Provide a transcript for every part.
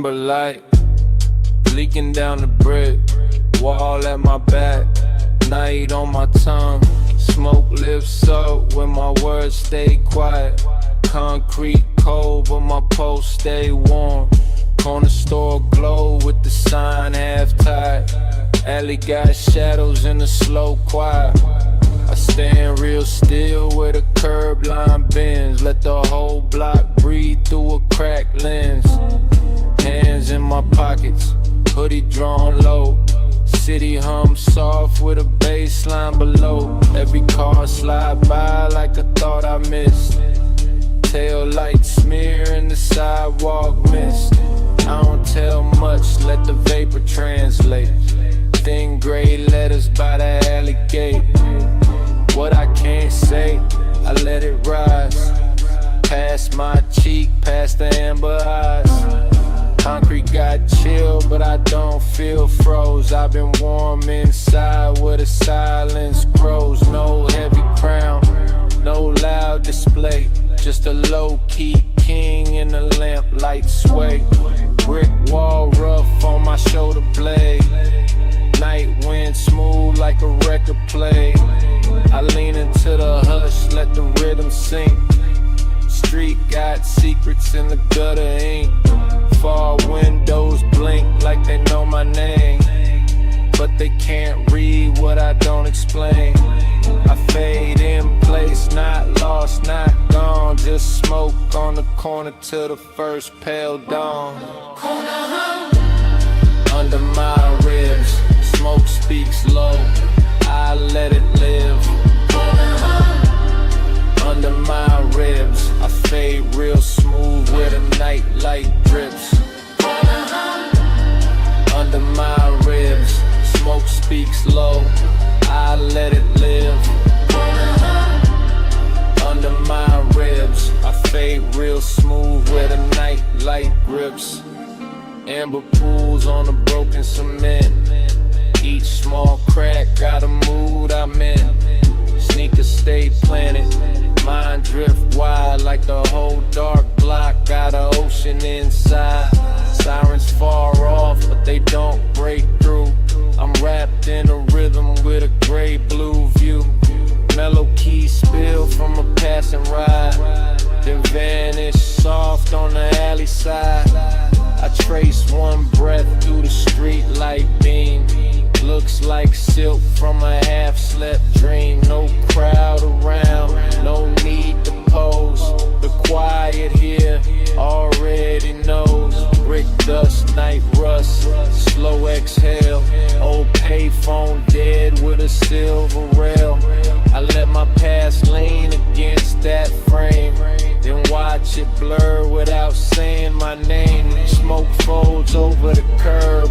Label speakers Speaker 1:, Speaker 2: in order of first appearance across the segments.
Speaker 1: amber light leaking down the brick wall at my back, night on my tongue. Smoke lifts up when my words stay quiet. Concrete cold but my pulse stay warm. Corner store glow with the sign half tied. Alley got shadows in the slow quiet. I stand real still where the curb line bends. Let the whole block breathe through a cracked lens. Hands in my pockets, hoodie drawn low. City hum soft with a bass line below. Every car slide by like I thought I missed. Tail lights smear in the sidewalk mist. I don't tell much, let the vapor translate. Thin gray letters by the alley gate. What I can't say, I let it rise. Past my cheek, past the amber eyes. Concrete got chill, but I don't feel froze. I've been warm inside where the silence grows. No heavy crown, no loud display. Just a low-key king in the lamplight sway. Brick wall rough on my shoulder blade. Night wind smooth like a record play. I lean into the hush, let the rhythm sink. Street got secrets in the gutter ink. Far windows blink like they know my name, but they can't read what I don't explain. I fade in place, not lost, not gone. Just smoke on the corner till the first pale dawn. Under my ribs, smoke speaks low, I let it live. Under my ribs, I fade real smooth where the night light drips. Under my ribs, smoke speaks low, I let it live. Under my ribs, I fade real smooth where the night light grips. Amber pools on the broken cement. Each small crack got a mood I'm in. Sneakers stay planted, mind drift wide like the whole dark block got an ocean inside. Sirens far off, but they don't break through. I'm wrapped in a rhythm with a gray blue view. Mellow keys spill from a passing ride, then vanish soft on the alley side. I trace one breath through the street light beam. Looks like silk from a half-slept dream. No crowd around, no need to pose. The quiet here already knows. Brick dust, night rust, slow exhale. Old payphone dead with a silver rail. I let my past lean against that frame, then watch it blur without saying my name. Smoke folds over the curb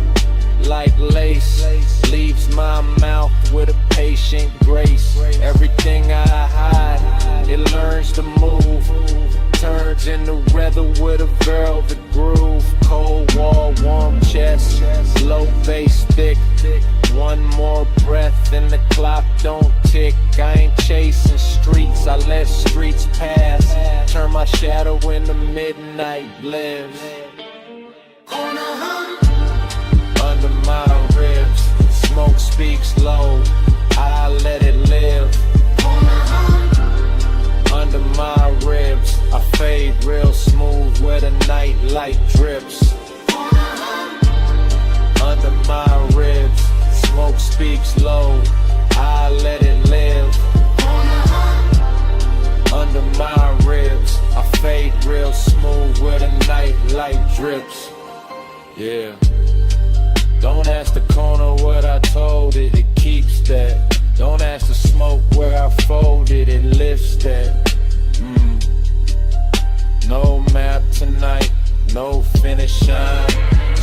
Speaker 1: like lace, leaves my mouth with a patient grace. Everything I hide, it learns to move, turns into leather with a velvet groove. Cold wall, warm chest, low bass thick. One more breath and the clock don't tick. I ain't chasing streets, I let streets pass. Turn my shadow into midnight lives. Under my ribs, smoke speaks low, I let it live. Under my ribs, I fade real smooth where the night light drips. Under my ribs, smoke speaks low, I let it live. Under my ribs, I fade real smooth where the night light drips. Yeah. Don't ask the corner what I told it, it keeps that. Don't ask the smoke where I folded, it lifts that. No map tonight, no finish shine,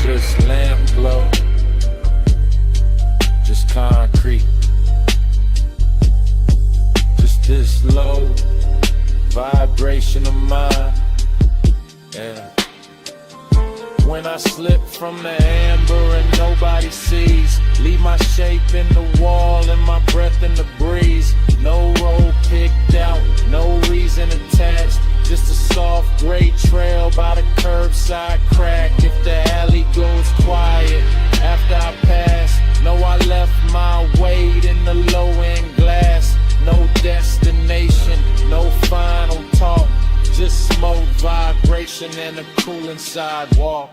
Speaker 1: just lamp glow, just concrete, just this low vibration of mine. Yeah. When I slip from the amber and nobody sees, leave my shape in the wall and my breath in the breeze. No road picked out, no reason attached, Just a soft gray trail by the curbside crack. If the alley goes quiet after I pass, know I left my weight in the low-end glass. No destination, no final talk, just smoke, vibration, and a cooling sidewalk.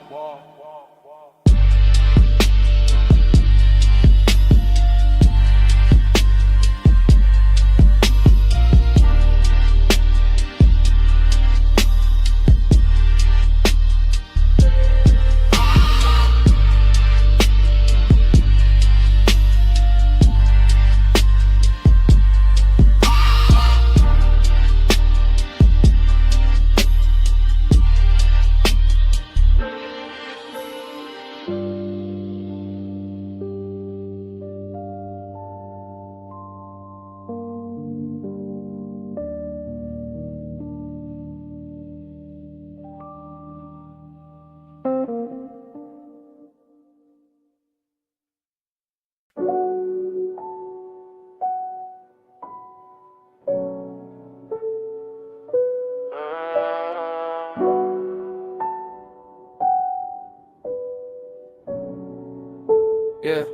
Speaker 1: Yeah.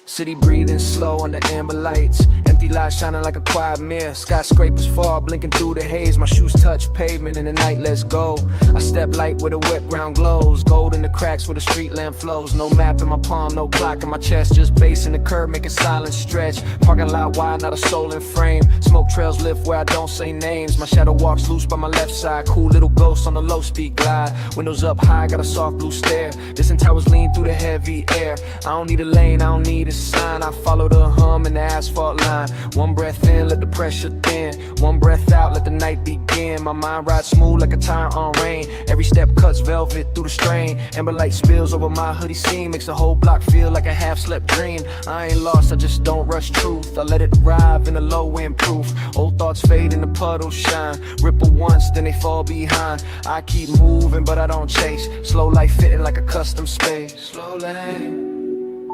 Speaker 1: City breathing slow under amber lights. Empty lights shining like a quiet mirror. Skyscrapers fall, blinking through the haze. My shoes touch pavement in the night, let's go. I step light where the wet ground glows. Gold in the cracks where the street lamp flows. No map in my palm, no clock in my chest. Just bass in the curb, making silence stretch. Parking lot wide, not a soul in frame. Smoke trails lift where I don't say names. My shadow walks loose by my left side. Cool little ghost on the low speed glide. Windows up high, got a soft blue stare. Distant towers lean through the heavy air. I don't need a lane, I don't need a sign. I follow the hum in the asphalt line. One breath in, let the pressure thin. One breath out, let the night begin. My mind rides smooth like a tire on rain. Every step cuts velvet through the strain. Amber light spills over my hoodie seam. Makes the whole block feel like a half-slept dream. I ain't lost, I just don't rush truth. I let it arrive in a low-end proof. Old thoughts fade and the puddles shine. Ripple once, then they fall behind. I keep moving, but I don't chase. Slow life fitting like a custom space. Slow lane,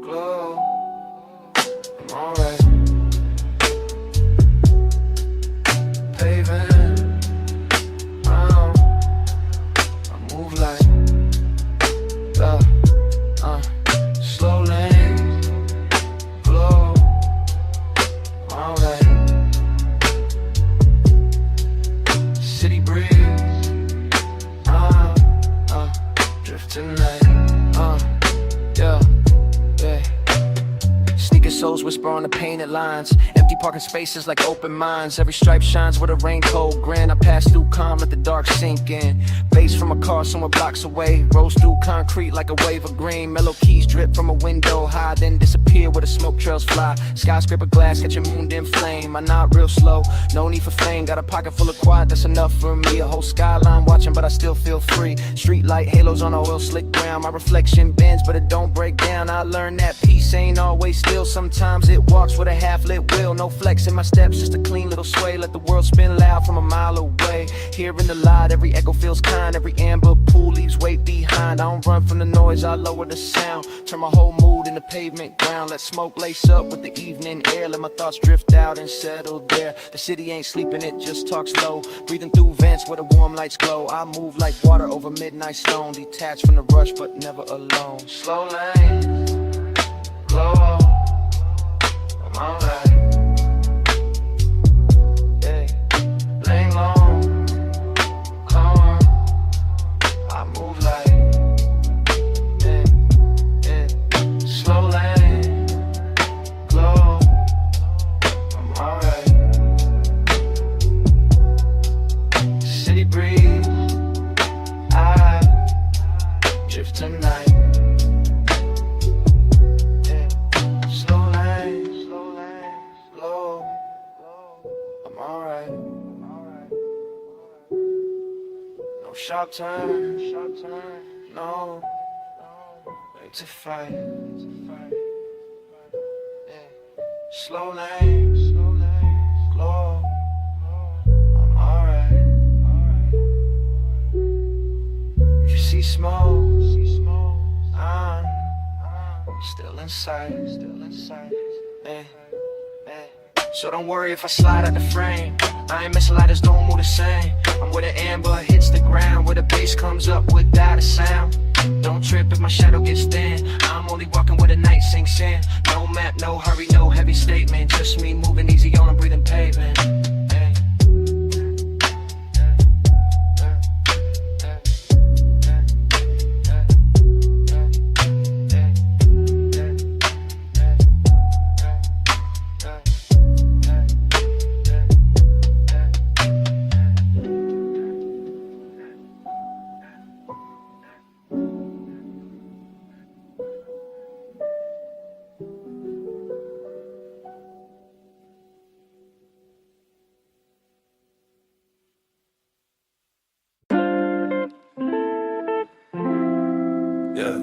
Speaker 1: glow, I'm alright. Paving, I move like slow lane, glow, I'm alright. City breeze, drift tonight, yeah. Sneaker soles whisper on the painted lines. Empty parking spaces like open minds. Every stripe shines with a raincoat grin. I pass through calm, let the dark sink in. Bass from a car somewhere blocks away. Rolls through concrete like a wave of green. Mellow keys drip from a window high, then disappear where the smoke trails fly. Skyscraper glass catching moon dim flame. I nod real slow, no need for fame. Got a pocket full of quiet, that's enough for me. A whole skyline watching, but I still feel free. Street light halos on a oil slick ground. My reflection bends, but it don't break down. I learned that peace ain't always still. Sometimes it walks with a half-lit wheel. No flex in my steps, just a clean little sway. Let the world spin loud from a mile away. Hearing the light, every echo feels kind. Every amber pool leaves weight behind. I don't run from the noise, I lower the sound. Turn my whole mood into pavement ground. Let smoke lace up with the evening air. Let my thoughts drift out and settle there. The city ain't sleeping, it just talks low. Breathing through vents where the warm lights glow. I move like water over midnight stone. Detached from the rush, but never alone. Slow lane, glow, I'm alright. Yeah, lane long, calm. I move like, slow lane, glow, I'm alright. City breeze, I drift tonight. Slow lane, glow, I'm alright. No sharp turn, no way to fight. Slow lane, glow, I'm alright. If you see smoke, I'm still inside.
Speaker 2: So don't worry if I slide out the frame. I ain't missing lighters, don't move the same. I'm where the amber hits the ground, where the bass comes up without a sound. Don't trip if my shadow gets thin. I'm only walking where the night sinks in. No map, no hurry, no heavy statement. Just me moving easy on a breathing pavement.
Speaker 1: Yeah.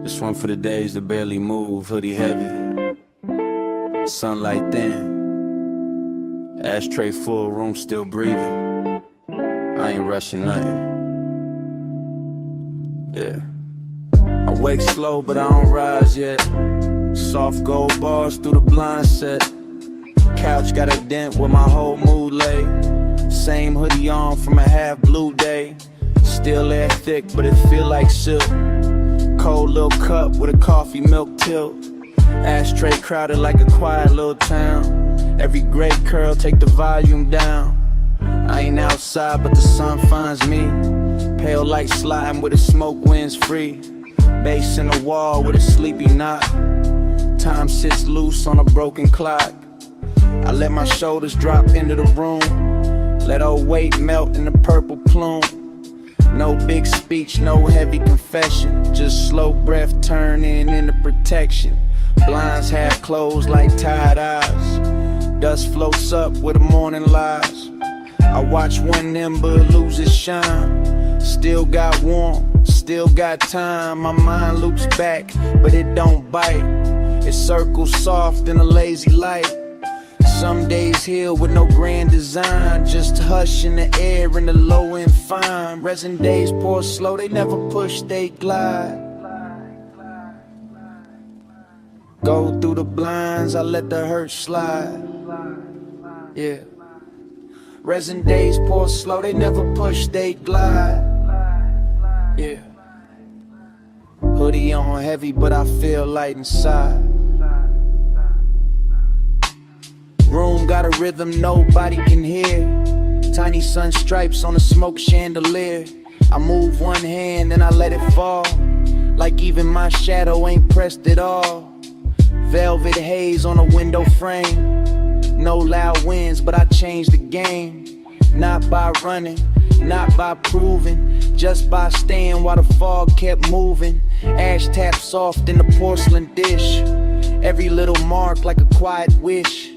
Speaker 1: This one for the days that barely move, hoodie heavy, sunlight thin, ashtray full, room still breathing. I ain't rushing nothing. Yeah. I wake slow, but I don't rise yet. Soft gold bars through the blind set. Couch got a dent where my whole mood lay. Same hoodie on from a half blue day. Still air thick, but it feel like silk. Cold little cup with a coffee milk tilt. Ashtray crowded like a quiet little town. Every gray curl take the volume down. I ain't outside, but the sun finds me. Pale light sliding with the smoke winds free. Bass in the wall with a sleepy knot. Time sits loose on a broken clock. I let my shoulders drop into the room. Let old weight melt in the purple plume. No big speech, no heavy confession. Just slow breath turning into protection. Blinds half closed like tired eyes. Dust floats up where the morning lies. I watch one ember lose its shine. Still got warmth, still got time. My mind loops back, but it don't bite. It circles soft in a lazy light. Some days heal with no grand design. Just hush in the air and the low and fine. Resin days pour slow, they never push, they glide. Go through the blinds, I let the hurt slide. Yeah. Resin days pour slow, they never push, they glide. Yeah. Hoodie on heavy, but I feel light inside. Room got a rhythm nobody can hear. Tiny sun stripes on a smoke chandelier. I move one hand and I let it fall. Like even my shadow ain't pressed at all. Velvet haze on a window frame. No loud winds, but I changed the game. Not by running, not by proving, just by staying while the fog kept moving. Ash tap soft in the porcelain dish. Every little mark like a quiet wish.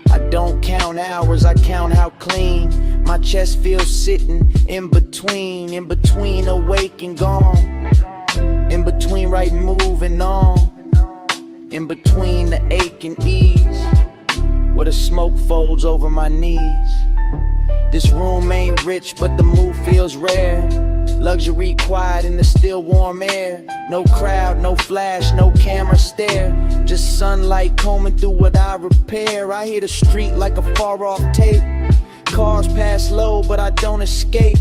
Speaker 1: I don't count hours, I count how clean my chest feels sitting in between awake and gone. In between right moving on. In between the ache and ease. Where the smoke folds over my knees. This room ain't rich, but the mood feels rare. Luxury quiet in the still warm air. No crowd, no flash, no camera stare. Just sunlight combing through what I repair. I hear the street like a far off tape. Cars pass low, but I don't escape.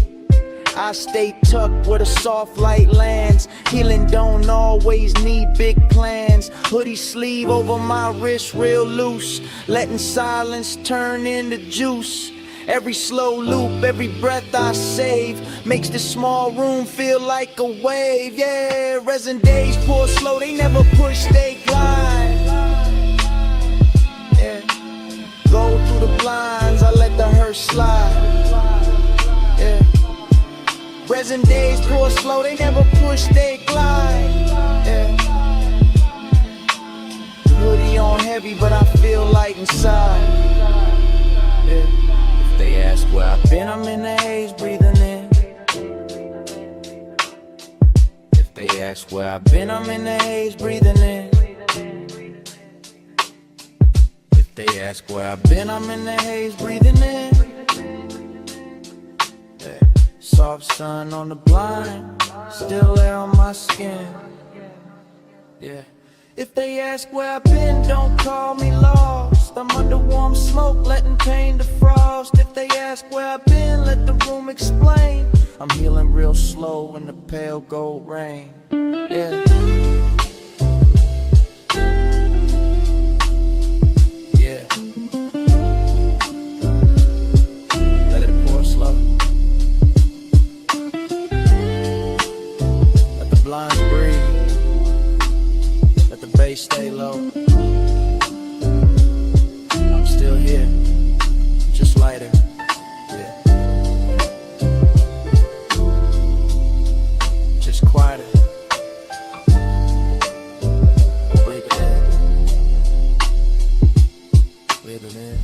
Speaker 1: I stay tucked where the soft light lands. Healing don't always need big plans. Hoodie sleeve over my wrist real loose. Letting silence turn into juice. Every slow loop, every breath I save makes this small room feel like a wave. Yeah, resin days pour slow, they never push, they glide. Yeah, go through the blinds, I let the hurt slide. Yeah, resin days pour slow, they never push, they glide. Yeah, hoodie on heavy, but I feel light inside. Yeah. They ask where I've been, I'm in the haze, breathing in. If they ask where I've been, I'm in the haze, breathing in. If they ask where I've been, I'm in the haze, breathing in. Yeah. Soft sun on the blind, still air on my skin. Yeah. If they ask where I've been, don't call me lost. I'm under warm smoke, letting pain defrost. If they ask where I've been, let the room explain. I'm healing real slow in the pale gold rain. Yeah. Yeah. Let it pour slow. Let the blinds breathe. Let the bass stay low. I'm still here, just lighter. Yeah. Just quieter. Breathe it in. Breathe it in.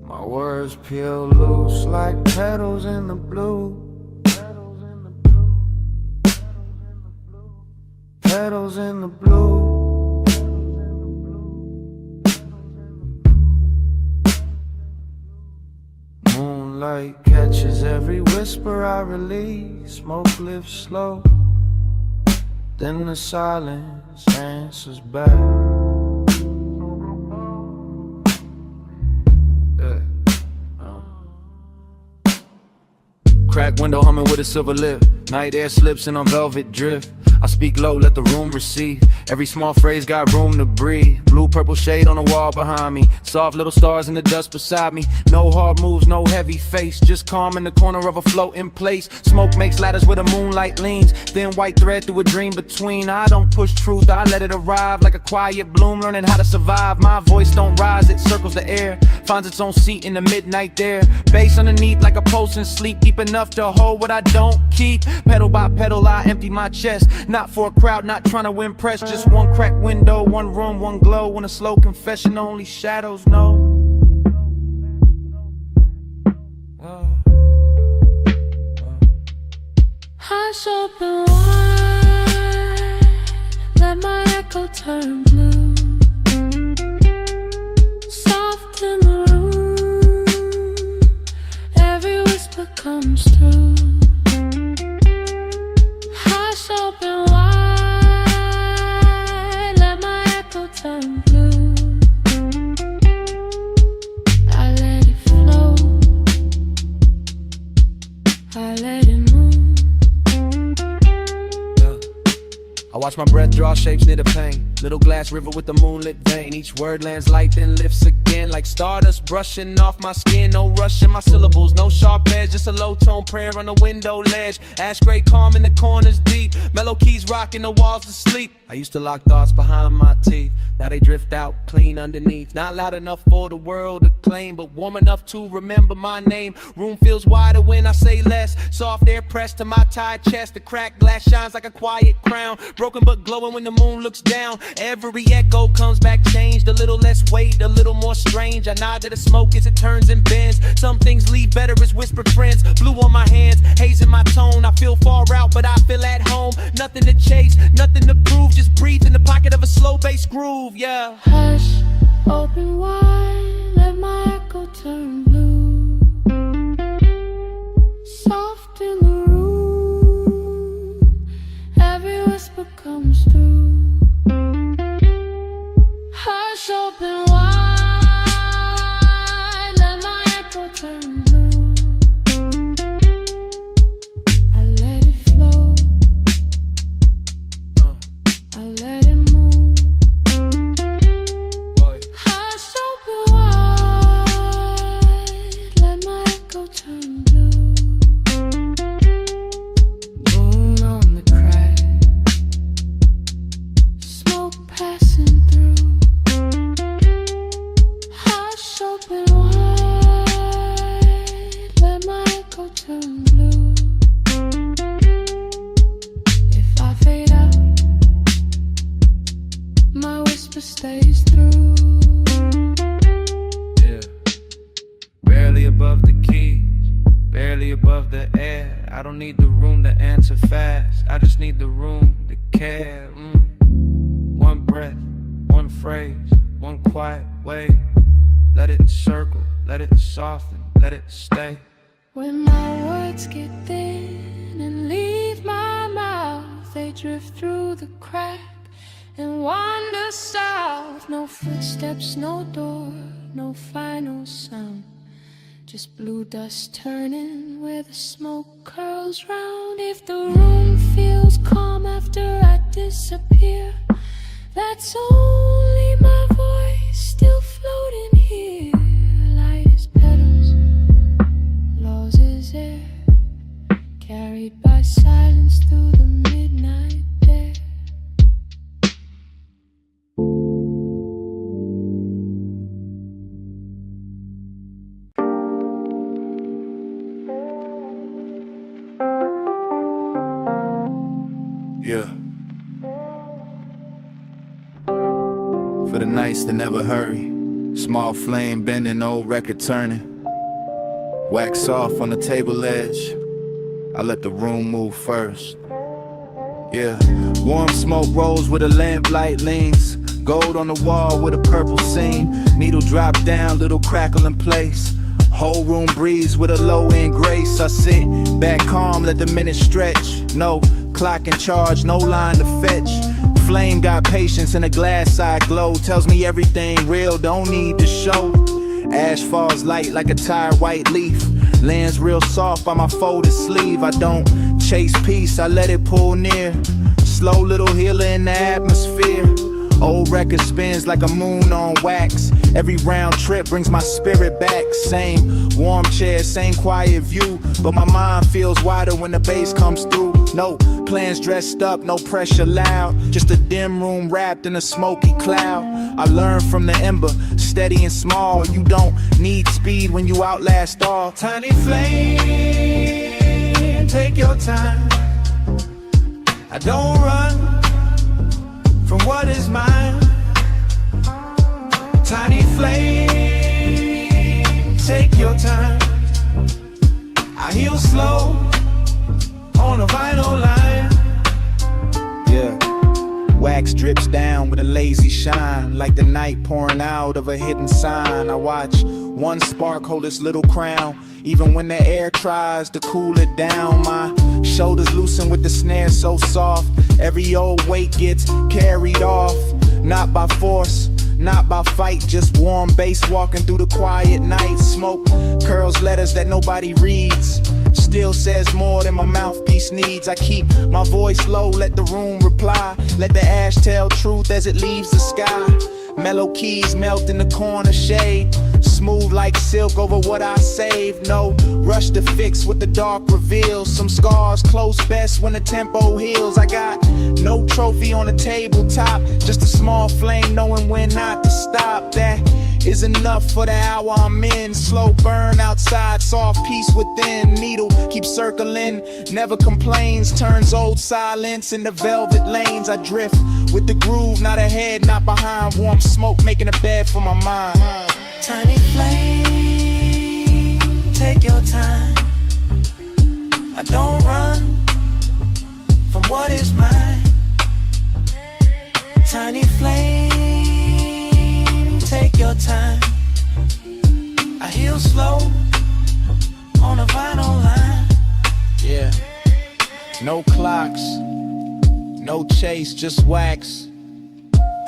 Speaker 1: My words peel loose like petals in the blue. Petals in the blue. Moonlight catches every whisper I release. Smoke lifts slow, then the silence answers back. Crack window humming with a silver lip. Night air slips in on velvet drift. I speak low, let the room receive. Every small phrase got room to breathe. Blue purple shade on the wall behind me. Soft little stars in the dust beside me. No hard moves, no heavy face. Just calm in the corner of a floating place. Smoke makes ladders where the moonlight leans. Thin white thread through a dream between. I don't push truth, I let it arrive. Like a quiet bloom, learning how to survive. My voice don't rise, it circles the air. Finds its own seat in the midnight there. Bass underneath like a pulse in sleep. Deep enough to hold what I don't keep. Pedal by pedal, I empty my chest. Not for a crowd, not trying to impress. Just one cracked window, one room, one glow. When a slow confession only shadows know.
Speaker 3: Hush open wide, let my echo turn blue. Soft in the room, every whisper comes through. Hush open wide, let my echo turn blue. I let it flow, I let it move.
Speaker 1: I watch my breath draw shapes near the pain. Little glass river with the moonlit vein. Each word lands light then lifts again. Like stardust brushing off my skin. No rush in my syllables, no sharp edge. Just a low tone prayer on the window ledge. Ash gray calm in the corners deep. Mellow keys rocking the walls to sleep. I used to lock thoughts behind my teeth. Now they drift out clean underneath. Not loud enough for the world to claim, but warm enough to remember my name. Room feels wider when I say less. Soft air pressed to my tired chest. The cracked glass shines like a quiet crown. Broken but glowing when the moon looks down. Every echo comes back changed. A little less weight, a little more strange. I nod to the smoke as it turns and bends. Some things leave better as whispered friends. Blue on my hands, haze in my tone. I feel far out, but I feel at home. Nothing to chase, nothing to prove. Just breathe in the pocket of a slow bass groove, yeah.
Speaker 3: Hush, open wide, let my echo turn blue. Soft in the room, every whisper comes through. Hush, open wide, let my echo turn blue. I let it flow, I let it move. Hush, open filter stays through.
Speaker 1: Yeah. Barely above the keys, barely above the air. I don't need the room to answer fast, I just need the room to care. One breath, one phrase, one quiet way. Let it circle, let it soften, let it stay.
Speaker 3: When my words get thin and leave my mouth, they drift through the crack and wander south. No footsteps, no door, no final sound, just blue dust turning where the smoke curls round. If the room feels calm after I disappear, that's only my voice still floating here. Light as petals, lost as air, carried by silence through the midnight air.
Speaker 4: Yeah. For the nights that never hurry, small flame bending, old record turning. Wax off on the table edge, I let the room move first. Yeah, warm smoke rolls where the lamplight leans. Gold on the wall with a purple seam. Needle drop down, little crackle in place. Whole room breeze with a low end grace. I sit back calm, let the minutes stretch. No clock in charge, no line to fetch. Flame got patience and a glass eye glow. Tells me everything real, don't need to show. Ash falls light like a tired white leaf. Lands real soft by my folded sleeve. I don't chase peace, I let it pull near. Slow little healer in the atmosphere. Old record spins like a moon on wax. Every round trip brings my spirit back. Same warm chair, same quiet view, but my mind feels wider when the bass comes through. No plans dressed up, no pressure loud, just a dim room wrapped in a smoky cloud. I learned from the ember, steady and small. You don't need speed when you outlast all. Tiny flame, take your time. I don't run from what is mine. Tiny flame, take your time. I heal slow on a vinyl line. Yeah, wax drips down with a lazy shine, like the night pouring out of a hidden sign. I watch one spark hold its little crown, even when the air tries to cool it down. My shoulders loosen with the snare so soft. Every old weight gets carried off, not by force, not by fight, just warm bass walking through the quiet night. Smoke curls letters that nobody reads, still says more than my mouthpiece needs. I keep my voice low, let the room reply. Let the ash tell truth as it leaves the sky. Mellow keys melt in the corner shade, smooth like silk over what I saved. No rush to fix what the dark reveals. Some scars close best when the tempo heals. I got no trophy on the tabletop, just a small flame knowing when not to stop. That is enough for the hour I'm in. Slow burn outside, soft peace within. Needle keeps circling, never complains. Turns old silence into velvet lanes. I drift with the groove, not ahead, not behind. Warm smoke making a bed for my mind.
Speaker 2: Tiny flame, take your time. I don't run from what is mine. Tiny flame, take your time. I heal slow on a vinyl line.
Speaker 4: Yeah, no clocks, no chase, just wax,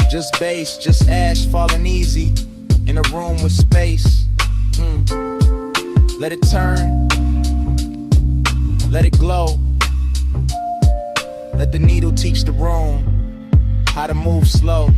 Speaker 4: just bass, just ash falling easy in a room with space. Let it turn, let it glow. Let the needle teach the room how to move slow.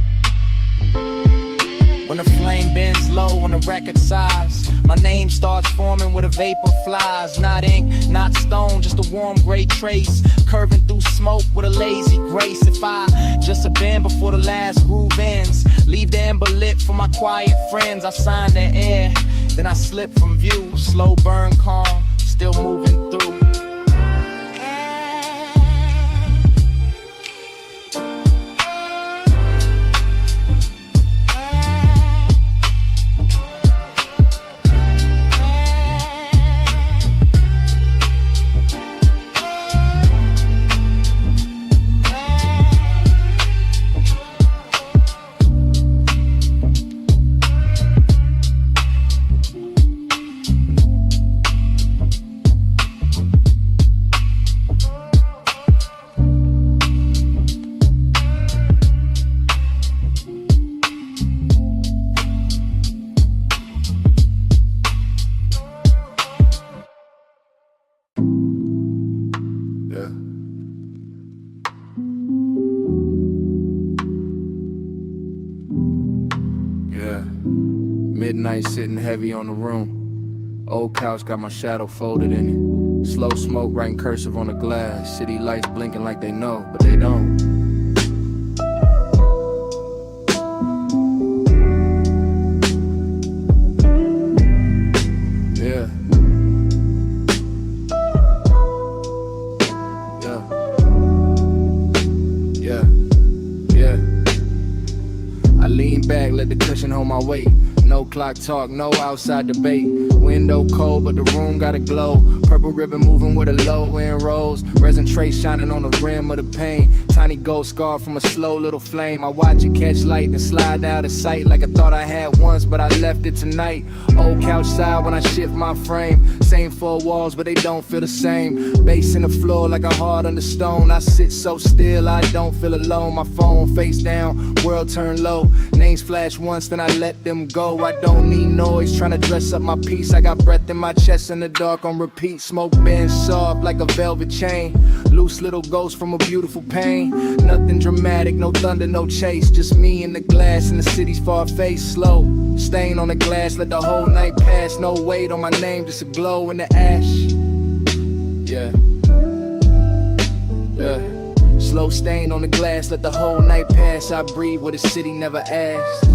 Speaker 4: When the flame bends low on the record size, my name starts forming where the vapor flies. Not ink, not stone, just a warm gray trace, curving through smoke with a lazy grace. If I just a bend before the last groove ends, leave the ember lit for my quiet friends. I sign the air, then I slip from view. Slow burn calm, still moving through.
Speaker 1: Yeah. Midnight sitting heavy on the room. Old couch got my shadow folded in it. Slow smoke writing cursive on the glass. City lights blinking like they know, but they don't. Yeah. Yeah. Yeah. I lean back, let the cushion hold my weight. No clock talk, no outside debate. Window cold, but the room got a glow. Purple ribbon moving with a low end rose. Resin tray shining on the rim of the pain. Tiny gold scar from a slow little flame. I watch it catch light and slide out of sight like I thought I had once, but I left it tonight. Old couch side when I shift my frame. Same four walls, but they don't feel the same. Bass in the floor like a heart under stone. I sit so still, I don't feel alone. My phone face down, world turn low. Names flash once, then I let them go. I don't need noise, trying to dress up my peace. I got breath in my chest in the dark on repeat. Smoke bends soft like a velvet chain. Loose little ghost from a beautiful pain. Nothing dramatic, no thunder, no chase. Just me and the glass in the city's far face. Slow, stain on the glass, let the whole night pass. No weight on my name, just a glow in the ash. Yeah. Yeah. Slow stain on the glass, let the whole night pass. I breathe what the city never asked.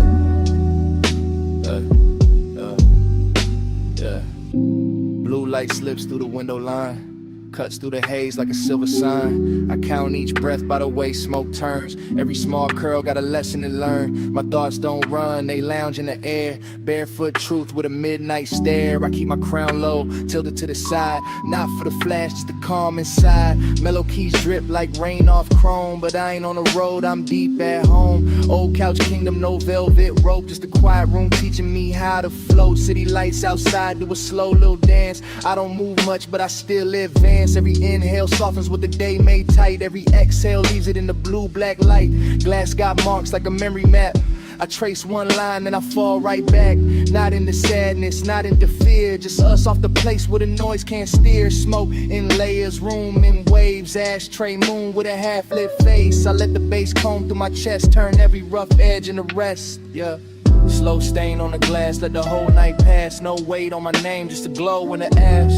Speaker 1: Yeah. Blue light slips through the window line, cuts through the haze like a silver sign. I count each breath by the way smoke turns. Every small curl got a lesson to learn. My thoughts don't run, they lounge in the air. Barefoot truth with a midnight stare. I keep my crown low, tilted to the side. Not for the flash, just the calm inside. Mellow keys drip like rain off chrome. But I ain't on the road, I'm deep at home. Old couch kingdom, no velvet rope. Just a quiet room teaching me how to float. City lights outside, do a slow little dance. I don't move much, but I still advance. Every inhale softens what the day made tight. Every exhale leaves it in the blue-black light. Glass got marks like a memory map. I trace one line, then I fall right back. Not into sadness, not into fear. Just us off the place where the noise can't steer. Smoke in layers, room in waves. Ashtray moon with a half-lit face. I let the bass comb through my chest, turn every rough edge into rest. Yeah. Slow stain on the glass, let the whole night pass. No weight on my name, just a glow in the ash.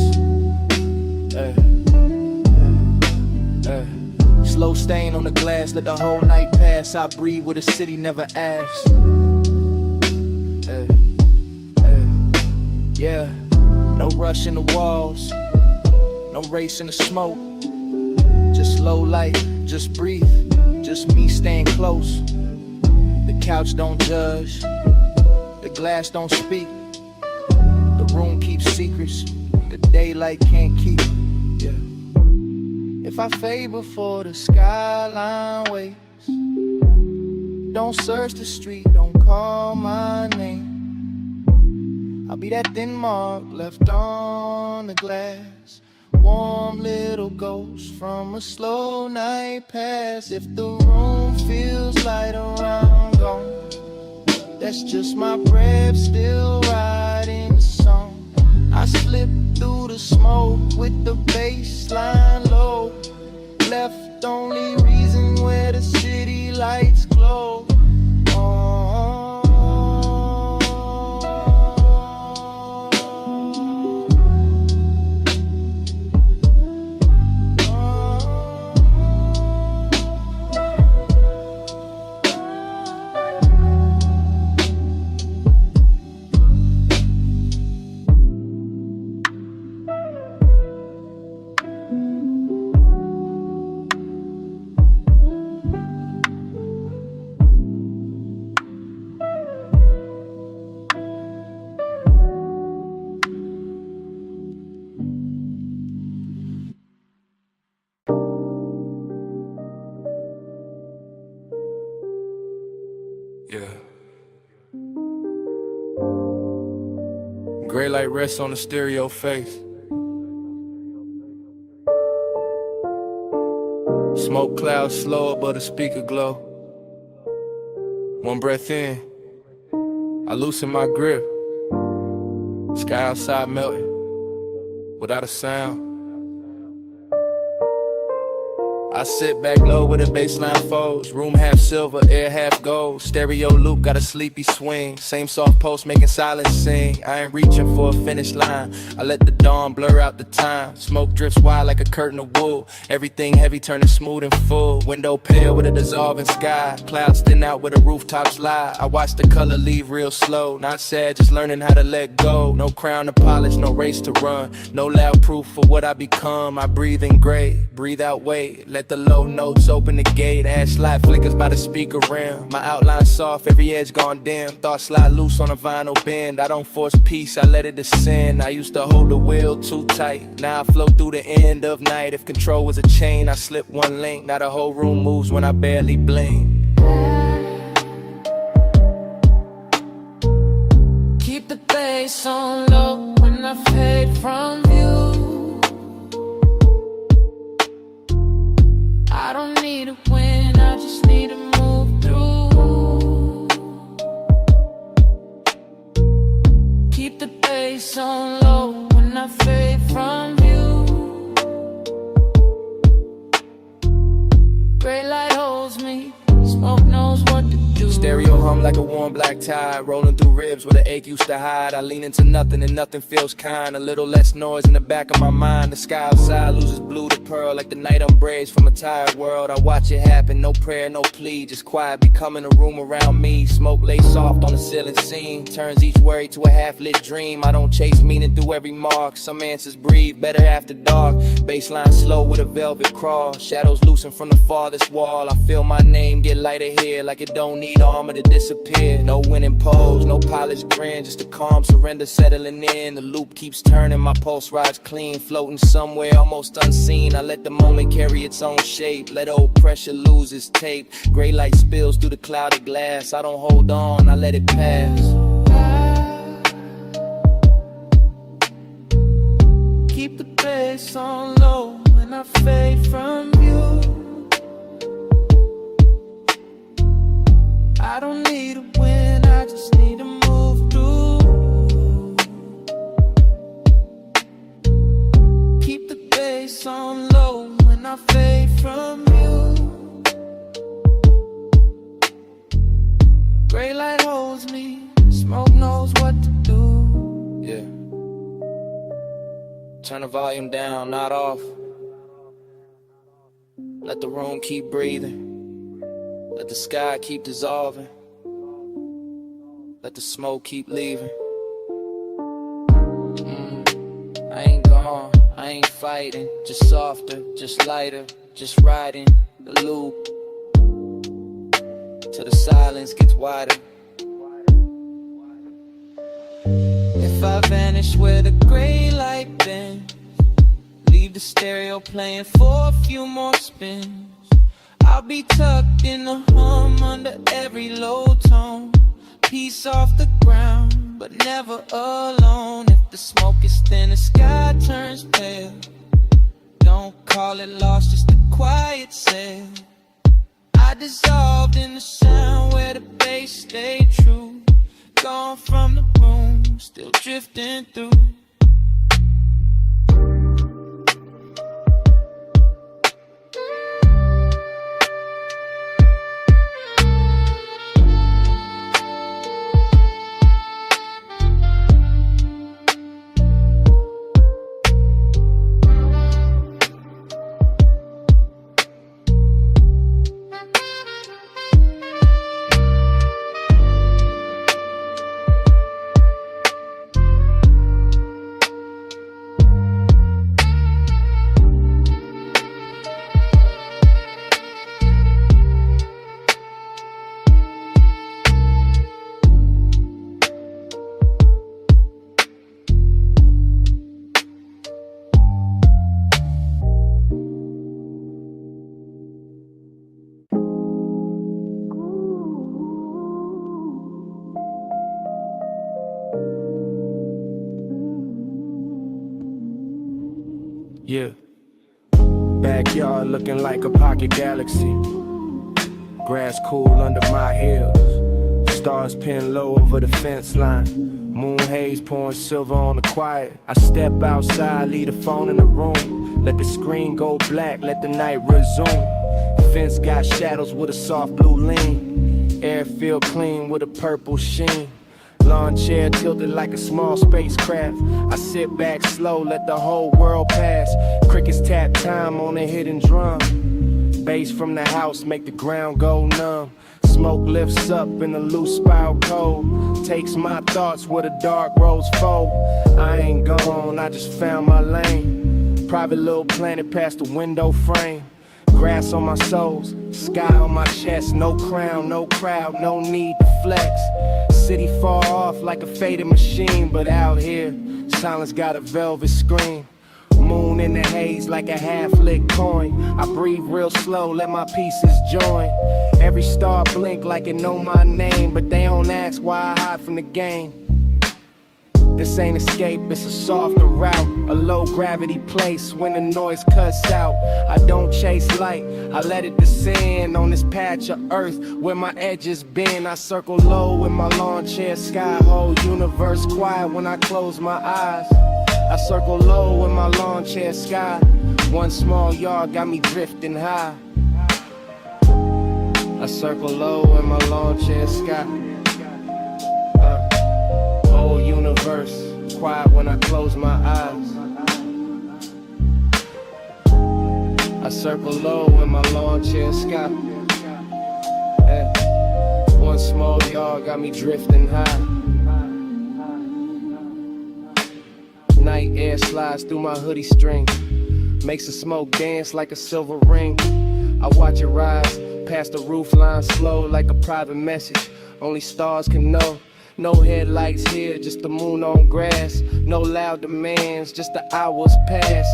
Speaker 1: Slow stain on the glass, let the whole night pass. I breathe what the city never asked. Yeah, no rush in the walls, no race in the smoke. Just slow light, just breathe, just me staying close. The couch don't judge, the glass don't speak. The room keeps secrets, the daylight can't keep. Yeah. If I fade before the skyline waits, don't search the street, don't call my name. I'll be that thin mark left on the glass. Warm little ghost from a slow night pass. If the room feels light around gone, that's just my breath still riding the song. I slip through the smoke with the baseline low. Left only reason where the city lights glow. Yeah. Gray light rests on the stereo face. Smoke clouds slow above the speaker glow. One breath in, I loosen my grip. Sky outside melting, without a sound. I sit back low with a baseline folds. Room half silver, air half gold. Stereo loop, got a sleepy swing. Same soft post making silence sing. I ain't reaching for a finish line. I let the dawn blur out the time. Smoke drifts wide like a curtain of wool. Everything heavy turning smooth and full. Window pale with a dissolving sky. Clouds thin out where the rooftops lie. I watch the color leave real slow. Not sad, just learning how to let go. No crown to polish, no race to run. No loud proof for what I become. I breathe in gray, breathe out weight. Let the low notes open the gate. Ash light flickers by the speaker rim. My outline soft, every edge gone dim. Thoughts slide loose on a vinyl bend. I don't force peace, I let it descend. I used to hold the wheel too tight. Now I flow through the end of night. If control was a chain, I slip one link. Now the whole room moves when I barely blink.
Speaker 3: Keep the bass on low when I fade from view. I don't need a win, I just need to move through. Keep the bass on low when I fade from view. Gray light holds me, smoke knows what to do.
Speaker 1: Stereo hum like a warm black tide, rolling through ribs where the ache used to hide. I lean into nothing and nothing feels kind. A little less noise in the back of my mind. The sky outside loses blue to pearl like the night umbrage from a tired world. I watch it happen, no prayer, no plea, just quiet becoming a room around me. Smoke lay soft on the ceiling scene, turns each worry to a half-lit dream. I don't chase meaning through every mark. Some answers breathe better after dark. Baseline slow with a velvet crawl. Shadows loosen from the farthest wall. I feel my name get lighter here like it don't need armor to disappear. No winning pose, no polished grin, just a calm surrender settling in. The loop keeps turning, my pulse rides clean, floating somewhere almost unseen. I let the moment carry its own shape, let old pressure lose its tape. Gray light spills through the clouded glass. I don't hold on, I let it pass.
Speaker 3: Keep the bass on low when I fade from view. I don't need a win, I just need to move through. Keep the bass on low when I fade from you. Gray light holds me, smoke knows what to do.
Speaker 1: Yeah. Turn the volume down, not off. Let the room keep breathing. Let the sky keep dissolving. Let the smoke keep leaving. I ain't gone, I ain't fighting. Just softer, just lighter, just riding the loop till the silence gets wider.
Speaker 3: If I vanish where the gray light bends, leave the stereo playing for a few more spins, I'll be tucked in the hum under every low tone. Peace off the ground, but never alone. If the smoke is thin, the sky turns pale. Don't call it lost, just a quiet sail. I dissolved in the sound where the bass stayed true. Gone from the room, still drifting through.
Speaker 1: Yeah. Backyard looking like a pocket galaxy. Grass cool under my heels. Stars pin low over the fence line. Moon haze pouring silver on the quiet. I step outside, leave the phone in the room. Let the screen go black, let the night resume. Fence got shadows with a soft blue lean. Air feel clean with a purple sheen. Lawn chair tilted like a small spacecraft. I sit back slow, let the whole world pass. Crickets tap time on a hidden drum. Bass from the house make the ground go numb. Smoke lifts up in the loose spiral cold. Takes my thoughts where the dark roads fold. I ain't gone, I just found my lane. Private little planet past the window frame. Grass on my soles, sky on my chest. No crown, no crowd, no need to flex. City far off like a faded machine, but out here, silence got a velvet screen. Moon in the haze like a half-lit coin. I breathe real slow, let my pieces join. Every star blink like it know my name, but they don't ask why I hide from the game. This ain't escape, it's a softer route. A low gravity place when the noise cuts out. I don't chase light, I let it descend on this patch of earth where my edges bend. I circle low with my lawn chair sky. Whole universe quiet when I close my eyes. I circle low with my lawn chair sky. One small yard got me drifting high. I circle low in my lawn chair sky. Whole universe quiet when I close my eyes. I circle low in my lawn chair sky. One small yard got me drifting high. Night air slides through my hoodie string. Makes the smoke dance like a silver ring. I watch it rise past the roof line slow like a private message. Only stars can know. No headlights here, just the moon on grass. No loud demands, just the hours pass.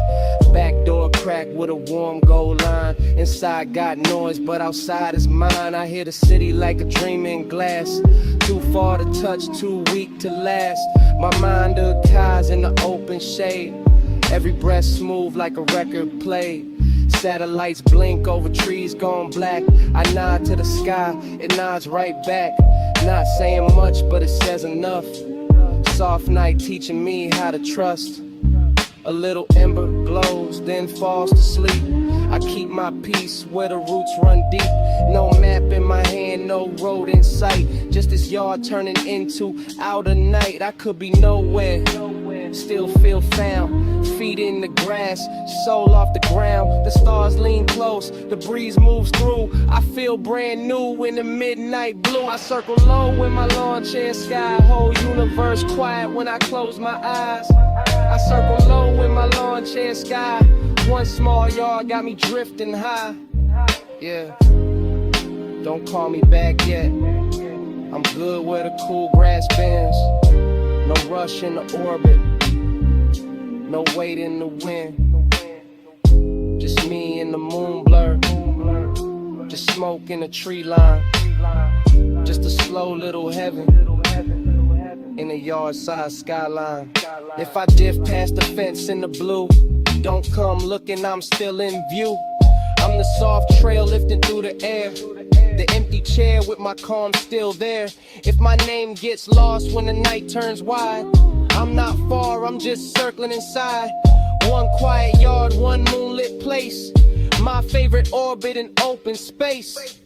Speaker 1: Back door crack with a warm gold line. Inside got noise, but outside is mine. I hear the city like a dream in glass. Too far to touch, too weak to last. My mind archives in the open shade. Every breath smooth like a record played. Satellites blink over trees gone black. I nod to the sky, it nods right back. Not saying much, but it says enough. Soft night teaching me how to trust. A little ember glows, then falls to sleep. I keep my peace where the roots run deep. No map in my hand, no road in sight. Just this yard turning into outer night. I could be nowhere, still feel found. Feet in the grass, soul off the ground. The stars lean close, the breeze moves through. I feel brand new in the midnight blue. I circle low in my lawn chair sky. Whole universe quiet when I close my eyes. I circle low in my lawn chair sky. One small yard got me drifting high. Yeah, don't call me back yet. I'm good where the cool grass bends. No rush in the orbit, no weight in the wind. Just me and the moon blur. Just smoke in the tree line. Just a slow little heaven in the yard side skyline. If I diff past the fence in the blue, don't come looking, I'm still in view. I'm the soft trail lifting through the air. The empty chair with my calm still there. If my name gets lost when the night turns wide, I'm not far, I'm just circling inside. One quiet yard, one moonlit place. My favorite orbit in open space.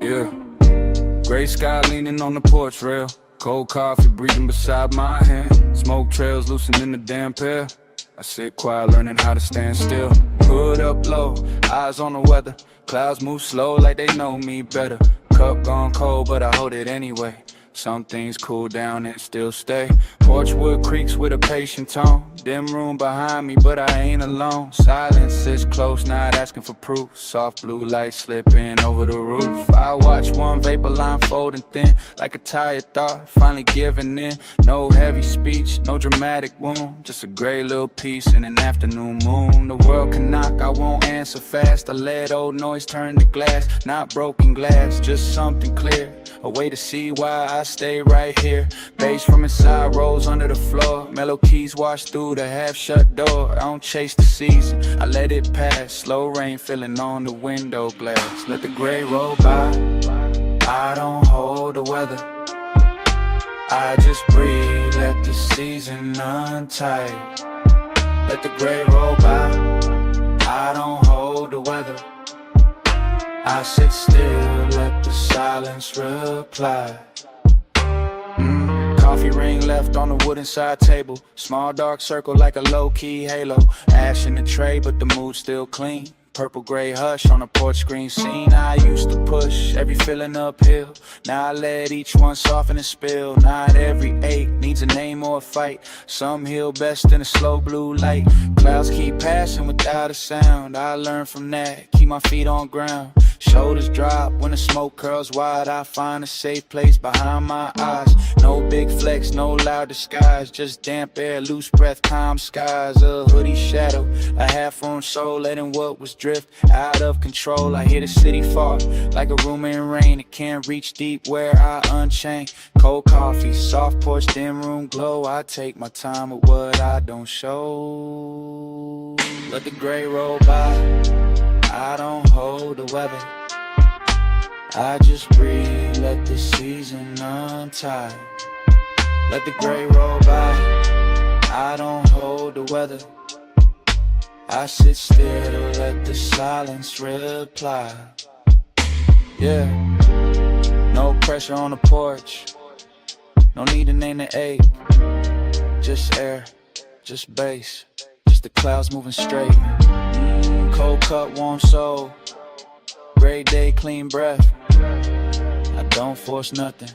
Speaker 1: Yeah. Gray sky leaning on the porch rail. Cold coffee breathing beside my hand. Smoke trails loosening the damp air. I sit quiet learning how to stand still. Hood up low, eyes on the weather. Clouds move slow like they know me better. Cup gone cold but I hold it anyway. Some things cool down and still stay. Porchwood creaks with a patient tone. Dim room behind me, but I ain't alone. Silence is close, not asking for proof. Soft blue light slipping over the roof. I watch one vapor line folding thin, like a tired thought, finally giving in. No heavy speech, no dramatic wound, just a gray little piece in an afternoon moon. The world can knock, I won't answer fast. I let old noise turn to glass, not broken glass, just something clear. A way to see why I stay right here. Bass from inside rolls under the floor. Mellow keys wash through the half-shut door. I don't chase the season, I let it pass. Slow rain filling on the window glass. Let the gray roll by, I don't hold the weather. I just breathe, let the season untie. Let the gray roll by, I don't hold the weather. I sit still, let the silence reply. Coffee ring left on the wooden side table. Small dark circle like a low-key halo. Ash in the tray, but the mood's still clean. Purple gray hush on a porch screen scene. I used to push every feeling uphill. Now I let each one soften and spill. Not every ache needs a name or a fight. Some heal best in a slow blue light. Clouds keep passing without a sound. I learned from that, keep my feet on ground. Shoulders drop when the smoke curls wide. I find a safe place behind my eyes. No big flex, no loud disguise. Just damp air, loose breath, calm skies. A hoodie shadow, a half-formed soul, letting what was drift out of control. I hear the city fall like a room in rain. It can't reach deep where I unchain. Cold coffee, soft porch, dim room glow. I take my time with what I don't show. Let the gray roll by, I don't hold the weather. I just breathe, let the season untie. Let the gray roll by, I don't hold the weather. I sit still to let the silence reply. Yeah, no pressure on the porch. No need to name the ache. Just air, just bass, just the clouds moving straight. Cold cut, warm soul. Great day, clean breath. I don't force nothing,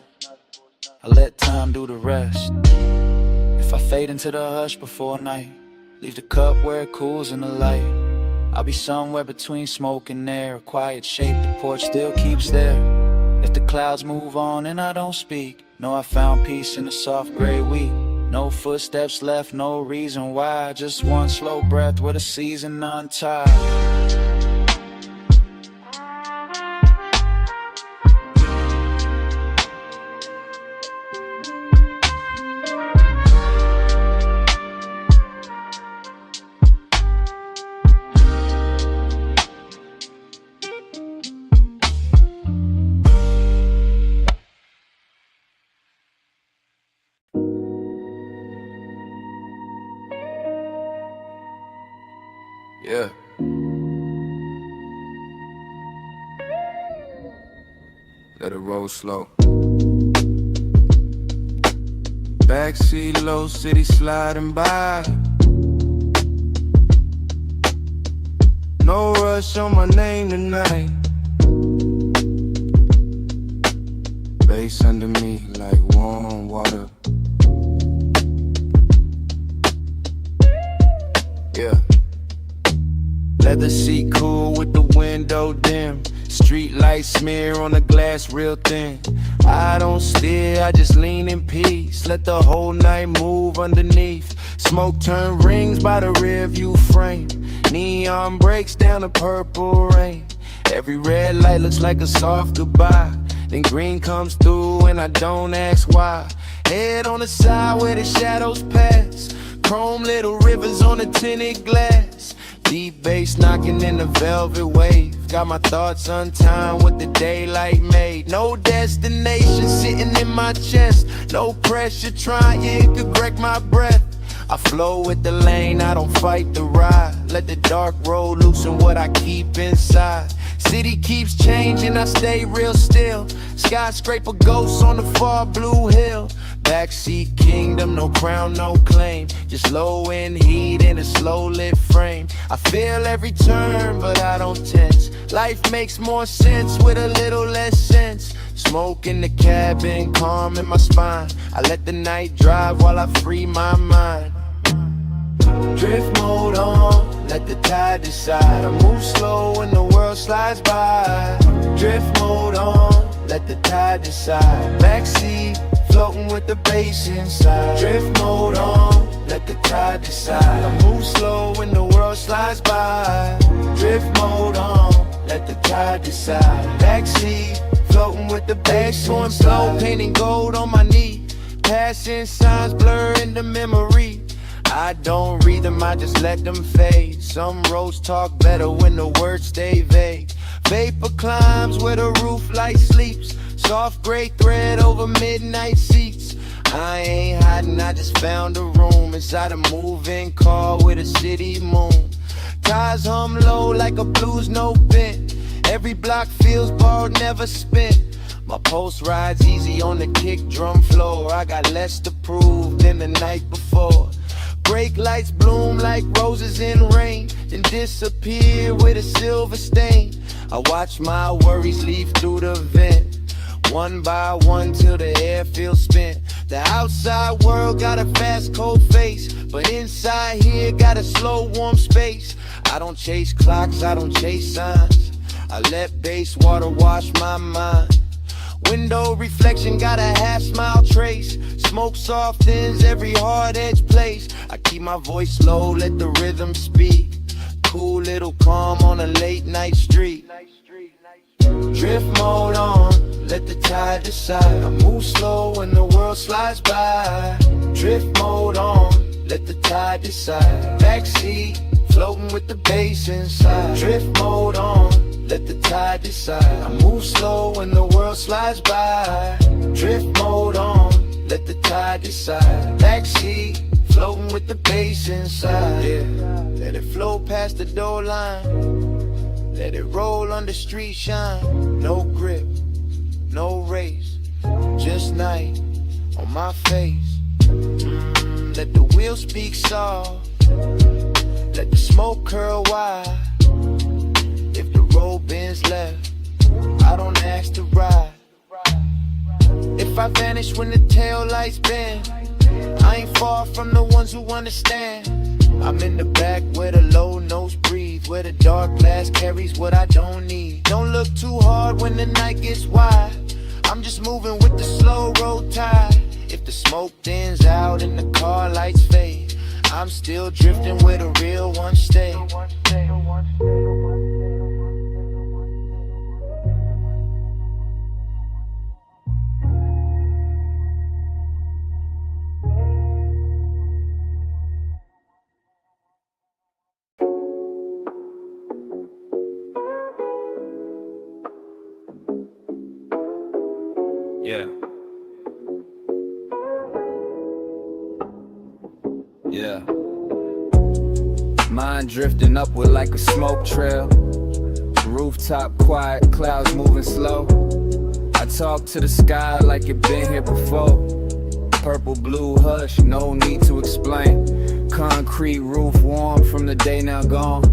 Speaker 1: I let time do the rest. If I fade into the hush before night, leave the cup where it cools in the light. I'll be somewhere between smoke and air. A quiet shape, the porch still keeps there. If the clouds move on and I don't speak, know I found peace in the soft gray wheat. No footsteps left, no reason why. Just one slow breath with a season untied. Yeah. Let it roll slow. Backseat low, city sliding by. No rush on my name tonight. Bass under me like warm water. Yeah. Leather seat cool with the window dim. Street light smear on the glass real thin. I don't steer, I just lean in peace. Let the whole night move underneath. Smoke turn rings by the rear view frame. Neon breaks down the purple rain. Every red light looks like a soft goodbye. Then green comes through and I don't ask why. Head on the side where the shadows pass. Chrome little rivers on the tinted glass. Deep bass knocking in the velvet wave. Got my thoughts untimed with the daylight made. No destination sitting in my chest. No pressure trying to wreck my breath. I flow with the lane, I don't fight the ride. Let the dark road loosen what I keep inside. City keeps changing, I stay real still. Skyscraper ghosts on the far blue hill. Backseat kingdom, no crown, no claim. Just low end heat in a slow lit frame. I feel every turn, but I don't tense. Life makes more sense with a little less sense. Smoke in the cabin, calm in my spine. I let the night drive while I free my mind. Drift mode on, let the tide decide. I move slow when the world slides by. Drift mode on, let the tide decide. Backseat, floating with the bass inside. Drift mode on, let the tide decide. I move slow when the world slides by. Drift mode on, let the tide decide. Backseat, floating with the bass going slow, painting gold on my knee. Passing signs blur into memory. I don't read them, I just let them fade. Some roads talk better when the words stay vague. Vapor climbs where the roof light sleeps. Soft gray thread over midnight seats. I ain't hiding, I just found a room inside a moving car with a city moon. Tires hum low like a blues note bent. Every block feels borrowed, never spent. My pulse rides easy on the kick drum floor. I got less to prove than the night before. Brake lights bloom like roses in rain, then disappear with a silver stain. I watch my worries leave through the vent, one by one till the air feels spent. The outside world got a fast cold face, but inside here got a slow warm space. I don't chase clocks, I don't chase signs. I let base water wash my mind. Window reflection got a half smile trace. Smoke softens every hard edge place. I keep my voice low, let the rhythm speak. Cool little calm on a late night street. Drift mode on, let the tide decide. I move slow when the world slides by. Drift mode on, let the tide decide. Backseat, floating with the bass inside. Drift mode on, let the tide decide. I move slow when the world slides by. Drift mode on, let the tide decide. Backseat, floating with the bass inside. Yeah, let it flow past the door line. Let it roll under street shine. No grip, no race, just night on my face. Let the wheel speak soft. Let the smoke curl wide. If the road bends left, I don't ask to ride. If I vanish when the tail lights bend, I ain't far from the ones who understand. I'm in the back where the low notes breathe, where the dark glass carries what I don't need. Don't look too hard when the night gets wide. I'm just moving with the slow road tide. If the smoke thins out and the car lights fade, I'm still drifting where the real ones stay. Yeah. Yeah. Mind drifting upward like a smoke trail. Rooftop quiet, clouds moving slow. I talk to the sky like it been here before. Purple, blue, hush, no need to explain. Concrete roof warm from the day now gone.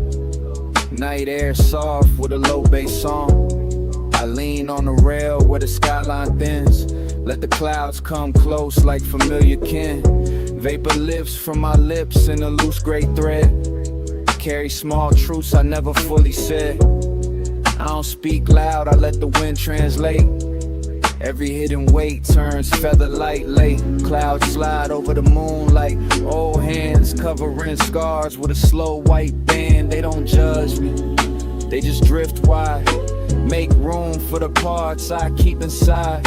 Speaker 1: Night air soft with a low bass song. I lean on the rail where the skyline thins. Let the clouds come close like familiar kin. Vapor lifts from my lips in a loose gray thread. Carry small truths I never fully said. I don't speak loud, I let the wind translate. Every hidden weight turns feather light late. Clouds slide over the moon like old hands covering scars with a slow white band. They don't judge me, they just drift wide. Make room for the parts I keep inside.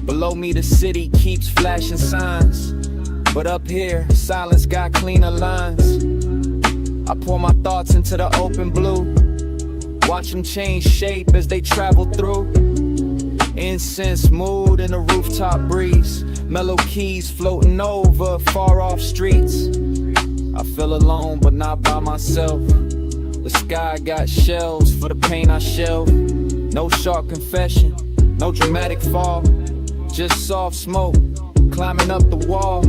Speaker 1: Below me the city keeps flashing signs, but up here silence got cleaner lines. I pour my thoughts into the open blue, watch them change shape as they travel through. Incense mood in the rooftop breeze, mellow keys floating over far off streets. I feel alone but not by myself. The sky got shells for the pain I shelve. No sharp confession, no dramatic fall. Just soft smoke, climbing up the wall.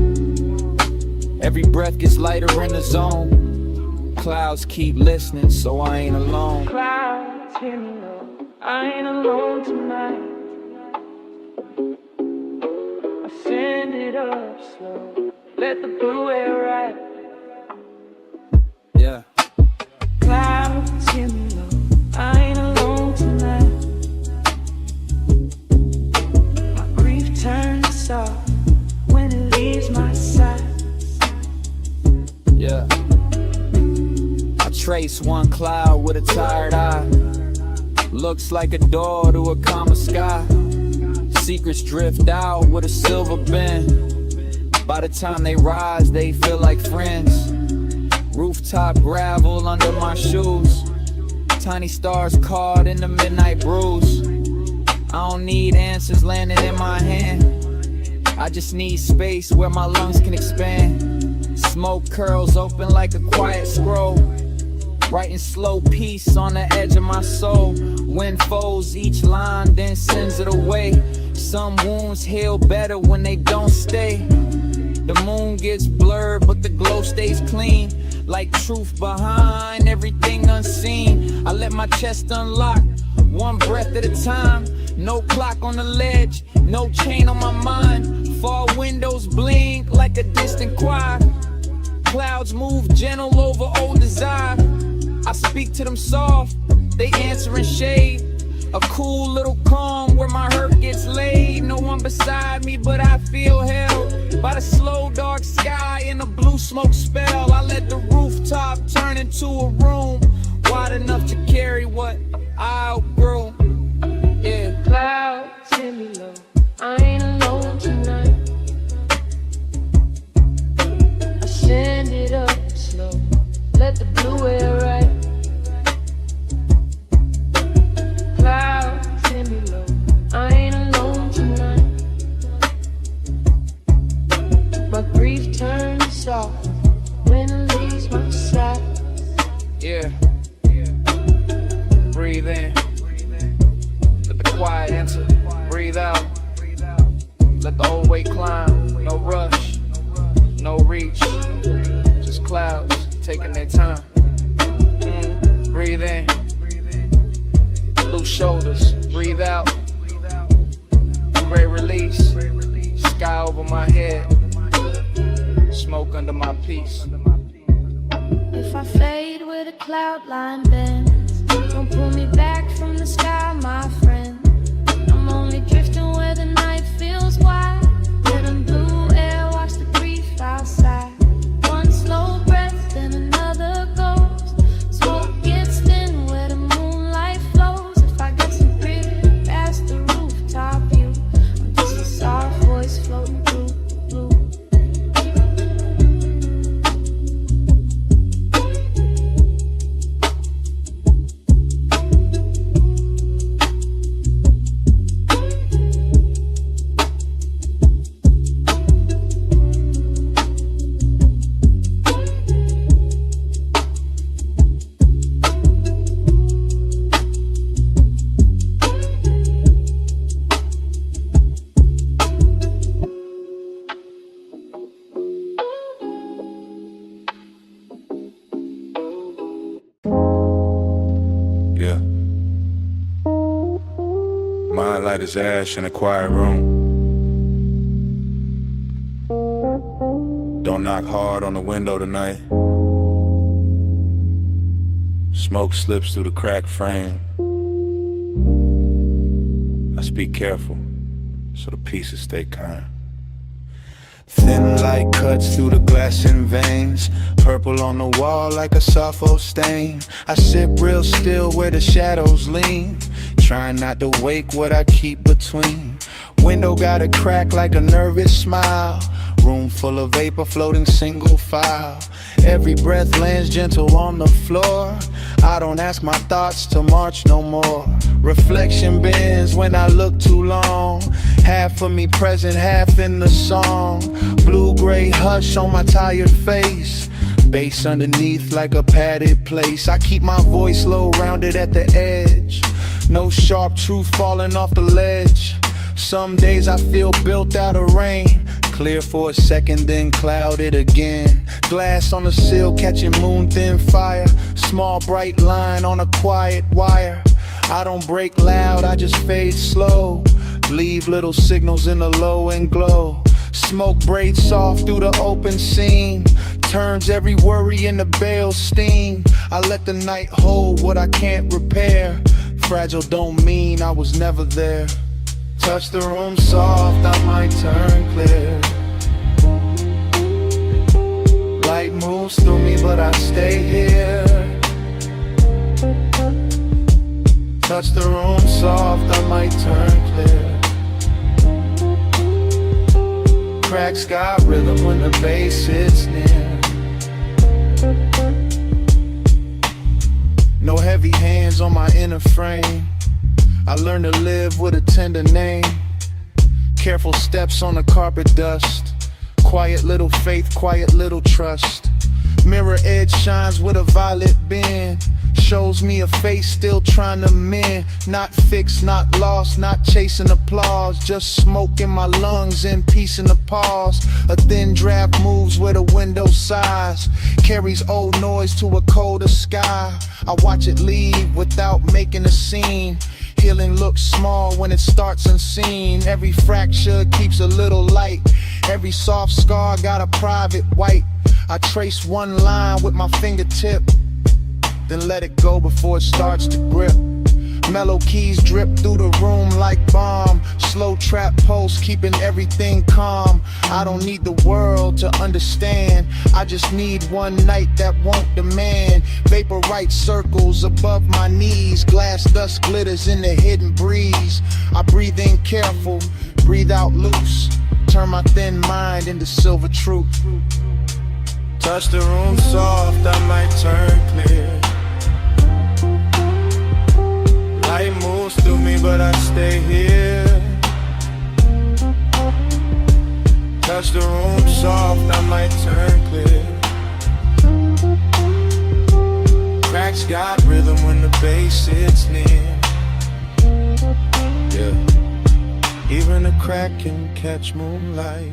Speaker 1: Every breath gets lighter in the zone. Clouds keep listening, so I ain't alone.
Speaker 3: Clouds hear me low, I ain't alone tonight. I send it up slow, let the blue air ride.
Speaker 4: Yeah.
Speaker 3: Clouds hit me low, I ain't alone tonight. My grief turns soft when it leaves my side.
Speaker 4: Yeah. I trace one cloud with a tired eye. Looks like a door to a calmer sky. Secrets drift out with a silver bin. By the time they rise, they feel like friends. Rooftop gravel under my shoes. Tiny stars caught in the midnight breeze. I don't need answers landing in my hand. I just need space where my lungs can expand. Smoke curls open like a quiet scroll. Writing slow peace on the edge of my soul. Wind folds each line, then sends it away. Some wounds heal better when they don't stay. The moon gets blurred, but the glow stays clean. Like truth behind everything unseen. I let my chest unlock, one breath at a time. No clock on the ledge, no chain on my mind. Fall windows blink like a distant choir. Clouds move gentle over old desire. I speak to them soft, they answer in shade. A cool little calm where my hurt gets laid. No one beside me, but I feel held by the slow dark sky and a blue smoke spell. I let the rooftop turn into a room wide enough to carry what I outgrew. Yeah.
Speaker 3: Clouds hit me low, I ain't alone tonight. I send it up slow, let the blue air ride. Clouds hit me low, I ain't alone tonight. My grief turns soft when it leaves my side.
Speaker 4: Yeah. Breathe in. Let the quiet enter. Breathe out. Let the old weight climb. No rush. No reach. Just clouds taking their time. Breathe in. Loose shoulders. Breathe out. Great release. Sky over my head. Smoke under my piece.
Speaker 3: If I fade where the cloud line bends, don't pull me back from the sky, my friend. I'm only drifting where the night feels wide. Let them blue air wash the grief outside. One slow breath, then another goes. Smoke gets thin where the moonlight flows. If I get some pretty past the rooftop view, I'm just a soft voice floating through the blue.
Speaker 5: Yeah. Mind light as ash in a quiet room. Don't knock hard on the window tonight. Smoke slips through the cracked frame. I speak careful, so the pieces stay kind.
Speaker 4: Thin light cuts through the glass in veins. Purple on the wall like a Sappho stain. I sit real still where the shadows lean, trying not to wake what I keep between. Window got a crack like a nervous smile. Room full of vapor floating single file. Every breath lands gentle on the floor. I don't ask my thoughts to march no more. Reflection bends when I look too long. Half of me present, half in the song. Blue-gray hush on my tired face. Bass underneath like a padded place. I keep my voice low, rounded at the edge. No sharp truth falling off the ledge. Some days I feel built out of rain. Clear for a second, then clouded again. Glass on the sill catching moon thin fire. Small bright line on a quiet wire. I don't break loud, I just fade slow. Leave little signals in the low and glow. Smoke braids soft through the open seam. Turns every worry into bale steam. I let the night hold what I can't repair. Fragile don't mean I was never there. Touch the room soft, I might turn clear. Light moves through me, but I stay here. Touch the room soft, I might turn clear. Cracks got rhythm when the bass hits near. No heavy hands on my inner frame. I learned to live with a tender name. Careful steps on the carpet dust. Quiet little faith, quiet little trust. Mirror edge shines with a violet bend. Shows me a face still trying to mend. Not fixed, not lost, not chasing applause. Just smoke in my lungs and peace in the pause. A thin draft moves where the window sighs. Carries old noise to a colder sky. I watch it leave without making a scene. Healing looks small when it starts unseen. Every fracture keeps a little light. Every soft scar got a private white. I trace one line with my fingertip, then let it go before it starts to grip. Mellow keys drip through the room like balm. Slow trap pulse keeping everything calm. I don't need the world to understand. I just need one night that won't demand. Vaporite circles above my knees. Glass dust glitters in the hidden breeze. I breathe in careful, breathe out loose. Turn my thin mind into silver truth. Touch the room soft, I might turn clear. Light moves through me, but I stay here. Touch the room soft, I might turn clear. Cracks got rhythm when the bass hits near. Yeah. Even a crack can catch moonlight.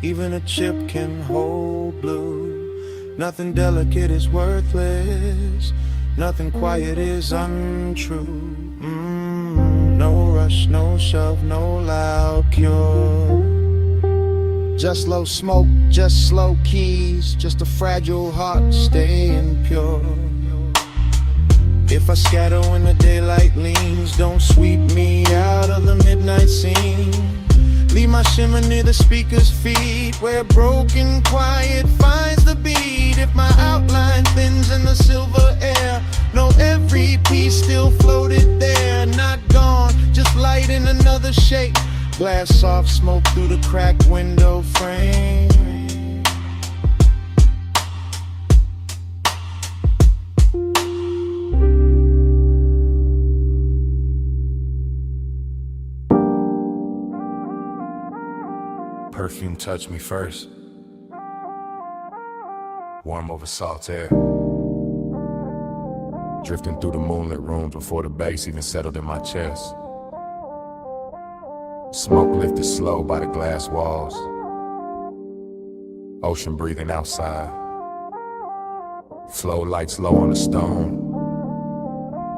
Speaker 4: Even a chip can hold blue. Nothing delicate is worthless. Nothing quiet is untrue. No rush, no shove, no loud cure. Just low smoke, just slow keys. Just a fragile heart staying pure. If I scatter when the daylight leans, don't sweep me out of the midnight scene. Leave my shimmer near the speaker's feet, where broken quiet finds the beat. If my outline thins in the silver air, know every piece still floated there. Not gone, just light in another shape. Glass soft smoke through the cracked window frame.
Speaker 5: Perfume touched me first. Warm over salt air. Drifting through the moonlit rooms before the bass even settled in my chest. Smoke lifted slow by the glass walls. Ocean breathing outside. Flow lights low on the stone.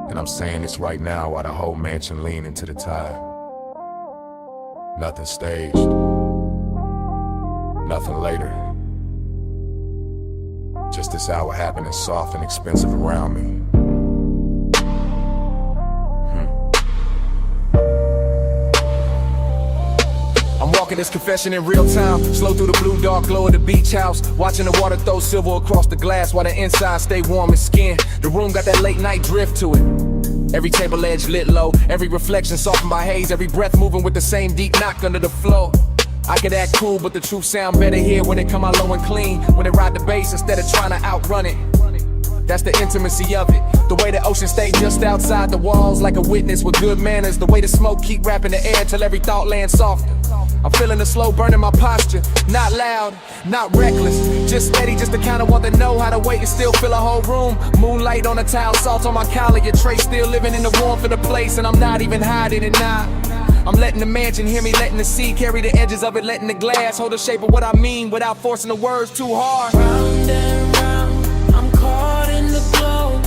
Speaker 5: And I'm saying this right now while the whole mansion lean into the tide. Nothing staged. Nothing later. Just this hour happening soft and expensive around me.
Speaker 6: I'm walking this confession in real time. Slow through the blue dark glow of the beach house. Watching the water throw silver across the glass while the inside stay warm as skin. The room got that late night drift to it. Every table edge lit low. Every reflection softened by haze. Every breath moving with the same deep knock under the floor. I could act cool, but the truth sound better here when it come out low and clean. When it ride the bass instead of trying to outrun it. That's the intimacy of it. The way the ocean stayed just outside the walls like a witness with good manners. The way the smoke keep wrapping the air till every thought lands softer. I'm feeling the slow burn in my posture. Not loud, not reckless. Just steady, just the kind of one that know how to wait and still fill a whole room. Moonlight on a towel, salt on my collar. Your trace still living in the warmth of the place. And I'm not even hiding it now. I'm letting the mansion hear me, letting the sea carry the edges of it, letting the glass hold the shape of what I mean without forcing the words too hard.
Speaker 3: Round and round, I'm caught in the glow.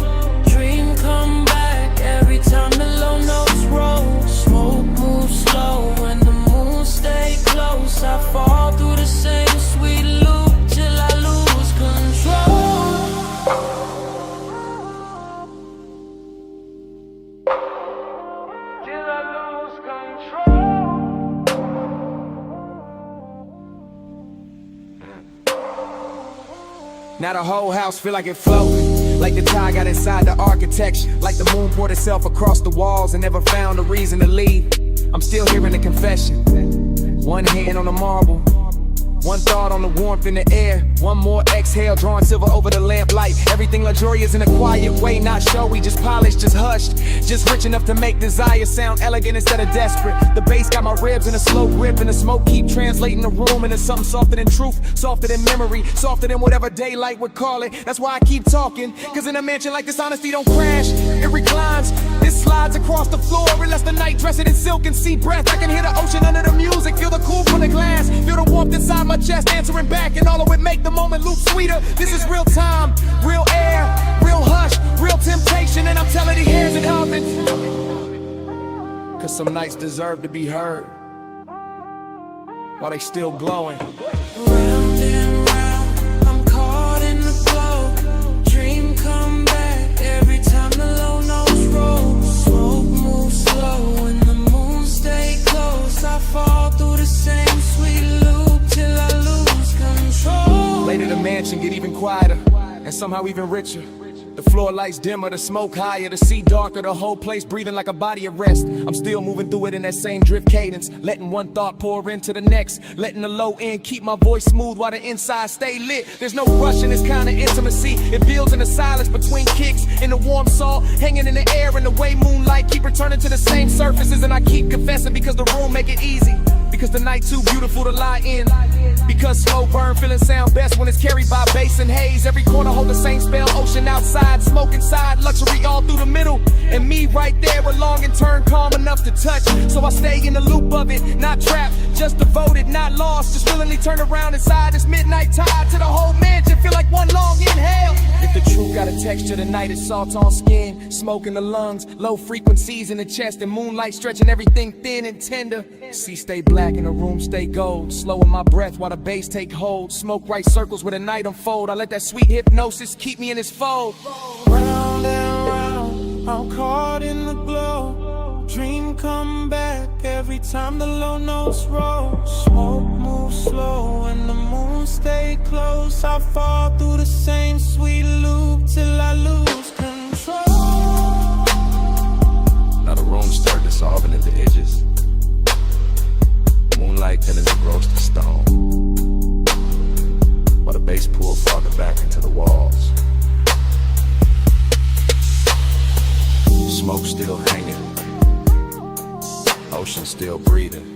Speaker 3: Dream come back every time the low
Speaker 6: Now the whole house feel like it floating, like the tide got inside the architecture, like the moon poured itself across the walls and never found a reason to leave. I'm still hearing the confession. One hand on the marble, one thought on the warmth in the air, one more exhale drawing silver over the lamplight. Everything luxurious in a quiet way, not showy, just polished, just hushed, just rich enough to make desire sound elegant instead of desperate. The bass got my ribs in a slow grip, and the smoke keep translating the room into something softer than truth, softer than memory, softer than whatever daylight would call it. That's why I keep talking, cause in a mansion like this honesty don't crash, it reclines. This slides across the floor, it lets the night dress it in silk and sea breath. I can hear the ocean under the music, feel the cool from the glass, feel the warmth inside my chest answering back, and all of it make the moment loop sweeter. This is real time, real air, real hush, real temptation, and I'm telling the airs it happens. Cause some nights deserve to be heard while they still glowing.
Speaker 3: Round and round, I'm caught in the glow. Dream come back every time the low notes roll. Smoke moves slow and the moon stay close. I fall through the same sweet loop till I lose control.
Speaker 6: Later the mansion get even quieter and somehow even richer. The floor lights dimmer, the smoke higher, the sea darker, the whole place breathing like a body of rest. I'm still moving through it in that same drift cadence, letting one thought pour into the next, letting the low end keep my voice smooth while the inside stay lit. There's no rush in this kind of intimacy. It builds in the silence between kicks, in the warm salt hanging in the air, and the way moonlight keep returning to the same surfaces. And I keep confessing because the room make it easy, because the night too beautiful to lie in, because slow burn feeling sound best when it's carried by bass and haze. Every corner hold the same spell, ocean outside, smoke inside, luxury all through the middle, and me right there with long and turn calm enough to touch. So I stay in the loop of it, not trapped, just devoted, not lost, just willingly turn around inside this midnight tide to the whole mansion, feel like one long inhale. If the truth got a texture tonight, it's salt on skin, smoke in the lungs, low frequencies in the chest, and moonlight stretching everything thin and tender. Sea stay black and the room stay gold, slowing my breath while the bass take hold. Smoke right circles where the night unfold. I let that sweet hypnosis keep me in its fold.
Speaker 4: Round and round, I'm caught in the glow. Dream come back every time the low notes roll. Smoke moves slow and the moon stay close. I fall through the same sweet loop till I lose control.
Speaker 5: Now the room start dissolving at the edges. Moonlight thinnens the roasted stone, while the bass pull farther back into the walls. Smoke still hanging, ocean still breathing,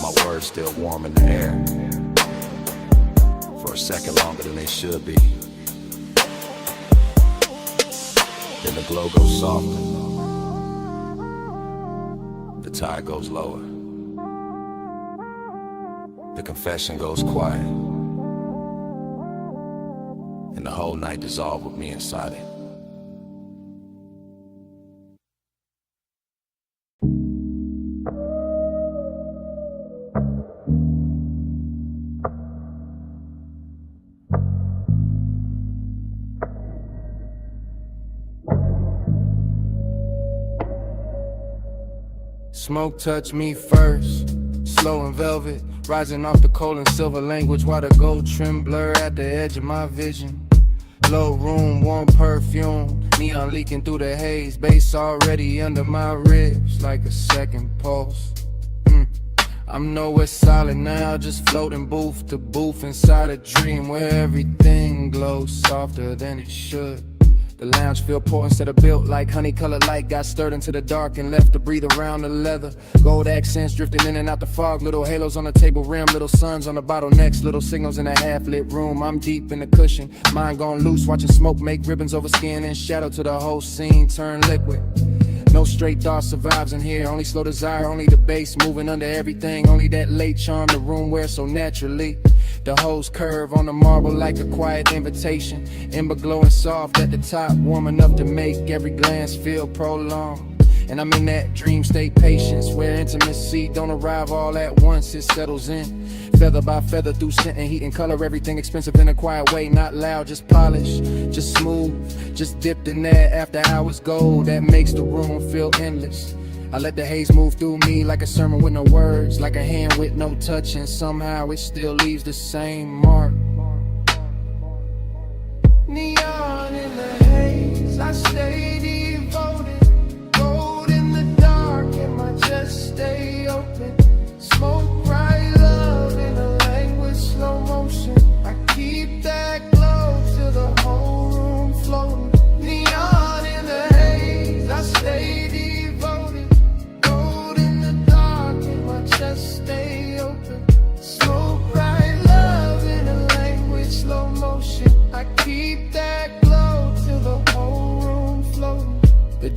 Speaker 5: my words still warm in the air, for a second longer than they should be. Then the glow goes softer, the tide goes lower, the confession goes quiet, and the whole night dissolved with me inside it.
Speaker 6: Smoke touch me first, slow and velvet, rising off the coal and silver language, while the gold trim blur at the edge of my vision. Low room, warm perfume, neon leaking through the haze, bass already under my ribs like a second pulse. I'm nowhere solid now, just floating booth to booth inside a dream where everything glows softer than it should. The lounge feel poor instead of built like honey-colored light. Got stirred into the dark and left to breathe around the leather. Gold accents drifting in and out the fog. Little halos on the table rim, little suns on the bottlenecks. Little signals in a half-lit room. I'm deep in the cushion, mind gone loose. Watching smoke make ribbons over skin and shadow to the whole scene turn liquid. No straight thought survives in here. Only slow desire, only the bass moving under everything. Only that late charm the room wears so naturally. The hose curve on the marble like a quiet invitation. Ember glowing soft at the top, warm enough to make every glance feel prolonged. And I'm in that dream state patience, where intimacy don't arrive all at once, it settles in. Feather by feather through scent and heat and color, everything expensive in a quiet way, not loud, just polished, just smooth, just dipped in that after hours gold that makes the room feel endless. I let the haze move through me like a sermon with no words, like a hand with no touch, and somehow it still leaves the same mark.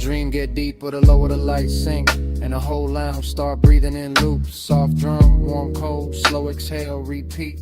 Speaker 6: dream get deeper, the lower the lights sink, and the whole lounge start breathing in loops. Soft drum, warm cold, slow exhale, repeat.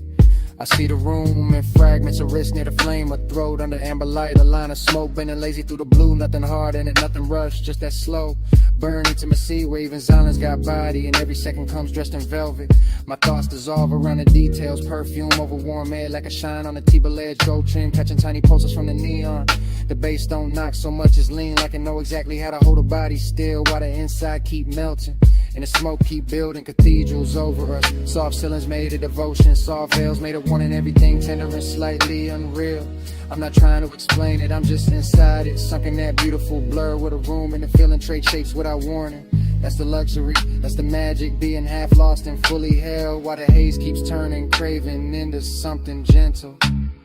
Speaker 6: I see the room in fragments, a wrist near the flame, a throat under amber light, a line of smoke bending lazy through the blue. Nothing hard in it, nothing rushed, just that slow burn intimacy where even silence got body, and every second comes dressed in velvet. My thoughts dissolve around the details, perfume over warm air like a shine on a T-bill edge, gold trim catching tiny pulses from the neon. The bass don't knock so much as lean, like I know exactly how to hold a body still while the inside keep melting. And the smoke keep building cathedrals over us. Soft ceilings made of devotion, soft veils made of wanting everything tender and slightly unreal. I'm not trying to explain it, I'm just inside it, sunk in that beautiful blur with a room and the feeling trade shapes without warning. That's the luxury, that's the magic, being half lost and fully held while the haze keeps turning, craving into something gentle.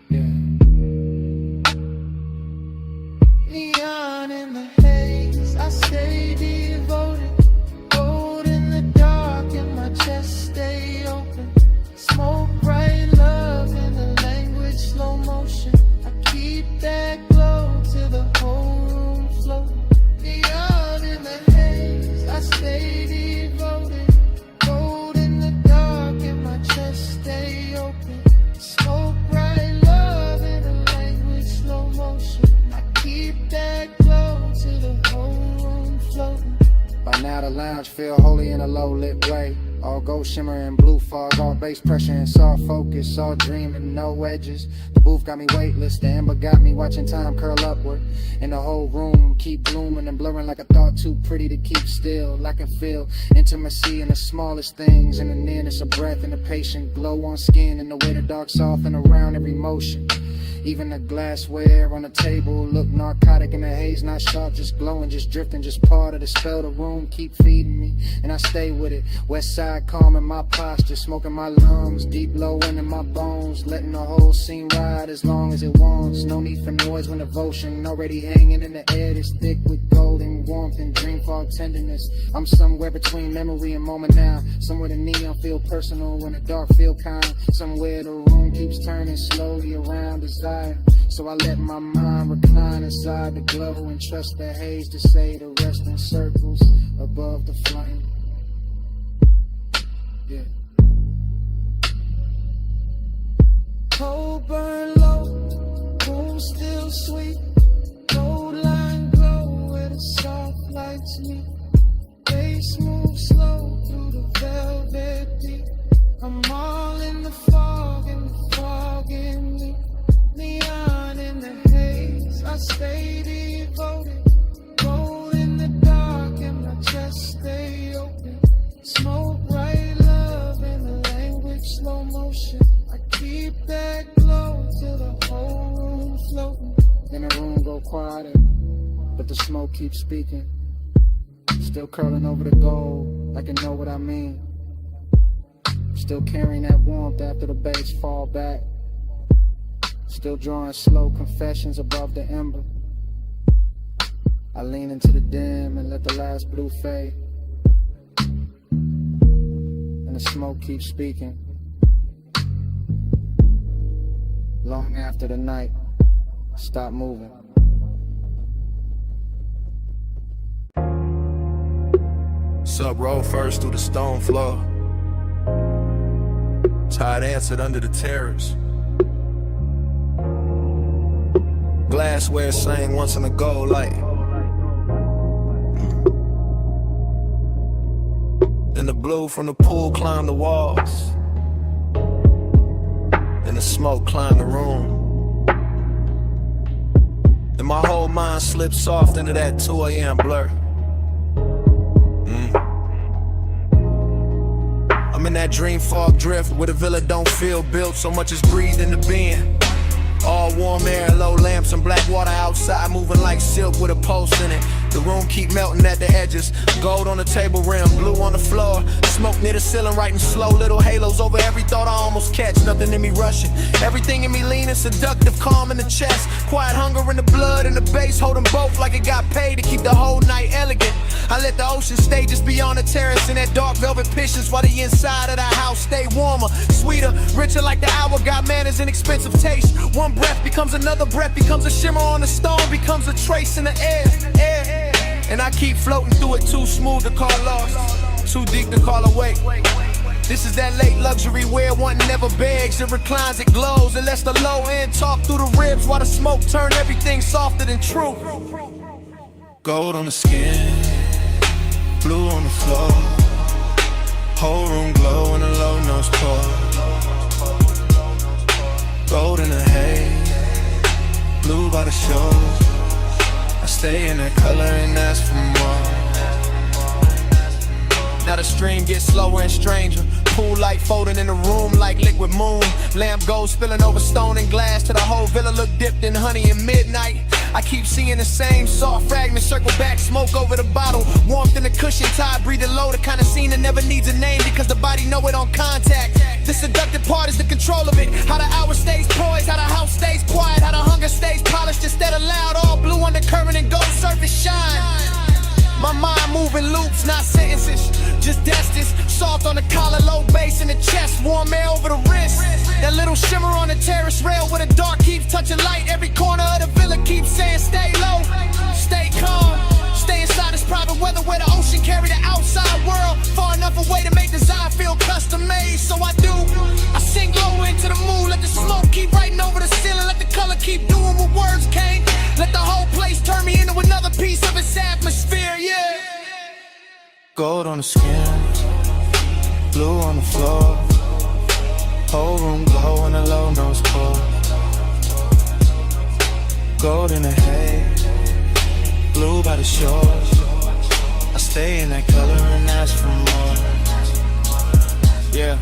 Speaker 6: Yeah.
Speaker 4: Neon in the haze, I stay devoted. Gold in the dark and my chest stay open. Smoke bright love in the language slow motion. I keep that glow till the whole room floating. Neon in the haze, I stay devoted. Gold in the dark and my chest stay open. Smoke bright love in the language slow motion. Keep that glow till the whole room floating.
Speaker 6: By now the lounge feel holy in a low lit way. All gold shimmer and blue fog, all bass pressure and soft focus, all dreaming, no edges. The booth got me weightless, the ember got me watching time curl upward. And the whole room keep blooming and blurring like a thought too pretty to keep still. I can feel intimacy in the smallest things, in the nearness of breath and the patient glow on skin, and the way the dark soften around every motion. Even the glassware on the table look narcotic in the haze, not sharp, just glowing, just drifting, just part of the spell. The room keep feeding me, and I stay with it. West side calming my posture, smoking my lungs, deep low in my bones, letting the whole scene ride as long as it wants. No need for noise when devotion already hanging in the air that's thick with golden warmth and dream fog tenderness. I'm somewhere between memory and moment now, somewhere the neon feel personal when the dark feel kind, somewhere the room keeps turning slowly around desire. So I let my mind recline inside the glow and trust the haze to say the rest in circles above the flame. Yeah.
Speaker 4: Cold burn low, room still sweet. Gold line glow where the soft lights meet. Bass move slow through the velvet deep. I'm all in the fog and the fog in me. Neon in the haze, I stay devoted. Gold in the dark and my chest stay open. Smoke bright love in the language slow motion. I keep that glow till the whole room floating.
Speaker 6: Then the room go quieter, but the smoke keeps speaking. Still curling over the gold, like it know what I mean. Still carrying that warmth after the bass fall back. Still drawing slow confessions above the ember. I lean into the dim and let the last blue fade. And the smoke keeps speaking. Long after the night, stop moving.
Speaker 1: Sup, roll first through the stone floor. Tired answered under the terrace. Glassware sang once in a gold light. Then the blue from the pool climbed the walls. Then the smoke climbed the room. And my whole mind slipped soft into that 2 a.m. blur. I'm in that dream fog drift where the villa don't feel built, so much is breathed into being. All warm air, low lamps, and black water outside, moving like silk with a pulse in it. The room keep melting at the edges. Gold on the table rim, blue on the floor. Smoke near the ceiling, writing slow little halos over every thought I almost catch. Nothing in me rushing, everything in me leaning, seductive, calm in the chest. Quiet hunger in the blood and the bass, holding both like it got paid to keep the whole night elegant. I let the ocean stay just beyond the terrace in that dark velvet pishes, while the inside of the house stay warmer, sweeter, richer like the hour. Got manners and expensive taste. One breath becomes another breath, becomes a shimmer on the stone, becomes a trace in the air. And I keep floating through it, too smooth to call lost, too deep to call awake. This is that late luxury where one never begs, it reclines, it glows, and lets the low end talk through the ribs while the smoke turn everything softer than truth.
Speaker 4: Gold on the skin, blue on the floor, whole room glow in a low nose pour. Gold in the haze, blue by the shore. I stay in that color and ask for more.
Speaker 1: Now the stream gets slower and stranger. Pool light folding in the room like liquid moon. Lamp gold spilling over stone and glass till the whole villa look dipped in honey and midnight. I keep seeing the same soft fragments circle back, smoke over the bottle. Warmth in the cushion, tide breathing low. The kind of scene that never needs a name because the body know it on contact. The seductive part is the control of it. How the hour stays poised, how the house stays quiet, how the hunger stays polished instead of loud. All blue undercurrent and gold surface shine. My mind moving loops, not sentences, just destins. Soft on the collar, low bass in the chest, warm air over the wrist. That little shimmer on the terrace rail where the dark keeps touching light. Every corner of the villa keeps saying stay low, stay calm. Stay inside this private weather where the ocean carry the outside world. Far enough away to make design feel custom made. So I do, I sink low into the moon. Let the smoke keep writing over the ceiling. Let the color keep doing what words can't. Let the whole place turn me into another piece of its atmosphere, yeah.
Speaker 4: Gold on the skin, blue on the floor, whole room glow in a low nose pour. Gold in the haze, blue by the shore. I stay in that color and ask for more.
Speaker 1: Yeah,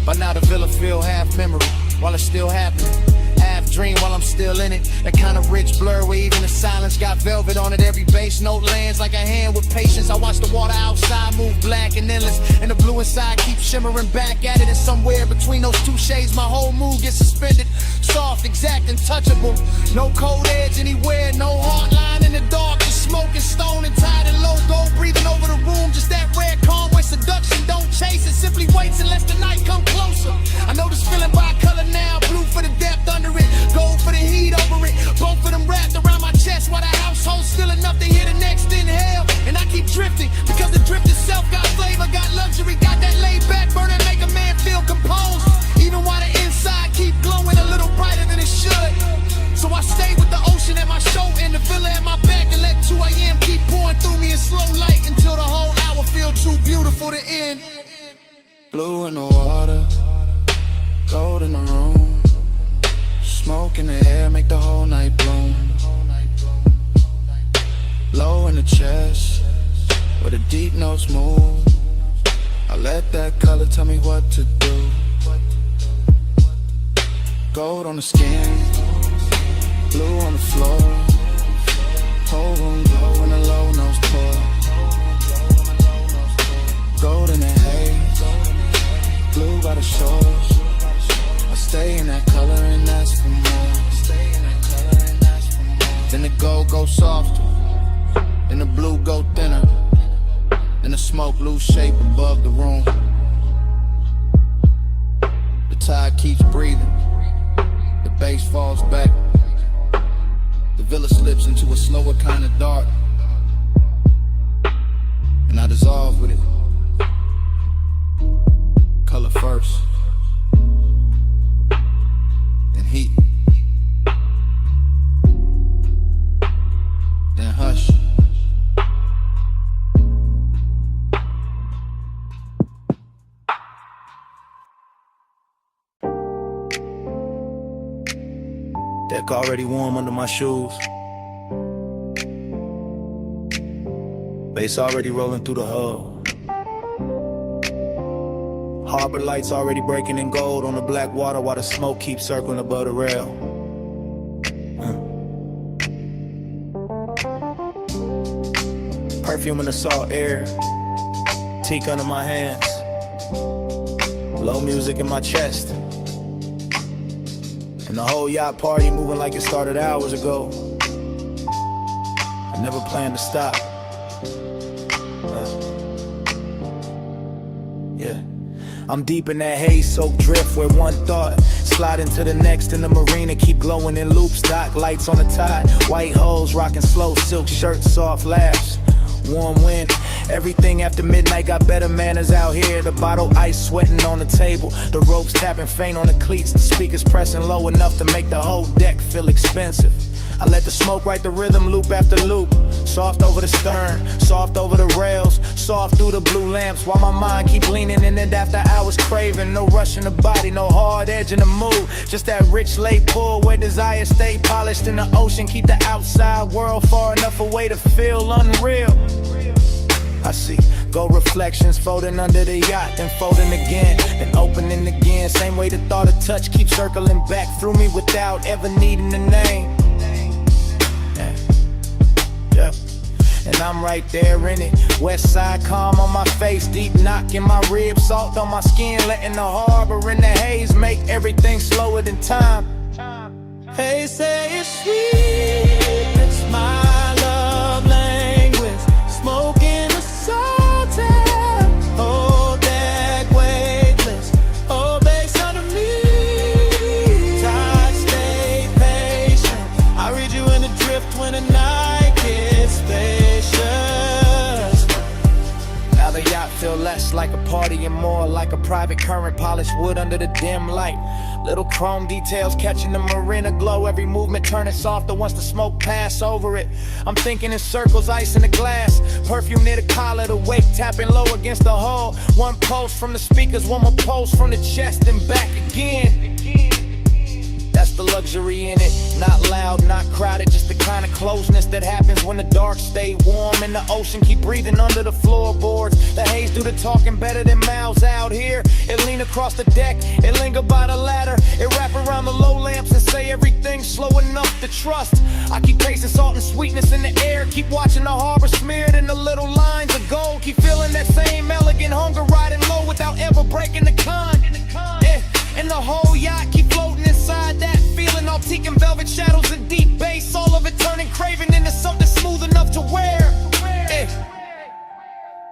Speaker 1: by now the villa feel half memory while it's still happening. Half dream while I'm still in it. That kind of rich blur where even the silence got velvet on it. Every bass note lands like a hand with patience. I watch the water outside move black and endless, and the blue inside keeps shimmering back at it. And somewhere between those two shades my whole mood gets suspended. Soft, exact, and touchable. No cold edge anywhere, no hard line in the dark. Just smoking, stone and tied and low. Gold breathing over the room. Just that rare calm where seduction don't chase it. Simply waits and lets the night come closer. I know this feeling by color now. Blue for the depth under it, gold for the heat over it. Both of them wrapped around my chest while the household's still enough to hear the next inhale. And I keep drifting because the drift itself got flavor, got luxury, got that laid back burn that make a man feel composed. Even while the inside keep glowing a little brighter than it should. So I stay with the ocean at my shoulder and the villa at my back and let 2 a.m. keep pouring through me in slow light until the whole hour feel too beautiful to end.
Speaker 4: Blue in the water, gold in the room, smoke in the air make the whole night bloom. Low in the chest, where the deep notes move. I let that color tell me what to do. Gold on the skin, blue on the floor, whole room glow in a low nose pour. Gold in the haze, blue by the shores. I stay in that color and ask for more. Then the gold goes softer, then the blue go thinner, then the smoke lose shape above the room. The tide keeps breathing, the bass falls back, the villa slips into a slower kind of dark, and I dissolve with it. Color first, then heat, then hush. Deck already warm under my shoes. Bass already rolling through the hull. Harbor lights already breaking in gold on the black water while the smoke keeps circling above the rail. Perfume in the salt air, teak under my hands, low music in my chest, and the whole yacht party moving like it started hours ago. I never planned to stop. Yeah. I'm deep in that haze-soaked drift where one thought slide into the next in the marina, keep glowing in loops, dock lights on the tide, white hoes rocking slow, silk shirts, soft laughs, warm wind. Everything after midnight got better manners out here. The bottle ice sweating on the table, the ropes tapping faint on the cleats, the speakers pressing low enough to make the whole deck feel expensive. I let the smoke write the rhythm loop after loop, soft over the stern, soft over the rails, soft through the blue lamps, while my mind keep leaning in it after hours craving. No rush in the body, no hard edge in the mood, just that rich late pull where desire stay polished in the ocean. Keep the outside world far enough away to feel unreal. I see gold reflections folding under the yacht, then folding again, then opening again. Same way the thought of touch keeps circling back through me without ever needing a name. Yeah. And I'm right there in it. West side calm on my face, deep knock in my ribs, salt on my skin, letting the harbor in the haze make everything slower than time. Hey, say it's sweet, it's my love language. Smoking the salted, whole deck weightless, whole base under me. Tide, stay patient. I read you in the drift when the night gets spacious. Now the yacht feel less like a party and more like a private current, polished wood under the dim light. Little chrome details catching the marina glow, every movement turning softer once the smoke pass over it. I'm thinking in circles, ice in the glass, perfume near the collar, the wake tapping low against the hull. One pulse from the speakers, one more pulse from the chest and back again. That's the luxury in it, not loud, not crowded, just the kind of closeness that happens when the dark stay warm and the ocean keep breathing under the floorboards. The haze do the talking better than mouths out here. It lean across the deck, it linger by the ladder, it wrap around the low lamps and say everything slow enough to trust. I keep tasting salt and sweetness in the air, keep watching the harbor smeared in the little lines of gold, keep feeling that same elegant hunger riding low without ever breaking the con. And the whole yacht keep floating inside that feeling, all teak and velvet shadows and deep bass, all of it turning craving into something smooth enough to wear.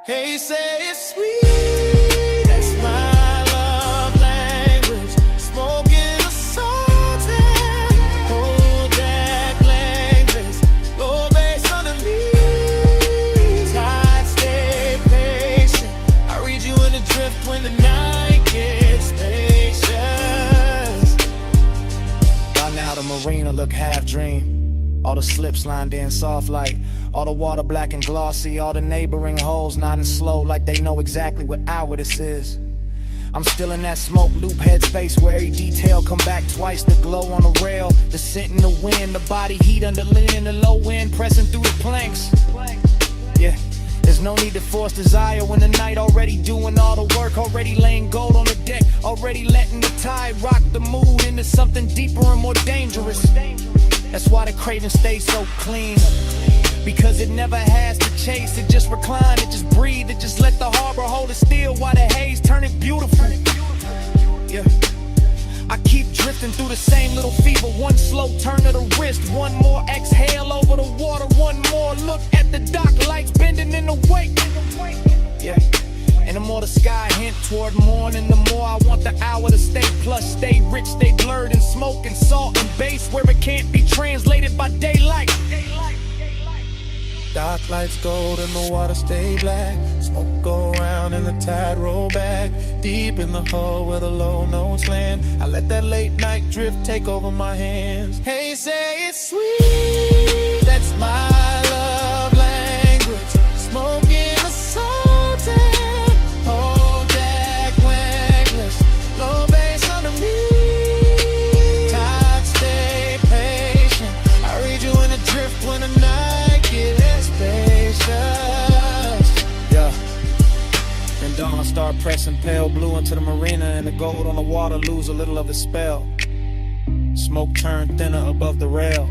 Speaker 4: Hey, say it's sweet, that's my love language. Smoking the salted, whole deck language, low bass under me. Tide, stay patient. I read you in the drift when the night gets spacious. By now the marina look half dream. All the slips lined in soft light, all the water black and glossy, all the neighboring holes nodding slow like they know exactly what hour this is. I'm still in that smoke loop headspace where every detail come back twice. The glow on the rail, the scent in the wind, the body heat under lean, the low wind pressing through the planks. Yeah, there's no need to force desire when the night already doing all the work, already laying gold on the deck, already letting the tide rock the mood into something deeper and more dangerous. That's why the craving stays so clean, because it never has to chase, it just recline, it just breathe, it just let the harbor hold it still while the haze turn it beautiful. Yeah, I keep drifting through the same little fever, one slow turn of the wrist, one more exhale over the water, one more look at the dock lights bending in the wake. Yeah, and the more the sky hint toward morning, the more I want the hour to stay plush, stay rich, stay blurred in smoke and salt and bass where it can't be translated by daylight. Dock lights gold and the water stay black, smoke go round and the tide roll back, deep in the hull where the low notes land. I let that late night drift take over my hands. Hey, say it's sweet, that's my love language. Smoking a salted, whole deck wangless, low bass under me. Tide, stay patient. I read you in the drift when the night gets spacious. Yeah. And dawn start pressing pale blue into the marina, and the gold on the water lose a little of its spell. Smoke turned thinner above the rail,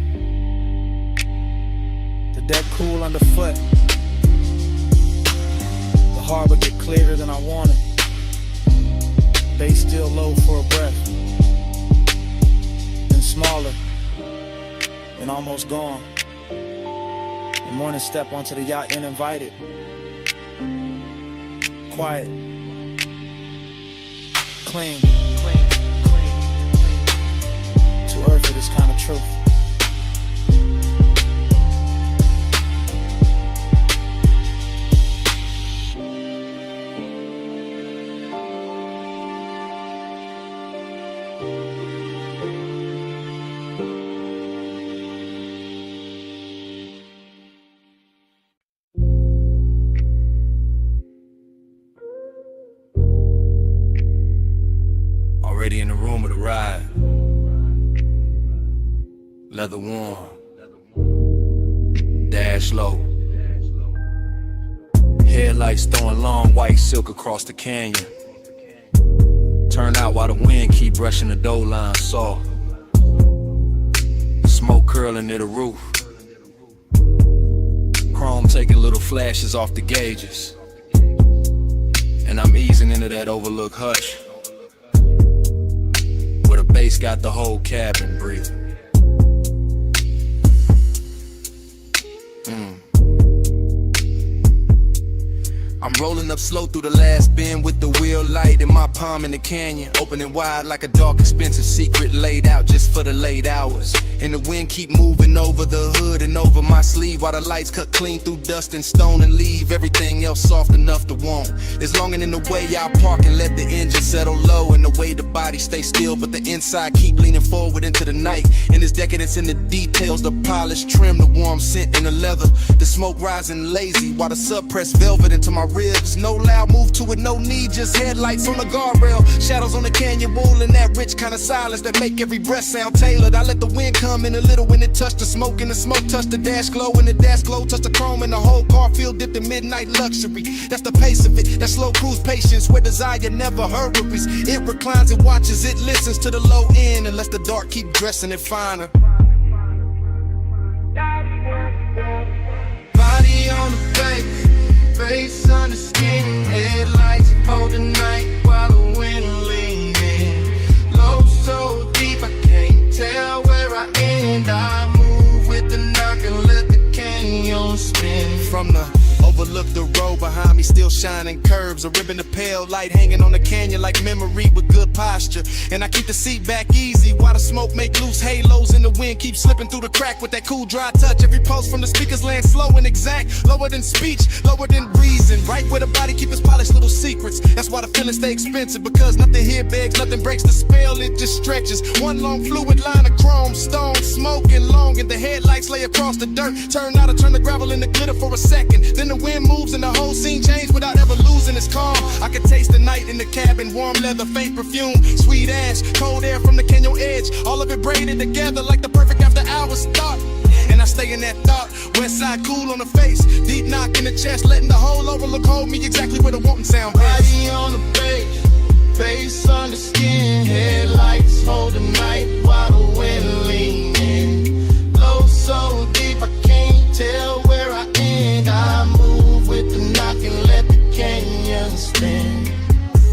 Speaker 4: the deck cool underfoot. The harbor get clearer than I wanted. Bass still low for a breath, then smaller, and almost gone. The morning step onto the yacht uninvited. Quiet. clean. Too earth for this kind of truth.
Speaker 7: Already in the room of the ride. Leather warm. Dash low. Headlights throwing long white silk across the canyon. Turn out while the wind keep brushing the dough line soft. Smoke curling near the roof. Chrome taking little flashes off the gauges. And I'm easing into that overlook hush, where the bass got the whole cabin breathing. I'm rolling up slow through the last bend with the wheel light in my palm in the canyon, opening wide like a dark expensive secret laid out just for the late hours. And the wind keep moving over the hood and over my sleeve, while the lights cut clean through dust and stone and leave everything else soft enough to want. There's longing in the way I park and let the engine settle low, and the way the body stay still, but the inside keep leaning forward into the night. And there's decadence in the details, the polished trim, the warm scent in the leather, the smoke rising lazy while the suppressed velvet into my ribs. No loud move to it, no need, just headlights on the guardrail, shadows on the canyon wall, and that rich kind of silence that make every breath sound tailored. I let the wind come in a little when it touched the smoke, and the smoke touched the dash glow, and the dash glow touched the chrome, and the whole car feel dipped in midnight luxury. That's the pace of it, that slow cruise patience where desire never hurries. It reclines, it watches, it listens to the low end, and lets the dark keep dressing it finer. Body on the face, face under skin, headlights hold the night while the wind leaning. Low so deep I can't tell where I end. I move with the knock and let the canyon spin. From the overlook, the road behind me still shining curves, a ribbon of pale light hanging on the canyon like memory with good posture. And I keep the seat back easy while the smoke make loose halos, and the wind keeps slipping through the crack with that cool dry touch. Every pulse from the speakers land slow and exact, lower than speech, lower than reason, right where the body keeps its polished little secrets. That's why the feelings stay expensive, because nothing here begs, nothing breaks the spell, it just stretches. One long fluid line of chrome, stone, smoking long, and the headlights lay across the dirt. Turn out to turn the gravel into glitter for a second, then the wind moves and the whole scene changed without ever losing its calm. I could taste the night in the cabin, warm leather, faint perfume, sweet ash, cold air from the canyon edge, all of it braided together like the perfect after hours thought. And I stay in that thought, west side cool on the face, deep knock in the chest, letting the whole overlook hold me exactly where the wanting sound best. Body on the face, face under skin, headlights hold the night while the wind leaning. Low so deep I can't tell where I end. I move with the knock and let the canyon spin.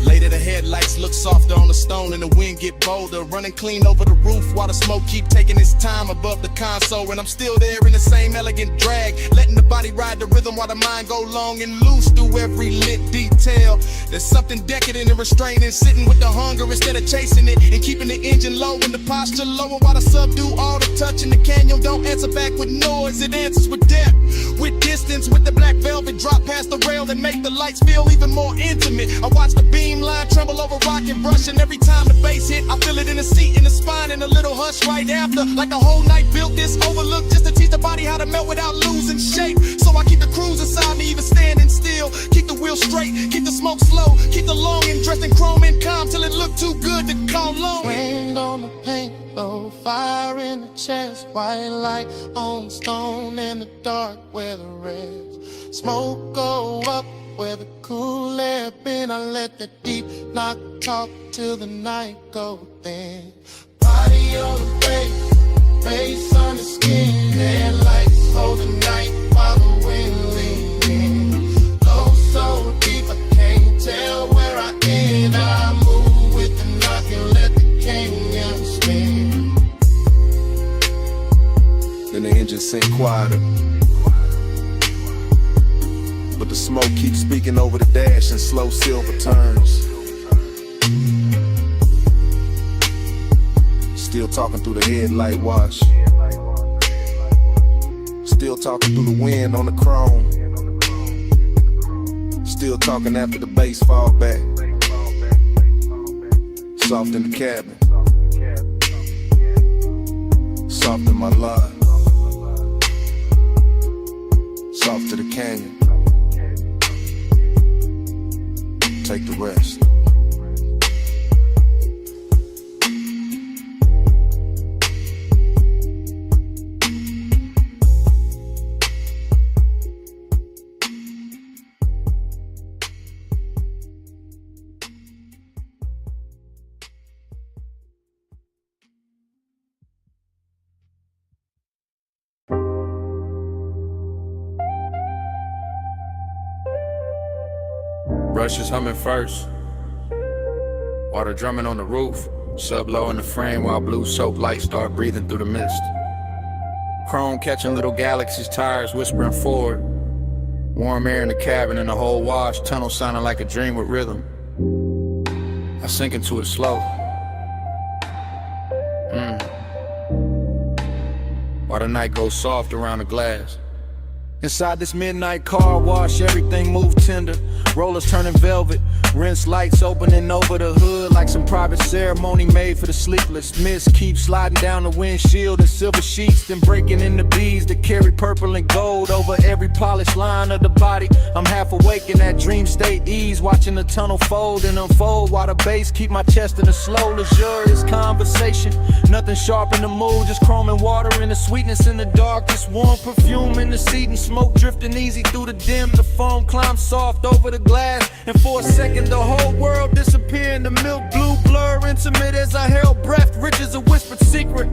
Speaker 7: Later the headlights look softer on the stone, and the wind get bolder, running clean over the roof while the smoke keep taking its time above the console. And I'm still there in the same elegant drag, letting the body ride the rhythm while the mind go long and loose through every lit detail. There's something decadent and restraining, sitting with the hunger instead of chasing it, and keeping the engine low and the posture lower while the subdue all the touch. And the canyon don't answer back with noise, it answers with depth, with distance, with the black velvet drop past the rail and make the lights feel even more intimate. I watch the beam line tremble over rock and brush, and every time the bass hit I feel it in the seat, in the spine, and a little hush right after, like a whole night built this overlook just to teach the body how to melt without losing shape. So I keep the cruise inside me even standing still, keep the wheel straight, keep the smoke slow, keep the longing dressed in chrome and calm till it look too good to call long. Wind on the paint, low fire in the chest, white light on stone in the dark where the red smoke go up where the cool air been. I let the deep knock talk till the night go thin. Body on the face, face on the skin, headlights hold the night while the wind leaning. Low so deep I can't tell where I end. I move with the knock and let the canyon spin. Then the engine sink quieter, but the smoke keeps speaking over the dash in slow silver turns.
Speaker 4: Still talking through the headlight wash. Still talking through the wind on the chrome. Still talking after the bass fall back. Soft in the cabin. Soft in my line. Soft to the canyon. Take the rest.
Speaker 1: Rush is humming first. Water drumming on the roof. Sub low in the frame while blue soap lights start breathing through the mist. Chrome catching little galaxies, tires whispering forward. Warm air in the cabin and the whole wash. Tunnel sounding like a dream with rhythm. I sink into it slow. While the night goes soft around the glass. Inside this midnight car wash, everything move tender. Rollers turning velvet, rinse lights opening over the hood like some private ceremony made for the sleepless. Mist keeps sliding down the windshield in silver sheets, then breaking into beads that carry purple and gold over every polished line of the body. I'm half awake in that dream state ease, watching the tunnel fold and unfold while the bass keep my chest in a slow, luxurious conversation. Nothing sharp in the mood, just chrome and water and the sweetness in the dark. This warm perfume in the seat and smoke drifting easy through the dim. The foam climbs soft over the glass, and for a second the whole world disappeared in the milk blue blur, intimate as I held breath, rich as a whispered secret.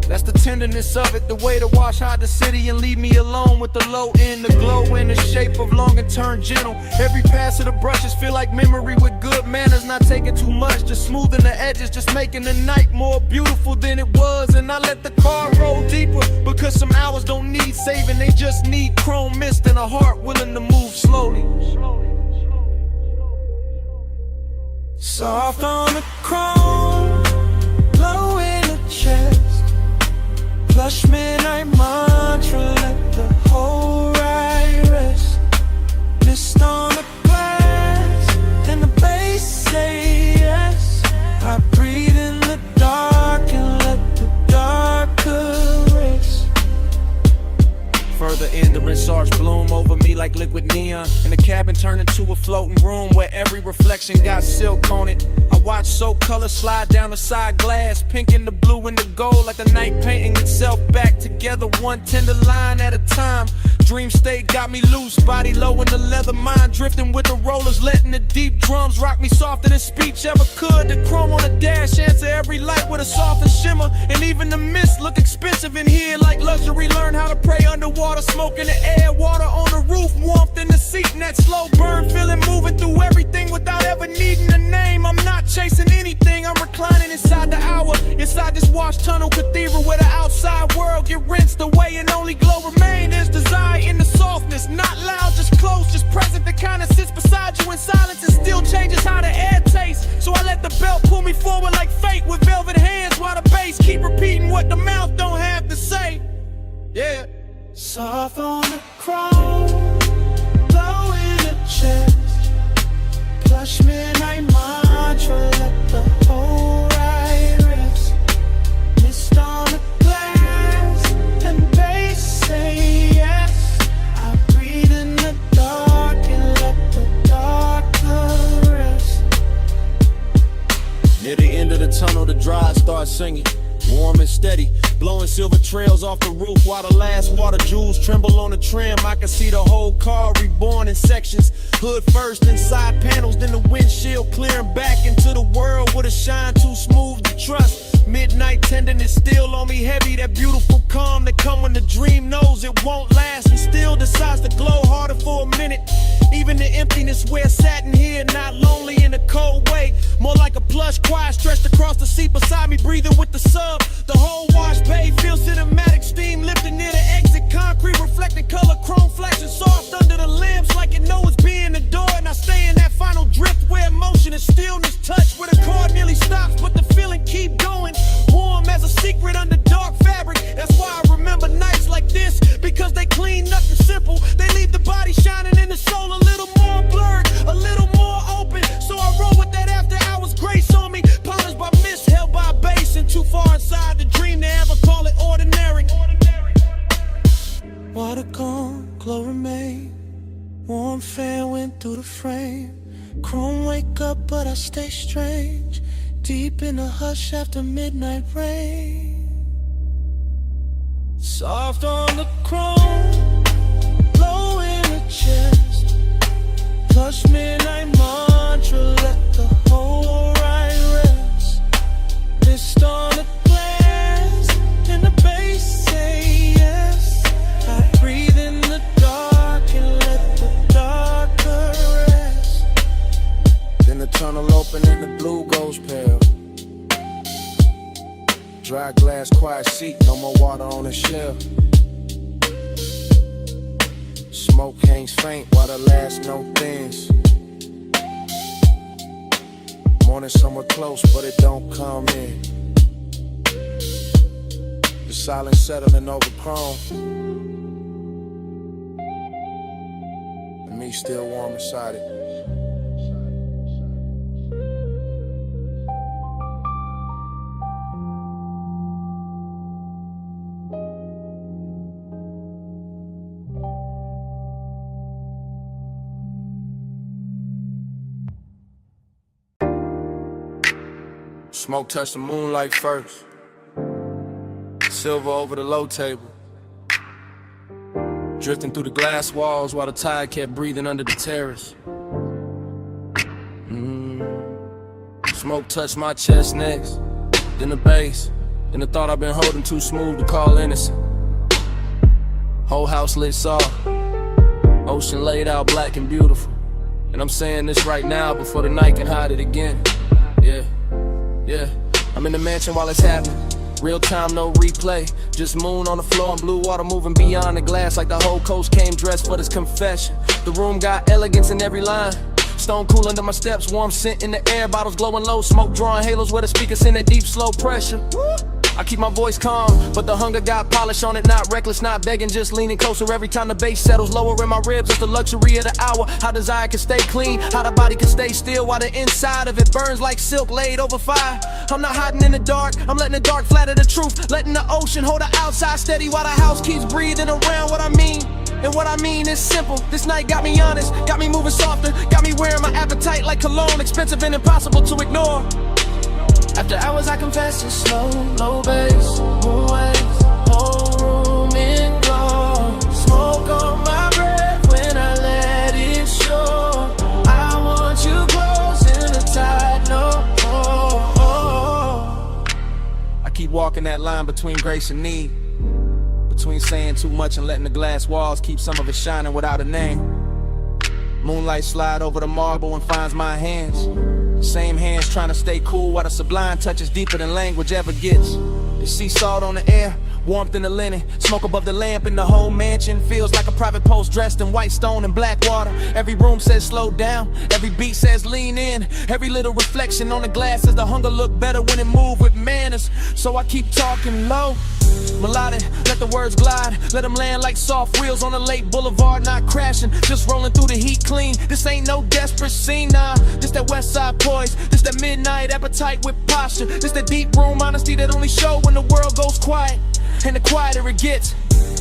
Speaker 1: That's the tenderness of it, the way to wash hide the city and leave me alone with the low end, the glow in the shape of long and turn gentle. Every pass of the brushes feel like memory with good manners, not taking too much, just smoothing the edges, just making the night more beautiful than it was. And I let the car roll deeper, because some hours don't need saving, they just need chrome mist and a heart willing to move slowly. Soft on the chrome, low in the chest. Plush midnight mantra, let the whole ride rest. Mist on the glass, and the bass say yes. I breathe in the dark and let the dark caress. Further in, the rinse arch bloom over me like liquid neon, and the cabin turned into a floating room where every reflection got silk on it. I watch soap color slide down the side glass, pink and the blue and the gold, like the night painting itself back together, one tender line at a time. Dream state got me loose, body low in the leather, mind drifting with the rollers, letting the deep drums rock me softer than speech ever could. The chrome on the dash answer every light with a softer shimmer, and even the mist look expensive in here like luxury. Learn how to pray underwater, smoke in the air, water on the roof, warmth in the seat, and that slow burn feeling moving through everything without ever needing a name. I'm not chasing anything, I'm reclining inside the hour, inside this wash tunnel cathedral where the outside world get rinsed away and only glow remain is desire in the softness, not loud, just close, just present, the kind of sits beside you in silence and still changes how the air tastes. So I let the belt pull me forward like fate with velvet hands, while the bass keep repeating what the mouth don't have to say. Yeah. Soft on the chrome, low in the chest. Plush midnight mantra, let the whole ride rest. Mist on the glass, and bass say yes. I breathe in the dark and let the dark caress. Near the end of the tunnel, the drive starts singing, warm and steady, blowing silver trails off the roof while the last water jewels tremble on the trim. I can see the whole car reborn in sections, hood first and side panels, then the windshield clearing back into the world with a shine too smooth to trust. Midnight tenderness still on me heavy, that beautiful calm that come when the dream knows it won't last and still decides to glow harder for a minute. Even the emptiness where satin here, not lonely in a cold way, more like a plush quiet stretched across the seat beside me, breathing with the sub. The whole wash bay feels cinematic, steam lifting near the exit, concrete reflecting color, chrome flashing soft under the limbs like it knows it's being adored. And I stay in that final drift where emotion and stillness touch, where the car nearly stops but the feeling keep going, warm as a
Speaker 4: I stay strange, deep in a hush after midnight rain. Soft on the chrome, low in the chest, plush midnight mantra, let the whole ride rest. Mist on the glass, and the bass say yes. I breathe in the dark and let the darker rest.
Speaker 1: Then the tunnel open and the blue goes pale. Dry glass, quiet seat, no more water on the shelf. Smoke hangs faint while the last note thins. Morning somewhere close, but it don't come in. The silence settling over chrome, and me still warm inside it. Smoke touched the moonlight first. Silver over the low table. Drifting through the glass walls while the tide kept breathing under the terrace. Smoke touched my chest next, then the bass, then the thought I've been holding too smooth to call innocent. Whole house lit soft, ocean laid out black and beautiful. And I'm saying this right now before the night can hide it again. Yeah, I'm in the mansion while it's happening. Real time, no replay. Just moon on the floor and blue water moving beyond the glass like the whole coast came dressed for this confession. The room got elegance in every line. Stone cool under my steps, warm scent in the air, bottles glowing low, smoke drawing halos where the speakers send that deep slow pressure. I keep my voice calm, but the hunger got polish on it, not reckless, not begging, just leaning closer every time the bass settles lower in my ribs. It's the luxury of the hour, how desire can stay clean, how the body can stay still while the inside of it burns like silk laid over fire. I'm not hiding in the dark, I'm letting the dark flatter the truth, letting the ocean hold the outside steady while the house keeps breathing around what I mean. And what I mean is simple, this night got me honest, got me moving softer, got me wearing my appetite like cologne, expensive and impossible to ignore. After hours I confess it's slow, low bass, moon waves, whole room in glow. Smoke on my breath when I let it show. I want you close in the tide, no. I keep walking that line between grace and need, between saying too much and letting the glass walls keep some of it shining without a name. Moonlight slide over the marble and finds my hands. Same hands trying to stay cool while the sublime touches deeper than language ever gets. The sea salt on the air, warmth in the linen, smoke above the lamp in the whole mansion. Feels like a private post dressed in white stone and black water. Every room says slow down, every beat says lean in. Every little reflection on the glass says the hunger look better when it move with manners. So I keep talking low, melodic, let the words glide, let them land like soft wheels on a late boulevard, not crashing, just rolling through the heat clean. This ain't no desperate scene, nah, this that west side poise, this that midnight appetite with posture, this that deep room honesty that only show when the world goes quiet. And the quieter it gets,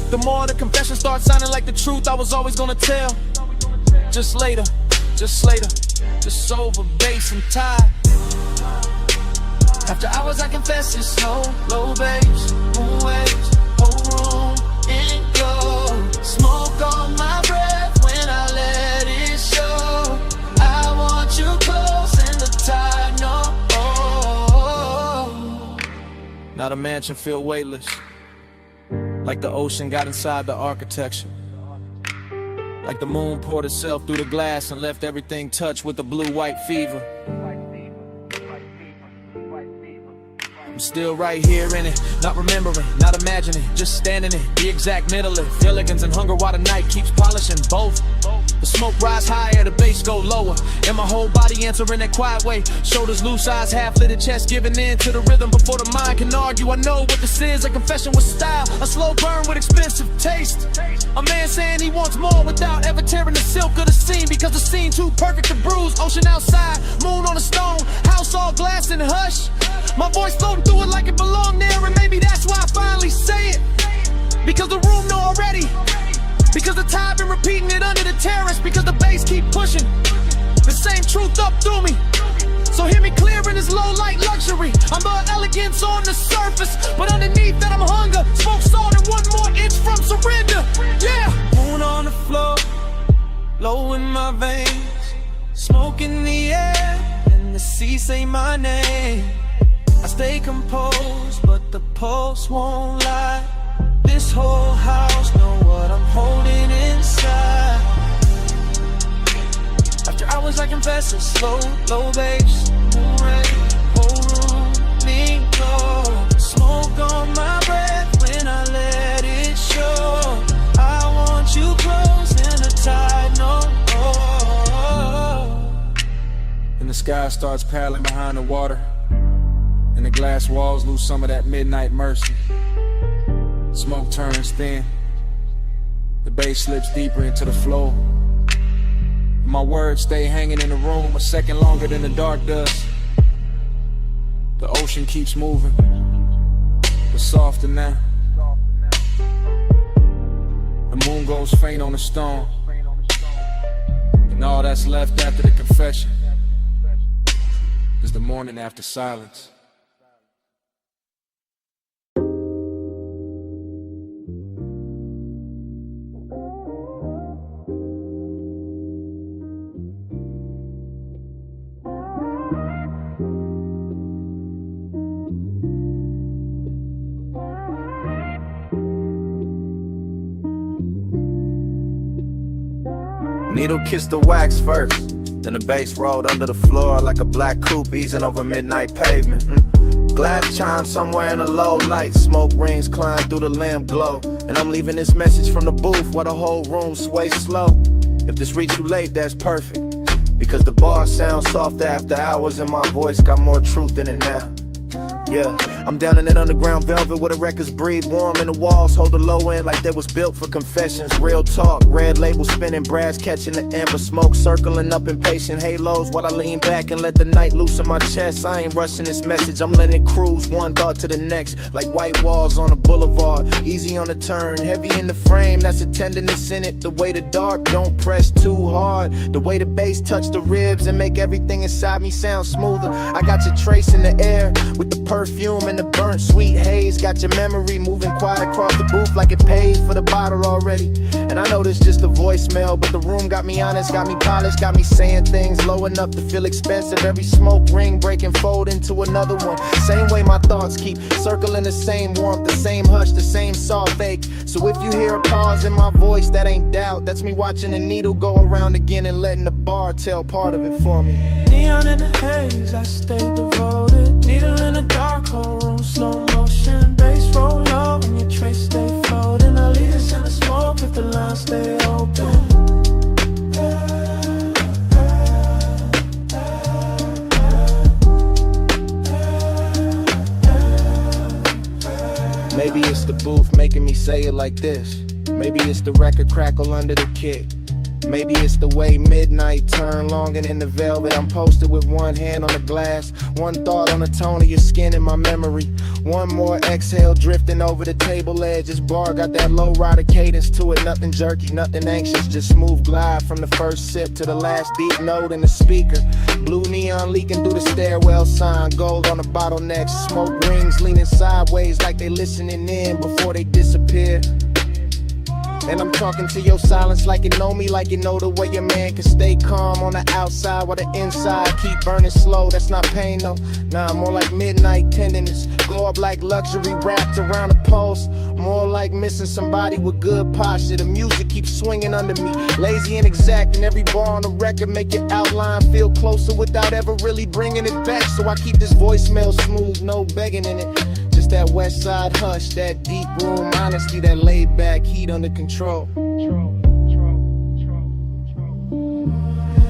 Speaker 1: the more the confession starts sounding like the truth I was always gonna tell. Just later, just over bass and tide. After hours I confess it's slow, low bass, moon waves, whole room in glow. Smoke on my breath when I let it show. I want you close in the tide, no. Now the mansion feel weightless, like the ocean got inside the architecture. Like the moon poured itself through the glass and left everything touched with the blue-white fever. I'm still right here in it, not remembering, not imagining, just standing in the exact middle of elegance and hunger while the night keeps polishing both. The smoke rise higher, the bass go lower, and my whole body answering that quiet way. Shoulders loose, eyes half-lit, chest giving in to the rhythm before the mind can argue. I know what this is, a confession with style, a slow burn with expensive taste. A man saying he wants more without ever tearing the silk of the scene, because the scene too perfect to bruise. Ocean outside, moon on a stone, house all glass and hush. My voice floating through it like it belonged there, and maybe that's why I finally say it. Because the room know already, because the tide been repeating it under the terrace, because the bass keep pushing the same truth up through me.
Speaker 8: So hear me clear in this low light luxury. I'm the elegance on the surface, but underneath that I'm hunger. Smoke salt and 1 more inch from surrender. Yeah.
Speaker 4: Moon on the floor, low in my veins, smoke in the air, and the sea say my name. I stay composed, but the pulse won't lie. This whole house know what I'm holding inside. After hours I confess it's slow, low bass, moon rain, whole room mingle. Smoke on my breath when I let it show. I want you close in a tight no.
Speaker 6: And the sky starts paddling behind the water, and the glass walls lose some of that midnight mercy. Smoke turns thin, the bass slips deeper into the flow. My words stay hanging in the room a second longer than the dark does. The ocean keeps moving, but softer now. The moon goes faint on the stone, and all that's left after the confession is the morning after silence.
Speaker 4: Needle kissed the wax first, then the bass rolled under the floor like a black coupe easing over midnight pavement. Glass chimes somewhere in the low light, smoke rings climb through the lamp glow, and I'm leaving this message from the booth while the whole room sways slow. If this reach you late, that's perfect, because the bars sound softer after hours and my voice got more truth in it now. Yeah, I'm down in that underground velvet where the records breathe warm and the walls hold the low end like they was built for confessions. Real talk, red label spinning, brass catching the amber smoke, circling up impatient halos while I lean back and let the night loosen my chest. I ain't rushing this message, I'm letting it cruise one thought to the next, like white walls on a boulevard, easy on the turn, heavy in the frame, that's a tenderness in it. The way the dark don't press too hard, the way the bass touch the ribs and make everything inside me sound smoother. I got your trace in the air with the perfume and the burnt sweet haze. Got your memory moving quiet across the booth like it paid for the bottle already. And I know this just a voicemail, but the room got me honest, got me polished, got me saying things low enough to feel expensive. Every smoke ring breaking fold into another one. Same way my thoughts keep circling the same warmth, the same hush, the same soft ache. So if you hear a pause in my voice, that ain't doubt, that's me watching the needle go around again and letting the bar tell part of it for me.
Speaker 9: Neon in the haze, I stay devoted. Needle in the dark, whole room slow motion. Bass roll low and your trace stay floating. I leave us in the smoke if the lines stay open.
Speaker 4: Maybe it's the booth making me say it like this. Maybe it's the record crackle under the kick. Maybe it's the way midnight turn long and in the velvet. I'm posted with one hand on the glass, one thought on the tone of your skin in my memory. One more exhale drifting over the table edge. This bar got that low rider cadence to it. Nothing jerky, nothing anxious, just smooth glide from the first sip to the last deep note in the speaker. Blue neon leaking through the stairwell sign, gold on the bottlenecks, smoke rings leaning sideways like they listening in before they disappear. And I'm talking to your silence like you know me, like you know the way your man can stay calm on the outside while the inside keep burning slow. That's not pain though, nah, more like midnight tenderness. Glow up like luxury wrapped around the pulse. More like missing somebody with good posture. The music keeps swinging under me, lazy and exact, and every bar on the record make your outline feel closer without ever really bringing it back. So I keep this voicemail smooth, no begging in it. Just that west side hush, that deep room honesty, that laid back heat under control.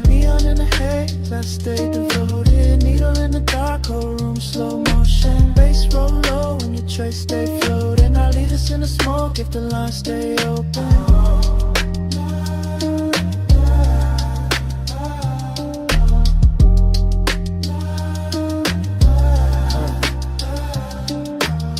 Speaker 9: Neon in the haze, I stay devoted. Needle in the dark, whole room slow motion. Bass roll low and your trace stay floating. I leave us in the smoke if the lines stay open.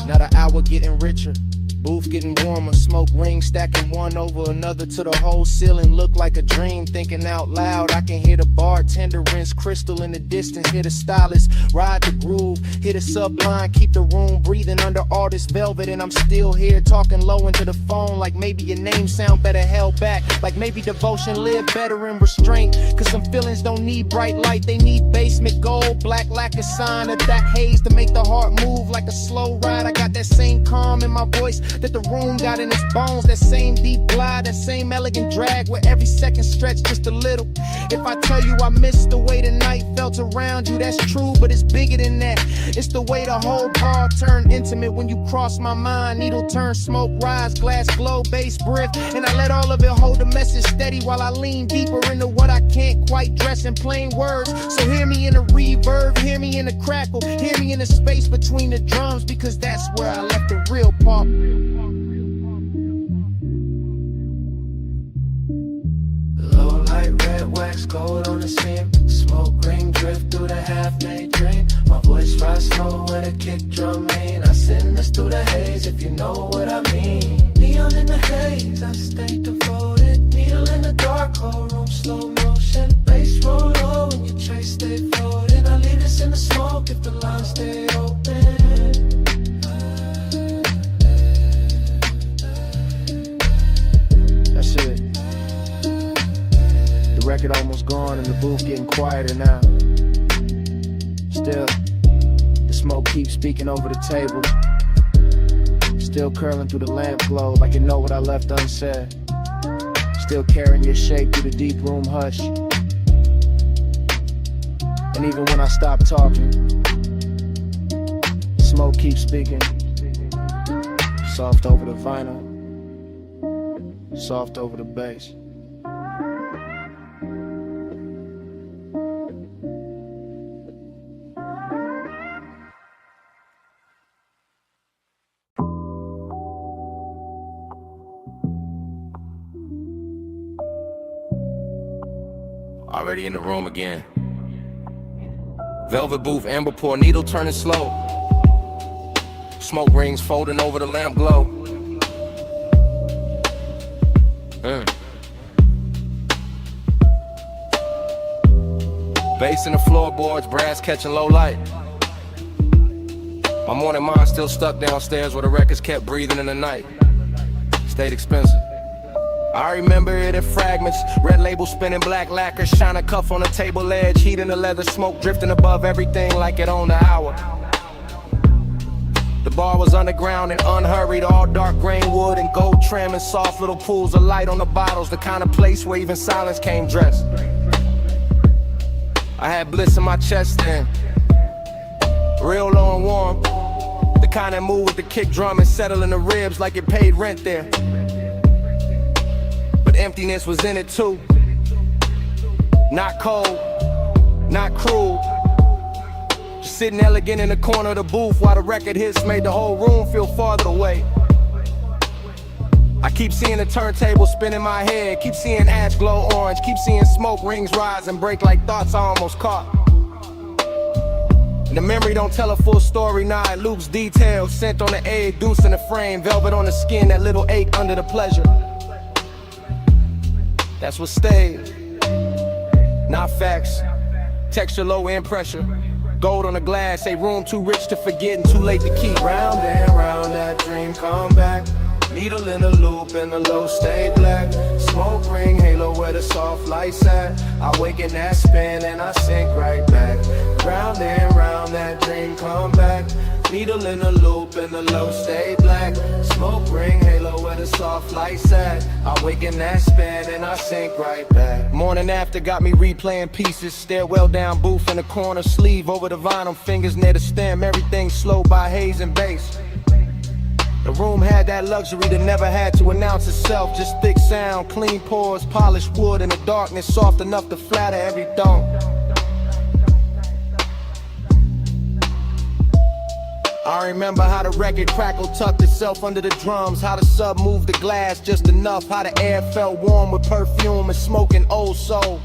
Speaker 4: Now the hour getting richer,
Speaker 1: Booth getting warmer, smoke rings stacking one over another to the whole ceiling. Look like a dream, thinking out loud. I can hear the bartender rinse crystal in the distance. Hear the stylist ride the groove, hit a sublime, keep the room breathing under all this velvet. And I'm still here talking low into the phone, like maybe your name sound better held back, like maybe devotion live better in restraint. Cause some feelings don't need bright light, they need basement gold. Black lack a sign of that haze to make the heart move like a slow ride. I got that same calm in my voice that the room got in its bones, that same deep glide, that same elegant drag where every second stretch just a little. If I tell you I miss the way the night felt around you, that's true, but it's bigger than that. It's the way the whole bar turned intimate when you cross my mind. Needle turn, smoke rise, glass glow, bass brick, and I let all of it hold the message steady while I lean deeper into what I can't quite dress in plain words. So hear me in the reverb, hear me in the crackle, hear me in the space between the drums, because that's where I left the real part.
Speaker 9: Low light, red wax, gold on the seam. Smoke ring, drift through the half-made dream. My voice rise slow with a kick drum main. I send this through the haze if you know what I mean. Neon in the haze, I stay devoted. Needle in the dark, whole room slow motion. Bass roll low and your trace stay floating. I leave this in the smoke if the lines stay open.
Speaker 1: That's it. The record almost gone and the booth getting quieter now. Still, the smoke keeps speaking over the table. Still curling through the lamp glow like you know what I left unsaid. Still carrying your shape through the deep room hush. And even when I stop talking, smoke keeps speaking. Soft over the vinyl, soft over the bass.
Speaker 6: Already in the room again. Velvet booth, amber pour, needle turning slow. Smoke rings folding over the lamp glow. Bass in the floorboards, brass catching low light. My morning mind still stuck downstairs where the records kept breathing in the night. Stayed expensive. I remember it in fragments. Red label spinning, black lacquer, shine a cuff on the table edge, heat in the leather, smoke drifting above everything like it owned the hour. The bar was underground and unhurried, all dark grain wood and gold trim and soft little pools of light on the bottles, the kind of place where even silence came dressed. I had bliss in my chest then, real low and warm, the kind that moved with the kick drum and settle in the ribs like it paid rent there. But emptiness was in it too. Not cold, not cruel. Just sitting elegant in the corner of the booth while the record hits made the whole room feel farther away. I keep seeing the turntable spin in my head, keep seeing ash glow orange, keep seeing smoke rings rise and break like thoughts I almost caught. And the memory don't tell a full story, nah, it loops details. Scent on the egg, deuce in the frame, velvet on the skin, that little ache under the pleasure. That's what stayed, not facts. Texture low and pressure. Gold on the glass, a room too rich to forget and too late to keep.
Speaker 9: Round and round, that dream come back. Needle in the loop and the low stay black. Smoke ring, halo where the soft lights at. I wake in that spin and I sink right back. Round and round, that dream come back. Needle in the loop and the low stay black. Smoke ring, halo where the soft lights at. I wake in that spin and I sink right back.
Speaker 6: Morning after got me replaying pieces. Stairwell down, booth in the corner, sleeve over the vinyl, fingers near the stem. Everything slowed by haze and bass. The room had that luxury that never had to announce itself. Just thick sound, clean pours, polished wood in the darkness, soft enough to flatter every thump. I remember how the record crackled, tucked itself under the drums, how the sub moved the glass just enough, how the air felt warm with perfume and smoking old soul.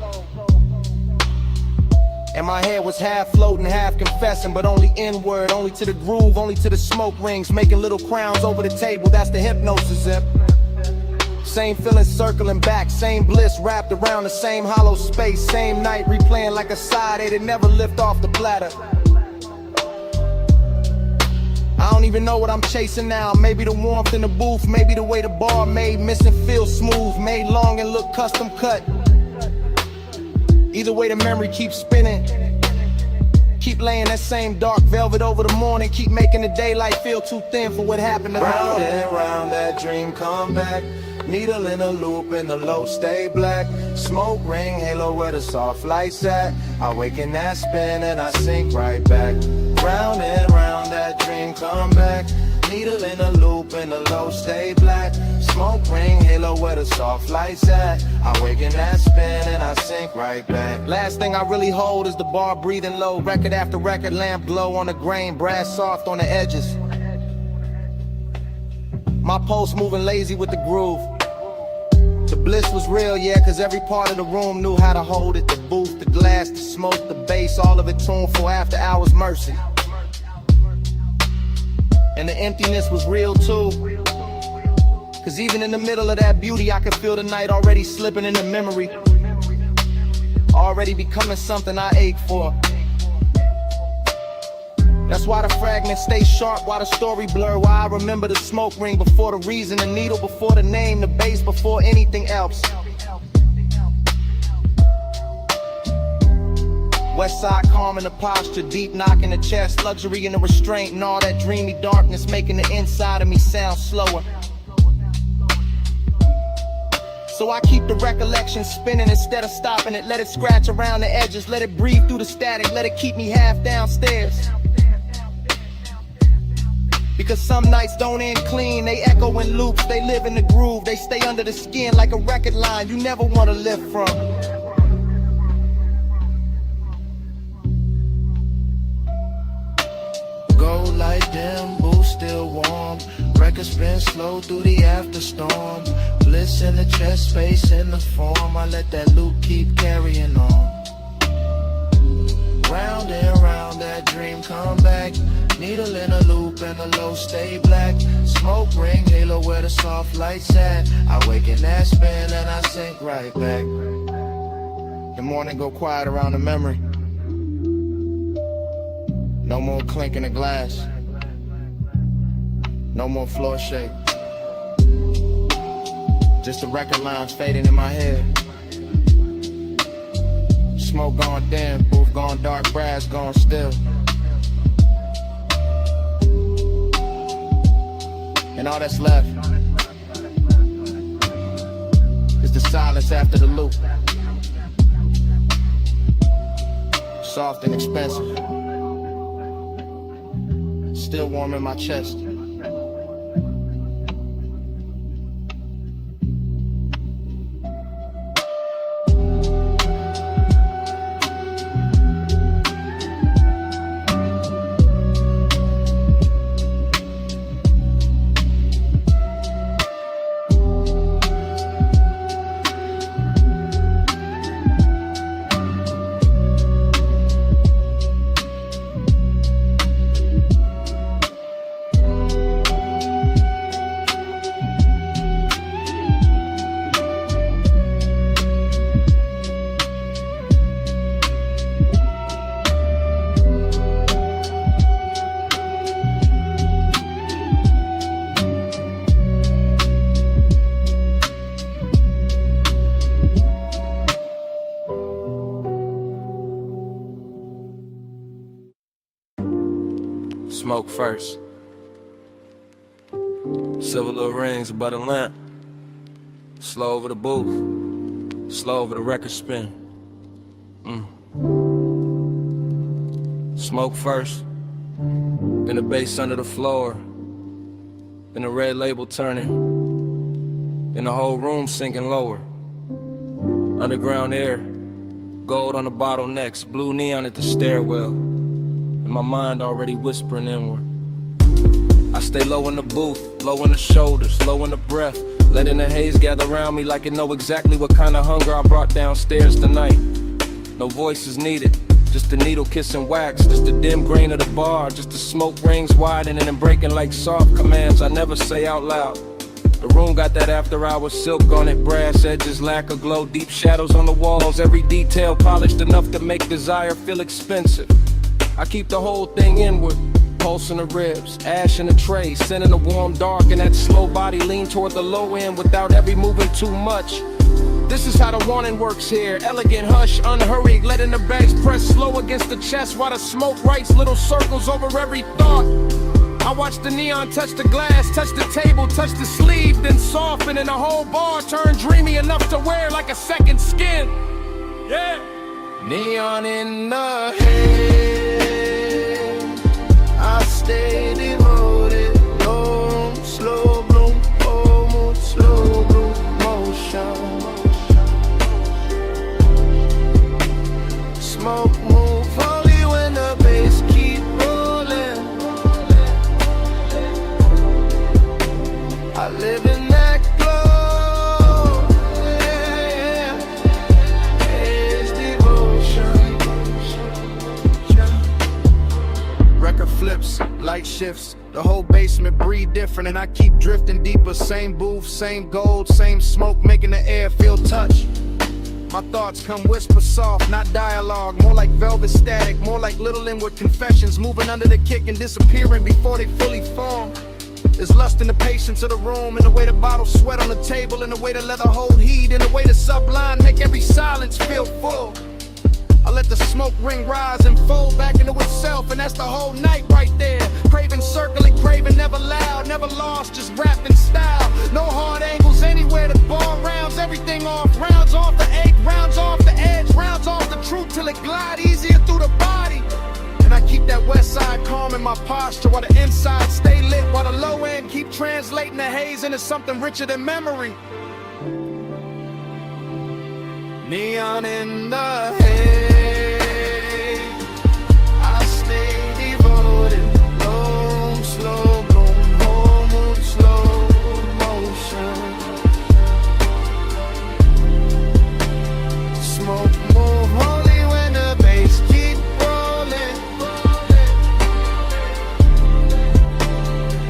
Speaker 6: And my head was half floating, half confessing, but only inward, only to the groove, only to the smoke rings, making little crowns over the table. That's the hypnosis zip. Same feeling circling back, same bliss wrapped around the same hollow space, same night replaying like a side A that never lift off the platter. I don't even know what I'm chasing now. Maybe the warmth in the booth, maybe the way the bar made missing feel smooth, made long and look custom cut. Either way the memory keeps spinning. Keep laying that same dark velvet over the morning. Keep making the daylight feel too thin for what happened to
Speaker 4: Round and round that dream come back. Needle in a loop and the low stay black. Smoke ring halo where the soft lights at. I wake in that spin and I sink right back. Round and round that dream come back. Needle in a loop and the low stay black. Smoke ring halo where the soft lights at. I wake in that spin and I sink right back.
Speaker 6: Last thing I really hold is the bar breathing low. Record after record, lamp glow on the grain, brass soft on the edges. My pulse moving lazy with the groove. The bliss was real, yeah, cause every part of the room knew how to hold it. The booth, the glass, the smoke, the bass, all of it tuneful after hours mercy. And the emptiness was real too. Cause even in the middle of that beauty, I could feel the night already slipping into memory. Already becoming something I ache for. That's why the fragments stay sharp, why the story blur. Why I remember the smoke ring before the reason, the needle before the name, the bass before anything else. West side calm in the posture, deep knock in the chest, luxury in the restraint, and all that dreamy darkness making the inside of me sound slower. So I keep the recollection spinning instead of stopping it. Let it scratch around the edges, let it breathe through the static, let it keep me half downstairs. Because some nights don't end clean, they echo in loops, they live in the groove, they stay under the skin like a record line you never want to live from.
Speaker 4: Gold light dim, booth still warm. Record spin slow through the after storm. Bliss in the chest space in the form. I let that loop keep carrying on. Round and round that dream come back. Needle in a loop and the low stay black. Smoke ring halo where the soft lights at. I wake in that spin and I sink right back.
Speaker 6: The morning go quiet around the memory. No more clinking the glass. No more floor shake. Just the record lines fading in my head. Smoke gone dim, booth gone dark, brass gone still. And all that's left is the silence after the loop. Soft and expensive. Still warm in my chest.
Speaker 1: Smoke first. Silver little rings above the lamp. Slow over the booth. Slow over the record spin. Smoke first. Then the bass under the floor. Then the red label turning. Then the whole room sinking lower. Underground air. Gold on the bottlenecks. Blue neon at the stairwell. And my mind already whispering inward. I stay low in the booth, low in the shoulders, low in the breath, letting the haze gather around me like it know exactly what kind of hunger I brought downstairs tonight. No voices needed, Just the needle kissing wax, just the dim grain of the bar, just the smoke rings widening and breaking like soft commands I never say out loud. The room got that after hours silk on it, brass edges lack a glow, deep shadows on the walls, every detail polished enough to make desire feel expensive. I keep the whole thing inward, pulse in the ribs, ash in the tray, sending the warm dark and that slow body lean toward the low end without every moving too much. This is how the wanting works here, elegant, hush, unhurried, letting the bags press slow against the chest while the smoke writes little circles over every thought. I watch the neon touch the glass, touch the table, touch the sleeve, then soften and the whole bar turn dreamy enough to wear like a second skin. Yeah. Neon in the head, I stay devoted, long, slow bloom, oh, slow bloom, motion. Smoke move only when the bass keep rolling. I live in that glow, yeah, it's devotion. Record flips, light shifts, the whole basement breathe different, and I keep drifting deeper. Same booth, same gold, same smoke, making the air feel touch. My thoughts come whisper soft, not dialogue, more like velvet static, more like little inward confessions, moving under the kick and disappearing before they fully form. There's lust in the patience of the room, in the way the bottles sweat on the table, in the way the leather hold heat, in the way the sublime make every silence feel full. I let the smoke ring rise and fold back into itself, and that's the whole night right there. Craving, circling, craving, never loud, never lost, just wrapped in style. No hard angles anywhere, the ball rounds everything off. Rounds off the egg, rounds off the edge, rounds off the truth till it glide easier through the body. And I keep that west side calm in my posture, while the inside stay lit, while the low end keep translating the haze into something richer than memory. Neon in the head, I stay devoted, long, slow bloom, whole moon, slow motion. Smoke move only when the bass keep rolling.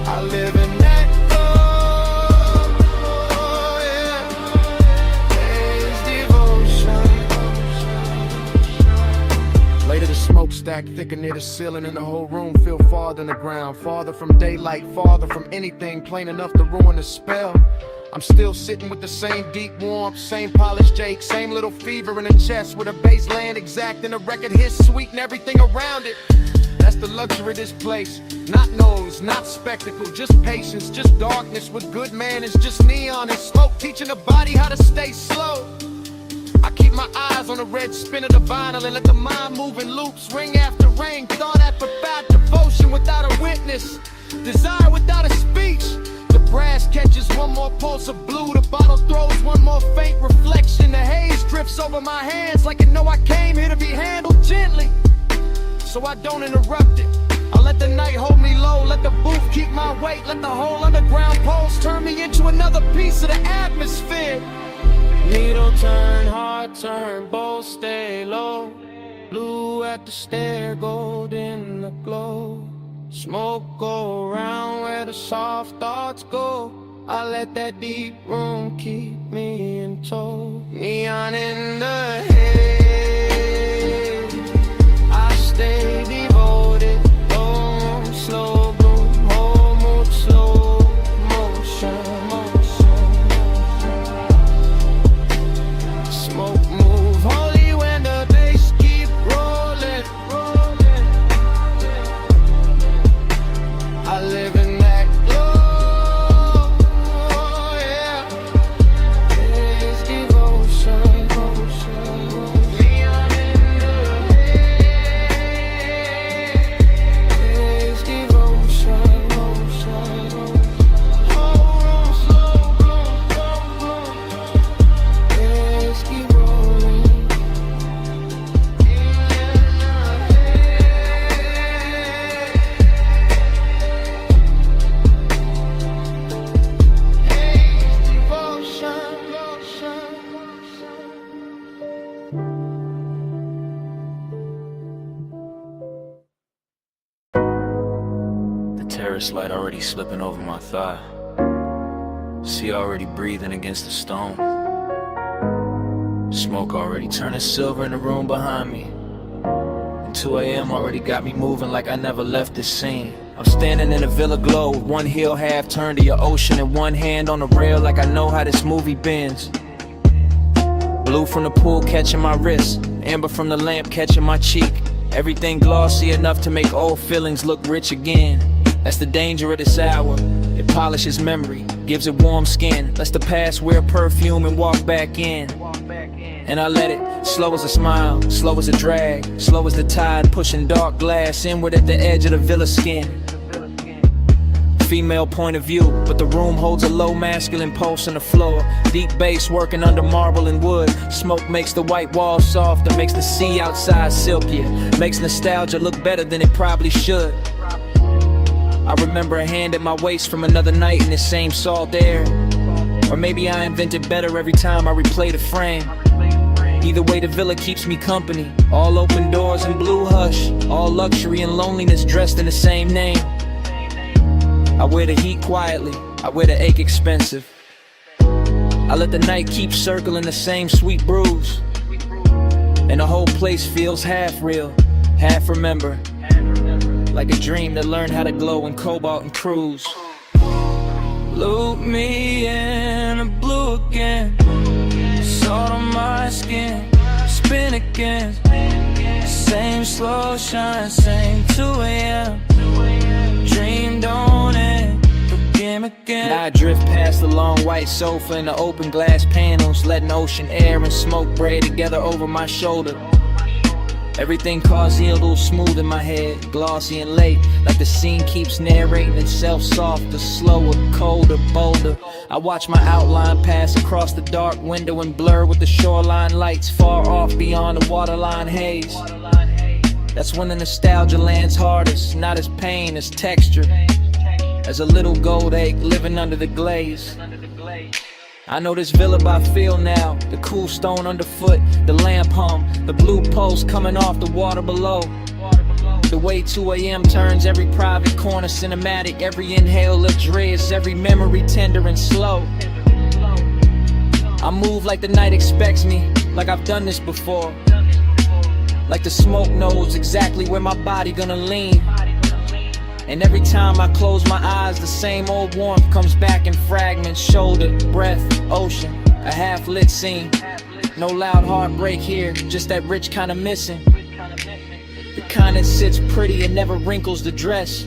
Speaker 1: I live in that glow, yeah, it's devotion. Later the smokestack thicker near the ceiling, and the whole room feel farther than the ground, farther from daylight, farther from anything plain enough to ruin the spell. I'm still sitting with the same deep warmth, same polished Jake, same little fever in the chest, with a bass land exact and a record hit sweet and everything around it. That's the luxury of this place. Not noise, not spectacle, just patience, just darkness with good manners, just neon and smoke teaching the body how to stay slow. I keep my eyes on the red spin of the vinyl and let the mind move in loops, ring after ring, thought at profound devotion without a witness, desire without a speech. The brass catches one more pulse of blue, the bottle throws one more faint reflection, the haze drifts over my hands like it know I came here to be handled gently, so I don't interrupt it. I let the night hold me low, let the booth keep my weight, let the whole underground pulse turn me into another piece of the atmosphere. Needle turn, heart turn, both stay low. Blue at the stair, gold in the glow. Smoke go around where the soft thoughts go. I let that deep room keep me in tow. Neon in the head, I stay devoted. Oh, slow bloom, whole mood, slow motion. Smoke move only when the bass keep rolling. I live in that glow, yeah, it's devotion. Neon in the head, First light already slipping over my thigh. Sea already breathing against the stone. Smoke already turning silver in the room behind me. And 2 a.m. already got me moving like I never left this scene. I'm standing in a villa glow with one heel half turned to your ocean and one hand on the rail like I know how this movie bends. Blue from the pool catching my wrist, amber from the lamp catching my cheek. Everything glossy enough to make old feelings look rich again. That's the danger of this hour. It polishes memory, gives it warm skin, lets the past wear perfume and walk back in. And I let it, slow as a smile, slow as a drag, slow as the tide pushing dark glass inward at the edge of the villa skin. Female point of view, but the room holds a low masculine pulse on the floor. Deep bass working under marble and wood. Smoke makes the white walls softer, makes the sea outside silkier, makes nostalgia look better than it probably should. I remember a hand at my waist from another night in this same salt air. Or maybe I invented better every time I replay the frame. Either way, the villa keeps me company. All open doors and blue hush, all luxury and loneliness dressed in the same name. I wear the heat quietly, I wear the ache expensive. I let the night keep circling the same sweet brews. And the whole place feels half real, half remember. Like a dream that learned how to glow in cobalt and cruise. Loop me in the blue again. Salt on my skin, spin again. Same slow shine, same 2 a.m. Dream don't end, forgive me again. Now I drift past the long white sofa and the open glass panels, letting ocean air and smoke braid together over my shoulder. Everything causey, a little smooth in my head, glossy and late, like the scene keeps narrating itself softer, slower, colder, bolder. I watch my outline pass across the dark window and blur with the shoreline lights far off beyond the waterline haze. That's when the nostalgia lands hardest, not as pain, as texture, as a little gold egg living under the glaze. I know this villa by feel now, the cool stone underfoot, the lamp hum, the blue pulse coming off the water below. The way 2 a.m. turns every private corner cinematic, every inhale luxurious, every memory tender and slow. I move like the night expects me, like I've done this before. Like the smoke knows exactly where my body gonna lean. And every time I close my eyes, the same old warmth comes back in fragments. Shoulder, breath, ocean, a half-lit scene. No loud heartbreak here, just that rich kind of missing. The kind that sits pretty and never wrinkles the dress.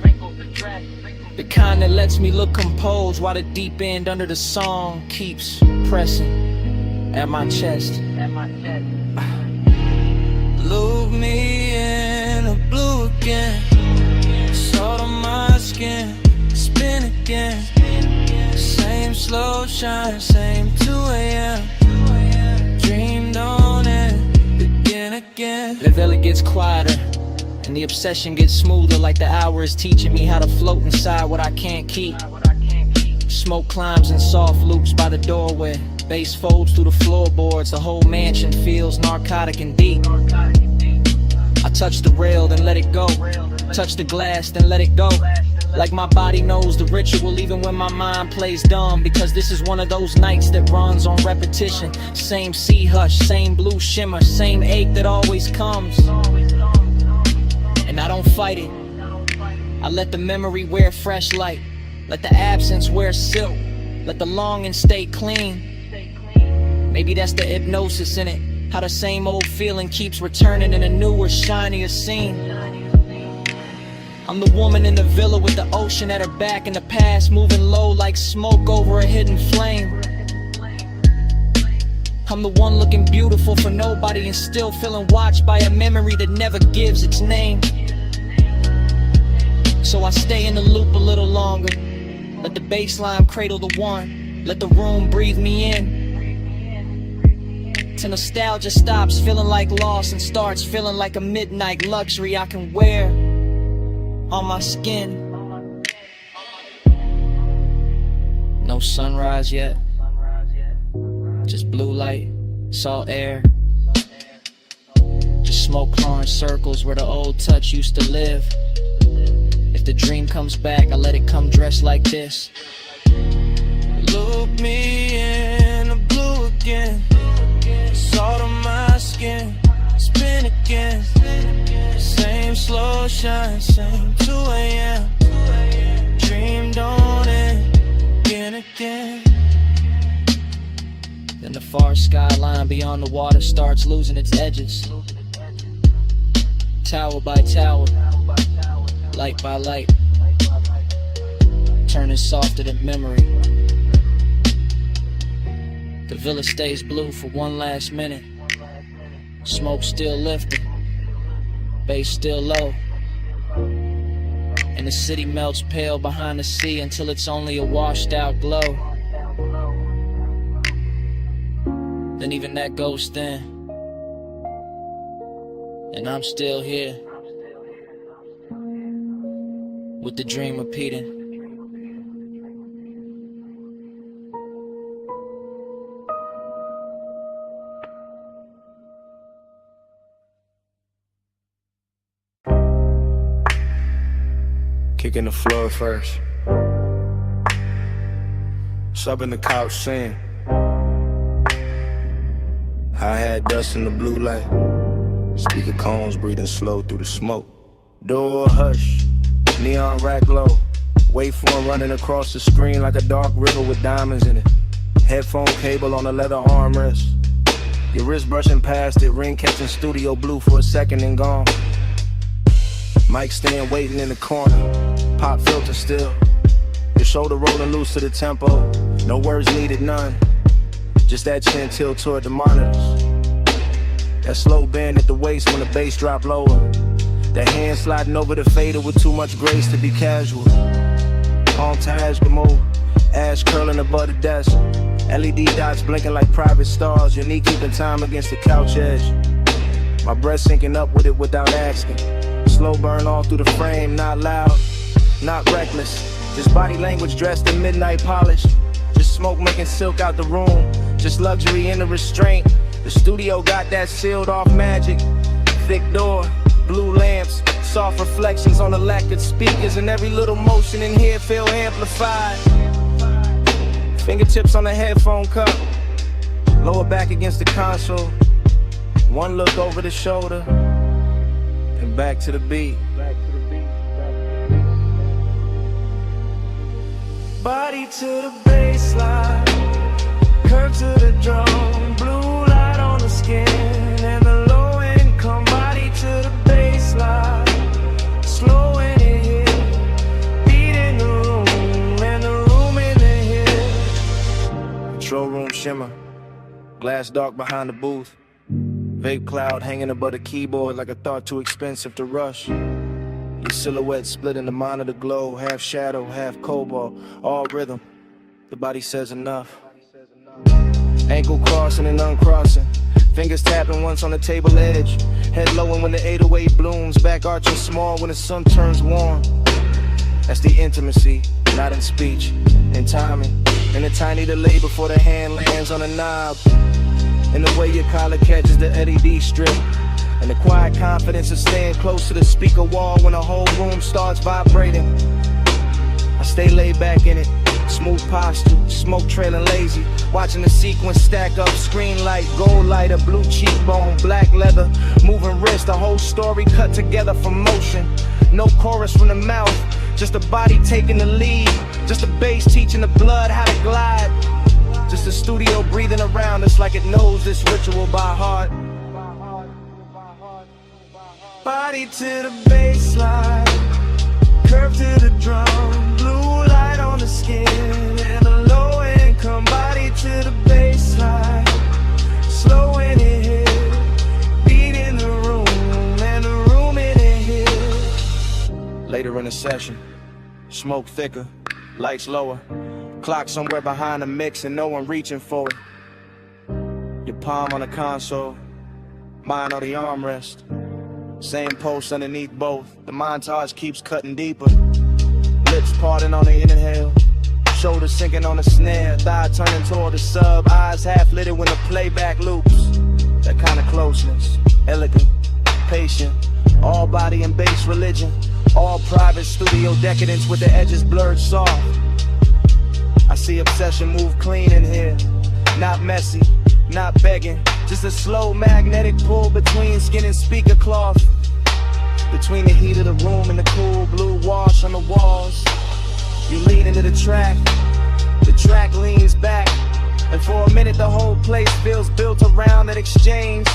Speaker 1: The kind that lets me look composed while the deep end under the song keeps pressing at my chest. Loop me in the blue again. Salt on my skin, spin again. Same slow shine, same 2 a.m. Dream don't end, begin again. The villa gets quieter, and the obsession gets smoother, like the hour is teaching me how to float inside what I can't keep. Smoke climbs in soft loops by the doorway. Bass folds through the floorboards, the whole mansion feels narcotic and deep. I touch the rail, then let it go. Touch the glass, then let it go. Like my body knows the ritual even when my mind plays dumb. Because this is one of those nights that runs on repetition. Same sea hush, same blue shimmer, same ache that always comes. And I don't fight it. I let the memory wear fresh light. Let the absence wear silk. Let the longing stay clean. Maybe that's the hypnosis in it. How the same old feeling keeps returning in a newer, shinier scene. I'm the woman in the villa with the ocean at her back and the past moving low like smoke over a hidden flame. I'm the one looking beautiful for nobody and still feeling watched by a memory that never gives its name. So I stay in the loop a little longer. Let the bassline cradle the one. Let the room breathe me in. Till nostalgia stops feeling like loss and starts feeling like a midnight luxury I can wear on my skin. No sunrise yet, just blue light, salt air. Just smoke pouring circles where the old touch used to live.
Speaker 2: If the dream comes back, I let it come dressed like this.
Speaker 9: Look me in the blue again. Salt on my skin, spin again. Same slow shine, same 2 a.m. Dream don't end, again.
Speaker 2: Then the far skyline beyond the water starts losing its edges. Tower by tower, light by light, turning softer than memory. The villa stays blue for one last minute. Smoke still lifted, bass still low, and the city melts pale behind the sea until it's only a washed out glow. Then even that goes thin, and I'm still here with the dream repeating.
Speaker 4: Kicking the floor first. Subbing the couch saying I had dust in the blue light. Speaker cones breathing slow through the smoke. Door hush, neon rack low. Waveform running across the screen like a dark river with diamonds in it. Headphone cable on a leather armrest. Your wrist brushing past it, ring catching studio blue for a second and gone. Mic stand waiting in the corner, pop filter still. Your shoulder rolling loose to the tempo, no words needed, none. Just that chin tilt toward the monitors. That slow bend at the waist when the bass drop lower. That hand sliding over the fader with too much grace to be casual. Palm Taj move, ash curling above the desk. LED dots blinking like private stars, your knee keeping time against the couch edge. My breath sinking up with it without asking. Slow burn all through the frame, not loud, not reckless. Just body language dressed in midnight polish. Just smoke making silk out the room. Just luxury in the restraint. The studio got that sealed off magic. Thick door, blue lamps, soft reflections on the lacquered speakers, and every little motion in here feel amplified. Fingertips on the headphone cup, lower back against the console. One look over the shoulder, and back to the beat.
Speaker 9: Body to the baseline, curve to the drum, blue light on the skin, and the low income. Body to the baseline, slow in it here, beat in the room, and the room in the here.
Speaker 4: Control room shimmer, glass dark behind the booth. Vape cloud hanging above the keyboard like a thought too expensive to rush. Your silhouette split in the monitor glow, half shadow, half cobalt, all rhythm. The body says enough. Ankle crossing and uncrossing, fingers tapping once on the table edge. Head lowing when the 808 blooms, back arching small when the sun turns warm. That's the intimacy, not in speech, in timing. And a tiny delay before the hand lands on the knob. And the way your collar catches the LED strip. And the quiet confidence of staying close to the speaker wall when the whole room starts vibrating. I stay laid back in it, smooth posture, smoke trailing lazy. Watching the sequence stack up, screen light, gold lighter, blue cheekbone, black leather, moving wrist, the whole story cut together from motion. No chorus from the mouth, just the body taking the lead. Just the bass teaching the blood how to glide. Just the studio breathing around us like it knows this ritual by heart.
Speaker 9: Body to the baseline, curve to the drum, blue light on the skin, and a low income. Body to the baseline, slow in it here, beat in the room, and the room in it here.
Speaker 4: Later in the session, smoke thicker, lights lower, clock somewhere behind the mix and no one reaching for it. Your palm on the console, mine on the armrest. Same post underneath both, the montage keeps cutting deeper. Lips parting on the inhale, shoulders sinking on the snare, thigh turning toward the sub, eyes half lit when the playback loops. That kind of closeness, elegant, patient, all body and bass religion. All private studio decadence with the edges blurred soft. I see obsession move clean in here. Not messy, not begging. Just a slow magnetic pull between skin and speaker cloth. Between the heat of the room and the cool blue wash on the walls. You lean into the track leans back. And for a minute the whole place feels built around that exchange.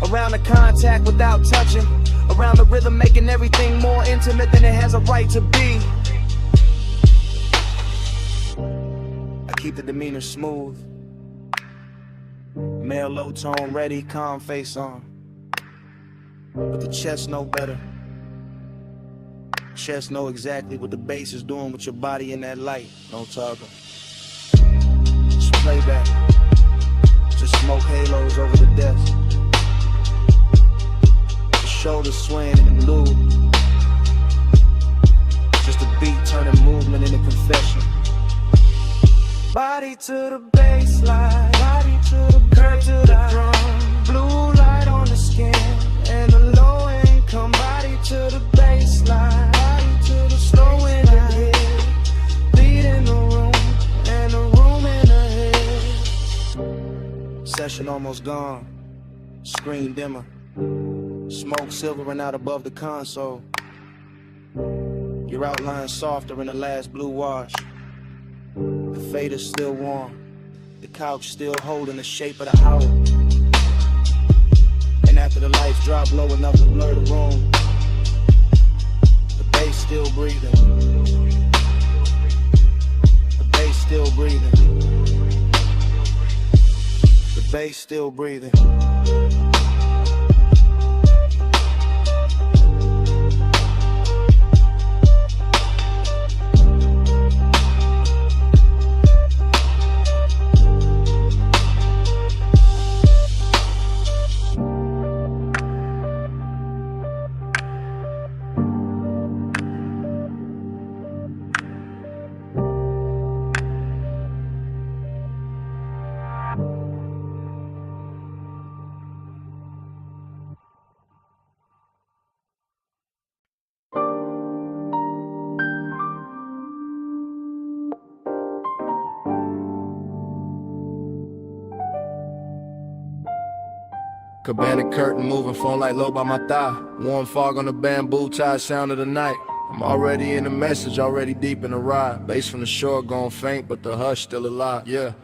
Speaker 4: Around the contact without touching. Around the rhythm making everything more intimate than it has a right to be. I keep the demeanor smooth. Male low tone ready, calm face on. But the chest know better. Chest know exactly what the bass is doing with your body in that light. No talking. Just playback. Just smoke halos over the desk. The shoulders swaying in the loop. Just a beat turning movement into confession. Body to the baseline, body to the curve to the drum. Blue light on the skin and the low income. Body to the baseline, body to the slow in the head. Beat in the room and the room in the head. Session almost gone, screen dimmer. Smoke silvering out above the console. Your outline softer in the last blue wash. The fader's still warm. The couch still holding the shape of the owl. And after the lights drop low enough to blur the room, the bass still breathing. The bass still breathing. The bass still breathing.
Speaker 6: Cabana curtain moving, phone light low by my thigh. Warm fog on the bamboo tie, sound of the night. I'm already in the message, already deep in the ride. Bass from the shore gone faint, but the hush still alive, yeah.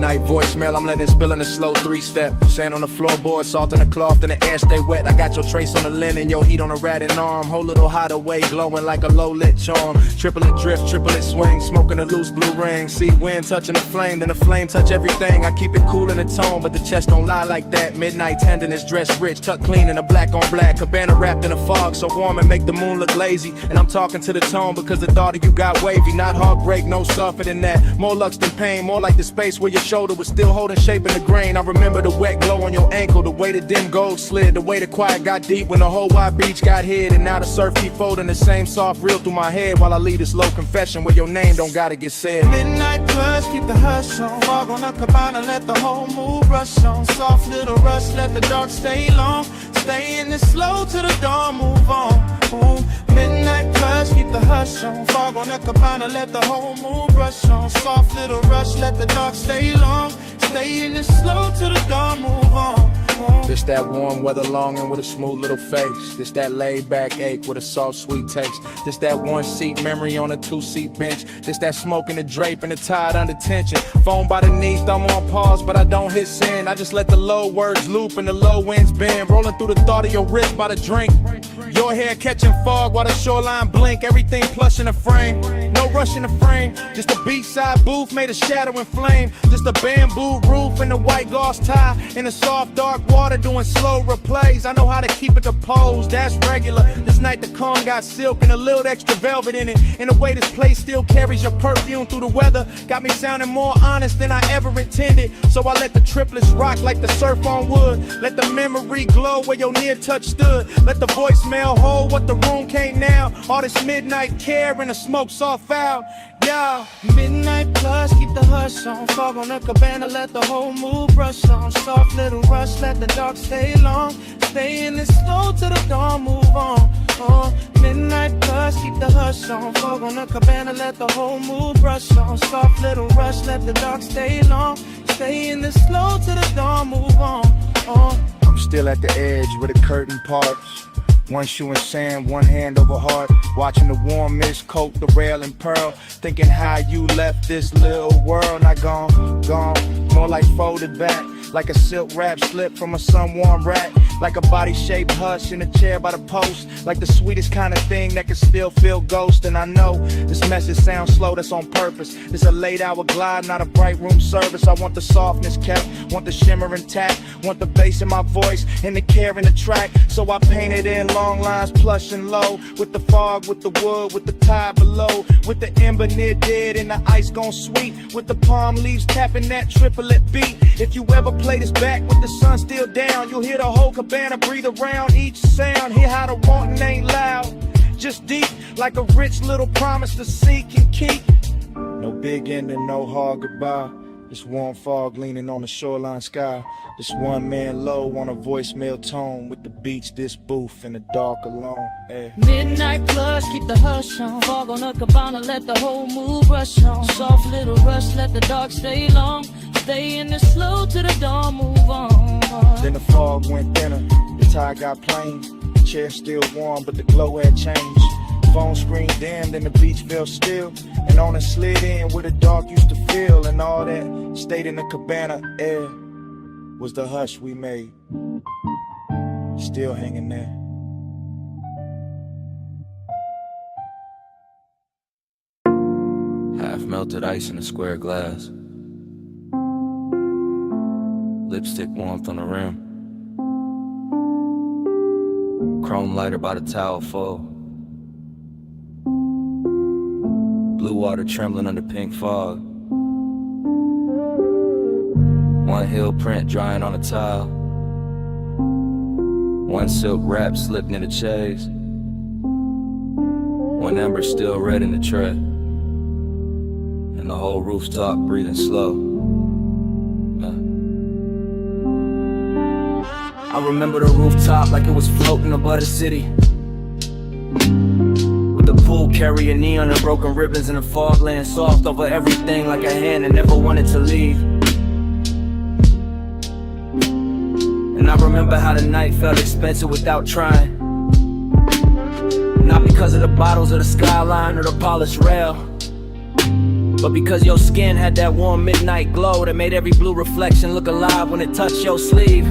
Speaker 6: Night voicemail, I'm letting it spill in a slow 3-step. Sand on the floorboard, salt in the cloth, and the air stay wet. I got your trace on the linen, your heat on the ratted arm. Whole little hideaway, glowing like a low-lit charm. Triplet drift, triplet swing, smoking a loose blue ring. See wind touching the flame, then the flame touch everything. I keep it cool in the tone, but the chest don't lie like that. Midnight tenderness, dressed rich, tucked clean in a black on black. Cabana wrapped in a fog, so warm and make the moon look lazy. And I'm talking to the tone because the thought of you got wavy. Not heartbreak, no softer than that. More lux than pain, more like the space where your shoulder was still holding shape in the grain. I remember the wet glow on your ankle, the way the dim gold slid, the way the quiet got deep when the whole wide beach got hid. And now the surf keep folding the same soft reel through my head while I leave this low confession where your name don't gotta get said.
Speaker 9: Midnight plus, keep the hush on. Fog on the cabana, let the whole mood rush on. Soft little rush, let the dark stay long. Stay in it slow till the dawn, move on. Boom. Midnight plus, keep the hush on. Fog on the cabana, let the whole mood rush on. Soft little rush, let the dark stay long. Stay in it slow till the dawn, move on.
Speaker 6: This that warm weather longing with a smooth little face. This that laid back ache with a soft sweet taste. This that one seat memory on a 2-seat bench. This that smoke in the drape and the tide under tension. Phone by the knee, thumb on pause, but I don't hit send. I just let the low words loop and the low winds bend. Rolling through the thought of your wrist by the drink. Your hair catching fog while the shoreline blink. Everything plush in the frame, no rush in the frame. Just a beachside booth made of shadow and flame. Just a bamboo roof and a white gloss tie. In the soft dark water doing slow replays. I know how to keep it composed, that's regular. This night the calm got silk and a little extra velvet in it. In a way this place still carries your perfume through the weather. Got me sounding more honest than I ever intended. So I let the triplets rock like the surf on wood. Let the memory glow where your near touch stood. Let the voicemail hold what the room can't now. All this midnight care and the smoke soft foul.
Speaker 9: Yo, midnight plus, keep the hush on. Fog on the cabana, let the whole mood brush on. Soft little rush, let the dark stay long. Stay in it slow till the dawn, move on. Midnight plus, keep the hush on. Fog on the cabana, let the whole mood brush on. Soft little rush, let the dark stay long. Stay in it slow till the dawn, move on.
Speaker 10: I'm still at the edge where the curtain parts. One shoe in sand, one hand over heart. Watching the warm mist coat the rail and pearl. Thinking how you left this little world. Not gone, more like folded back. Like a silk wrap slip from a sun-warm rack. Like a body-shaped hush in a chair by the post. Like the sweetest kind of thing that can still feel ghost. And I know this message sounds slow, that's on purpose. It's a late hour glide, not a bright room service. I want the softness kept, want the shimmer intact. Want the bass in my voice and the care in the track. So I painted in long lines, plush and low. With the fog, with the wood, with the tide below. With the ember near dead and the ice gone sweet. With the palm leaves tapping that triplet beat. If you ever play this back with the sun still down, you'll hear the whole cabana breathe around each sound. Hear how the wanting ain't loud, just deep, like a rich little promise to seek and keep. No big ending, no hard goodbye. This warm fog leaning on the shoreline sky. This one man low on a voicemail tone. With the beach, this booth in the dark alone. Hey.
Speaker 3: Midnight plus, keep the hush on. Fog on the cabana, let the whole mood rush on. Soft little rush, let the dark stay long. Stay in the slow till the dawn, move on.
Speaker 10: Then the fog went thinner, the tide got plain. The chair still warm, but the glow had changed. Phone screen dimmed and the beach felt still. And on it slid in where the dark used to feel. And all that stayed in the cabana air was the hush we made. Still hanging there.
Speaker 11: Half melted ice in a square glass. Lipstick warmth on the rim. Chrome lighter by the towel full. Blue water trembling under pink fog. One heel print drying on a tile. One silk wrap slipped in the chaise. One ember still red in the tray. And the whole rooftop breathing slow. I remember the rooftop like it was floating above the city. With the pool carrying neon and broken ribbons and the fog laying soft over everything like a hand that never wanted to leave. And I remember how the night felt expensive without trying. Not because of the bottles or the skyline or the polished rail, but because your skin had that warm midnight glow that made every blue reflection look alive when it touched your sleeve.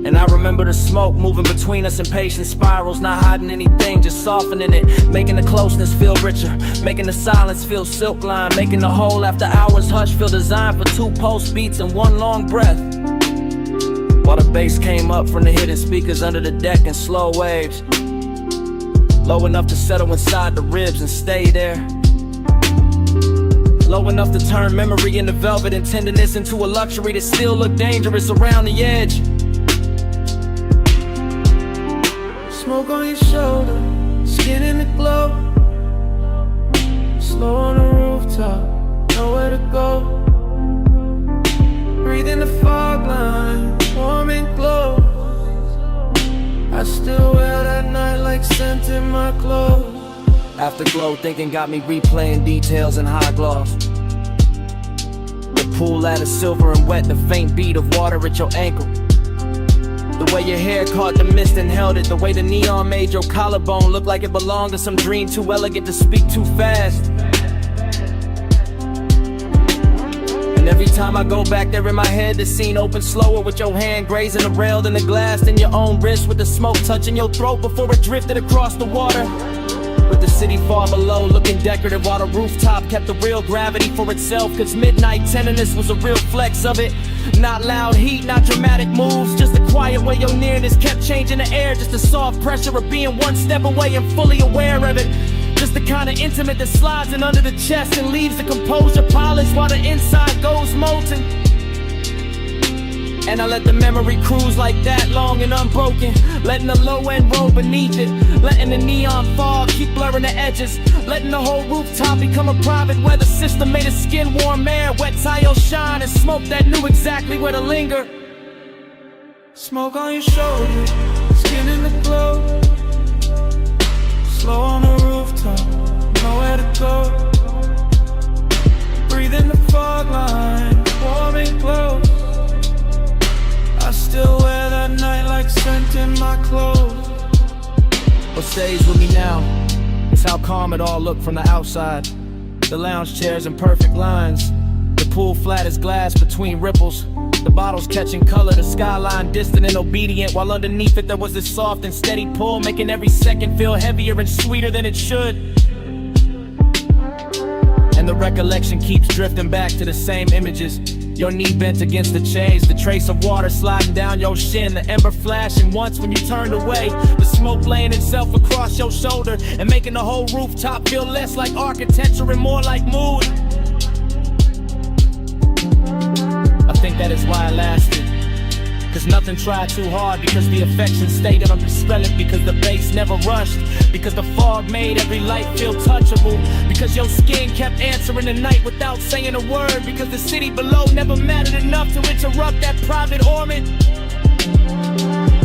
Speaker 11: And I remember the smoke moving between us in patient spirals, not hiding anything, just softening it, making the closeness feel richer, making the silence feel silk line, making the whole after hours hush feel designed for 2 pulse beats and 1 long breath. While the bass came up from the hidden speakers under the deck in slow waves, low enough to settle inside the ribs and stay there. Low enough to turn memory into velvet and tenderness into a luxury that still look dangerous around the edge.
Speaker 9: Smoke on your shoulder, skin in the glow. Slow on the rooftop, nowhere to go. Breathe in the fog line, warm and glow. I still wear that night like scent in my clothes.
Speaker 11: Afterglow thinking got me replaying details in high gloss. The pool ladder silver and wet, the faint beat of water at your ankle. The way your hair caught the mist and held it. The way the neon made your collarbone look like it belonged to some dream too elegant to speak too fast. And every time I go back there in my head, the scene opens slower with your hand grazing the rail and the glass in your own wrist, with the smoke touching your throat before it drifted across the water. With the city far below looking decorative while the rooftop kept the real gravity for itself. Cause midnight tenderness was a real flex of it. Not loud heat, not dramatic moves, just the quiet way your nearness kept changing the air. Just the soft pressure of being 1 step away and fully aware of it. Just the kind of intimate that slides in under the chest and leaves the composure polished while the inside goes molten. And I let the memory cruise like that, long and unbroken. Letting the low end roll beneath it. Letting the neon fog keep blurring the edges. Letting the whole rooftop become a private weather system. Made of skin warm air, wet tile shine, and smoke that knew exactly where to linger.
Speaker 9: Smoke on your shoulder, skin in the glow. Slow on the rooftop, nowhere to go. Breathe in the fog line, warm and close. I still wear that night like scent in my clothes.
Speaker 11: What stays with me now is how calm it all looked from the outside. The lounge chairs in perfect lines, the pool flat as glass between ripples. The bottles catching color, the skyline distant and obedient, while underneath it there was this soft and steady pull, making every second feel heavier and sweeter than it should. And the recollection keeps drifting back to the same images. Your knee bent against the chains, the trace of water sliding down your shin, the ember flashing once when you turned away, the smoke laying itself across your shoulder and making the whole rooftop feel less like architecture and more like mood. I think that is why I lasted. Cause nothing tried too hard, because the affection stayed undispelled, because the bass never rushed, because the fog made every light feel touchable, because your skin kept answering the night without saying a word, because the city below never mattered enough to interrupt that private orbit.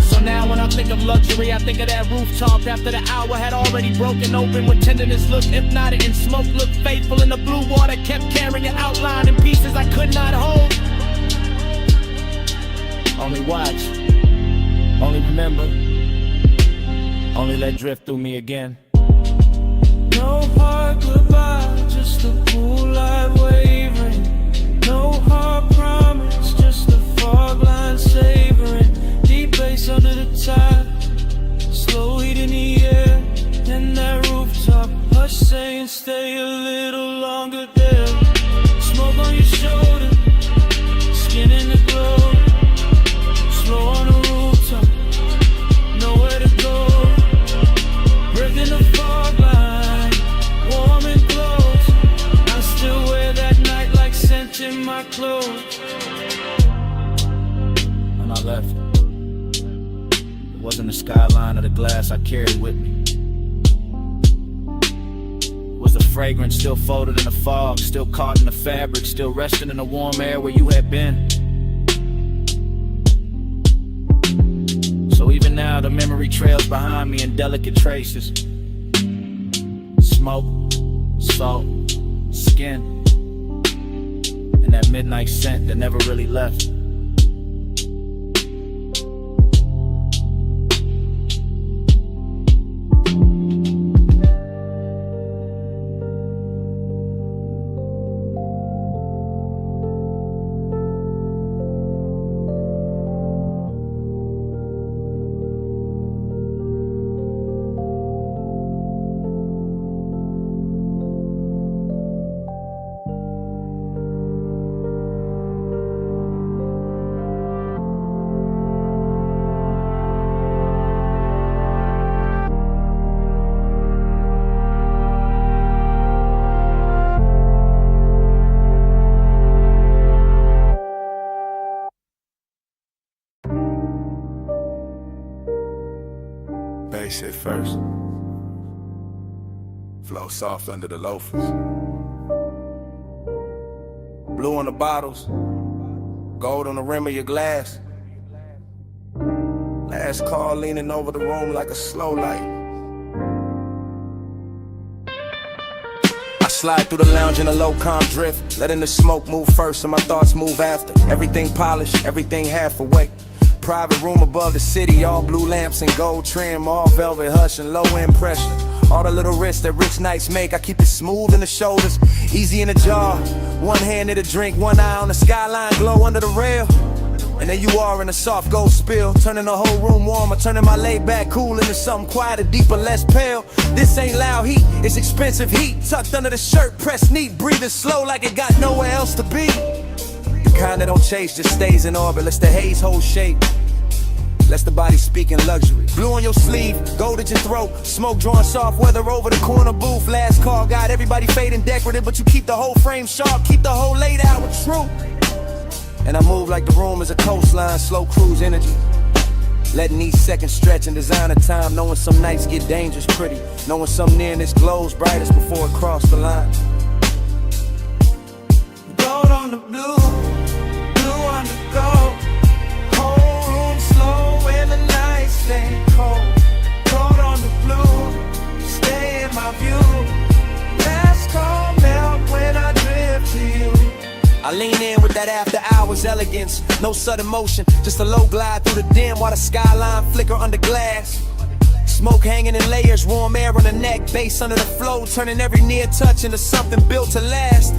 Speaker 11: So now when I think of luxury, I think of that rooftop after the hour had already broken open, with tenderness looked hypnotic and smoke looked faithful, and the blue water kept carrying an outline in pieces I could not hold. Only watch, only remember, only let drift through me again.
Speaker 9: No hard goodbye, just a pool light wavering. No hard promise, just a fog line savoring. Deep bass under the tide, slow heat in the air. And that rooftop, hush saying stay a little longer there. Smoke on your shoulder, skin in the glow. Slow on the rooftop, nowhere to go. Breath in the fog line, warm and close. I still wear that night like scent in my clothes.
Speaker 11: When I left, it wasn't the skyline or the glass I carried with me. It was the fragrance still folded in the fog, still caught in the fabric, still resting in the warm air where you had been. So even now the memory trails behind me in delicate traces. Smoke, salt, skin, and that midnight scent that never really left.
Speaker 5: Bass hit first. Flow soft under the loafers. Blue on the bottles, gold on the rim of your glass. Last call leaning over the room like a slow light. I slide through the lounge in a low calm drift, letting the smoke move first and my thoughts move after. Everything polished, everything half awake. Private room above the city, all blue lamps and gold trim, all velvet hush and low end pressure. All the little risks that rich nights make, I keep it smooth in the shoulders, easy in the jaw. One hand in the drink, one eye on the skyline glow under the rail. And there you are in a soft gold spill, turning the whole room warmer, turning my laid back cool into something quieter, deeper, less pale. This ain't loud heat, it's expensive heat, tucked under the shirt, pressed neat, breathing slow like it got nowhere else to be. The kind that don't chase, just stays in orbit, lets the haze hold shape. Lets the body speak in luxury. Blue on your sleeve, gold at your throat, smoke drawing soft weather over the corner booth. Last call, got everybody fading decorative, but you keep the whole frame sharp, keep the whole laid out with truth. And I move like the room is a coastline, slow cruise energy. Letting each second stretch and design a time, knowing some nights get dangerous pretty, knowing some nearness glows brightest before it crossed the line.
Speaker 4: Gold on the blue, blue on the gold. Whole room slow when the nights stay cold. Gold on the blue, stay in my view. Last call melt when I drift to you.
Speaker 5: I lean in with that after hours elegance, no sudden motion, just a low glide through the dim while the skyline flicker under glass. Smoke hanging in layers, warm air on the neck, bass under the flow, turning every near touch into something built to last.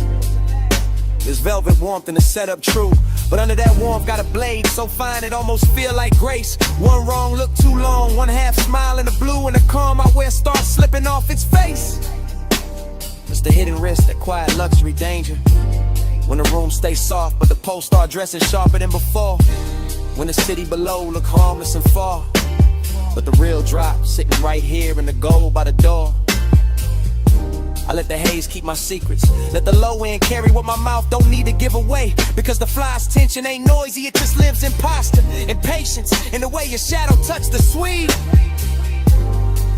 Speaker 5: There's velvet warmth in the setup, true, but under that warmth got a blade so fine it almost feel like grace. One wrong look too long, one half smile in the blue, and the calm I wear starts slipping off its face. It's the hidden risk, that quiet luxury danger. When the room stays soft, but the post start dressing sharper than before. When the city below look harmless and far, but the real drop sitting right here in the gold by the door. I let the haze keep my secrets, let the low end carry what my mouth don't need to give away. Because the fly's tension ain't noisy, it just lives in posture, in patience, in the way your shadow touched the sweet.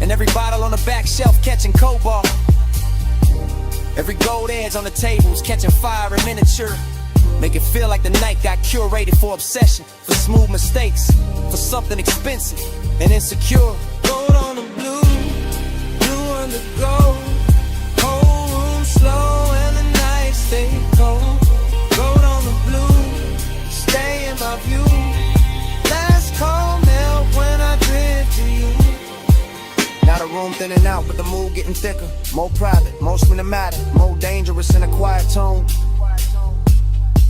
Speaker 5: And every bottle on the back shelf catching cobalt. Every gold edge on the tables catching fire in miniature. Make it feel like the night got curated for obsession, for smooth mistakes, for something expensive and insecure.
Speaker 4: Gold on the blue, blue on the gold. Whole room slow and the nights stay cold. Gold on the blue, stay in my view. Last call melt when I drift to you.
Speaker 5: Now the room thinning out, but the mood getting thicker. More private, more cinematic, more dangerous in a quiet tone.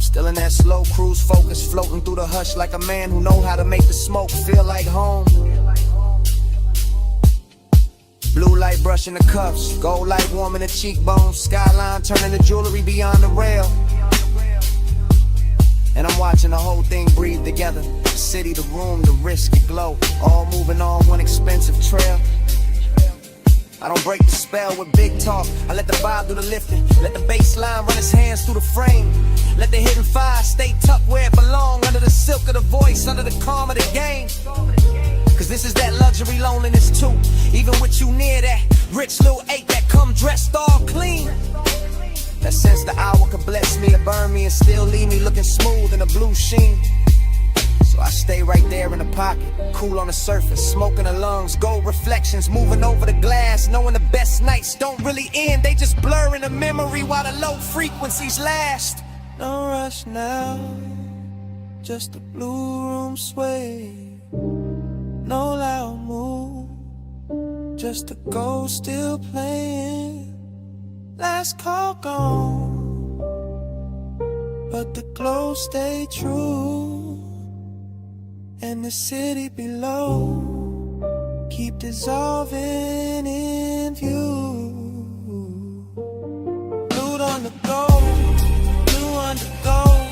Speaker 5: Still in that slow cruise focus, floating through the hush like a man who know how to make the smoke feel like home. Blue light brushing the cuffs, gold light warming the cheekbones, skyline turning the jewelry beyond the rail. And I'm watching the whole thing breathe together. The city, the room, the risk, the glow, all moving on one expensive trail. I don't break the spell with big talk, I let the vibe do the lifting. Let the bass line run its hands through the frame. Let the hidden fire stay tucked where it belong, under the silk of the voice, under the calm of the game. Cause this is that luxury loneliness too. Even with you near that rich little ache that come dressed all clean. That sense the hour could bless me or burn me and still leave me looking smooth in a blue sheen. So I stay right there in the pocket, cool on the surface, smoke in the lungs, gold reflections moving over the glass, knowing the best nights don't really end, they just blur in the memory while the low frequencies last.
Speaker 4: No rush now, just the blue room sway. No loud move, just a ghost still playing. Last call gone, but the glow stay true. And the city below keep dissolving in view. Blue on the gold, blue on the gold.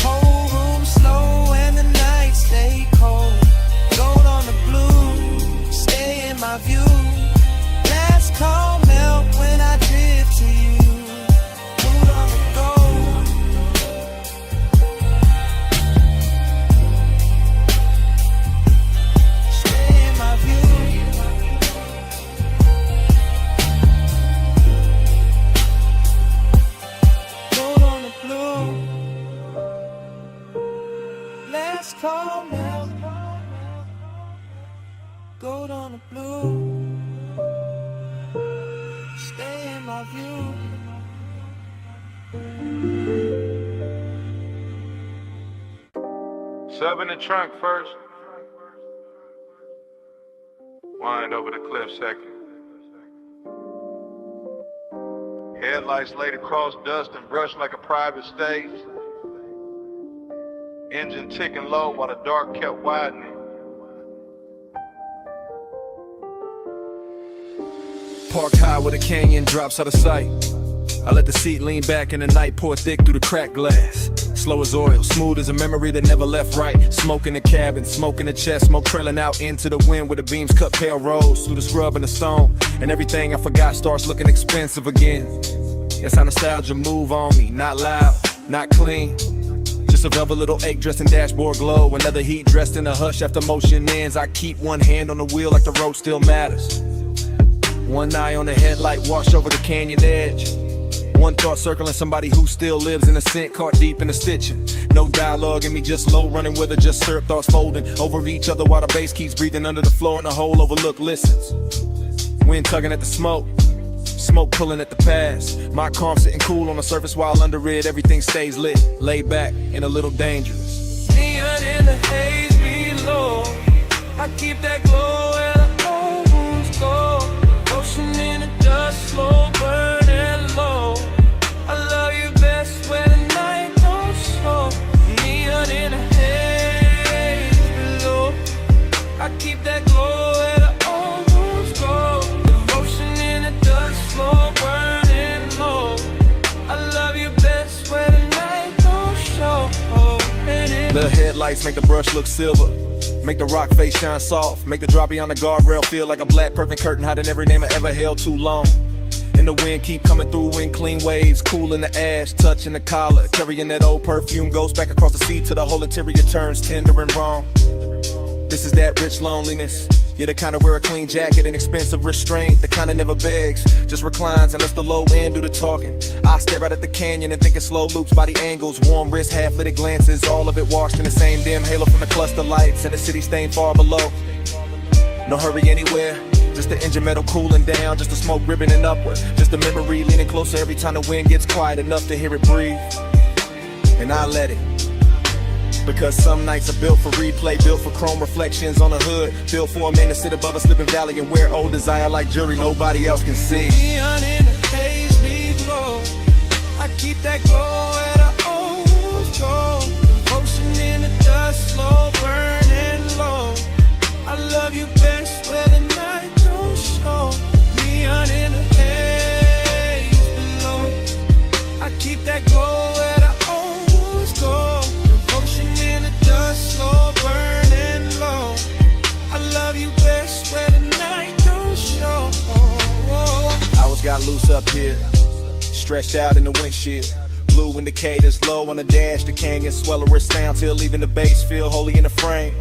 Speaker 4: Whole room slow and the nights stay cold. Gold on the blue, stay in my view. Last call melt when I drift to you. Blue on the gold. Stay in my view. Gold on the blue. Last call melt. Gold on the blue. Stay in my view.
Speaker 12: Sub in the trunk first. Wind over the cliff second. Headlights laid across dust and brushed like a private stage. Engine ticking low while the dark kept widening.
Speaker 6: Parked high where the canyon drops out of sight. I let the seat lean back and the night pour thick through the cracked glass. Slow as oil, smooth as a memory that never left right. Smoke in the cabin, smoke in the chest, smoke trailing out into the wind where the beams cut pale roads through the scrub and the stone. And everything I forgot starts looking expensive again. That's how nostalgia move on me, not loud, not clean. Just a velvet little ache dressed in dashboard glow. Another heat dressed in a hush after motion ends. I keep one hand on the wheel like the road still matters. One eye on the headlight, washed over the canyon edge. One thought circling somebody who still lives in a scent, caught deep in the stitching. No dialogue in me, just low running with her, just syrup thoughts folding over each other while the bass keeps breathing under the floor and the whole overlook listens. Wind tugging at the smoke, smoke pulling at the past. My calm sitting cool on the surface while under it everything stays lit, laid back and a little dangerous.
Speaker 1: Neon in the haze below, I keep that glow and I almost go. Ocean in the dust, slow burning low. I love you best when the night don't show. Neon in the haze below, I keep that glow and I almost go. Devotion in the dust, slow burning low. I love you best when the night don't show.
Speaker 6: The headlights make the brush look silver, make the rock face shine soft, make the drop beyond the guardrail feel like a black perfect curtain hiding every name I ever held too long. And the wind keep coming through in clean waves, cool in the ash, touching the collar, carrying that old perfume, goes back across the sea till the whole interior turns tender and wrong. This is that rich loneliness. You're the kind of wear a clean jacket and expensive restraint, the kind of never begs, just reclines and lets the low end do the talking. I stare out at the canyon and think in slow loops, body angles, warm wrists, half-lit glances, all of it washed in the same dim halo from the cluster lights and the city stained far below. No hurry anywhere, just the engine metal cooling down, just the smoke ribboning upward, just the memory leaning closer every time the wind gets quiet enough to hear it breathe. And I let it. Because some nights are built for replay, built for chrome reflections on the hood, built for a man to sit above a slipping valley and wear old desire like jewelry nobody else can see.
Speaker 1: Neon in the haze below, I keep that glow and I almost go. Devotion in the dust, slow burning low. I love you best when the night don't show. Neon in the haze below, I keep that glow and I almost go. Slow burning low. I love you best when the night don't show.
Speaker 6: Hours got loose up here, stretched out in the windshield. Blue indicators low on the dash, the canyon swell wrist down till leaving the base feel holy in the frame.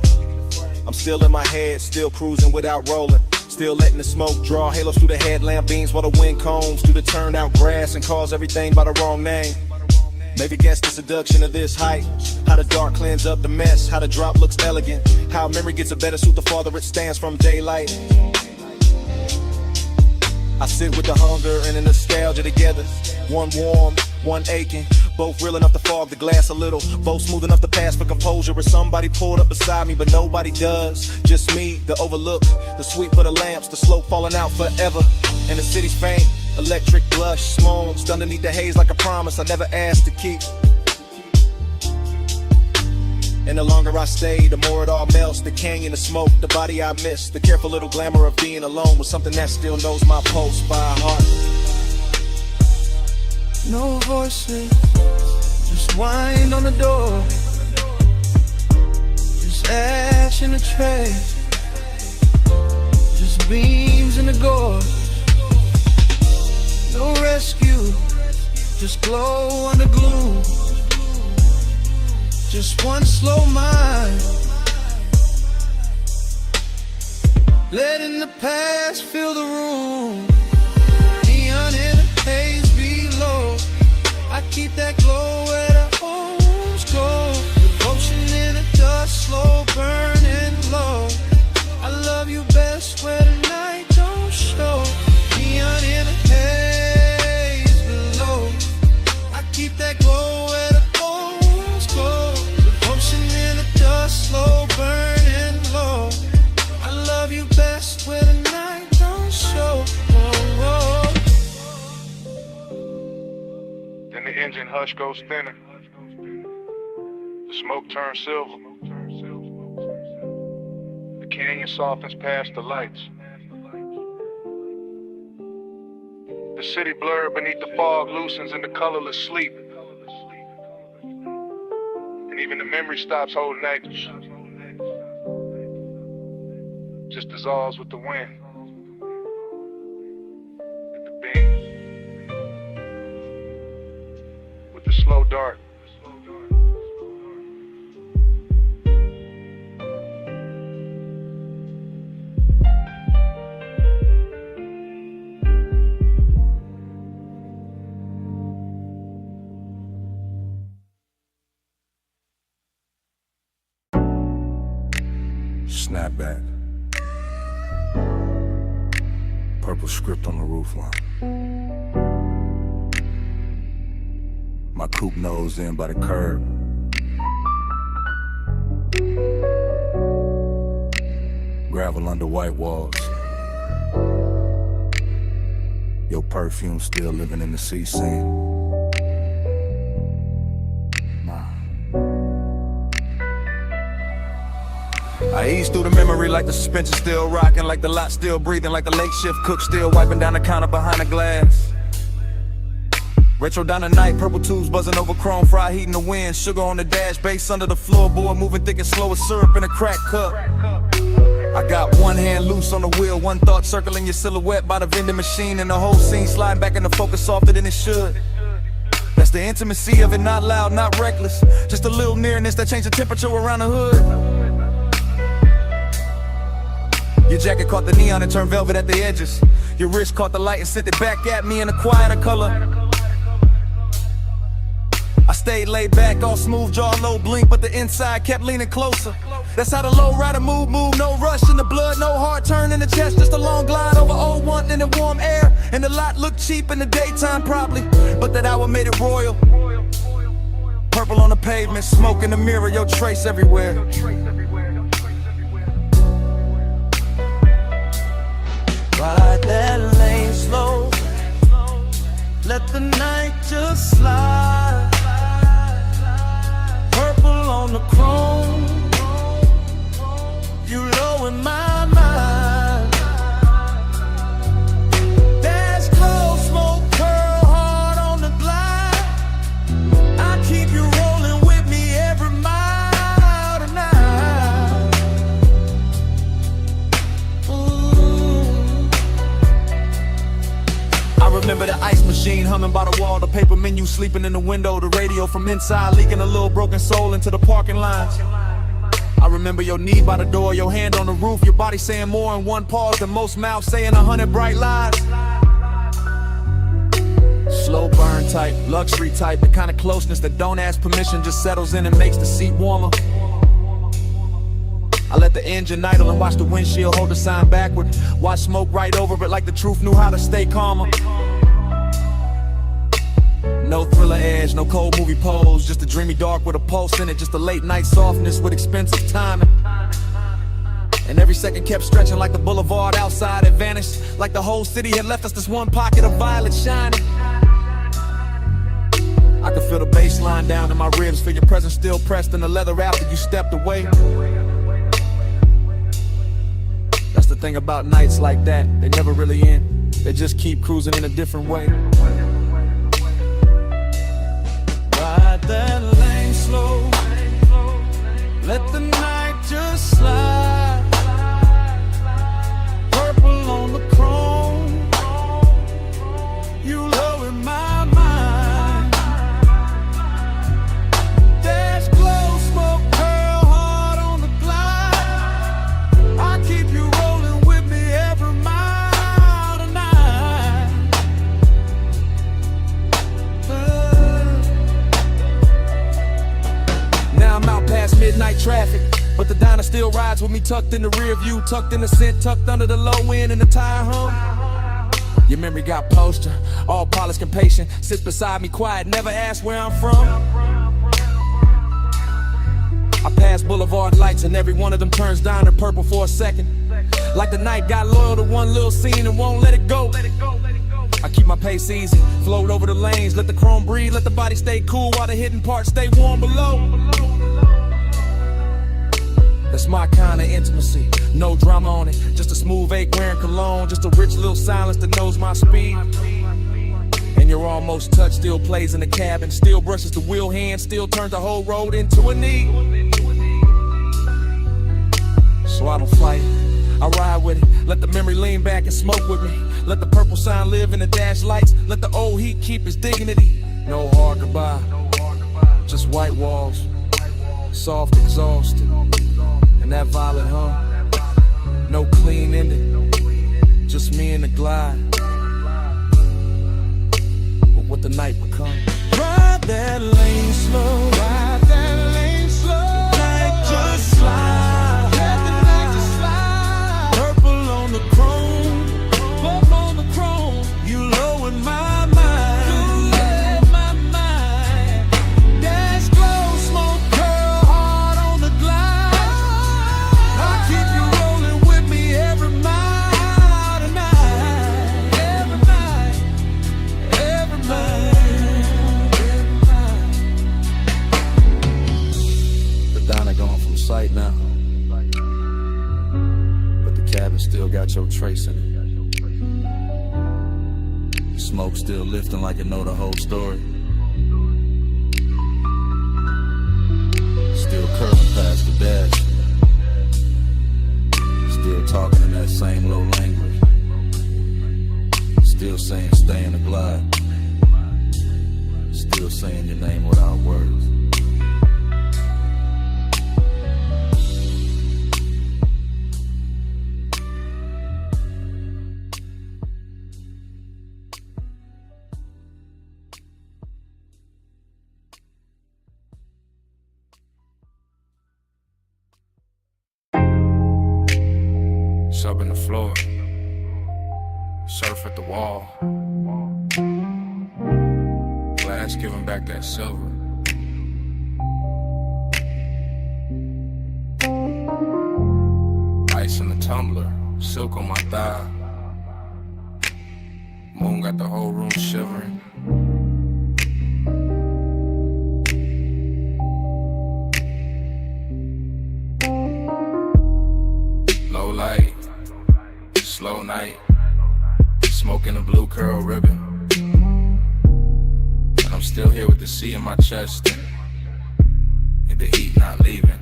Speaker 6: I'm still in my head, still cruising without rolling, still letting the smoke draw halos through the headlamp beams while the wind combs through the turned out grass and calls everything by the wrong name. Maybe guess the seduction of this height, how the dark cleans up the mess, how the drop looks elegant, how memory gets a better suit the farther it stands from daylight. I sit with the hunger and the nostalgia together, one warm, one aching, both real enough to fog the glass a little, both smooth enough to pass for composure. If somebody pulled up beside me, but nobody does, just me, the overlook, the sweep of the lamps, the slope falling out forever, and the city's faint. Electric blush, smokes underneath the haze like a promise I never asked to keep. And the longer I stay, the more it all melts. The canyon, the smoke, the body I miss, the careful little glamour of being alone with something that still knows my pulse by heart.
Speaker 1: No voices, just wind on the door, just ash in the tray, just beams in the gorge. No rescue, just glow under gloom, just one slow mind, letting the past fill the room. Neon in the haze below, I keep that glow at I almost go. Devotion in the dust, slow burning low. I love you best when the night don't show. Neon in the haze below, I keep that glow at I almost go. Devotion in the dust, slow burning low. I love you best when the night don't show.
Speaker 12: Then the engine hush goes thinner. The smoke turns silver. The canyon softens past the lights. The city blurred beneath the fog loosens into colorless sleep. And even the memory stops holding anchors. Just dissolves with the wind. With the beam. With the slow dart.
Speaker 5: Snapback. Purple script on the roofline. My coupe nose in by the curb. Gravel under white walls. Your perfume still living in the sea scene. I ease through the memory like the suspension still rocking, like the lot still breathing, like the late shift cook still wiping down the counter behind the glass. Retro down the night, purple tubes buzzing over chrome, fry heat in the wind, sugar on the dash, bass under the floorboard, moving thick and slow as syrup in a crack cup. I got one hand loose on the wheel, one thought circling your silhouette by the vending machine, and the whole scene sliding back into focus softer than it should. That's the intimacy of it, not loud, not reckless, just a little nearness that changed the temperature around the hood. Your jacket caught the neon and turned velvet at the edges. Your wrist caught the light and sent it back at me in a quieter color. I stayed laid back, all smooth jaw, low blink, but the inside kept leaning closer. That's how the low rider move, no rush in the blood, no hard turn in the chest, just a long glide over old one in the warm air. And the lot looked cheap in the daytime probably, but that hour made it royal. Purple on the pavement, smoke in the mirror, your trace everywhere.
Speaker 9: Ride that lane slow, let the night just slide. Purple on the chrome, you low in my mind. Dash close, smoke curl hard on the glide. I keep you rolling with me every mile tonight.
Speaker 5: I remember the ice machine humming by the wall, the paper menu sleeping in the window, the radio from inside leaking a little broken soul into the parking lines. I remember your knee by the door, your hand on the roof, your body saying more in one pause than most mouths saying 100 bright lies. Slow burn type, luxury type, the kind of closeness that don't ask permission, just settles in and makes the seat warmer. I let the engine idle and watch the windshield hold the sign backward. Watch smoke right over it like the truth knew how to stay calmer. No thriller edge, no cold movie pose, just a dreamy dark with a pulse in it, just a late night softness with expensive timing. And every second kept stretching like the boulevard outside had vanished, like the whole city had left us this one pocket of violet shining. I could feel the bass line down in my ribs, feel your presence still pressed in the leather after you stepped away. That's the thing about nights like that, they never really end, they just keep cruising in a different way.
Speaker 9: Ride that lane slow, let the night just slide. Purple on the chrome, you low in my mind. Dash close, smoke curl hard on the glide. I keep you rolling with me every mile tonight.
Speaker 5: Now I'm out past midnight traffic, but the diner still rides with me tucked in the rear view, tucked in the scent, tucked under the low end and the tire hum. Your memory got poster, all polished and patient, sits beside me quiet, never asked where I'm from. I pass boulevard lights and every one of them turns down to purple for a second, like the night got loyal to one little scene and won't let it go. I keep my pace easy, float over the lanes, let the chrome breathe, let the body stay cool while the hidden parts stay warm below. That's my kind of intimacy, no drama on it, just a smooth ache wearing cologne, just a rich little silence that knows my speed. And your almost touch still plays in the cabin, still brushes the wheel hand, still turns the whole road into a knee. So I don't fight it, I ride with it, let the memory lean back and smoke with me. Let the purple sign live in the dash lights, let the old heat keep its dignity. No hard goodbye, just white walls, soft exhaust, and that violet hum. No clean ending, just me and the glide. But what the night become.
Speaker 9: Ride that lane slow, ride that lane slow. Night just slide. Let the night
Speaker 13: got your trace in it. Smoke still lifting like it know the whole story. Still curling past the dash. Still talking in that same low language. Still saying stay in the glide. Still saying your name without words.
Speaker 6: Sub in the floor, surf at the wall. Glass giving back that silver. Ice in the tumbler, silk on my thigh. Moon got the whole room shivering. Low light, slow night, smoking a blue curl ribbon. And I'm still here with the sea in my chest and the heat not leaving.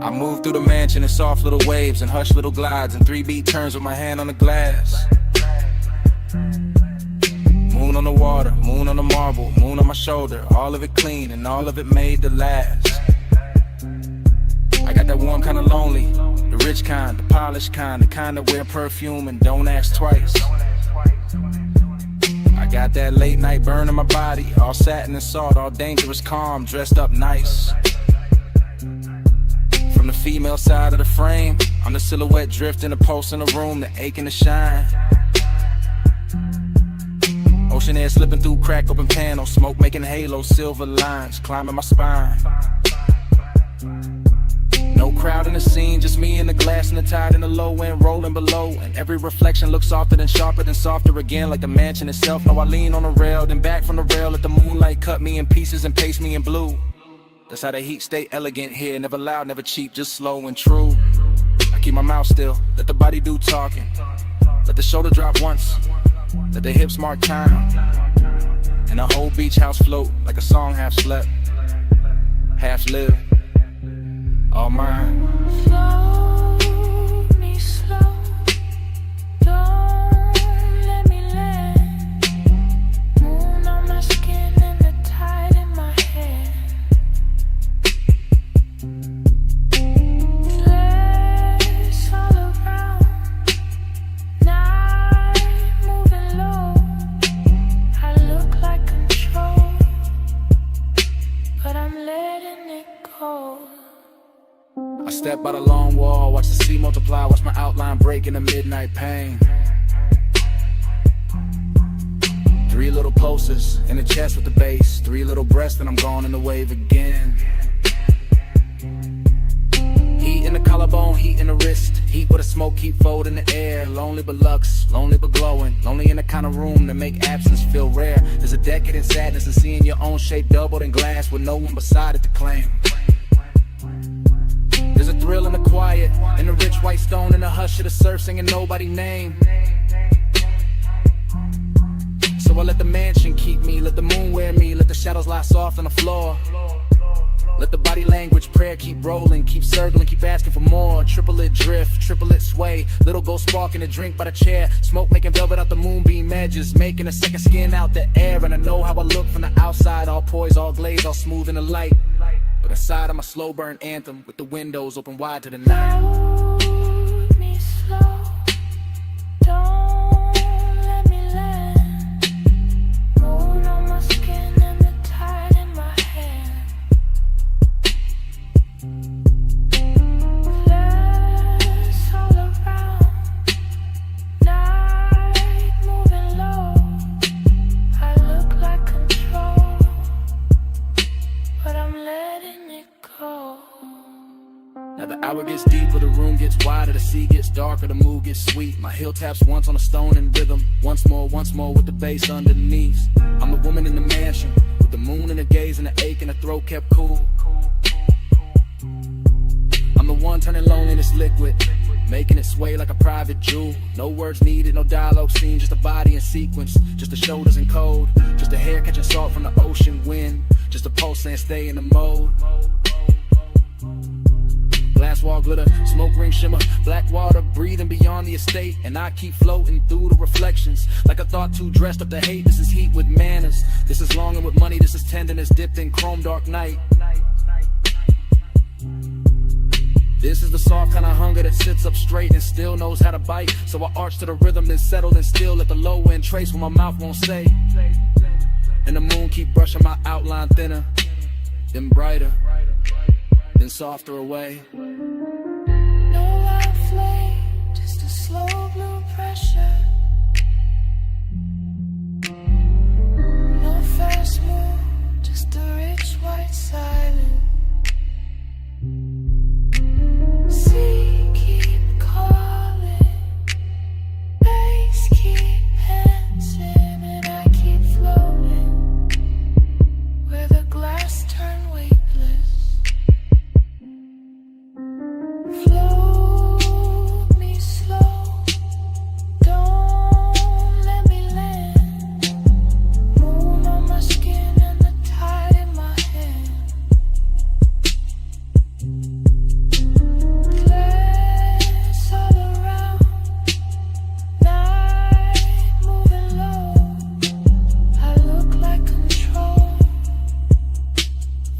Speaker 6: I move through the mansion in soft little waves and hush little glides and 3-beat turns with my hand on the glass. Moon on the water, moon on the marble, moon on my shoulder, all of it clean and all of it made to last. I got that warm kind of lonely, the rich kind, the polished kind, the kind that wear perfume and don't ask twice. I got that late night burn in my body, all satin and salt, all dangerous calm, dressed up nice. From the female side of the frame, I'm the silhouette drifting, a pulse in the room, the aching to shine. Ocean air slipping through crack open panels, smoke making halos, silver lines climbing my spine. No crowd in the scene, just me and the glass and the tide in the low end rolling below. And every reflection looks softer than sharper than softer again, like the mansion itself. Now I lean on the rail, then back from the rail, let the moonlight cut me in pieces and paste me in blue. That's how the heat stay elegant here, never loud, never cheap, just slow and true. I keep my mouth still, let the body do talking. Let the shoulder drop once, let the hips mark time. And the whole beach house float like a song half slept, half lived. All mine.
Speaker 3: Slow me slow, don't let me land. Moon on my skin and the tide in my hair. Flares all around, night moving low. I look like control, but I'm letting it go.
Speaker 6: I step by the long wall, watch the sea multiply, watch my outline break in the midnight pain. 3 little pulses in the chest with the bass, 3 little breaths and I'm gone in the wave again. Heat in the collarbone, heat in the wrist, heat with a smoke keep fold in the air. Lonely but luxe, lonely but glowing, lonely in the kind of room that make absence feel rare. There's a decadent sadness in seeing your own shape doubled in glass with no one beside it to claim. There's a thrill in the quiet, in the rich white stone, in the hush of the surf singing nobody's name. So I let the mansion keep me, let the moon wear me, let the shadows lie soft on the floor. Let the body language prayer keep rolling, keep circling, keep asking for more. Triplet drift, triplet sway, little ghost sparking a drink by the chair. Smoke making velvet out the moonbeam edges, making a second skin out the air. And I know how I look from the outside, all poised, all glazed, all smooth in the light. But inside I'm a slow burn anthem with the windows open wide to the night.
Speaker 3: Hold me slow, don't let me land. Moon on my skin and the tide in my hair. Flares all around, night moving low. I look like control, but I'm letting it go.
Speaker 6: Now the hour gets deeper, the room gets wider, the sea gets darker, the mood gets sweet. My heel taps once on a stone in rhythm, once more with the bass underneath. I'm the woman in the mansion, with the moon in the gaze and the ache in the throat kept cool. I'm the one turning loneliness liquid,
Speaker 11: making it sway like a private jewel. No words needed, no dialogue scene, just a body in sequence, just the shoulders in code, just a hair catching salt from the ocean wind, just a pulse saying stay in the mode. Glass wall glitter, smoke ring shimmer, black water breathing beyond the estate, and I keep floating through the reflections like a thought too dressed up to hate. This is heat with manners, this is longing with money, this is tenderness dipped in chrome dark night. This is the soft kind of hunger that sits up straight and still knows how to bite. So I arch to the rhythm, then settle and still let the low end trace what my mouth won't say. And the moon keep brushing my outline thinner, then brighter, then softer away.
Speaker 3: No loud flame, just a slow blue pressure. No fast move, just a rich white silence. Sea keep calling, bass keep dancing, and I keep floating where the glass turn weightless. Float me slow, don't let me land. Moon on my skin and the tide in my hand. Glass all around, night moving low. I look like control,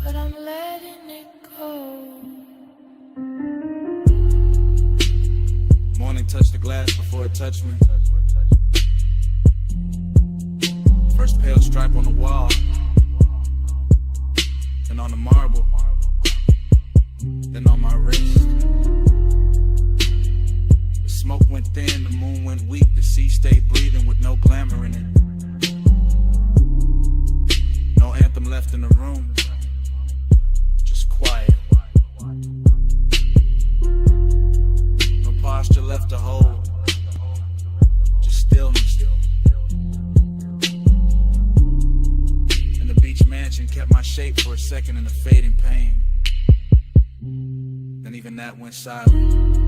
Speaker 3: but I'm letting it go.
Speaker 10: Morning touched the glass before it touched me. First pale stripe on the wall, then on the marble, then on my wrist. The smoke went thin, the moon went weak, the sea stayed breathing with no glamour in it. No anthem left in the room, just quiet. No posture left to hold, just stillness. And the beach mansion kept my shape for a second in the fading pain. Then even that went silent.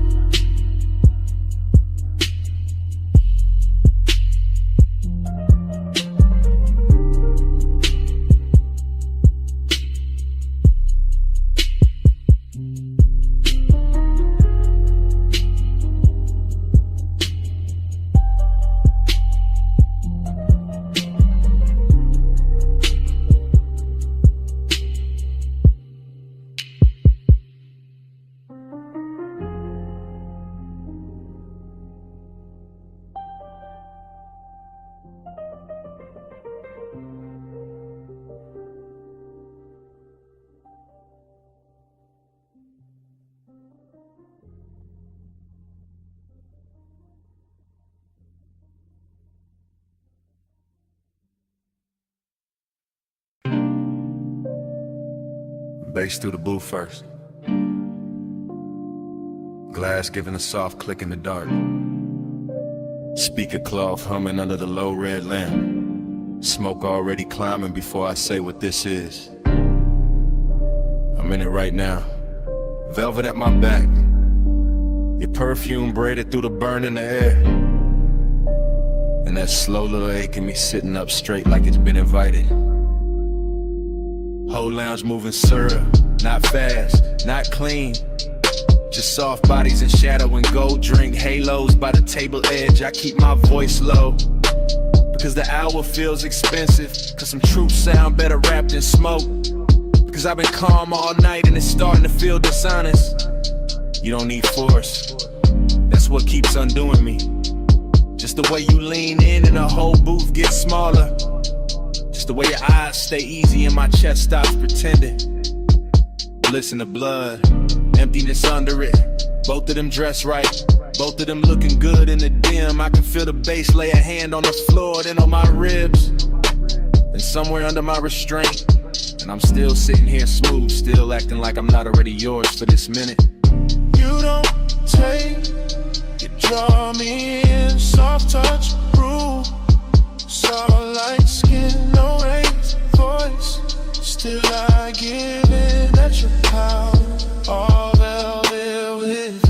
Speaker 5: Bass through the booth first. Glass giving a soft click in the dark. Speaker cloth humming under the low red lamp. Smoke already climbing before I say what this is. I'm in it right now. Velvet at my back. Your perfume braided through the burn in the air. And that slow little ache in me sitting up straight like it's been invited. Whole lounge moving syrup, not fast, not clean. Just soft bodies in shadow and gold drink halos by the table edge. I keep my voice low because the hour feels expensive, cause some truth sound better wrapped in smoke. Because I've been calm all night and it's starting to feel dishonest. You don't need force, that's what keeps undoing me. Just the way you lean in and the whole booth gets smaller. Just the way your eyes stay easy and my chest stops pretending. Bliss in the blood, emptiness under it. Both of them dressed right, both of them looking good in the dim. I can feel the bass lay a hand on the floor, then on my ribs, then somewhere under my restraint. And I'm still sitting here smooth, still acting like I'm not already yours for this minute.
Speaker 9: You don't take, you draw me in, soft touch, groove. Soft like skin, no raised voice. Still I give in at your power, all velvet within.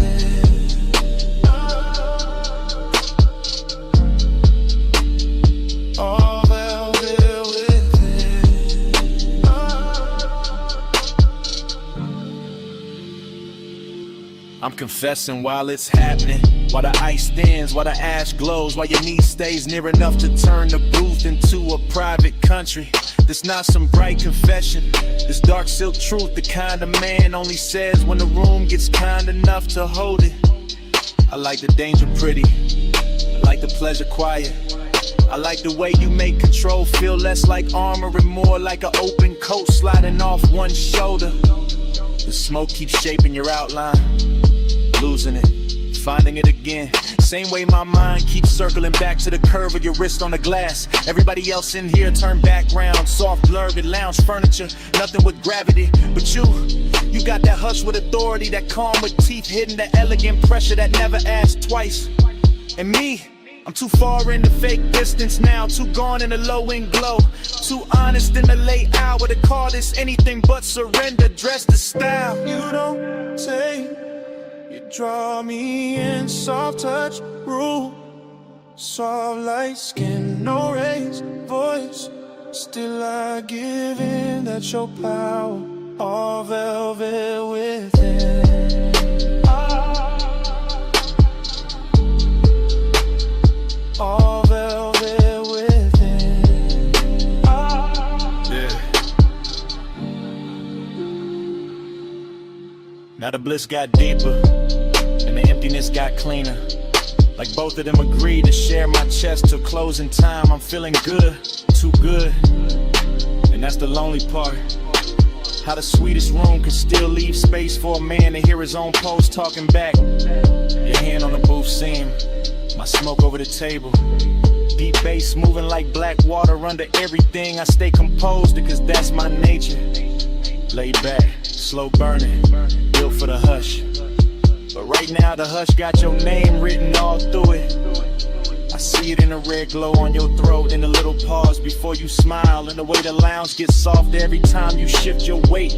Speaker 4: I'm confessing while it's happening, while the ice thins, while the ash glows, while your knee stays near enough to turn the booth into a private country. This not some bright confession, this dark silk truth, the kind of man only says when the room gets kind enough to hold it. I like the danger pretty, I like the pleasure quiet. I like the way you make control feel less like armor and more like an open coat sliding off one shoulder. The smoke keeps shaping your outline, losing it, finding it again. Same way my mind keeps circling back to the curve of your wrist on the glass. Everybody else in here turn background, soft blurred lounge furniture, nothing with gravity. But you got that hush with authority, that calm with teeth hidden, that elegant pressure that never asks twice. And me, I'm too far in the fake distance now, too gone in the low-end glow, too honest in the late hour to call this anything but surrender, dressed to style.
Speaker 9: You don't take, you draw me in, soft touch, rule, soft light skin, no raised voice, still I give in, that's your power, all velvet within. All velvet within.
Speaker 4: Yeah. Now the bliss got deeper and the emptiness got cleaner. Like both of them agreed to share my chest till closing time. I'm feeling good, too good, and that's the lonely part. How the sweetest room can still leave space for a man to hear his own pulse talking back. Your hand on the booth seam, my smoke over the table. Deep bass moving like black water under everything. I stay composed because that's my nature. Laid back, slow burning, built for the hush. But right now the hush got your name written all through it. I see it in the red glow on your throat, in the little pause before you smile, and the way the lounge gets softer every time you shift your weight.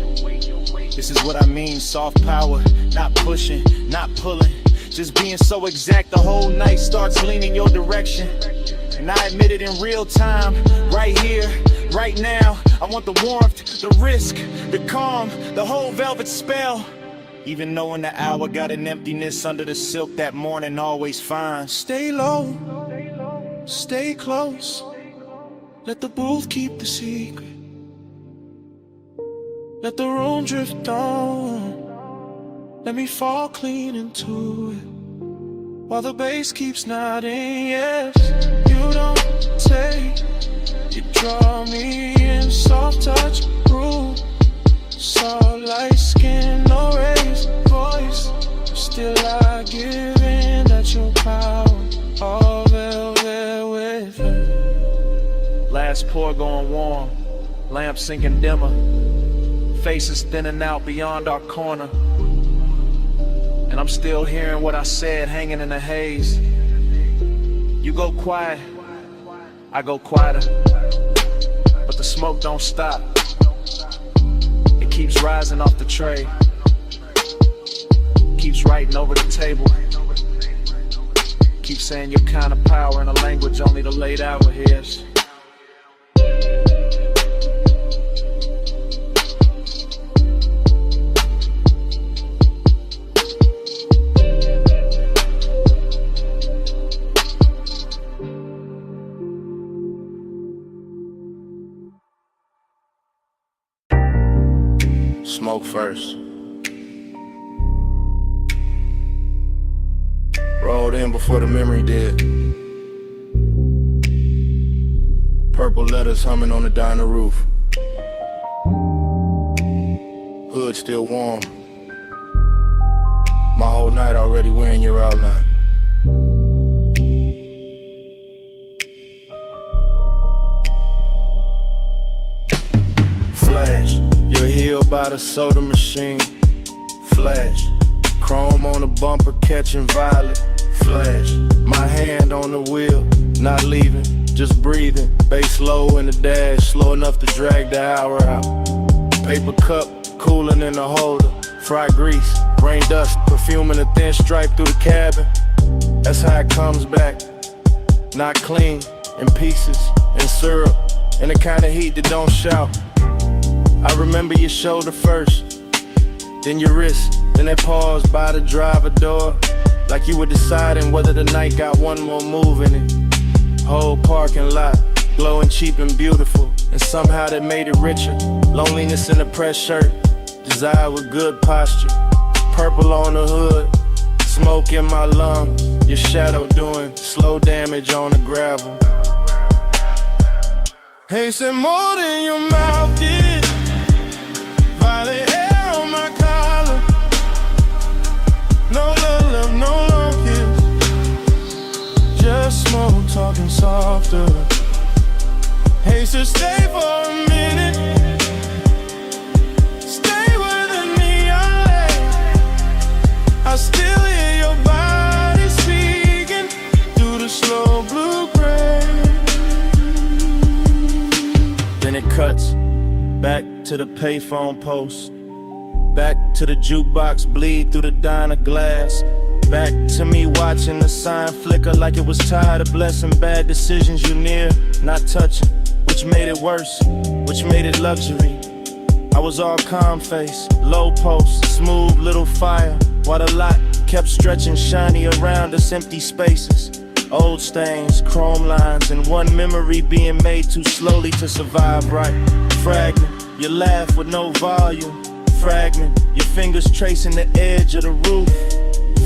Speaker 4: This is what I mean, soft power, not pushing, not pulling, just being so exact the whole night starts leaning your direction. And I admit it in real time, right here, right now. I want the warmth, the risk, the calm, the whole velvet spell. Even knowing the hour got an emptiness under the silk that morning always finds.
Speaker 9: Stay low, stay close, let the booth keep the secret. Let the room drift on, let me fall clean into it. While the bass keeps nodding, yes. You don't take, you draw me in, soft touch, groove, soft light skin, no raised voice, still I give in, that's your power, all velvet with it.
Speaker 4: Last pour going warm, lamp sinking dimmer, faces thinning out beyond our corner. And I'm still hearing what I said hanging in the haze. You go quiet, I go quieter, but the smoke don't stop. It keeps rising off the tray, keeps writing over the table, keeps saying your kind of power in a language only the late hour hears.
Speaker 10: Smoke first. Rolled in before the memory did. Purple letters humming on the diner roof. Hood still warm. My whole night already wearing your outline. Flash, you're healed by the soda machine. Flash, chrome on the bumper catching violet. Flash, my hand on the wheel, not leaving, just breathing. Bass low in the dash, slow enough to drag the hour out. Paper cup, cooling in the holder. Fried grease, rain dust, perfume in a thin stripe through the cabin. That's how it comes back, not clean, in pieces, in syrup, in the kind of heat that don't shout. I remember your shoulder first,
Speaker 4: then your wrist, then that pause by the driver door. Like you were deciding whether the night got one more move in it. Whole parking lot, glowing cheap and beautiful. And somehow that made it richer. Loneliness in a pressed shirt, desire with good posture. Purple on the hood, smoke in my lungs. Your shadow doing slow damage on the gravel. Hey, said more than your mouth did. Violet hair on my collar. No love, no long kiss. Just smoke talking softer. Hey, so stay for a minute. Stay with the neon light. I still hear your body speaking through the slow blue-gray. Then it cuts back to the payphone post. Back to the jukebox, bleed through the diner glass. Back to me watching the sign flicker like it was tired of blessing bad decisions you near, not touching. Which made it worse, which made it luxury. I was all calm face, low post, smooth little fire. While the lot kept stretching shiny around us, empty spaces. Old stains, chrome lines, and one memory being made too slowly to survive right. Fragment, you laugh with no volume. Fragment, your fingers tracing the edge of the roof.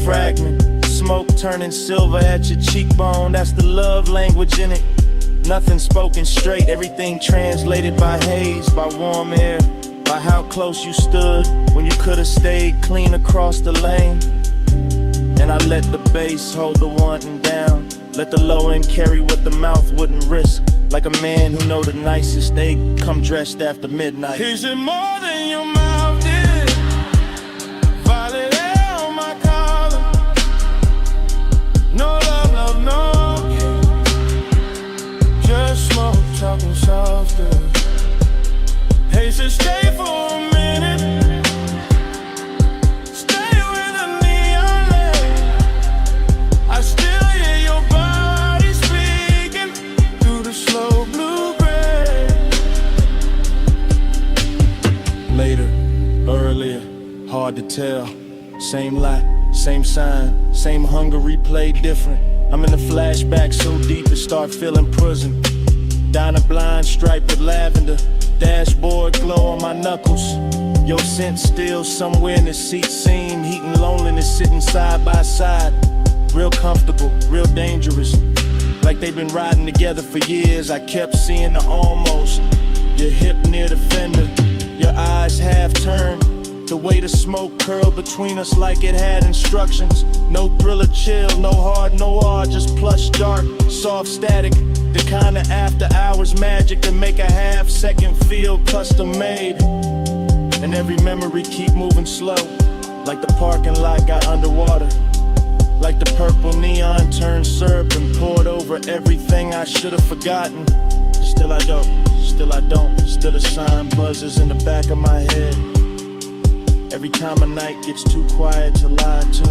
Speaker 4: Fragment, smoke turning silver at your cheekbone. That's the love language in it. Nothing spoken straight, everything translated by haze, by warm air, by how close you stood when you could have stayed clean across the lane. And I let the bass hold the wanting down, let the low end carry what the mouth wouldn't risk. Like a man who know the nicest, they come dressed after midnight. Is it more than your mouth did? Violet hair on my collar. No love, no. Just smoke, talking softer. Hey, so stay for a minute. Stay with the neon light. I still hear your body speaking through the slow blue-gray. Later, earlier, hard to tell. Same lot, same sign, same hunger replayed different. I'm in the flashback so deep it start feeling prison. Down a blind stripe with lavender, dashboard glow on my knuckles. Your scent still somewhere in the seat seam, heat and loneliness sitting side by side. Real comfortable, real dangerous. Like they've been riding together for years. I kept seeing the almost. Your hip near the fender, your eyes half turned. The way the smoke curled between us like it had instructions. No thriller chill, no hard noir, just plush dark, soft static. The kind of after hours magic that make a half second feel custom made. And every memory keep moving slow, like the parking lot got underwater. Like the purple neon turned syrup and poured over everything I should have forgotten. Still I don't, still the sign buzzes in the back of my head. Every time a night gets too quiet to lie to.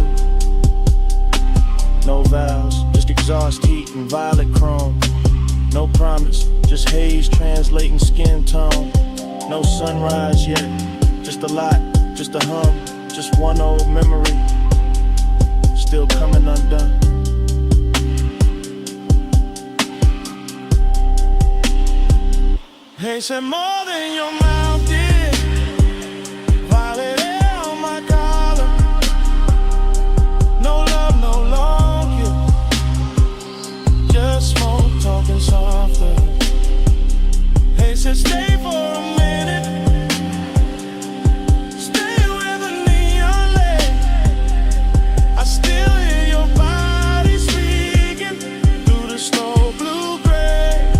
Speaker 4: No vows, just exhaust heat and violet chrome. No promise, just haze translating skin tone. No sunrise yet, just a lot, just a hum, just one old memory, still coming undone. Hey, said more than your mouth did. Violet hair on my collar. No love, no long kiss. Just smoke, talking softer. Hey, said stay for a minute. Stay with the neon light. I still hear your body speaking through the slow blue-gray.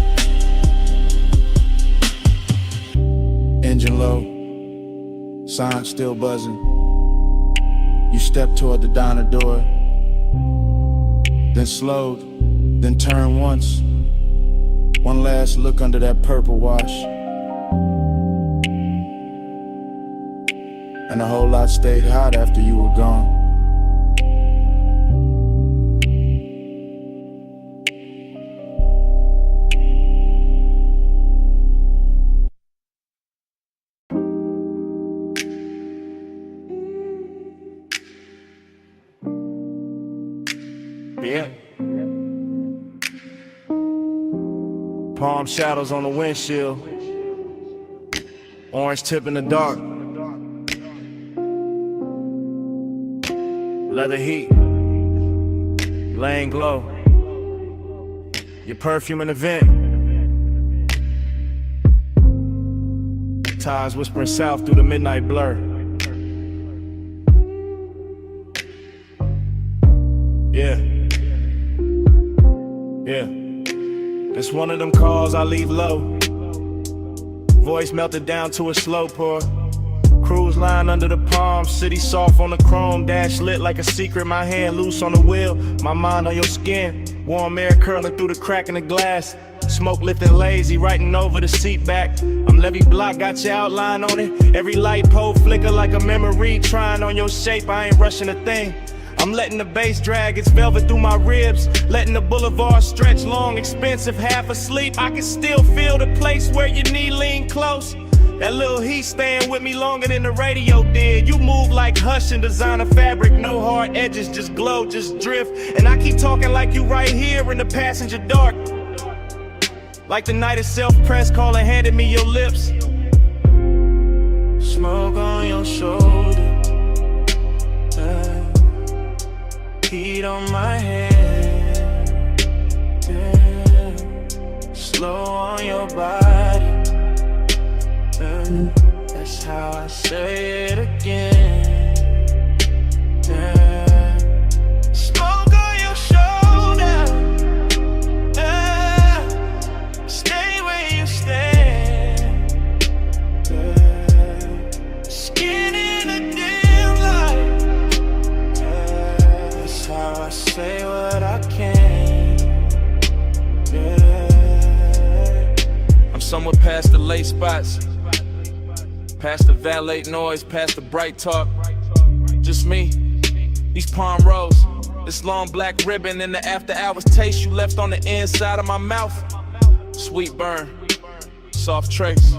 Speaker 4: Engine low, sign still buzzing. You step toward the diner door, then slowed, then turned once. One last look under that purple wash, and the whole lot stayed hot after you were gone.
Speaker 10: Yeah. Palm shadows on the windshield. Orange tip in the dark. Leather heat. Laying glow. Your perfume in the vent. Tides whispering south through the midnight blur. Yeah. Yeah. It's one of them calls I leave low. Voice melted down to a slow pour. Cruise line under the palm, city soft on the chrome. Dash lit like a secret, my hand loose on the wheel. My mind on your skin, warm air curling through the crack in the glass. Smoke lifting lazy, writing over the seat back. I'm Levy Block, got your outline on it. Every light pole flicker like a memory. Trying on your shape, I ain't rushing a thing. I'm letting the bass drag its velvet through my ribs. Letting the boulevard stretch long, expensive, half asleep. I can still feel the place where your knee lean close. That little heat staying with me longer than the radio did. You move like Hush and designer fabric. No hard edges, just glow, just drift. And I keep talking like you right here in the passenger dark. Like the night itself, press call and handed me your lips. Smoke on your shoulder. Heat on my head. Slow on your body. That's how I say it again. Smoke on your shoulder. Stay where you stand. Skin in a dim light. That's how I say what I can. I'm somewhere past the late spots. Past the valet noise, past the bright talk. Just me, these palm rows, this long black ribbon, and the after hours taste you left on the inside of my mouth. Sweet burn, soft trace.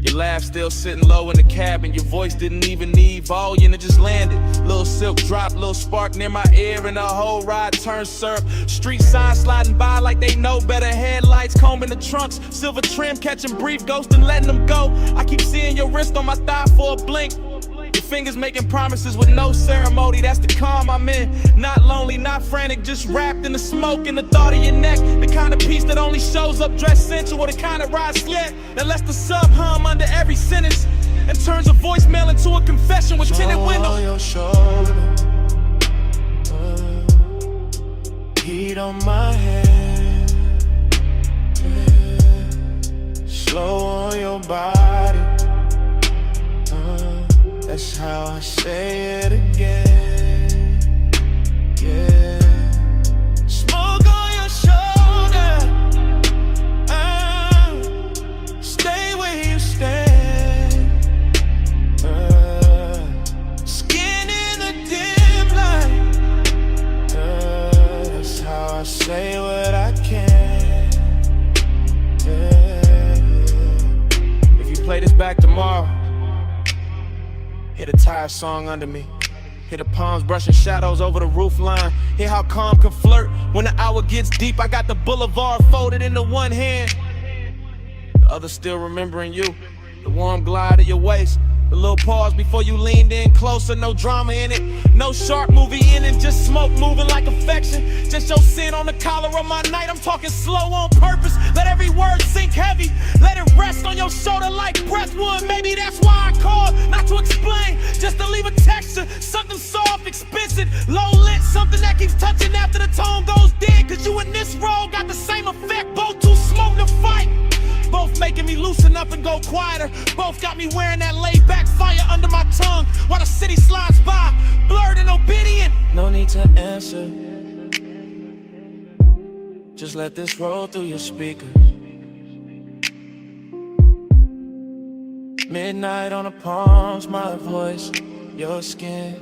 Speaker 10: Your laugh still sitting low in the cabin. Your voice didn't even need volume, it just landed. Little silk drop, little spark near my ear, and the whole ride turned syrup. Street signs sliding by like they know better. Headlights combing the trunks, silver trim catching brief ghosts and letting them go. I keep seeing your wrist on my thigh for a blink. Your fingers making promises with no ceremony. That's the calm I'm in. Not lonely, not frantic, just wrapped in the smoke and the thought of your neck. The kind of peace that only shows up dressed sensual. The kind of ride slick that lets the sub hum under every sentence and turns a voicemail into a confession with tinted windows. On your shoulder, heat on my head, slow on your body. That's how I say it again. Yeah. Smoke on your shoulder. Stay where you stand. Skin in the dim light. That's how I say what I can. Yeah. If you play this back tomorrow, hear the tire song under me. Hear the palms brushing shadows over the roof line. Hear how calm can flirt when the hour gets deep. I got the boulevard folded into one hand, the other still remembering you. The warm glide of your waist, the little pause before you leaned in closer. No drama in it, no sharp movie in it. Just smoke moving like affection. Just your sin on the collar of my night. I'm talking slow on purpose. Let every word sink heavy. Let it rest on your shoulder like breath would. Maybe that's why I called, not to explain, just to leave a texture. Something soft, expensive, low lit. Something that keeps touching after the tone goes dead. Cause you and this role got the same effect. Both too smoke to fight. Both making me loosen up and go quieter. Both got me wearing that laid back fire under my tongue while the city slides by, blurred and obedient. No need to answer. Just let this roll through your speakers. Midnight on the palms, my voice, your skin,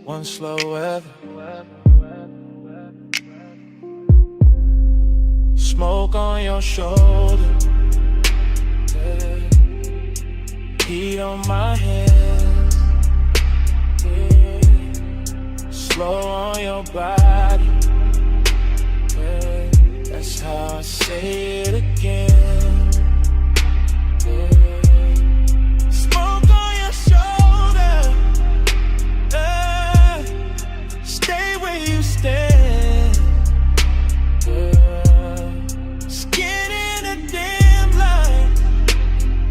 Speaker 10: one slow weather. Smoke on your shoulder. Heat on my hands, slow on your body.
Speaker 4: how I say it again. Yeah. Smoke on your shoulder. Stay where you stand. Skin in a damn light.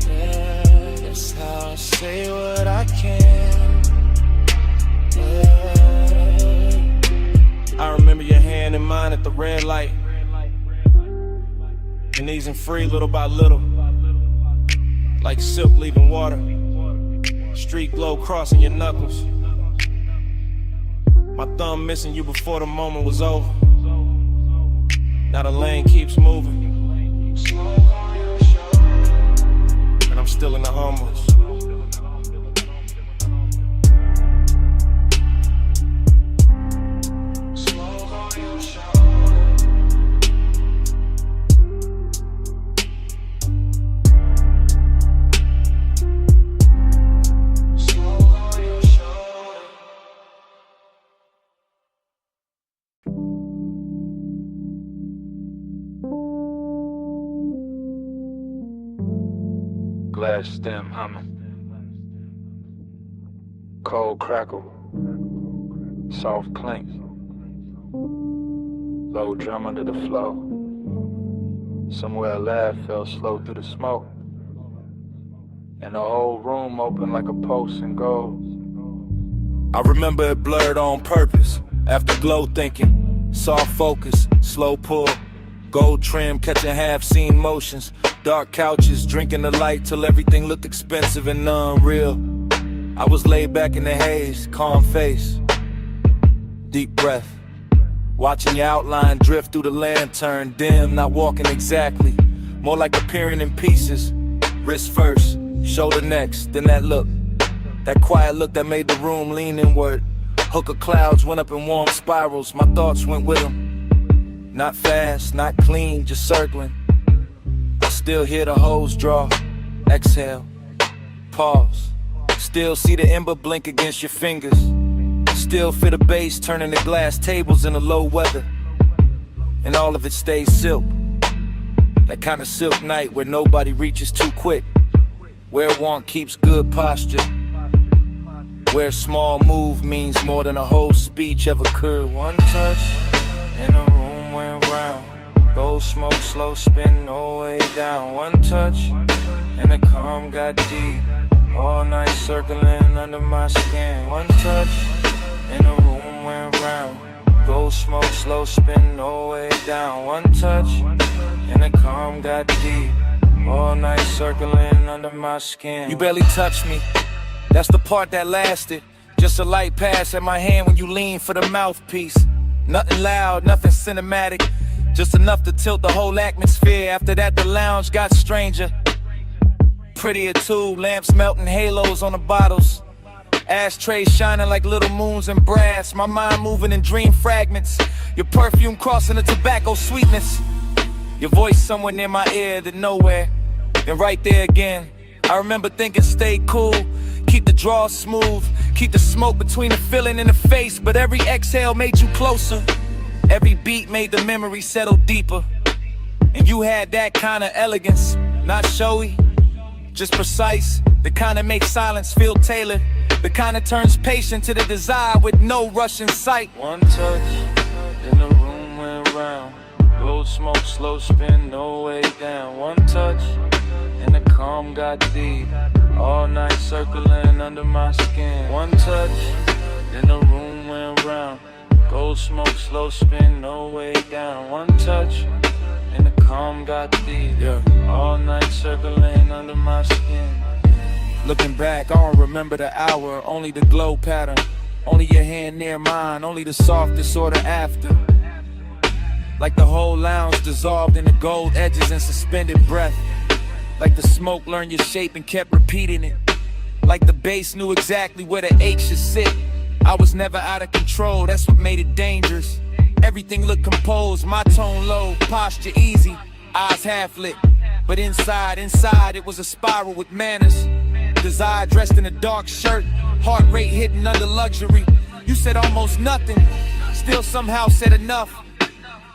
Speaker 4: Yeah, that's how I say what I can. Yeah. I remember your hand in mine at the red light, and easing free little by little, like silk leaving water. Street glow crossing your knuckles. My thumb missing you before the moment was over. Now the lane keeps moving, and I'm still in the hummus.
Speaker 12: Glass stem humming, cold crackle, soft clink, low drum under the flow. Somewhere a laugh fell slow through the smoke, and the whole room opened like a pulse in gold.
Speaker 5: I remember it blurred on purpose. After glow thinking, soft focus, slow pull, gold trim catching half-seen motions. Dark couches, drinking the light till everything looked expensive and unreal. I was laid back in the haze, calm face, deep breath, watching your outline drift through the lantern, dim, not walking exactly, more like appearing in pieces. Wrist first, shoulder next, then that look, that quiet look that made the room lean inward. Hook of clouds went up in warm spirals, my thoughts went with them. Not fast, not clean, just circling. Still hear the hose draw, exhale, pause. Still see the ember blink against your fingers. Still feel the bass turning the glass tables in the low weather. And all of it stays silk. That kind of silk night where nobody reaches too quick. Where one keeps good posture. Where a small move means more than a whole speech ever could. One touch, and the room went round. Gold smoke, slow spin, no way down. One touch, and the calm got deep. All night circling under my skin. One touch, and the room went round. Gold smoke, slow spin, no way down. One touch, and the calm got deep. All night circling under my skin. You barely touched me, that's the part that lasted. Just a light pass at my hand when you lean for the mouthpiece. Nothing loud, nothing cinematic, just enough to tilt the whole atmosphere. After that the lounge got stranger, prettier too. Lamps melting halos on the bottles, ashtrays shining like little moons in brass. My mind moving in dream fragments, your perfume crossing the tobacco sweetness. Your voice somewhere near my ear, then nowhere, then right there again. I remember thinking stay cool, keep the draw smooth, keep the smoke between the feeling and the face. But every exhale made you closer, every beat made the memory settle deeper. And you had that kind of elegance, not showy, just precise. The kind that makes silence feel tailored, the kind that turns patient to the desire with no rush in sight. One touch, then the room went round. Gold smoke, slow spin, no way down. One touch, and the calm got deep. All night circling under my skin. One touch, then the room went round. Gold smoke, slow spin, no way down. One touch, and the calm got deep. All night circling under my skin. Looking back, I don't remember the hour, only the glow pattern. Only your hand near mine, only the softest order after. Like the whole lounge dissolved in the gold edges and suspended breath. Like the smoke learned your shape and kept repeating it. Like the bass knew exactly where the H should sit. I was never out of control, that's what made it dangerous. Everything looked composed, my tone low, posture easy, eyes half lit. But inside it was a spiral with manners. Desire dressed in a dark shirt, heart rate hidden under luxury. You said almost nothing, still somehow said enough.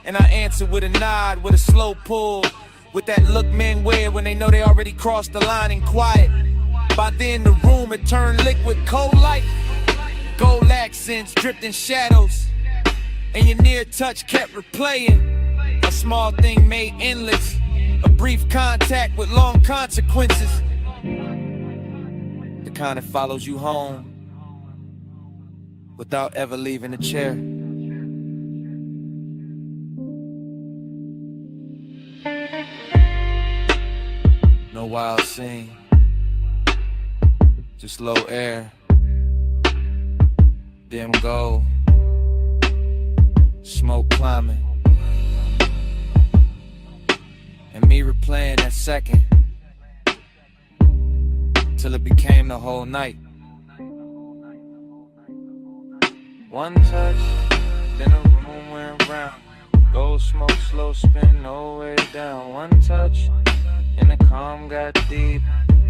Speaker 6: And I answer with a nod, with a slow pull, with that look men wear when they know they already crossed the line and quiet. By then the room had turned liquid, cold light, gold accents dripped in shadows, and your near touch kept replaying. A small thing made endless, a brief contact with long consequences. The kind that follows you home without ever leaving the chair. No wild scene, just low air, dim gold, smoke climbing, and me replaying that second till it became the whole night. One touch, then the room went round. Gold smoke, slow spin, no way down. One touch, and the calm got deep.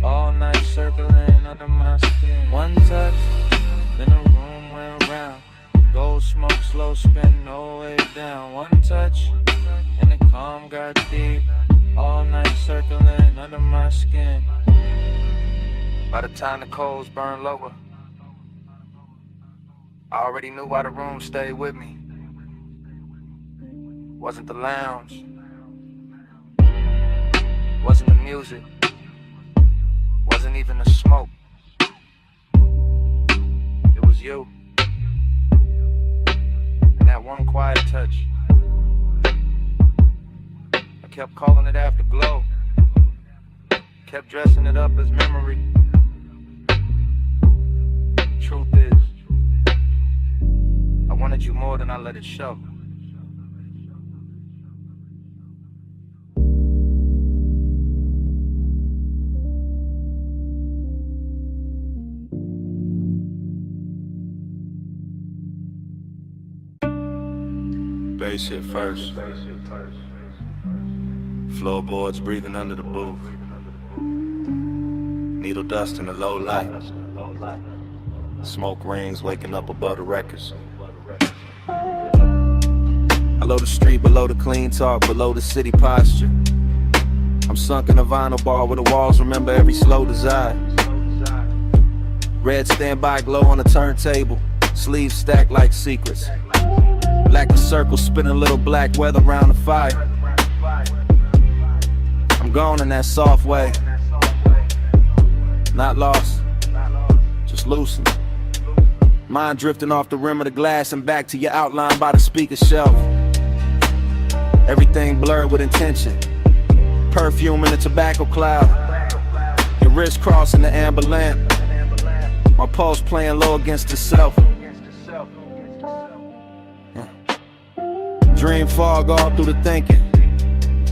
Speaker 6: All night circling under my skin. One touch, then the room went round. Gold smoke, slow spin, no way down. One touch, and the calm got deep. All night circling under my skin. By the time the coals burned lower, I already knew why the room stayed with me. Wasn't the lounge, wasn't the music, wasn't even the smoke. It was you, and that one quiet touch. I kept calling it afterglow, kept dressing it up as memory. Truth is, I wanted you more than I let it show. Bass hit first. Floorboards breathing under the booth. Needle dust in the low light. Smoke rings waking up above the records. Below the street, below the clean talk, below the city posture. I'm sunk in a vinyl bar where the walls remember every slow desire. Red standby glow on the turntable, sleeves stacked like secrets. Black the circle, spinning a little black weather around the fire. I'm gone in that soft way. Not lost, just loosened. Mind drifting off the rim of the glass and back to your outline by the speaker shelf. Everything blurred with intention. Perfume in the tobacco cloud. Your wrist crossing the amber lamp. My pulse playing low against itself. Dream fog all through the thinking.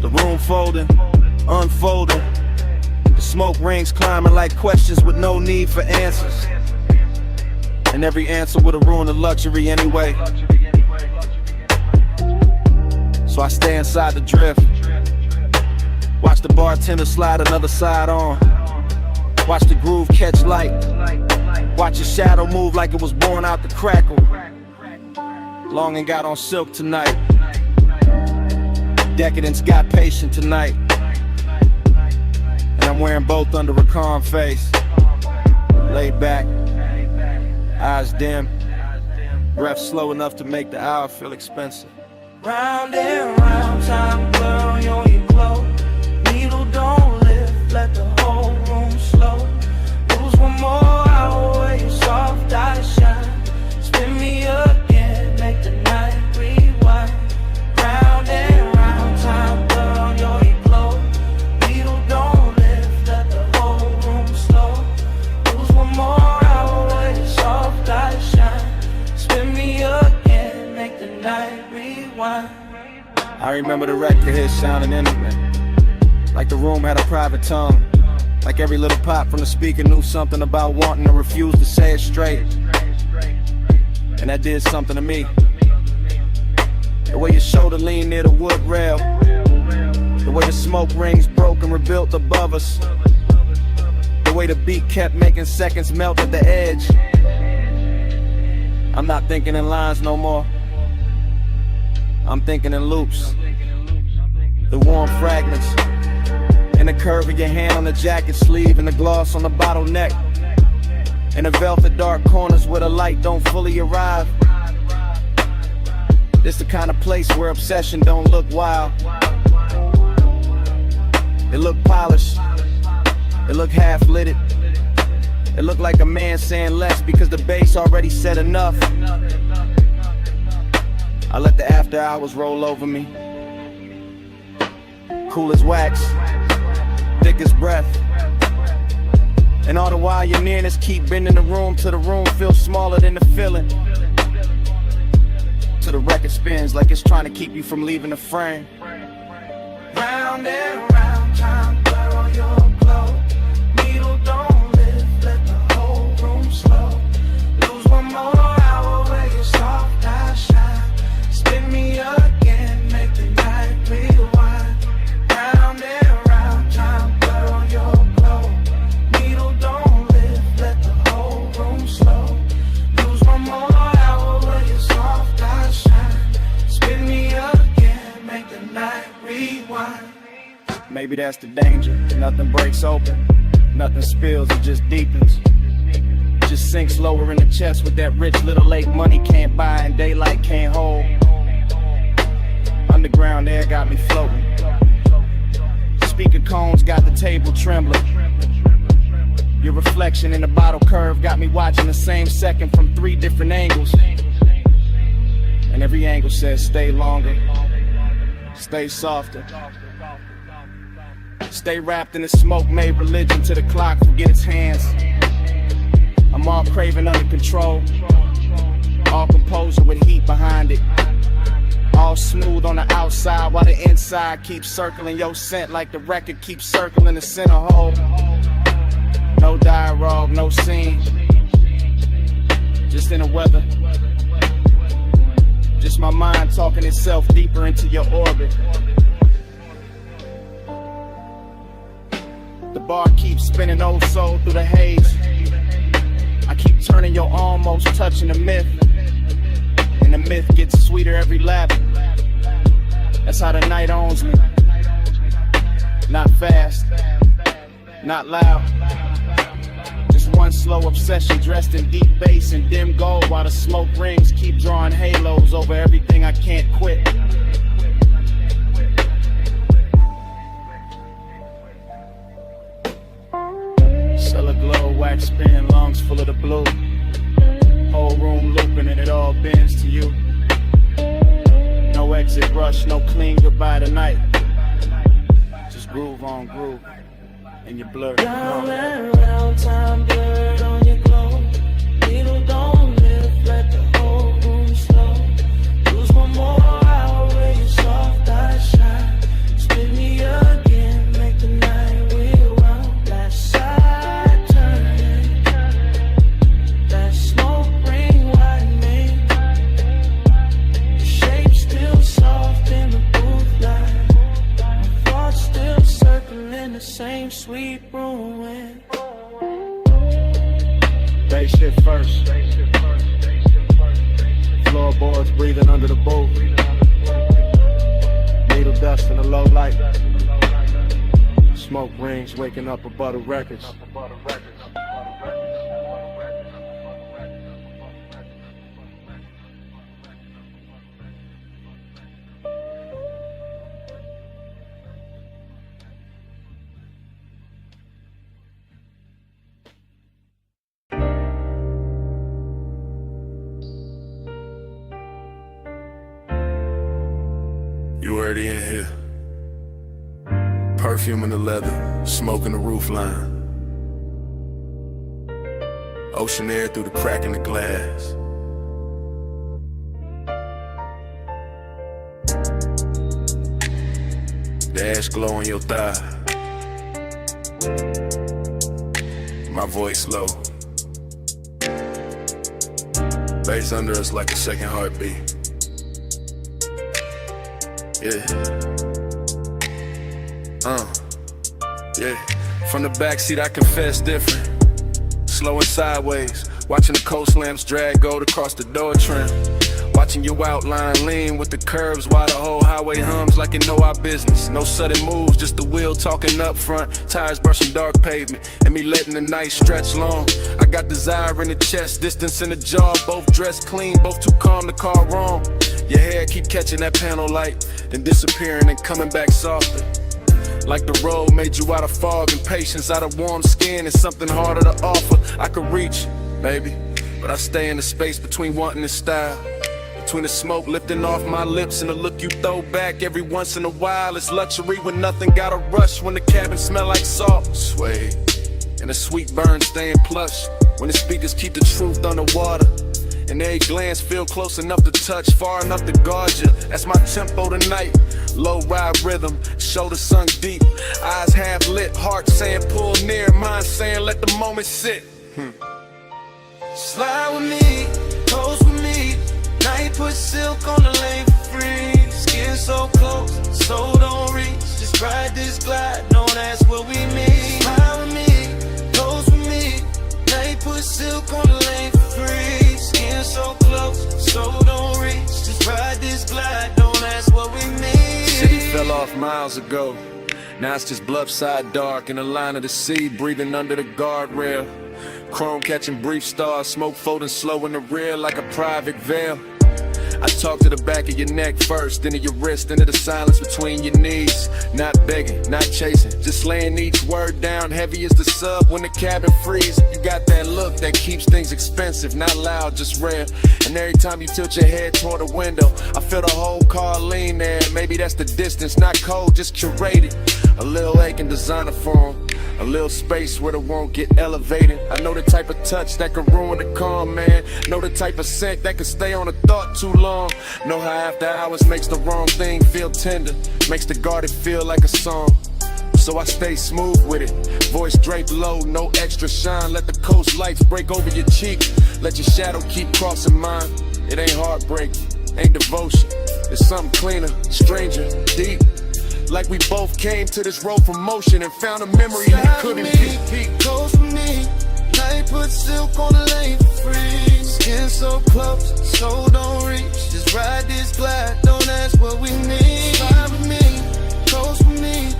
Speaker 6: The room folding, unfolding. The smoke rings climbing like questions with no need for answers. And every answer would have ruined the luxury anyway. So I stay inside the drift. Watch the bartender slide another side on. Watch the groove catch light. Watch your shadow move like it was born out the crackle. Longing got on silk tonight. Decadence got patient tonight. And I'm wearing both under a calm face. Laid back, eyes dim, breath slow enough to make the hour feel expensive.
Speaker 9: Round and round, time blur on your glow. Needle don't lift, let the whole room slow. Lose one more hour where your soft eyes shine. Spin me again, make the night rewind. Round and round, time blur on your glow. Needle don't lift, let the whole room slow. Lose one more hour where your soft eyes shine. Spin me again, make the night rewind.
Speaker 6: I remember the record hit sounding intimate, like the room had a private tongue. Like every little pop from the speaker knew something about wanting to refuse to say it straight. And that did something to me. The way your shoulder leaned near the wood rail, the way the smoke rings broke and rebuilt above us, the way the beat kept making seconds melt at the edge. I'm not thinking in lines no more.
Speaker 5: I'm thinking in loops. The warm fragments in the curve of your hand on the jacket sleeve, and the gloss on the bottleneck, and the velvet dark corners where the light don't fully arrive. This the kind of place where obsession don't look wild. It look polished, it look half-lit. It look like a man saying less because the bass already said enough. I let the after hours roll over me. Cool as wax, thick as breath. And all the while your nearness keep bending the room till the room feels smaller than the feeling. Till the record spins like it's trying to keep you from leaving the frame.
Speaker 9: Round and round, time blur on your glow. Needle don't lift, let the whole room slow. Lose one more hour where your soft eyes shine. Spin me again, make the night rewind. Round and round, time blur on your glow. Needle don't lift, let the whole room slow. Lose one more hour where your soft eyes shine. Spin me again, make the night rewind.
Speaker 5: Maybe that's the danger. Nothing breaks open, nothing spills, it just deepens. Just sinks lower in the chest with that rich little lake money can't buy and daylight can't hold. Underground air got me floating. Speaker cones got the table trembling. Your reflection in the bottle curve got me watching the same second from 3 different angles. And every angle says stay longer, stay softer. Stay wrapped in the smoke, made religion to the clock, forget its hands. I'm all craving under control, all composure with heat behind it. All smooth on the outside while the inside keeps circling your scent like the record keeps circling the center hole. No dialogue, no scene, just in the weather. Just my mind talking itself deeper into your orbit. The bar keeps spinning oh so through the haze. I keep turning your almost touching the myth, and the myth gets sweeter every lap. That's how the night owns me. Not fast, not loud. Just one slow obsession dressed in deep bass and dim gold, while the smoke rings keep drawing halos over everything I can't quit. Cellar glow, wax spin, lungs full of the blue. Whole room looping and it all bends to you. No exit rush, no clean goodbye tonight. Just groove on groove, and you're blurred.
Speaker 9: Round and round, time blurred on your glow. Needle don't lift, let the whole room slow. Lose one more hour where your soft eyes shine. Spin me again, make the night rewind. Last side turning, that smoke ring widening. Your shape still soft in the booth light. My thoughts still circling the same sweet ruin.
Speaker 5: Bass shit first. Floorboards breathing under the booth. Needle dust in the low light. Smoke rings waking up above the records.
Speaker 14: You already in here. Perfume in the leather, smoke in the roof line. Ocean air through the crack in the glass. The ash glow on your thigh. My voice low. Bass under us like a second heartbeat. Yeah. Yeah. From the backseat I confess different. Slow and sideways, watching the coast lamps drag gold across the door trim. Watching your outline lean with the curves while the whole highway hums like you know our business. No sudden moves, just the wheel talking up front, tires brushing dark pavement, and me letting the night stretch long. I got desire in the chest, distance in the jaw, both dressed clean, both too calm to call wrong. Your hair keep catching that panel light, then disappearing and coming back softer. Like the road made you out of fog and patience, out of warm skin and something harder to offer. I could reach, baby, but I stay in the space between wanting and style. Between the smoke lifting off my lips and the look you throw back every once in a while. It's luxury when nothing gotta rush, when the cabin smell like salt. Sway, and the sweet burn staying plush, when the speakers keep the truth underwater. And every glance feel close enough to touch, far enough to guard you. That's my tempo tonight. Low ride rhythm, shoulders sunk deep, eyes half lit, heart saying pull near, mind saying let the moment sit.
Speaker 7: Slide with me, close with me. Night put silk on the lane for free. Skin so close, so don't reach. Just ride this glide, don't ask what we mean. Slide with me, close with me. Night put silk on the lane for free. Skin so close, so don't reach. Just ride this glide, don't ask what we mean.
Speaker 14: City fell off miles ago. Now it's just bluffside dark in the line of the sea, breathing under the guardrail. Chrome catching brief stars, smoke folding slow in the rear like a private veil. I talk to the back of your neck first, then to your wrist, into the silence between your knees. Not begging, not chasing, just laying each word down heavy as the sub when the cabin freezes. You got that look that keeps things expensive, not loud, just rare. And every time you tilt your head toward the window, I feel the whole car lean there. Maybe that's the distance, not cold, just curated. A little aching designer form, a little space where the won't get elevated. I know the type of touch that could ruin the calm, man. Know the type of scent that could stay on a thought too long. Know how after hours makes the wrong thing feel tender, makes the guarded feel like a song. So I stay smooth with it, voice draped low, no extra shine. Let the coast lights break over your cheek, let your shadow keep crossing mine. It ain't heartbreak, ain't devotion, it's something cleaner, stranger, deep. Like we both came to this road from motion and found a memory that couldn't be.
Speaker 7: Close with me, night put silk on the lane for free. Skin so close, so don't reach. Just ride this glide, don't ask what we need. Slide with me, close with me.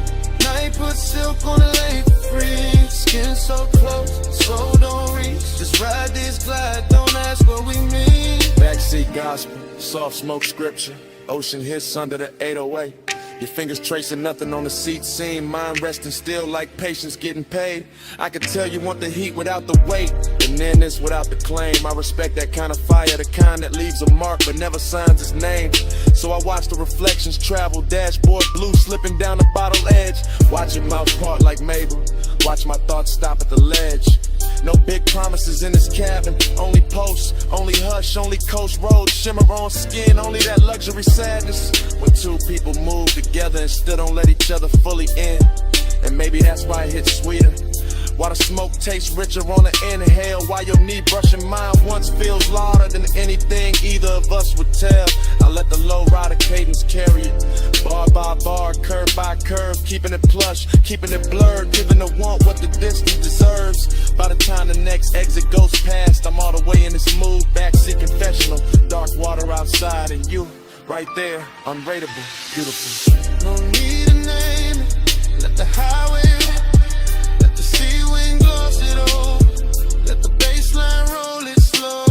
Speaker 7: Night put silk on the lane for free. Skin so close, so don't reach. Just ride this glide, don't ask what we need.
Speaker 14: Backseat gospel, soft smoke scripture, ocean hiss under the 808. Your fingers tracing nothing on the seat seam, mind resting still like patience getting paid. I could tell you want the heat without the weight, and then this without the claim. I respect that kind of fire, the kind that leaves a mark but never signs its name. So I watch the reflections travel, dashboard blue slipping down the bottle edge. Watching mouth part like Mabel, watch my thoughts stop at the ledge. No big promises in this cabin, only posts, only hush, only coast road, shimmer on skin, only that luxury sadness. When two people move together and still don't let each other fully in. And maybe that's why it hits sweeter. Why the smoke tastes richer on the inhale. Why your knee brushing mine once feels louder than anything either of us would tell. I let the low rider cadence carry it, bar by bar, curve by curve, keeping it plush, keeping it blurred, giving the want what the distance deserves. By the time the next exit goes past, I'm all the way in this mood, backseat confessional, dark water outside and you right there, unrateable, beautiful.
Speaker 7: No need to name it, let the highway rip. Let the sea wind gloss it over. Let the baseline roll it slow.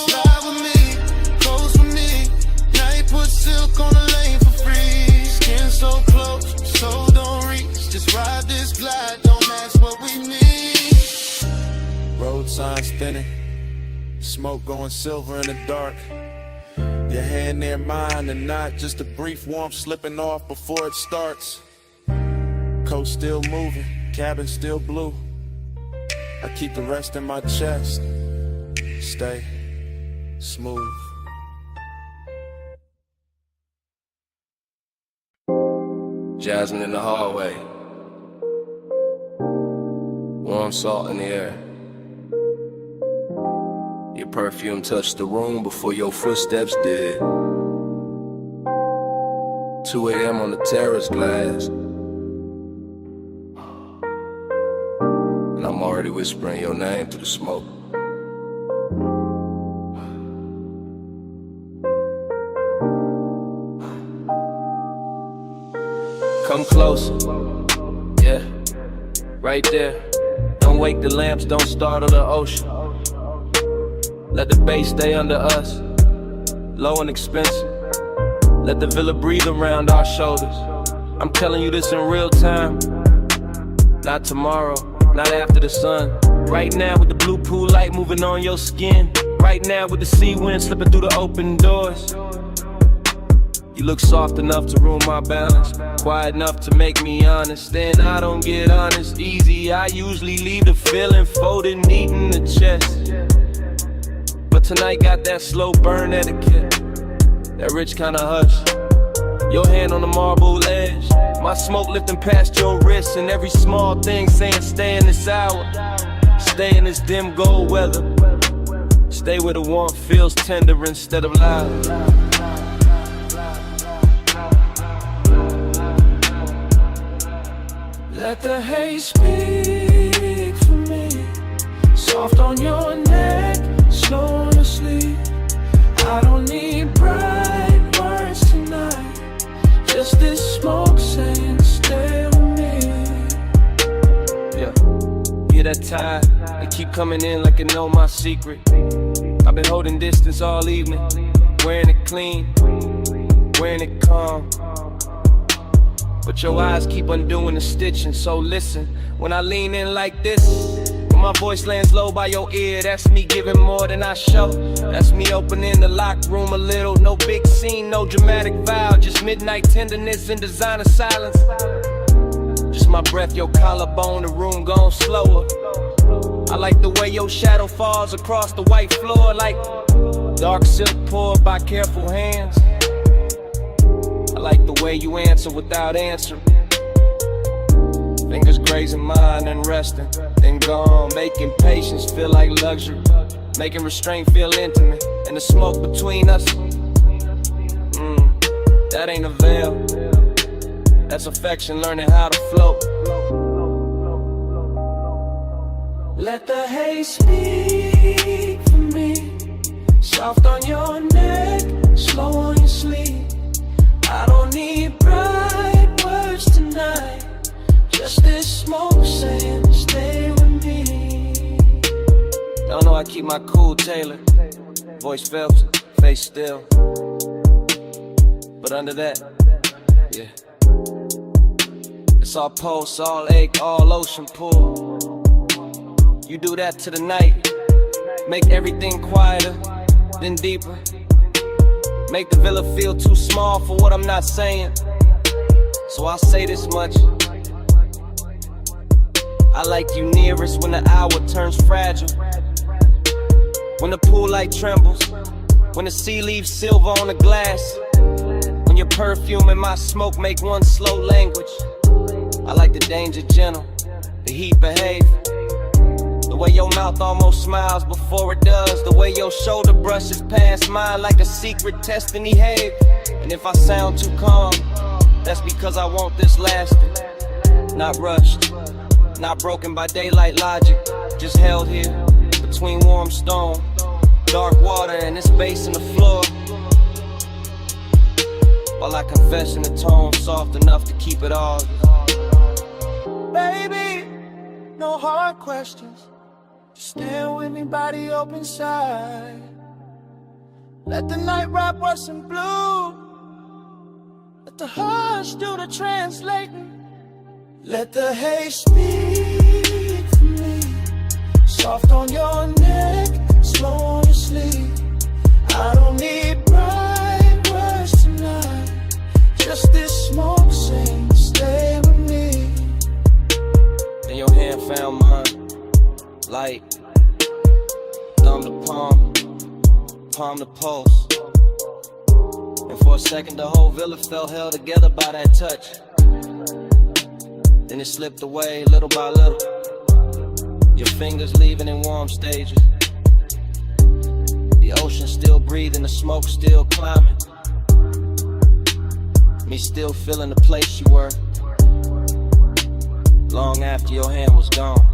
Speaker 7: Slide with me, close with me. Night put silk on the lane for free. Skin so close, so don't reach. Just ride this glide, don't ask what we need.
Speaker 14: Road signs thinning, smoke going silver in the dark. Your hand near mine and not just a brief warmth slipping off before it starts. Coast still moving, cabin still blue. I keep the rest in my chest. Stay smooth. Jasmine in the hallway, warm salt in the air. Your perfume touched the room before your footsteps did. 2 a.m. on the terrace glass, and I'm already whispering your name through the smoke.
Speaker 1: closer. Yeah, right there. Don't wake the lamps, don't startle the ocean. Let the bass stay under us, low and expensive. Let the villa breathe around our shoulders. I'm telling you this in real time. Not tomorrow, not after the sun. Right now with the blue pool light moving on your skin. Right now with the sea wind slipping through the open doors. You look soft enough to ruin my balance, quiet enough to make me honest. Then I don't get honest easy. I usually leave the feeling folded neat in the chest. But tonight got that slow burn etiquette, that rich kind of hush. Your hand on the marble edge, my smoke lifting past your wrist, and every small thing saying stay in this hour, stay in this dim gold weather, stay where the warmth feels tender instead of loud.
Speaker 9: Let the haze speak for me. Soft on your neck, slow on your sleep. I don't need bright words tonight, just this smoke saying stay with me.
Speaker 1: Yeah, hear that tide, they keep coming in like it know my secret. I've been holding distance all evening, wearing it clean, wearing it calm. But your eyes keep undoing the stitching, so listen. When I lean in like this, when my voice lands low by your ear, that's me giving more than I show. That's me opening the locked room a little. No big scene, no dramatic vow, just midnight tenderness and designer silence. Just my breath, your collarbone, the room gone slower. I like the way your shadow falls across the white floor, like dark silk poured by careful hands. I like the way you answer without answering. Fingers grazing mine and resting, then gone, making patience feel like luxury, making restraint feel intimate, and the smoke between us, that ain't a veil, that's affection learning how to float.
Speaker 9: Let the haze speak for me. Soft on your neck, slow on your sleep. I don't need bright words tonight, just this smoke saying stay with me.
Speaker 1: Don't know I keep my cool tailored, voice felt, face still. But under that, yeah, it's all pulse, all ache, all ocean pull. You do that to the night, make everything quieter, then deeper. Make the villa feel too small for what I'm not saying, so I'll say this much. I like you nearest when the hour turns fragile, when the pool light trembles, when the sea leaves silver on the glass, when your perfume and my smoke make one slow language. I like the danger gentle, the heat behave, the way your mouth almost smiles before it does, the way your shoulder brushes past mine like a secret testing behave. And if I sound too calm, that's because I want this lasting, not rushed, not broken by daylight logic, just held here between warm stone, dark water, and this bass in the floor, while I confess in a tone soft enough to keep it all.
Speaker 9: Baby, no hard questions, just stand with me, body open side. Let the night wrap us in blue, let the hush do the translating. Let the haze speak for me. Soft on your neck, slow on your sleep. I don't need bright words tonight, just this smoke saying stay with me.
Speaker 1: Then your hand found mine, light, thumb to palm, palm to pulse. And for a second the whole villa felt held together by that touch. Then it slipped away little by little, your fingers leaving in warm stages. The ocean still breathing, the smoke still climbing, me still feeling the place you were, long after your hand was gone.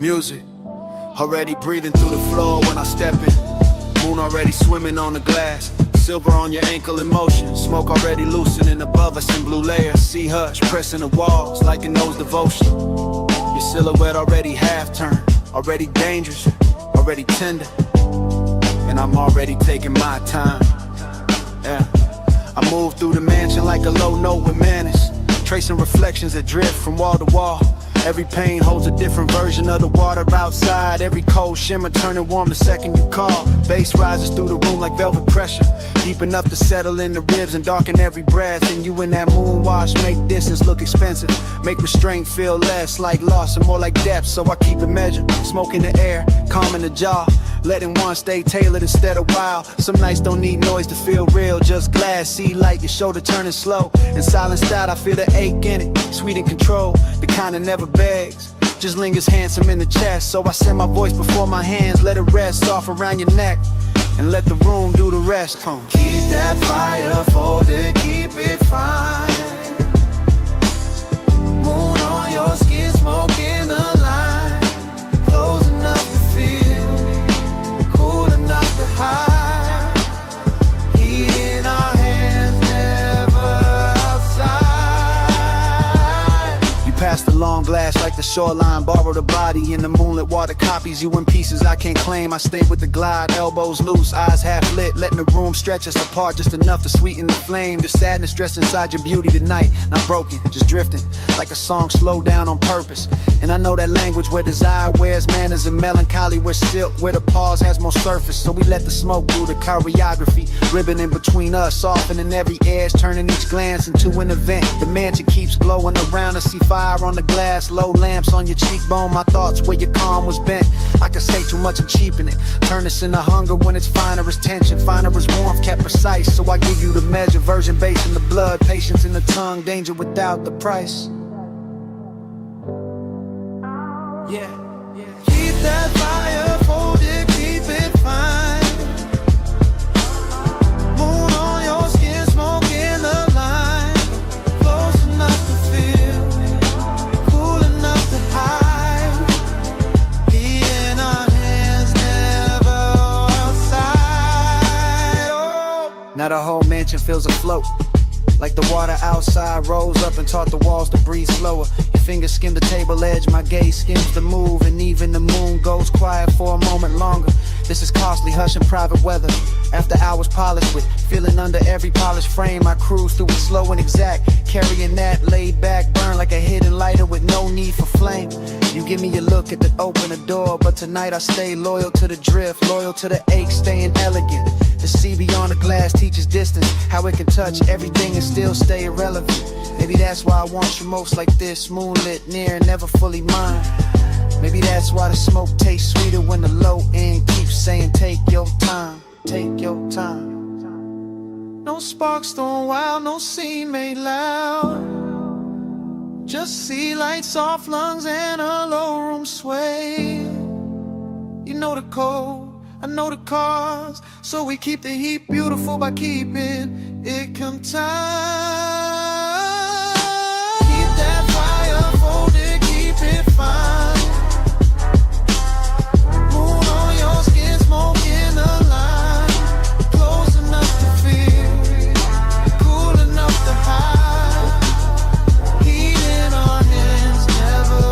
Speaker 4: Music, already breathing through the floor when I step in. Moon already swimming on the glass. Silver on your ankle in motion. Smoke already loosening above us in blue layers. Sea hush pressing the walls like it knows devotion. Your silhouette already half turned, already dangerous, already tender. And I'm already taking my time. Yeah, I move through the mansion like a low note with manners, tracing reflections that drift from wall to wall. Every pain holds a different version of the water outside. Every cold shimmer turning warm the second you call. Bass rises through the room like velvet pressure, deep enough to settle in the ribs and darken every breath. And you in that moon wash make distance look expensive, make restraint feel less like loss and more like depth. So I keep it measured, smoke in the air, calm in the jaw, letting one stay tailored instead of wild. Some nights don't need noise to feel real, just glass, see light, your shoulder turning slow. And silenced out, I feel the ache in it, sweet in control, the kind that never begs, just lingers handsome in the chest. So I send my voice before my hands, let it rest off around your neck, and let the room do the rest.
Speaker 9: Keep that fire folded, keep it fine. Moon on your skin, smoke in the line. Close enough to feel, cool enough to hide. Heat in our hands, never outside.
Speaker 4: You pass the long glass like the shoreline, borrow the body in the moonlit water, copies you in pieces I can't claim. I stay with the glide, elbows loose, eyes half lit, letting the room stretch us apart just enough to sweeten the flame. The sadness dressed inside your beauty tonight, not broken, just drifting like a song slowed down on purpose. And I know that language where desire wears manners and melancholy where silk, where the pause has more surface. So we let the smoke do the choreography, ribbon in between us, softening every edge, turning each glance into an event. The mansion keeps glowing around us, see fire on the glass, low lamps on your cheekbone. My thoughts where your calm was bent. I could say too much and cheapen it, turn this into hunger when it's finer as tension, finer as warmth, kept precise. So I give you the measure, virgin base in the blood, patience in the tongue, danger without the price. Yeah,
Speaker 9: keep that fire folded, keep it fine. Moon on your skin, smoke in the line. Close enough to feel, cool enough to hide. Heat in our hands, never outside. Oh.
Speaker 4: Now the whole mansion feels afloat, like the water outside rose up and taught the walls to breathe slower. Your fingers skim the table edge, my gaze skims the move, and even the moon goes quiet for a moment longer. This is costly, hush and private weather. After hours polished with, feeling under every polished frame, I cruise through it slow and exact, carrying that laid back burn like a hidden lighter with no need for flame. You give me a look at the open the door, but tonight I stay loyal to the drift, loyal to the ache, staying elegant. The sea beyond the glass teaches distance, how it can touch everything and still stay irrelevant. Maybe that's why I want you most like this, moonlit, near and never fully mine. Maybe that's why the smoke tastes sweeter when the low end keeps saying take your time, take your time.
Speaker 9: No sparks thrown wild, no scene made loud. Just sea lights, soft lungs, and a low room sway. You know the code, I know the cause, so we keep the heat beautiful by keeping it contained. Keep that fire folded, keep it fine. Moon on your skin, smoke in the line. Close enough to feel, cool enough to hide. Heat in our hands, never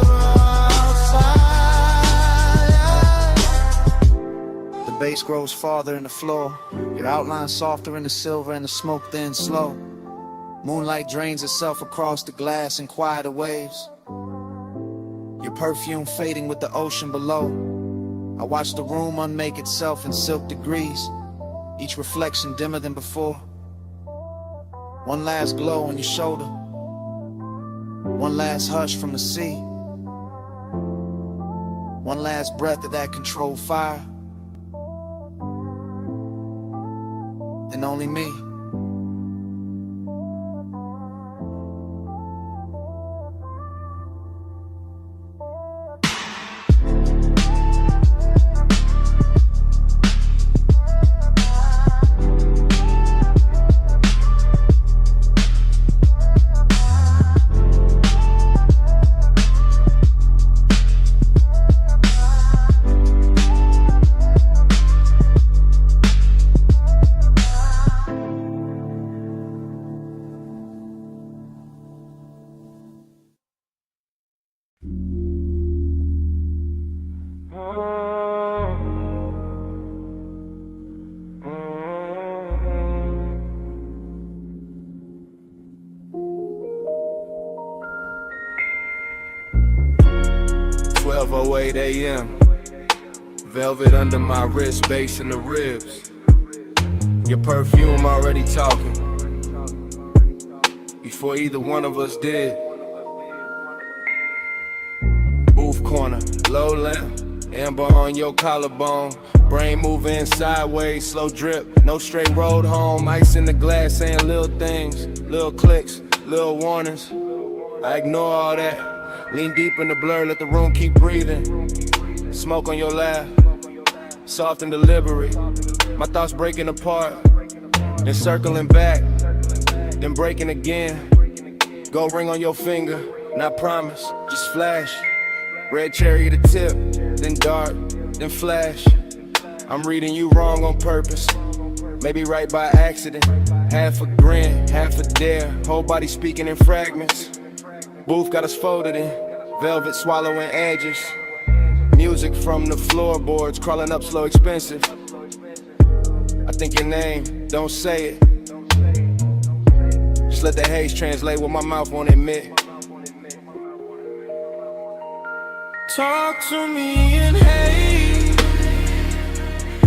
Speaker 9: outside.
Speaker 4: The bass grows farther in the floor, your outline softer in the silver and the smoke thin slow. Moonlight drains itself across the glass in quieter waves, your perfume fading with the ocean below. I watch the room unmake itself in silk degrees, each reflection dimmer than before. One last glow on your shoulder, one last hush from the sea, one last breath of that controlled fire, and only me.
Speaker 14: 8:08 a.m. Velvet under my wrist, bass in the ribs. Your perfume already talking before either one of us did. Booth corner, low lamp, amber on your collarbone. Brain moving sideways, slow drip, no straight road home. Ice in the glass, saying little things, little clicks, little warnings. I ignore all that, lean deep in the blur, let the room keep breathing. Smoke on your lap, soft and deliberate. My thoughts breaking apart, then circling back, then breaking again. Gold ring on your finger, not promise, just flash. Red cherry to tip, then dark, then flash. I'm reading you wrong on purpose, maybe right by accident. Half a grin, half a dare, whole body speaking in fragments. Booth got us folded in, velvet swallowing edges. Music from the floorboards, crawling up slow, expensive. I think your name, don't say it. Just let the haze translate what my mouth won't admit.
Speaker 9: Talk to me in haze,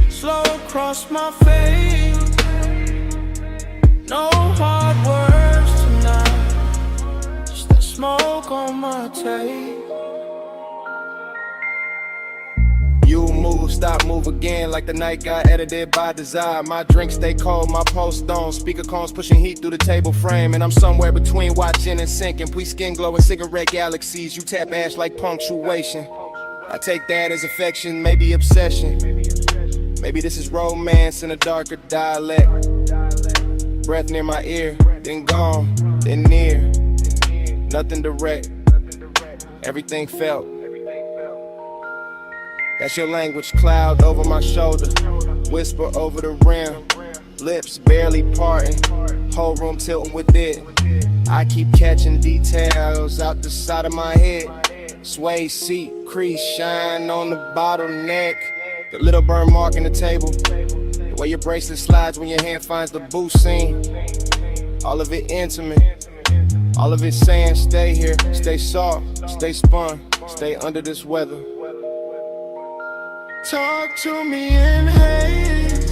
Speaker 9: slow across my face. No hard words tonight, just that smoke on my tape.
Speaker 14: You move, stop, move again, like the night got edited by desire. My drink stay cold, my post on. Speaker cones pushing heat through the table frame. And I'm somewhere between watching and sinking. We skin glowing cigarette galaxies. You tap ash like punctuation. I take that as affection, maybe obsession. Maybe this is romance in a darker dialect. Breath near my ear, then gone, then near. Nothing direct, everything felt. That's your language, cloud over my shoulder, whisper over the rim, lips barely parting, whole room tilting with it. I keep catching details out the side of my head. Sway seat, crease, shine on the bottleneck. The little burn mark in the table, the way your bracelet slides when your hand finds the boot seam. All of it intimate, all of it saying stay here, stay soft, stay spun, stay under this weather.
Speaker 9: Talk to me in haze,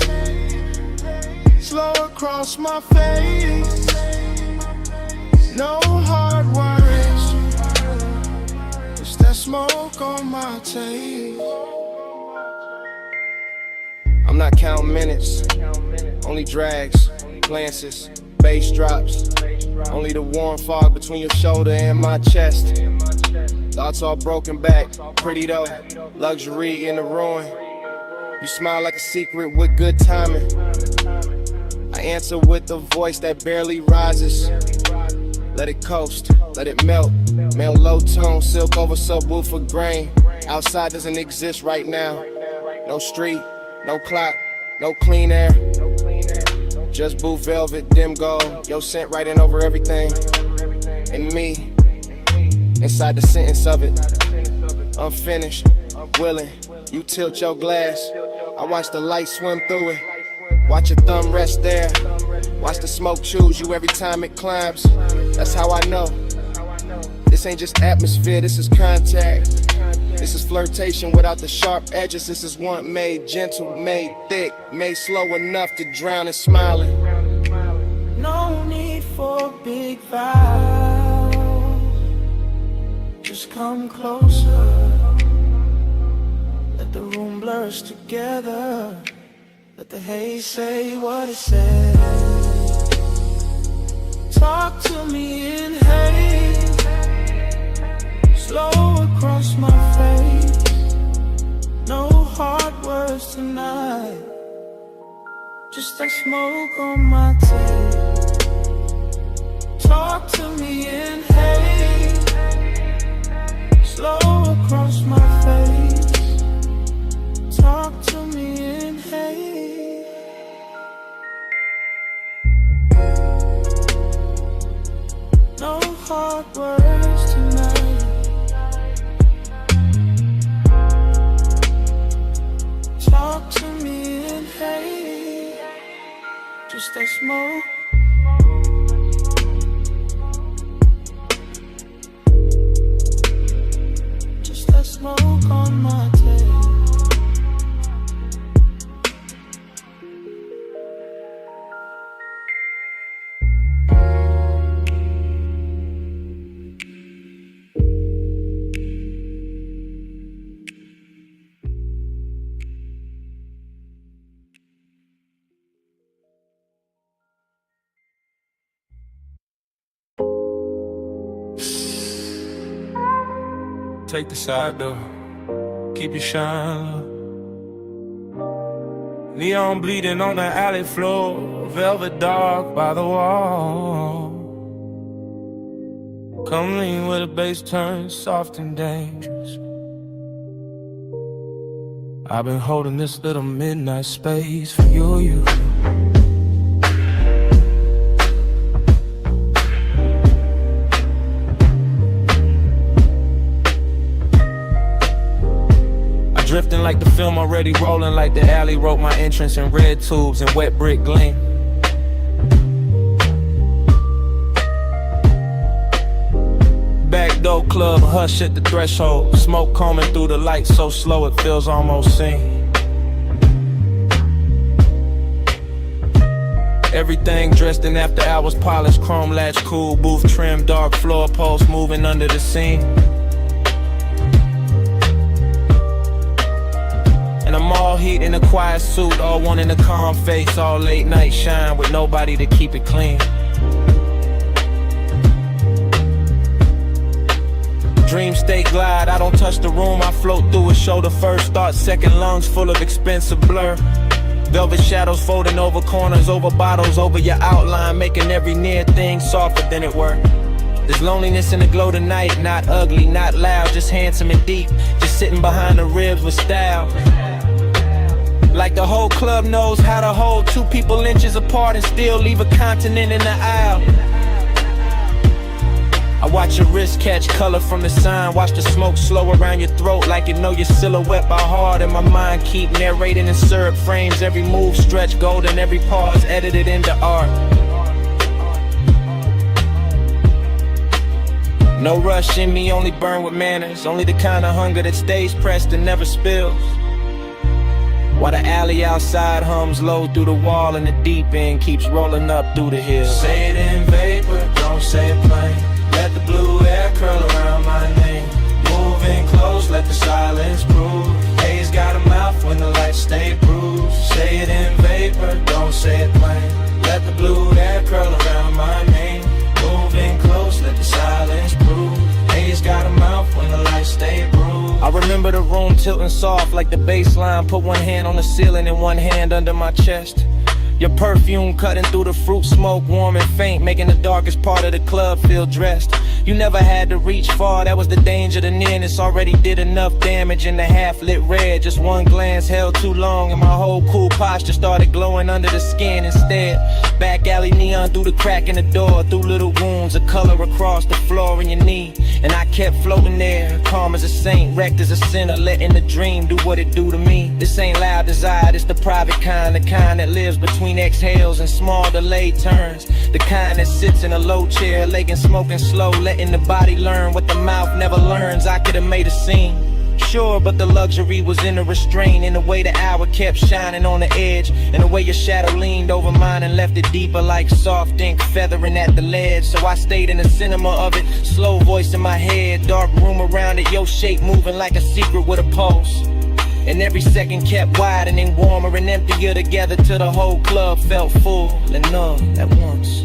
Speaker 9: slow across my face. No hard words, just that smoke on my tape.
Speaker 14: I'm not counting minutes, only drags, glances, bass drops. Only the warm fog between your shoulder and my chest. Thoughts all broken back, pretty though, luxury in the ruin. You smile like a secret with good timing. I answer with a voice that barely rises. Let it coast, let it melt. Male low tone, silk over subwoofer grain. Outside doesn't exist right now. No street, no clock, no clean air. Just booth velvet, dim gold. Your scent writing over everything. And me, inside the sentence of it, unfinished, willing. You tilt your glass, I watch the light swim through it. Watch your thumb rest there. Watch the smoke choose you every time it climbs. That's how I know. This ain't just atmosphere, this is contact. This is flirtation without the sharp edges. This is one made gentle, made thick, made slow enough to drown in smiling.
Speaker 9: No need for big vows, just come closer. Let the room blurs together. Let the haze say what it says. Talk to me in haze, slow across my face. No hard words tonight, just that smoke on my tape. Talk to me in haze, slow across my face. Talk to me in haze. No hard words tonight, talk to me in haze. Just that smoke. Just that smoke on my taste.
Speaker 1: Take the side door, keep your shine low. Neon bleeding on the alley floor, velvet dark by the wall. Come lean where the bass turns soft and dangerous. I've been holding this little midnight space for you. Drifting like the film already rolling, like the alley wrote my entrance in red tubes and wet brick gleam. Back door club, hush at the threshold. Smoke combing through the lights so slow it feels almost seen. Everything dressed in after hours, polished, chrome latch, cool booth trim, dark floor posts moving under the scene. And I'm all heat in a quiet suit, all one in a calm face, all late night shine with nobody to keep it clean. Dream state glide, I don't touch the room, I float through it, shoulder first, start second, lungs full of expensive blur. Velvet shadows folding over corners, over bottles, over your outline, making every near thing softer than it were. There's loneliness in the glow tonight, not ugly, not loud, just handsome and deep, just sitting behind the ribs with style. Like the whole club knows how to hold two people inches apart and still leave a continent in the aisle. I watch your wrist catch color from the sign, watch the smoke slow around your throat like you know your silhouette by heart. And my mind keep narrating in syrup frames, every move stretch golden, every pause edited into art. No rush in me, only burn with manners, only the kind of hunger that stays pressed and never spills. While the alley outside hums low through the wall and the deep end keeps rolling up through the hills.
Speaker 9: Say it in vapor, don't say it plain. Let the blue air curl around my name. Moving close, let the silence prove. Haze got a mouth when the lights stay bruised. Say it in vapor, don't say it plain. Let the blue air curl around my name. Moving close, let the silence prove. Haze got a mouth when the lights stay bruised.
Speaker 1: I remember the room tilting soft like the bass line. Put one hand on the ceiling and one hand under my chest. Your perfume cutting through the fruit smoke, warm and faint, making the darkest part of the club feel dressed. You never had to reach far, that was the danger. The nearness already did enough damage in the half-lit red. Just one glance held too long and my whole cool posture started glowing under the skin instead. Back alley neon through the crack in the door, through little wounds of color across the floor in your knee. And I kept floating there, calm as a saint, wrecked as a sinner, letting the dream do what it do to me. This ain't loud desire, it's the private kind, the kind that lives between exhales and small delayed turns. The kind that sits in a low chair, leg smoking slow, letting the body learn what the mouth never learns. I could've made a scene, sure, but the luxury was in the restraint, in the way the hour kept shining on the edge, and the way your shadow leaned over mine and left it deeper like soft ink feathering at the ledge. So I stayed in the cinema of it, slow voice in my head, dark room around it, your shape moving like a secret with a pulse. And every second kept widening, warmer and emptier together till the whole club felt full and numb at once.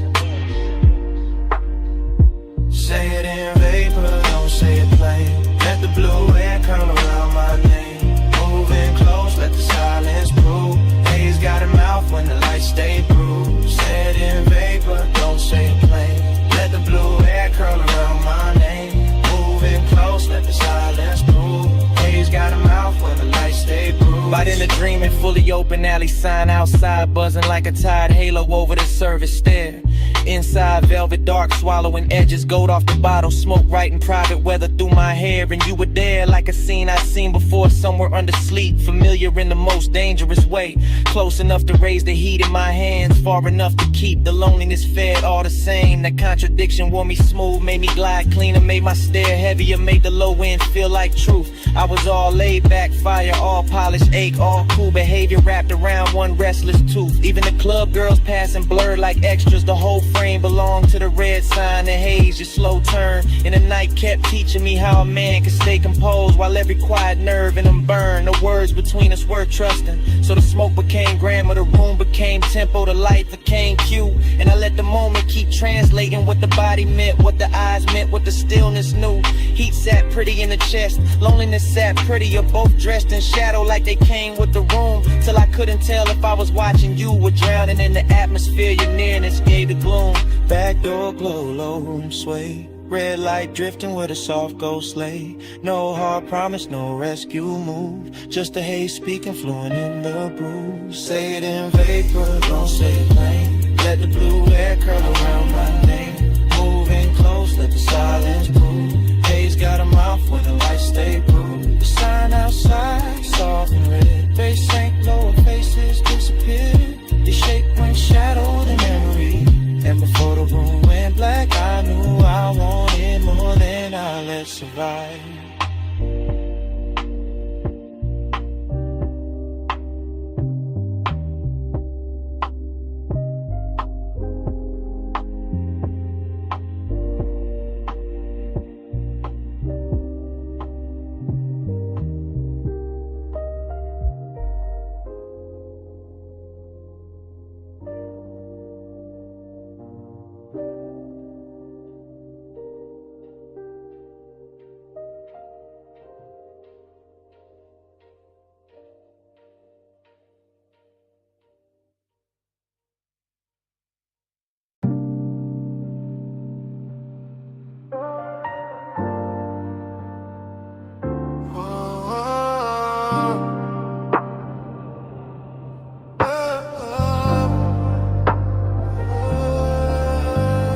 Speaker 9: Say it in vapor, don't say it plain. Let the blue air come around my name. Moving close, let the silence prove. Haze got a mouth when the lights stay bruised. Say it in vapor, don't say it plain. Let the blue air curl around my name. Moving close, let the silence prove. Haze got a mouth when the lights stay bruised.
Speaker 1: By then the dreaming fully open
Speaker 11: open alley sign outside, buzzing like a tide halo over the service stair. Inside, velvet dark, swallowing edges, gold off the bottle, smoke right in private weather through my hair. And you were there like a scene I'd seen before, somewhere under sleep, familiar in the most dangerous way. Close enough to raise the heat in my hands, far enough to keep the loneliness fed all the same. That contradiction wore me smooth, made me glide cleaner, made my stare heavier, made the low end feel like truth. I was all laid back, fire, all polished, ache, all cool behavior wrapped around one restless tooth. Even the club girls passing blurred like extras, the whole frame belonged to the red sign, the haze, your slow turn. And the night kept teaching me how a man can stay composed while every quiet nerve in him burned. The words between us were trusting, so the smoke became grammar, the room became tempo, the light became cue. And I let the moment keep translating what the body meant, what the eyes meant, what the stillness knew. Heat sat pretty in the chest, loneliness sat prettier, both dressed in shadow like they came with the room. Till I couldn't tell if I was watching you or drowning in the atmosphere. Your nearness gave the gloom. Back door glow, low room sway, red light drifting with a soft ghost lay. No hard promise, no rescue move, just the haze speaking fluent in the brew. Say it in vapor, don't say it plain. Let the blue air curl around my name. Moving close, let the silence prove. Haze got a mouth when the lights stay blue. The sign outside, soft and red. Face sank lower, faces disappeared. They shake when shadowed in memory. And before the room went black, I knew I wanted more than I let survive.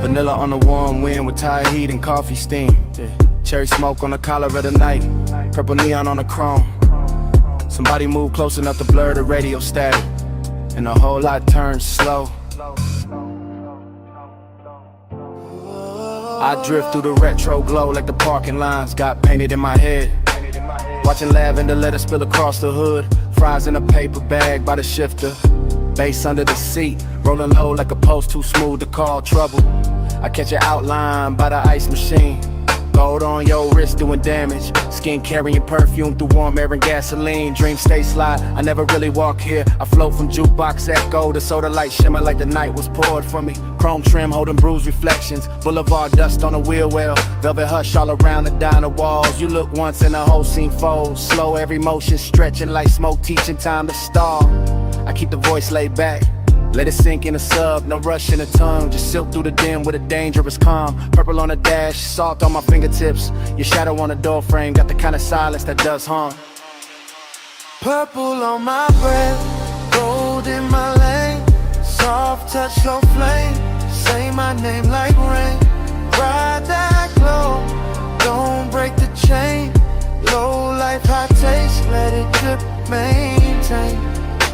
Speaker 5: Vanilla on the warm wind with Thai heat and coffee steam. Cherry smoke on the collar of the night, purple neon on the chrome. Somebody move close enough to blur the radio static, and the whole lot turns slow. I drift through the retro glow like the parking lines got painted in my head. Watching lavender let it spill across the hood. Fries in a paper bag by the shifter. Bass under the seat, rolling low like a post too smooth to call trouble. I catch an outline by the ice machine. Gold on your wrist doing damage. Skin carrying perfume through warm air and gasoline. Dreams stay sly, I never really walk here. I float from jukebox echo to soda light shimmer like the night was poured for me. Chrome trim holding bruised reflections. Boulevard dust on a wheel well. Velvet hush all around the diner walls. You look once and the whole scene folds. Slow every motion stretching like smoke teaching time to stall. I keep the voice laid back, let it sink in a sub, no rush in the tongue. Just silk through the dim with a dangerous calm. Purple on the dash, salt on my fingertips. Your shadow on the door frame, got the kind of silence that does harm.
Speaker 9: Purple on my breath, gold in my lane. Soft touch, slow flame. Say my name like rain. Ride that glow, don't break the chain. Low life, high taste, let it drip, maintain.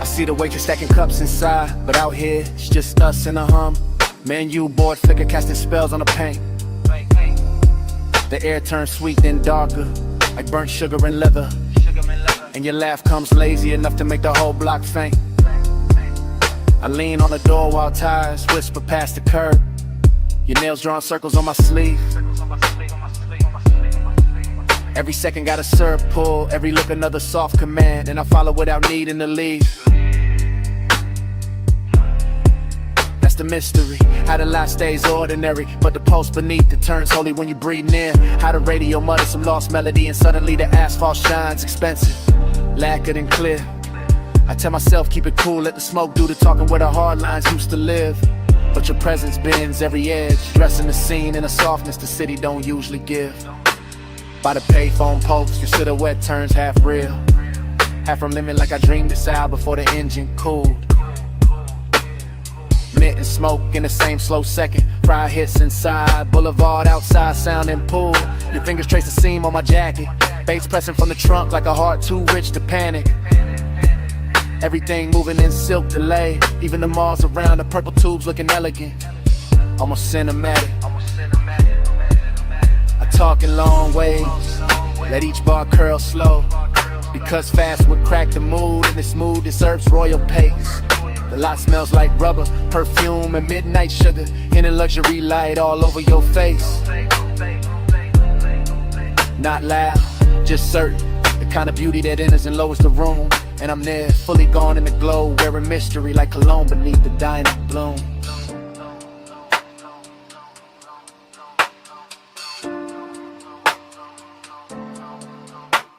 Speaker 5: I see the waitress stacking cups inside, but out here, it's just us in a hum. Menu board flicker casting spells on the paint. The air turns sweet then darker, like burnt sugar and leather. And your laugh comes lazy enough to make the whole block faint. I lean on the door while tires whisper past the curb. Your nails drawing circles on my sleeve. Every second got a syrup pull, every look another soft command, and I follow without needing to leave. That's the mystery, how the life stays ordinary, but the pulse beneath it turns holy when you breathe in. How the radio mutters some lost melody and suddenly the asphalt shines expensive, lacquered and clear. I tell myself keep it cool, let the smoke do the talking where the hard lines used to live. But your presence bends every edge, dressing the scene in a softness the city don't usually give. By the payphone post, your silhouette turns half real.
Speaker 11: Half from living like I dreamed this out before the engine cooled. Mint and smoke in the same slow second. Fry hits inside, boulevard outside, sounding pool. Your fingers trace the seam on my jacket. Bass pressing from the trunk like a heart too rich to panic. Everything moving in silk delay. Even the malls around, the purple tubes looking elegant. Almost cinematic. I talk in long waves. Let each bar curl slow. Because fast would crack the mood, and this mood deserves royal pace. The lot smells like rubber, perfume, and midnight sugar. In a luxury light all over your face. Not loud, just certain. The kind of beauty that enters and lowers the room. And I'm there, fully gone in the glow, wearing mystery like cologne beneath the dying bloom.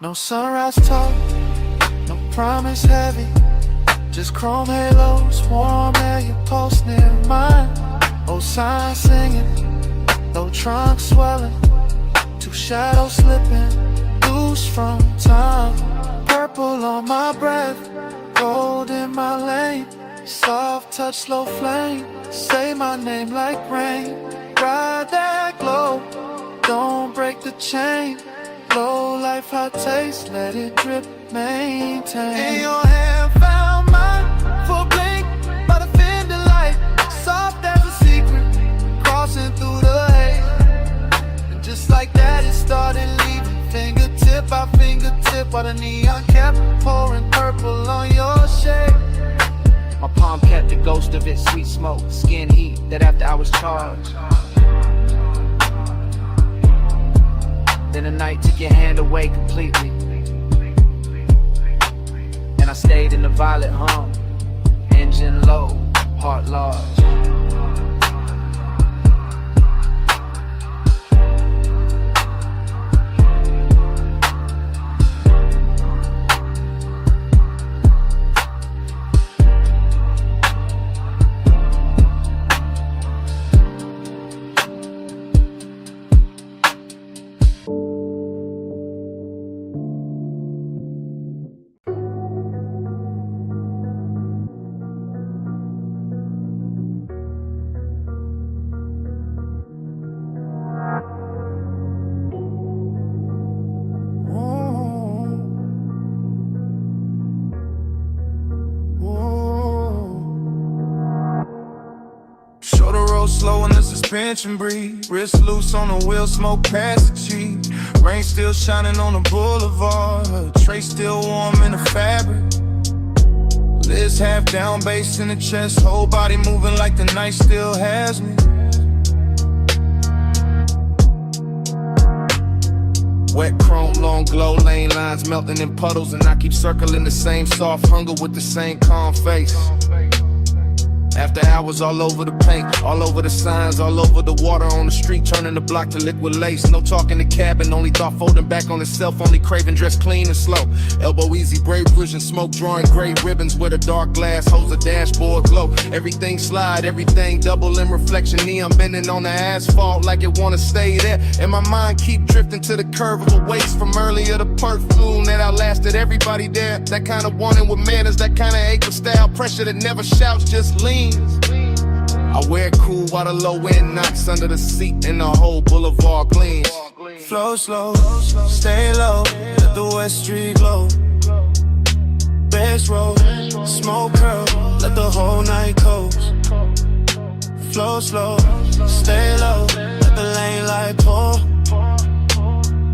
Speaker 9: No sunrise talk, no promise heavy. Just chrome halos, warm air, your pulse near mine. Old signs singing, no trunk swelling. Two shadows slipping, loose from time. Purple on my breath, gold in my lane. Soft touch, slow flame, say my name like rain. Ride that glow, don't break the chain. Low life, hot taste, let it drip, maintain. In your hand, found mine, for a blink, by the fender light. Soft as a secret, crossing through the haze. And just like that, it started leaving. Fingertip by fingertip, while the neon kept pouring purple on your shade.
Speaker 11: My palm kept the ghost of it, sweet smoke, skin heat, that after I was charged. Then the night took your hand away completely. And I stayed in the violet hum. Engine low, heart large.
Speaker 4: Slow in the suspension breathe. Wrist loose on the wheel, smoke past the cheek. Rain still shining on the boulevard. Tray still warm in the fabric. Liz half down, bass in the chest. Whole body moving like the night still has me.
Speaker 14: Wet chrome, long glow, lane lines melting in puddles. And I keep circling the same soft hunger with the same calm face. After hours all over the paint, all over the signs, all over the water on the street, turning the block to liquid lace. No talk in the cabin, only thought folding back on itself, only craving dress clean and slow. Elbow easy, brave vision, smoke drawing gray ribbons with a dark glass, holds the dashboard glow. Everything slide, everything double in reflection, neon bending on the asphalt like it wanna stay there. And my mind keep drifting to the curve of a waist from earlier, the perfume that outlasted everybody there. That kind of wanting with manners, that kind of ache with style, pressure that never shouts, just lean. I wear it cool while the low end knocks under the seat and the whole boulevard gleams.
Speaker 9: Flow slow, stay low, let the West Street glow. Bass roll, smoke curl, let the whole night coast. Flow slow, stay low, let the lane light pour.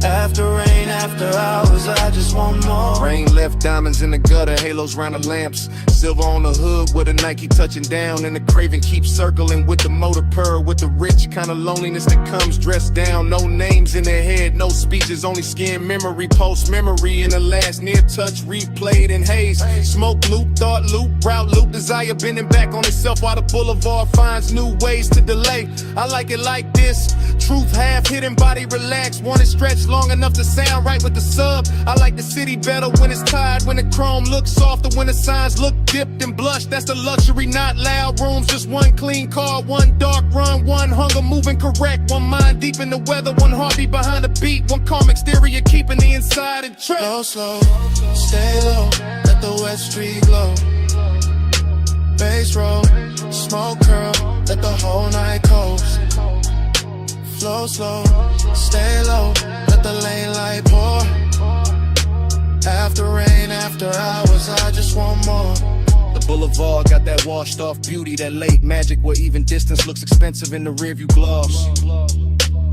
Speaker 9: After rain, after hours, I just want more.
Speaker 14: Rain left diamonds in the gutter, halos round the lamps. Silver on the hood with a Nike touching down. And the craving keeps circling with the motor purr. With the rich kind of loneliness that comes dressed down. No names in their head, no speeches, only skin memory. Post memory in the last near touch, replayed in haze. Smoke loop, thought loop, route loop. Desire bending back on itself while the boulevard finds new ways to delay. I like it like this. Truth half hidden, body relaxed. Wanted stretch
Speaker 8: long enough to sound right with the sub. I like the city better when it's tired, when the chrome looks softer, when the signs look dipped and blushed. That's the luxury, not loud rooms. Just one clean car, one dark run, one hunger moving correct, one mind deep in the weather, one heartbeat behind the beat, one calm exterior keeping the inside in check.
Speaker 9: Go slow, stay low, let the wet street glow. Bass roll, smoke curl, let the whole night coast. Flow slow, stay low, let the lane light pour. After rain, after hours, I just want more.
Speaker 6: The boulevard got that washed off beauty, that lake magic where even distance looks expensive in the rearview gloss.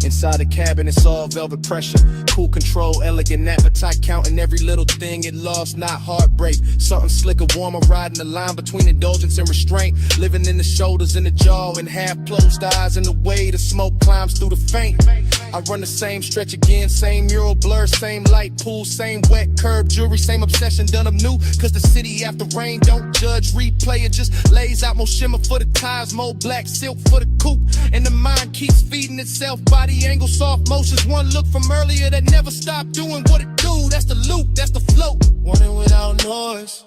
Speaker 6: Inside the cabin, it's all velvet pressure. Cool control, elegant appetite, counting every little thing it lost, not heartbreak. Something slicker, warmer, riding the line between indulgence and restraint. Living in the shoulders and the jaw and half closed eyes, and the way the smoke climbs through the faint. I run the same stretch again, same mural blur, same light pool, same wet curb jewelry, same obsession done up new. Cause the city after rain don't judge, replay it, just lays out more shimmer for the tires, more black silk for the coupe. And the mind keeps feeding itself, body angle, soft motions, one look from earlier that never stopped doing what it do. That's the loop, that's the float.
Speaker 9: Want it without noise,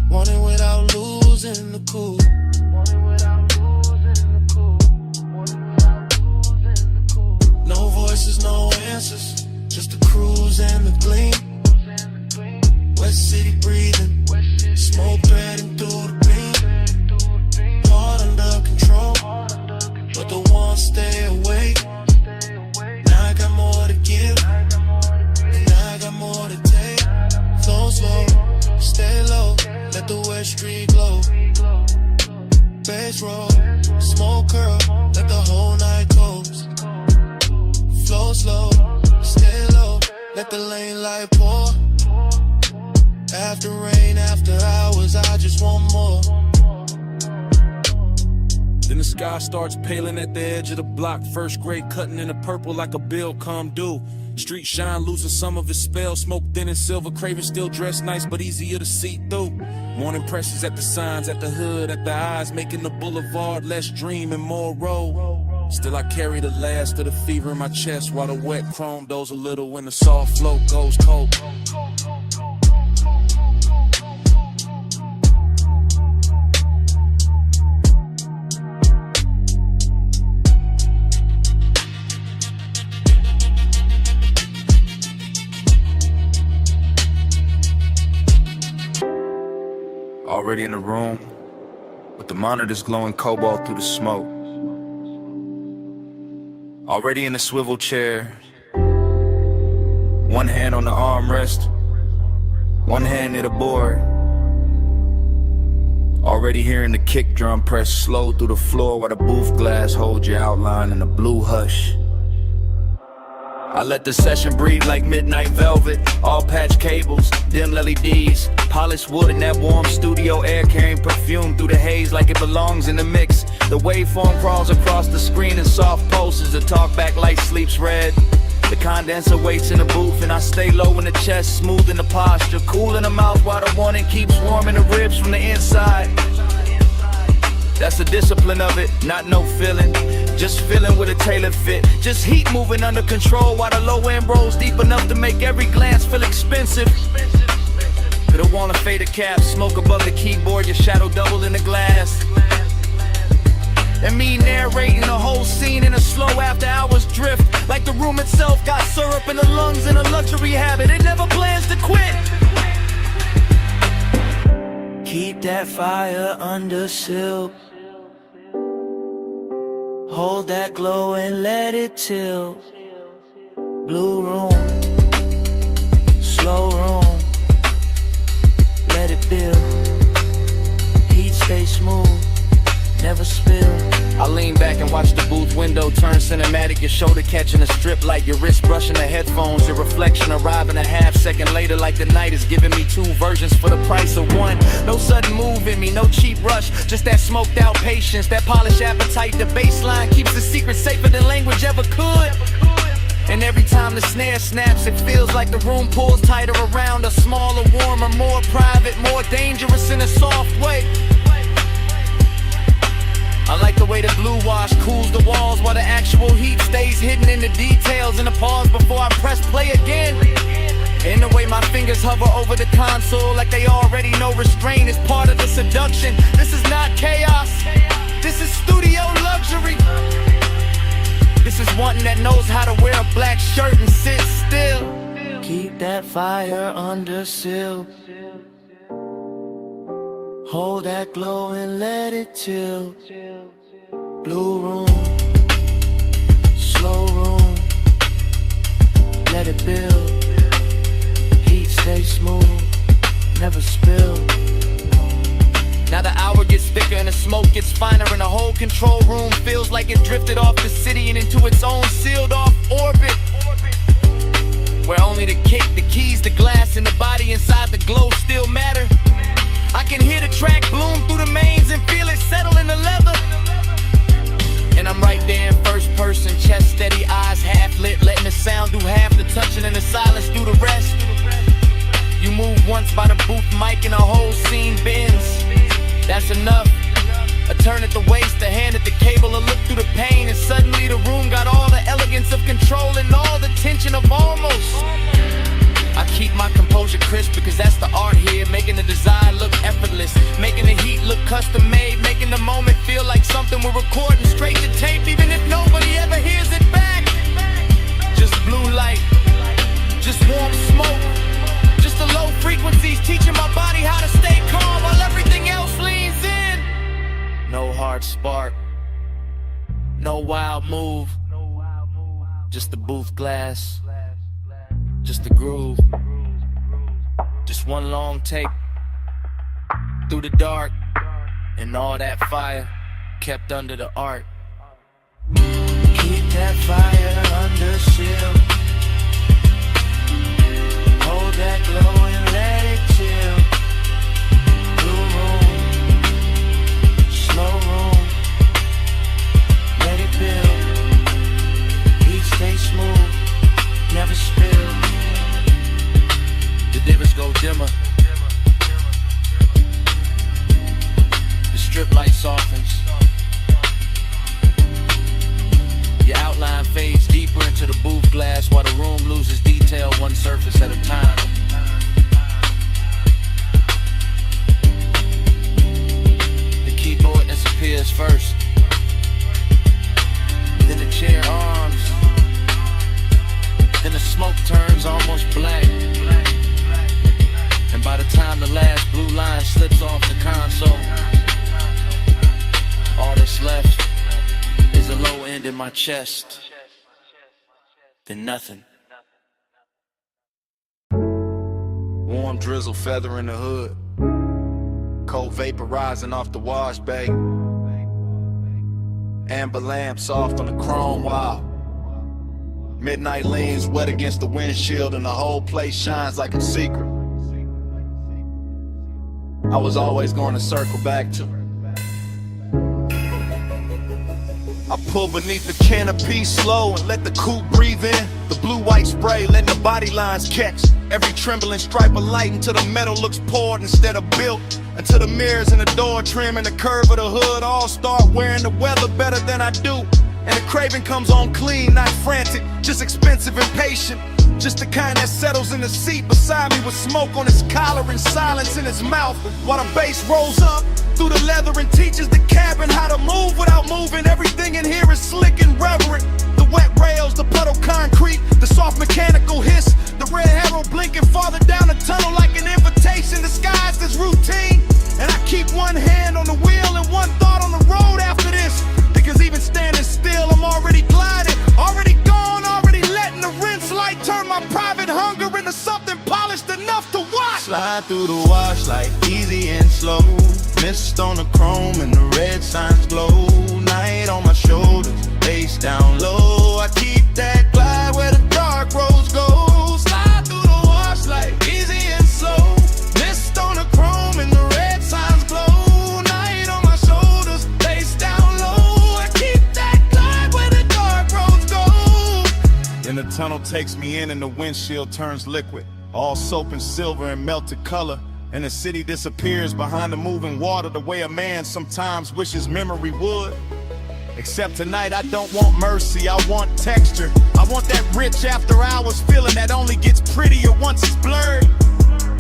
Speaker 9: want it without losing the cool. No voices, no answers, just the cruise and the gleam. West City breathing, smoke threading through the beam. Heart under control, but the ones stay awake. Now I got more to give, and I got more to take. Flow slow, stay low, let the West Street glow. Bass roll, smoke curl, let the whole night coast. Flow slow, stay low, let the lane light pour. After rain, after hours, I just want more.
Speaker 14: Then the sky starts paling at the edge of the block. First grade cutting in the purple like a bill come due. Street shine losing some of its spell. Smoke thin and silver, craving still dressed nice but easier to see through. Morning presses at the signs, at the hood, at the eyes, making the boulevard less dream and more road. Still I carry the last of the fever in my chest, while the wet chrome doze a little when the soft flow goes cold.
Speaker 12: Already in the room, with the monitors glowing cobalt through the smoke. Already in the swivel chair, one hand on the armrest, one hand near the board. Already hearing the kick drum press slow through the floor while the booth glass holds your outline in the blue hush. I let the session breathe like midnight velvet. All patch cables, dim LEDs, polished wood and that warm studio air carrying perfume through the haze like it belongs in the mix. The waveform crawls across the screen in soft pulses. The talkback light sleeps red. The condenser waits in the booth and I stay low in the chest, smooth in the posture, cool in the mouth while the warning keeps warming the ribs from the inside. That's the discipline of it, not no feeling, just feeling with a tailored fit. Just heat moving under control while the low end rolls deep enough to make every glance feel expensive. Could've worn a faded cap, smoke above the keyboard, your shadow double in the glass. And me narrating the whole scene in a slow after hours drift, like the room itself got syrup in the lungs in a luxury habit. It never plans to quit.
Speaker 9: Keep that fire under silk. Hold that glow and let it tilt. Blue room, slow room, let it build. Heat stay smooth, never spill.
Speaker 11: I lean back and watch the booth window turn cinematic. Your shoulder catching a strip light, your wrist brushing the headphones. Your reflection arriving a half second later, like the night is giving me two versions for the price of one. No sudden move in me, no cheap rush, just that smoked out patience, that polished appetite. The baseline keeps the secret safer than language ever could. And every time the snare snaps, it feels like the room pulls tighter around us. Smaller, warmer, more private, more dangerous in a soft way. I like the way the blue wash cools the walls, while the actual heat stays hidden in the details. And the pause before I press play again. And the way my fingers hover over the console, like they already know restraint is part of the seduction. This is not chaos, this is studio luxury. This is one that knows how to wear a black shirt and sit still. Keep that fire under seal. Hold that glow and let it chill. Blue room, slow room, let it build. Heat stay smooth, never spill. Now the hour gets thicker and the smoke gets finer, and the whole control room feels like it drifted off the city and into its own sealed off orbit, where only the kick, the keys, the glass, and the body inside the glow still matter. I can hear the track bloom through the mains and feel it settle in the leather. And I'm right there in first person, chest steady, eyes half lit, letting the sound do half the touching and the silence do the rest. You move once by the booth mic and the whole scene bends. That's enough. A turn at the waist, a hand at the cable, a look through the pain, and suddenly the room got all the elegance of control and all the tension of almost. I keep my composure crisp because that's the art here, making the design look effortless, making the heat look custom made, making the moment feel like something we're recording straight to tape, even if nobody ever hears it back. Just blue light, just warm smoke, just the low frequencies teaching my body how to stay calm while everything else leans in. No hard spark, no wild move, just the booth glass, just the groove, just one long take through the dark, and all that fire kept under the art. Keep that fire under seal. Hold that glow and let it chill. Blue room, slow room, let it build. Heat stay smooth, never spill. The divots go dimmer, the strip light softens, your outline fades deeper into the booth glass while the room loses detail one surface at a time. The keyboard disappears first, then the chair arms, then the smoke turns almost black. And by the time the last blue line slips off the console, all that's left is a low end in my chest, then nothing.
Speaker 10: Warm drizzle feathering the hood, cold vapor rising off the wash bay, amber lamp soft on the chrome wall. Midnight leans wet against the windshield and the whole place shines like a secret I was always going to circle back to. I pull beneath the canopy slow and let the coupe breathe in. The blue-white spray letting the body lines catch every trembling stripe of light until the metal looks poured instead of built. Until the mirrors and the door trim and the curve of the hood all start wearing the weather better than I do. And the craving comes on clean, not frantic, just expensive and patient. Just the kind that settles in the seat beside me with smoke on his collar and silence in his mouth, while the bass rolls up through the leather and teaches the cabin how to move without moving. Everything in here is slick and reverent. The wet rails, the puddle concrete, the soft mechanical hiss, the red arrow blinking farther down the tunnel like an invitation disguised as routine. And I keep one hand on the wheel and one thought on the road after this, because even standing still I'm already gliding, already gone, already letting the rinse light turn my private hunger into something polished enough to watch. Slide through the wash like easy and slow, mist on the chrome and the red signs glow. Night on my shoulders, face down low. I keep that glide where the dark roads go. Slide through the wash like easy and slow, mist on the chrome and the red signs glow. Night on my shoulders, face down low. I keep that glide where the dark roads go. Then the tunnel takes me in and the windshield turns liquid, all soap and silver and melted color. And the city disappears behind the moving water the way a man sometimes wishes memory would.
Speaker 4: Except tonight I don't want mercy, I want texture. I want that rich after hours feeling that only gets prettier once it's blurred.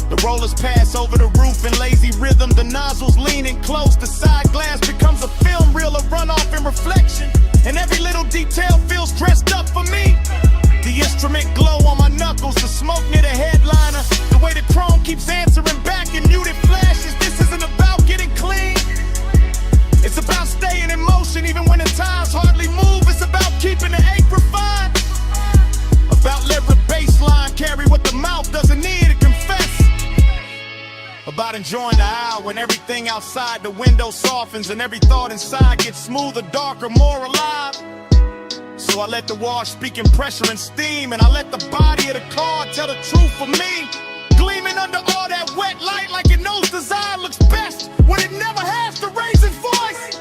Speaker 4: The rollers pass over the roof in lazy rhythm. The nozzles leaning close. The side glass becomes a film reel of runoff and reflection. And every little detail feels dressed up for me. The instrument glow on my knuckles. The smoke near the headliner. The way the chrome keeps answering back in muted flashes. This isn't about getting clean. It's about staying in motion even when the times hardly move. It's about keeping the ache refined. About letting the baseline carry what the mouth doesn't need to confess. About enjoying the hour when everything outside the window softens and every thought inside gets smoother, darker, more alive. So I let the wash speak in pressure and steam, and I let the body of the car tell the truth for me. Gleaming under all that wet light like it knows design looks best when it never has to raise its voice.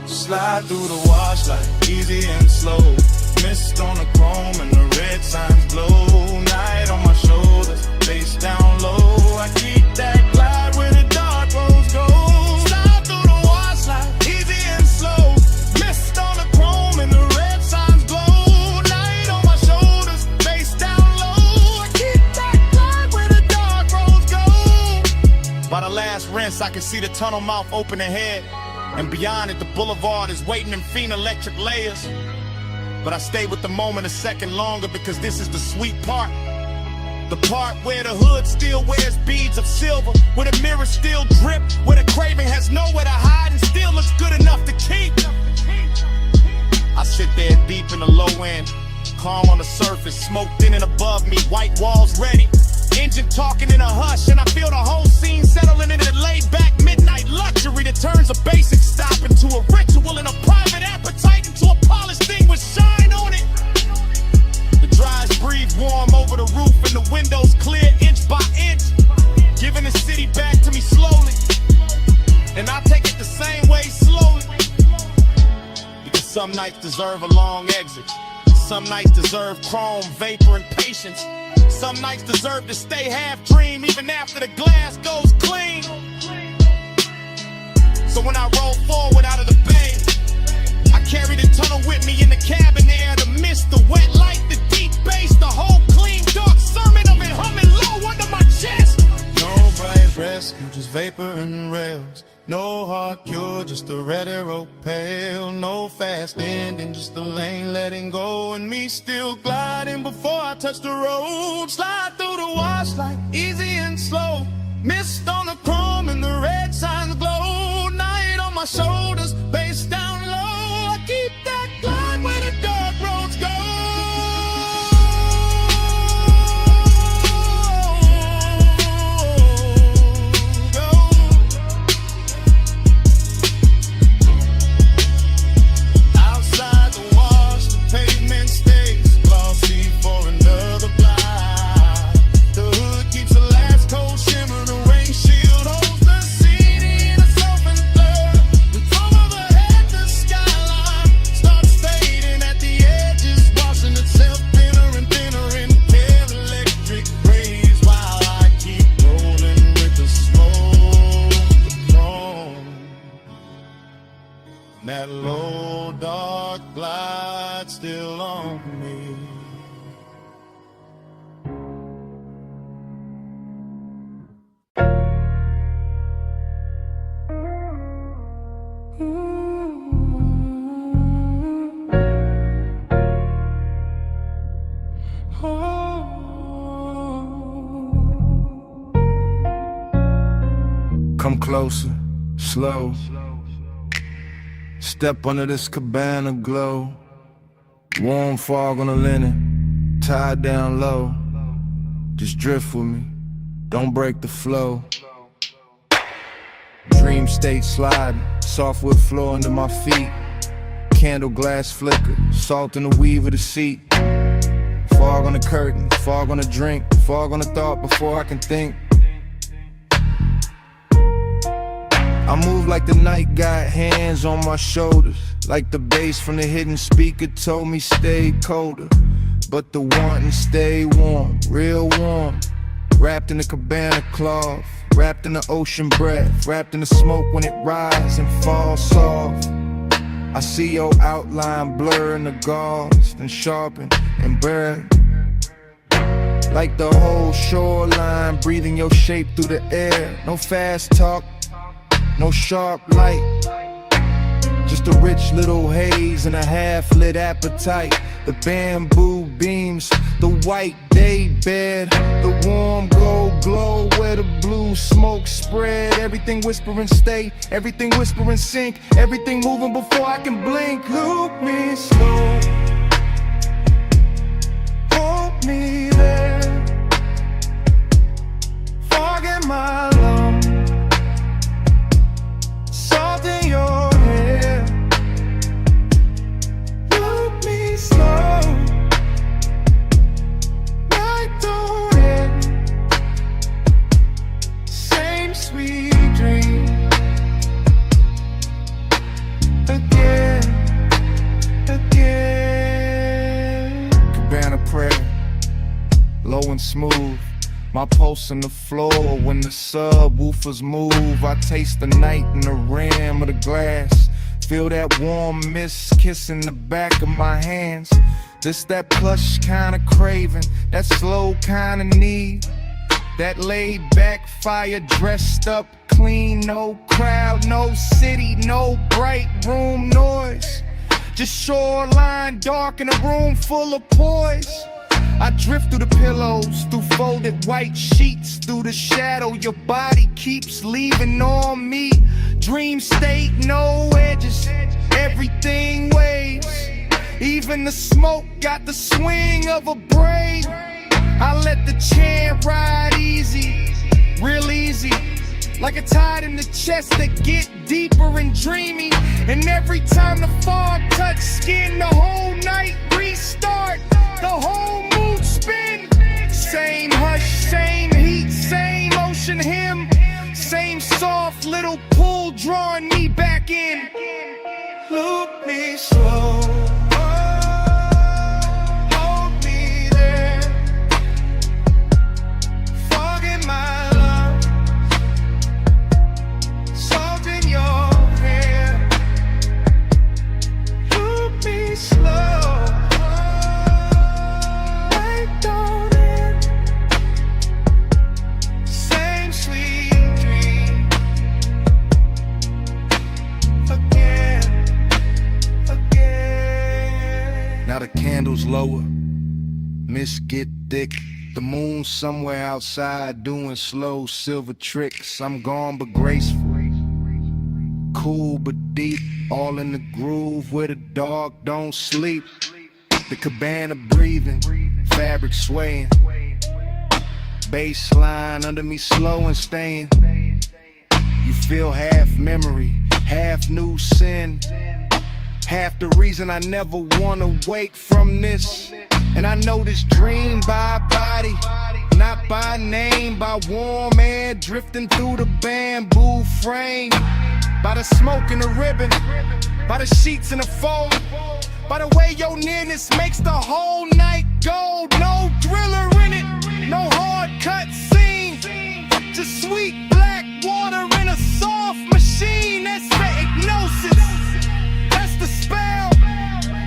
Speaker 4: Slide through the wash like easy and slow. Mist on the chrome and the red signs glow. Night on my shoulders, face down low. I keep that glide where the dark roads go. Slide through the wash like easy and slow. Mist on the chrome and the red signs glow. Night on my shoulders, face down low. I keep that glide where the dark roads go. By the last rinse, I can see the tunnel mouth open ahead. And beyond it, the boulevard is waiting in fiend electric layers. But I stay with the moment a second longer because this is the sweet part. The part where the hood still wears beads of silver, where the mirrors still drip, where the craving has nowhere to hide and still looks good enough to keep. I sit there deep in the low end, calm on the surface, smoke thin and above me, white walls ready. Engine talking in a hush, and I feel the whole scene settling into a laid-back midnight luxury that turns a basic stop into a ritual and a private appetite into a polished thing with shine on it. The dries breathe warm over the roof and the windows clear inch by inch, giving the city back to me slowly. And I take it the same way slowly, because some nights deserve a long exit. Some nights deserve chrome, vapor, and patience. Some nights deserve to stay half dream even after the glass goes clean. So when I roll forward out of the bay, I carry the tunnel with me in the cabin air. The mist, the wet light, the deep bass, the whole clean dark sermon of it humming low under my chest. No bright rescue, just vapor and rails. No hard cure, just a red arrow pale. No fast ending, just the lane letting go. And me still gliding before I touch the road. Slide through the wash like easy and slow. Mist on the chrome and the red signs glow. Night on my shoulders, bass down low. I keep that glide where the dark roads go. That low dark glide still on me.
Speaker 5: Come closer, slow. Step under this cabana glow. Warm fog on the linen, tied down low. Just drift with me, don't break the flow. Dream state sliding, softwood floor under my feet. Candle glass flicker, salt in the weave of the seat. Fog on the curtain, fog on the drink, fog on the thought before I can think. I move like the night got hands on my shoulders, like the bass from the hidden speaker told me stay colder. But the wanting stay warm, real warm.
Speaker 10: wrapped in a cabana cloth, wrapped in the ocean breath, wrapped in the smoke when it rises and falls soft. I see your outline blur in the gauze, then sharpen and burn. Like the whole shoreline, breathing your shape through the air. No fast talk, no sharp light, just a rich little haze and a half-lit appetite. The bamboo beams, the white day bed, the warm gold glow where the blue smoke spread. Everything whispering stay, everything whispering sink, everything moving before I can blink. Loop me slow, hold me there, fog in my lungs, salt in your hair. Loop me slow, night don't end, same sweet dream again, again. Cabana prayer, low and smooth, my pulse on the floor when the subwoofers move. I taste the night in the rim of the glass, feel that warm mist kissing the back of my hands. This that plush kind of craving, that slow kind of need, that laid back fire dressed up clean. No crowd, no city, no bright room noise, just shoreline dark in a room full of poise. I drift through the pillows, through folded white sheets, through the shadow your body keeps leaving on me. Dream state, no edges, everything waves. Even the smoke got the swing of a braid. I let the chant ride easy, real easy, like a tide in the chest that get deeper and dreamy. And every time the fog touch skin, the whole night restart, the whole mood spin. Same hush, same heat, same ocean hymn, same soft little pull drawing me back in. Loop me slow, hold me there, fog in my lungs, salt in your hair. Loop me slow, night don't end, same sweet dream again, again. Now the candles lower, mist get thick, the moon somewhere outside doing slow silver tricks. I'm gone but graceful, cool but deep, all in the groove where the dog don't sleep. The cabana breathing, fabric swaying, baseline under me slow and staying. You feel half memory, half new sin, half the reason I never wanna wake from this. And I know this dream by body, not by name, by warm air drifting through the bamboo frame, by the smoke and the ribbon, by the sheets and the foam, by the way your nearness makes the whole night gold. No thriller in it, no hard cut scene, just sweet black water in a soft machine. That's the hypnosis, that's the spell.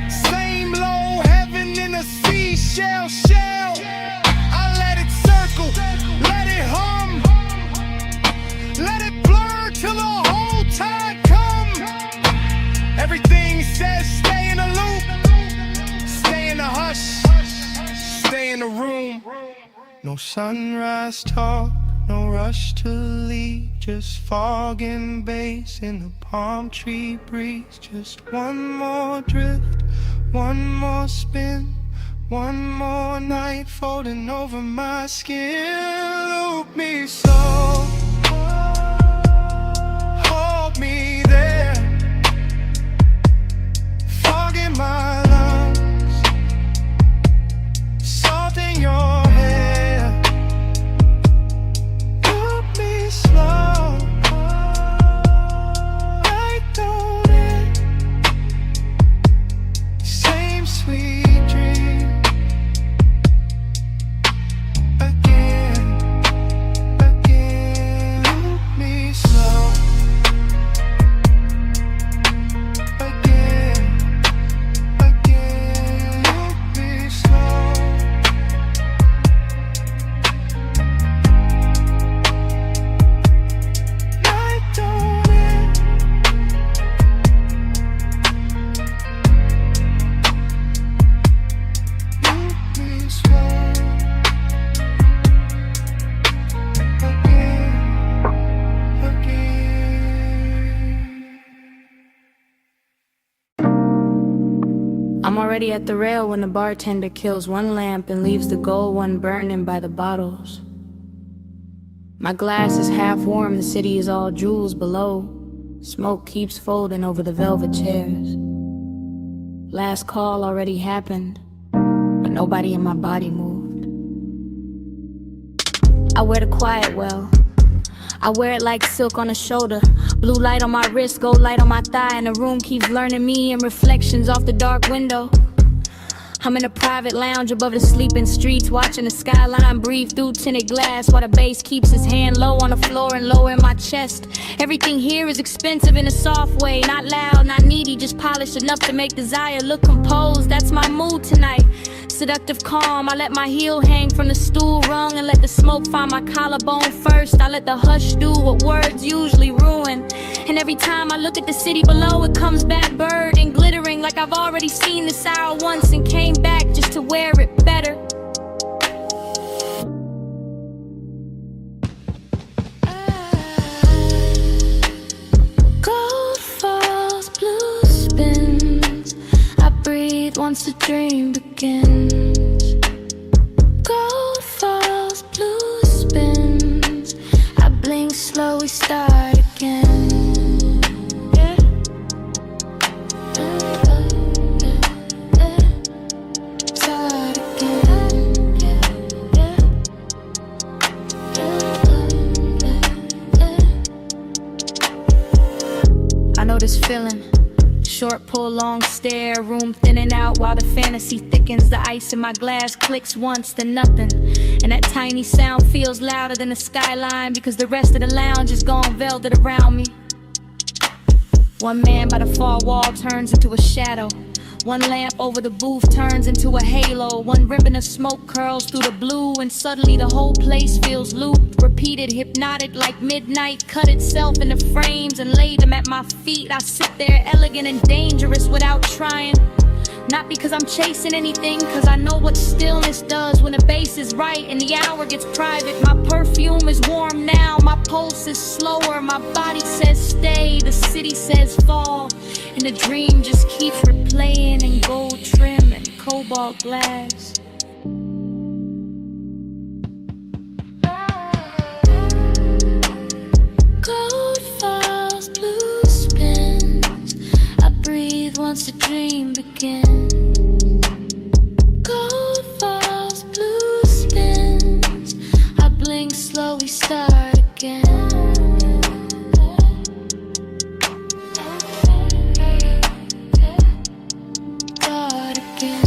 Speaker 10: Same low heaven in a seashell shell. I let it circle, let it hum, let it blur till the whole tide come. Everything says stay in the loop, stay in the hush, stay in the room. No sunrise talk, no rush to leave, just fog and bass in the palm tree breeze. Just one more drift, one more spin, one more night folding over my skin. Loop me slow, hold me there, fog in my lungs, salt in your hair. Loop me slow, night don't end, same sweet dream again.
Speaker 3: already at the rail when the bartender kills one lamp and leaves the gold one burning by the bottles. My glass is half warm, the city is all jewels below. Smoke keeps folding over the velvet chairs. Last call already happened, but nobody in my body moved. I wear the quiet well. I wear it like silk on the shoulder. Blue light on my wrist, gold light on my thigh, and the room keeps learning me in reflections off the dark window. I'm in a private lounge above the sleeping streets, watching the skyline breathe through tinted glass, while the bass keeps his hand low on the floor and lower in my chest. Everything here is expensive in a soft way, not loud, not needy, just polished enough to make desire look composed. That's my mood tonight. Seductive calm, I let my heel hang from the stool rung and let the smoke find my collarbone first. I let the hush do what words usually ruin. And every time I look at the city below, it comes back bird and glittering like I've already seen this hour once and came back just to wear it better. Gold falls, blue spins. I breathe once the dream begins. Gold falls, blue spins. I blink slow, we start again. This feeling, short pull, long stare, room thinning out while the fantasy thickens. The ice in my glass clicks once, then nothing, and that tiny sound feels louder than the skyline because the rest of the lounge is gone velvet around me. One man by the far wall turns into a shadow. One lamp over the booth turns into a halo. One ribbon of smoke curls through the blue, and suddenly the whole place feels looped, repeated, hypnotic, like midnight cut itself into frames and laid them at my feet. I sit there elegant and dangerous without trying. Not because I'm chasing anything, cause I know what stillness does when the bass is right and the hour gets private. My perfume is warm now, my pulse is slower, my body says stay, the city says fall, and the dream just keeps replaying in gold trim and cobalt glass. Gold falls, blue spins. I breathe once the dream begins. Gold falls, blue spins. I blink slow, we start again. Start again.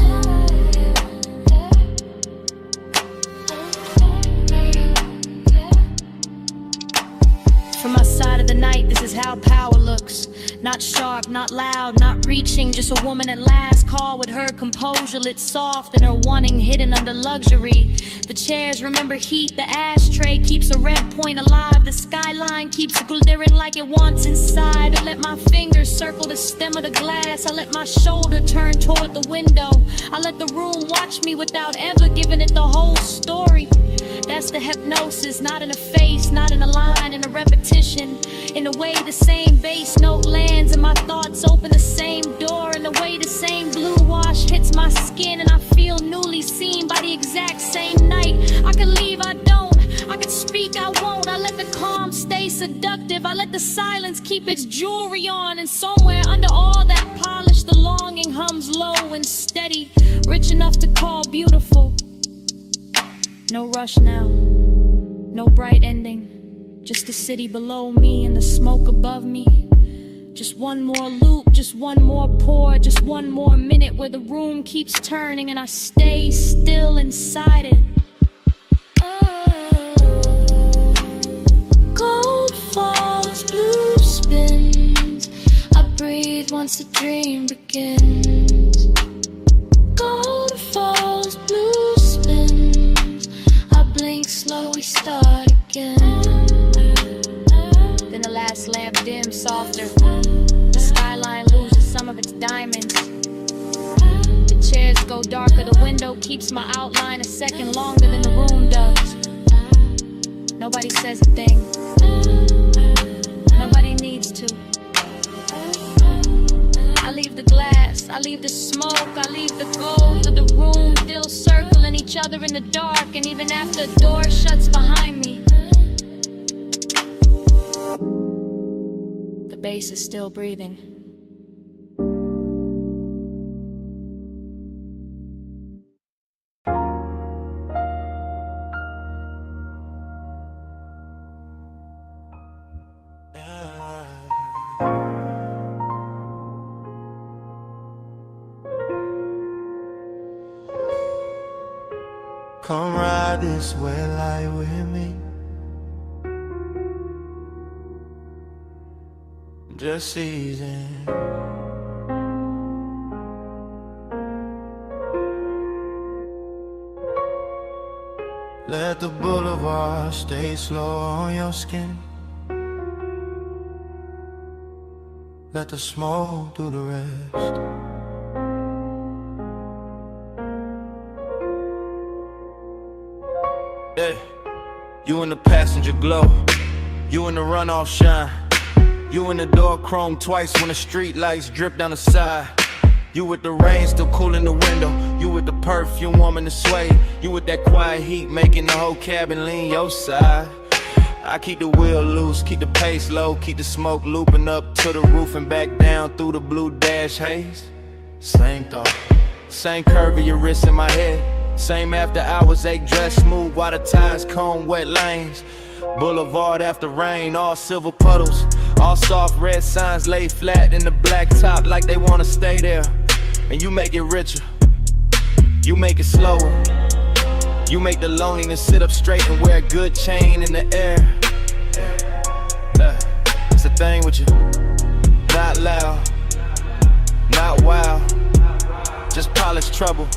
Speaker 3: From my side of the night, this is how power looks. Not sharp, not loud, not reaching, just a woman at last call with her composure lit soft and her wanting hidden under luxury. The chairs remember heat, the ashtray keeps a red point alive, the skyline keeps glittering like it wants inside. I let my fingers circle the stem of the glass, I let my shoulder turn toward the window, I let the room watch me without ever giving it the whole story. That's the hypnosis, not in a face, not in a line, in a repetition. In the way the same bass note lands and my thoughts open the same door. In the way the same blue wash hits my skin and I feel newly seen by the exact same night. I could leave, I don't. I could speak, I won't. I let the calm stay seductive. I let the silence keep its jewelry on. And somewhere under all that polish, the longing hums low and steady, rich enough to call beautiful. No rush now, no bright ending, just the city below me and the smoke above me. Just one more loop, just one more pour, just one more minute where the room keeps turning and I stay still inside it. Gold falls, blue spins. I breathe once the dream begins. Gold falls, blue spins. I blink slow, we start again. Then the last lamp dims softer. The skyline loses some of its diamonds. The chairs go darker. The window keeps my outline a second longer than the room does. Nobody says a thing. Nobody needs to. I leave the glass, I leave the smoke, I leave the gold of the room, still circling each other in the dark. And even after the door shuts behind me, the bass is still breathing.
Speaker 9: Come ride this way light with me. Just easing. Let the boulevard stay slow on your skin. Let the smoke do the rest.
Speaker 5: Yeah. You in the passenger glow, you in the runoff shine, you in the door chrome twice when the street lights drip down the side. You with the rain still cool in the window, you with the perfume warming the sway, you with that quiet heat making the whole cabin lean your side. I keep the wheel loose, keep the pace low, keep the smoke looping up to the roof and back down through the blue dash haze. Same thought, same curve of your wrist in my head, same after hours ache dress smooth while the tires comb wet lanes. Boulevard after rain, all silver puddles, all soft red signs laid flat in the black top like they wanna stay there. And you make it richer, you make it slower, you make the loneliness sit up straight and wear a good chain in the air. It's a thing with you, not loud, not wild, just polished trouble.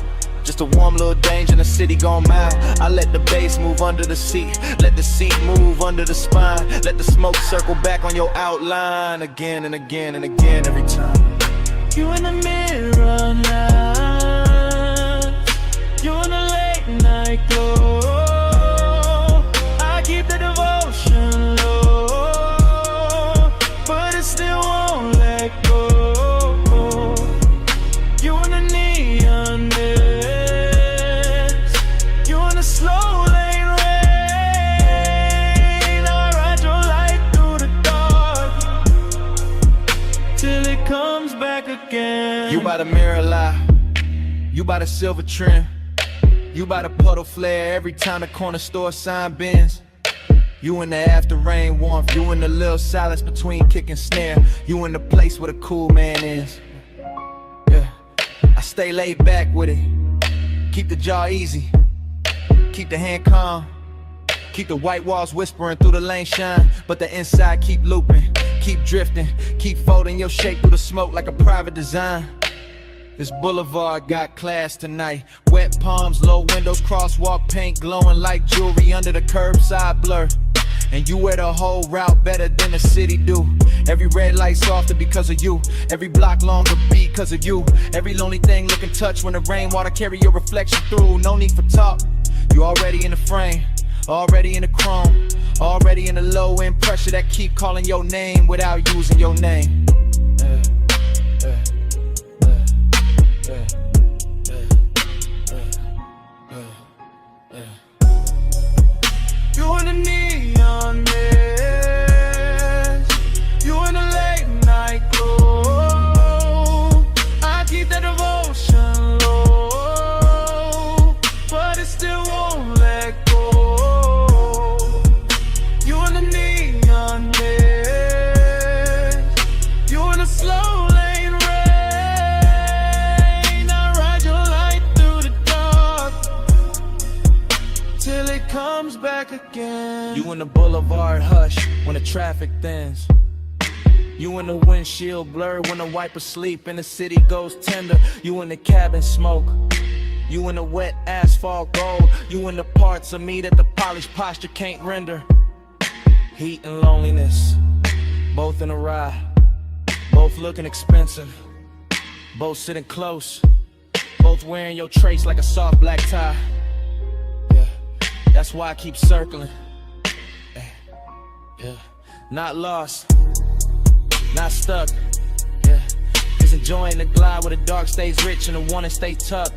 Speaker 5: Just a warm little danger in the city gone mild. I let the bass move under the seat, let the seat move under the spine, let the smoke circle back on your outline again and again and again every time.
Speaker 9: You in the mirror now, you in the late night glow. I keep the devotion low, but it still won't let go. You in the neon mist, you in the slow lane rain. I ride your light through the dark till it comes back again.
Speaker 5: You by the mirror lie, you by the silver trim, you by the puddle flare every time the corner store sign bends. You in the after rain warmth, you in the little silence between kick and snare, you in the place where the cool man is. Yeah, I stay laid back with it, keep the jaw easy, keep the hand calm, keep the white walls whispering through the lane shine, but the inside keep looping, keep drifting, keep folding your shape through the smoke like a private design. This boulevard got class tonight, wet palms, low windows, crosswalk paint glowing like jewelry under the curbside blur. And you wear the whole route better than the city do. Every red light softer because of you, every block longer because of you, every lonely thing look and touch when the rainwater carry your reflection through. No need for talk, you already in the frame, already in the chrome, already in the low end pressure that keep calling your name without using your name.
Speaker 9: You in the neon mist, you in the late night glow. I keep that devotion low, but it still won't let go. You in the neon mist, you in the slow lane rain. I ride your light through the dark till it comes back again.
Speaker 11: You in the boulevard hush when the traffic thins. You in the windshield blur when the wiper sleep and the city goes tender. You in the cabin smoke, you in the wet asphalt gold. You in the parts of me that the polished posture can't render. Heat and loneliness, both in a ride, both looking expensive, both sitting close, both wearing your trace like a soft black tie. Yeah, that's why I keep circling. Yeah, not lost, not stuck. Yeah, it's enjoying the glide where the dark stays rich and the one that stays tucked.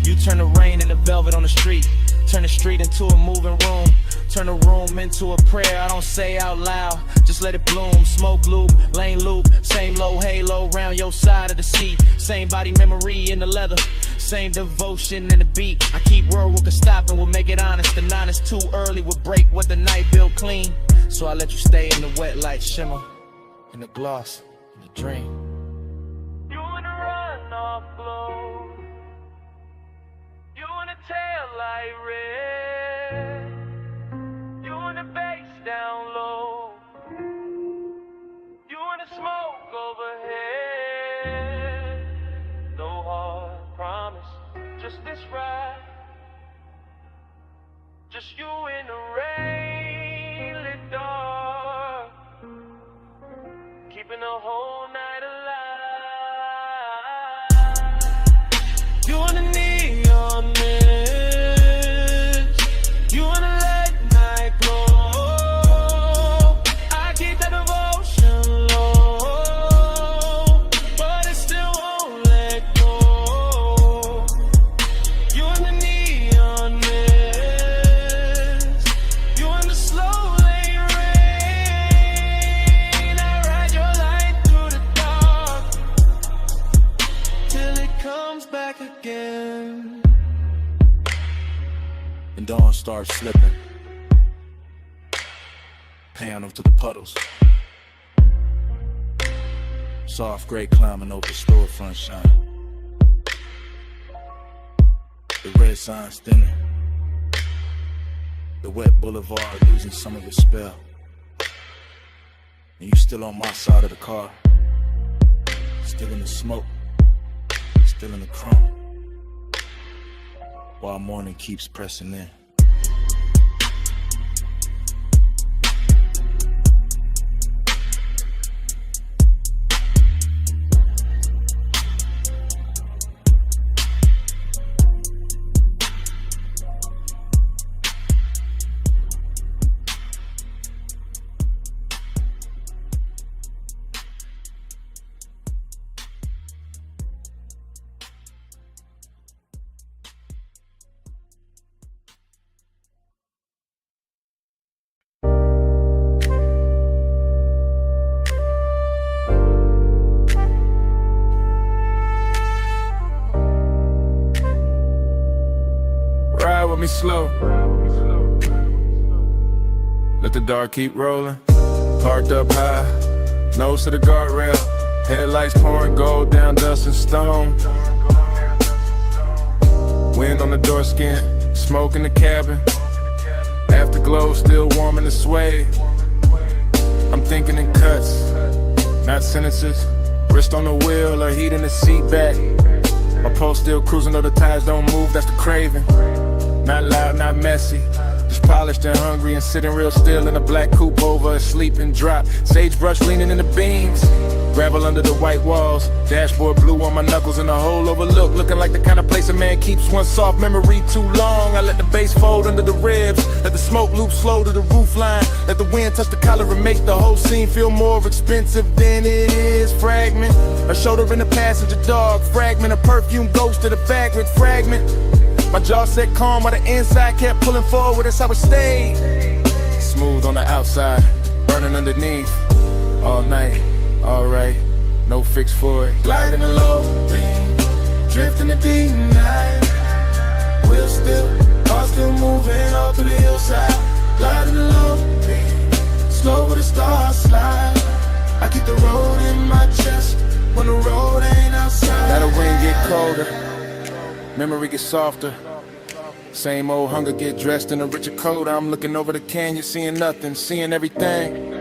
Speaker 11: You turn the rain into velvet on the street, turn the street into a moving room, turn the room into a prayer I don't say out loud, just let it bloom. Smoke loop, lane loop, same low halo round your side of the seat, same body memory in the leather, same devotion in the beat. I keep word we can stop and we'll make it honest. The 9 is too early, we'll break what the night built clean. So I let you stay in the wet light shimmer, in the gloss, in the dream.
Speaker 9: You wanna run off glow, you wanna tail like red, you wanna bass down low, you wanna smoke overhead. No hard promise, just this ride, just you in the rain lit dark, keeping the whole night alive. You want a neon mist, you want a late night glow. I keep that devotion low, but it still won't let go. You want the neon mist, you want the slow lane rain. I ride your light through the dark till it comes back again.
Speaker 12: And dawn starts slipping, panel to the puddles. Soft gray climbing over storefront shine. The red signs thinning, the wet boulevard losing some of its spell. And you still on my side of the car, still in the smoke, still in the chrome, while morning keeps pressing in.
Speaker 14: Ride with me slow, let the dark keep rolling. Parked up high, nose to the guardrail, headlights pouring gold down dust and stone. Wind on the door skin, smoke in the cabin, afterglow still warm in the suede. I'm thinking in cuts, not sentences. Wrist on the wheel or heat in the seat back. My pulse still cruising though the tires don't move, that's the craving. Not loud, not messy, just polished and hungry and sitting real still in a black coupe over a sleeping drop. Sagebrush leaning in the beams, gravel under the white walls, dashboard blue on my knuckles and a hole overlooked, looking like the kind of place a man keeps one soft memory too long. I let the bass fold under the ribs, let the smoke loop slow to the roof line, let the wind touch the collar and make the whole scene feel more expensive than it is. Fragment, a shoulder in the passenger dog, fragment, a perfume ghost of the vagrant fragment. My jaw set calm while the inside kept pulling forward, that's how it stayed. Smooth on the outside, burning underneath. All night, alright, no fix for it.
Speaker 9: Gliding the low beam, drifting the deep night. Wheels still, car still moving up to the hillside. Gliding the low beam, slow with the stars slide. I keep the road in my chest when the road ain't outside.
Speaker 14: Now the wind get colder, memory gets softer. Same old hunger get dressed in a richer coat. I'm looking over the canyon, seeing nothing, seeing everything.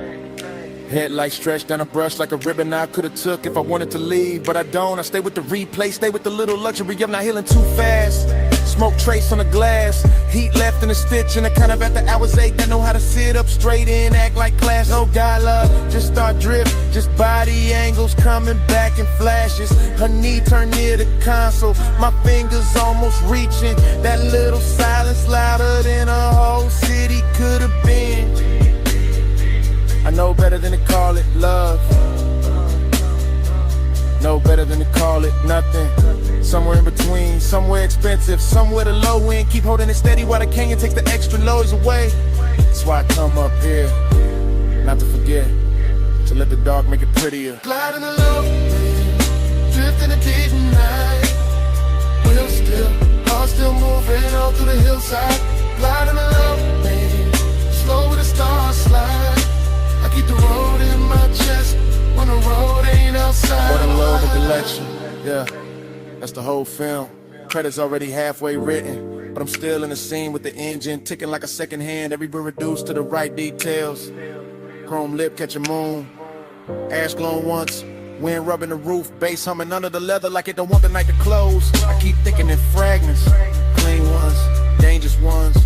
Speaker 14: Headlights stretched down a brush like a ribbon I could've took if I wanted to leave, but I don't. I stay with the replay, stay with the little luxury of not healing too fast. Smoke trace on the glass, heat left in a stitch, and I kind of at the hours ache. I know how to sit up straight and act like class. No dialogue, just start drift, just body angles coming back in flashes. Her knee turned near the console, my fingers almost reaching. That little silence louder than a whole city could have been. I know better than to call it love. No better than to call it nothing. Somewhere in between, somewhere expensive, somewhere the low end. Keep holding it steady while the canyon takes the extra noise away. That's why I come up here, not to forget, to let the dark make it prettier.
Speaker 7: Gliding along, drifting a deep night. Wheels still, heart still moving all through the hillside. Gliding along, slow with the stars slide. I keep the road in my chest when the road ain't outside.
Speaker 14: What a load of collection, yeah, that's the whole film. Credits already halfway written, but I'm still in the scene with the engine ticking like a second hand. Every bit reduced to the right details. Chrome lip catching moon, ash glowing once, wind rubbing the roof, bass humming under the leather like it don't want the night to close. I keep thinking in fragments, clean ones, dangerous ones,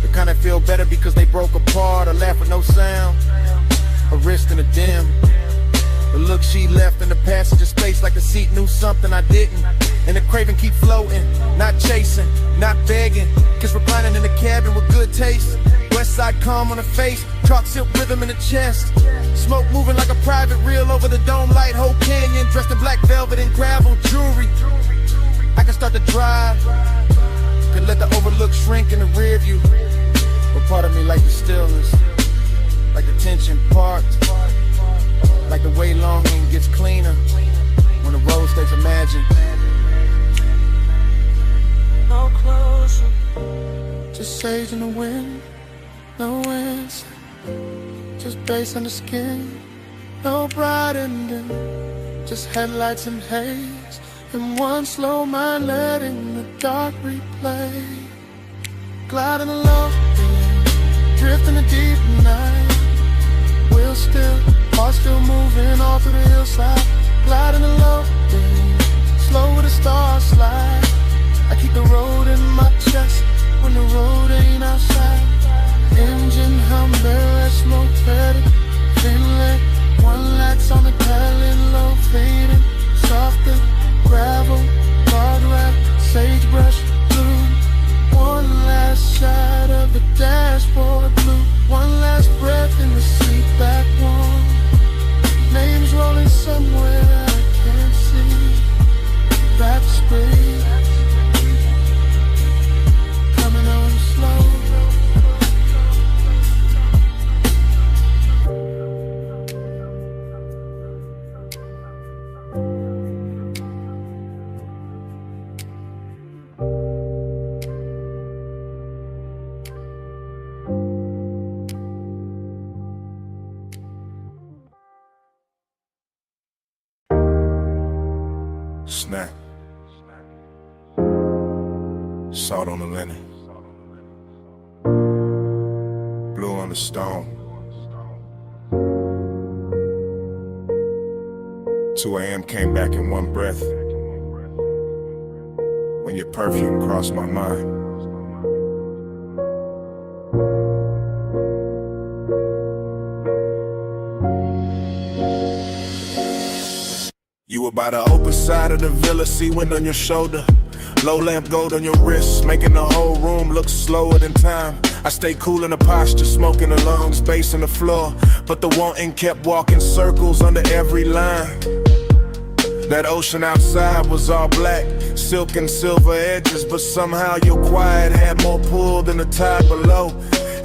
Speaker 14: the kind that feel better because they broke apart or laugh with no sound. A wrist in a dim, the look she left in the passenger space like the seat knew something I didn't. And the craving keep floating, not chasing, not begging. Kiss reclining in the cabin with good taste. West side calm on the face, chalk silk rhythm in the chest. Smoke moving like a private reel over the dome light. Whole canyon dressed in black velvet and gravel jewelry. I can start to drive, could let the overlook shrink in the rear view. But part of me like the stillness, like the tension parked, like the way longing gets cleaner when the road stays imagined.
Speaker 9: No closer, just sage in the wind, no answer, just bass on the skin, no bright ending, just headlights and haze, and one slow mind letting the dark replay. Gliding along, drifting a deep night, wheels still, heart still moving all through the hillside. Gliding along, slow with the stars slide. I keep the road in my chest when the road ain't outside. Engine hum, barrel smoke petty, inlet, one lights on the talent low fading, softer gravel, guardrail, sagebrush blue. One last shot of the dashboard blue, one last breath in the seat back warm. Names rolling somewhere that I can't see. Back street, coming on slow.
Speaker 10: Snack. Salt on the linen. Blue on the stone. 2 a.m. came back in one breath when your perfume crossed my mind. You were by the open side of the villa, sea wind on your shoulder, low lamp gold on your wrist, making the whole room look slower than time. I stay cool in the posture, smoking the lungs, bass in the floor, but the wanting kept walking circles under every line. That ocean outside was all black, silk and silver edges, but somehow your quiet had more pull than the tide below.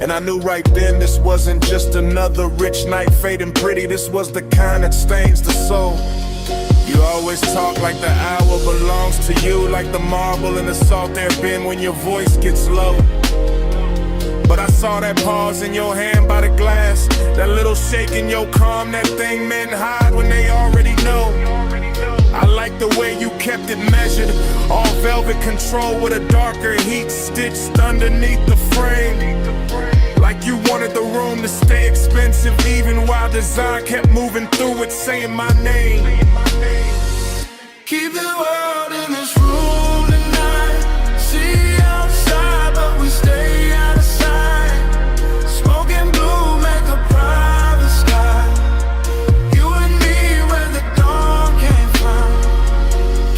Speaker 10: And I knew right then this wasn't just another rich night fading pretty, this was the kind that stains the soul. You always talk like the hour belongs to you, like the marble in the salt air bin when your voice gets low. But I saw that pause in your hand by the glass, that little shake in your calm, that thing men hide when they already know. I like the way you kept it measured, all velvet control with a darker heat stitched underneath the frame. Like you wanted the room to stay expensive, even while design kept moving through it, saying my name.
Speaker 9: Keep the world in this room tonight. See outside, but we stay out of sight. Smoking blue, make a private sky. You and me where the dawn can't find.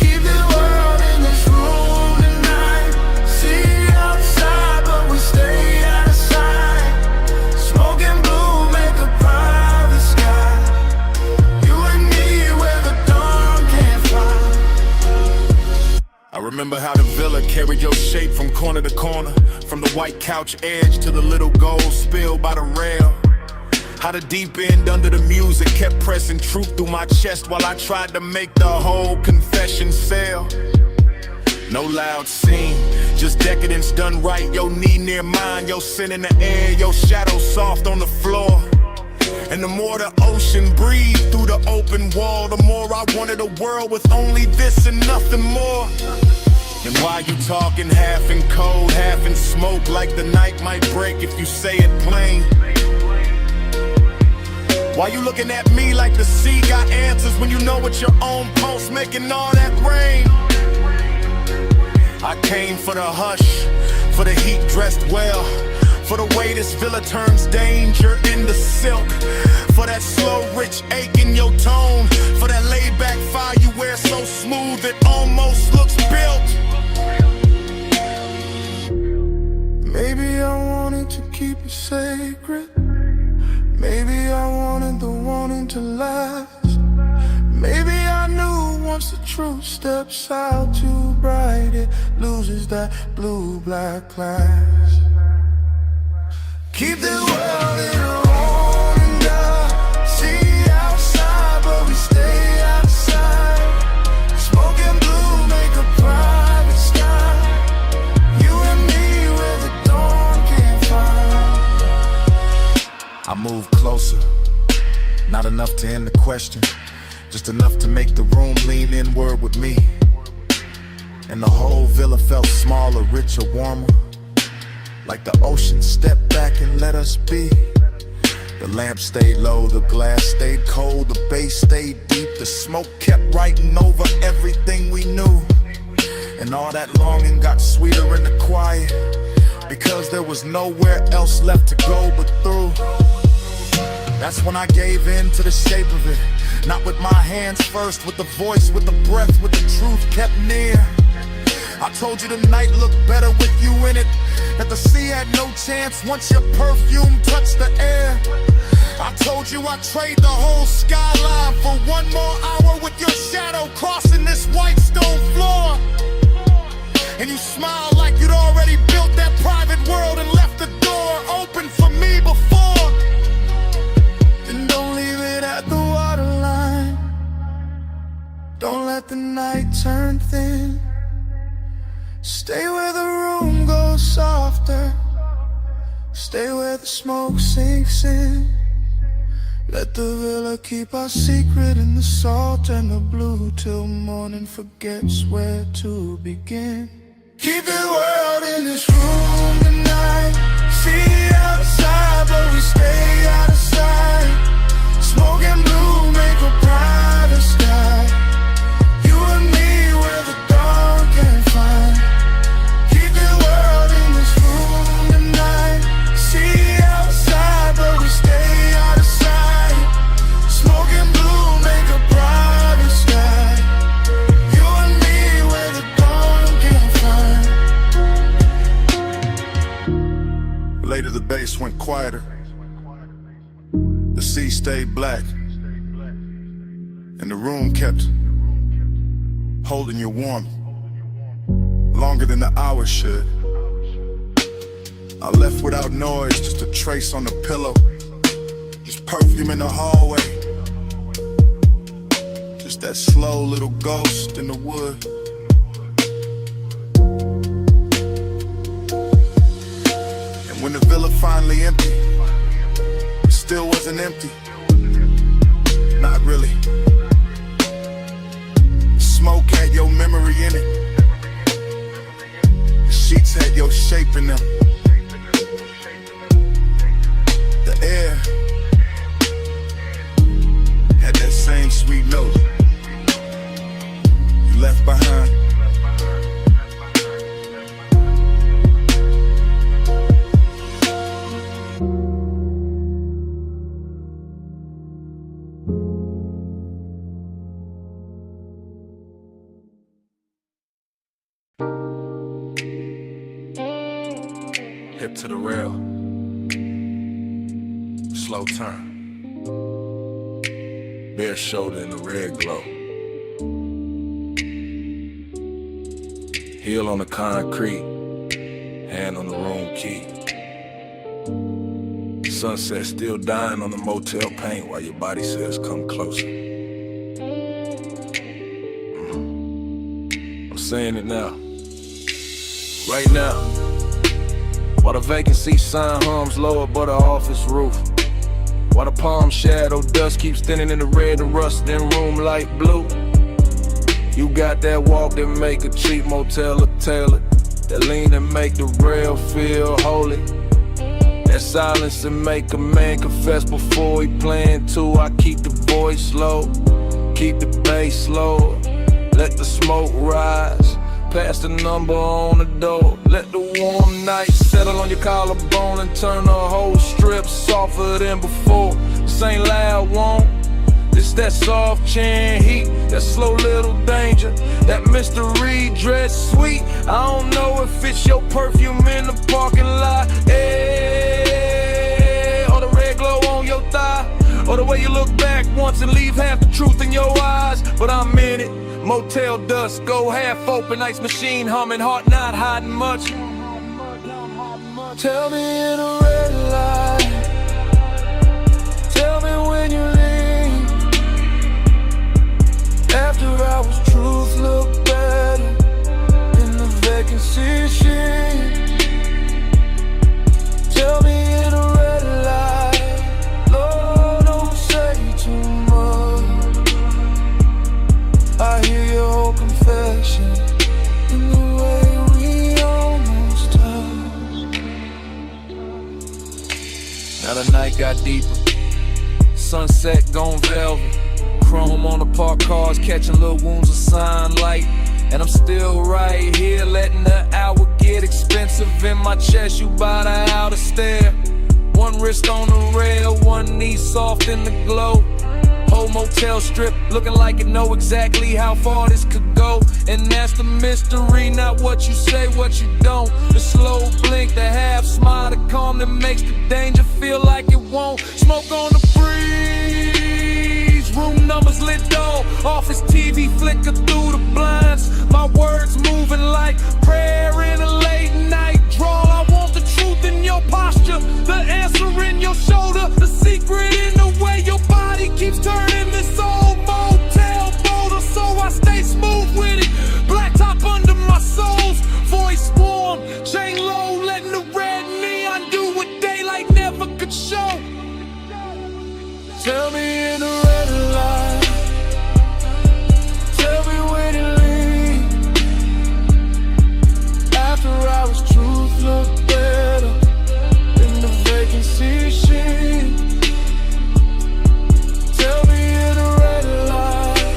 Speaker 9: Keep the world in this room tonight. See outside, but we stay out of sight. Smoking blue, make a private sky. You and me where the dawn can't find.
Speaker 8: Remember how the villa carried your shape from corner to corner, from the white couch edge to the little gold spill by the rail. How the deep end under the music kept pressing truth through my chest while I tried to make the whole confession sell. No loud scene, just decadence done right. Your knee near mine, your sin in the air, your shadow soft on the floor. And the more the ocean breathed through the open wall, the more I wanted a world with only this and nothing more. And why you talking half in cold, half in smoke, like the night might break if you say it plain? Why you looking at me like the sea got answers when you know it's your own pulse making all that rain? I came for the hush, for the heat dressed well, for the way this villa turns danger into silk, for that slow rich ache in your tone, for that laid back fire you wear so smooth it almost looks built.
Speaker 9: Maybe I wanted to keep it sacred. Maybe I wanted the wanting to last. Maybe I knew once the truth steps out too bright, it loses that blue-black class. Keep the world in a warning eye. See outside, but we stay outside. Smoke and blue make a private sky. You and me where the dawn can't find.
Speaker 10: I move closer, not enough to end the question, just enough to make the room lean inward with me. And the whole villa felt smaller, richer, warmer, like the ocean stepped back and let us be. The lamp stayed low, the glass stayed cold, the bass stayed deep, the smoke kept writing over everything we knew. And all that longing got sweeter in the quiet, because there was nowhere else left to go but through. That's when I gave in to the shape of it, not with my hands first, with the voice, with the breath, with the truth kept near. I told you the night looked better with you in it, that the sea had no chance once your perfume touched the air. I told you I'd trade the whole skyline for one more hour with your shadow crossing this white stone floor. And you smiled like you'd already built that private world and left the door open for me before.
Speaker 9: And don't leave it at the waterline. Don't let the night turn thin. Stay where the room goes softer. Stay where the smoke sinks in. Let the villa keep our secret in the salt and the blue till morning forgets where to begin. Keep the world in this room tonight. See outside, but we stay out of sight. Smoke and blue make a brighter sky. You and me where the dawn can't find. Keep the world in this room tonight. See outside, but we stay out of sight. Smoke and blue make a brighter sky. You and me where the dawn can't find.
Speaker 10: Later the bass went quieter, the sea stayed black, and the room kept holding you warm, longer than the hours should. I left without noise, just a trace on the pillow, just perfume in the hallway, just that slow little ghost in the wood. And when the villa finally emptied, it still wasn't empty. Not really. The smoke had your memory in it. The sheets had your shape in them. The air had that same sweet note you left behind.
Speaker 14: Hip to the rail, slow turn, bare shoulder in the red glow.
Speaker 13: Heel on the concrete, hand on the room key. Sunset still dying on the motel paint while your body says come closer. I'm saying it now. Right now. While the vacancy sign hums low above the office roof. While the palm shadow dust keeps thinning in the red and rust in room light blue. You got that walk that make a cheap motel look tailored. That lean and make the rail feel holy. That silence that make a man confess before he playing too. I keep the voice low, keep the bass low. Let the smoke rise, pass the number on the door. Let the warm night settle on your collarbone and turn the whole strip softer than before. This ain't loud, won't. It's that soft chin heat, that slow little danger, that mystery dress sweet. I don't know if it's your perfume in the parking lot, or the red glow on your thigh, or the way you look back once and leave half the truth in your eyes. But I'm in it, motel dust, go half open, ice machine humming, heart not hiding much. Tell me in a red light, tell me when you leave. After hours, truth look better in the vacancy sheet. Tell me in a red light, Lord, don't say too much. I hear your whole confession in the way we almost touched. Now the night got deeper, sunset gone velvet. Chrome on the parked cars, catching little wounds of sunlight. And I'm still right here, letting the hour get expensive in my chest. You by the outer stair, one wrist on the rail, one knee soft in the glow. Whole motel strip looking like it know exactly how far this could go. And that's the mystery, not what you say, what you don't. The slow blink, the half smile, the calm that makes the danger feel like it won't. Smoke on the breeze, room numbers lit dull, office TV flicker through the blinds. My words moving like prayer in a late night drawl. I want the truth in your posture, the answer in your shoulder, the secret in the way your body keeps turning this old motel boulder. So I stay smooth with it, black top under my soles, voice warm, chain low, letting the red neon do what daylight never could show. Tell me in the red light, tell me when you leave. After hours, truth look better in the vacancy sheet. Tell me in the red light,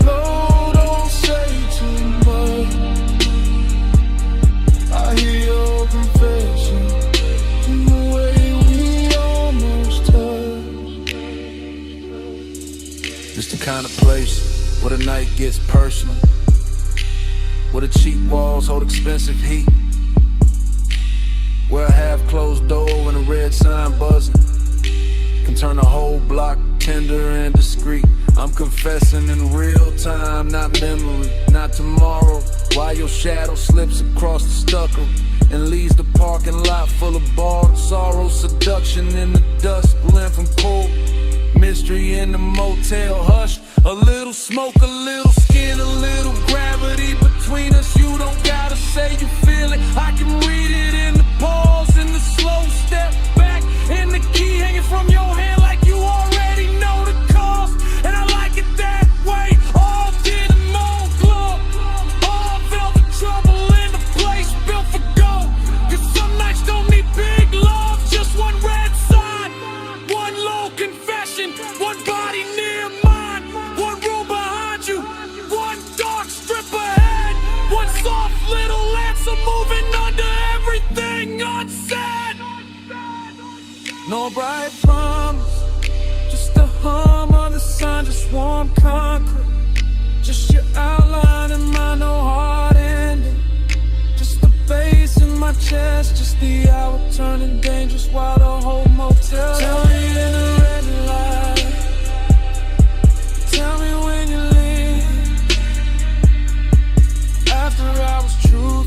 Speaker 13: Lord, don't say too much. I hear your confession in the way we almost touched. It's the kind of place where the night gets personal, where the cheap walls hold expensive heat, where a half-closed door and a red sign buzzing can turn a whole block tender and discreet. I'm confessing in real time, not memory, not tomorrow. While your shadow slips across the stucco and leaves the parking lot full of borrowed sorrow, seduction in the dust, blend from cold, mystery in the motel hush. A little smoke, a little skin, a little gravity between us. You don't gotta say you feel it, I can read it in the pause, in the slow step back, in the key hanging from your hand like you already know the cost. And I like it that way, all did and more club, all velvet trouble in the place built for gold. Cause some nights don't need big love, just one red sign, one low confession, one body near mine, one room behind you, one dark strip ahead, one soft little answer moving under everything unsaid. No bright promise, just a hum on the sun, just warm concrete, just your outline in my no hard ending, just the bass in my chest, just the hour turning dangerous while the whole motel. Tell me in the red light, tell me when you leave. After hours, true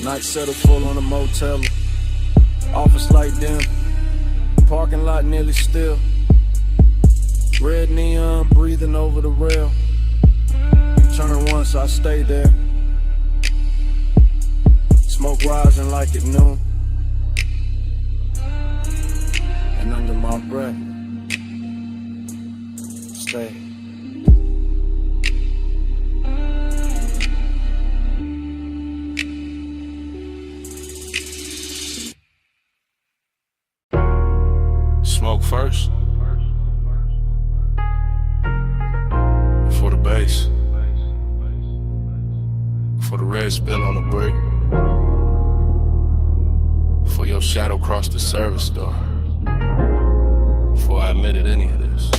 Speaker 13: Night settle full on a motel. Office light dim. Parking lot nearly still. Red neon breathing over the rail. Turn once, I stay there. Smoke rising like at noon. And under my breath, stay.
Speaker 14: Smoke first. For the bass. For the red spill on the brick. For your shadow crossed the service door. Before I admitted any of this.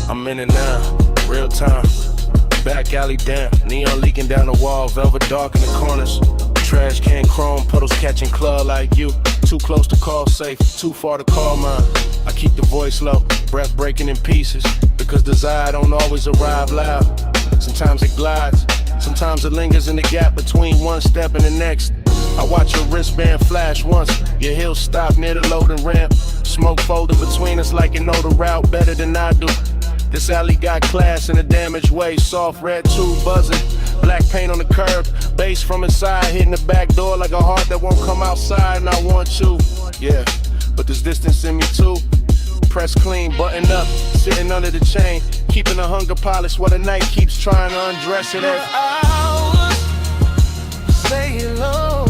Speaker 14: I'm in it now, real time. Back alley damp, neon leaking down the wall, velvet dark in the corners. Trash can chrome, puddles catching claw like you. Too close to call safe, too far to call mine. I keep the voice low, breath breaking in pieces. Because desire don't always arrive loud. Sometimes it glides, sometimes it lingers in the gap between one step and the next. I watch your wristband flash once, your heels stop near the loading ramp. Smoke folding between us like you know the route better than I do. This alley got class in a damaged way, soft red tube buzzing. Black paint on the curb, bass from inside hitting the back door like a heart that won't come outside and I want you. Yeah, but there's distance in me too. Press clean, button up, sitting under the chain. Keeping the hunger polished while the night keeps trying to undress it.
Speaker 7: Hours, say hello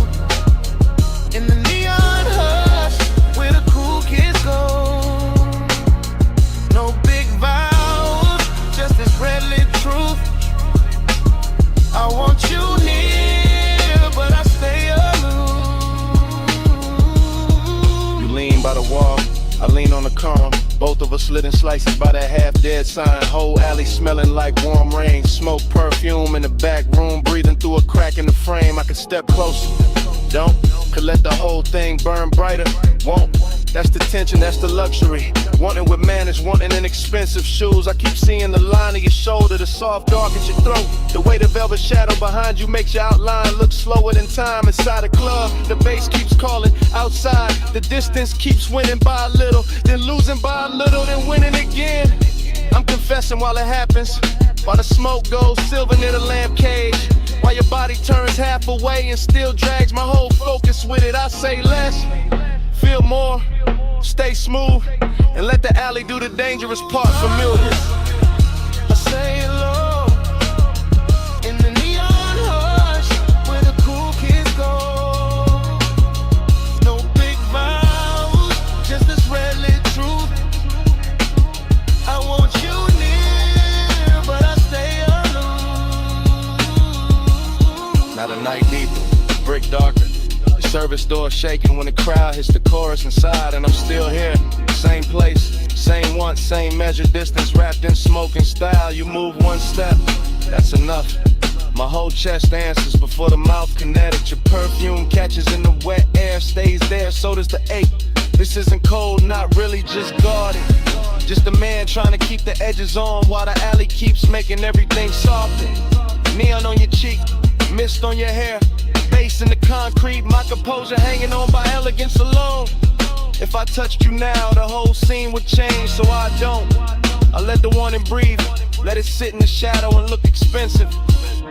Speaker 7: in the neon hush where the cool kids go. No big vows, just this red lit truth. I want you near, but I stay aloof.
Speaker 14: You lean by the wall, I lean on the column. Both of us slitting slices by that half-dead sign. Whole alley smelling like warm rain. Smoke, perfume in the back room, breathing through a crack in the frame. I could step closer, don't. Could let the whole thing burn brighter, won't. That's the tension, that's the luxury. Wanting with manners, wanting in expensive shoes. I keep seeing the line of your shoulder, the soft dark at your throat. The weight of velvet shadow behind you makes your outline look slower than time. Inside a club, the bass keeps calling. Outside, the distance keeps winning by a little, then losing by a little, then winning again. I'm confessing while it happens, while the smoke goes silver near the lamp cage. While your body turns half away and still drags my whole focus with it. I say less, feel more, stay smooth, and let the alley do the dangerous part familiar.
Speaker 7: I say hello in the neon hush where the cool kids go. No big vows, just this red lit truth. I want you near, but I stay aloof.
Speaker 14: Now the night deeper, brick darker. The service door shaking when the crowd hits the chorus inside, and I'm still here. Same place, same once, same measure, distance wrapped in smoke and style. You move one step, that's enough. My whole chest answers before the mouth kinetic. Your perfume catches in the wet air, stays there, so does the ache. This isn't cold, not really, just guarded. Just a man trying to keep the edges on while the alley keeps making everything softer. Neon on your cheek, mist on your hair. Bass in the concrete, my composure hanging on by elegance alone. If I touched you now, the whole scene would change, so I don't. I let the warning breathe, let it sit in the shadow and look expensive.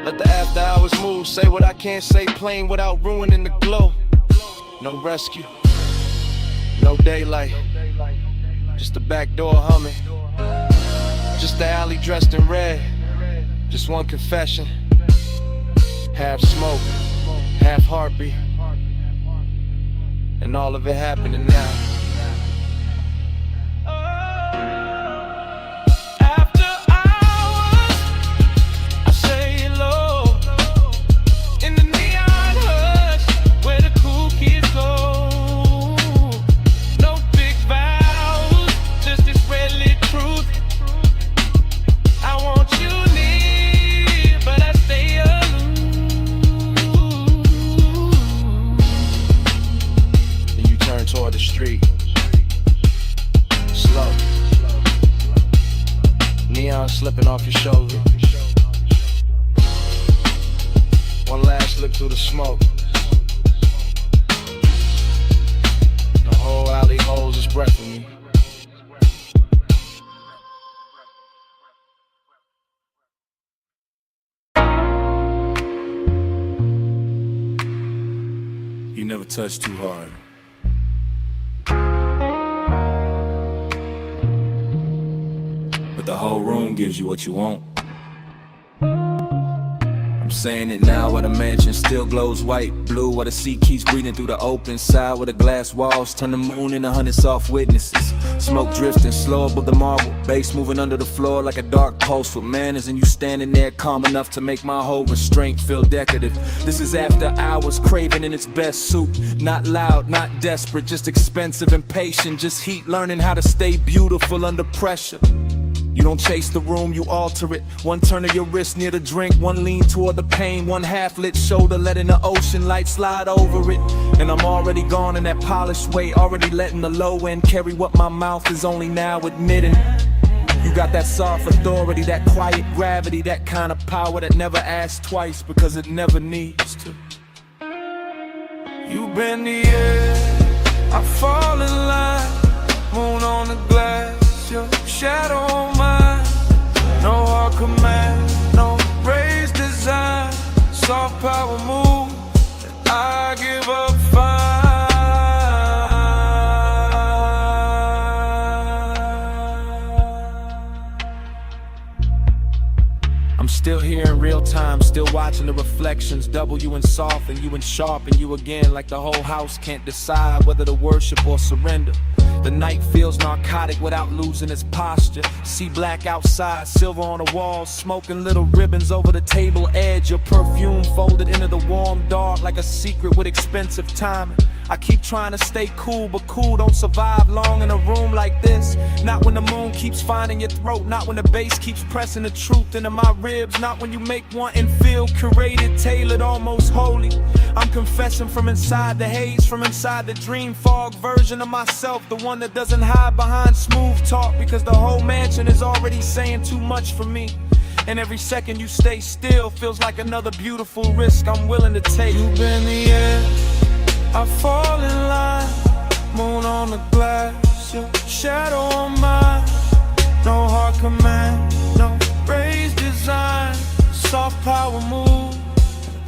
Speaker 14: Let the after hours move, say what I can't say plain without ruining the glow. No rescue, no daylight, just the back door humming. Just the alley dressed in red, just one confession. Half smoke, half heartbeat, and all of it happening now.
Speaker 7: After hours, I say hello in the neon hush where the cool kids go. No big vows, just this red lit truth. I want you near, but I stay aloof.
Speaker 14: Toward the street. through the smoke. The whole alley holds its breath for me. You never touch too hard. But the whole room gives you what you want. I'm saying it now while the mansion still glows white, blue, while the sea keeps breathing through the open side, where the glass walls turn the moon into 100 soft witnesses. Smoke drifting slow above the marble, bass moving under the floor like a dark pulse with manners, and you standing there calm enough to make my whole restraint feel decorative. This is after hours, craving in its best suit, not loud, not desperate, just expensive and patient, just heat, learning how to stay beautiful under pressure. You don't chase the room, you alter it. One turn of your wrist near the drink, one lean toward the pain, one half-lit shoulder letting the ocean light slide over it. And I'm already gone in that polished way, already letting the low end carry what my mouth is only now admitting. You got that soft authority, that quiet gravity, that kind of power that never asks twice because it never needs to. You bend the air, I fall in line, moon on the glass, your shadow on mine. No hard command, no raised design, soft power move, and I give up fine. I'm still here in real time, still watching the reflections, double you in soft and you in sharp and you again, like the whole house can't decide whether to worship or surrender. The night feels narcotic without losing its posture. See black outside, silver on the walls, smoking little ribbons over the table edge. Your perfume folded into the warm dark like a secret with expensive timing. I keep trying to stay cool, but cool don't survive long in a room like this. Not when the moon keeps finding your throat, not when the bass keeps pressing the truth into my ribs, not when you make one and feel curated, tailored, almost holy. I'm confessing from inside the haze, from inside the dream fog version of myself, the one that doesn't hide behind smooth talk, because the whole mansion is already saying too much for me. And every second you stay still feels like another beautiful risk I'm willing to take. You bend the air, I fall in line, moon on the glass, your shadow on mine. No hard command, no raised design, soft power move,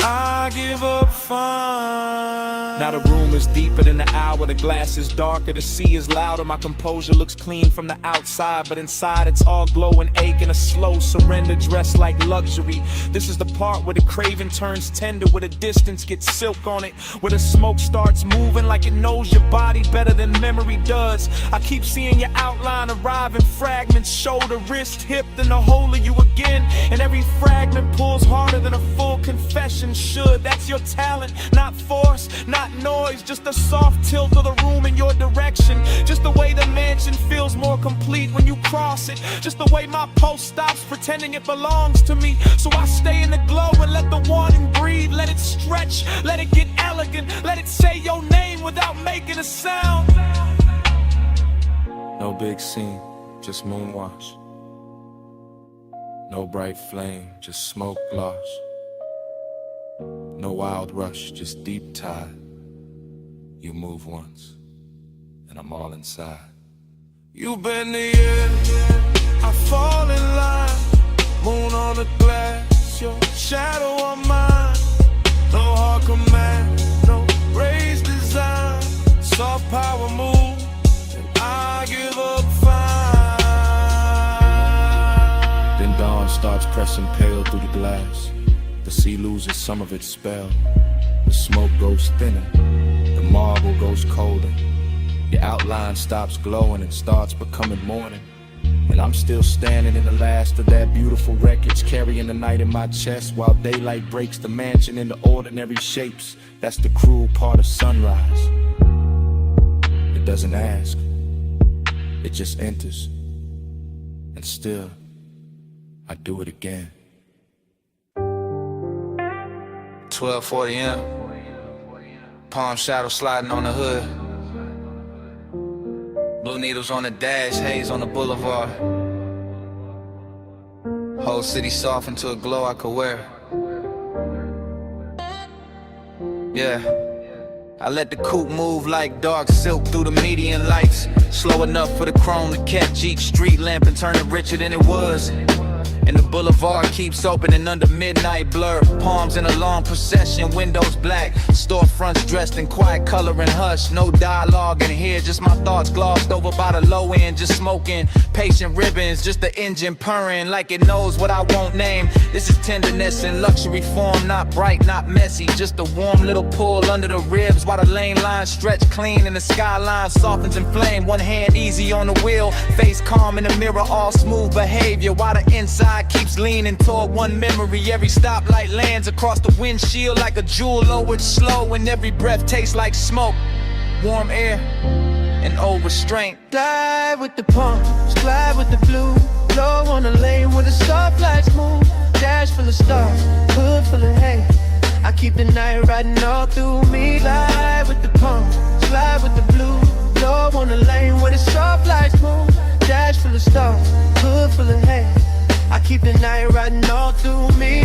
Speaker 14: I give up fine. Now the room is deeper than the hour, the glass is darker, the sea is louder. My composure looks clean from the outside, but inside it's all glow and ache and a slow surrender dressed like luxury. This is the part where the craving turns tender, where the distance gets silk on it, where the smoke starts moving like it knows your body better than memory does. I keep seeing your outline arrive in fragments, shoulder, wrist, hip, then the whole of you again. And every fragment pulls harder than a full confession should. That's your talent, not force, not noise, just a soft tilt of the room in your direction. Just the way the mansion feels more complete when you cross it. Just the way my pulse stops pretending it belongs to me. So I stay in the glow and let the warning breathe. Let it stretch, let it get elegant, let it say your name without making a sound. No big scene, just moonwash. No bright flame, just smoke gloss. No wild rush, just deep tide. You move once, and I'm all inside. You bend the air, I fall in line, moon on the glass, your shadow on mine. No hard command, no raised design, soft power move, and I give up fine. Then dawn starts pressing pale through the glass. The sea loses some of its spell. The smoke goes thinner, the marble goes colder. Your outline stops glowing and starts becoming morning. And I'm still standing in the last of that beautiful wreckage, carrying the night in my chest while daylight breaks the mansion into ordinary shapes. That's the cruel part of sunrise. It doesn't ask, it just enters. And still, I do it again. 12:40 AM, palm shadow sliding on the hood. Blue needles on the dash, haze on the boulevard. Whole city softened to a glow I could wear.
Speaker 5: Yeah. I let the coupe move like dark silk through the median lights. Slow enough for the chrome to catch each street lamp and turn it richer than it was. And the boulevard keeps opening under midnight blur. Palms in a long procession, windows black. Storefronts dressed in quiet color and hush. No dialogue in here, just my thoughts glossed over by the low end. Just smoking, patient ribbons, just the engine purring like it knows what I won't name. This is tenderness in luxury form, not bright, not messy. Just a warm little pull under the ribs while the lane lines stretch clean and the skyline softens in flame. One hand easy on the wheel, face calm in the mirror, all smooth behavior while the inside keeps leaning toward one memory. Every stoplight lands across the windshield like a jewel lowered slow, and every breath tastes like smoke, warm air, and old restraint.
Speaker 9: Glide with the palms, glide with the blue. Low on the lane where the stoplights move. Dash full of stars, hood full of hay. I keep the night riding all through me. Glide with the palms, glide with the blue. Low on the lane where the stoplights move. Dash full of stars, hood full of hay. I keep the night riding all through me.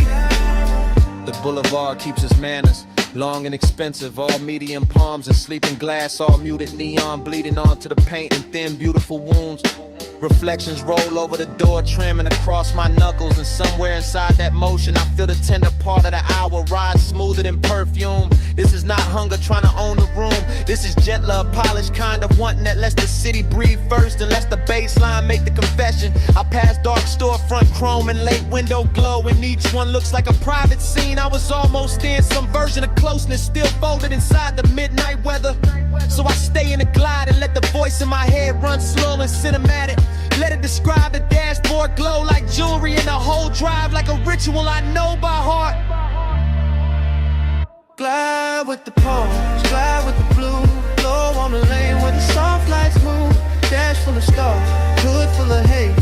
Speaker 5: The boulevard keeps its manners, long and expensive. All medium palms and sleeping glass, all muted neon bleeding onto the paint and thin beautiful wounds. Reflections roll over the door trim and across my knuckles, and somewhere inside that motion I feel the tender part of the hour ride smoother than perfume. This is not hunger trying to own the room. This is gentler, polished kind of wanting that lets the city breathe first and lets the baseline make the confession. I pass dark storefront chrome and late window glow, and each one looks like a private scene. I was almost in some version of closeness, still folded inside the midnight weather. So I stay in the glide and let the voice in my head run slow and cinematic. Let it describe the dashboard glow like jewelry, and the whole drive like a ritual I know by heart.
Speaker 9: Glide with the palms, glide with the blue. Low on the lane where the soft lights move. Dash full of stars, hood full of haze.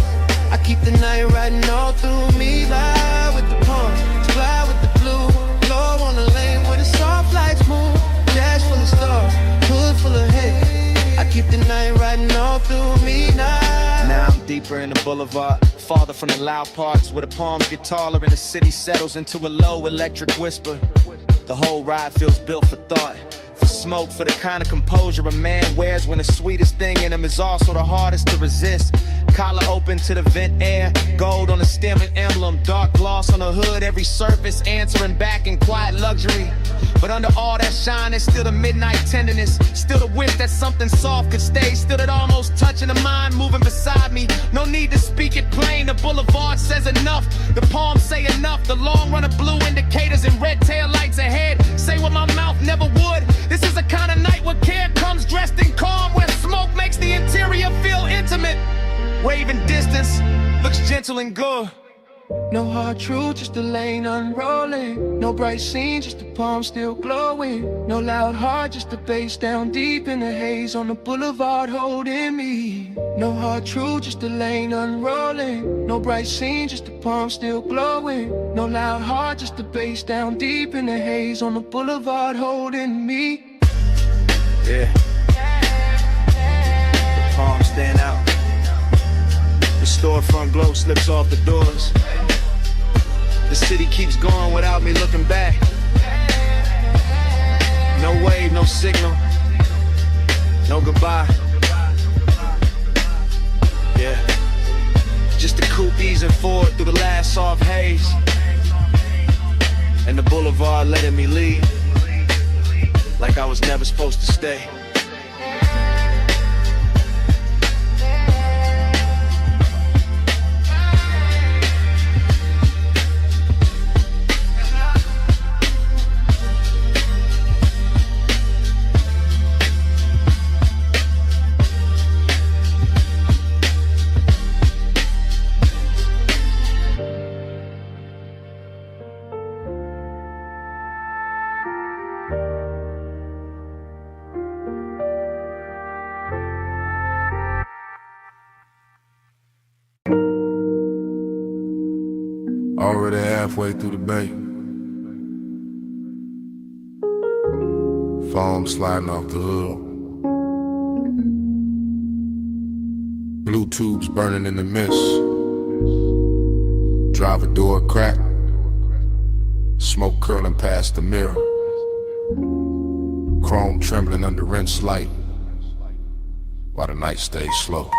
Speaker 9: I keep the night riding all through me. Glide with the palms, glide with the blue. Low on the lane where the soft lights move. Dash full of stars, hood full of haze. I keep the night riding all through me now.
Speaker 5: Now I'm deeper in the boulevard, farther from the loud parts where the palms get taller and the city settles into a low electric whisper. The whole ride feels built for thought, for smoke, for the kind of composure a man wears when the sweetest thing in him is also the hardest to resist. Collar open to the vent air, gold on the stem and emblem, dark gloss on the hood, every surface answering back in quiet luxury. But under all that shine, there's still the midnight tenderness, still the wish that something soft could stay, still that almost touching the mind moving beside me. No need to speak it plain, the boulevard says enough, the palms say enough, the long run of blue indicators and red tail lights ahead say what my mouth never would. This is the kind of night where care comes dressed in calm, where smoke makes the interior feel intimate. Waving distance looks gentle and good.
Speaker 9: No hard truth, just a lane unrolling. No bright scene, just the palm still glowing. No loud heart, just the bass down deep in the haze on the boulevard holding me. No hard truth, just a lane unrolling. No bright scene, just the palm still glowing. No loud heart, just the bass down deep in the haze on the boulevard holding me.
Speaker 5: Yeah. The palms stand out. The storefront glow slips off the doors. The city keeps going without me looking back. No wave, no signal, no goodbye. Yeah, just the coupe easing forward through the last soft haze, and the boulevard letting me leave like I was never supposed to stay.
Speaker 13: Already halfway through the bay. Foam sliding off the hood. Blue tubes burning in the mist. Driver door crack. Smoke curling past the mirror.
Speaker 15: Chrome trembling under rinse light while the night stays slow.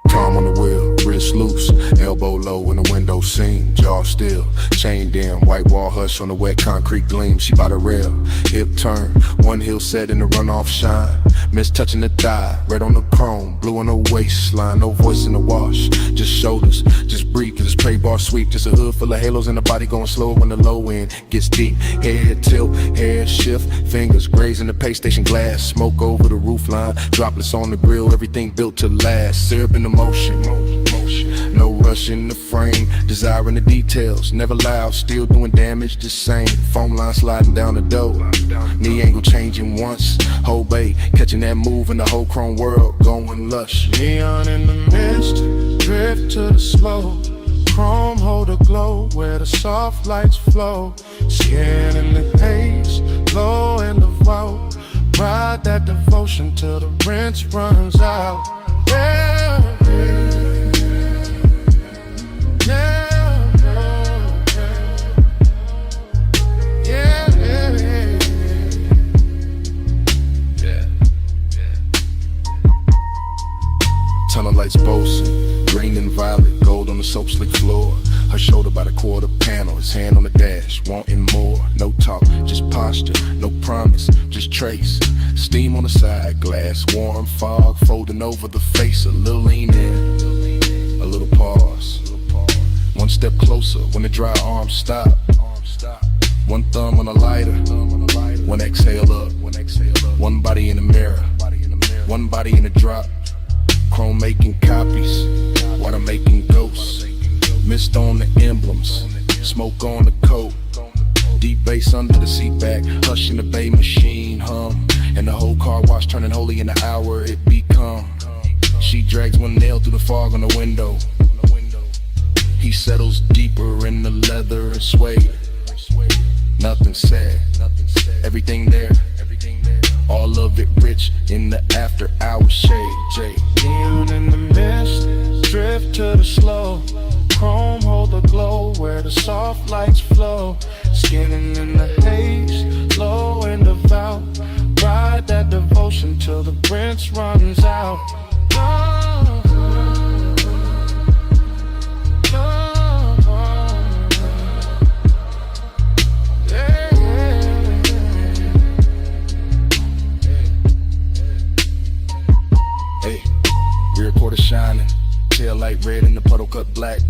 Speaker 15: Palm on the wheel, wrist loose, elbow low in the window seam, jaw still, chained in, white wall hush on the wet concrete gleam. She by the rail, hip turn, one heel set in the runoff shine. Miss touching the thigh, red on the chrome, blue on the waistline, no voice in the wash, just shoulders, just breathe, cause it's prey bar sweep, just a hood full of halos and the body going slow when the low end gets deep. Head tilt, hair shift, fingers grazing the pay station glass, smoke over the roof line, droplets on the grill, everything built to last, syrup in the motion, no rush in the frame, desiring the details, never loud, still doing damage the same, foam line sliding down the door, knee angle changing once, whole bay, catching that move in the whole chrome world, going lush.
Speaker 9: Neon in the mist, drift to the slow, chrome hold a glow where the soft lights flow, skin in the haze, low in the vault, ride that devotion till the rinse runs out. Yeah, yeah, yeah, yeah, yeah.
Speaker 15: Tunnel lights boasting, green and violet, gold on the soap slick floor. Her shoulder by the quarter panel, his hand on the dash, wanting more. No talk, just posture, no promise, just trace. Steam on the side, glass warm, fog folding over the face. A little lean in, a little pause. One step closer when the dry arms stop. One thumb on the lighter, one exhale up. One body in the mirror, one body in the drop. Chrome making copies, water making ghosts. Mist on the emblems, smoke on the coat. Deep bass under the seat back, hush in the bay machine hum. And the whole car wash turning holy in the hour it become. She drags one nail through the fog on the window. He settles deeper in the leather and suede. Nothing said, everything there. All of it rich in the after hour shade. Jay.
Speaker 9: Neon in the mist, drift to the slow, chrome hold the glow where the soft lights flow, skinning in the haze, low in the vow, ride that devotion till the rinse runs out. Oh, yeah,
Speaker 15: yeah. Hey, rear quarter shining, tail light red and the puddle cut black.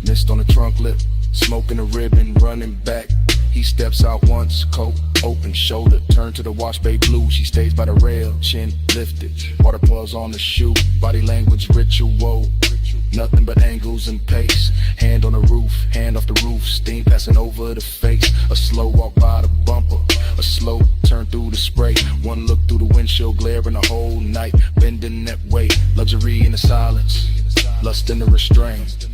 Speaker 15: Mist on the trunk lip, smoking a ribbon, running back. He steps out once, coat open, shoulder turn to the wash bay blue. She stays by the rail, chin lifted, water pulls on the shoe. Body language ritual, nothing but angles and pace. Hand on the roof, hand off the roof, steam passing over the face. A slow walk by the bumper, a slow turn through the spray. One look through the windshield, glaring the whole night, bending that way. Luxury in the silence, lust in the restraint.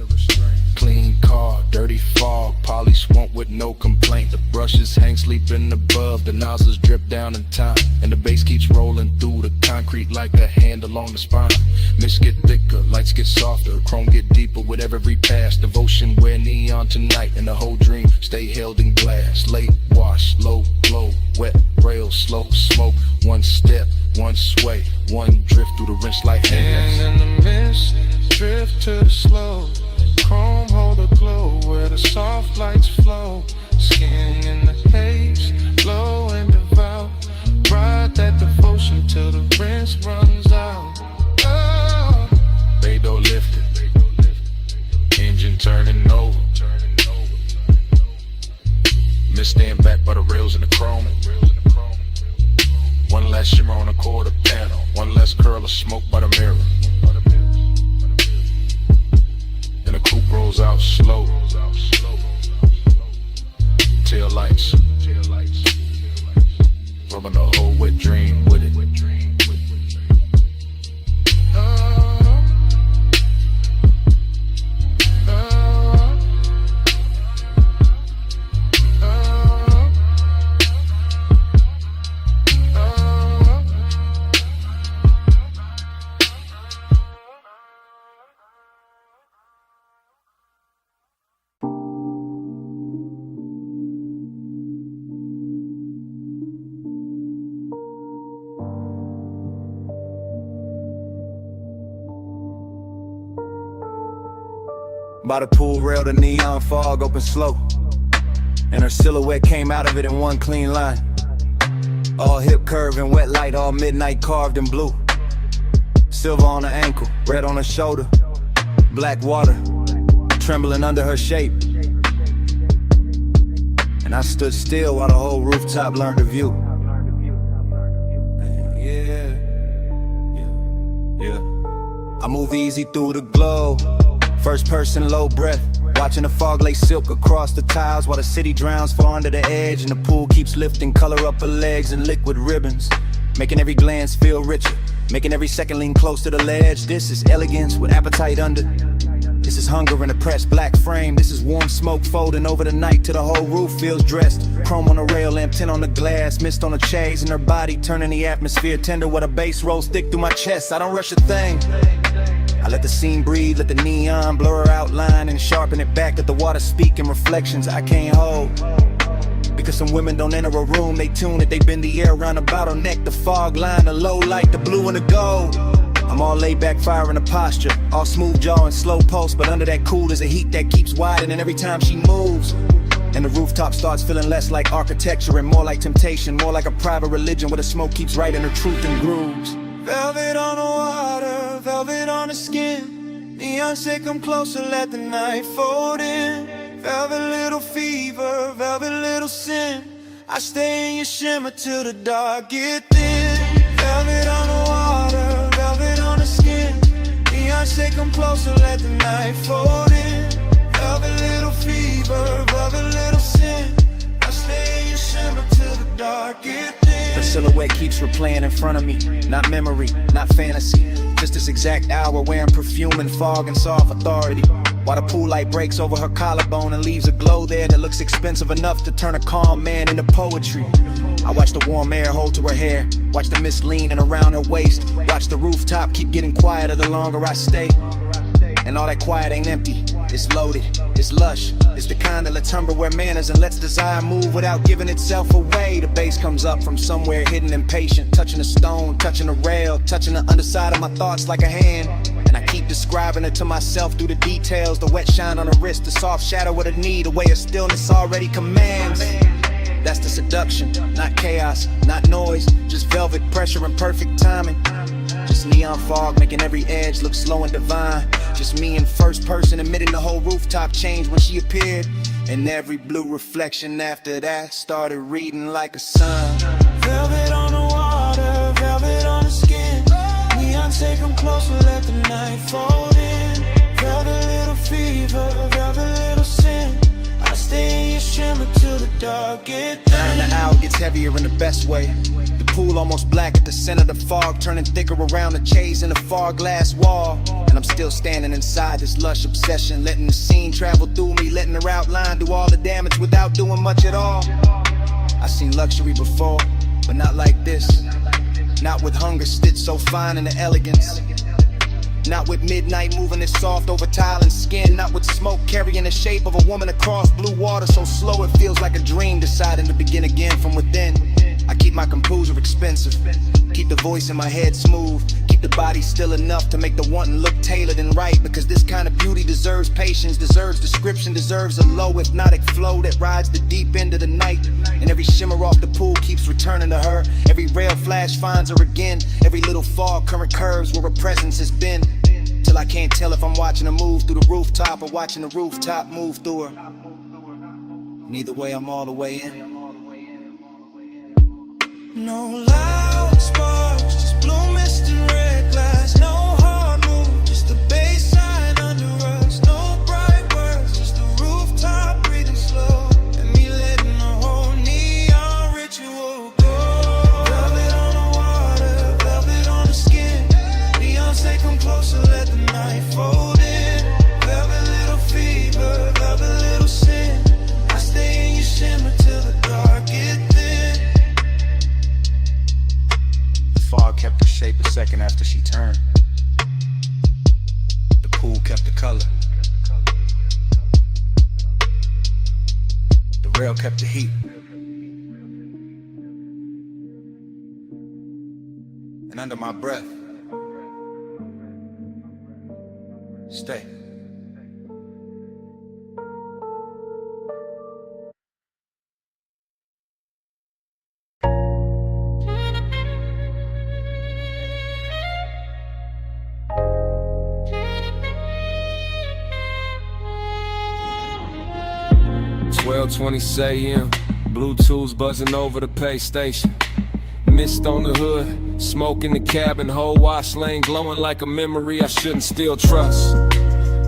Speaker 15: Clean car, dirty fog, polish won't with no complaint. The brushes hang sleeping above, the nozzles drip down in time, and the bass keeps rolling through the concrete like a hand along the spine. Mist get thicker, lights get softer, chrome get deeper with every pass. Devotion wear neon tonight, and the whole dream stay held in glass. Late wash, low glow, wet rail, slow smoke. One step, one sway, one drift through the rinse like hands.
Speaker 9: and in the mist, drift to the slow, chrome hold a glow where the soft lights flow, skin in the haze, low and devout, ride that devotion till the rinse runs out. Oh.
Speaker 15: Bay door lifted, engine turning over. Mist stand back by the rails in the chrome. One last shimmer on a quarter panel, one less curl of smoke by the mirror. And the coupe rolls out slow. Tail lights, rubbing the whole wet dream with it.
Speaker 5: By the pool rail, the neon fog opened slow, and her silhouette came out of it in one clean line. All hip curve and wet light, all midnight carved in blue. Silver on her ankle, red on her shoulder, black water trembling under her shape. And I stood still while the whole rooftop learned to view. Yeah. I move easy through the glow, first person low breath, watching the fog lay silk across the tiles while the city drowns far under the edge, and the pool keeps lifting color up her legs and liquid ribbons, making every glance feel richer, making every second lean close to the ledge. This is elegance with appetite under. This is hunger in a pressed black frame. This is warm smoke folding over the night till the whole roof feels dressed. Chrome on the rail, lamp tint on the glass, mist on the chase, and her body turning the atmosphere tender while the bass rolls thick through my chest. I don't rush a thing. I let the scene breathe, let the neon blur her outline and sharpen it back. Let the water speak in reflections I can't hold. Because some women don't enter a room, they tune it, they bend the air around a bottleneck. The fog line, the low light, the blue and the gold. I'm all laid back, firing a posture, all smooth jaw and slow pulse, but under that cool is a heat that keeps widening every time she moves. And the rooftop starts feeling less like architecture and more like temptation, more like a private religion where the smoke keeps writing her truth in grooves.
Speaker 9: Velvet on the water, velvet on the skin. Neon say come closer, let the night fold in. Velvet little fever, velvet little sin. I stay in your shimmer till the dark get thin. Velvet on the water, velvet on the skin. Neon say come closer, let the night fold in. Velvet little fever, velvet little sin. I stay in your shimmer till the dark get thin.
Speaker 5: Her silhouette keeps replaying in front of me, not memory, not fantasy. Just this exact hour wearing perfume and fog and soft authority. While the pool light breaks over her collarbone and leaves a glow there that looks expensive enough to turn a calm man into poetry. I watch the warm air hold to her hair, watch the mist leaning around her waist, watch the rooftop keep getting quieter the longer I stay. And all that quiet ain't empty, it's loaded, it's lush. It's the kind that lets hunger wear manners and lets desire move without giving itself away. The bass comes up from somewhere hidden impatient, touching a stone, touching a rail, touching the underside of my thoughts like a hand. And I keep describing it to myself through the details, the wet shine on her wrist, the soft shadow of the knee, the way of stillness already commands. That's the seduction, not chaos, not noise, just velvet pressure and perfect timing. Just neon fog making every edge look slow and divine. Just me in first person admitting the whole rooftop changed when she appeared. And every blue reflection after that started reading like a sun.
Speaker 9: Velvet on the water, velvet on the skin. Neon say come closer, let the night fold in. Velvet little fever, velvet little sin. I stay in your shimmer till the dark get thin.
Speaker 5: And the hour gets heavier in the best way. The pool almost black at the center of the fog, turning thicker around the chase in the far glass wall. And I'm still standing inside this lush obsession, letting the scene travel through me, letting her outline do all the damage without doing much at all. I've seen luxury before, but not like this. Not with hunger stitched so fine in the elegance. Not with midnight moving it soft over tile and skin. Not with smoke carrying the shape of a woman across blue water so slow it feels like a dream deciding to begin again from within. I keep my composure expensive, keep the voice in my head smooth, keep the body still enough to make the wanting look tailored and right. Because this kind of beauty deserves patience, deserves description, deserves a low hypnotic flow that rides the deep end of the night. And every shimmer off the pool keeps returning to her. Every rail flash finds her again. Every little fog current curves where her presence has been. Till I can't tell if I'm watching her move through the rooftop or watching the rooftop move through her. Neither way, I'm all the way in.
Speaker 9: No loud sparks, just blue mist and red glass. No hard move, just the baseline under us. No bright words, just the rooftop breathing slow. And me letting the whole neon ritual go. Velvet on the water, velvet on the skin. Neon say come closer, let the night fold in. Velvet little fever, velvet little sin. I stay in your shimmer till the dark get thin.
Speaker 5: Fog kept the shape a second after she turned. The pool kept the color. The rail kept the heat. And under my breath, stay.
Speaker 1: 12:20 a.m. Bluetooth buzzing over the pay station. Mist on the hood, smoke in the cabin, whole wash lane glowing like a memory I shouldn't still trust.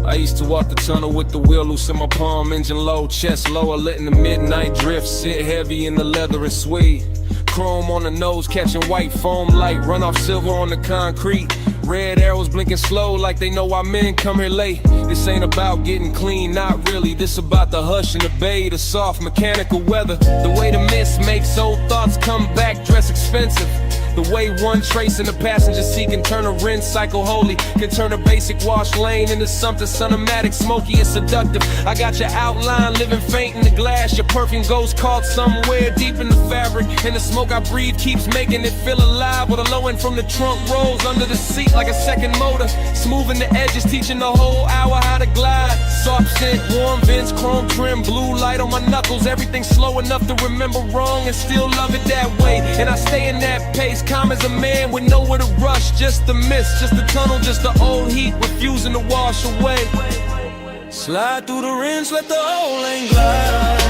Speaker 1: I used to walk the tunnel with the wheel loose in my palm, engine low, chest lower, letting the midnight drift sit heavy in the leather and suede. Chrome on the nose, catching white foam light, run off silver on the concrete. Red arrows blinking slow like they know our men come here late. This ain't about getting clean, not really. This about the hush and the bay, the soft mechanical weather. The way the mist makes old thoughts come back, dress expensive. The way one trace in the passenger seat can turn a rinse cycle holy, can turn a basic wash lane into something cinematic, smoky and seductive. I got your outline living faint in the glass. Your perfume goes caught somewhere deep in the fabric, and the smoke I breathe keeps making it feel alive. With a low end from the trunk rolls under the seat like a second motor, smoothing the edges, teaching the whole hour how to glide. Soft scent, warm vents, chrome trim, blue light on my knuckles. Everything slow enough to remember wrong and still love it that way. And I stay in that pace, calm as a man with nowhere to rush. Just the mist, just the tunnel, just the old heat refusing to wash away. Slide through the rinse, let the whole lane glide.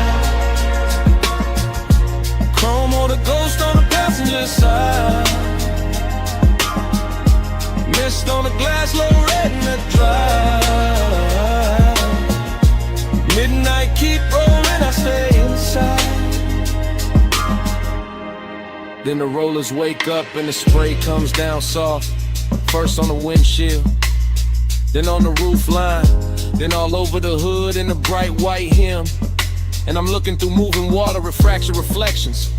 Speaker 1: Chrome or the ghost on the passenger side. Mist on the glass, low red in the drive. Midnight keep rolling, I stay inside. Then the rollers wake up and the spray comes down soft. First on the windshield, then on the roof line, then all over the hood in the bright white hem. And I'm looking through moving water, refraction reflections,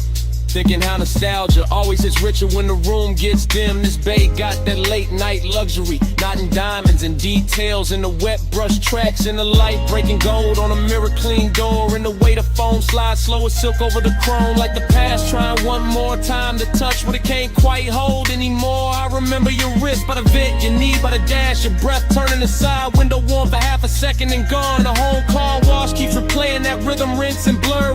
Speaker 1: thinking how nostalgia always hits richer when the room gets dim. This bay got that late night luxury, not in diamonds and details in the wet brush tracks, in the light breaking gold on a mirror clean door, and the way the foam slides slow as silk over the chrome, like the past trying one more time to touch what it can't quite hold anymore. I remember your wrist by the vent, your knee by the dash, your breath turning aside, window warm for half a second and gone. The home car wash keeps replaying that rhythm, rinse and blur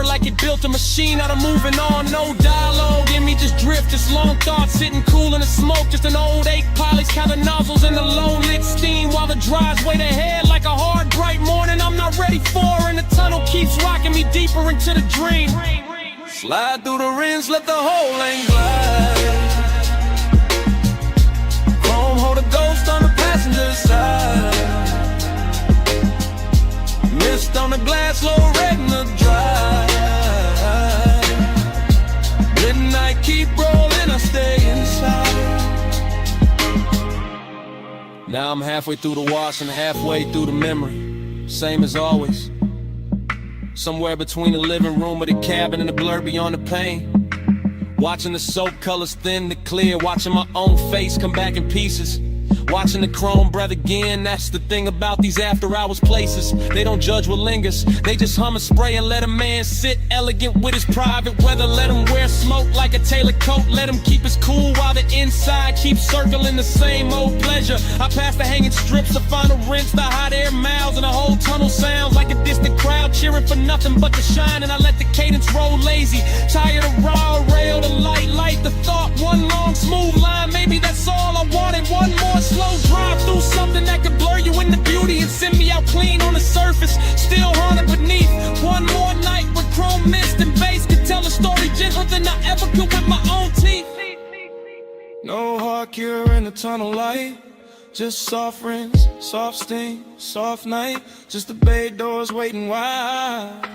Speaker 1: like it built a machine out of moving on. No dialogue in me, just drift, just long thoughts sitting cool in the smoke, just an old ache polish, counting nozzles in the low lit steam while the drives wait ahead like a hard bright morning I'm not ready for, and the tunnel keeps rocking me deeper into the dream. Slide through the rinse, let the whole lane glide. Chrome hold a ghost on the passenger side. Mist on the glass, low red in the drive. Midnight keep rolling, I stay inside. Now I'm halfway through the wash and halfway through the memory. Same as always. Somewhere between the living room or the cabin and the blur beyond the pain. Watching the soap colors thin to clear, watching my own face come back in pieces. Watching the chrome breath again, that's the thing about these after hours places. They don't judge what lingers, they just hum and spray and let a man sit elegant with his private weather. Let him wear smoke like a tailored coat, let him keep his cool while the inside keeps circling the same old pleasure. I pass the hanging strips, the final rinse, the hot air miles, and the whole tunnel sounds like a distant crowd cheering for nothing but the shine. And I let the cadence roll lazy, tired of raw rail, the light, the thought, one long smooth line. Maybe that's all I wanted, one more slow drive through something that could blur you into beauty and send me out clean on the surface, still haunted beneath. One more night with chrome mist and bass could tell a story gentler than I ever could with my own teeth. No hard cure in the tunnel light, just soft rinse, soft sting, soft night. Just the bay doors waiting wide,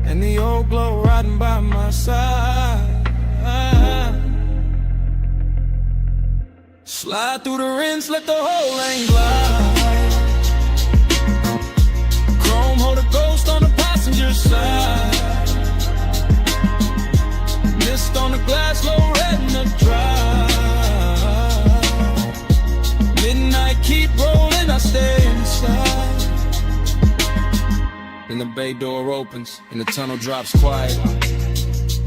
Speaker 1: and the old glow riding by my side. Slide through the rinse, let the whole lane glide. Chrome hold a ghost on the passenger side. Mist on the glass, low red in the drive. Midnight keep rolling, I stay inside. Then the bay door opens and the tunnel drops quiet.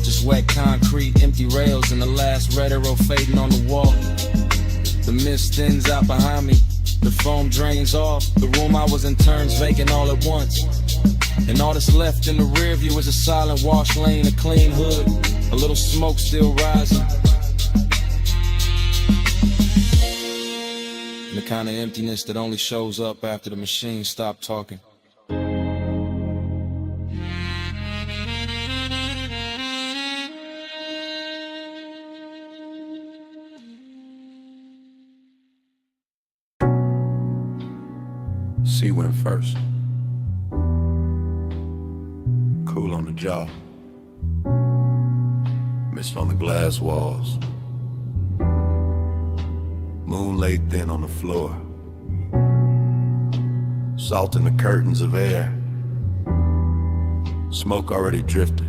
Speaker 1: Just wet concrete, empty rails, and the last red arrow fading on the wall. The mist thins out behind me, the foam drains off. The room I was in turns vacant all at once. And all that's left in the rear view is a silent wash lane, a clean hood, a little smoke still rising. And the kind of emptiness that only shows up after the machine stopped talking.
Speaker 12: she went first. Cool on the jaw, mist on the glass walls, moon laid thin on the floor, salt in the curtains of air, smoke already drifted,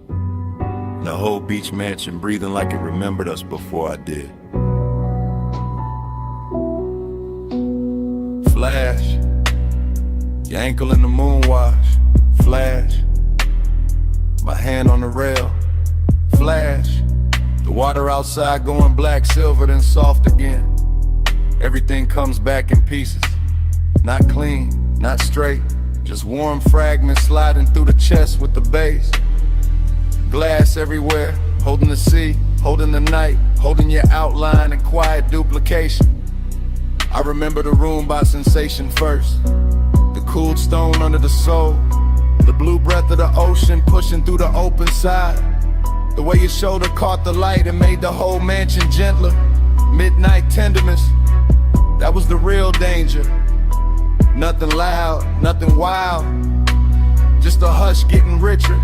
Speaker 12: and the whole beach mansion breathing like it remembered us before I did. Flash, your ankle in the moonwash. Flash, my hand on the rail. Flash, the water outside going black, silver, then soft again. Everything comes back in pieces, not clean, not straight, just warm fragments sliding through the chest with the bass. Glass everywhere, holding the sea, holding the night, holding your outline in quiet duplication. I remember the room by sensation first, the cooled stone under the soul, the blue breath of the ocean pushing through the open side. The way your shoulder caught the light and made the whole mansion gentler. Midnight tenderness, that was the real danger. Nothing loud, nothing wild, just a hush getting richer,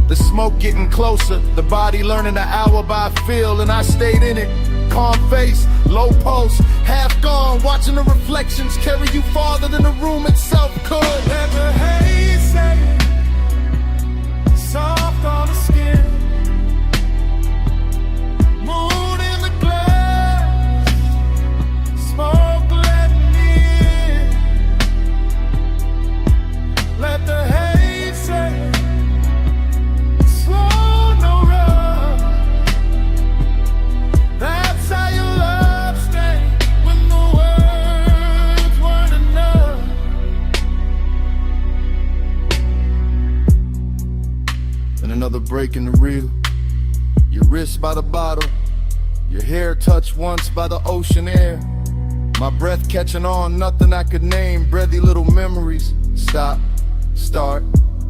Speaker 12: the smoke getting closer, the body learning the hour by feel, and I stayed in it. Calm face, low pulse, half gone, watching the reflections carry you farther than the room itself could.
Speaker 9: Let the haze set soft on the skin. Moon in the glass, smoke letting me in. Let the haze set slow, no rush. That's how your love stayed when the words weren't enough.
Speaker 10: And another break in the reel. Your wrist by the bottle, your hair touched once by the ocean air. My breath catching on, nothing I could name, breathy little memories. Stop, start,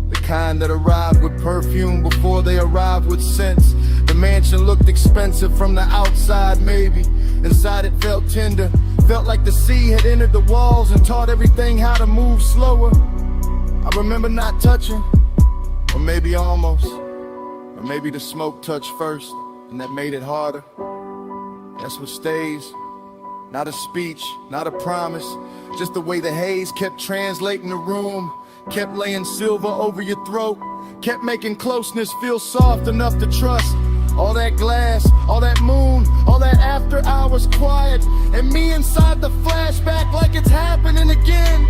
Speaker 10: the kind that arrived with perfume before they arrived with scents. The mansion looked expensive from the outside, maybe. Inside it felt tender, felt like the sea had entered the walls and taught everything how to move slower. I remember not touching, or maybe almost. Or maybe the smoke touched first, and that made it harder. That's what stays. Not a speech, not a promise, just the way the haze kept translating the room, kept laying silver over your throat, kept making closeness feel soft enough to trust. All that glass, all that moon, all that after hours quiet, and me inside the flashback like it's happening again.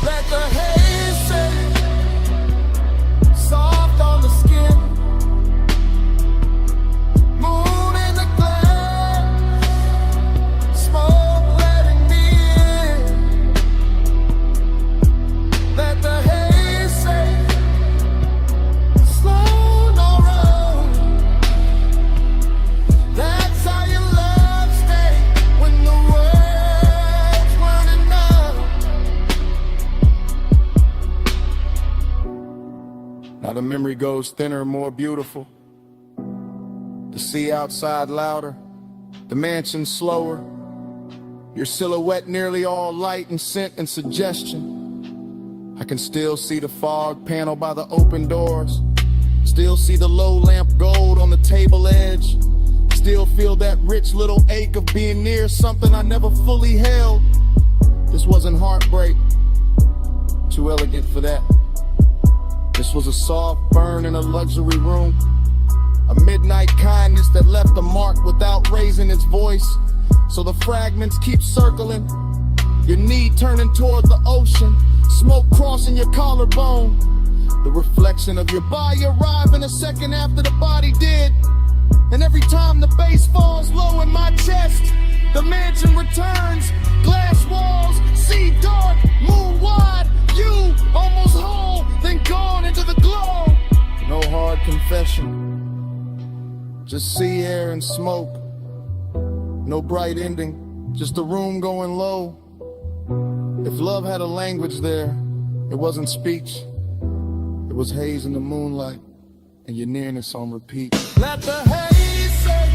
Speaker 10: Let the haze set soft on the skin. Moon in the glass, smoke letting me in. Let the haze set slow, no rush. That's how your love stayed when the words weren't enough. Now the memory goes thinner, more beautiful. The sea outside louder, the mansion slower. Your silhouette nearly all light and scent and suggestion. I can still see the fog panel by the open doors. Still see the low lamp gold on the table edge. Still feel that rich little ache of being near something I never fully held. This wasn't heartbreak, too elegant for that. This was a soft burn in a luxury room. A midnight kindness that left a mark without raising its voice. So the fragments keep circling, your knee turning toward the ocean, smoke crossing your collarbone. The reflection of your body arriving a second after the body did. And every time the bass falls low in my chest, the mansion returns. Glass walls, sea dark, moon wide. You almost whole, then gone into the glow. No hard confession, just sea air and smoke. No bright ending, just a room going low. If love had a language there, it wasn't speech. It was haze in the moonlight, and your nearness on repeat.
Speaker 9: Let the haze set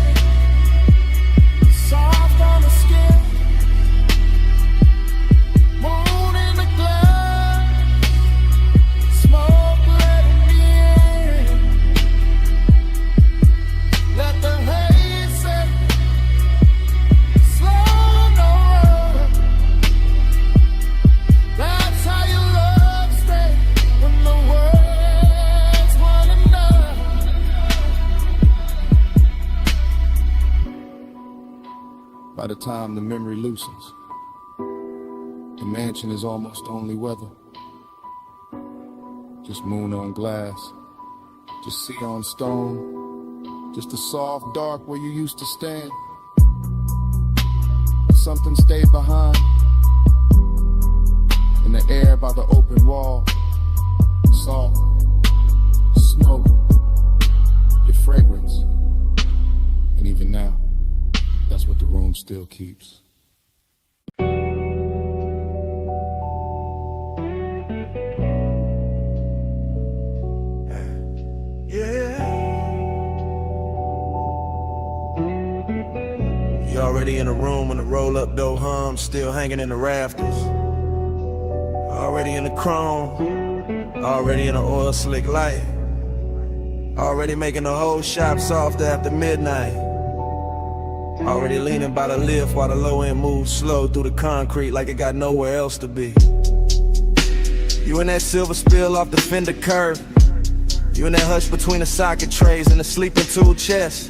Speaker 9: soft on the skin. Moon in the glass, smoke letting me in. Let the haze set, slow no run. That's how your love stays when the world's one enough.
Speaker 15: By the time the memory loosens, the mansion is almost only weather. Just moon on glass, just sea on stone, just the soft dark where you used to stand. But something stayed behind, in the air by the open wall. Salt, smoke, your fragrance, and even now, that's what the room still keeps.
Speaker 4: You already in the room when the roll-up door hums, still hanging in the rafters. Already in the chrome, already in the oil slick light. Already making the whole shop soft after midnight. Already leaning by the lift while the low end moves slow through the concrete like it got nowhere else to be. You in that silver spill off the fender curve. You in that hush between the socket trays and the sleeping tool chest.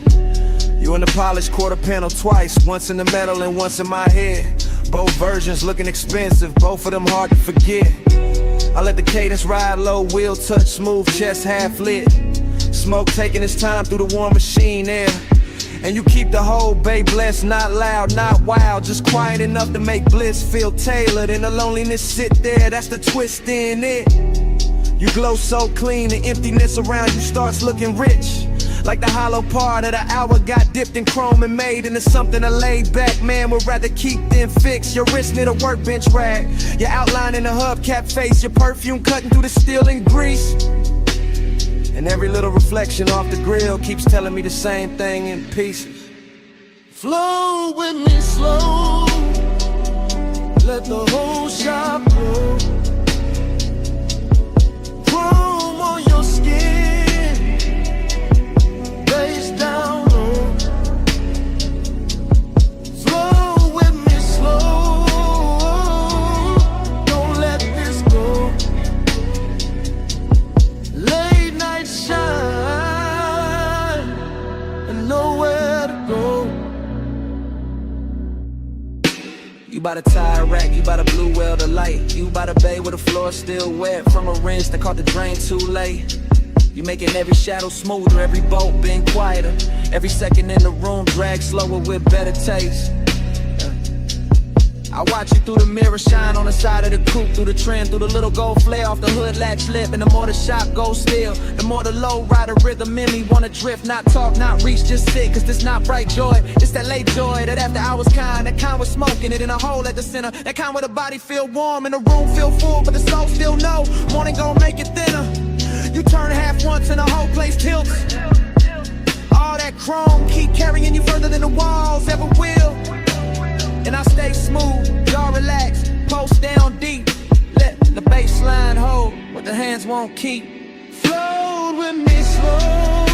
Speaker 4: You in the polished quarter panel twice, once in the metal and once in my head. Both versions looking expensive, both of them hard to forget. I let the cadence ride low, wheel touch smooth, chest half lit. Smoke taking its time through the warm machine air. And you keep the whole bay blessed, not loud, not wild, just quiet enough to make bliss feel tailored. And the loneliness sit there, that's the twist in it. You glow so clean, the emptiness around you starts looking rich. Like the hollow part of the hour got dipped in chrome and made into something a laid back man would rather keep than fix. Your wrist near the workbench rag, your outline in the hubcap face, your perfume cutting through the steel and grease. And every little reflection off the grill keeps telling me the same thing in pieces.
Speaker 9: Flow with me slow, let the whole shop blow. Chrome on your skin, face down low. Flow with me slow, don't let this go. Late night shine and nowhere to go. You by the tire rack, you by the blue well the light. You by the bay where the floor still wet from a rinse that caught the drain too late. You making every shadow smoother, every bolt being quieter. Every second in the room drag slower with better taste. I watch you through the mirror shine on the side of the coupe, through the trim, through the little gold flare off the hood latch lip. And the more the shop goes still, the more the low rider rhythm in me wanna drift, not talk, not reach, just sit. Cause this not bright joy, it's that late joy, that after hours kind, that kind with smoking it in a hole at the center, that kind where the body feel warm and the room feel full, but the soul still know morning gon' make it thinner. You turn half once and the whole place tilts. All that chrome keep carrying you further than the walls ever will. And I stay smooth, y'all relax, post down deep. Let the baseline hold what the hands won't keep. Float with me slow,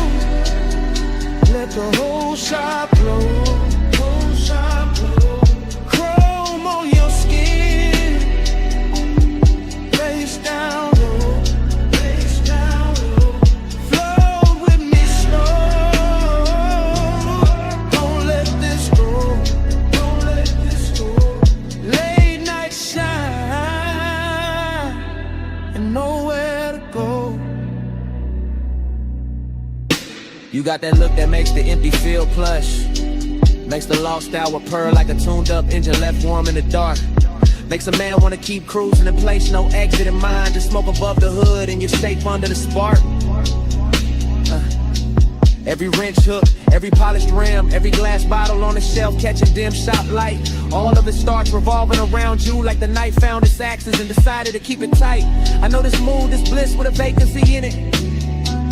Speaker 9: let the whole shop blow. Whole shop blow. Chrome on your skin, face down low, face down low. Float with me slow, don't let this go. Late night shine and nowhere to go. You got that look that makes the empty feel plush, makes the lost hour purr like a tuned up engine left warm in the dark. Makes a man wanna keep cruising in place, no exit in mind. Just smoke above the hood and you're safe under the spark. Every wrench hook, every polished rim, every glass bottle on the shelf catching dim shop light. All of it starts revolving around you like the night found its axes and decided to keep it tight. I know this mood, this bliss with a vacancy in it.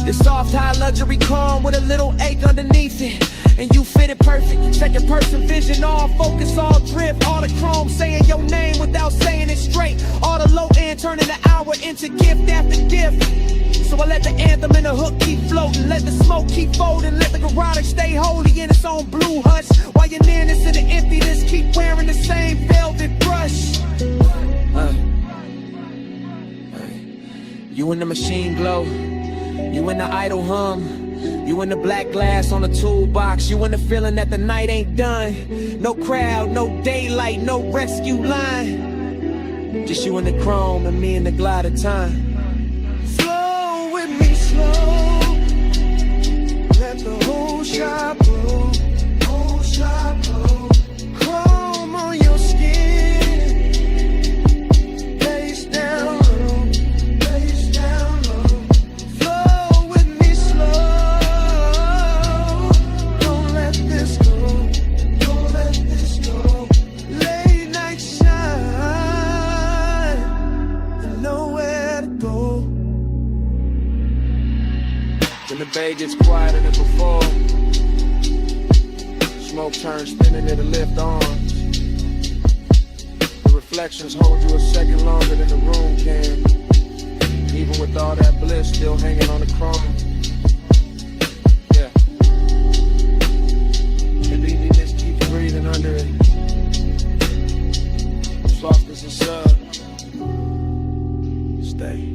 Speaker 9: This soft high luxury calm with a little ache underneath it.
Speaker 11: and you fit it perfect. Second person vision, all focus, all drift. All the chrome saying your name without saying it straight. All the low end turning the hour into gift after gift. So I let the anthem and the hook keep floating, let the smoke keep folding, let the garage stay holy in its own blue hush. While your nearness and the emptiness keep wearing the same velvet brush. You in the machine glow, you in the idle hum, you in the black glass on the toolbox, you in the feeling that the night ain't done. No crowd, no daylight, no rescue line. Just you in the chrome and me in the glide of time.
Speaker 9: Flow with me slow, let the whole shop blow, whole shop blow. Chrome on your skin, face down low, face down low. Flow with me slow, don't let this go, don't let this go. Late night shine, and nowhere to go.
Speaker 1: When the bay gets quieter than before, smoke turns thinner than the lift arms. The reflections hold you a second longer than the room can. Even with all that bliss still hanging on the chrome. Yeah. The easiness keeps breathing under it. Soft as a sub. Stay.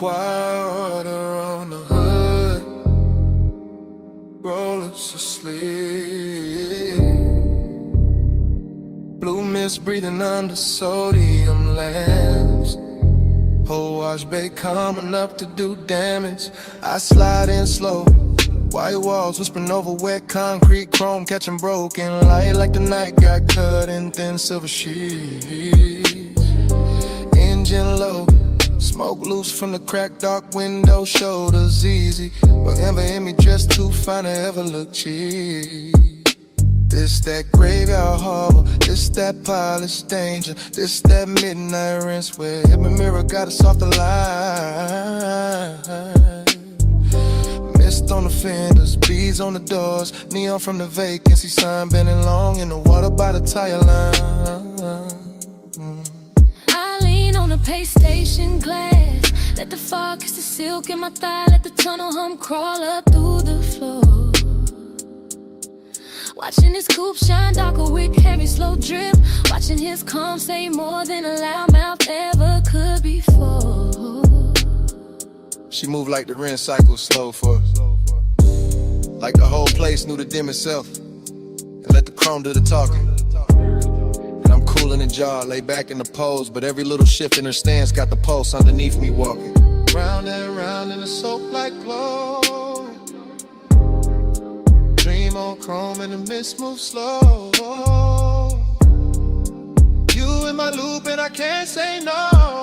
Speaker 13: Water on the hood, rollers asleep. Blue mist breathing under sodium lamps. Whole wash bay coming up to do damage. I slide in slow, white walls whispering over wet concrete. Chrome catching broken light like the night got cut in thin silver sheets. Engine low, smoke loose from the cracked dark window, shoulders easy. But ever in me dressed too fine to ever look cheap. This that graveyard harbor, this that polished danger, this that midnight rinse where every mirror got a softer line. Mist on the fenders, bees on the doors, neon from the vacancy sign bending long in the water by the tire line.
Speaker 3: On the pay station glass, let the fog kiss the silk in my thigh, let the tunnel hum crawl up through the floor. Watching his coupe shine darker with heavy slow drip, watching his calm say more than a loudmouth ever could before.
Speaker 13: She moved like the rinse cycle slow for us, like the whole place knew to dim itself and let the chrome do the talking. I'm cool in the jaw, lay back in the pose, but every little shift in her stance got the pulse underneath me walking. Round and round in the soap-like glow. Dream on chrome and the mist moves slow. You in my loop and I can't say no.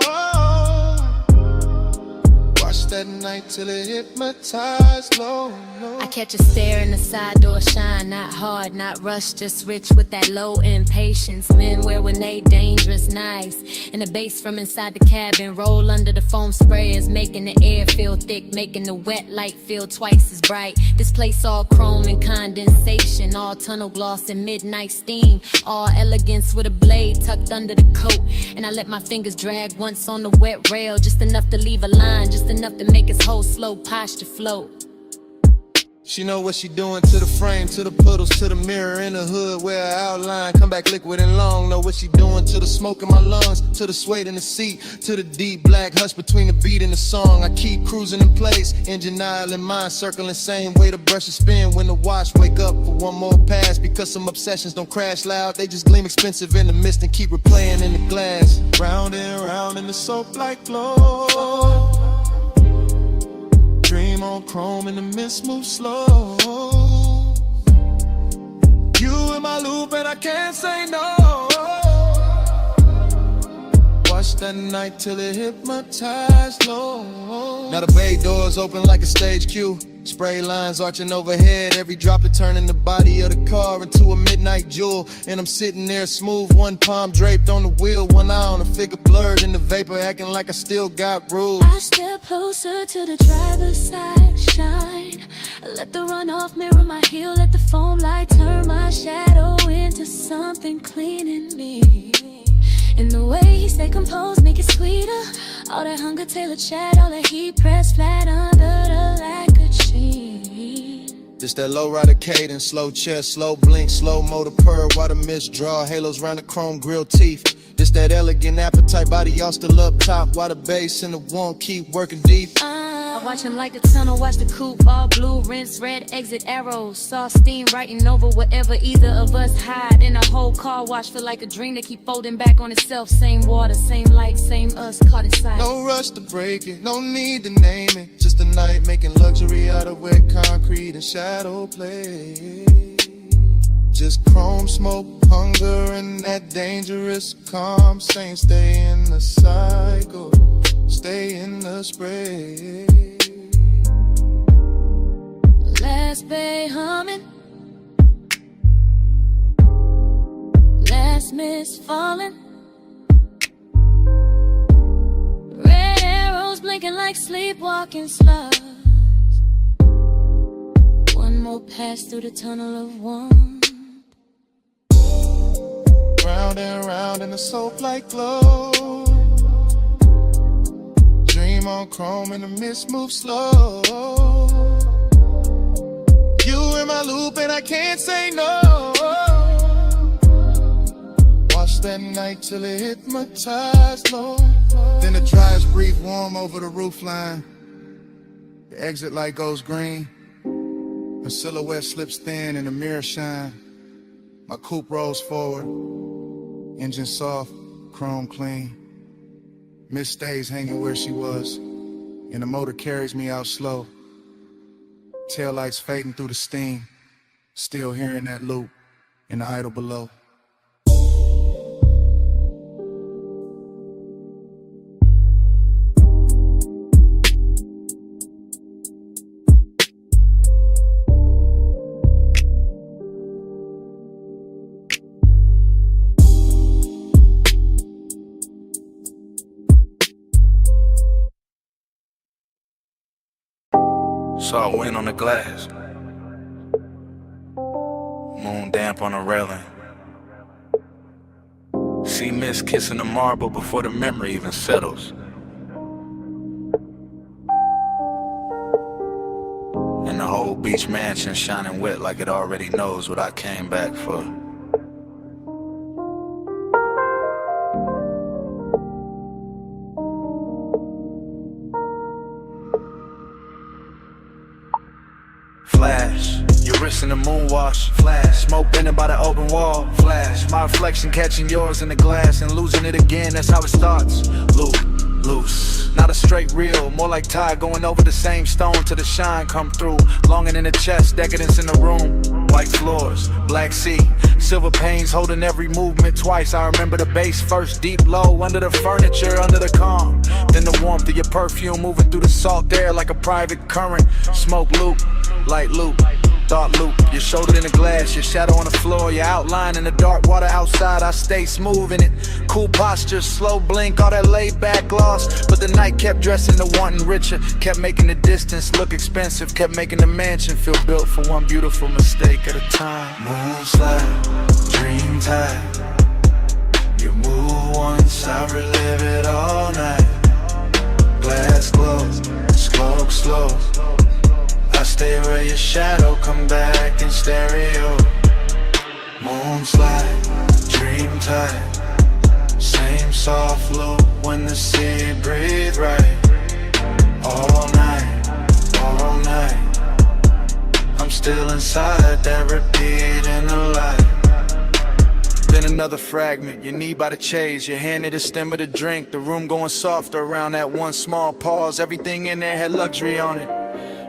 Speaker 13: Watch that night till it hypnotized low.
Speaker 3: I catch a stare in the side door shine, not hard, not rushed, just rich with that low impatience. Men wear when they dangerous, nice. And the bass from inside the cabin roll under the foam sprayers, making the air feel thick, making the wet light feel twice as bright. This place all chrome and condensation, all tunnel gloss and midnight steam, all elegance with a blade tucked under the coat. And I let my fingers drag once on the wet rail, just enough to leave a line, just enough to make his whole slow posture float.
Speaker 13: She know what she doing to the frame, to the puddles, to the mirror in the hood where her outline come back liquid and long. Know what she doing to the smoke in my lungs, to the suede in the seat, to the deep black hush between the beat and the song. I keep cruising in place, engine aisle in mind, circling same way the brushes spin when the watch wake up for one more pass. Because some obsessions don't crash loud, they just gleam expensive in the mist and keep replaying in the glass. Round and round in the soap-like glow. Dream on chrome and the mist moves slow. You in my loop and I can't say no. Watch that night till it hypnotized low.
Speaker 8: Now the bay doors open like a stage queue. Spray lines arching overhead, every droplet turning the body of the car into a midnight jewel. And I'm sitting there smooth, one palm draped on the wheel, one eye on the figure blurred in the vapor, acting like I still got rules.
Speaker 3: I step closer to the driver's side, shine. Let the runoff mirror my heel, let the foam light turn my shadow into something clean in me. And the way he stay composed, make it sweeter. All that hunger, tailored chat, all that heat pressed flat under the lacquered sheen.
Speaker 8: Just that low rider cadence, slow chest, slow blink, slow motor purr, while the mist draw halos round the chrome grill teeth. Just that elegant appetite, body all still up top, while the bass and the one keep working deep.
Speaker 3: I watch him like the tunnel, watch the coupe, all blue, rinse, red, exit arrows. Saw steam writing over wherever either of us hide. In a whole car wash, feel like a dream that keep folding back on itself. Same water, same light, same us, caught inside.
Speaker 8: No rush to break it, no need to name it. Just a night making luxury out of wet concrete and shadow play. Just chrome smoke, hunger, and that dangerous calm. Saying stay in the cycle, stay in the spray.
Speaker 3: Last bay humming, last mist falling. Red arrows blinking like sleepwalking slugs. One more pass through the tunnel of one.
Speaker 8: Round and round in the soap-like glow. Dream on chrome and the mist moves slow. You in my loop and I can't say no. Watch that night till it hypnotized, Lord. Then the dryers breathe warm over the roofline. The exit light goes green. My silhouette slips thin and the mirror shine. My coupe rolls forward. Engine soft, chrome clean. Miss stays hanging where she was, and the motor carries me out slow. Taillights fading through the steam, still hearing that loop in the idle below.
Speaker 12: Saw wind on the glass, moon damp on the railing. See mist kissing the marble before the memory even settles. And the whole beach mansion shining wet like it already knows what I came back for. Flash, your wrist in the moonwash. Flash, smoke bending by the open wall. Flash, my reflection catching yours in the glass and losing it again, that's how it starts. Loose, not a straight reel, more like tide going over the same stone till the shine come through. Longing in the chest, decadence in the room. White floors, black sea, silver panes holding every movement twice. I remember the bass first, deep low, under the furniture, under the calm. Then the warmth of your perfume moving through the salt air like a private current. Smoke loop, light loop, thought loop. Your shoulder in the glass, your shadow on the floor, your outline in the dark water outside. I stay smooth in it, cool posture, slow blink, all that laid back gloss. But the night kept dressing the wanting richer, kept making the distance look expensive, kept making the mansion feel built for one beautiful mistake at a time.
Speaker 7: Moonslide, dream tide. You move once, I relive it all night. Glass glow, slow. I stay where your shadow come back in stereo. Moonslide, dream tide. Same soft loop when the sea breathe right. All night. I'm still inside that repeat in the light.
Speaker 5: Then another fragment, your knee by the chase, your hand at the stem of the drink. The room going softer around that one small pause. Everything in there had luxury on it.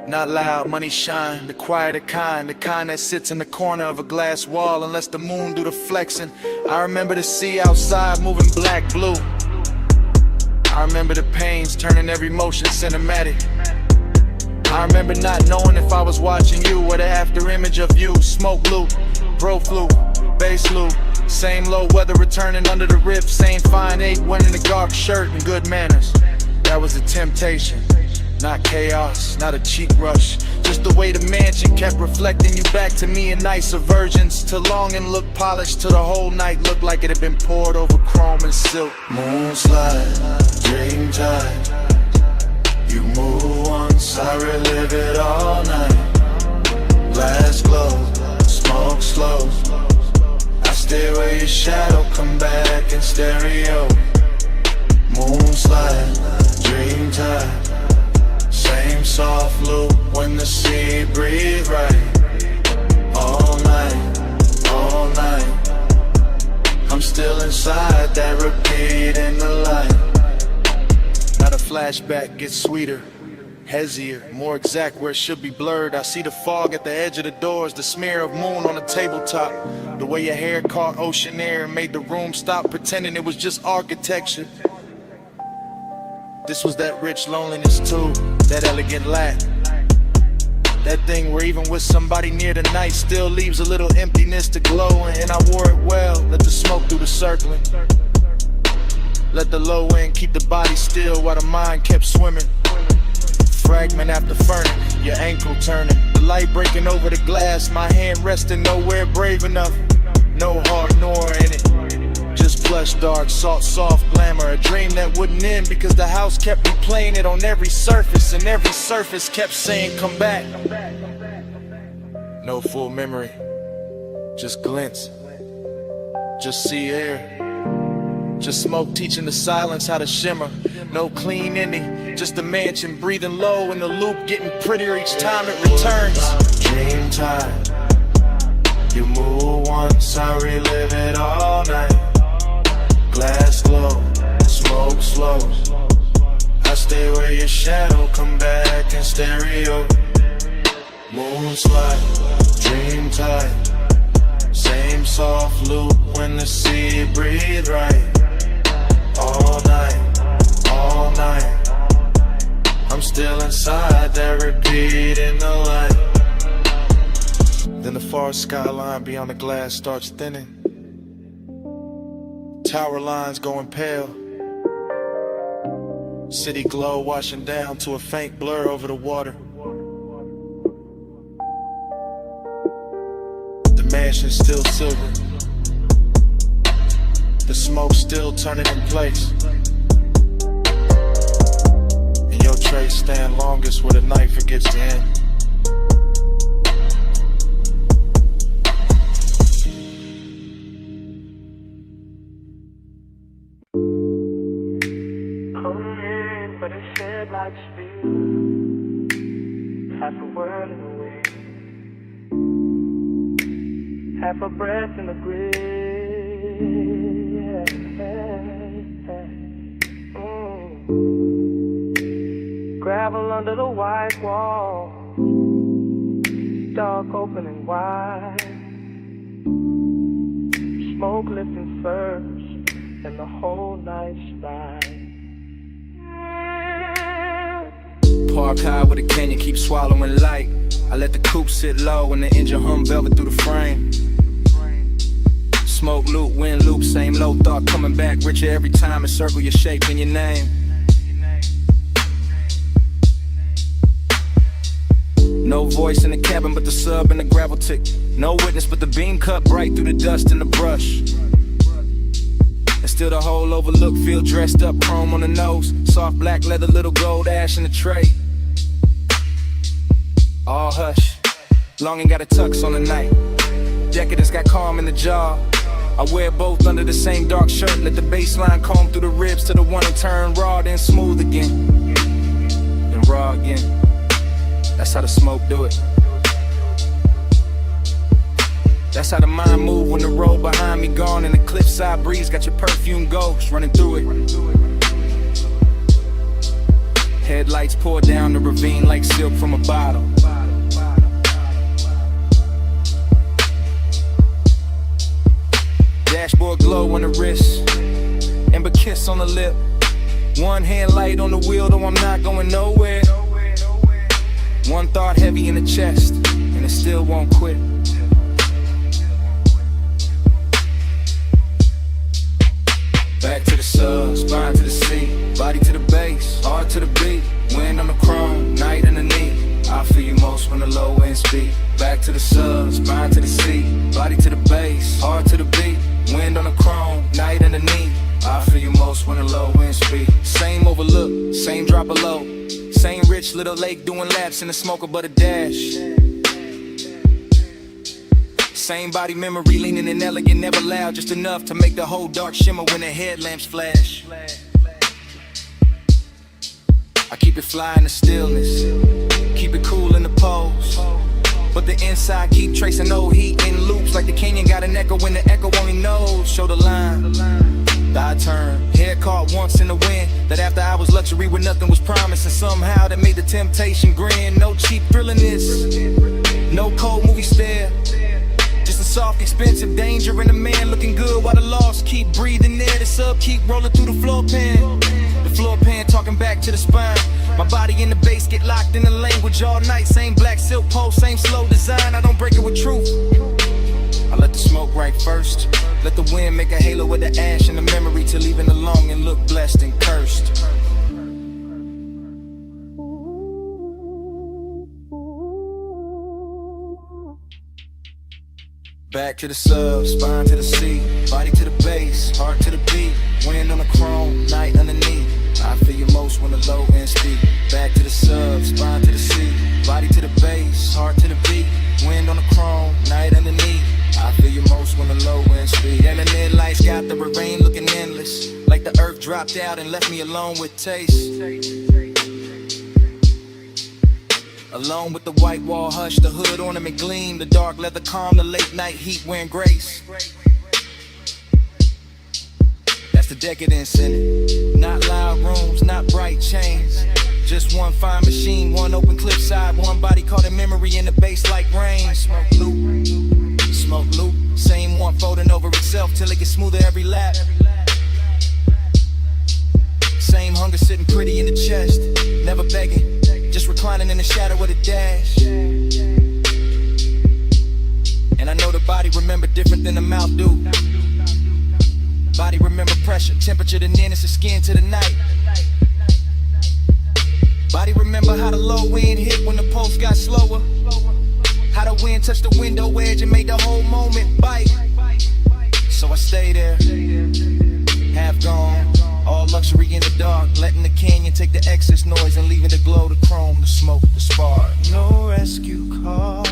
Speaker 5: Not loud, money shine, the quieter kind, the kind that sits in the corner of a glass wall and lets the moon do the flexing. I remember the sea outside moving black blue.
Speaker 14: I remember the pains, turning every motion cinematic. I remember not knowing if I was watching you or the after image of you. Smoke loop, bro flute, bass loop. Same low weather returning under the rip. Same fine 8 winning the golf shirt and good manners. That was a temptation, not chaos, not a cheap rush. Just the way the mansion kept reflecting you back to me in nicer versions. To long and look polished, till the whole night looked like it had been poured over chrome and silk.
Speaker 4: Moonslide, dream time. You move once, I relive it all night. Glass glow, smoke slow. I stay where your shadow come back in stereo. Moonslide, dream time. Same soft loop when the sea breathe right. All night, all night. I'm still inside that repeat in the light.
Speaker 14: Now the flashback gets sweeter, hazier, more exact where it should be blurred. I see the fog at the edge of the doors, the smear of moon on the tabletop. The way your hair caught ocean air and made the room stop pretending it was just architecture. This was that rich loneliness too, that elegant lack. That thing where even with somebody near tonight still leaves a little emptiness to glow. And I wore it well, let the smoke do the circling. Let the low end keep the body still while the mind kept swimming. Fragment after ferment, your ankle turning. The light breaking over the glass, my hand resting nowhere brave enough. No heart nor in it. Just plush, dark, soft glamour. A dream that wouldn't end because the house kept replaying it on every surface. And every surface kept saying, come back. No full memory, just glints. Just sea air. Just smoke teaching the silence how to shimmer. No clean ending, just a mansion breathing low in the loop, getting prettier each time it returns.
Speaker 4: Dream time. You move once, I relive it all night. Glass glow, smoke slow. I stay where your shadow come back in stereo. Moonslide, dream time. Same soft loop when the sea breathe right. All night, all night. I'm still inside that repeat in the light.
Speaker 14: Then the far skyline beyond the glass starts thinning. Tower lines going pale. City glow washing down to a faint blur over the water. The mansion still silver. The smoke still turning in place. And your trace stand longest where the night forgets to end.
Speaker 9: Half a world in the wind, half a breath in the grave. Gravel under the white wall, dark open and wide. Smoke lifting first, and the whole night's ride.
Speaker 6: Park high with a canyon, keep swallowing light. I let the coupe sit low and the engine hum velvet through the frame. Smoke loop, wind loop, same low thought coming back richer every time. Encircle your shape and your name. No voice in the cabin but the sub and the gravel tick. No witness but the beam cut bright through the dust and the brush. And still the whole overlook, feel dressed up, chrome on the nose. Soft black leather, little gold ash in the tray. All hush, long and got a tux on the night. Jacket has got calm in the jaw. I wear both under the same dark shirt. Let the baseline comb through the ribs to the one and turn raw, then smooth again. Then raw again. That's how the smoke do it. That's how the mind move when the road behind me gone and the cliffside breeze got your perfume ghost running through it. Headlights pour down the ravine like silk from a bottle. Dashboard glow on the wrist, amber kiss on the lip.
Speaker 5: One hand light on the wheel, though I'm not going nowhere. One thought heavy in the chest, and it still won't quit. Back to the sub, spine to the seat, body to the bass, heart to the beat. Wind on the chrome, night underneath. I feel you most when the low end speak. Back to the sub, spine to the seat, body to the bass, heart to the beat. Wind on the chrome, night underneath. I feel you most when the low end speak. Same overlook, same drop below. Same rich little lake doing laps in the smoker but a dash. Same body memory, leaning and elegant, never loud, just enough to make the whole dark shimmer when the headlamps flash. I keep it fly in the stillness, keep it cool in the pose, but the inside keep tracing old heat in loops like the canyon got an echo when the echo only knows. Show the line, I turn, hair caught once in the wind. That after hours luxury where nothing was promised, and somehow that made the temptation grin. No cheap thrill in this, no cold movie stare. Just a soft, expensive danger and a man looking good while the lost keep breathing there. The sub keep rolling through the floor pan. The floor pan talking back to the spine. My body in the bass get locked in the language all night. Same black silk pole, same slow design. I don't break it with truth. I let the smoke right first. Let the wind make a halo with the ash and the memory till even the longing look blessed and cursed. Back to the sub, spine to the seat, body to the bass, heart to the beat. Wind on the chrome, night underneath. I feel you most when the low end speak. Back to the sub, spine to the seat, body to the bass, heart to the beat. Wind on the chrome, night underneath. I feel you most when the low end speed. And the mid lights got the rain looking endless, like the earth dropped out and left me alone with taste. Alone with the white wall hush, the hood ornament gleam, the dark leather calm, the late night heat wearing grace. That's the decadence in it. Not loud rooms, not bright chains. Just one fine machine, one open cliffside, one body caught in memory in the bass like rain. Smoke loop, same one folding over itself till it gets smoother every lap. Same hunger sitting pretty in the chest, never begging, just reclining in the shadow of the dash. And I know the body remember different than the mouth do. Body remember pressure, temperature, the nearness of skin to the night. Body remember how the low wind hit when the pulse got slower. How the wind touched the window edge and made the whole moment bite. So I stay there, half gone, all luxury in the dark, letting the canyon take the excess noise and leaving the glow, the chrome, the smoke, the spark.
Speaker 4: No rescue call,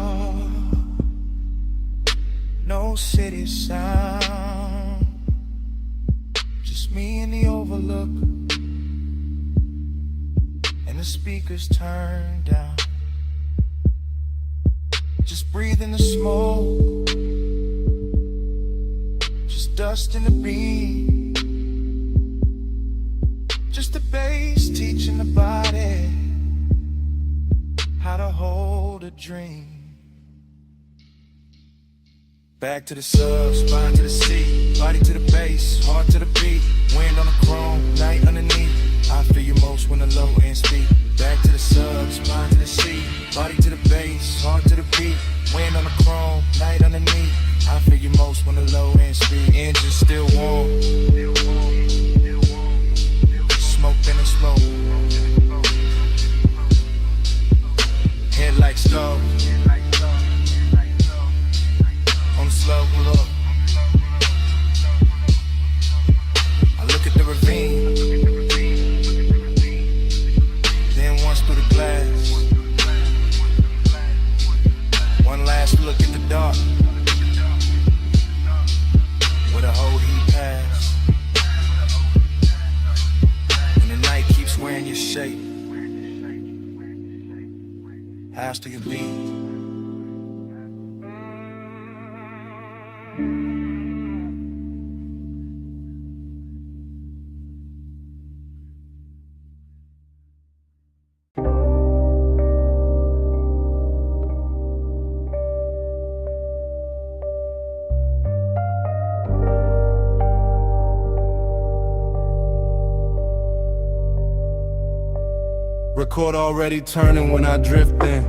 Speaker 4: no city sound, just me in the overlook, and the speakers turned down. Just breathing the smoke, just dust in the beat, just the bass teaching the body how to hold a dream. Back to the sub, spine to the seat, body to the bass, heart to the beat. Wind on the chrome, night underneath. I feel you most when the low end speak. Back to the sub, spine to the seat, body to the bass, heart to the beat. Wind on the chrome, night underneath. I feel you most when the low end speed. Engine still warm, smoke in the smoke. Headlights go on the slow look. I look at the ravine, then once through the glass. One last look at the dark, where the whole heat pass. And the night keeps wearing your shape. House to your beat.
Speaker 14: Record already turning when I drift in.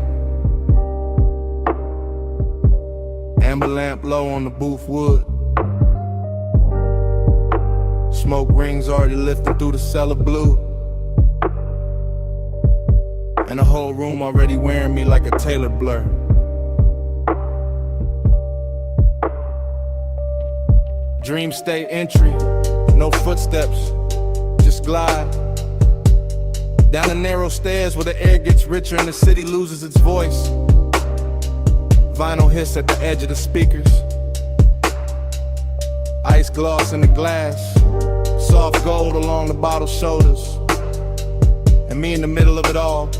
Speaker 14: Amber lamp low on the booth wood. Smoke rings already lifting through the cellar blue. And the whole room already wearing me like a tailored blur. Dream state entry, no footsteps, just glide down the narrow stairs where the air gets richer and the city loses its voice. Vinyl hiss at the edge of the speakers. Ice gloss in the glass, soft gold along the bottle's shoulders. And me in the middle of it all,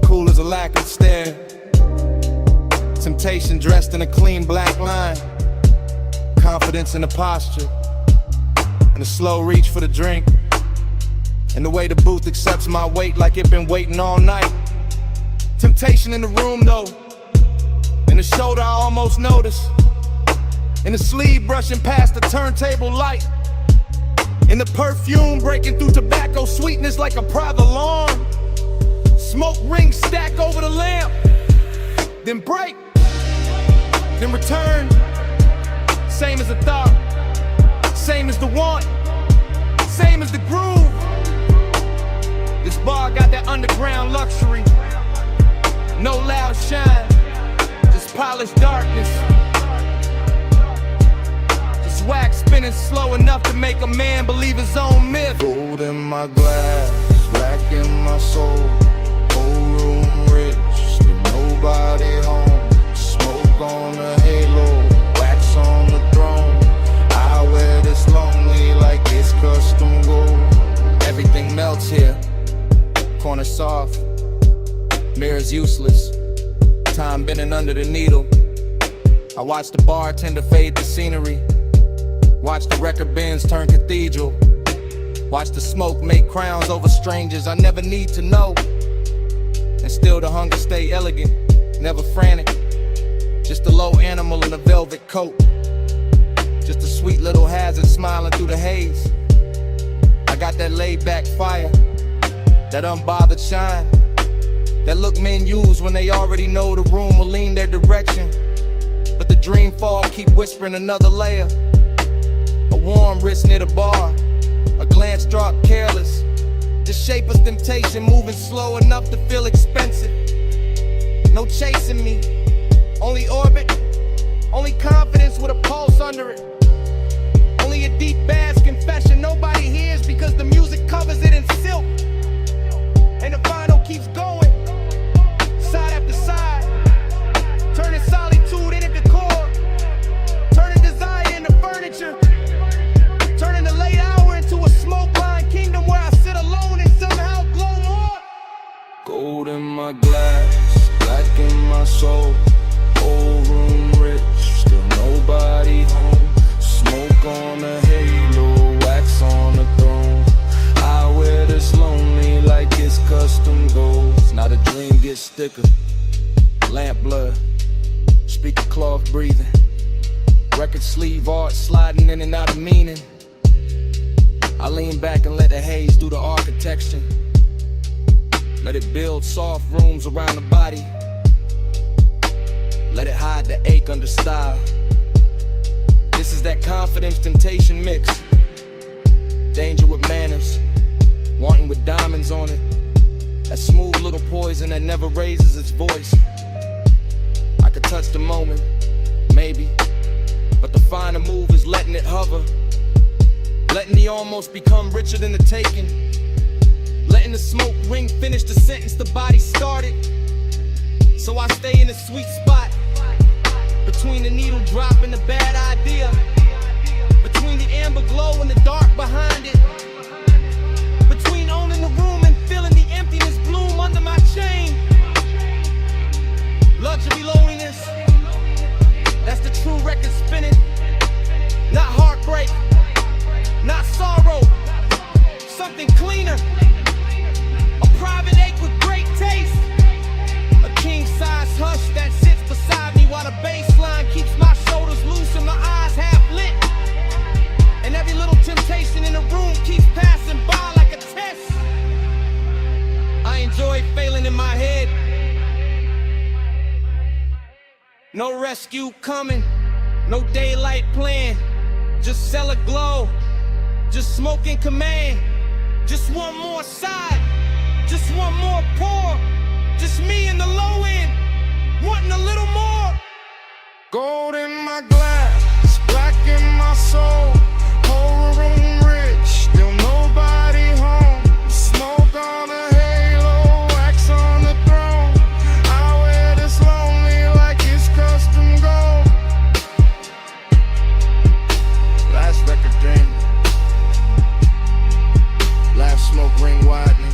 Speaker 14: cool as a lacquered stare. Temptation dressed in a clean black line. Confidence in the posture, and a slow reach for the drink. And the way the booth accepts my weight like it been waiting all night. Temptation in the room though, in the shoulder I almost notice. In the sleeve brushing past the turntable light. In the perfume breaking through tobacco sweetness like a private alarm. Smoke rings stack over the lamp, then break, then return. Same as the thought, same as the want, same as the groove. This bar got that underground luxury. No loud shine, just polished darkness. Just wax spinning slow enough to make a man believe his own myth. Gold in my glass, black in my soul. Whole room rich, still nobody home. Smoke on the halo, wax on the throne. I wear this lonely like it's custom gold. Everything melts here. Corner soft, mirrors useless. Time bending under the needle. I watch the bartender fade the scenery. Watch the record bins turn cathedral. Watch the smoke make crowns over strangers I never need to know. And still the hunger stay elegant, never frantic. Just a low animal in a velvet coat. Just a sweet little hazard smiling through the haze. I got that laid back fire, that unbothered shine, that look men use when they already know the room will lean their direction. But the dream fall keep whispering another layer. A warm wrist near the bar, a glance drop careless. The shape of temptation moving slow enough to feel expensive. No chasing me, only orbit, only confidence with a pulse under it. Only a deep bass confession nobody hears because the music covers it in silk. And the vinyl keeps going, side after side, turning solitude into decor, turning desire into furniture, turning the late hour into a smoke-lined kingdom where I sit alone and somehow glow more. Gold in my glass, black in my soul, whole room rich, still nobody home. Smoke on the halo, wax on the throne. I wear this lonely like it's custom gold. Now the dream gets thicker, lamp blur, speaker cloth breathing, record sleeve art sliding in and out of meaning. I lean back and let the haze do the architecture. Let it build soft rooms around the body. Let it hide the ache under style. This is that confidence temptation mix. Danger with manners, wanting with diamonds on it. That smooth little poison that never raises its voice. I could touch the moment, maybe, but the finer move is letting it hover. Letting the almost become richer than the taking. Letting the smoke ring finish the sentence the body started. So I stay in a sweet spot, between the needle drop and the bad idea, between the amber glow and the dark behind it, between owning the room and feeling the emptiness bloom under my chain. Luxury loneliness, that's the true record spinning. Not heartbreak, not sorrow, something cleaner. A private ache with great taste. A king-size hush that sits beside me while the bass line keeps my shoulders loose and my eyes half lit. And every little temptation in the room keeps
Speaker 11: No rescue coming, no daylight plan. Just cellar glow, just smoke in command. Just one more side, just one more pour. Just me in the low end, wanting a little more.
Speaker 7: Gold in my glass, black in my soul. Whole room rich, still nobody home. Smoke on the halo, wax on the throne. I wear this lonely like it's custom gold.
Speaker 13: Last record Dreamy. Laugh, smoke, ring widening.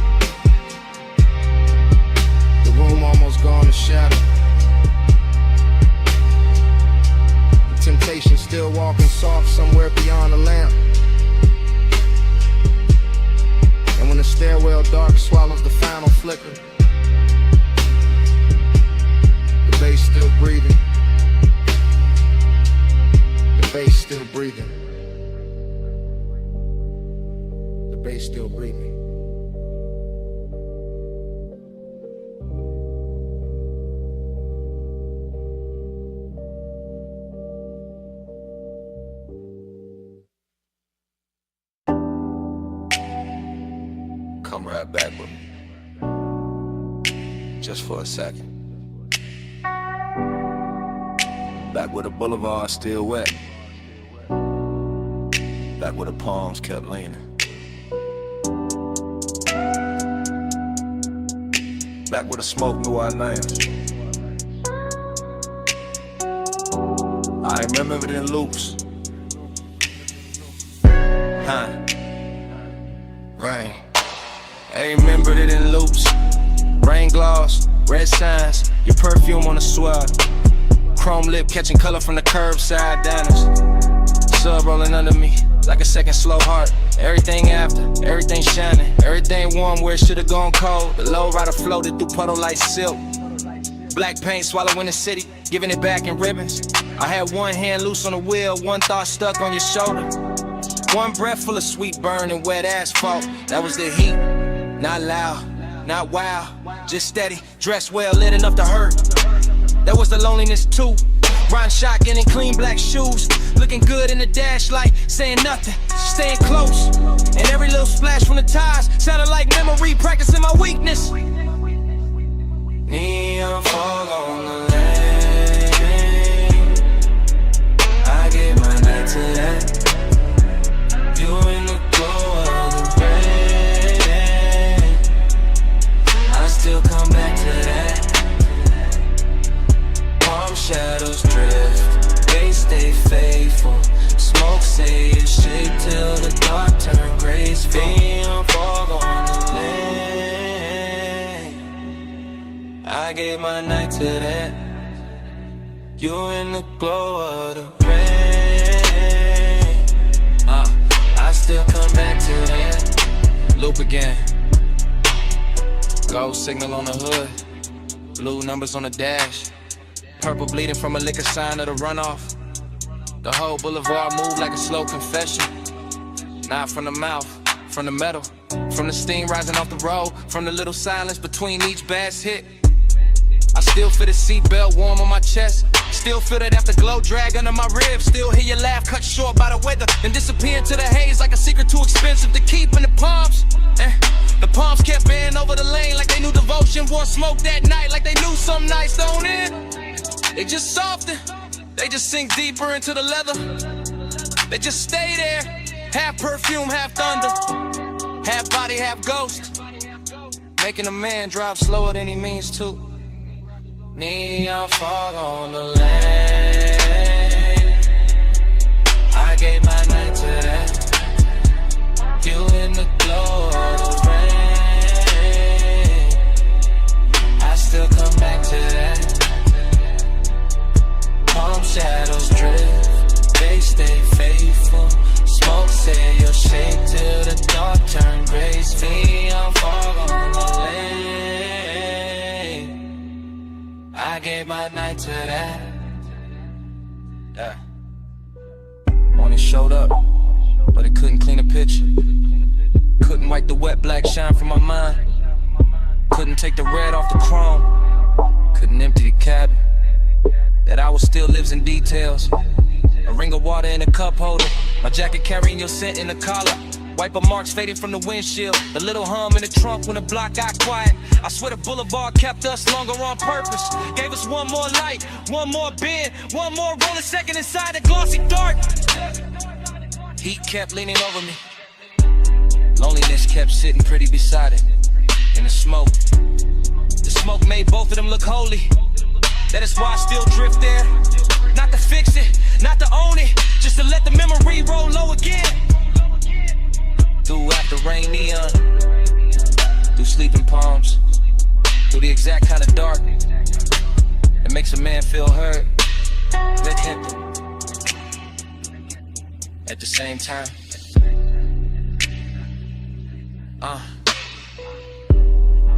Speaker 13: The room almost gone to shadow. The temptation still walking soft somewhere beyond the lamp. And when the stairwell dark swallows the final flicker, the bass still breathing. The bass still breathing. The bass still breathing.
Speaker 12: Come right back with me, just for a second. Back where the boulevard still wet, back where the palms kept leaning, back where the smoke knew our names. I remember it in loops. Rain. I remembered it in loops. Rain gloss, red signs, your perfume on the swell. Chrome lip catching color from the curbside diners. Sub rolling under me like a second slow heart. Everything after, everything shining, everything warm where it should've gone cold. The low rider floated through puddle like silk. Black paint swallowing the city, giving it back in ribbons. I had one hand loose on the wheel, one thought stuck on your shoulder. One breath full of sweet burn and wet asphalt. That was the heat. Not loud, not wild, just steady, dressed well, lit enough to hurt. That was the loneliness too. Riding shotgun in clean black shoes, looking good in the dash light, saying nothing, staying close. And every little splash from the tires sounded like memory, practicing my weakness. Neon fog on the lane, I gave my night to that. You in the glow of the rain, I still come back to that. Palm shadows drift, they stay faithful. Smoke say it's shake till the dark turn graceful. Neon fog on the lane, I gave my night to that. You in the glow of the rain, I still come back to that. Loop again. Gold signal on the hood, blue numbers on the dash. Purple bleeding from a liquor sign of the runoff. The whole boulevard moved like a slow confession. Not from the mouth, from the metal, from the steam rising off the road, from the little silence between each bass hit. I still feel the seatbelt warm on my chest. Still feel that afterglow drag under my ribs. Still hear your laugh cut short by the weather and disappear into the haze like a secret too expensive to keep in the palms. The palms kept bending over the lane like they knew devotion. Wore smoke that night like they knew some nights don't end. They just soften, they just sink deeper into the leather. They just stay there, half perfume, half thunder, half body, half ghost, making a man drive slower than he means to. Neon fog on the lane, I gave my night to that. You in the glow of the rain, I still come back to that. Palm shadows drift, they stay faithful. Smoke say you'll shake till the dark turn graceful. Neon fog on the lane, I gave my night to that. Yeah. Morning showed up, but it couldn't clean a picture. Couldn't wipe the wet black shine from my mind. Couldn't take the red off the chrome. Couldn't empty the cabin that I
Speaker 11: power still lives in details. A ring of water in a cup holder, my jacket carrying your scent in the collar. Wiper marks fading from the windshield, the little hum in the trunk when the block got quiet. I swear the boulevard kept us longer on purpose. Gave us one more light, one more bend, one more rolling second inside the glossy dark. Heat kept leaning over me. Loneliness kept sitting pretty beside it. In the smoke made both of them look holy. That is why I still drift there. Not to fix it, not to own it, just to let the memory roll low again. Through after rain neon, through sleeping palms, through the exact kind of dark that makes a man feel heard, with him. At the same time,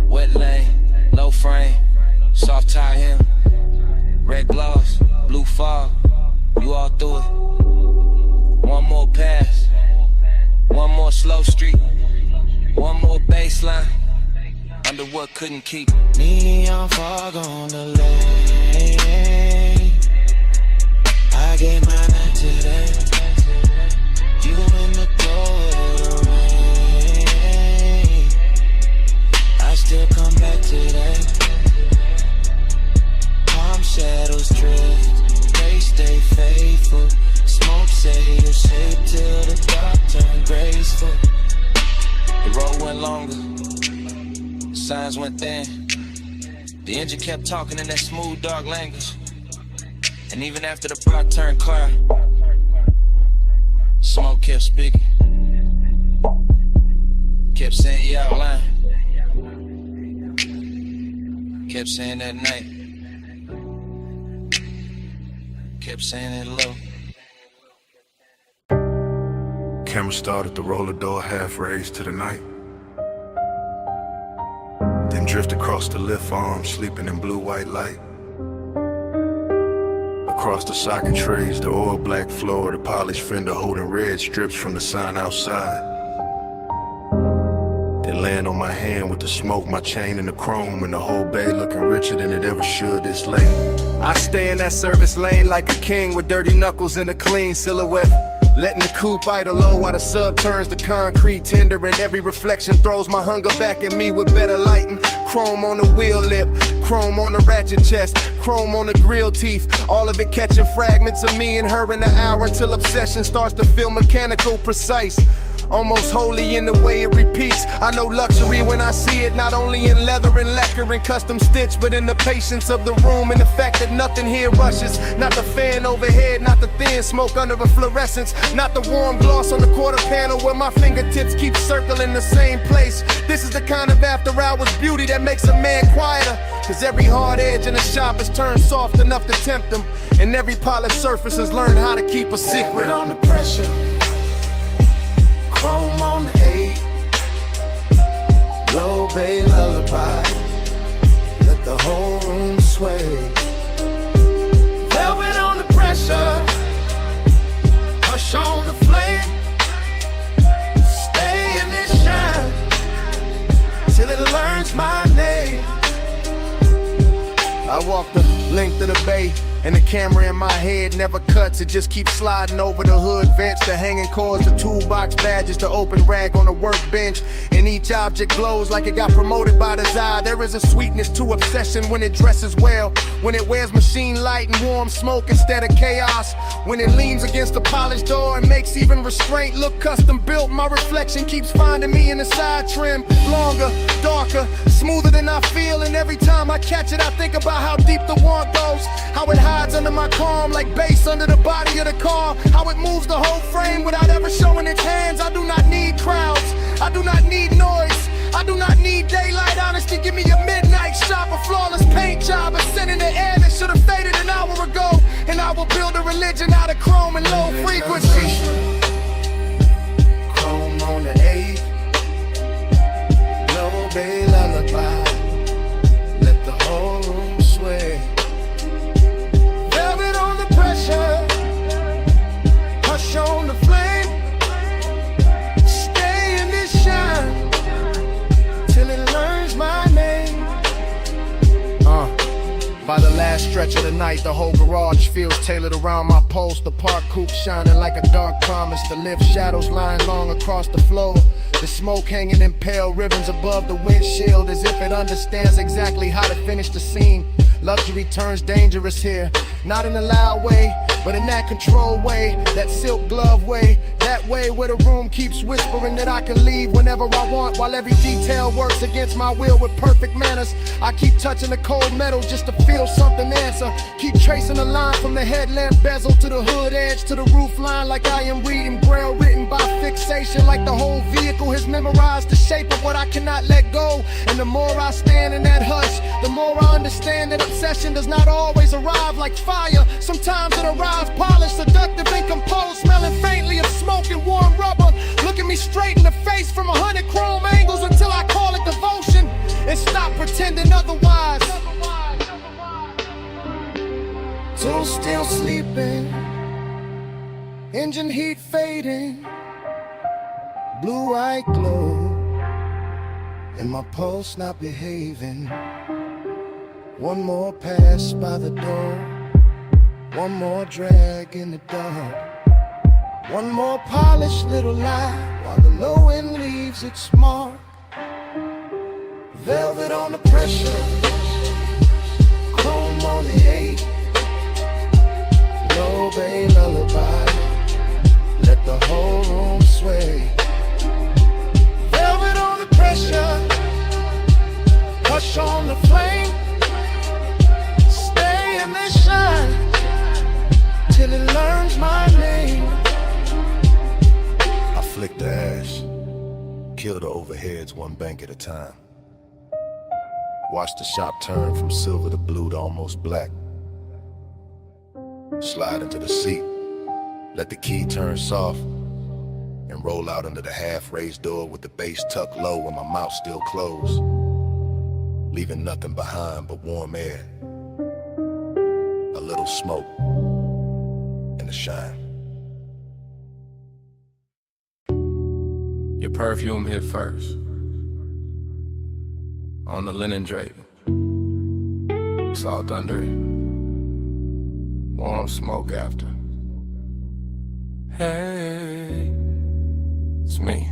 Speaker 11: wet lane, low frame, soft tie hem, red gloss, blue fog, you all through it. One more pass, one more slow street, one more baseline, under what couldn't keep.
Speaker 4: Neon fog on the lane, I gave my night today. You in the glow of the rain, I still come back today. Palm shadows drift, they stay faithful. Smoke say you're safe till the dark turn graceful.
Speaker 11: The road went longer, the signs went thin. The engine kept talking in that smooth, dark language. And even after the block turned clear, Smoke kept speaking, kept saying you out lying, kept saying that night, kept saying it low.
Speaker 15: Camera started to roll the door half raised to the night. Then drift across the lift arm, sleeping in blue-white light. Across the socket trays, the oil black floor, the polished fender holding red strips from the sign outside. Then land on my hand with the smoke, my chain and the chrome, and the whole bay looking richer than it ever should this late.
Speaker 5: I stay in that service lane like a king with dirty knuckles and a clean silhouette. Letting the coupe idle low while the sub turns to concrete tender, and every reflection throws my hunger back at me with better lighting. Chrome on the wheel lip, chrome on the ratchet chest, chrome on the grill teeth, all of it catching fragments of me and her in the hour till obsession starts to feel mechanical, precise. Almost holy in the way it repeats. I know luxury when I see it, not only in leather and lacquer and custom stitch, but in the patience of the room and the fact that nothing here rushes. Not the fan overhead, not the thin smoke under a fluorescence, not the warm gloss on the quarter panel where my fingertips keep circling the same place. This is the kind of after hours beauty that makes a man quieter, cause every hard edge in the shop is turned soft enough to tempt them, and every polished surface has learned how to keep a secret.
Speaker 4: On the pressure, chrome on the 8, low bay lullaby, let the whole room sway. Velvet on the pressure, hush on the flame, stay in this shine till it learns my name.
Speaker 5: I walk the length of the bay, and the camera in my head never cuts. It just keeps sliding over the hood vents, the hanging cords, the toolbox badges, the open rag on the workbench. And each object glows like it got promoted by desire. There is a sweetness to obsession when it dresses well, when it wears machine light and warm smoke instead of chaos, when it leans against the polished door and makes even restraint look custom built. My reflection keeps finding me in the side trim, longer, darker, smoother than I feel. And every time I catch it, I think about how deep the want goes, how it hides under my calm like bass under the body of the car, how it moves the whole frame without ever showing its hands. I do not need crowds, I do not need noise, I do not need daylight honesty. Give me a midnight shot, a flawless paint job, a scent in the air that should have faded an hour ago, and I will build a religion out of chrome and low frequency.
Speaker 4: Chrome on the 8, low bay lullaby, let the whole room sway. Velvet on the pressure, hush on the flame, stay in this shine till it learns my name.
Speaker 13: By the last stretch of the night, the whole garage feels tailored around my pulse. The park coupe shining like a dark promise. The lift shadows lying long across the floor. The smoke hanging in pale ribbons above the windshield, as if it understands exactly how to finish the scene. Luxury turns dangerous here, not in a loud way, but in that controlled way, that silk glove way, that way where the room keeps whispering that I can leave whenever I want, while every detail works against my will with perfect manners. I keep touching the cold metal just to feel something answer. Keep tracing a line from the headlamp bezel to the hood edge to the roof line, like I am reading braille written by fixation, like the whole vehicle has memorized the shape of what I cannot let go. And the more I stand in that hush, the more I understand that obsession does not always arrive like fire. Sometimes it arrives polished, seductive and composed, smelling faintly of smoke and warm rubber. Looking me straight in the face from 100 chrome angles until I call it devotion and stop pretending otherwise. Till still sleeping, engine heat fading, blue eye glow, and my pulse not behaving. One more pass by the door, one more drag in the dark, one more polished little lie while the low end leaves its mark. Velvet on the pressure, chrome on the 8, low bay lullaby, let the whole room sway. Velvet on the pressure, hush on the flame, stay in the shine till it learns my name.
Speaker 10: I flick the ash, kill the overheads one bank at a time. Watch the shop turn from silver to blue to almost black. Slide into the seat, let the key turn soft, and roll out under the half-raised door with the base tucked low and my mouth still closed, leaving nothing behind but warm air, a little smoke, and the shine.
Speaker 14: Your perfume hit first on the linen drape. Salt under it, warm smoke after. Hey, it's me,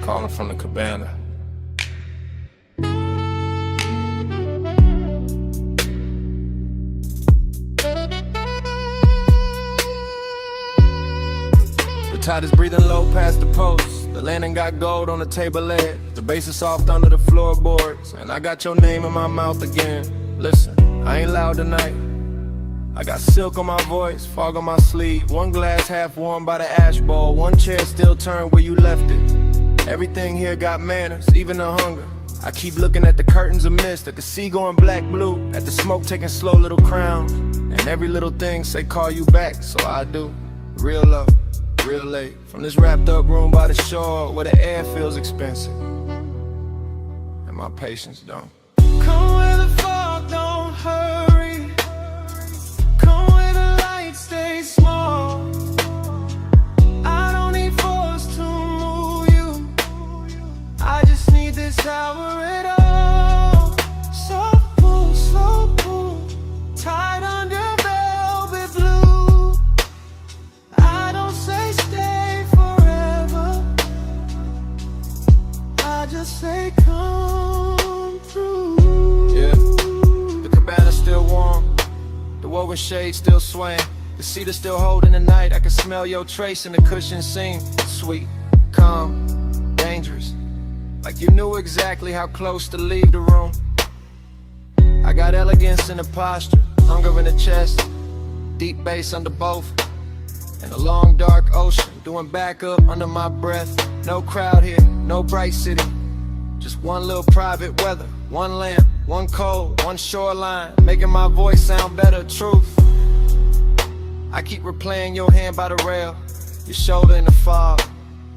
Speaker 14: calling from the cabana. The tide is breathing low past the post. The landing got gold on the table edge. The bass is soft under the floorboards, and I got your name in my mouth again. Listen, I ain't loud tonight. I got silk on my voice, fog on my sleeve. One glass half warm by the ash bowl, one chair still turned where you left it. Everything here got manners, even the hunger. I keep looking at the curtains of mist, at the sea going black blue, at the smoke taking slow little crowns, and every little thing say call you back, so I do. Real love, real late, from this wrapped up room by the shore where the air feels expensive and my patience don't.
Speaker 9: Come where the fog don't hurry, come where the lights stay small. I don't need force to move you, I just need this hour at all. Soft pull, slow pull, tied under velvet blue. I don't say stay forever, I just say come through.
Speaker 14: Yeah, the cabana's still warm, the woven shade still swaying, the cedar still holding the night. I can smell your trace in the cushion seam. Sweet, calm, dangerous, like you knew exactly how close to leave the room. I got elegance in the posture, hunger in the chest, deep bass under both, and a long dark ocean doing backup under my breath. No crowd here, no bright city, just one little private weather, one lamp, one cold, one shoreline, making my voice sound better. Truth, I keep replaying your hand by the rail, your shoulder in the fog,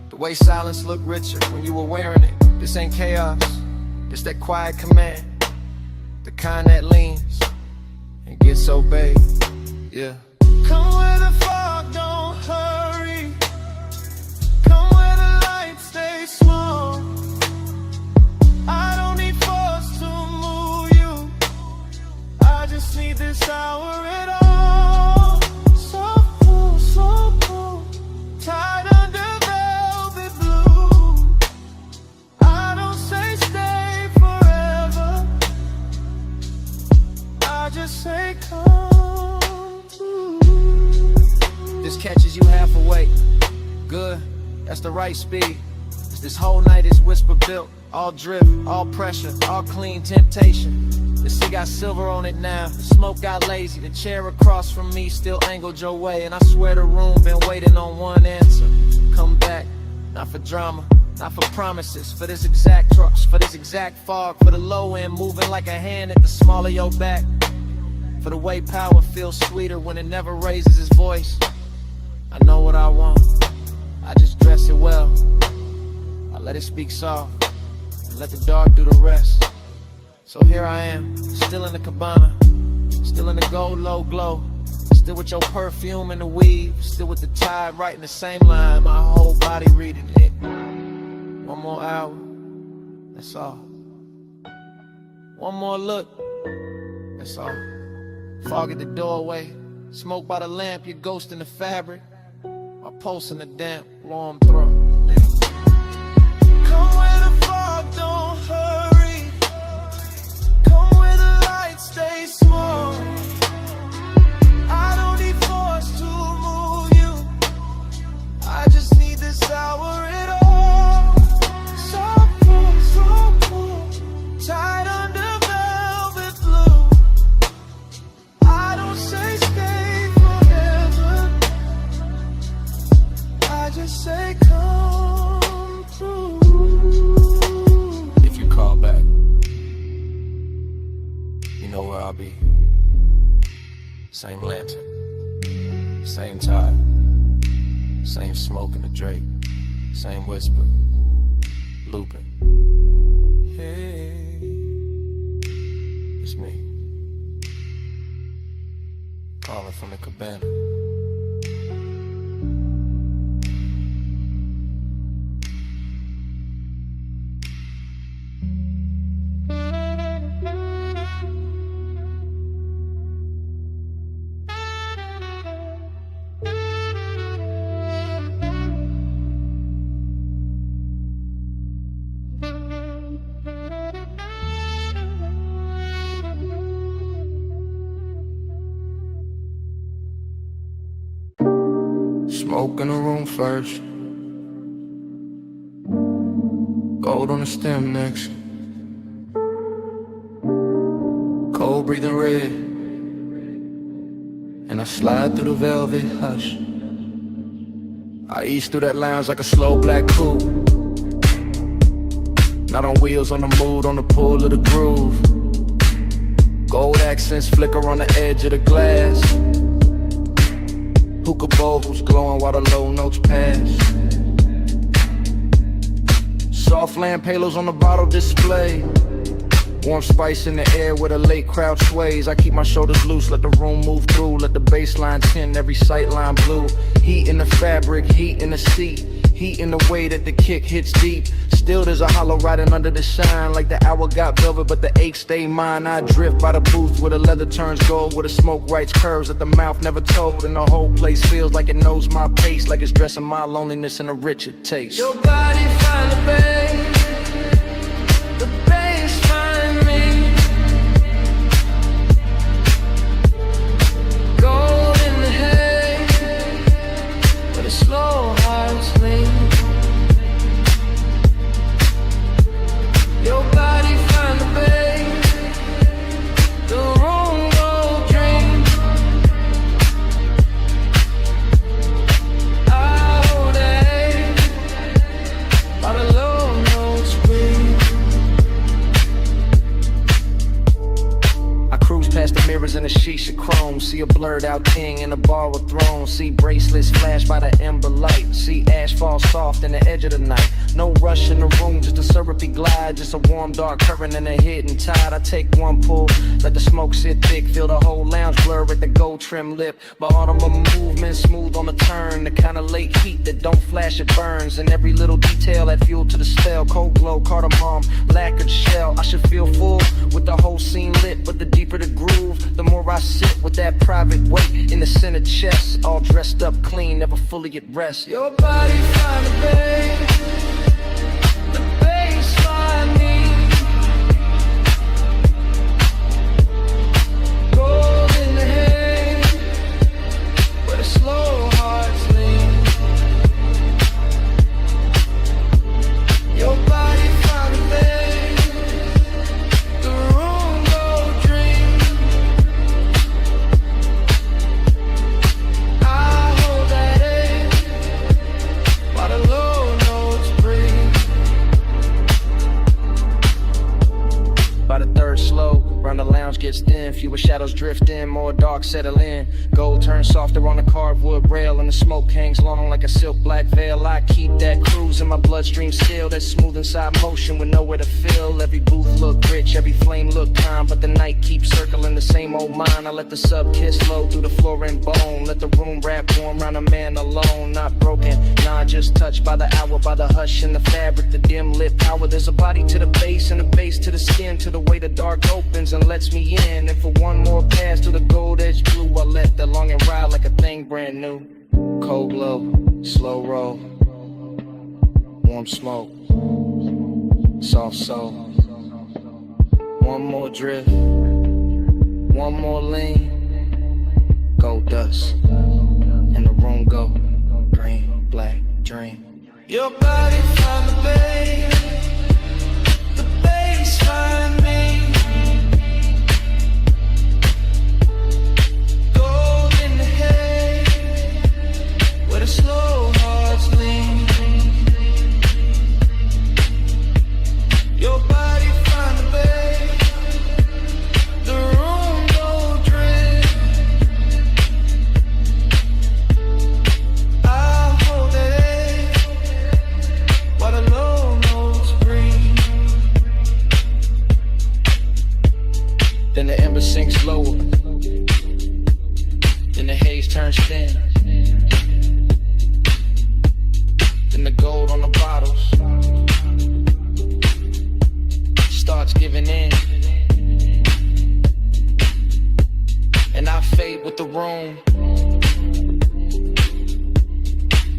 Speaker 14: the way silence looked richer when you were wearing it. This ain't chaos, it's that quiet command, the kind that leans and gets obeyed. Yeah.
Speaker 9: Come where the fog don't hurry, come where the lights stay small. I don't need force to
Speaker 11: just catches you half awake. Good, that's the right speed. This whole night is whisper built, all drift, all pressure, all clean temptation. The sea got silver on it now, the smoke got lazy. The chair across from me still angled your way, and I swear the room been waiting on one answer. Come back, not for drama, not for promises, for this exact trust, for this exact fog, for the low end moving like a hand at the small of your back, for the way power feels sweeter when it never raises its voice. I know what I want, I just dress it well. I let it speak soft, and let the dark do the rest. So here I am, still in the cabana, still in the gold low glow, still with your perfume and the weave, still with the tide writing the same line, my whole body reading it. One more hour, that's all. One more look, that's all. Fog at the doorway, smoke by the lamp, your ghost in the fabric, my pulse in the damp, warm throat.
Speaker 9: Come where the fog don't hurry. Come where the lights stay small. I don't need force to move you. I just need this hour at all. So cool, tied under velvet blue. I don't say stay forever. I just say come through.
Speaker 12: If you call back, you know where I'll be. Same lantern, same tide, same smoke in the Drake, same whisper, looping. Hey, it's me, calling from the cabana.
Speaker 13: Smoke in the room first, gold on the stem next, cold breathing red, and I slide through the velvet hush. I ease through that lounge like a slow black coupe, not on wheels, on the mood, on the pull of the groove. Gold accents flicker on the edge of the glass. Hookah bowls glowing while the low notes pass. Soft lamp halos on the bottle display. Warm spice in the air where the late crowd sways. I keep my shoulders loose, let the room move through. Let the baseline tin, every sightline blue. Heat in the fabric, heat in the seat. Heat in the way that the kick hits deep. Still there's a hollow riding under the shine. Like the hour got velvet but the ache stay mine. I drift by the booth where the leather turns gold, where the smoke writes curves that the mouth never told. And the whole place feels like it knows my pace, like it's dressing my loneliness in a richer taste.
Speaker 9: Your body find the bass find me. Gold in the hay, where the slow hearts lean. Your body find the bay, the room go dream. All day, by the low notes breathe.
Speaker 11: I cruise past the mirrors in the shisha chrome. See a blurred out king in a borrowed throne. See bracelets flash by the ember light. See ash fall soft in the edge of the night. No rush in the room, just a syrupy glide. Just a warm dark current and a hidden tide. I take one pull, let the smoke sit thick. Feel the whole lounge blur at the gold trim lip. But autumn movement smooth on the turn. The kind of late heat that don't flash, it burns. And every little detail add fuel to the spell. Cold glow, cardamom, lacquered shell. I should feel full with the whole scene lit. But the deeper the groove, the more I sit with that private weight in the center chest. All dressed up clean, never fully at rest.
Speaker 9: Your body find the bay, the bass find me. Gold in the hay, where the slow heart
Speaker 11: around, the lounge gets thin. Fewer shadows drift in, more dark settle in. Gold turns softer on the carved rail, and the smoke hangs long like a silk black veil. I keep that cruise in my bloodstream still, that smooth inside motion with nowhere to fill. Every booth look rich, every flame look kind, but the night keeps circling the same old mind. I let the sub kiss flow through the floor and bone. Let the room wrap warm around a man alone, not broken. Nah, just touched by the hour, by the hush and the fabric, the dim lit power. There's a body to the base and a base to the skin, to the way the dark opens and lets me in. And for one more pass through the gold edge blue, I let the longing ride like a thing brand new. Cold glow, slow roll, warm smoke, soft soul. One more drift, one more lean, gold dust, and the room go green, black, dream.
Speaker 9: Your body found the bay, the bass find me. Gold in the hay, where the slow hearts lean. Your body found the bay, the room go drift. I'll hold that while the low notes breathe.
Speaker 11: Then the ember sinks lower, then the haze turns thin, then the gold on the bottles starts giving in, and I fade with the room,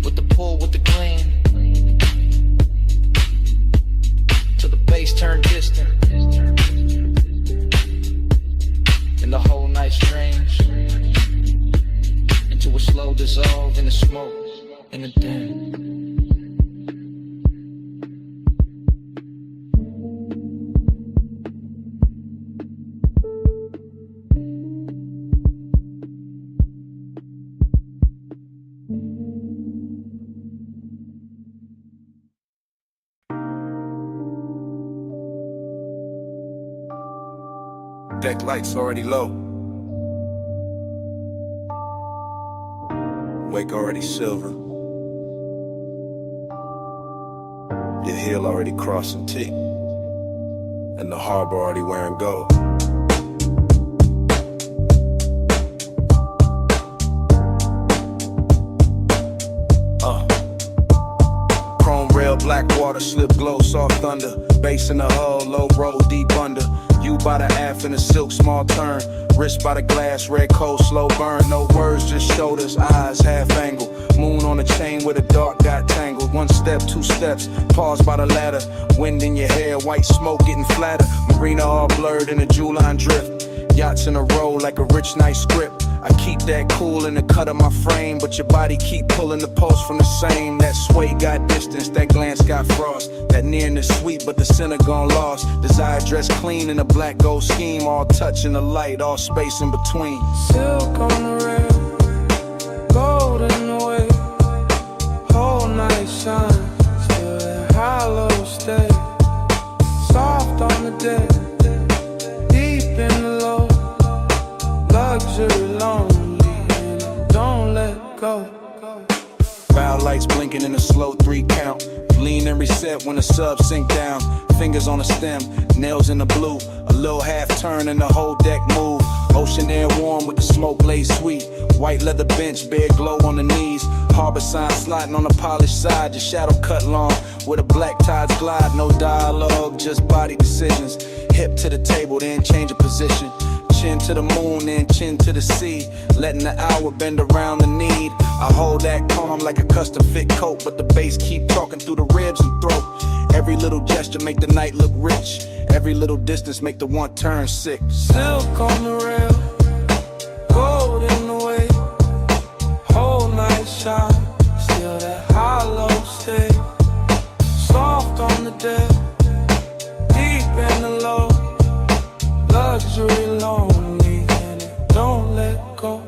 Speaker 11: with the pull, with the gleam, till the bass turn distant, and the whole night strange, into a slow dissolve in the smoke, in the dim.
Speaker 5: Deck lights already low. Wake already silver. Your heel already crossing T. And the harbor already wearing gold. Chrome rail, black water, slip glow, soft thunder. Bass in the hull, low roll, deep under. You by the aft in a silk, small turn. Wrist by the glass, red cold, slow burn. No words, just shoulders, eyes half angle. Moon on the chain where the dark got tangled. One step, two steps, pause by the ladder. Wind in your hair, white smoke getting flatter. Marina all blurred in a jewel line drift. Yachts in a row like a rich night script. I keep that cool in the cut of my frame, but your body keep pulling the pulse from the same. That sway got distance, that glance got frost. That nearness sweet, but the center gone lost. Desire dressed clean in a black gold scheme, all touch in the light, all space in between.
Speaker 9: Silk on the rail, gold in the way, whole night shine, still that hollow stay. Soft on the deck, deep in the low, luxury lonely, and don't let go.
Speaker 5: Bow lights blinking in a slow 3 count. Lean and reset when the sub sink down. Fingers on the stem, nails in the blue. A little half turn and the whole deck move. Ocean air warm with the smoke laid sweet. White leather bench, bare glow on the knees. Harbor sign sliding on the polished side. Your shadow cut long where the black tides glide. No dialogue, just body decisions. Hip to the table, then change of position. Chin to the moon, then chin to the sea. Letting the hour bend around the need. I hold that calm like a custom fit coat, but the bass keep talking through the ribs and throat. Every little gesture make the night look rich. Every little distance make the one turn sick.
Speaker 9: Silk on the rail, gold in the way, whole night shine, still that hollow stay. Soft on the deck, deep in the low, luxury lonely, and it don't let go.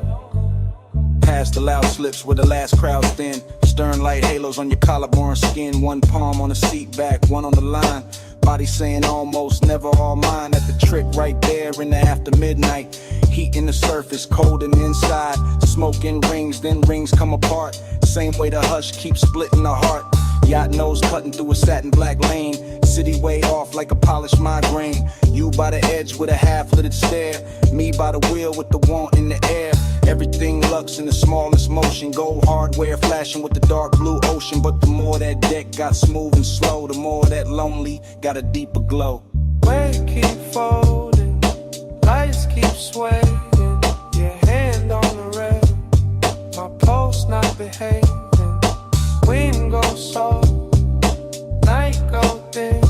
Speaker 5: Past the loud slips where the last crowd's thin. Stern light halos on your collarbone skin. One palm on the seat back, one on the line. Body saying almost, never all mine. At the Trick right there in the after midnight. Heat in the surface, cold in the inside. Smoke in rings, then rings come apart. Same way the hush keeps splitting the heart. Yacht nose cutting through a satin black lane. City way off like a polished migraine. You by the edge with a half-littered stare. Me by the wheel with the want in the air. Everything lux in the smallest motion. Gold hardware flashing with the dark blue ocean. But the more that deck got smooth and slow, the more that lonely got a deeper glow.
Speaker 9: Weight keep folding, lights keep swaying. Your hand on the rail, my pulse not behaving. Wind goes soft, night go thin.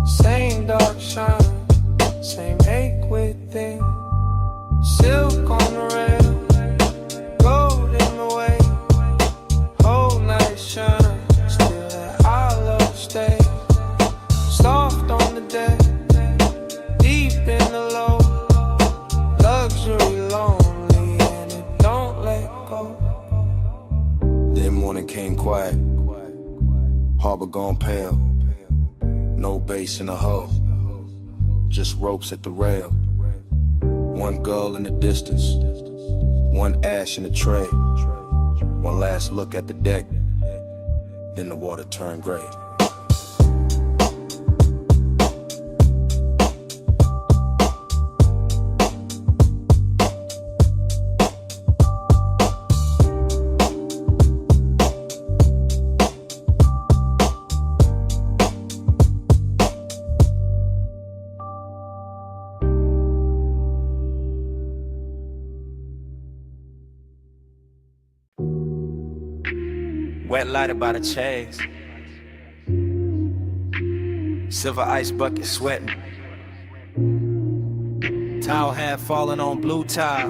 Speaker 9: Same dark shine, same ache within. Silk on the rail, gold in the way. Whole night shine, still that I love stay. Soft on the deck, deep in the low. Luxury lonely and it don't let go.
Speaker 5: Then morning came quiet, harbor gone pale. No bass in the hull, just ropes at the rail. One gull in the distance, one ash in the tray. One last look at the deck, then the water turned gray.
Speaker 11: Wet lighted by the chase. Silver ice bucket sweating. Towel hat falling on blue tile.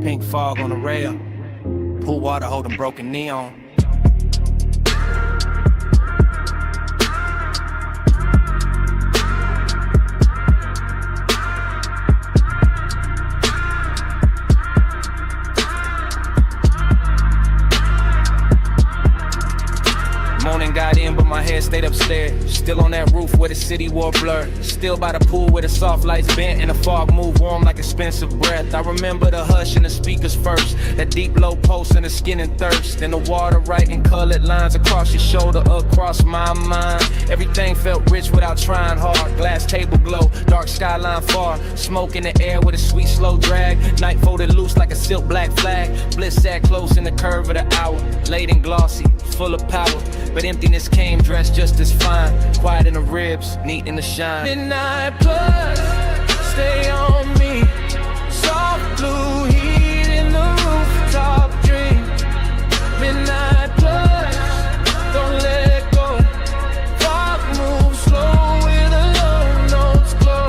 Speaker 11: Pink fog on the rail. Pool water holding broken neon. Morning got in, but my head stayed upstairs. Still on that roof where the city wore blur. Still by the pool where the soft lights bent and the fog moved warm like expensive breath. I remember the hush and the speakers first. That deep low pulse in the skin and thirst. Then the water writing colored lines across your shoulder, across my mind. Everything felt rich without trying hard. Glass table glow, dark skyline far. Smoke in the air with a sweet slow drag. Night folded loose like a silk black flag. Bliss sat close in the curve of the hour. Late and glossy, full of power. But emptiness came dressed just as fine. Quiet in the ribs, neat in the shine. Midnight plus, stay on me. Soft blue heat in the rooftop dream. Midnight plus, don't let go. Fog moves slow with the low notes glow.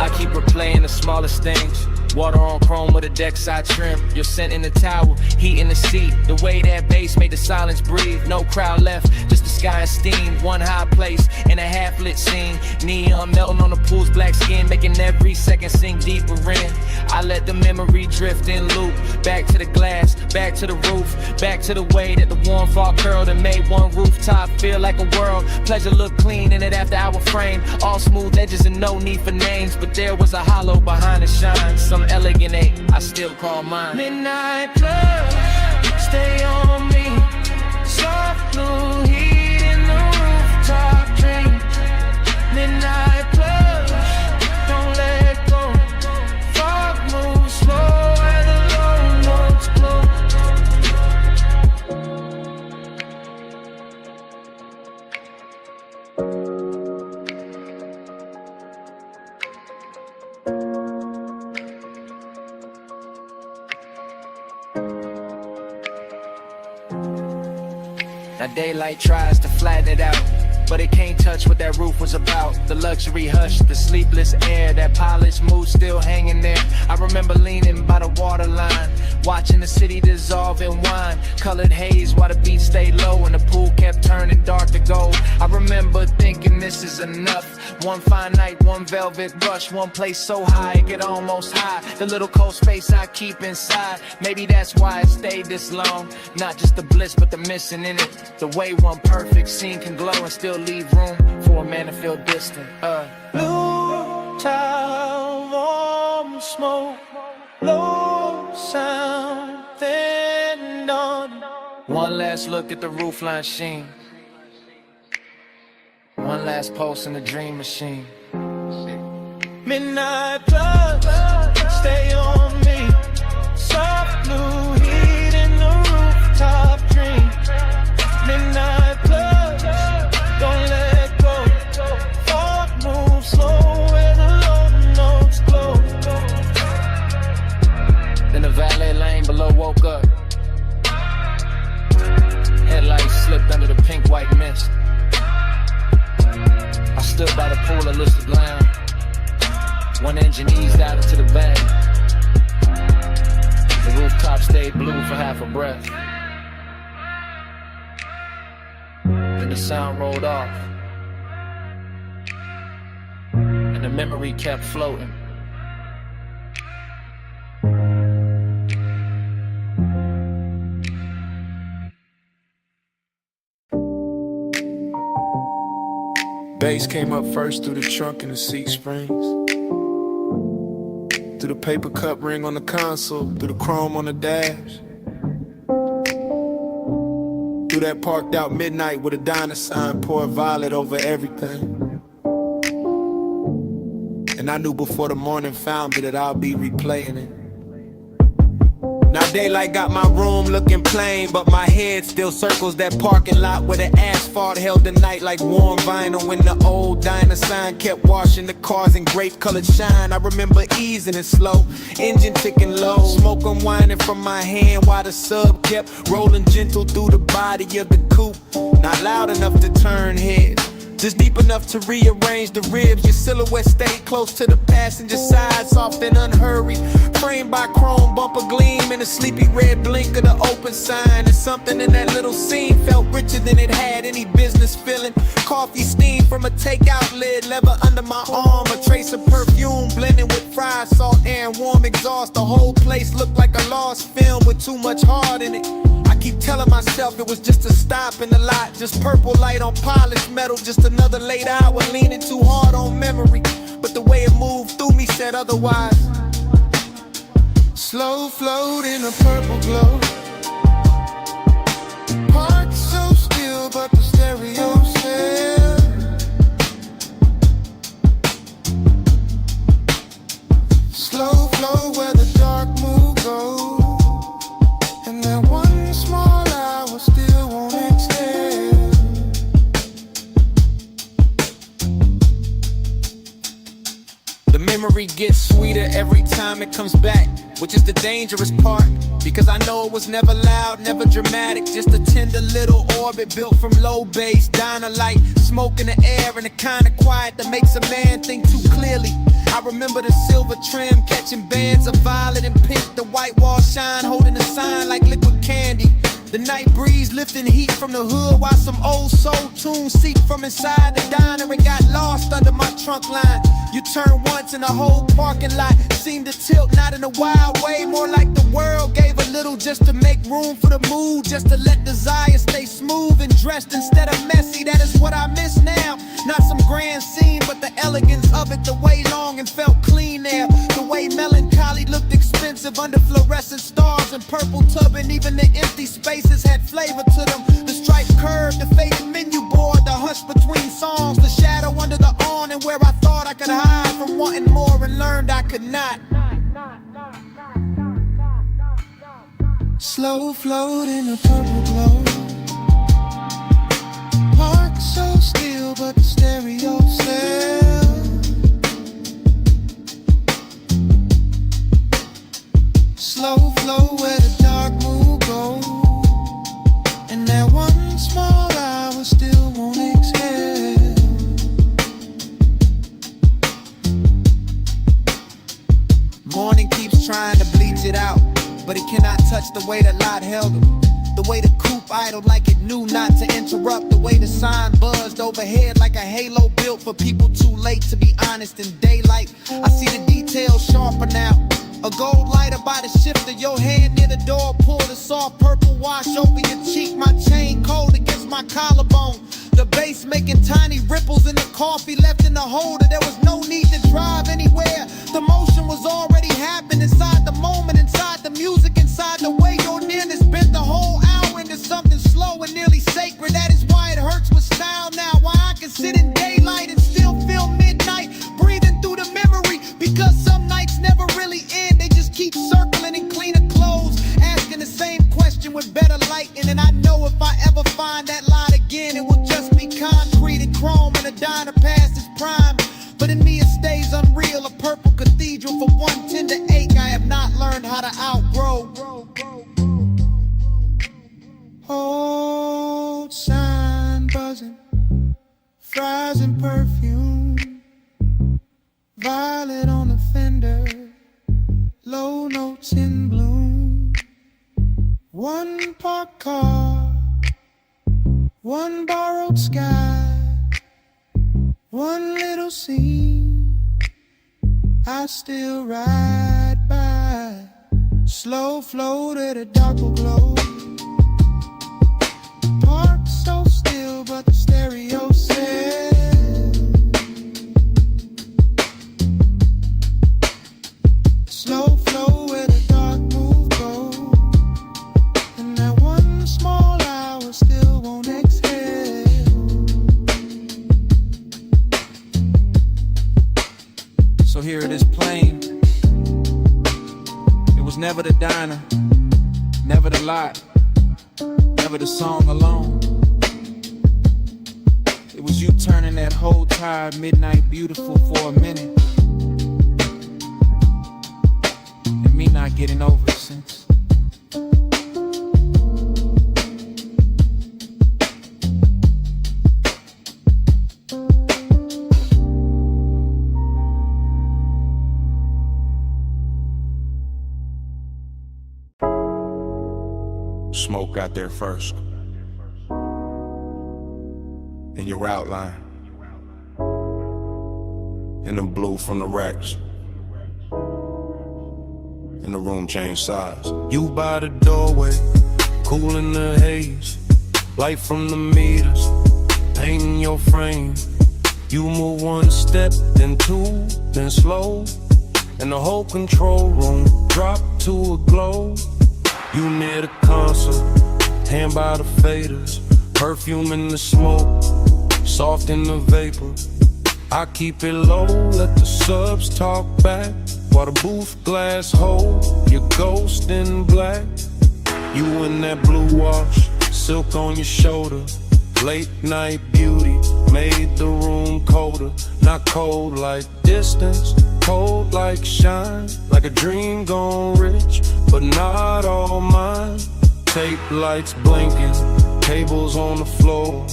Speaker 11: I keep replaying the smallest things. Water on chrome with a deck side trim. Your scent in the towel, heat in the seat. The way that bass made the silence breathe. No crowd left, just the sky and steam. One high place in a half-lit scene. Neon melting on the pool's black skin, making every second sink deeper in. I let the memory drift in loop. Back to the glass, back to the roof. Back to the way that the warm fall curled and made one rooftop feel like a world. Pleasure looked clean in it after our frame. All smooth edges and no need for names. But there was a hollow behind the shine. Some elegant ache, I still call mine. Midnight plus, stay on me. Soft blue heat in the rooftop dream. Midnight plus, don't let go. Fog moves slow where the low notes glow. Now daylight tries to flatten it out, but it can't touch what that roof was about. The luxury hush, the sleepless air, that polished mood still hanging there. I remember leaning by the waterline, watching the city dissolve in wine. Colored haze while the beach stayed low and the pool kept turning dark to gold. I remember thinking this is enough. One fine night, one velvet rush, one place so high it get almost high. The little cold space I keep inside, maybe that's why it stayed this long. Not just the bliss, but the missing in it. The way one perfect scene can glow and still leave room for a man to feel distant.
Speaker 9: Blue tile, warm smoke, low sound, thin dawn.
Speaker 11: One last look at the roofline sheen. One last pulse in the dream machine.
Speaker 9: Midnight plug, stay on me. Soft blue heat in the rooftop dream. Midnight plug, don't let go. Thought move slow where the low notes glow.
Speaker 11: Then the valet lane below woke up. Headlights slipped under the pink white mist. I stood by the pool of Lucid Lounge. One engine eased out into the bay. The rooftop stayed blue for half a breath. Then the sound rolled off. And the memory kept floating.
Speaker 14: Bass came up first through the trunk and the seat springs. Through the paper cup ring on the console, through the chrome on the dash. Through that parked out midnight with a diner sign, pour violet over everything. And I knew before the morning found me that I'll be replaying it. Now daylight got my room looking plain, but my head still circles that parking lot where the asphalt held the night like warm vinyl. When the old diner sign kept washing the cars in grape colored shine. I remember easing it slow, engine ticking low, smoke unwinding from my hand while the sub kept rolling gentle through the body of the coupe. Not loud enough to turn heads, just deep enough to rearrange the ribs. Your silhouette stayed close to the passenger side, soft and unhurried, framed by chrome bumper gleam and a sleepy red blink of the open sign. And something in that little scene felt richer than it had any business feeling. Coffee steam from a takeout lid, leather under my arm, a trace of perfume blending with fried salt air and warm exhaust. The whole place looked like a lost film with too much heart in it. I keep telling myself it was just a stop in the lot, just purple light on polished metal, just another late hour leaning too hard on memory. But the way it moved through me said otherwise.
Speaker 7: Slow float in a purple glow. Parked so still, but the stereo said. Slow flow where the dark mood goes. And that one small hour still won't exhale.
Speaker 5: The memory gets sweeter every time it comes back, which is the dangerous part, because I know it was never loud, never dramatic, just a tender little orbit built from low bass, diner light, smoke in the air, and the kind of quiet that makes a man think too clearly. I remember the silver trim catching bands of violet and pink, the white wall shine holding a sign like liquid candy. The night breeze lifting heat from the hood while some old soul tunes seep from inside the diner and got lost under my trunk line. You turn once and the whole parking lot seemed to tilt, not in a wild way, more like the world gave a little just to make room for the mood, just to let desire stay smooth and dressed instead of messy. That is what I miss now. Not some grand scene, but the elegance of it, the way long and felt clean there, the way melancholy looked expensive under fluorescent stars and purple tub, and even the empty spaces had flavor to them. The striped curve, the faded menu board, the hush between songs, the shadow under the awning where I thought I could hide from wanting more and learned I could not.
Speaker 7: Slow float in a purple glow. Parked so still, but the stereo said. Slow flow where the dark mood goes. And that one small hour still won't exhale.
Speaker 5: Morning keeps trying to bleach it out, but it cannot touch the way that light held him.
Speaker 4: The way the coupe idled like it knew not to interrupt. The way the sign buzzed overhead like a halo built for people too late to be honest in daylight. I see the details sharper now. A gold lighter by the shifter, your hand near the door, pour the soft purple wash over your cheek. My chain cold against my collarbone. The bass making tiny ripples in the coffee left in the holder. There was no need to drive anywhere. The motion was already happening inside the moment, inside the music, inside the way your nearness bent the whole hour into something slow and nearly sacred. That is why it hurts with style now. Why I can sit in daylight and still feel midnight, breathing through the memory. Because some nights never really end. They just keep circling in cleaner clothes, asking the same question with better lighting. And I know if I ever find that light again, it will just be concrete and chrome and a diner past its prime. But in me it stays unreal, a purple cathedral for one tender ache I have not learned how to outgrow. Old sign buzzing, fries and perfume, violet on the fender, low notes in bloom. One parked car, one borrowed sky, one little scene I still ride by. Slow flow to the dark will glow. Park so still but the stereo says slow flow where the dark move go. And that one small hour still won't exhale. So here it is plain. It was never the diner, never the lot, never the song alone. It was you turning that whole tired midnight beautiful for a minute, and me not getting over it since.
Speaker 10: Smoke got there first. In your outline, in the blue from the racks, and the room changed size. You by the doorway, cool in the haze, light from the meters, painting your frame. You move one step, then two, then slow, and the whole control room dropped to a glow. You near the console, hand by the faders, perfume in the smoke, soft in the vapor. I keep it low, let the subs talk back, while the booth glass hold your ghost in black. You in that blue wash, silk on your shoulder, late night beauty made the room colder. Not cold like distance, cold like shine, like a dream gone rich, but not all mine. Tape lights blinking, cables on the floor,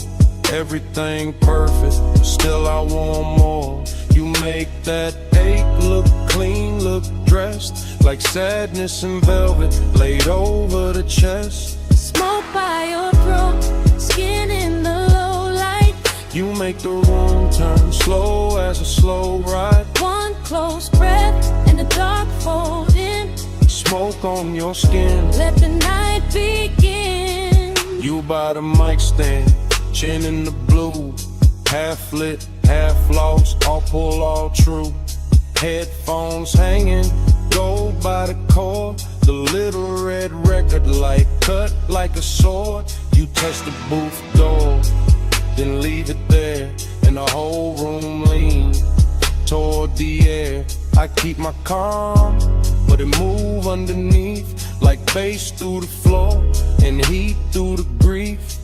Speaker 10: everything perfect, still I want more. You make that ache look clean, look dressed, like sadness in velvet laid over the chest.
Speaker 3: Smoke by your throat, skin in the low light.
Speaker 10: You make the room turn slow as a slow ride.
Speaker 3: One close breath and the dark fold in.
Speaker 10: Smoke on your skin,
Speaker 3: let the night begin.
Speaker 10: You by the mic stand, chin in the blue, half lit, half lost, all pull, all true. Headphones hanging, gold by the cord, the little red record light cut like a sword. You touch the booth door, then leave it there, and the whole room lean toward the air. I keep my calm, but it move underneath, like bass through the floor and heat through the grief.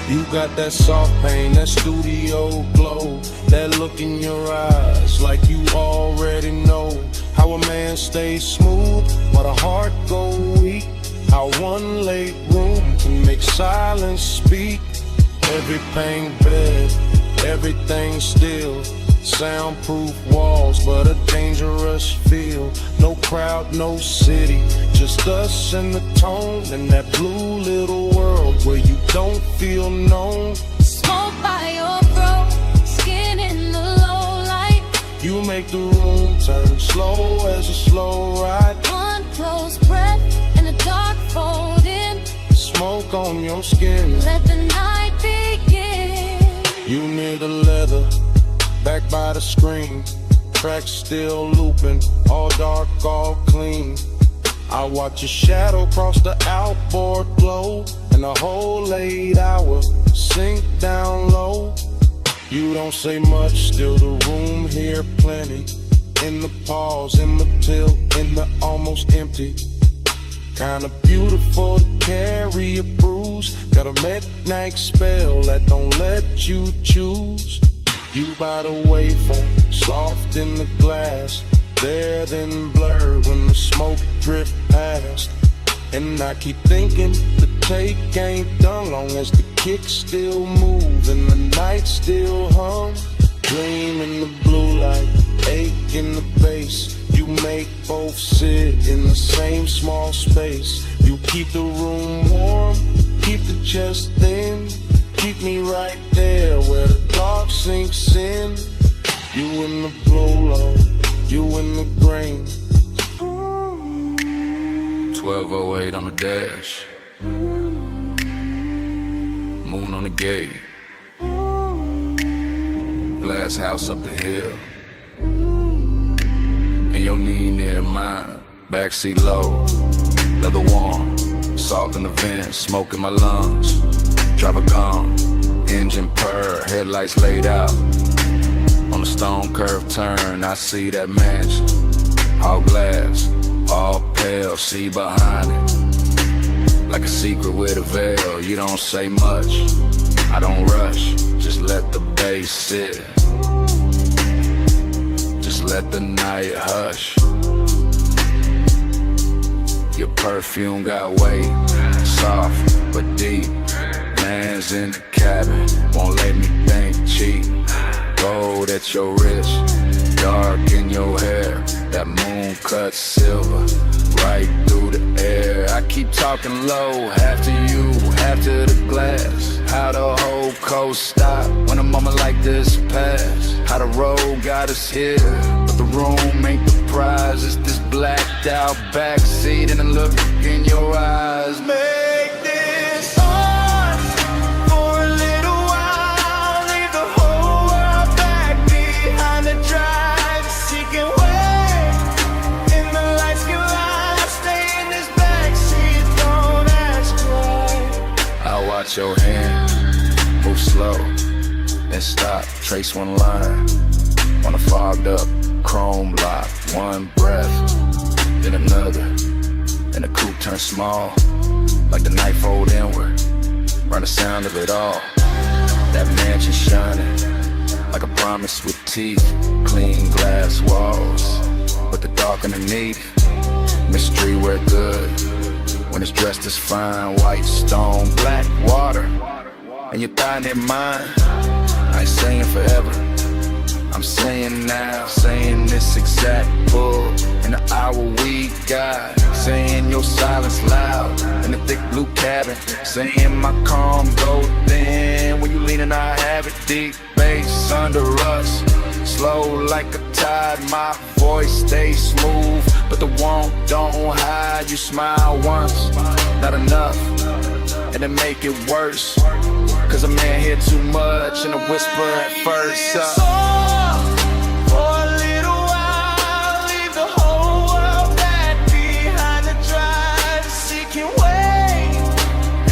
Speaker 10: You got that soft pain, that studio glow, that look in your eyes like you already know how a man stays smooth while the heart go weak, how one late room can make silence speak. Every pain bed, everything still,
Speaker 14: Soundproof walls, but a dangerous feel. No crowd, no city, just us and the tone in that blue little world where you don't feel known.
Speaker 3: Smoke by your throat, skin in the low light.
Speaker 14: You make the room turn slow as a slow ride.
Speaker 3: One close breath and the dark fold in.
Speaker 14: Smoke on your skin,
Speaker 3: let the night begin.
Speaker 14: You near the leather, back by the screen. Tracks still looping, all dark, all clean. I watch your shadow cross the outboard glow, and the whole 8 hour sink down low. You don't say much, still the room here plenty. In the pause, in the tilt, in the almost empty. Kinda beautiful to carry a bruise. Got a midnight spell that don't let you choose. You by the waveform, soft in the glass. There then blurred when the smoke drift past. And I keep thinking the take ain't done long as the kicks still move and the night still hum. Dream in the blue light, ache in the bass. You make both sit in the same small space. You keep the room warm, keep the chest thin. Keep me right there where the dark sinks in. You in the blow, you in the grain.
Speaker 12: 1208 on the dash, moon on the gate, glass house up the hill, and your knee near mine. Backseat low, leather warm, salt in the vents, smoke in my lungs. Driver gone, engine purr, headlights laid out. On the stone curve turn, I see that mansion. All glass, all pale, see behind it. Like a secret with a veil, you don't say much. I don't rush, just let the bass sit. Just let the night hush. Your perfume got weight, soft but deep. Man's in the cabin, won't let me think cheap. Gold at your wrist, dark in your hair. That moon cut silver, right through the air. I keep talking low, half to you, half to the glass. How the whole coast stop when a moment like this pass. How the road got us here, but the room ain't the prize. It's this blacked out backseat and the look in your eyes.
Speaker 9: Make this ours for a little while. Leave the whole world back behind the drive. Seeking way in the lights can lie. Stay in this backseat, don't ask why.
Speaker 12: I watch your hand move slow, then stop, trace one line on a fogged up chrome lock. One breath, then another, and the coupe turns small, like the night fold inward, run the sound of it all. That mansion shining, like a promise with teeth, clean glass walls, but the dark underneath, mystery we're good, when it's dressed as fine, white stone, black water, and your thigh near mine. I ain't saying forever, I'm saying now, saying this exact bull in the hour we got. Saying your silence loud in the thick blue cabin. Saying my calm go thin when you leaning, I have it deep. Bass under us, slow like a tide. My voice stays smooth, but the want don't hide. You smile once, not enough, and then make it worse. Cause a man hear too much and a whisper at first.
Speaker 9: For a little while, leave the whole world back behind the drive. Seeking way,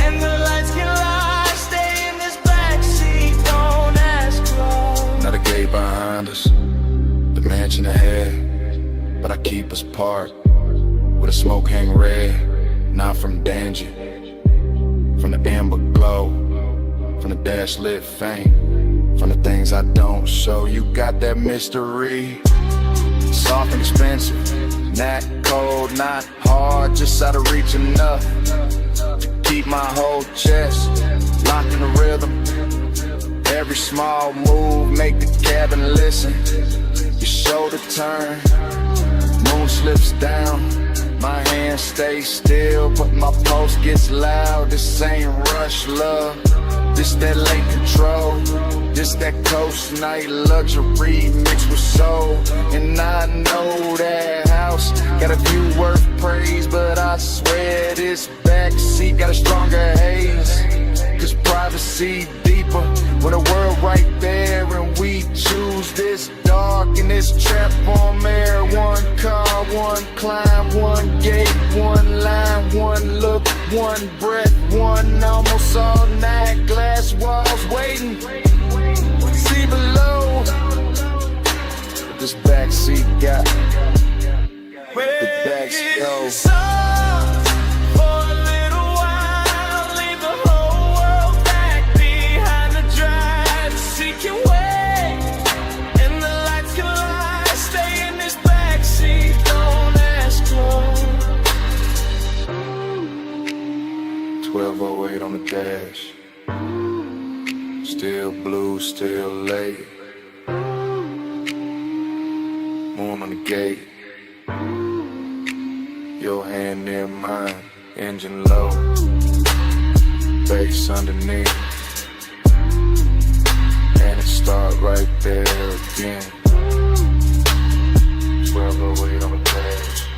Speaker 9: and the lights can lie. Stay in this backseat, don't ask why.
Speaker 12: Now the gate behind us, the mansion ahead, but I keep us parked with a smoke hang red, not from danger, from the amber glow, from the dash lit faint, from the things I don't show. You got that mystery, soft and expensive, not cold, not hard, just out of reach enough to keep my whole chest locked in the rhythm.
Speaker 10: Every small move make the cabin listen. Your shoulder turn, moon slips down. My hand stays still, but my pulse gets loud. This ain't rush love, this that late control. This that coast night luxury mixed with soul. And I know that house got a view worth praise, but I swear this backseat got a stronger haze. Cause privacy deeper when the world right there, and we choose this dark and this trap on air. One car, one climb, one gate, one line, one look, one breath, one almost all night. Glass walls waiting, see below. But this backseat got the backseat. On the dash, still blue, still late. Moon on the gate, your hand near mine, engine low, bass underneath, and it start right there again. 1208 on the dash.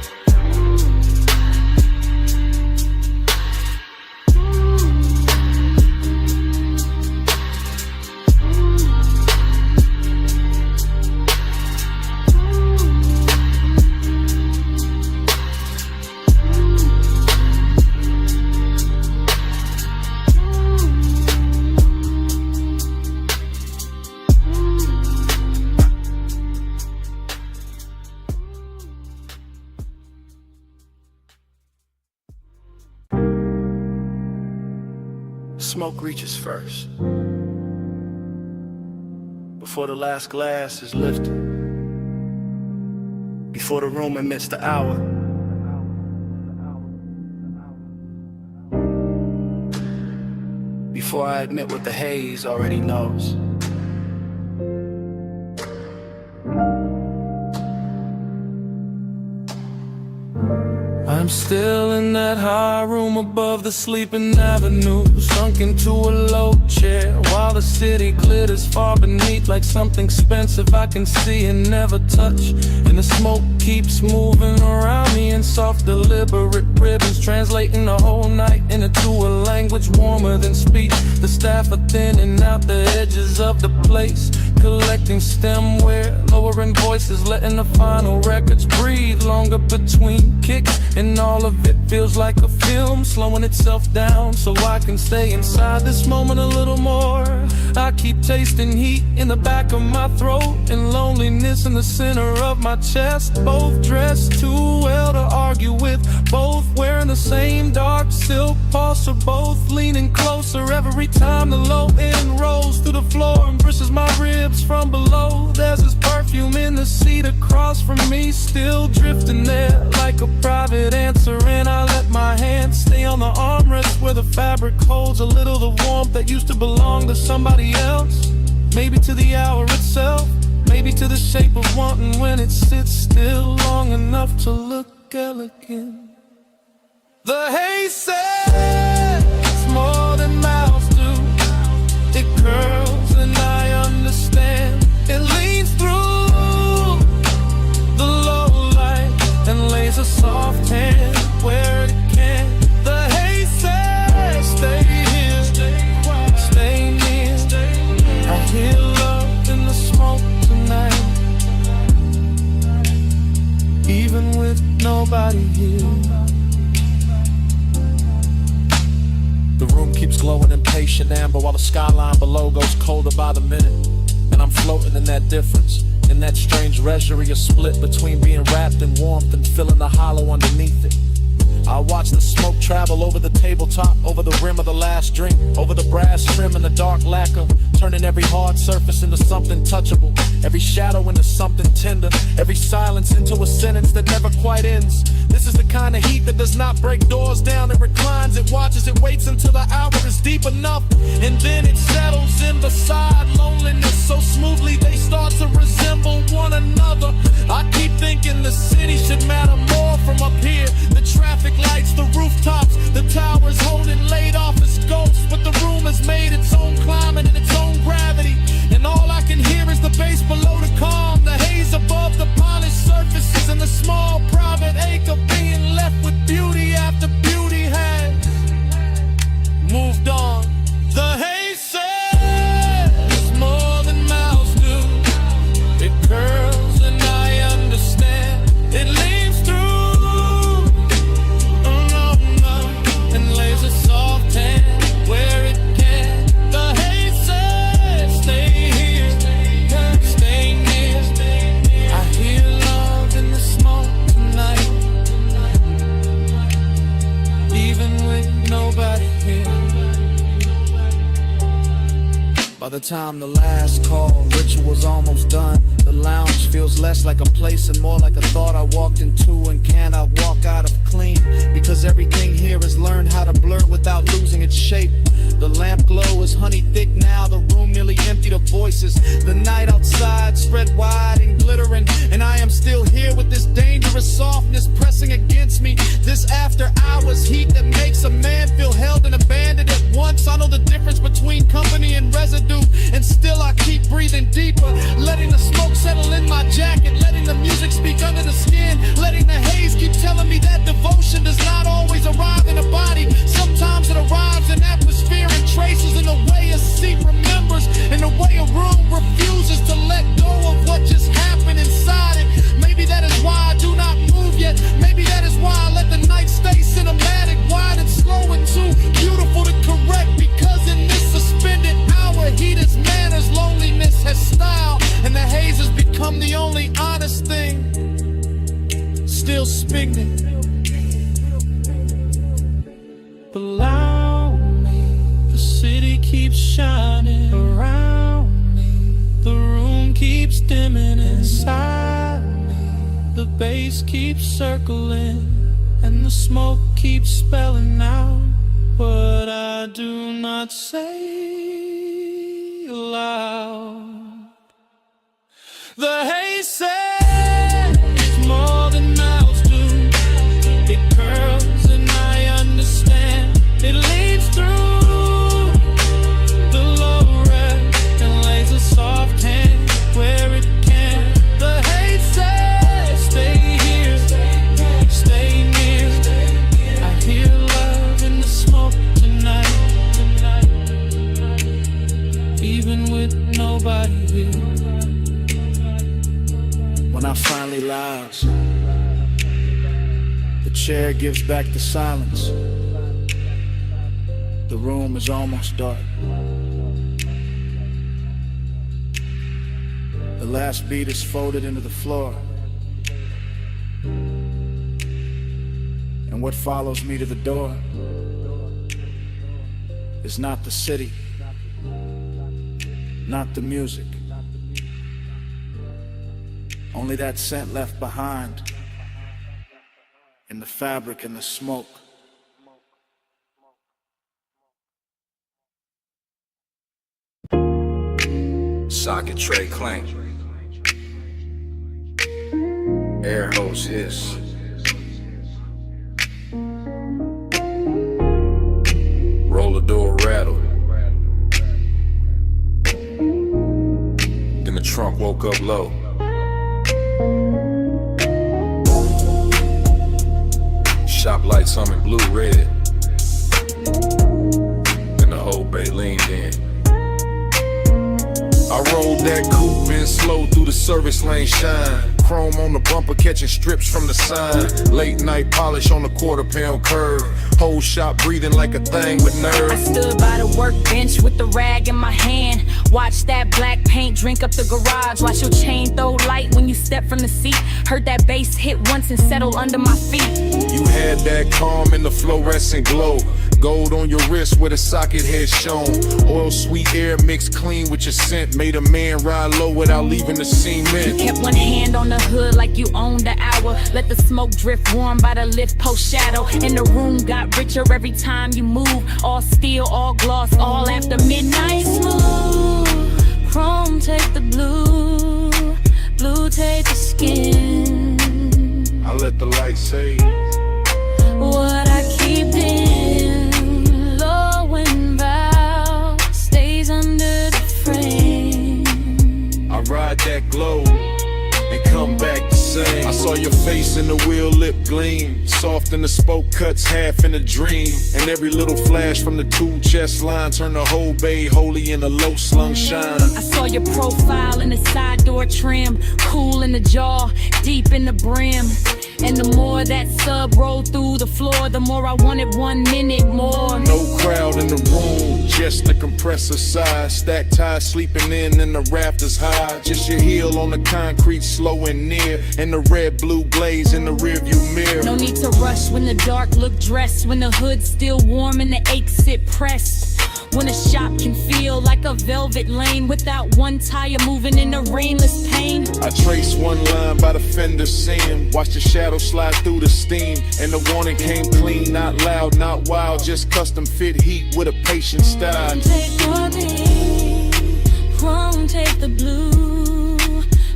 Speaker 11: Smoke reaches first, before the last glass is lifted, before the room admits the hour. Before I admit what the haze already knows. I'm still in that high room above the sleeping avenue, sunk into a low chair, while the city glitters far beneath like something expensive I can see and never touch. And the smoke keeps moving around me in soft deliberate ribbons, translating the whole night into a language warmer than speech. The staff are thinning out the edges of the place, collecting stemware, lowering voices, letting the final records breathe longer between kicks. And all of it feels like a film, slowing itself down so I can stay inside this moment a little more. I keep tasting heat in the back of my throat and loneliness in the center of my chest. Both dressed too well to argue with, both wearing the same dark silk pulse, or both leaning closer every time the low end rolls through the floor and brushes my ribs from below. There's this perfume in the seat across from me, still drifting there like a private answer, and I let my hand stay on the armrest where the fabric holds a little the warmth that used to belong to somebody else. Maybe to the hour itself, maybe to the shape of wanting when it sits still long enough to look elegant. The haze says it's more than mouths do. It curls and I understand. It leans through the low light and lays a soft hand where it can. The haze says stay here, stay near. I hear love in the smoke tonight, even with nobody here. The room keeps glowing impatient amber while the skyline below goes colder by the minute. And I'm floating in that difference, in that strange reverie, a split between being wrapped in warmth and feeling the hollow underneath it. I watch the smoke travel over the tabletop, over the rim of the last drink, over the brass trim and the dark lacquer, turning every hard surface into something touchable, every shadow into something tender, every silence into a sentence that never quite ends.
Speaker 8: This is the kind of heat that does not break doors down. It reclines, it watches, it waits until the hour is deep enough, and then it settles in beside loneliness so smoothly they start to resemble one another. I keep thinking the city should matter more from up here. The traffic lights, the rooftops, the towers holding laid off as ghosts, but the room has made its own climate and its own gravity, and all I can hear is the bass below the calm, the haze above the polished surfaces, and the small private ache of being left with beauty after beauty has moved on. The haze says more than mouths do. It curls and I understand. It leaves through, and lays a soft hand where it can. The haze says stay here, stay near. I hear love in the smoke tonight, even with nobody here. By the time the last call, ritual's almost done. The lounge feels less like a place and more like a thought I walked into and cannot walk out of clean, because everything here is learned how to blur without losing its shape. The lamp glow is honey thick now, the room nearly emptied of voices. The night outside spread wide and glittering, and I am still here with this dangerous softness pressing against me. This after hours heat that makes a man feel held and abandoned at once. I know the difference between company and residue, and still I keep breathing deeper, letting the smoke settle in my jacket, letting the music speak under the skin, letting the haze keep telling me that devotion does not always arrive in a body. Sometimes it arrives in atmosphere and traces, in the way a seat remembers, in the way a room refuses to let go of what just happened inside it. Maybe that is why I do not move yet. Maybe that is why I let the night stay cinematic, wide and slow and too beautiful to correct, because in this suspended hour, heat is manners, loneliness has style, and the haze has become the only honest thing still spinning. Below me, the city keeps shining around me, the room keeps dimming inside me, the bass keeps circling, and the smoke keeps spelling out what I do not say aloud. The haze says more than mouths do. It curls and I understand. It leads through the low red and lays a soft hand where it can. The haze says stay here, stay near. I hear love in the smoke tonight, even with nobody here. When I finally lounge, the chair gives back the silence. The room is almost dark. The last beat is folded into the floor, and what follows me to the door is not the city, not the music, only that scent left behind in the fabric and the smoke.
Speaker 12: Socket tray clank, air hose hiss, roller door rattle. Then the trunk woke up low. Shop lights humming blue red, and the whole bay leaned in. I rolled that coupe in slow through the service lane shine. Chrome on the bumper catching strips from the sign. Late night polish on the quarter-pound curve. Whole shop breathing like a thing with nerve.
Speaker 16: I stood by the workbench with the rag in my hand. Watch that black paint drink up the garage. Watch your chain throw light when you step from the seat. Heard that bass hit once and settle under my feet.
Speaker 14: You had that calm in the fluorescent glow. Gold on your wrist where the socket had shown. Oil sweet air mixed clean with your scent. Made a man ride low without leaving the cement.
Speaker 16: You kept one hand on the hood like you owned the hour. Let the smoke drift warm by the lift post shadow. And the room got richer every time you move. All steel, all gloss, all after midnight.
Speaker 3: Smooth, chrome take the blue, blue take the skin.
Speaker 15: I let the light say
Speaker 3: What I keep in low and bow stays under the frame.
Speaker 14: I ride that glow and come back the same. I saw your face in the wheel lip gleam, soft in the spoke cuts, half in a dream. And every little flash from the two chest line turned the whole bay holy in a low slung shine.
Speaker 16: I saw your profile in the side door trim, cool in the jaw, deep in the brim. And the more that sub rolled through the floor, the more I wanted 1 minute more.
Speaker 14: No crowd in the room, just the compressor side. Stacked ties sleeping in and the rafters high. Just your heel on the concrete, slow and near. And the red blue glaze in the rearview mirror.
Speaker 16: No need to rush when the dark look dressed, when the hood's still warm and the aches sit pressed. When a shop can feel like a velvet lane without one tire moving in the rainless pain.
Speaker 14: I trace one line by the fender seam, watch the shadow slide through the steam. And the warning came clean, not loud, not wild, just custom fit heat with a patient style.
Speaker 3: Take your name, chrome take the blue,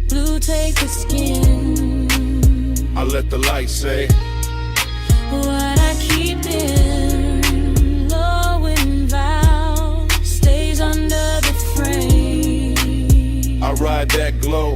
Speaker 3: blue take the skin.
Speaker 14: I let the light say
Speaker 3: What I keep in low and vow stays under the frame.
Speaker 14: I ride that glow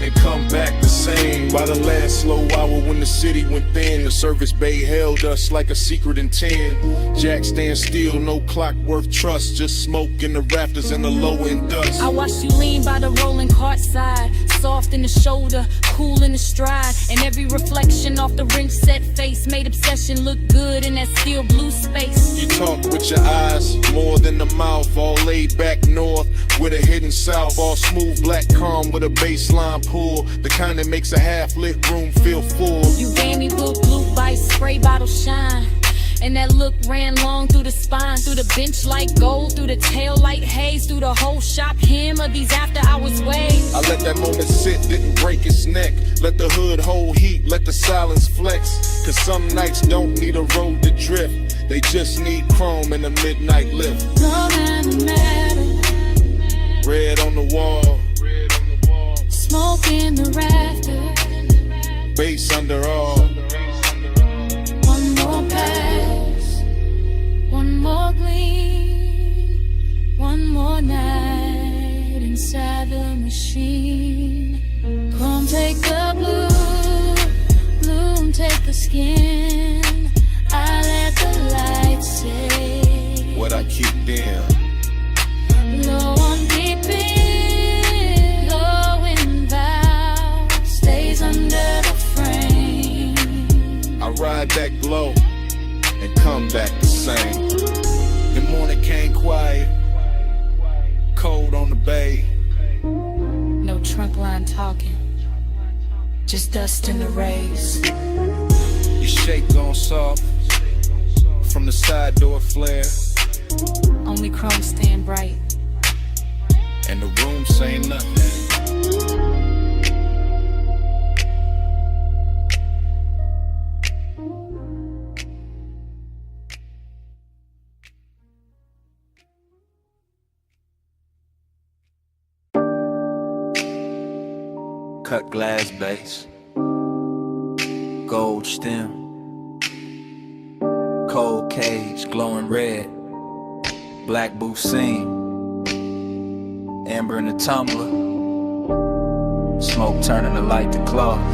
Speaker 14: and come back the same. By the last slow hour when the city went thin, the service bay held us like a secret in 10. Jack stand still, no clock worth trust, just smoke in the rafters and the low end dust.
Speaker 16: I watched you lean by the rolling cart side, soft in the shoulder, cool in the stride. And every reflection off the ring set face made obsession look good in that steel blue space.
Speaker 14: You talk with your eyes, more than the mouth, all laid back north with a hidden south, all smooth black calm with a baseline pull, the kind that makes a half-lit room feel full.
Speaker 16: You gave me blue bites, spray bottle shine. And that look ran long through the spine, through the bench like gold, through the tail like haze, through the whole shop hem of these after hours waves.
Speaker 14: I let that moment sit, didn't break its neck. Let the hood hold heat, let the silence flex. Cause some nights don't need a road to drift, they just need chrome in the midnight lift.
Speaker 3: Love and matter,
Speaker 14: Red on the wall,
Speaker 3: smoke in the rafters,
Speaker 14: bass under all.
Speaker 3: one more pass, one more gleam, one more night inside the machine. Chrome take the blue, bloom take the skin. I let the light say
Speaker 14: What I keep in.
Speaker 3: low on deep in, low in vow stays under the frame.
Speaker 14: I ride that glow and come back the same. The morning came quiet, cold on the bay.
Speaker 16: No trunk line talking, just dust in the rays.
Speaker 14: Your shape gone soft from the side door flare,
Speaker 16: Only chrome staying bright.
Speaker 14: and the room say nothing.
Speaker 12: Cut glass base, gold stem, cold cage glowing red, black booth seam, amber in the tumbler, smoke turning the light to cloth.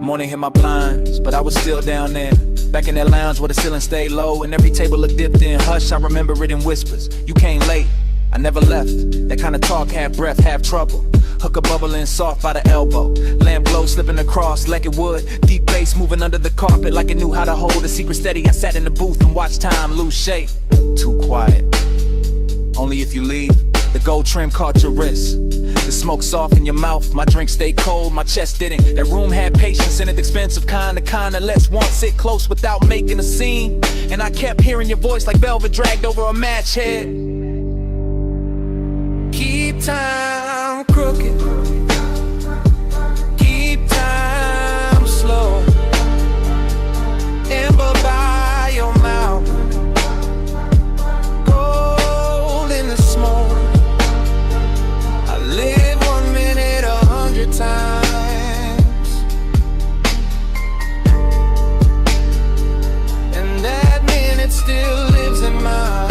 Speaker 12: Morning hit my blinds, but I was still down there. Back in that lounge where the ceiling stayed low and every table looked dipped in. Hush, I remember it in whispers. You came late, I never left. That kind of talk, half breath, half trouble. Hooker bubbling soft by the elbow. Lamp glow slipping across like it would. Deep bass moving under the carpet like it knew how to hold a secret steady. I sat in the booth and watched time lose shape. Too quiet. Only if you leave. The gold trim caught your wrist. The
Speaker 11: The smoke soft in your mouth, my drink stay cold, my chest didn't. That room had patience in it, expensive kinda lets one sit close without making a scene. And I kept hearing your voice like velvet dragged over a match head. Keep time crooked, keep time slow. Amber by your mouth, gold in the smoke. I live 1 minute 100 times, and that minute still lives in mine.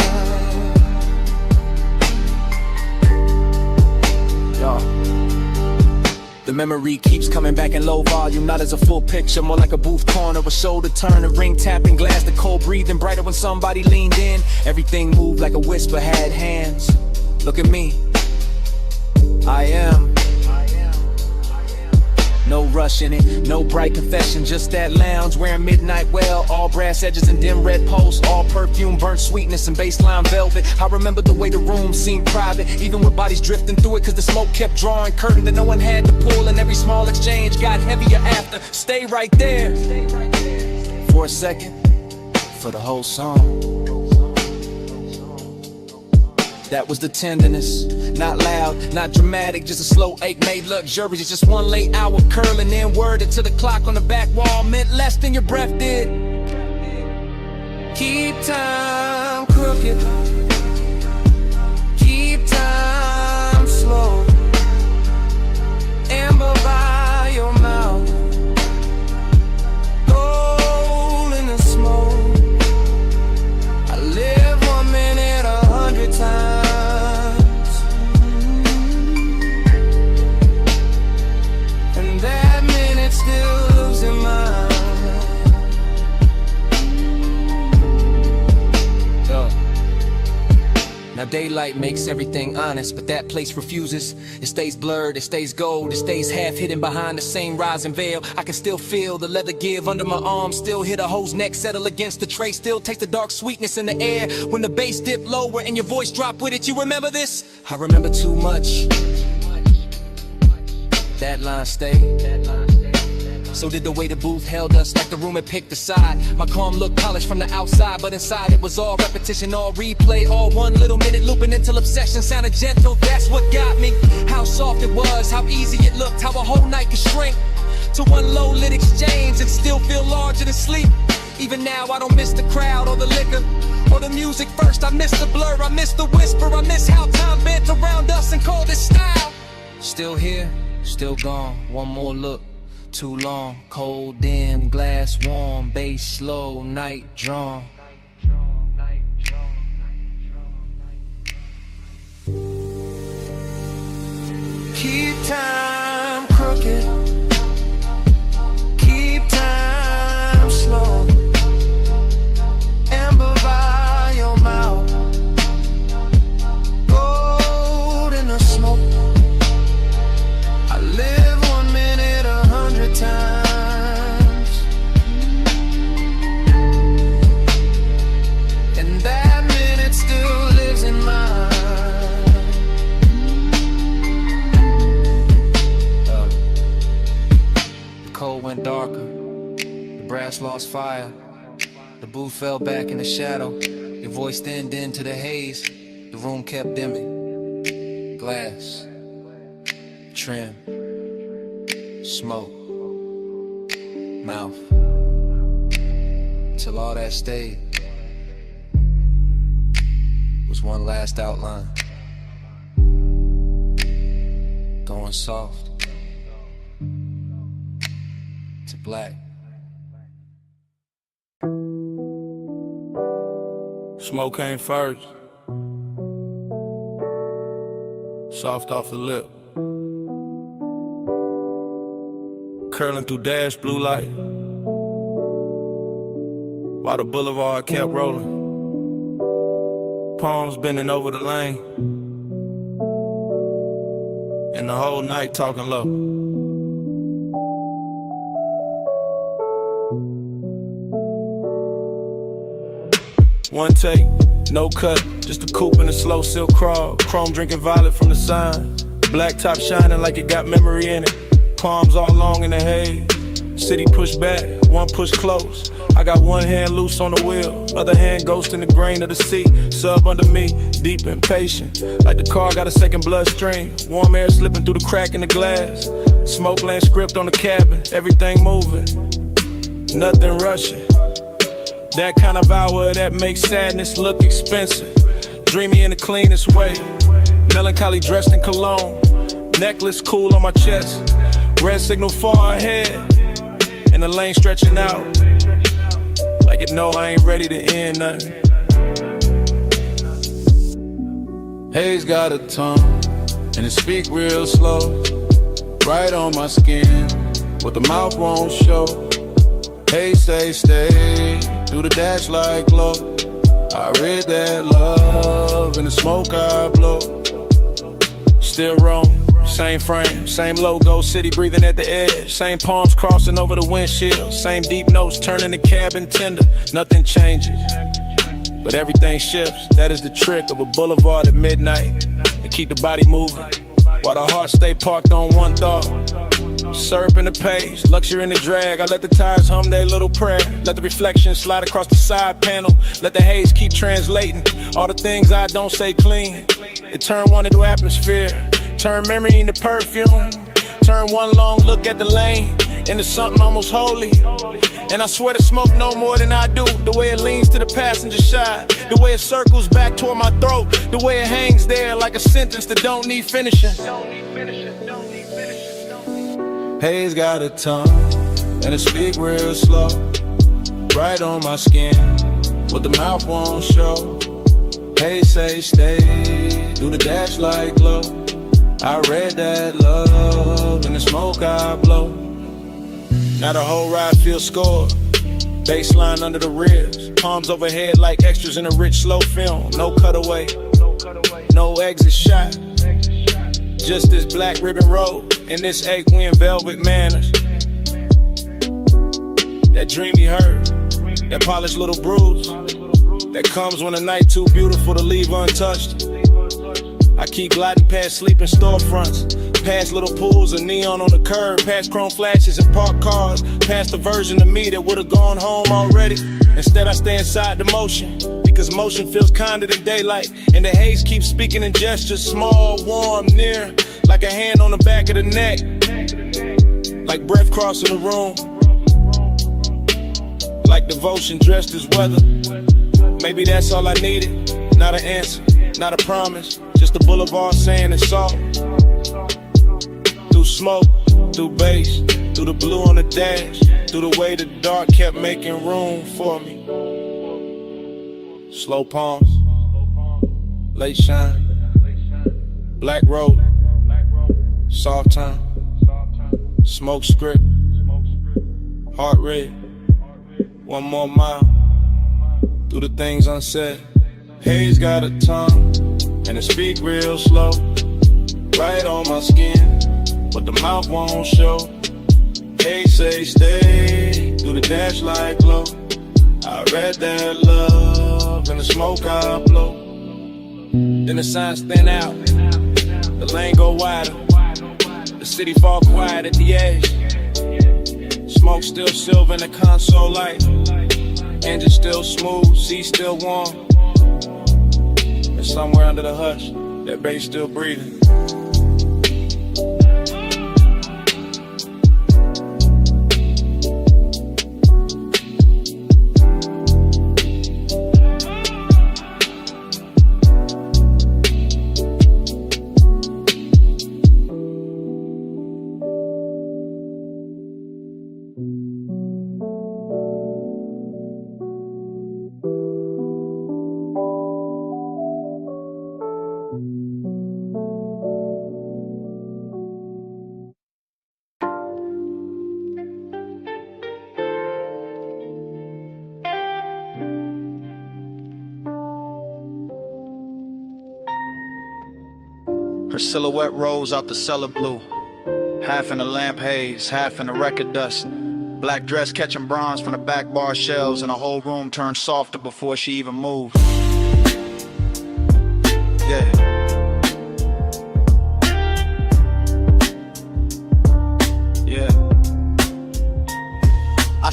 Speaker 11: The memory keeps coming back in low volume, not as a full picture, more like a booth corner, a shoulder turn, a ring tapping glass, the cold breathing brighter when somebody leaned in. Everything moved like a whisper had hands. Look at me, I am. No rush in it, no bright confession, just that lounge wearing midnight well, all brass edges and dim red posts, all perfume, burnt sweetness and baseline velvet. I remember the way the room seemed private, even with bodies drifting through it, cause the smoke kept drawing curtain that no one had to pull, and every small exchange got heavier after. Stay right there for a second, for the whole song. That was the tenderness, not loud, not dramatic, just a slow ache made luxurious. Just one late hour curling, then worded to the clock on the back wall meant less than your breath did. Keep time crooked, keep time slow. Amber by your mouth, gold in the smoke. I live 1 minute 100 times. Now daylight makes everything honest, but that place refuses. It stays blurred, it stays gold, it stays half hidden behind the same rising veil. I can still feel the leather give under my arm, still hear the hoe's neck settle against the tray, still taste the dark sweetness in the air when the bass dipped lower and your voice dropped with it. You remember this? I remember too much. That line stayed. So did the way the booth held us, like the room had picked a side. My calm looked polished from the outside, but inside it was all repetition, all replay, all 1 little minute looping until obsession sounded gentle. That's what got me. How soft it was, how easy it looked, how a whole night could shrink to one low lit exchange and still feel larger than sleep. Even now I don't miss the crowd or the liquor or the music first. I miss the blur, I miss the whisper, I miss how time bent around us and called it style. Still here, still gone, one more look. Too long, cold, dim, glass warm, bass slow, night drawn. Keep time crooked, keep time slow. Amber by your mouth, gold in the smoke. I live 1 minute 100 times, and that minute still lives in mine. The cold went darker, the brass lost fire, the booth fell back in the shadow, your voice thinned into the haze, the room kept dimming. Glass, trim, smoke, mouth, till all that stayed was one last outline, going soft to black.
Speaker 13: Smoke came first, soft off the lip, curling through dash blue light, while the boulevard kept rolling, palms bending over the lane, and the whole night talking low. One take, no cut, just a coupe and a slow silk crawl, chrome drinking violet from the sign.
Speaker 14: black top shining like it got memory in it. Palms all long in the haze. City push back, one push close. I got one hand loose on the wheel, other hand ghost in the grain of the sea. Sub under me, deep and patient, like the car got a second bloodstream. Warm air slipping through the crack in the glass. Smoke land script on the cabin, everything moving, nothing rushing. That kind of hour that makes sadness look expensive. Dreamy in the cleanest way, melancholy dressed in cologne. Necklace cool on my chest, red signal far ahead, and the lane stretching out like it know I ain't ready to end nothing. Haze got a tongue, and it speak real slow, right on my skin, what the mouth won't show. Haze say stay, do the dash like glow. I read that love in the smoke I blow. Still roam, same frame, same logo, city breathing at the edge. Same palms crossing over the windshield, same deep notes turning the cabin tender. Nothing changes, but everything shifts. That is the trick of a boulevard at midnight, to keep the body moving, while the heart stay parked on one thought. Syrup in the page, luxury in the drag. I let the tires hum their little prayer. Let the reflection slide across the side panel. Let the haze keep translating all the things I don't say clean. It turn one into atmosphere, turn memory into perfume. Turn one long look at the lane into something almost holy. And I swear to smoke no more than I do. The way it leans to the passenger side, the way it circles back toward my throat, the way it hangs there like a sentence that don't need finishing. Haze got a tongue, and it speak real slow, right on my skin, what the mouth won't show. Haze say stay, do the dash like glow. I read that love in the smoke I blow. Now the whole ride feels scored, baseline under the ribs, palms overhead like extras in a rich slow film. No cutaway, no exit shot, just this black ribbon road and this 8-win velvet manners. That dreamy hurt, that polished little bruise, that comes when a night too beautiful to leave untouched. I keep gliding past sleeping storefronts, past little pools of neon on the curb, past chrome flashes and parked cars, past the version of me that would've gone home already. Instead I stay inside the motion, because motion feels kinder than daylight, and the haze keeps speaking in gestures, small, warm, near, like a hand on the back of the neck, like breath crossing the room, like devotion dressed as weather. Maybe that's all I needed, not an answer, not a promise, just a boulevard saying it's all. Through smoke, through bass, through the blue on the dash, through the way the dark kept making room for me. Slow palms, late shine, black road, soft time, smoke script, heart rate, one more mile, through the things unsaid. Haze got a tongue, and it speak real slow, right on my skin, but the mouth won't show. Haze say stay, do the dash like glow. I read that love in the smoke I blow. Then the signs thin out, the lane go wider, the city fall quiet at the edge. Smoke still silver in the console light, engine still smooth, seat still warm. And somewhere under the hush, that bass still breathing.
Speaker 10: Her silhouette rose out the cellar blue, half in the lamp haze, half in the record dust. Black dress catching bronze from the back bar shelves, and the whole room turned softer before she even moved. Yeah.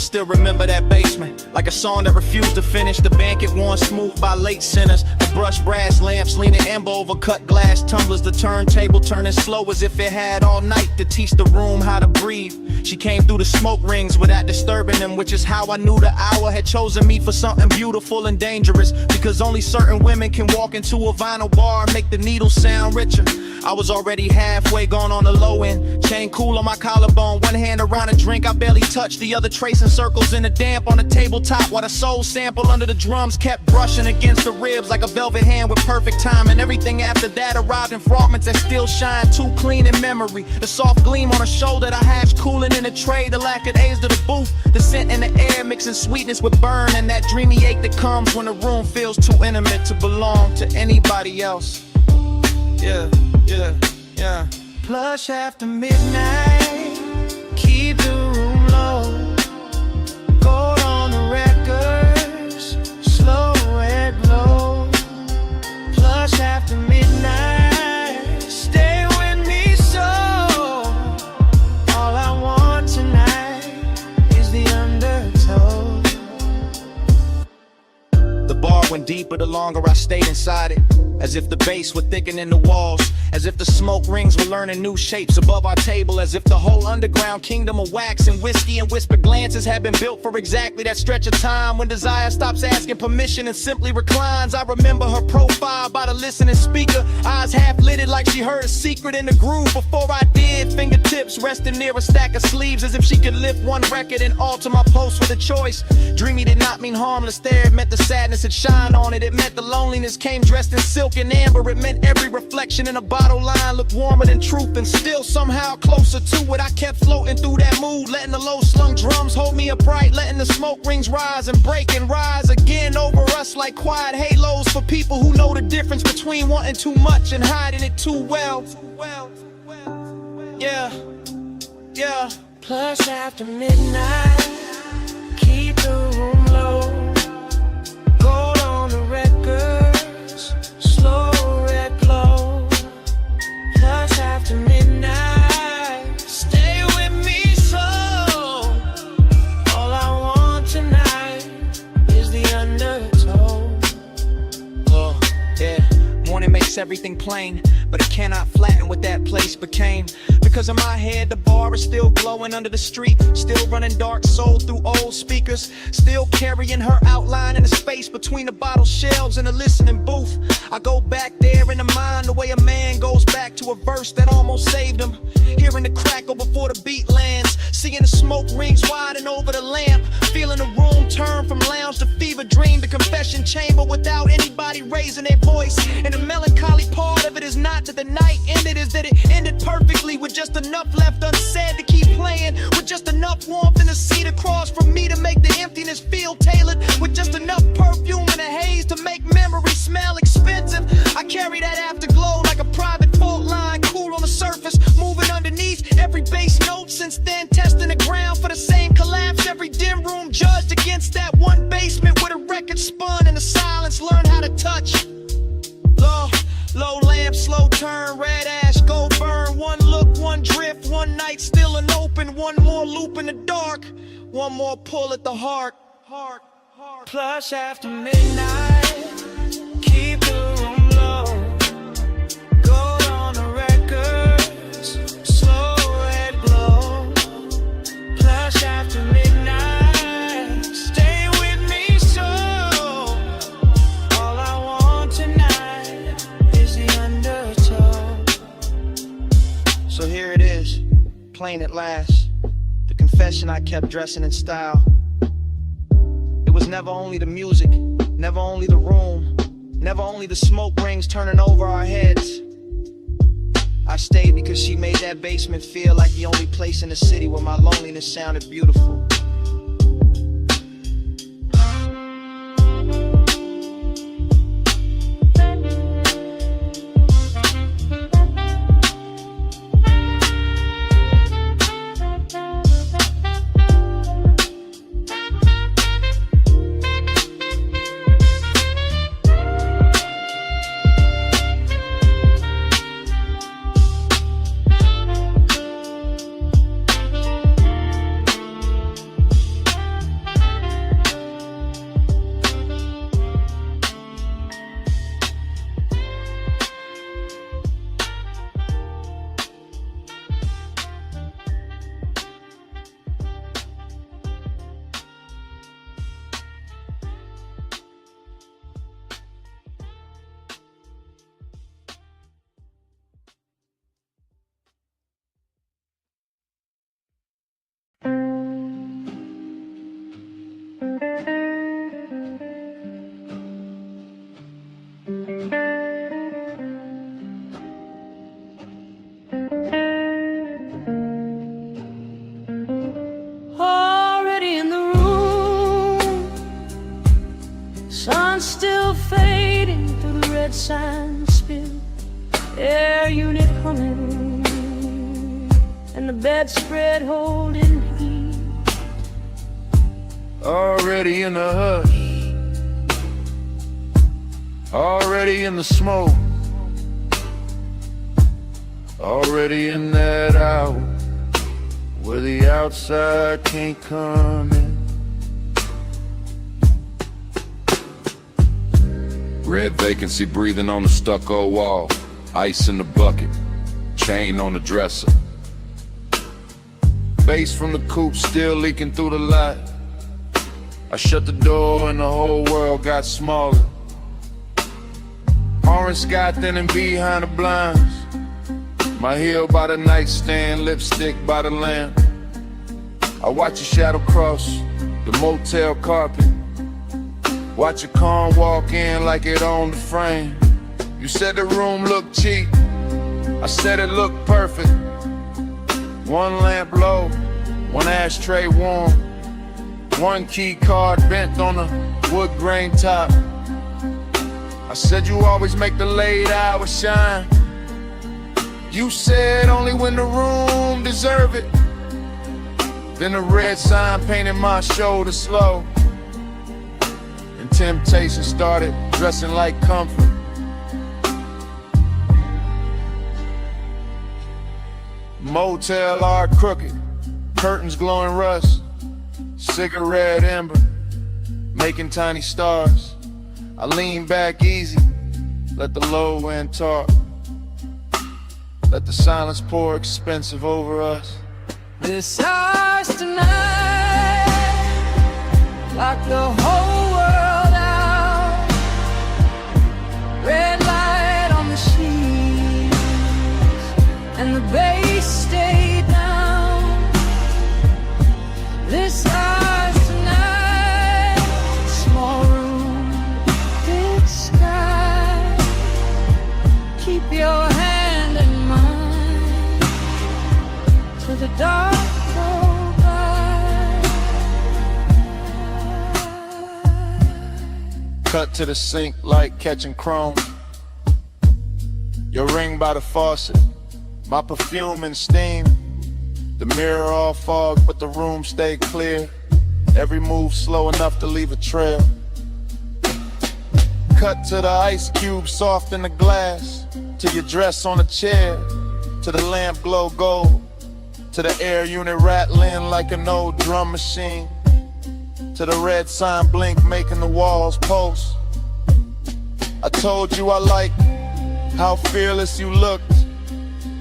Speaker 4: still remember that basement like a song that refused to finish. The banquet worn smooth by late sinners. The brushed brass lamps leaning amber over cut glass tumblers. The turntable turning slow as if it had all night to teach the room how to breathe. She came through the smoke rings without disturbing them, which is how I knew the hour had chosen me for something beautiful and dangerous. Because only certain women can walk into a vinyl bar and make the needle sound richer. I was already halfway gone on the low end. Chain cool on my collarbone, one hand around a drink I barely touched, the other tracing circles in the damp on the tabletop, while the soul sample under the drums kept brushing against the ribs like a velvet hand with perfect time. And everything after that arrived in fragments that still shine too clean in memory. The soft gleam on a shoulder, the hash cooling in the tray, the lack of days to the booth, the scent in the air mixing sweetness with burn, and that dreamy ache that comes when the room feels too intimate to belong to anybody else. Yeah, yeah, yeah.
Speaker 9: Plush after midnight, keep the room low. Gold on the records, slow red glow. Plush after midnight, stay with me so. All I want tonight is the undertow.
Speaker 4: The bar went deeper the longer I stayed inside it. As if the bass were thickening the walls, as if the smoke rings were learning new shapes above our table, as if the whole underground kingdom of wax and whiskey and whispered glances had been built for exactly that stretch of time when desire stops asking permission and simply reclines. I remember her profile by the listening speaker, eyes half lidded like she heard a secret in the groove before I did. Fingertips resting near a stack of sleeves as if she could lift one record and alter my post with a choice. Dreamy did not mean harmless there, it meant the sadness had shine on it. It meant the loneliness came dressed in silk and amber. It meant every reflection in a bottle line looked warmer than truth, and still somehow closer to it. I kept floating through that mood, letting the low slung drums hold me upright, letting the smoke rings rise and break and rise again over us like quiet halos for people who know the difference between wanting too much and hiding it too well. Yeah, yeah.
Speaker 9: Plush after midnight, keep the room low. Gold on the records, slow red glow. Plush after midnight, stay with me so. All I want tonight is the undertow.
Speaker 4: Oh, yeah. Morning makes everything plain, but it cannot flatten what that place became. Because in my head the bar is still glowing under the street, still running dark soul through old speakers, still carrying her outline in the space between the bottle shelves and the listening booth. I go back there in the mind the way a man goes back to a verse that almost saved him, hearing the crackle before the beat lands, seeing the smoke rings widen over the lamp, feeling the room turn from lounge to fever dream to confession chamber without anybody raising their voice. And the melancholy part of it is not that the night ended, is that it ended perfectly with just enough left unsaid to keep playing, with just enough warmth in the seat across from me to make the emptiness feel tailored, with just enough perfume and a haze to make memory smell expensive. I carry that afterglow like a private fault line, cool on the surface, moving underneath every bass note. Since then, testing the ground for the same collapse. Every dim room judged against that one basement where the record spun and the silence learned how to touch. Low lamp, slow turn, red ash, go burn. One look, one drift, one night still an open. One more loop in the dark, one more pull at the heart.
Speaker 9: Plush after midnight, keep the room low. Gold on the records, slow red glow. Plush after midnight, stay with me so. All I want tonight is the undertow.
Speaker 4: So here it is, plain at last, the confession I kept dressing in style. It was never only the music, never only the room, never only the smoke rings turning over our heads. I stayed because she made that basement feel like the only place in the city where my loneliness sounded beautiful.
Speaker 3: red sign spill, air unit humming, and the bedspread holding heat.
Speaker 14: Already in the hush, already in the smoke, already in that hour where the outside can't come in.
Speaker 17: Red vacancy breathing on the stucco wall, ice in the bucket, chain on the dresser.
Speaker 14: Bass from the coupe still leaking through the light. I shut the door and the whole world got smaller. Orange sky thinning behind the blinds. My heel by the nightstand, lipstick by the lamp. I watch your shadow cross the motel carpet. Watch your car walk in like it owned the frame. You said the room looked cheap, I said it looked perfect. One lamp low, one ashtray warm, one key card bent on the wood grain top. I said you always make the late hours shine. You said only when the room deserve it. Then the red sign painted my shoulder slow, and temptation started dressing like comfort. Motel art crooked, curtains glowing rust, cigarette ember, making tiny stars. I lean back easy, let the low end talk, let the silence pour expensive over us.
Speaker 3: This house tonight, lock the whole world out. Red light on the sheets, and the bass stay down. This house tonight, small room, big sky. Keep your hand in mine till the dark go by.
Speaker 14: Cut to the sink like catching chrome. Your ring by the faucet, my perfume and steam. The mirror all fog, but the room stay clear. Every move slow enough to leave a trail. Cut to the ice cube soft in the glass, to your dress on a chair, to the lamp glow gold, to the air unit rattling like an old drum machine, to the red sign blink making the walls pulse. I told you I liked how fearless you looked.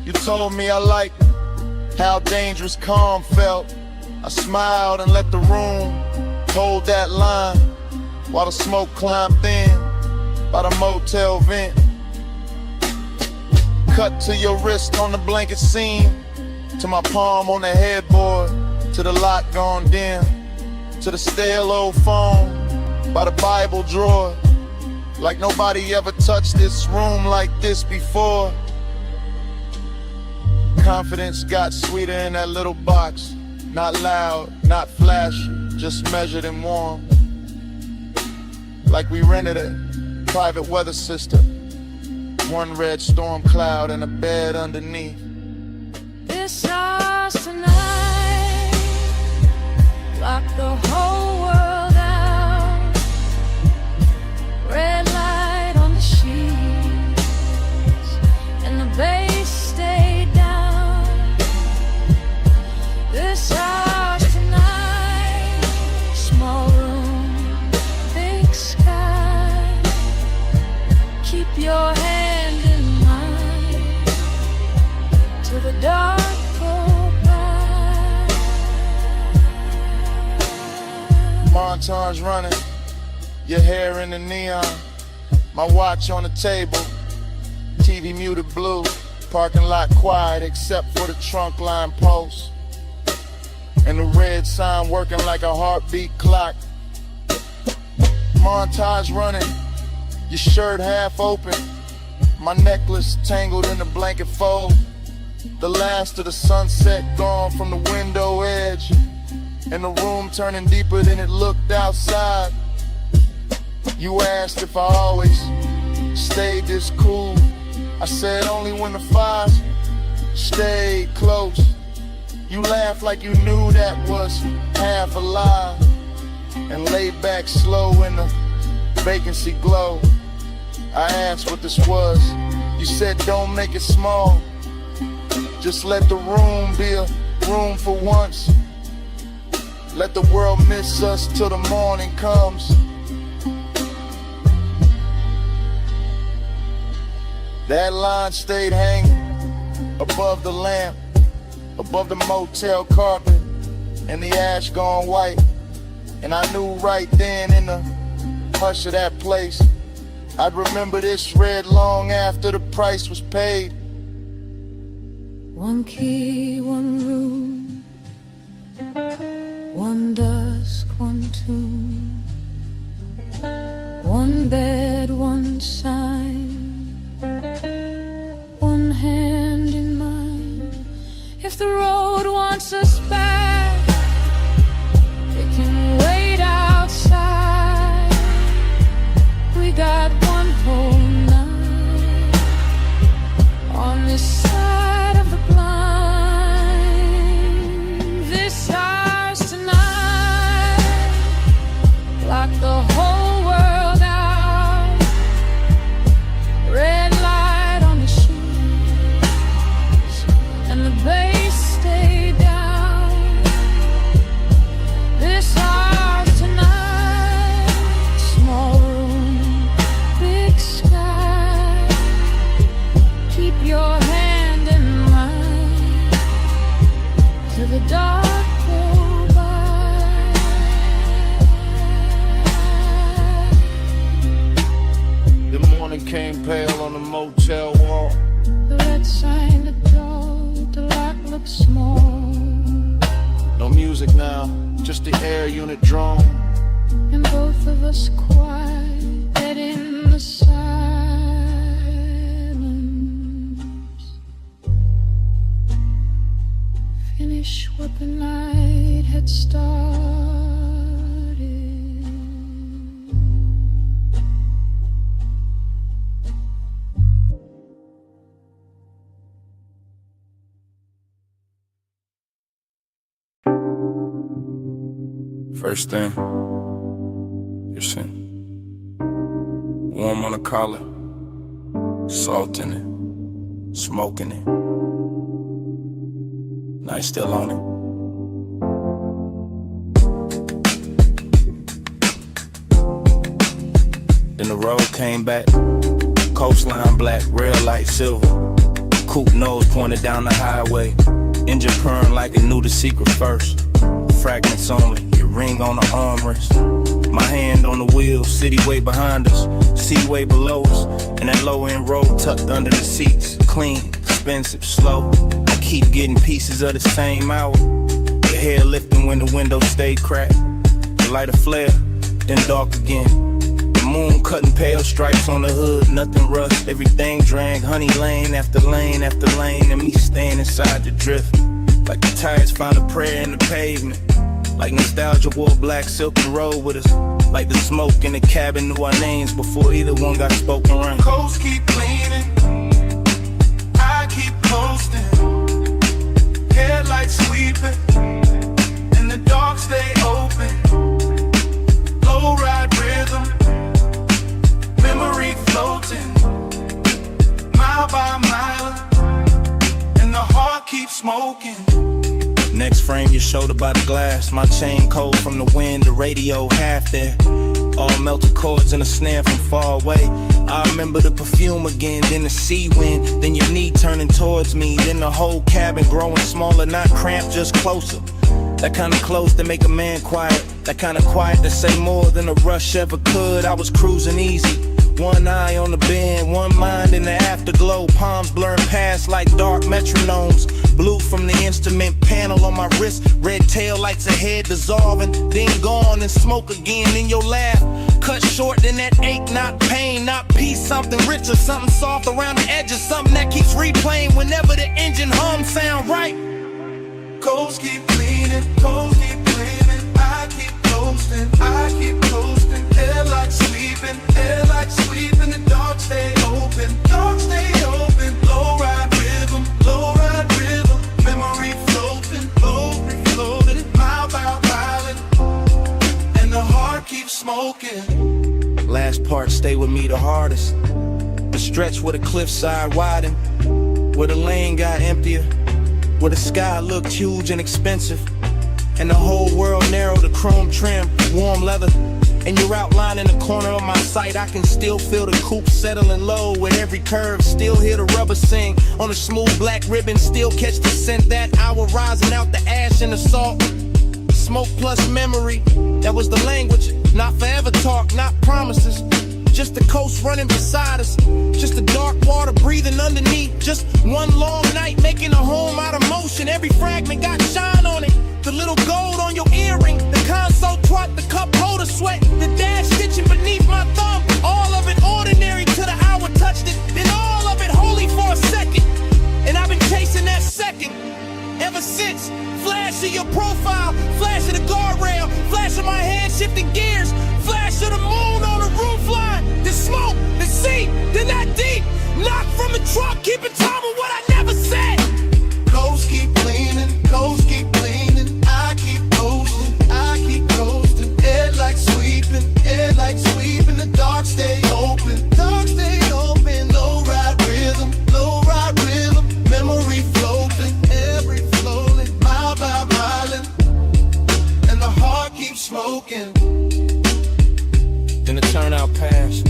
Speaker 14: You told me I liked how dangerous calm felt. I smiled and let the room hold that line while the smoke climbed thin by the motel vent. Cut to your wrist on the blanket seam, to my palm on the headboard, to the lock gone dim, to the stale old phone by the Bible drawer. Like nobody ever touched this room like this before. Confidence got sweeter in that little box. Not loud, not flashy, just measured and warm. Like we rented a private weather system. One red storm cloud and a bed underneath.
Speaker 3: This house tonight, lock the whole world out. Red light on the sheets, and the bass stay down. This house tonight, small room, big sky. Keep your hand in mine till the dark go by.
Speaker 14: Montage running, your hair in the neon, my watch on the table, TV muted blue, parking lot quiet except for the trunk line post, and the red sign working like a heartbeat clock. Montage running, your shirt half open, my necklace tangled in the blanket fold. The last of the sunset gone from the window edge, and the room turning deeper than it looked outside. You asked if I always
Speaker 10: stayed this cool. I said only when the fires stayed close. You laughed like you knew that was half a lie, and laid back slow in the vacancy glow. I asked what this was. You said don't make it small, just let the room be a room for once. Let the world miss us till the morning comes. That line stayed hanging above the lamp, above the motel carpet, and the ash gone white. And I knew right then in the hush of that place, I'd remember this red long after the price was paid.
Speaker 3: One key, one room, one dusk, one tomb, one bed, one sign, one hand in mine. If the road wants us back, it can wait outside. We got one whole night on this side of the blind. This ours tonight, lock the whole world out. Red light on the shoes, and the bass stay down. This ours tonight, small room, big sky. Keep your hand in mine till the dark go by.
Speaker 14: The morning came pale on the motel wall.
Speaker 3: The red sign, the door, the lock looks small,
Speaker 14: No music now, just the air unit drone.
Speaker 3: and both of us quiet in the silence. Finish what the night had started.
Speaker 12: First thing, your sin. Warm on the collar, salt in it, smoking it. Night still on it. Then the road came back, coastline black, rail light silver. Coupe nose pointed down the highway, engine purring like it knew the secret first. Fragments only, your ring on the armrest. My hand on the wheel, city way behind us, sea way below us, and that low end road tucked under the seats. Clean, expensive, slow. I keep getting pieces of the same hour. Your hair lifting when the window stayed cracked. The light a flare, then dark again. The moon cutting pale stripes on the hood, nothing rust. Everything drank, honey lane after lane after lane, and me staying inside the drift. Like the tires found a prayer in the pavement. Like nostalgia wore black silk and rolled with us. Like the smoke in the cabin knew our names before either one got spoken around.
Speaker 7: Coast keep cleaning, I keep coasting. Headlights sweeping, and the dark stay open. Low ride rhythm, memory floating, mile by mile, and the heart keeps smoking.
Speaker 12: Next frame, your shoulder by the glass. My chain cold from the wind, the radio half there. All melted chords and a snare from far away. I remember the perfume again, then the sea wind, then your knee turning towards me, then the whole cabin growing smaller, not cramped, just closer. That kind of close to make a man quiet, that kind of quiet to say more than a rush ever could. I was cruising easy, one eye on the bend, one mind in the afterglow. Palms blurring past like dark metronomes. Blue from the instrument panel on my wrist. Red tail lights ahead dissolving, then gone and smoke again in your laugh. Cut short, then that ache, not pain, not peace. Something richer, something soft around the edges. Something that keeps replaying whenever the engine hum sound right.
Speaker 7: Coast keep cleaning, coast keep cleaning. I keep coasting, I keep coasting. Headlights sweeping, the dark stay smoking.
Speaker 5: Last part stay with me the hardest. The stretch where the cliffside widened, where the lane got emptier, where the sky looked huge and expensive, and the whole world narrowed to chrome trim, warm leather. And you're outlined in the corner of my sight. I can still feel the coupe settling low with every curve. Still hear the rubber sing on the smooth black ribbon. Still catch the scent that hour rising out the ash and the salt. Smoke plus memory, that was the language. Not forever talk, not promises. Just the coast running beside us. Just the dark water breathing underneath. Just one long night making a home out of motion. Every fragment got shine on it. The little gold on your earring, the console twat, the cup holder sweat, the dash stitching beneath my thumb. All of it ordinary till the hour touched it. Then all of it holy for a second. And I've been chasing that second ever since. Flash of your profile, flash of the guardrail, flash of my hand shifting gears, flash of the moon on the roof line, the smoke, the sea, then that deep knock from the truck, keeping time with what I never said.
Speaker 7: Ghosts keep leaning, ghosts keep leaning. I keep coasting. Headlights sweeping, the dark stay open. Low ride rhythm, memory floating, every flowing, mile by mile, and the heart keeps smoking.
Speaker 5: Then the turnout passed,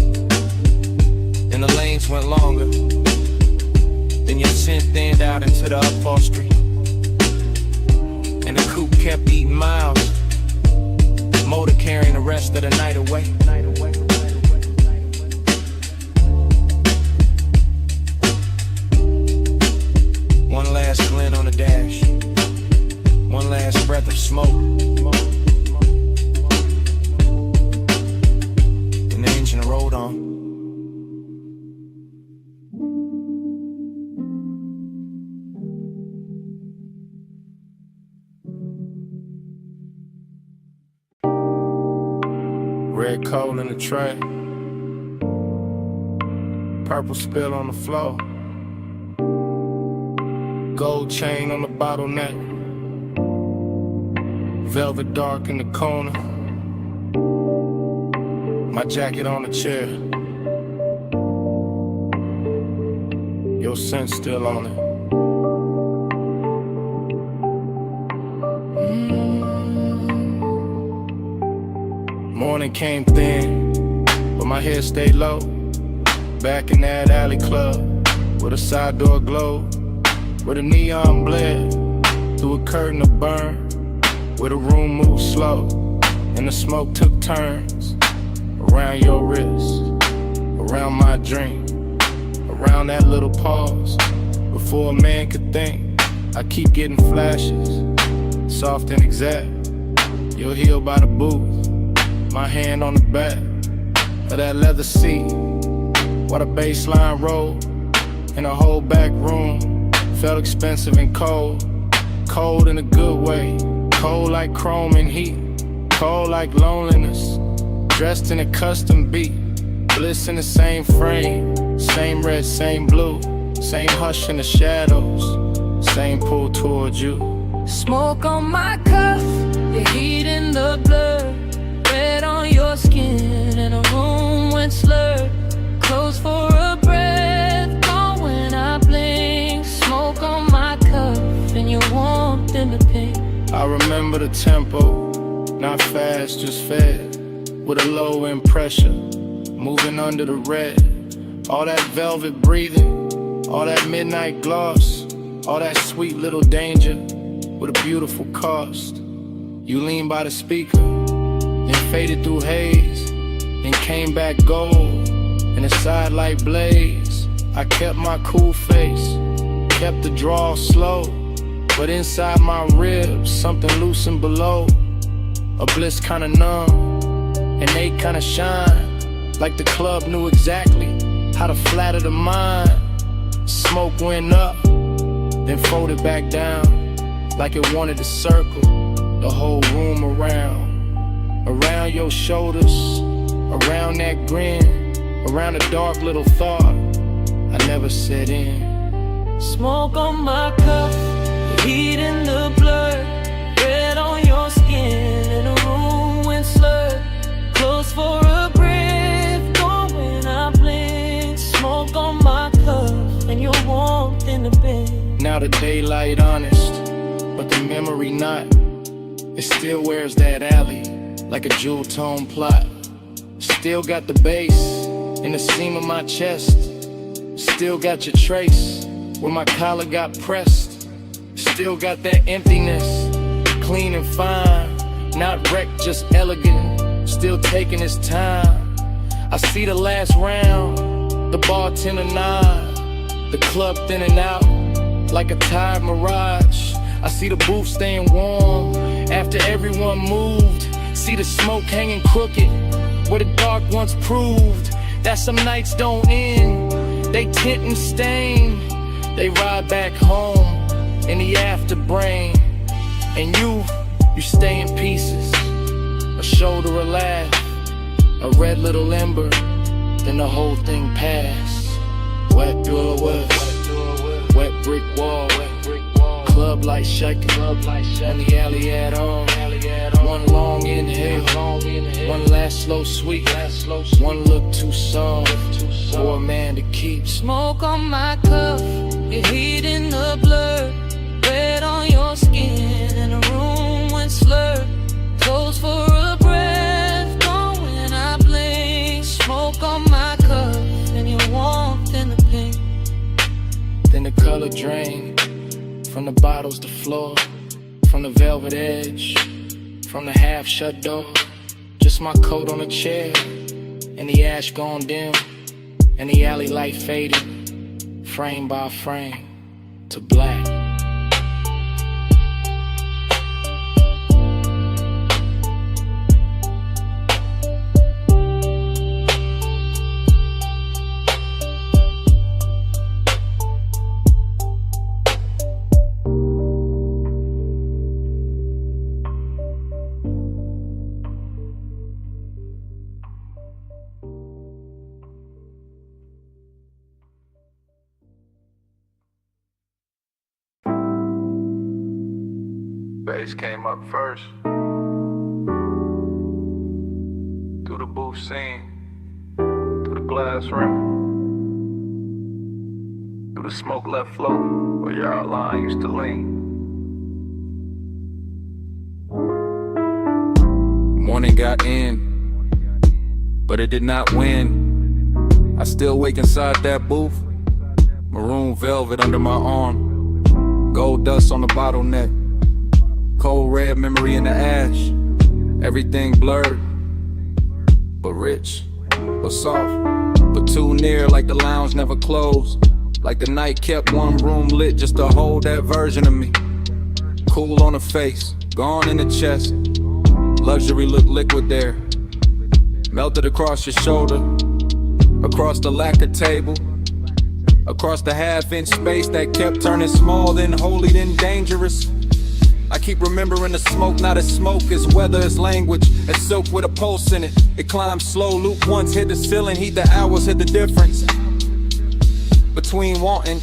Speaker 5: and the lanes went longer. Then your scent thinned out into the upholstery, and the coupe kept eating miles. Motor carrying the rest of the night away. One last glint on the dash, one last breath of smoke, and the engine rolled on. Red coal in the tray, purple spill on the floor, gold chain on the bottleneck, velvet dark in the corner, my jacket on the chair, your scent still on it. Morning came thin, but my head stayed low. Back in that alley club, with a side door glowed, where the neon bled through a curtain of burn, where the room moved slow, and the smoke took turns around your wrist, around my dream, around that little pause. Before a man could think, I keep getting flashes, soft and exact. You're healed by the booth. My hand on the back of that leather seat, while the baseline rolled, and the whole back room felt expensive and cold. Cold in a good way, cold like chrome and heat, cold like loneliness, dressed in a custom beat, bliss in the same frame, same red, same blue, same hush in the shadows, same pull towards you.
Speaker 3: Smoke on my cuff, the heat in the blood, red on your skin, and the room went slurred. Close for a breath, gone when I blink. Smoke on my cuff, and your warmth in the pink.
Speaker 5: I remember the tempo, not fast, just fed, with a low end pressure, moving under the red. All that velvet breathing, all that midnight gloss, all that sweet little danger, with a beautiful cost. You lean by the speaker, then faded through haze, then came back gold, and a side light blaze. I kept my cool face, kept the draw slow, but inside my ribs, something loosened below. A bliss kinda numb, and they kinda shine, like the club knew exactly how to flatter the mind. Smoke went up, then folded back down, like it wanted to circle the whole room around your shoulders, around that grin, around a dark little thought I never said in.
Speaker 3: Smoke on my cuff, the heat in the blood, red on your skin, and the room went slurred. Close for a
Speaker 9: in the bin.
Speaker 6: Now the daylight honest, but the memory not. It still wears that alley like a jewel tone plot. Still got the bass in the seam of my chest. Still got your trace where my collar got pressed. Still got that emptiness, clean and fine. Not wrecked, just elegant. Still taking his time. I see the last round, the bartender nod. The club thin and out like a tired mirage. I see the booth staying warm after everyone moved. See the smoke hanging crooked where the dark once proved that some nights don't end. They tint and stain. They ride back home in the afterbrain. And you stay in pieces. A shoulder, a laugh, a red little ember, then the whole thing passed. Wet door west, wet brick wall, club light shaking, and the alley at all. One long inhale, one last slow sweet, one look too soft for a man to keep.
Speaker 3: Smoke on my cuff, your heat in the blur, red on your skin, and the room went slurred. Close for a breath, gone when I blink. Smoke on my cuff, and your warmth in the pink.
Speaker 6: Then the color drained from the bottles to floor, from the velvet edge, from the half-shut door. Just my coat on a chair, and the ash gone dim, and the alley light fading, frame by frame, to black.
Speaker 14: Bass came up first. Through the booth scene, through the glass rim, through the smoke left float where your outline used to lean.
Speaker 6: Morning got in, but it did not win. I still wake inside that booth, maroon velvet under my arm, gold dust on the bottleneck. Cold red memory in the ash. Everything blurred, but rich, but soft, but too near like the lounge never closed. Like the night kept one room lit just to hold that version of me. Cool on the face, gone in the chest. Luxury looked liquid there. Melted across your shoulder, across the lacquer table, across the half-inch space that kept turning small, then holy, then dangerous. I keep remembering the smoke, not as smoke, as weather, as language, as silk with a pulse in it. It climbed slow, loop once, hit the ceiling, heat the hours, hit the difference between wanting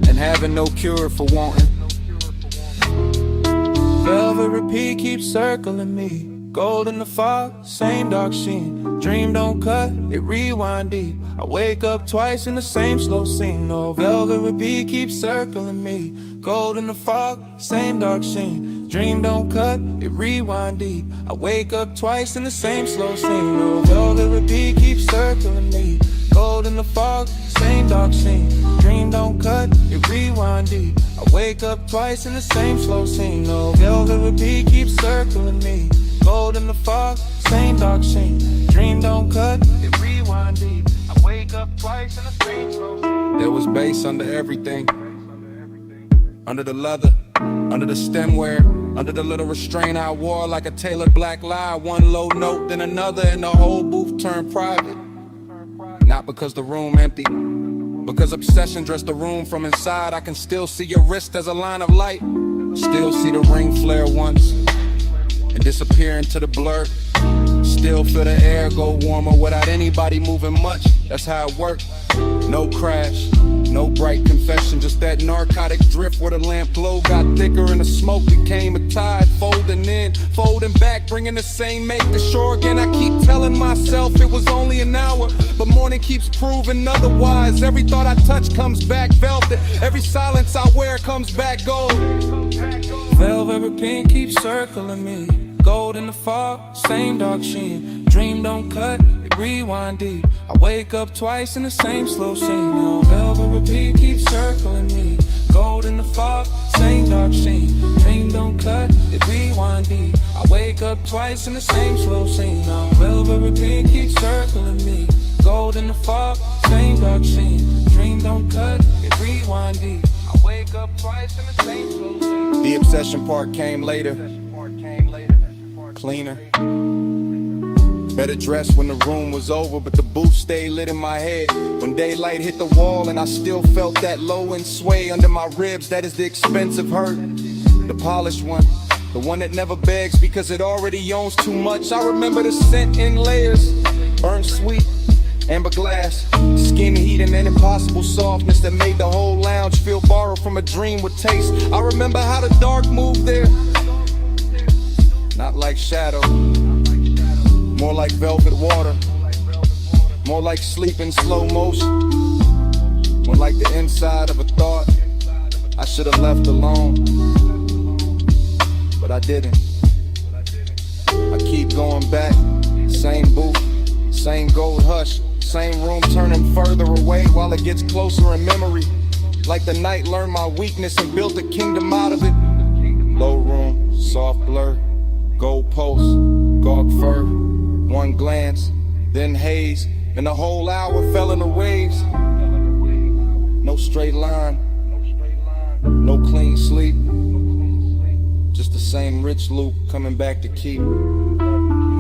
Speaker 6: and having no cure for wanting.
Speaker 9: Velvet repeat keeps circling me. Gold in the fog, same dark sheen. Dream don't cut, it rewind deep. I wake up twice in the same slow scene. No, velvet repeat keeps circling me. Gold in the fog, same dark sheen. Dream don't cut, it rewind deep. I wake up twice in the same slow scene. No, velvet repeat keeps circling me. Gold in the fog, same dark scene. Dream don't cut, it rewind deep. I wake up twice in the same slow scene. No, velvet repeat keeps circling me. Gold in the fog, same dark scene. Dream don't cut, it rewind deep. I wake up twice in the same slow scene.
Speaker 6: There was bass under everything, under the leather, under the stemware, under the little restraint I wore like a tailored black lie. One low note, then another, and the whole booth turned private. Not because the room empty, because obsession dressed the room from inside. I can still see your wrist as a line of light, still see the ring flare once and disappear into the blur. Still feel the air go warmer without anybody moving much. That's how it worked. No crash, no bright confession, just that narcotic drift where the lamp glow got thicker and the smoke became a tide, folding in, folding back, bringing the same make to shore again. I keep telling myself myself it was only an hour, but morning keeps proving otherwise. Every thought I touch comes back velvet. Every silence I wear comes back gold.
Speaker 9: Velvet repeat keeps circling me. Gold in the fog, same dark sheen. Dream don't cut, it rewind deep. I wake up twice in the same slow scene. Now velvet repeat keeps circling me. Gold in the fog, same dark sheen. Dream don't cut, it rewind deep. I wake up twice in the same slow scene. Now velvet repeat keeps circling me. Gold in the fog, same dark sheen. Dream don't cut, it rewind deep. I wake up twice in the same slow scene.
Speaker 10: The obsession part came later. Cleaner. Better dressed when the room was over, but the booth stayed lit in my head. When daylight hit the wall and I still felt that low end sway under my ribs, that is the expensive hurt. The polished one, the one that never begs because it already owns too much. I remember the scent in layers, burnt sweet, amber glass, skin heat and an impossible softness that made the whole lounge feel borrowed from a dream with taste. I remember how the dark moved there. Not like shadow, more like velvet water, more like sleep in slow motion, more like the inside of a thought I should have left alone, but I didn't. I keep going back, same booth, same gold hush, same room turning further away while it gets closer in memory, like the night learned my weakness and built a kingdom out of it. Low room, soft blur, gold post, gawk fur, one glance, then haze, and the whole hour fell in the waves. No straight line, no clean sleep, just the same rich loop coming back to keep.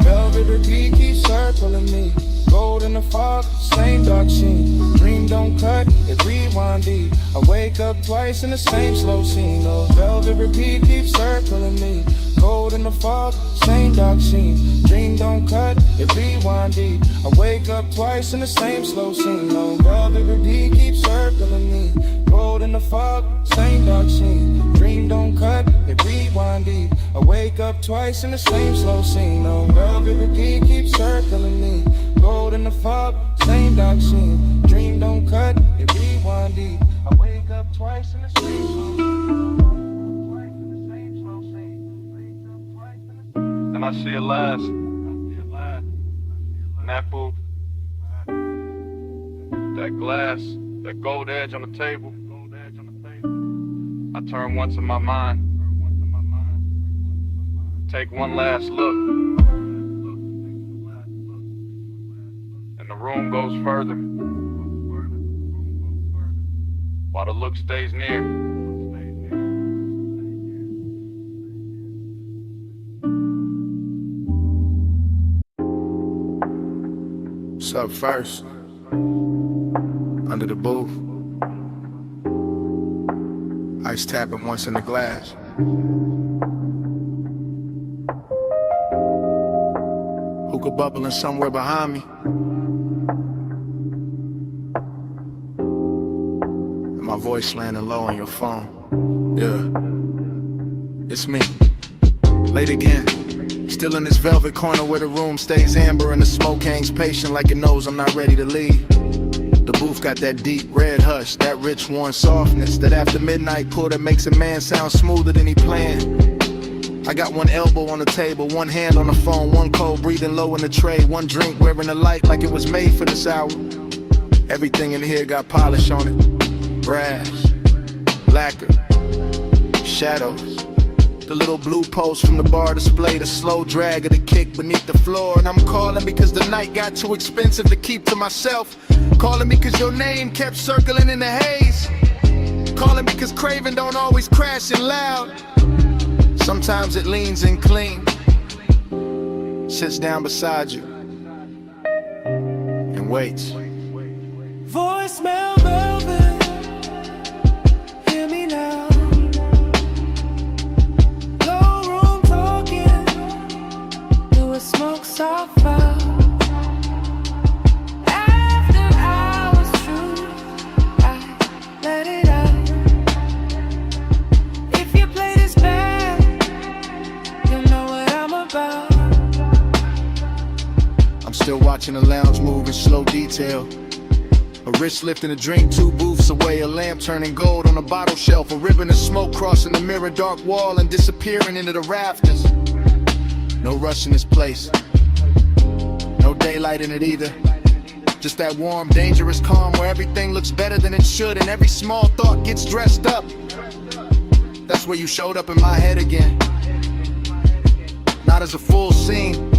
Speaker 9: Velvet repeat keeps circling me. Gold in the fog, same dark sheen. Dream don't cut, it rewind deep. I wake up twice in the same slow scene. Oh, velvet repeat keeps circling me. Gold in the fog, same dark sheen. Dream don't cut, it rewind deep. I wake up twice in the same slow scene. Oh, velvet repeat keeps circling me. Gold in the fog, same dark sheen. Dream don't cut, it rewind deep. I wake up twice in the same slow scene. Oh, velvet repeat keeps circling me. Gold in the fog, same dark sheen. Dream don't cut, it rewind deep. I wake up twice in the same slow scene.
Speaker 14: And I see it last. In that booth. That glass, that gold edge on the table. I turn once in my mind. Take one last look. And the room goes further. While the look stays near.
Speaker 10: What's up first? Under the booth. Ice tapping once in the glass. Hookah bubbling somewhere behind me. And my voice landing low on your phone. Yeah, it's me. Late again. Still in this velvet corner where the room stays amber and the smoke hangs patient like it knows I'm not ready to leave. The booth got that deep red hush, that rich warm softness, that after midnight pull that makes a man sound smoother than he planned. I got one elbow on the table, one hand on the phone, one cold breathing low in the tray, one drink wearing a light like it was made for this hour. Everything in here got polish on it. Brass, lacquer, shadows. The little blue post from the bar display, the slow drag of the kick beneath the floor. And I'm calling because the night got too expensive to keep to myself. Calling because your name kept circling in the haze. Calling because craving don't always crash in loud. Sometimes it leans in clean, sits down beside you, and waits.
Speaker 9: Voicemail velvet, hear me now. Smoke so far. After hours true, I let it out. If you play this bad, you'll know what I'm about.
Speaker 10: Still watching the lounge move in slow detail. A wrist lifting a drink 2 booths away. A lamp turning gold on a bottle shelf. A ribbon of smoke crossing the mirror dark wall and disappearing into the rafters. No rush in this place. No daylight in it either. Just that warm, dangerous calm where everything looks better than it should and every small thought gets dressed up. That's where you showed up in my head again. Not as a full scene,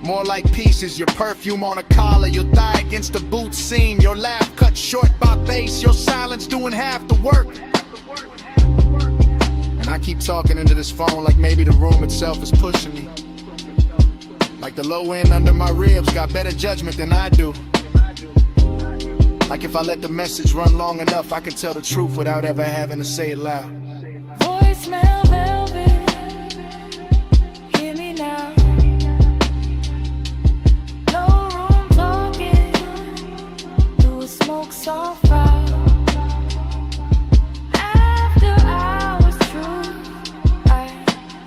Speaker 10: more like pieces. Your perfume on a collar, your thigh against the boot seam, your laugh cut short by bass, your silence doing half the work. And I keep talking into this phone like maybe the room itself is pushing me. Like the low end under my ribs got better judgment than I do. Like if I let the message run long enough, I could tell the truth without ever having to say it loud.
Speaker 3: Voicemail velvet, hear me now. No room talking, through a smoke soft crowd. After hours true, I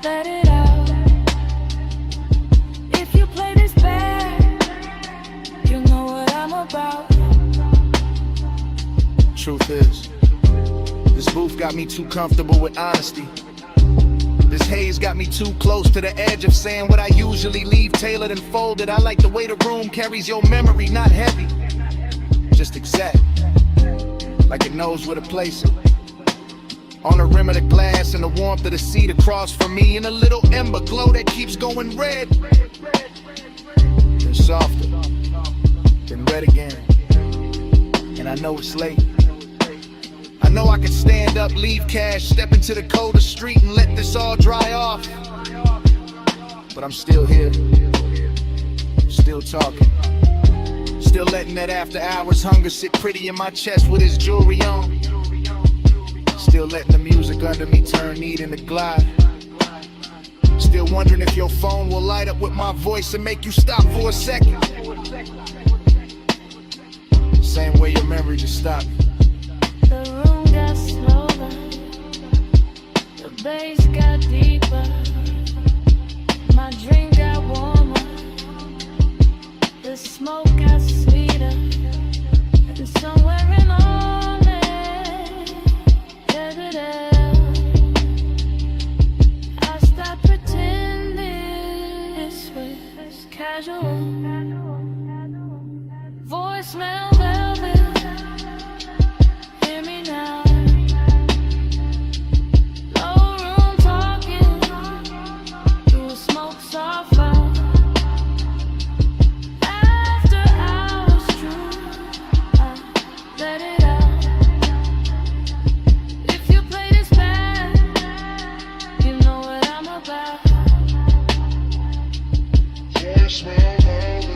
Speaker 3: let it out. If you play this bad, you know what I'm about.
Speaker 10: Truth is, this booth got me too comfortable with honesty. This haze got me too close to the edge of saying what I usually leave tailored and folded. I like the way the room carries your memory, not heavy, just exact, like it knows where to place it. On the rim of the glass and the warmth of the seat across from me, and a little ember glow that keeps going red. Then softer, then red again. And I know it's late. I know I can stand up, leave cash, step into the colder street and let this all dry off. But I'm still here, still talking, still letting that after hours hunger sit pretty in my chest with his jewelry on. Still letting the music under me turn neat into glide. Still wondering if your phone will light up with my voice and make you stop for a second. Same way your memory just stopped.
Speaker 3: The room got slower, the bass got deeper, my drink got warmer, the smoke got sweeter, and somewhere in all it, I stopped pretending this was casual. Voicemail velvet, hear me now. Low room talking, through a smoke soft fire. After hours true, I let it out. If you play this bad, you know what I'm about. Voicemail velvet.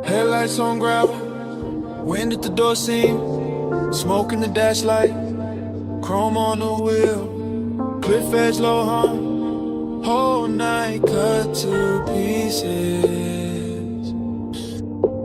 Speaker 9: Headlights on gravel, wind at the door seam, smoke in the dash light, chrome on the wheel, cliff edge low hum, whole night cut to pieces.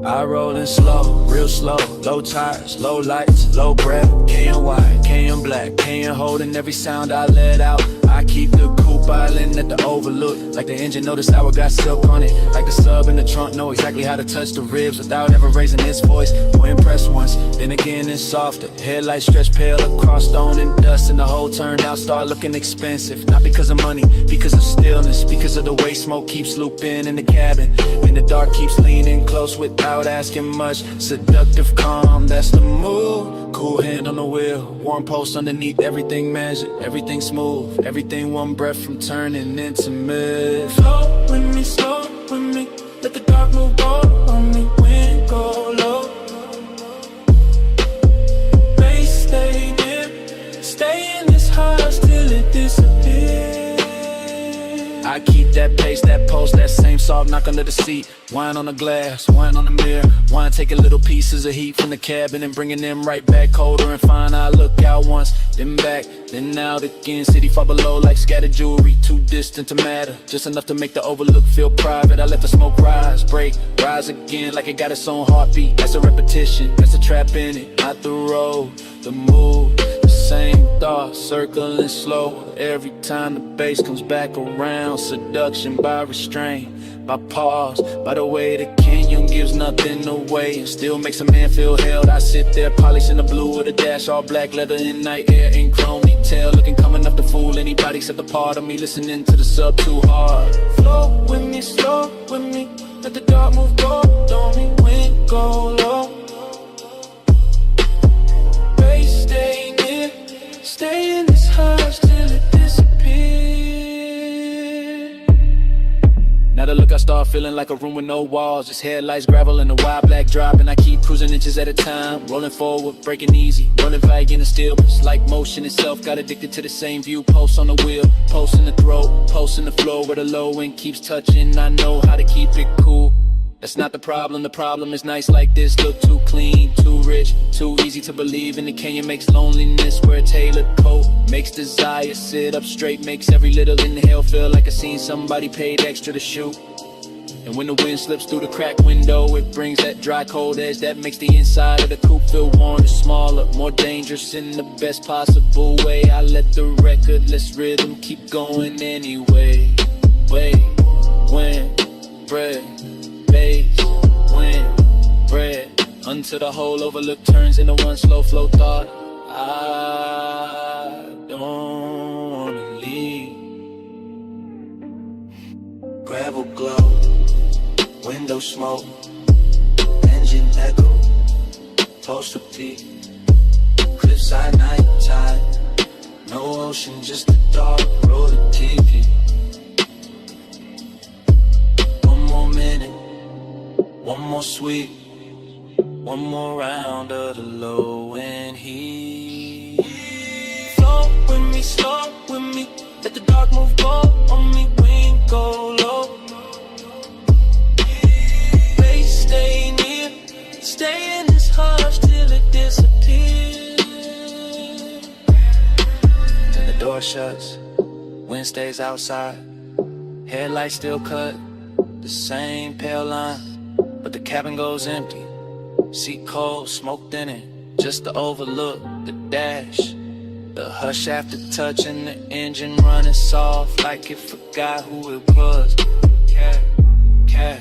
Speaker 11: I rollin' slow, real slow, low tires, low lights, low breath, KN white, KN black, KN holding every sound I let out. I keep the coupe island at the overlook, like the engine know the sour got silk on it, like the sub in the trunk know exactly how to touch the ribs without ever raising its voice. Or impressed once, then again it's softer. Headlights stretch pale across stone and dust, and the whole turn out start looking expensive. Not because of money, because of stillness, because of the way smoke keeps looping in the cabin, and the dark keeps leaning close without asking much. Seductive calm, that's the move. Cool hand on the wheel, warm post underneath, everything measured, everything smooth, everything one breath from turning into mist.
Speaker 9: Slow with me, let the dark move on me, wind go low. Bass stay dim, stay in this hush till it disappears.
Speaker 11: I keep that pace, that pulse, that same salt knock under the seat. Wine on the glass, wine on the mirror. Wine taking little pieces of heat from the cabin and bringing them right back colder and fine. I look out once, then back, then out again. City far below like scattered jewelry, too distant to matter. Just enough to make the overlook feel private. I let the smoke rise, break, rise again like it got its own heartbeat. That's a repetition, that's a trap in it. Not the road, the move, the same thought, circling slow. Every time the bass comes back around. Seduction by restraint, by pause, by the way the canyon gives nothing away and still makes a man feel held. I sit there polishing the blue with a dash, all black leather in night air in chrome detail, looking calm enough to fool anybody except a part of me listening to the sub too hard.
Speaker 9: Flow with me, slow with me, let the dark move gold on me, wind go low. Bass stay near, stay in this hush till it disappears.
Speaker 11: Now the look I start feeling like a room with no walls, just headlights, gravel, and a wide black drop. And I keep cruising inches at a time, rolling forward, breaking easy, running vague in the still. It's like motion itself, got addicted to the same view. Pulse on the wheel, pulse in the throat, pulse in the floor where the low end keeps touching. I know how to keep it cool. That's not the problem is nights like this look too clean, too rich, too easy to believe in. The canyon makes loneliness wear a tailored coat, makes desire sit up straight, makes every little inhale feel like I seen somebody paid extra to shoot. And when the wind slips through the cracked window, it brings that dry cold edge that makes the inside of the coupe feel warmer, smaller, more dangerous in the best possible way. I let the recordless rhythm keep going anyway. Wait, when, bread, bass, wind, bread, until the whole overlook turns into one slow flow thought. I don't wanna leave.
Speaker 2: Gravel glow, window smoke, engine echo, postal peak, cliffside night tide, no ocean, just a dark road to TV. One more minute, one more sweep, one more round of the low end heat.
Speaker 9: Flow with me, slow with me, let the dark move go on me, wind go low. Bass stay near, stay in this hush till it disappears.
Speaker 11: Then the door shuts, wind stays outside, headlights still cut, the same pale line, but the cabin goes empty. Seat cold, smoked in it, just to overlook the dash. The hush after touching the engine running soft like it forgot who it was. Cat, cat.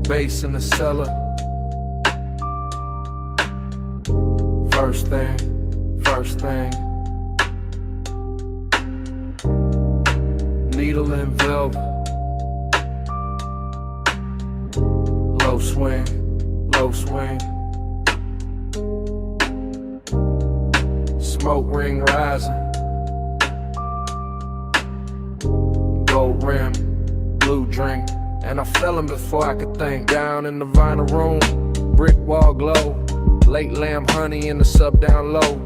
Speaker 13: Bass in the cellar. First thing. Needle and velvet. Low swing. Smoke ring rising. Gold rim, blue drink. And I fell him before I could think. Down in the vinyl room, brick wall glow. Late lamb honey in the sub down low.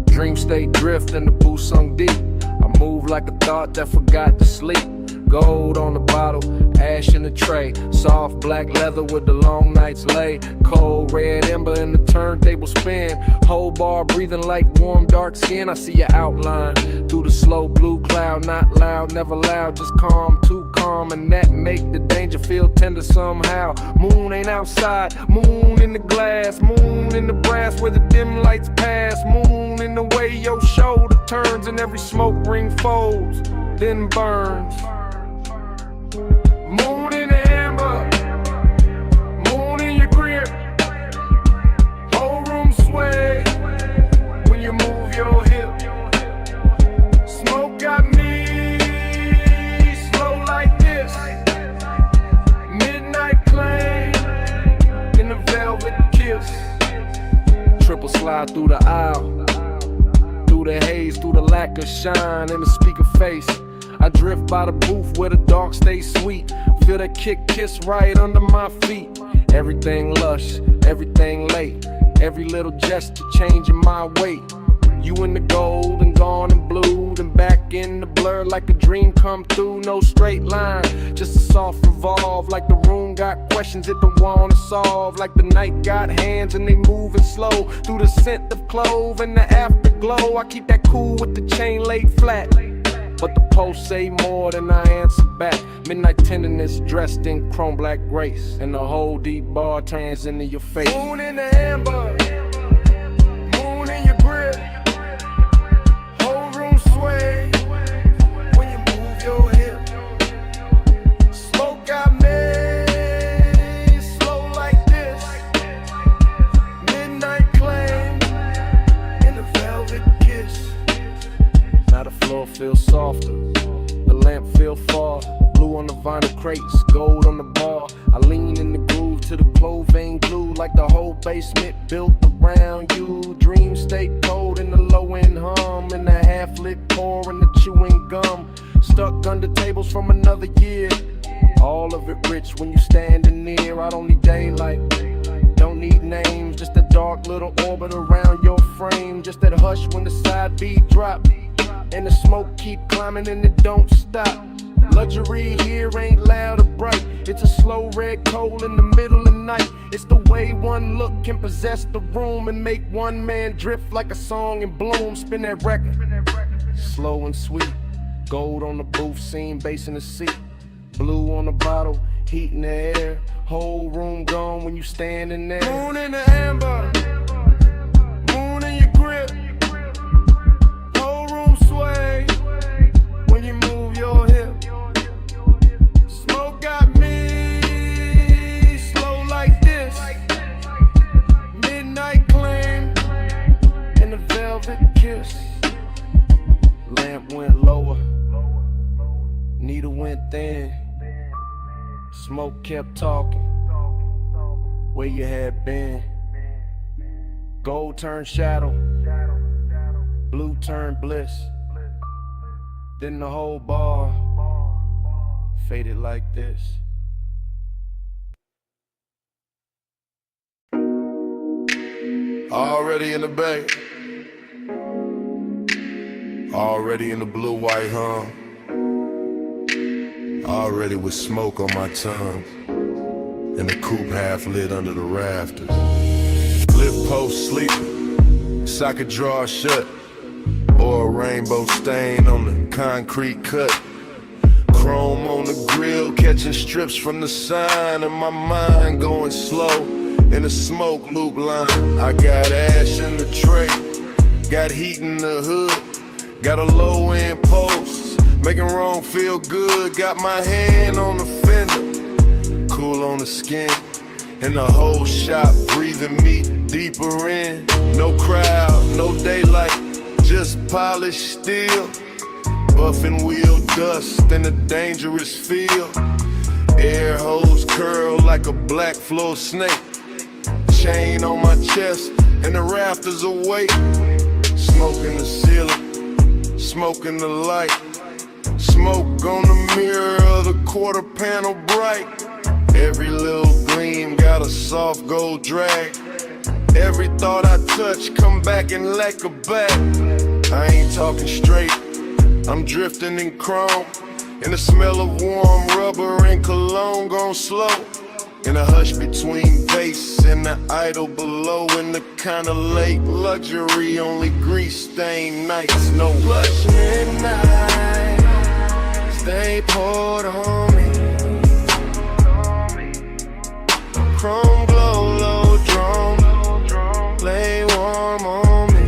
Speaker 13: Dream state drift and the booth sunk deep. I move like a thought that forgot to sleep.
Speaker 6: Gold on the bottle, ash in the tray. Soft black leather with the long nights lay. Cold red ember in the turntable spin. Whole bar breathing like warm dark skin. I see your outline through the slow blue cloud. Not loud, never loud, just calm, too calm. And that make the danger feel tender somehow. Moon ain't outside, moon in the glass. Moon in the brass where the dim lights pass. Moon in the way your shoulder turns and every smoke ring folds, then burns. Moon in the amber, moon in your grip. Whole room sway when you move your hip. Smoke got me slow like this. Midnight claim in the velvet kiss. Triple slide through the aisle, through the haze, through the lack of shine in the speaker face. I drift by the booth where the dark stays sweet. Feel that kick kiss right under my feet. Everything lush, everything late. Every little gesture changing my weight. You in the gold and gone in blue, then back in the blur like a dream come through. No straight line, just a soft revolve. Like the room got questions it don't wanna solve. Like the night got hands and they moving slow through the scent of clove and the afterglow. I keep that cool with the chain laid flat, but the post say more than I answer back. Midnight tenderness dressed in chrome black grace, and the whole deep bar turns into your face. Moon in the amber, moon in your grip. Whole room sway when you move your hip. Smoke got me slow like this. Midnight claim in the velvet kiss. Now the floor feels softer, the lamp feel far. Blue on the vinyl crates, gold on the bar. I lean in the groove to the clove vein glue, like the whole basement built around you. Dreams stay cold in the low end hum, and the half lit pour and the chewing gum. Stuck under tables from another year. All of it rich when you standing near. I don't need daylight, don't need names, just a dark little orbit around your frame. Just that hush when the side beat drop and the smoke keep climbing and it don't stop. Luxury here ain't loud or bright. It's a slow red coal in the middle of the night. It's the way one look can possess the room and make one man drift like a song in bloom. Spin that record, slow and sweet. Gold on the booth scene, bass in the seat. Blue on the bottle, heat in the air. Whole room gone when you standing there. Moon in the amber, moon in your grip. Whole room sway when you move your hip. Smoke got me slow like this. Midnight claim and the velvet kiss. Lamp went lower, needle went thin. Smoke kept talking, where you had been. Gold turned shadow, blue turned bliss. Then the whole bar faded like this.
Speaker 14: Already in the bay, already in the blue-white hum, already with smoke on my tongue, and the coupe half lit under the rafters. Lift post sleeping, socket drawer shut, or a rainbow stain on the concrete cut. Chrome on the grill, catching strips from the sign, and my mind going slow in the smoke loop line. I got ash in the tray, got heat in the hood, got a low end post, making wrong feel good. Got my hand on the fender, cool on the skin, and the whole shop breathing me deeper in. No crowd, no daylight, just polished steel, buffing wheel dust in a dangerous field. Air hose curl like a black floor snake, chain on my chest and the rafters awake. Smoke in the ceiling, smoke in the light, smoke on the mirror of the quarter panel bright. Every little gleam got a soft gold drag. Every thought I touch come back and lacquer back. I ain't talking straight, I'm drifting in chrome, And the smell of warm rubber and cologne gone slow. In a hush between bass and the idol below. In the kinda late luxury, only grease stained nights. No lush midnight, stay poured on me. Chrome glow, low drone, lay warm on me.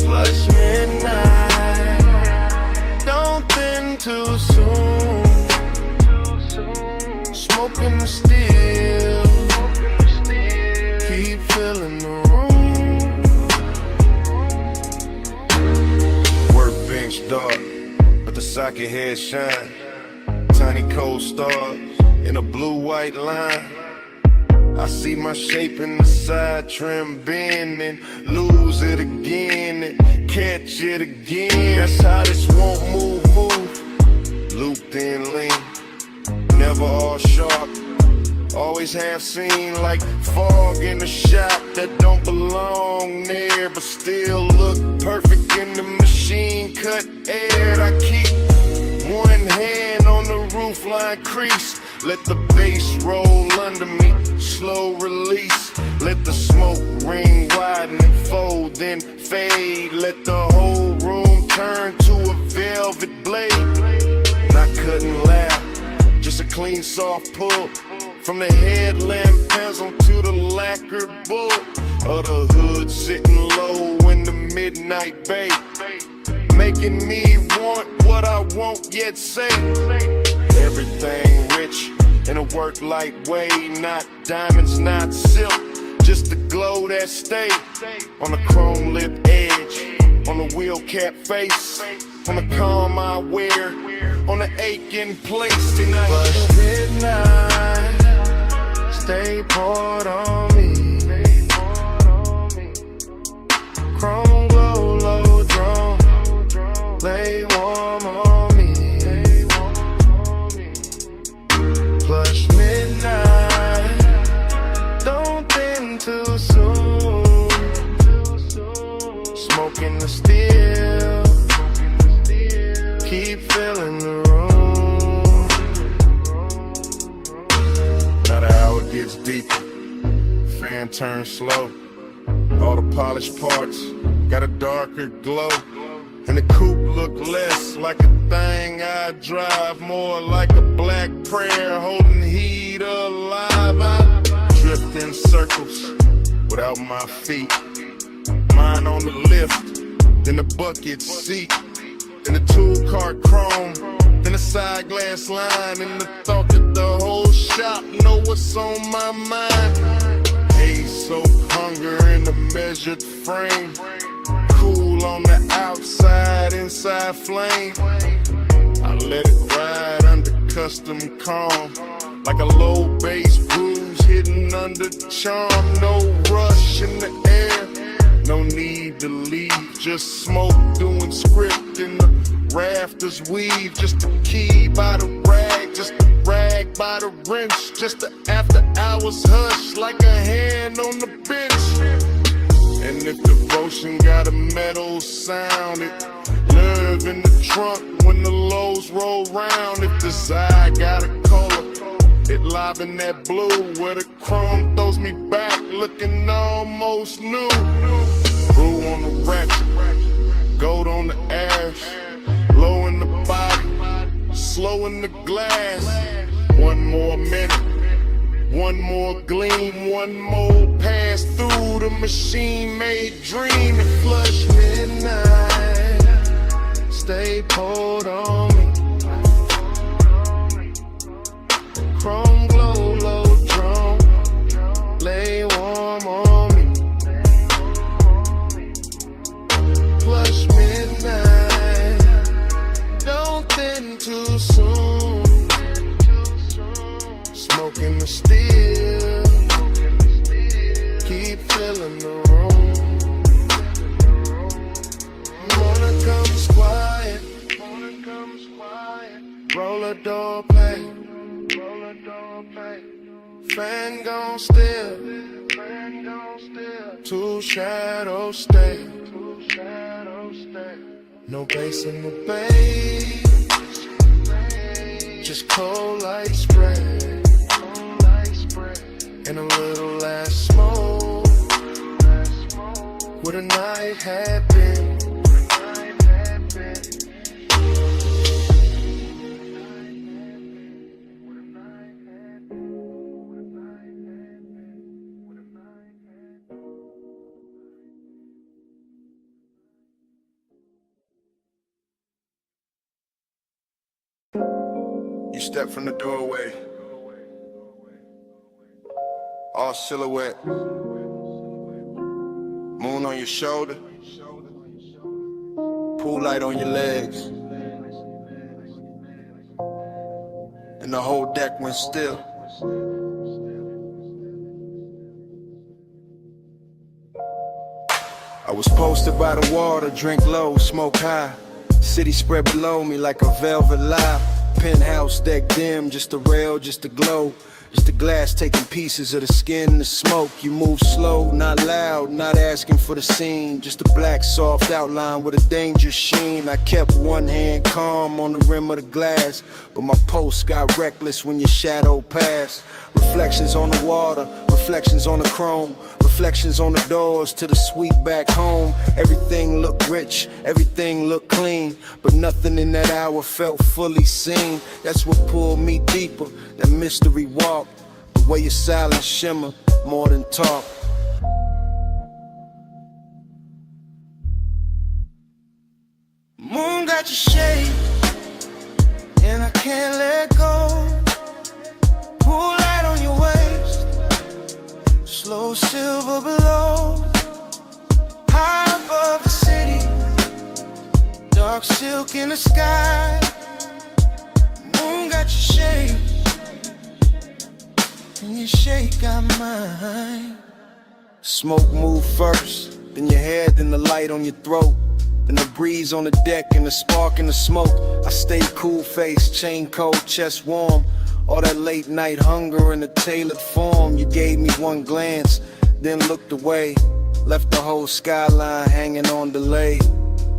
Speaker 14: Lush midnight, don't thin too soon. Smoking the steel, keep filling the room. Workbench dark, but the socket head shine. Tiny cold stars in a blue-white line. I see my shape in the side trim bend and lose it again and catch it again. That's how this won't move. Looped in lean, never all sharp. Always half seen like fog in the shop that don't belong there, but still look perfect in the machine cut air. I keep one hand on the roofline crease. Let the bass roll under me, slow release. Let the smoke ring widen and fold, then fade. Let the whole room turn to a velvet blade. Not cutting loud, just a clean soft pull. From the headlamp pencil to the lacquer bull. Of the hood sitting low in the midnight bay. Making me want what I won't yet say. Everything rich in a work light way. Not diamonds, not silk, just the glow that stay. On the chrome lip edge, on the wheel cap face. On the calm I wear, on the aching place tonight. But midnight, stay poured on me. Chrome glow, low drone, lay warm on me. Plush midnight, don't thin too soon. Smoking the steel, keep filling the room. Now the hour gets deeper, fan turns slow. All the polished parts got a darker glow. And the coupe look less like a thing I drive, more like a black prayer holding heat alive. I drift in circles without my feet. Mine on the lift, then the bucket seat. Then the tool cart chrome, then the side glass line. And the thought that the whole shop know what's on my mind. Haze soap, hunger in a measured frame. Cool on the outside, inside flame. I let it ride under custom calm. Like a low bass bruise hidden under charm. No rush in the air, no need to leave. Just smoke doing script in the rafters weave. Just a key by the rag, just a rag by the wrench. Just the after hours hush like a hand on the bench. And if devotion got a metal sound, it nerve in the trunk when the lows roll round. If desire got a color, it live in that blue where the chrome throws me back looking almost new. Brew on the ratchet, gold on the ash, low in the body, slow in the glass. One more minute, one more gleam, one more pass through the machine-made dream. And flush midnight, stay poured on me. Chrome glow, low drone, lay warm on me. Flush midnight, don't thin too soon. Smoking the steel, keep filling the room. Morning comes quiet, roll a door play. Fan gon' still, two shadows stay.
Speaker 13: No bass in the bass, just cold light spread, and a little last smoke, what a night had been.
Speaker 10: You step from the doorway, all silhouette, moon on your shoulder, pool light on your legs, and the whole deck went still. I was posted by the water, drink low, smoke high, city spread below me like a velvet lie. Penthouse deck dim, just a rail, just a glow, just the glass taking pieces of the skin, the smoke. You move slow, not loud, not asking for the scene, just a black soft outline with a danger sheen. I kept one hand calm on the rim of the glass, but my pulse got reckless when your shadow passed. Reflections on the water, reflections on the chrome, reflections on the doors to the suite back home. Everything looked rich, everything looked clean, but nothing in that hour felt fully seen. That's what pulled me deeper, that mystery walk, the way your silence shimmer more than talk. Moon got your shade, and I can't let go. Pool light on your waist, slow silver below, high above the city, dark silk in the sky. Moon got your shade, and your shade got mine. Smoke move first, then your head, then the light on your throat, then the breeze on the deck and the spark in the smoke. I stay cool face, chain cold, chest warm. All that late night hunger in a tailored form. You gave me one glance, then looked away, left the whole skyline hanging on delay.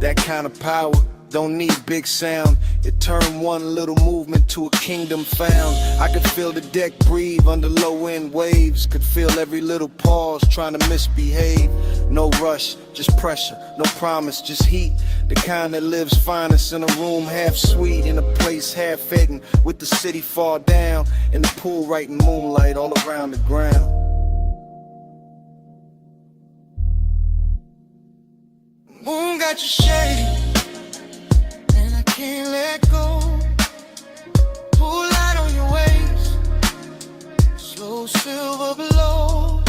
Speaker 10: That kind of power don't need big sound. It turned one little movement to a kingdom found. I could feel the deck breathe under low end waves, could feel every little pause trying to misbehave. No rush, just pressure, no promise, just heat. The kind that lives finest in a room half sweet, in a place half hidden, with the city far down, and the pool right in moonlight all around the ground. Moon got your shade, and I can't let go. Pool light on your waist, slow silver below,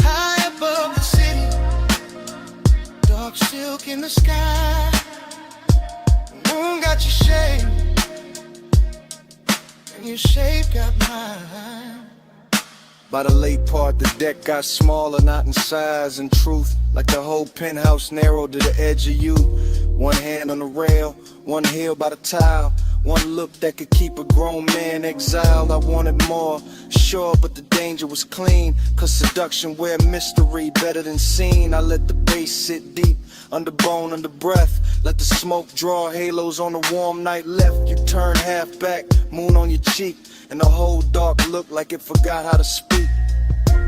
Speaker 10: high above the city, dark silk in the sky. Moon got your shade, and your shade got mine. By the late part, the deck got smaller, not in size and truth, like the whole penthouse narrowed to the edge of you. One hand on the rail, one heel by the tile, one look that could keep a grown man exiled. I wanted more, sure, but the danger was clean, cause seduction wear mystery better than seen. I let the bass sit deep, under bone, under breath, let the smoke draw halos on a warm night left. You turn half back, moon on your cheek, and the whole dark looked like it forgot how to speak.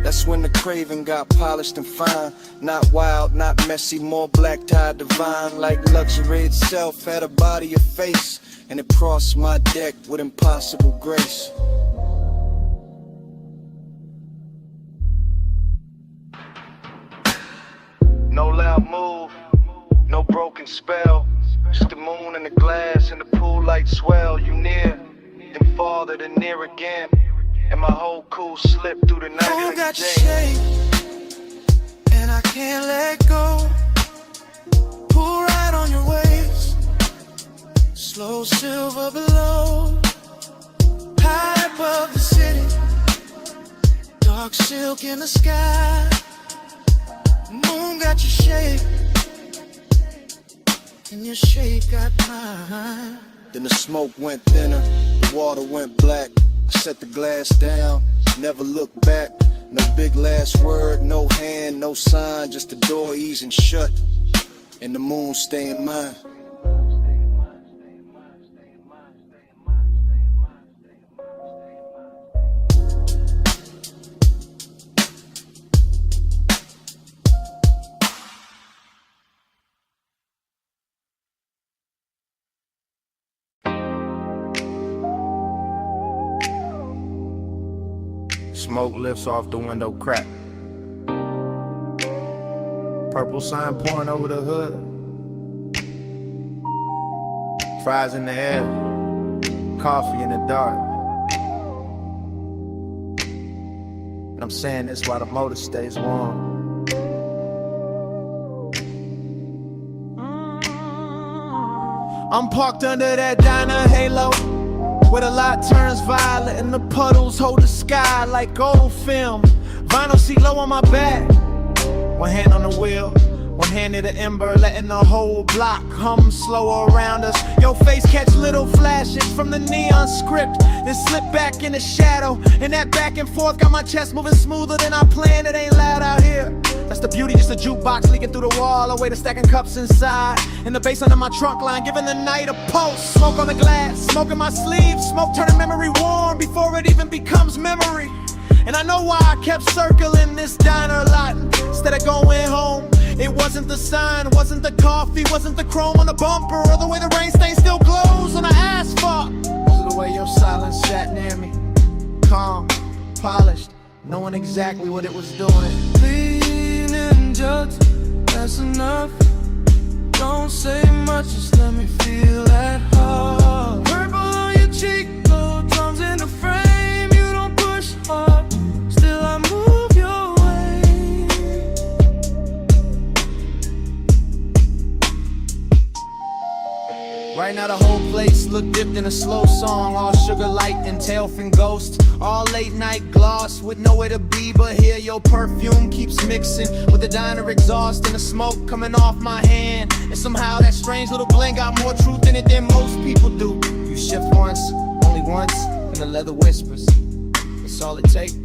Speaker 10: That's when the craving got polished and fine, not wild, not messy, more black tie divine. Like luxury itself had a body, a face, and it crossed my deck with impossible grace. No loud move, no broken spell, just the moon and the glass and the pool light swell. You near, then farther, then near again, and my whole cool slipped through the night. Moon got your shade, and I can't let go. Pull right on your waist, slow silver below, high above the city, dark silk in the sky. Moon got your shade, and your shade got mine. Then the smoke went thinner, the water went black. I set the glass down, never looked back. No big last word, no hand, no sign, just the door easing shut. and the moon stay in mine.
Speaker 4: Smoke lifts off the window crack. Purple sign pouring over the hood. Fries in the air, coffee in the dark. And I'm saying this while the motor stays warm. I'm parked under that diner halo, where the light turns violet and the puddles hold the sky like old film. Vinyl seat low on my back, one hand on the wheel, one hand near the ember, letting the whole block hum slow around us. Your face catch little flashes from the neon script, then slip back in the shadow, and that back and forth got my chest moving smoother than I planned. It ain't loud out here. That's the beauty, just a jukebox leaking through the wall, a way to stacking cups inside, and the bass under my trunk line, giving the night a pulse. Smoke on the glass, smoke in my sleeve, smoke turning memory warm before it even becomes memory. And I know why I kept circling this diner lot instead of going home. It wasn't the sign, wasn't the coffee, wasn't the chrome on the bumper, or the way the rain stain still glows on the asphalt. It was the way your silence sat near me, calm, polished, knowing exactly what it was doing.
Speaker 9: Clean and gentle, that's enough. Don't say much, just let me feel at heart. Purple on your cheek, low drums in the frame. You don't push hard, still I move your way.
Speaker 4: Right now the whole place look dipped in a slow song, all sugar light and tailfin ghost, all late night gloss with nowhere to be but here. Your perfume keeps mixing with the diner exhaust and the smoke coming off my hand, and somehow that strange little blend got more truth in it than most people do. You shift once, only once, and the leather whispers, that's all it takes.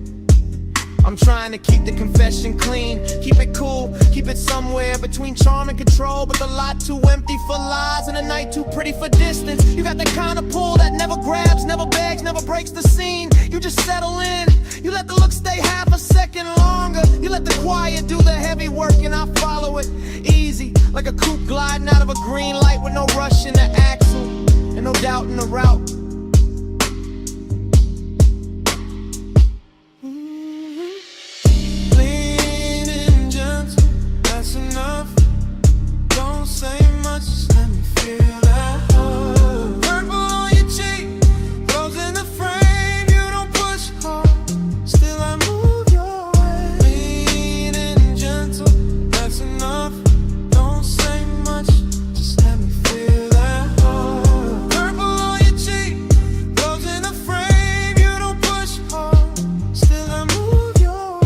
Speaker 4: I'm trying to keep the confession clean, keep it cool, keep it somewhere between charm and control, but the lot too empty for lies and the night too pretty for distance. You got the kind of pull that never grabs, never begs, never breaks the scene. You just settle in, you let the look stay half a second longer. You let the quiet do the heavy work and I follow it, easy, like a coupe gliding out of a green light with no rush in the axle and no doubt in the route.
Speaker 9: Enough. Don't say much, just let me feel that heart. Purple on your cheek, rose in the frame. You don't push hard, still I move your way. Clean and gentle, that's enough. Don't say much, just let me feel that heart. Purple on your cheek, rose in the frame. You don't push hard, still I move your way.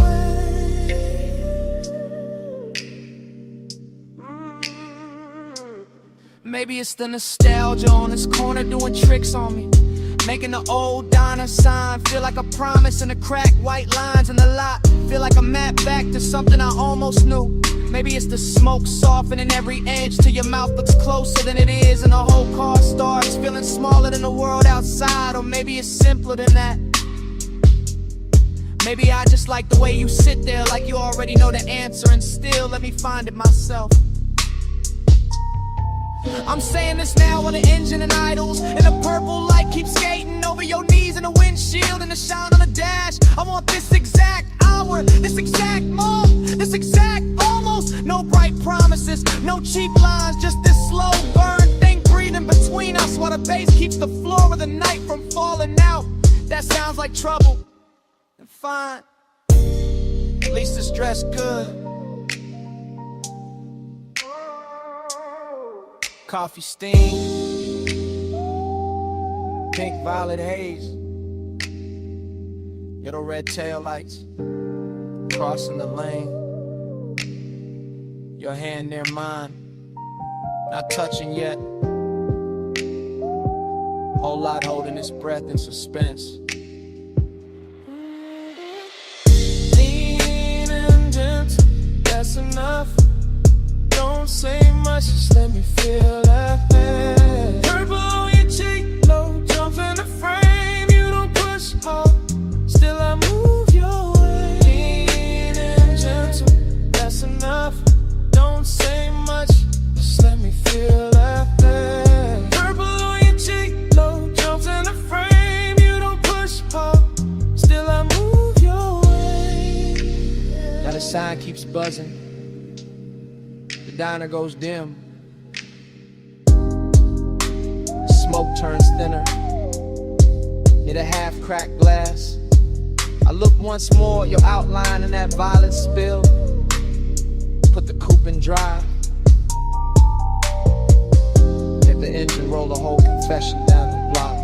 Speaker 11: Maybe it's the nostalgia on this corner doing tricks on me, making the old diner sign feel like a promise, and the cracked white lines in the lot feel like a map back to something I almost knew. Maybe it's the smoke softening every edge till your mouth looks closer than it is, and the whole car starts feeling smaller than the world outside. Or maybe it's simpler than that. Maybe I just like the way you sit there like you already know the answer, and still let me find it myself. I'm saying this now while the engine and idles, and the purple light keeps skating over your knees in the windshield and the shine on the dash. I want this exact hour, this exact moment, this exact almost. No bright promises, no cheap lines, just this slow burn thing breathing between us while the bass keeps the floor of the night from falling out. That sounds like trouble, and fine, at least it's dressed good. Coffee steam, pink violet haze, little red taillights, crossing the lane, your hand near mine, not touching yet, whole lot holding its breath in suspense.
Speaker 9: Lean and gentle, that's enough. Don't say much,
Speaker 11: buzzing. The diner goes dim. Smoke turns thinner. Near the half-cracked glass, I look once more at your outline in that violet spill. Put the coupe in drive. Hit the engine, roll the whole confession down the block.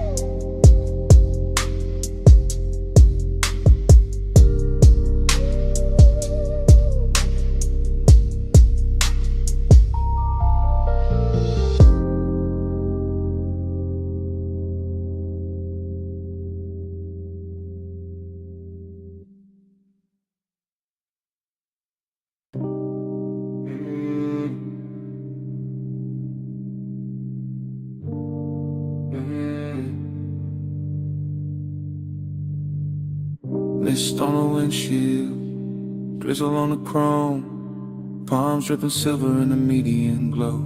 Speaker 1: Mist on the windshield, drizzle on the chrome, palms dripping silver in the median glow.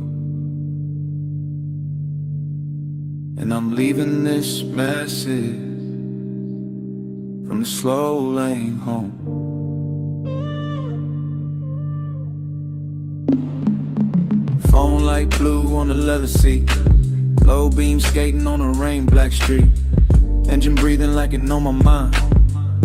Speaker 1: And I'm leaving this message from the slow lane home. Phone light blue on the leather seat, low beam skating on a rain black street, engine breathing like it know my mind.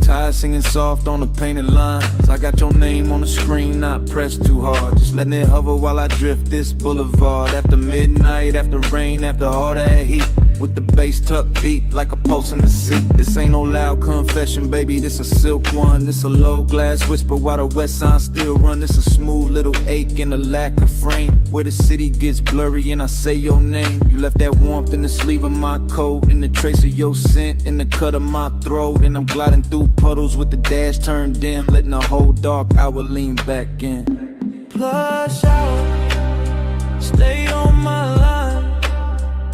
Speaker 1: Tires singing soft on the painted lines. I got your name on the screen, not pressed too hard. Just letting it hover while I drift this boulevard. After midnight, after rain, after all that heat, with the bass tucked beat like a pulse in the seat. This ain't no loud confession, baby, this a silk one. This a low glass whisper while the west side still run. This a smooth little ache and a lack of frame, where the city gets blurry and I say your name. You left that warmth in the sleeve of my coat, in the trace of your scent, in the cut of my throat. And I'm gliding through puddles with the dash turned dim, letting the whole dark hour lean back in.
Speaker 9: Plush out, stay on my line.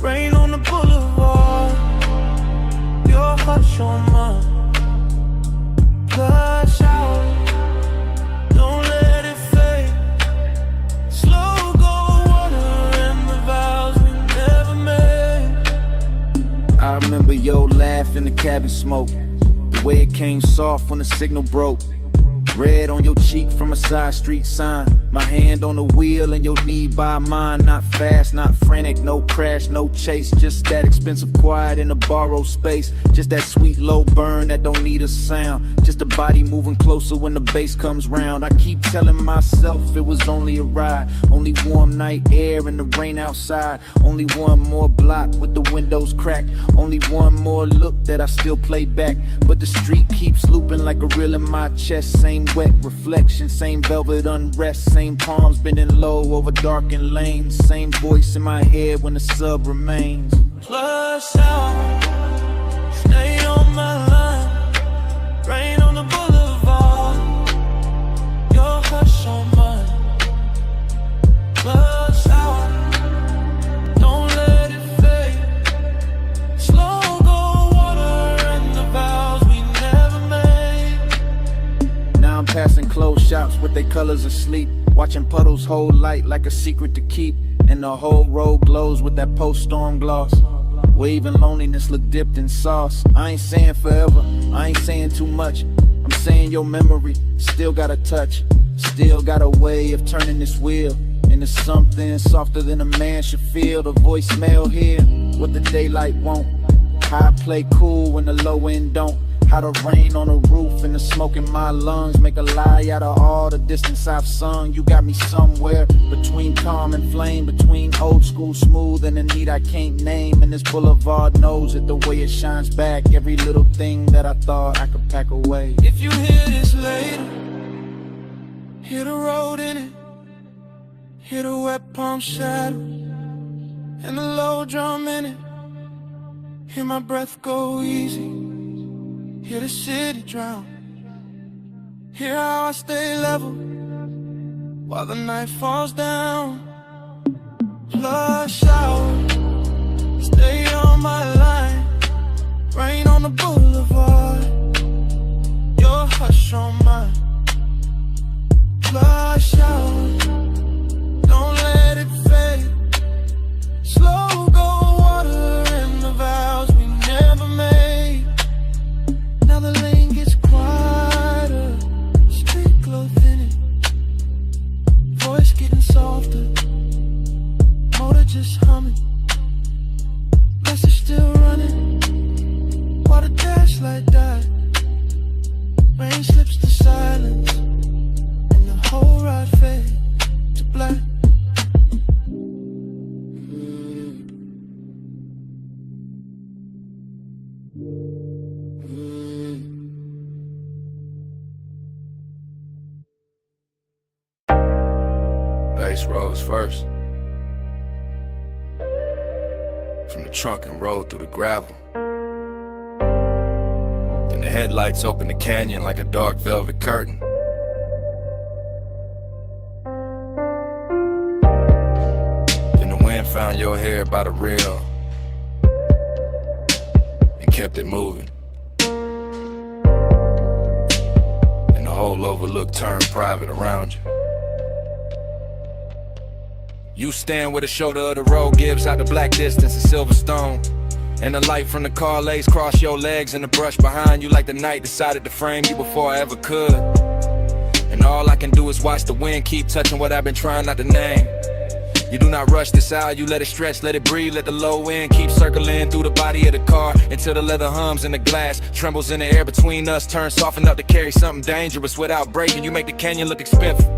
Speaker 9: Rain on the boulevard, your hush on mine. Plush out, don't let it fade. Slow go water and the vows we never made.
Speaker 1: I remember your laugh in the cabin smoke, the way it came soft when the signal broke. Red on your cheek from a side street sign. My hand on the wheel and your knee by mine. Not fast, not frantic, no crash, no chase. Just that expensive quiet in a borrowed space. Just that sweet low burn that don't need a sound. Just a body moving closer when the bass comes round. I keep telling myself it was only a ride. Only warm night air and the rain outside. Only one more block with the windows cracked. Only one more look that I still play back. But the street keeps looping like a reel in my chest. Same wet reflection, same velvet unrest. Same palms bending low over darkened lanes. Same voice in my head when the sub remains.
Speaker 9: Plush out, stay on my line. Rain on the boulevard, your hush on mine. Plush out, don't let it fade. Slow go water and the vows we never made.
Speaker 1: Now I'm passing closed shops with their colors asleep, watching puddles hold light like a secret to keep. And the whole road glows with that post-storm gloss. Waving loneliness look dipped in sauce. I ain't saying forever, I ain't saying too much. I'm saying your memory still got a touch, still got a way of turning this wheel into something softer than a man should feel. The voicemail here, what the daylight won't. How I play cool when the low end don't. How the rain on the roof and the smoke in my lungs make a lie out of all the distance I've sung. You got me somewhere between calm and flame, between old school smooth and the need I can't name. And this boulevard knows it, the way it shines back. Every little thing that I thought I could pack away.
Speaker 9: If you hear this later, hear the road in it, hear the wet palm shadow and the low drum in it. Hear my breath go easy, hear the city drown. Hear how I stay level while the night falls down. Flush out, stay on my line. Rain on the boulevard, your hush on mine. Flush out, don't let it fade. Slow go water and the vows we never made. Now the lane gets quieter, street glow thinning. just humming. Gas is still running. While the dash light died, rain slips to silence, and the whole ride fades to black.
Speaker 12: Bass rose first. From the trunk and rolled through the gravel. Then the headlights opened the canyon like a dark velvet curtain. Then the wind found your hair by the rail and kept it moving. And the whole overlook turned private around you. You stand where the shoulder of the road gives out the black distance of Silverstone. And the light from the car lays across your legs and the brush behind you like the night decided to frame you before I ever could. And all I can do is watch the wind keep touching what I've been trying not to name. You do not rush this out, you let it stretch, let it breathe, let the low end keep circling through the body of the car until the leather hums in the glass, trembles in the air between us, turns soft enough to carry something dangerous without breaking. You make the canyon look expensive.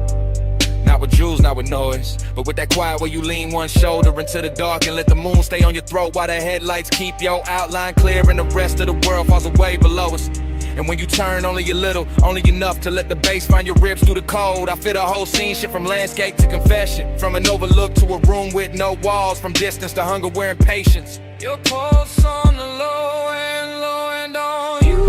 Speaker 12: Not with jewels, not with noise, but with that quiet where you lean one shoulder into the dark and let the moon stay on your throat while the headlights keep your outline clear and the rest of the world falls away below us. And when you turn only a little, only enough to let the bass find your ribs through the cold. I feel the whole scene shift from landscape to confession, from an overlook to a room with no walls, from distance to hunger wearing patience.
Speaker 1: Your pulse on the low and on you.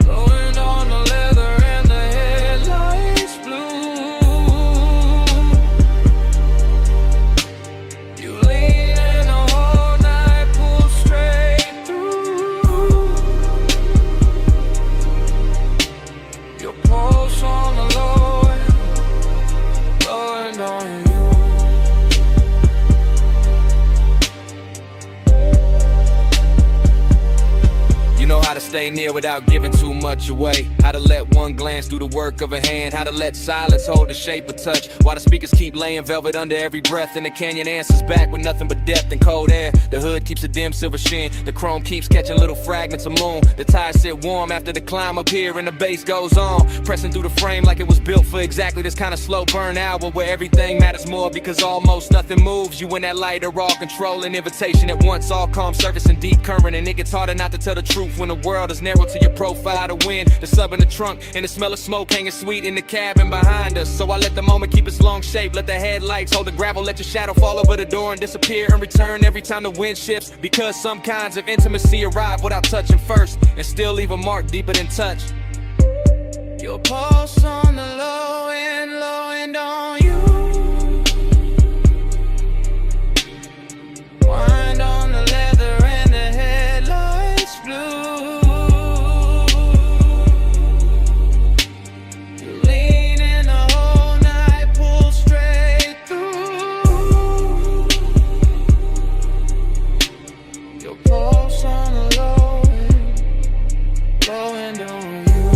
Speaker 1: Low end on the leather.
Speaker 6: How to stay near without giving too much away. How to let one glance do the work of a hand. How to let silence hold the shape of touch while the speakers keep laying velvet under every breath. And the canyon answers back with nothing but depth and cold air. The hood keeps a dim silver sheen. The chrome keeps catching little fragments of moon. The tires sit warm after the climb up here and the bass goes on, pressing through the frame like it was built for exactly this kind of slow burn hour where everything matters more because almost nothing moves. You and that light are all controlling invitation at once, all calm surface and deep current. And it gets harder not to tell the truth when the world is narrow to your profile. The wind, the sub in the trunk, and the smell of smoke hanging sweet in the cabin behind us. So I let the moment keep its long shape, let the headlights hold the gravel, let your shadow fall over the door and disappear and return every time the wind shifts. Because some kinds of intimacy arrive without touching first and still leave a mark deeper than touch.
Speaker 1: Your pulse on the low end on you. Wind on the leather and the headlights blue. You lean in the whole night, pull straight through. Your pulse on the low end on you.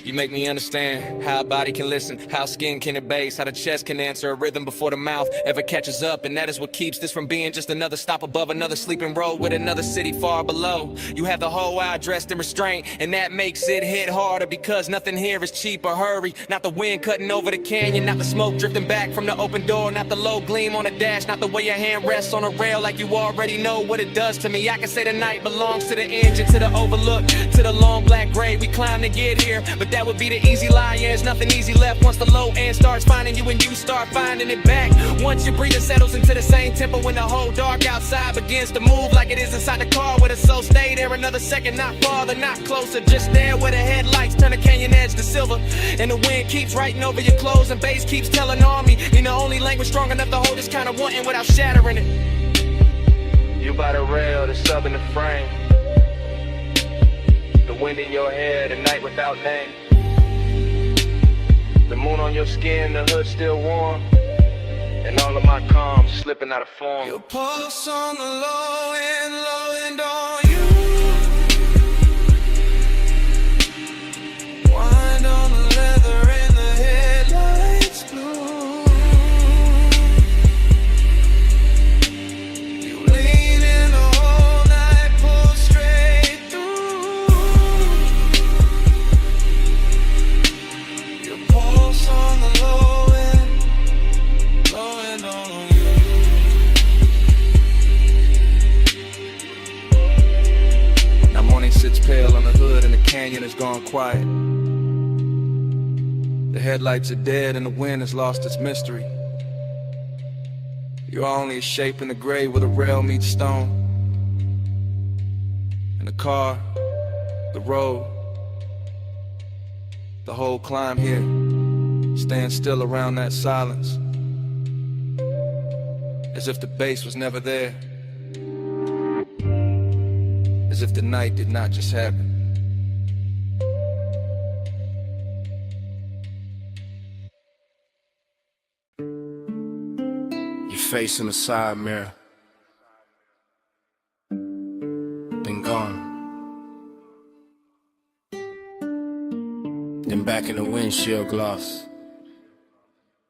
Speaker 6: You make me understand how a body can listen, how skin can bass, how the chest can answer a rhythm before the mouth ever catches up. And that is what keeps this from being just another stop above another sleeping road with another city far below. You have the whole eye dressed in restraint, and that makes it hit harder because nothing here is cheap or hurry. Not the wind cutting over the canyon, not the smoke drifting back from the open door, not the low gleam on the dash, not the way your hand rests on a rail like you already know what it does to me. I can say the night belongs to the engine, to the overlook, to the long black grave we climb to get here. But that would be the easy lie, yeah, there's nothing easy left once the low end starts finding you and you start finding it back. Once your breathing settles into the same tempo when the whole dark outside begins to move like it is inside the car where the soul stay there another second, not farther, not closer, just there where the headlights turn the canyon edge to silver. And the wind keeps writing over your clothes and bass keeps telling on me in the only language strong enough to hold this kind of wanting without shattering it.
Speaker 1: You by the rail, the sub in the frame, the wind in your hair, the night without name. The moon on your skin, the hood still warm, and all of my calm slipping out of form. Your pulse on the low end on you.
Speaker 6: canyon has gone quiet. The headlights are dead and the wind has lost its mystery. You are only a shape in the gray where the rail meets stone. And the car, the road, the whole climb here stands still around that silence, as if the bass was never there, as if the night did not just happen.
Speaker 15: Your face in the side mirror, been gone. Then back in the windshield gloss,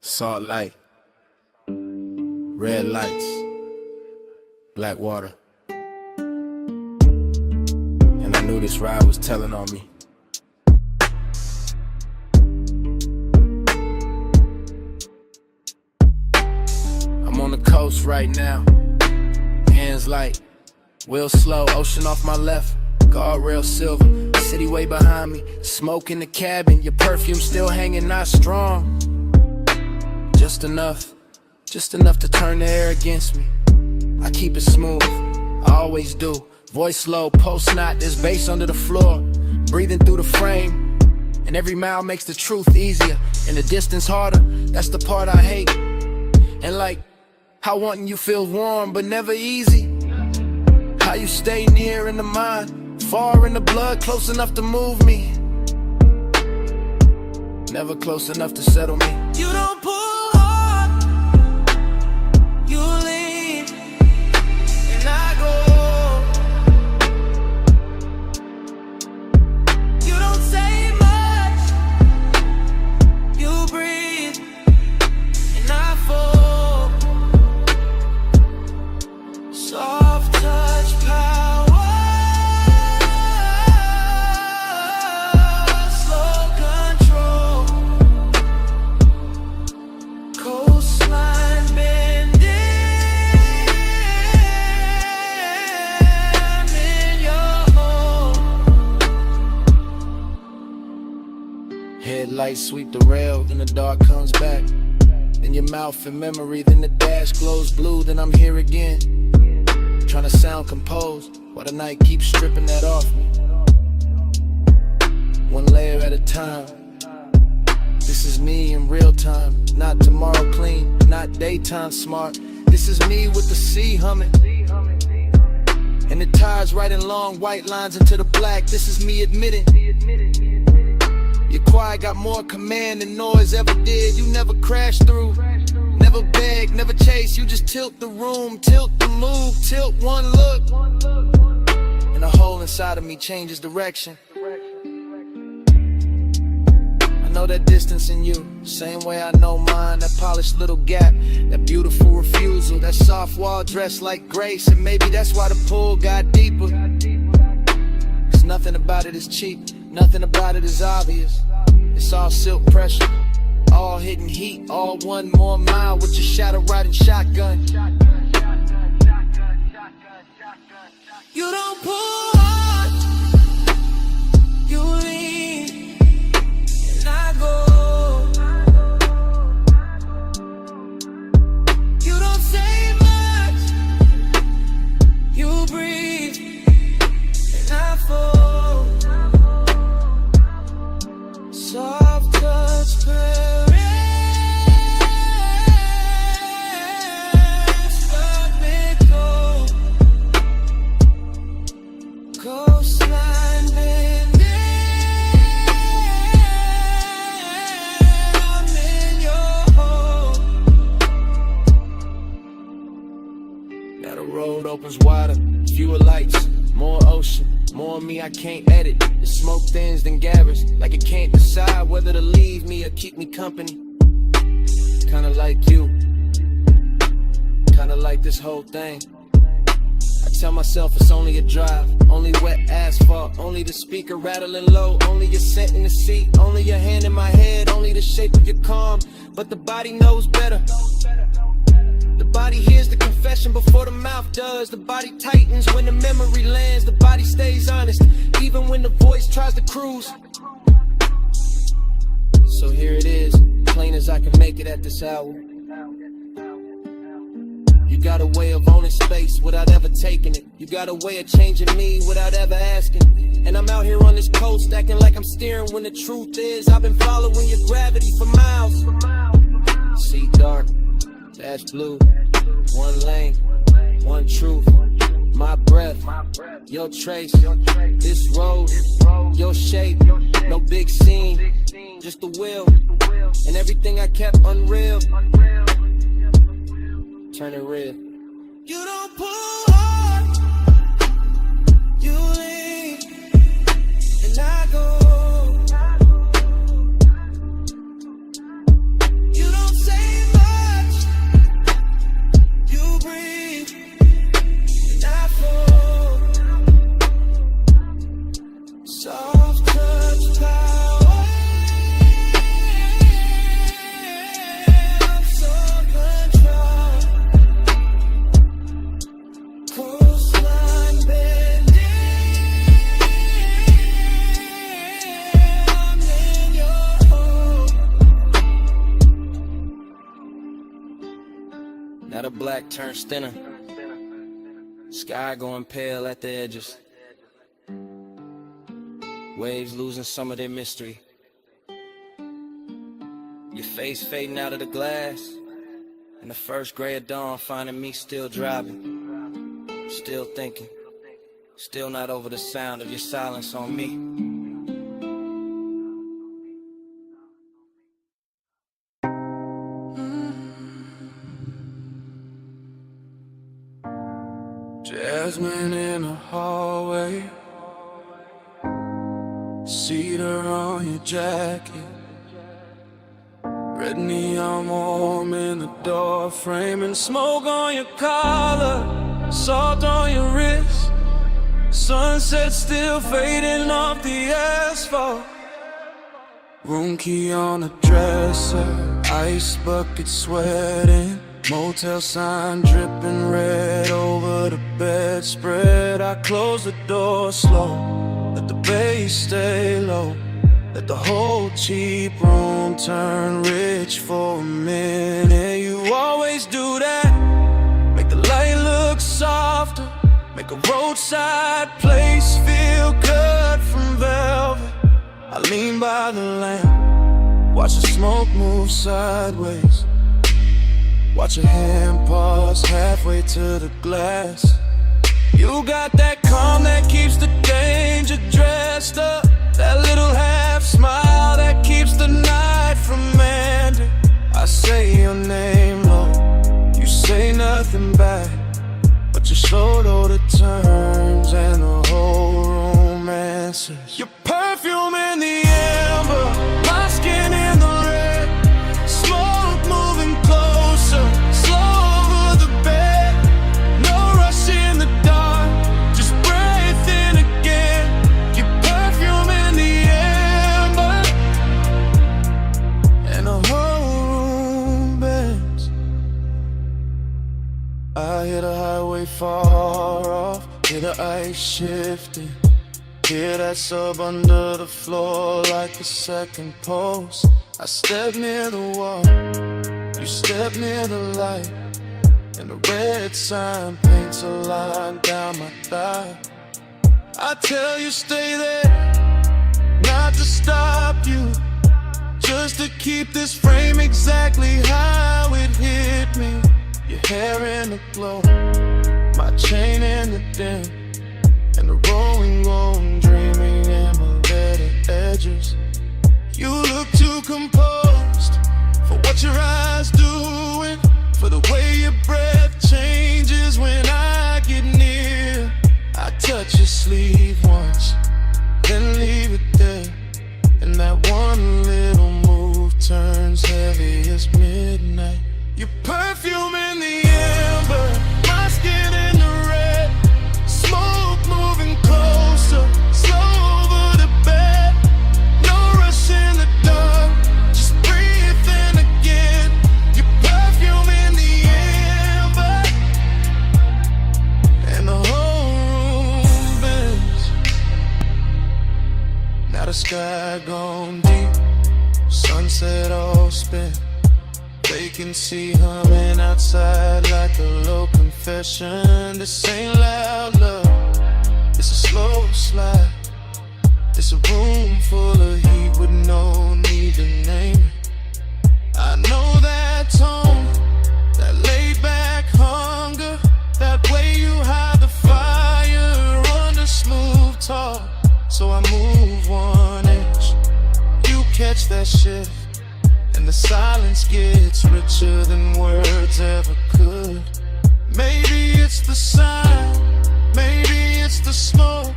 Speaker 15: salt light, red lights, black water. And I knew this ride was telling on me. I'm on the coast right now, hands light, wheel slow, ocean off my left, guardrail silver, city way behind me, smoke in the cabin, your perfume still hanging, not strong. Just enough to turn the air against me. I keep it smooth, I always do. Voice low, post knot, there's bass under the floor. Breathing through the frame, and every mile makes the truth easier, and the distance harder, that's the part I hate. And like, how wanting you feels warm, but never easy. How you stay near in the mind, far in the blood, close enough to move me, never close enough to settle me.
Speaker 9: You don't pull hard, you lean, and I go. You don't say much, you breathe, and I fall. Soft touch power, slow control, coastline bending, I'm in your home.
Speaker 15: Headlights sweep the rail, then the dark comes back. Then your mouth in memory, then the dash glows blue, then I'm here again. Trying to sound composed, while the night keeps stripping that off me. One layer at a time. This is me in real time, not tomorrow clean, not daytime smart. This is me with the sea humming, and the tides writing long white lines into the black. This is me admitting, your quiet got more command than noise ever did. You never crash through, never beg, never chase. You just tilt the room, tilt the move, tilt one look, and the hole inside of me changes direction. I know that distance in you, same way I know mine. That polished little gap, that beautiful refusal, that soft wall dressed like grace. And maybe that's why the pull got deeper. 'Cause nothing about it is cheap, nothing about it is obvious. It's all silk pressure, all hidden heat, all one more mile with your shadow riding shotgun.
Speaker 9: You don't pull hard, you lean, and I go. You don't say much, you breathe, and I fall. Soft touch parents, let me go. Coastline bending, I'm in your home.
Speaker 15: Now the road opens wider, fewer lights, more ocean, more me I can't edit. The smoke thins then gathers, like it can't decide whether to leave me or keep me company. Kinda like you, kinda like this whole thing. I tell myself it's only a drive, only wet asphalt, only the speaker rattling low, only your scent in the seat, only your hand in my head, only the shape of your calm. But the body knows better. The
Speaker 11: body hears the confession before the mouth does. The body tightens when the memory lands. The body stays honest, even when the voice tries to cruise. So here it is, plain as I can make it at this hour. You got a way of owning space without ever taking it. You got a way of changing me without ever asking. And I'm out here on this coast acting like I'm steering when the truth is I've been following your gravity for miles. See dark, dash blue, one lane, one truth. My breath, your trace, this road, your shape. No big scene, just the will, and everything I kept unreal. Turn it real.
Speaker 9: You don't pull hard, you lean, and I go. You don't say much, you breathe, and I flow. Soft touch power, so control. Coastline bending, I'm in your home.
Speaker 11: Now the black turns thinner, sky going pale at the edges, waves losing some of their mystery, your face fading out of the glass, and the first gray of dawn finding me still driving, still thinking, still not over the sound of your silence on me.
Speaker 13: Jasmine in the hallway, cedar on your jacket, red neon warm in the door frame, and smoke on your collar, salt on your wrist, sunset still fading off the asphalt. Room key on the dresser, ice bucket sweating, motel sign dripping red over the bedspread. I close the door slow, let the bass stay low, let the whole cheap room turn rich for a minute. You always do that, make the light look softer, make a roadside place feel cut from velvet. I lean by the lamp, watch the smoke move sideways, watch a hand pause halfway to the glass. You got that calm that keeps the danger dressed up, that little half smile that keeps the night from ending. I say your name low, you say nothing back, but you're slow though the turns and the whole room answers. Your perfume in the amber, my skin in the red, smoke moving closer, slow over the bed. No rush in the dark, just breathe in again. Your perfume in the amber, and the whole room bends. I hear the highway far off, hear the ice shifting, hear that sub under the floor like a second pulse. I step near the wall, you step near the light, and the red sign paints a line down my thigh. I tell you stay there, not to stop you, just to keep this frame exactly how it hit me. Your hair in the glow, my chain in the dim, and the rolling gold dreaming embedded edges. You look too composed for what your eyes doing, for the way your breath changes when I get near. I touch your sleeve once, then leave it there, and that one little move turns heavy as midnight. Your perfume in the amber, my skin in the red, smoke moving closer, slow over the bed. No rush in the dark, just breathe in again. Your perfume in the air.
Speaker 7: sky gone deep, sunset all spent. Vacancy humming outside like a low confession. This ain't loud love, it's a slow slide. It's a room full of heat with no need to name it. I know that tone, that laid back hunger, that way you hide the fire under smooth talk. So I move one inch, you catch that shift, and the silence gets richer than words ever could. Maybe it's the sign, maybe it's the smoke,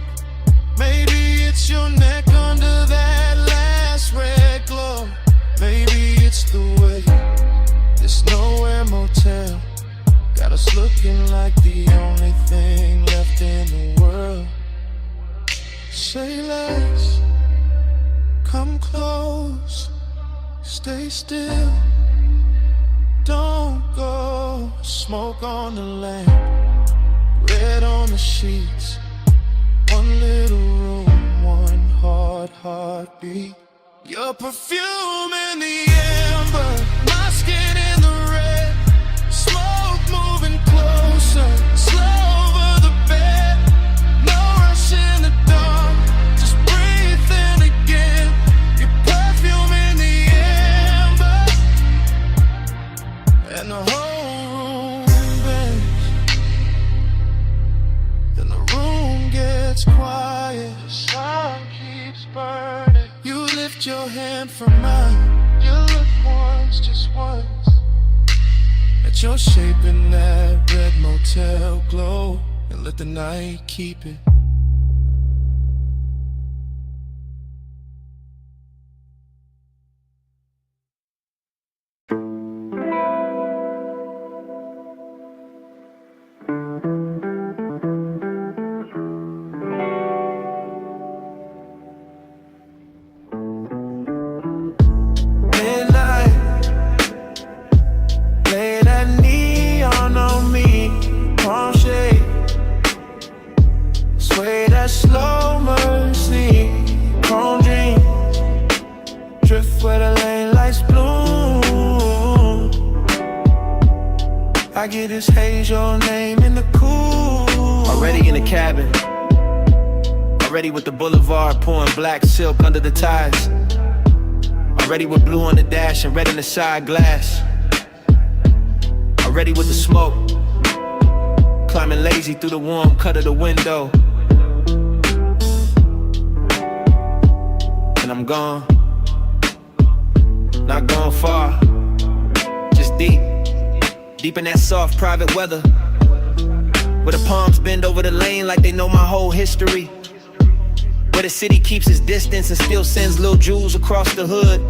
Speaker 7: maybe it's your neck under that last red glow. Maybe it's the way this nowhere motel got us looking like the only thing left in the world. Say less, come close, stay still, don't go. Smoke on the lamp, red on the sheets. One little room, one heartbeat. Your perfume in the amber, my skin in the red. Smoke moving closer, slow over the bed. No rush in the dark, just breathe in again. Your perfume in the amber, and the whole room bends. Then the room gets quiet, the sun keeps burning. You lift your hand from mine, you look once, just once, at your shape in that red motel glow, and let the night keep it. I get this haze, your name in the cool.
Speaker 11: Already in the cabin, already with the boulevard pouring black silk under the ties. Already with blue on the dash and red in the side glass. Already with the smoke, climbing lazy through the warm cut of the window. And I'm gone, not gone far, just deep. Deep in that soft private weather, where the palms bend over the lane like they know my whole history. Where the city keeps its distance and still sends little jewels across the hood.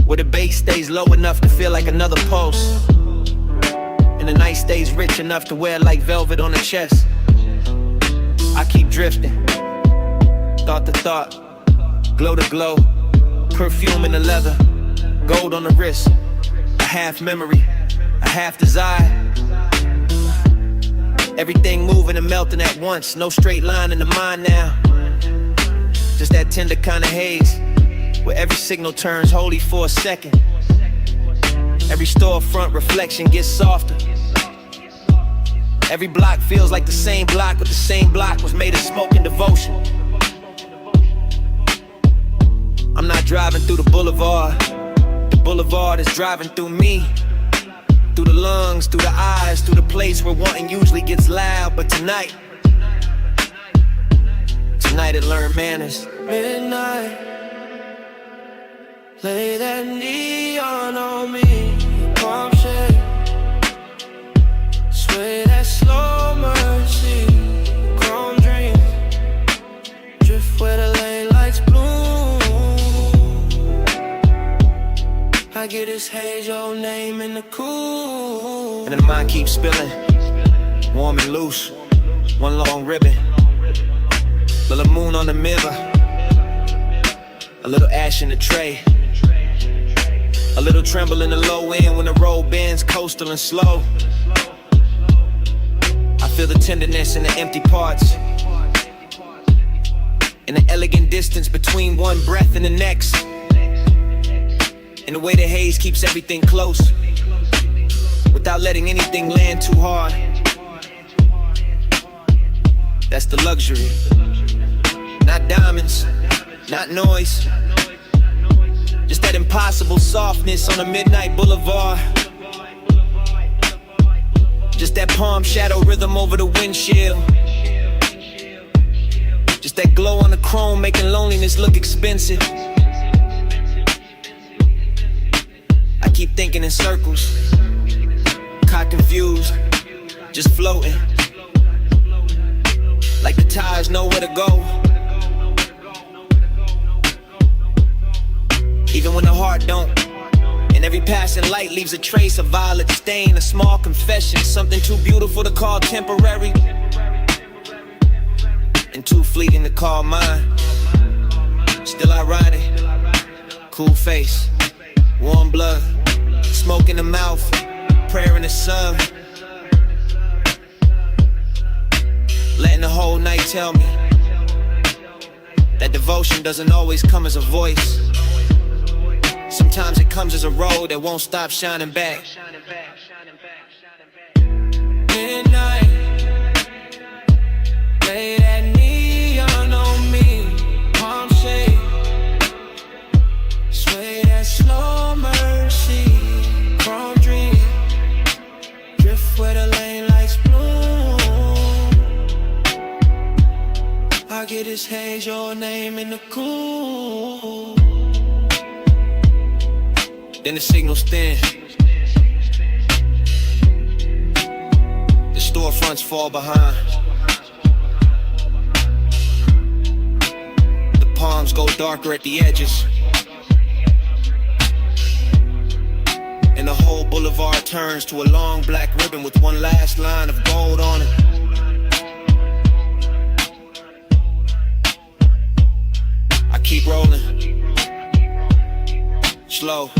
Speaker 11: Where the bass stays low enough to feel like another pulse, and the night stays rich enough to wear like velvet on the chest. I keep drifting, thought to thought, glow to glow, perfume in the leather, gold on the wrist, a half memory, a half desire. Everything moving and melting at once, no straight line in the mind now. Just that tender kind of haze, where every signal turns holy for a second. Every storefront reflection gets softer. Every block feels like the same block, but the same block was made of smoke and devotion. I'm not driving through the boulevard, the boulevard is driving through me. Through the lungs, through the eyes, through the place where wanting usually gets loud. But tonight it learned manners.
Speaker 9: Midnight, lay that neon on me, palm shade, sway that slow mercy, chrome dreams, drift where the lane lights bloom. I get this haze, your name in the cool.
Speaker 11: And then the mind keeps spilling, warm and loose, one long ribbon. Little moon on the mirror, a little ash in the tray, a little tremble in the low end when the road bends, coastal and slow. I feel the tenderness in the empty parts,
Speaker 2: and the elegant distance between one breath and the next, and the way the haze keeps everything close without letting anything land too hard. That's the luxury. Not diamonds, not noise, just that impossible softness on a midnight boulevard. Just that palm shadow rhythm over the windshield. Just that glow on the chrome making loneliness look expensive. I keep thinking in circles, caught confused, just floating, like the tides know where to go. Even when the heart don't, and every passing light leaves a trace, a violet stain, a small confession, something too beautiful to call temporary, and too fleeting to call mine. Still ironic, cool face, warm blood, smoke in the mouth, prayer in the sun. Letting the whole night tell me that devotion doesn't always come as a voice. Sometimes it comes as a road that won't stop shining back. Midnight, lay that neon on me, palm shade, sway that slow mercy, chrome dream, drift where the lane lights bloom. I get this haze, your name in the cool. Then the signals thin, the storefronts fall behind, the palms go darker at the edges, and the whole boulevard turns to a long black ribbon with one last line of gold on it. I keep rolling, slow,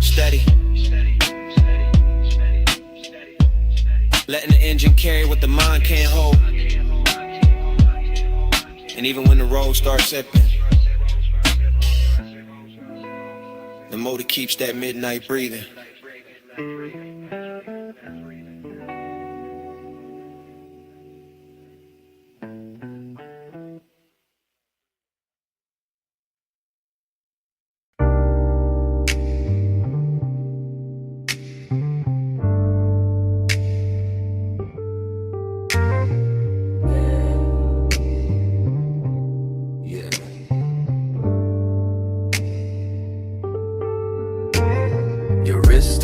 Speaker 2: steady, letting the engine carry what the mind can't hold. And even when the road starts slipping, the motor keeps that midnight breathing.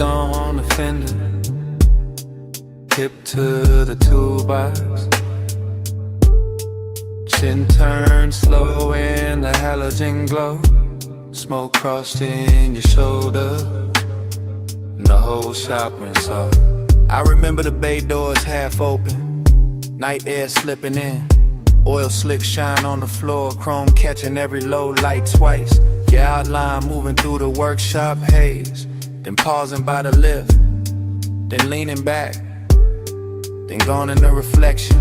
Speaker 1: On the fender, hip to the toolbox, chin turned slow in the halogen glow, smoke crossed in your shoulder, and the whole shop went soft. I remember the bay doors half open, night air slipping in, oil slick shine on the floor, chrome catching every low light twice, your outline moving through the workshop haze. Then pausing by the lift, then leaning back, then gone in the reflection,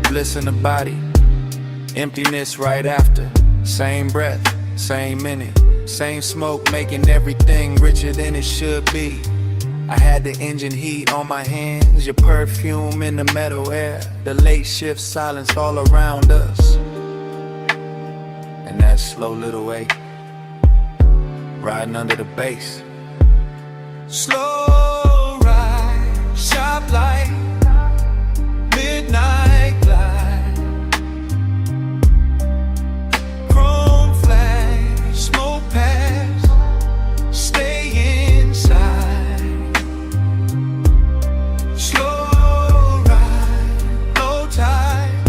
Speaker 1: bliss in the body, emptiness right after, same breath, same minute, same smoke making everything richer than it should be. I had the engine heat on my hands, your perfume in the metal air, the late shift silence all around us, and that slow little wake, riding under the bass.
Speaker 4: Slow ride, sharp light, midnight glide, chrome flash, smoke pass, stay inside. Slow ride, low tide,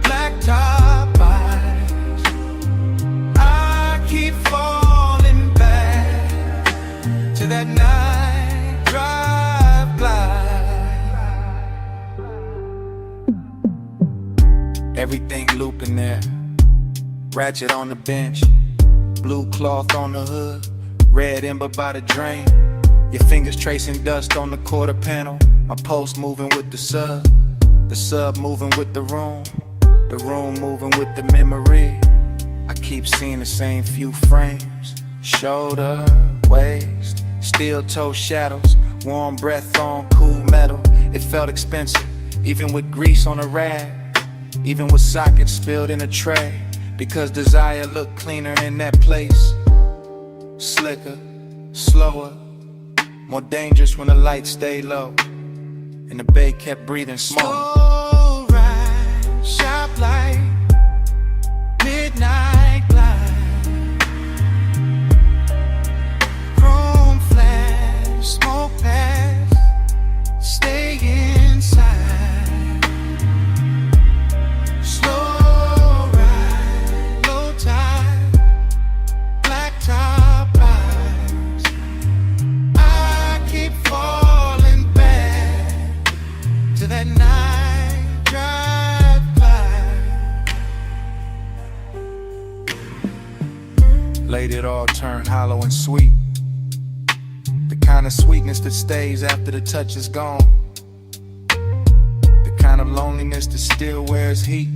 Speaker 4: black top eyes. I keep falling back to that night drive glide.
Speaker 10: Everything looping there, ratchet on the bench, blue cloth on the hood, red ember by the drain, your fingers tracing dust on the quarter panel, my post moving with the sub, The sub moving with the room moving with the memory. I keep seeing the same few frames. Shoulder, waist, steel toe shadows, warm breath on cool metal. It felt expensive, even with grease on a rag, even with sockets spilled in a tray, because desire looked cleaner in that place. Slicker, slower, more dangerous when the lights stay low, and the bay kept breathing smoke.
Speaker 4: Slow ride, sharp light, midnight glide, chrome flash, smoke pass, stay inside. Slow ride, low tide, black top eyes. I keep falling back to that night drive by.
Speaker 10: Late it all turned hollow and sweet, the kind of sweetness that stays after the touch is gone, the kind of loneliness that still wears heat.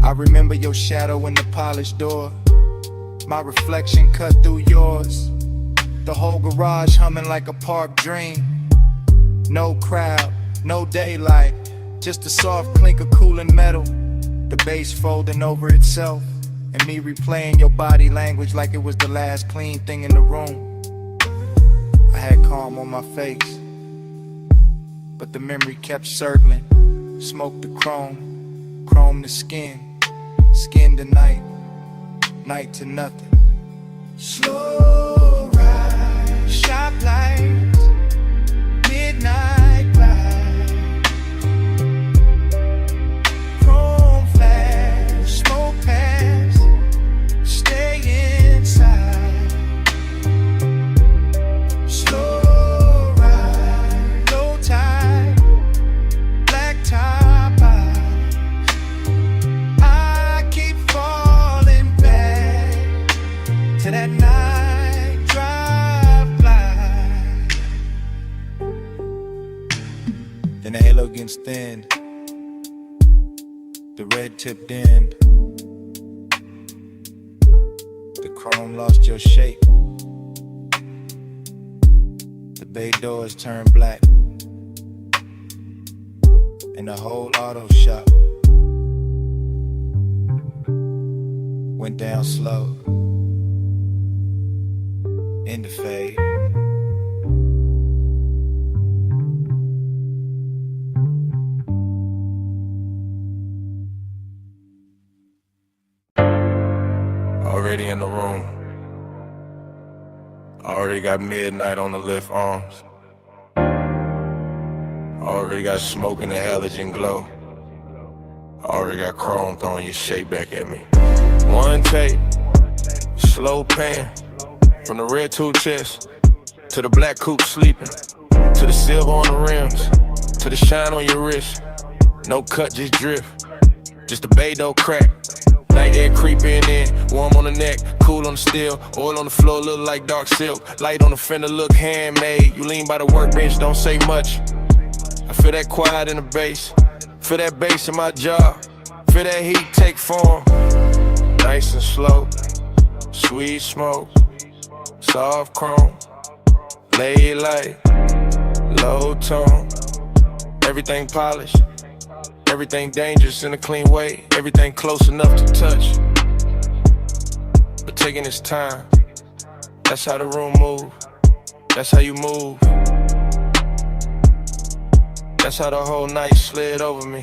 Speaker 10: I remember your shadow in the polished door, my reflection cut through yours, the whole garage humming like a park dream. No crowd, no daylight, just the soft clink of cooling metal, the bass folding over itself, and me replaying your body language like it was the last clean thing in the room. I had calm on my face, but the memory kept circling. Smoke to chrome, chrome to skin, skin to night, night to nothing.
Speaker 4: Slow ride, sharp lights, midnight glide, chrome flash, smoke pass, stay inside. Slow ride, low tide, black top eyes. I keep falling back to that night drive by.
Speaker 10: Then the halo gets thin, the red tip dimmed, the chrome lost your shape, the bay doors turned black, and the whole auto shop went down slow, into fade.
Speaker 14: Already in the room. Already got midnight on the lift arms. Already got smoke in the halogen glow. Already got chrome throwing your shape back at me. One take, slow pan, from the red two chest to the black coupe sleeping, to the silver on the rims, to the shine on your wrist. No cut, just drift, just the bay dough crack. Night air creeping in, warm on the neck, cool on the steel, oil on the floor, look like dark silk. Light on the fender, look handmade. You lean by the workbench, don't say much. I feel that quiet in the bass, feel that bass in my jaw, feel that heat take form. Nice and slow, sweet smoke, soft chrome, lay light, low tone. Everything polished, everything dangerous in a clean way, everything close enough to touch, but taking its time. That's how the room move, that's how you move. That's how the whole night slid over me.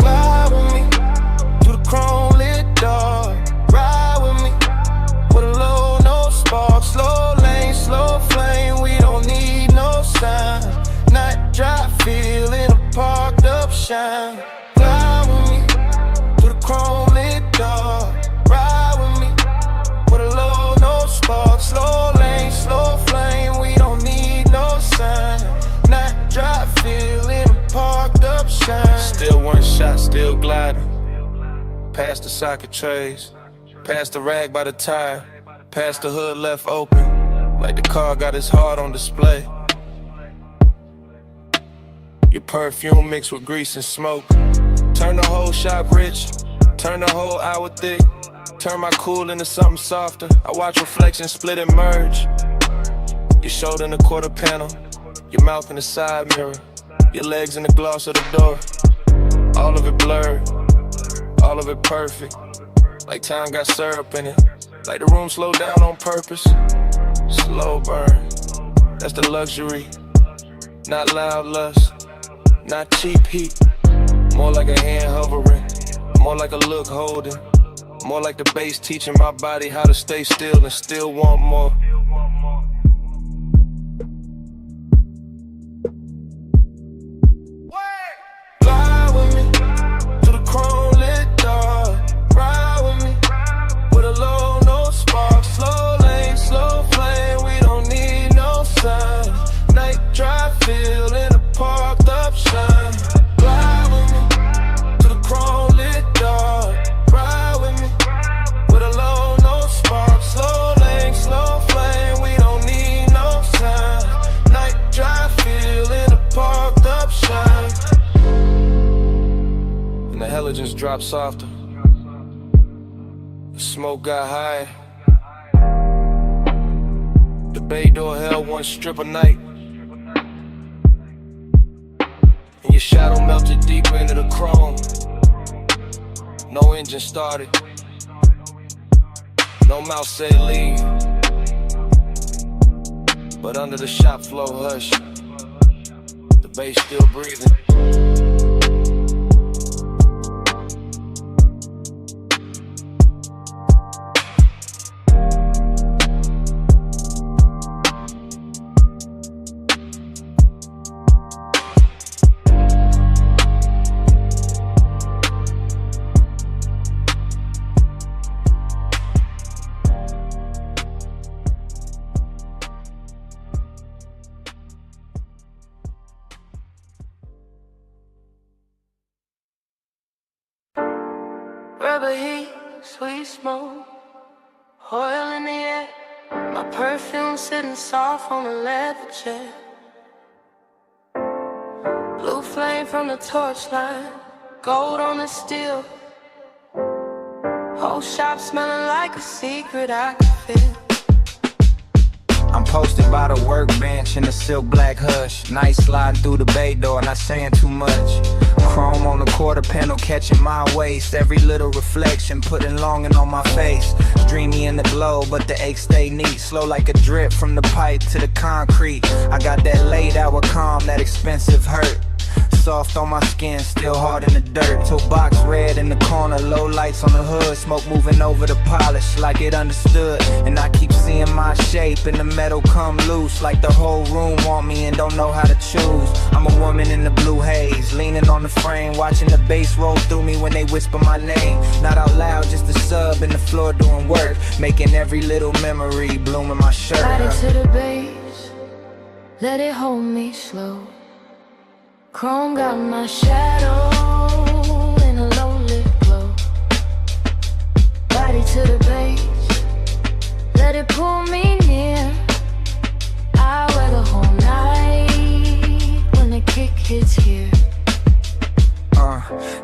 Speaker 4: Fly with me through the chrome lit door. Ride with me with a low, no spark. Slow lane, slow flame. We don't need no sign. Night drive, feeling a parked up shine. Fly with me through the chrome lit door. Ride with me with a low, no spark. Slow lane, slow flame. We don't need no sign. Night drive, feeling a parked up shine.
Speaker 14: Still one shot, still gliding. Past the socket trays, past the rag by the tire, past the hood left open, like the car got its heart on display. Your perfume mixed with grease and smoke. Turn the whole shop rich, turn the whole hour thick. Turn my cool into something softer. I watch reflections split and merge. Your shoulder in the quarter panel, your mouth in the side mirror, your legs in the gloss of the door. All of it blurred, all of it perfect. Like time got syrup in it, like the room slowed down on purpose. Slow burn, that's the luxury. Not loud lust, not cheap heat. More like a hand hovering, more like a look holding. More like the bass teaching my body how to stay still and still want more. Fly with me to the chrome lit door. Ride with me with a low, no spark. Slow lane, slow flame, we don't need no sign. Night drive, feel in a parked up shine. Fly with me to the chrome lit door. Ride with me with a low, no spark. Slow lane, slow flame, we don't need no sign. Night drive, feel in a parked up shine. And the halogens dropped softer. The smoke got higher. The bay door held one strip a night. And your shadow melted deeper into the chrome. No engine started. No mouth said leave. But under the shop floor hush, the bass still breathing.
Speaker 3: Rubber heat, sweet smoke, oil in the air. My perfume sitting soft on a leather chair. Blue flame from the torchlight, gold on the steel. Whole shop smelling like a secret I can feel.
Speaker 10: I'm posted by the workbench in the silk black hush. Night sliding through the bay door, not saying too much. Chrome on the quarter panel catching my waist. Every little reflection putting longing on my face. Dreamy in the glow, but the aches stay neat. Slow like a drip from the pipe to the concrete. I got that late hour calm, that expensive hurt. Soft on my skin, still hard in the dirt. Toe box red in the corner, low lights on the hood. Smoke moving over the polish like it understood. And I keep seeing my shape and the metal come loose. Like the whole room want me and don't know how to choose. I'm a woman in the blue haze, leaning on the frame, watching the bass roll through me when they whisper my name. Not out loud, just a sub in the floor doing work, making every little memory bloom in my shirt.
Speaker 3: Body to the bass, let it hold me slow. Chrome got my shadow in a low lit glow. Body to the base, let it pull me near. I wear the whole night when the kick hits here.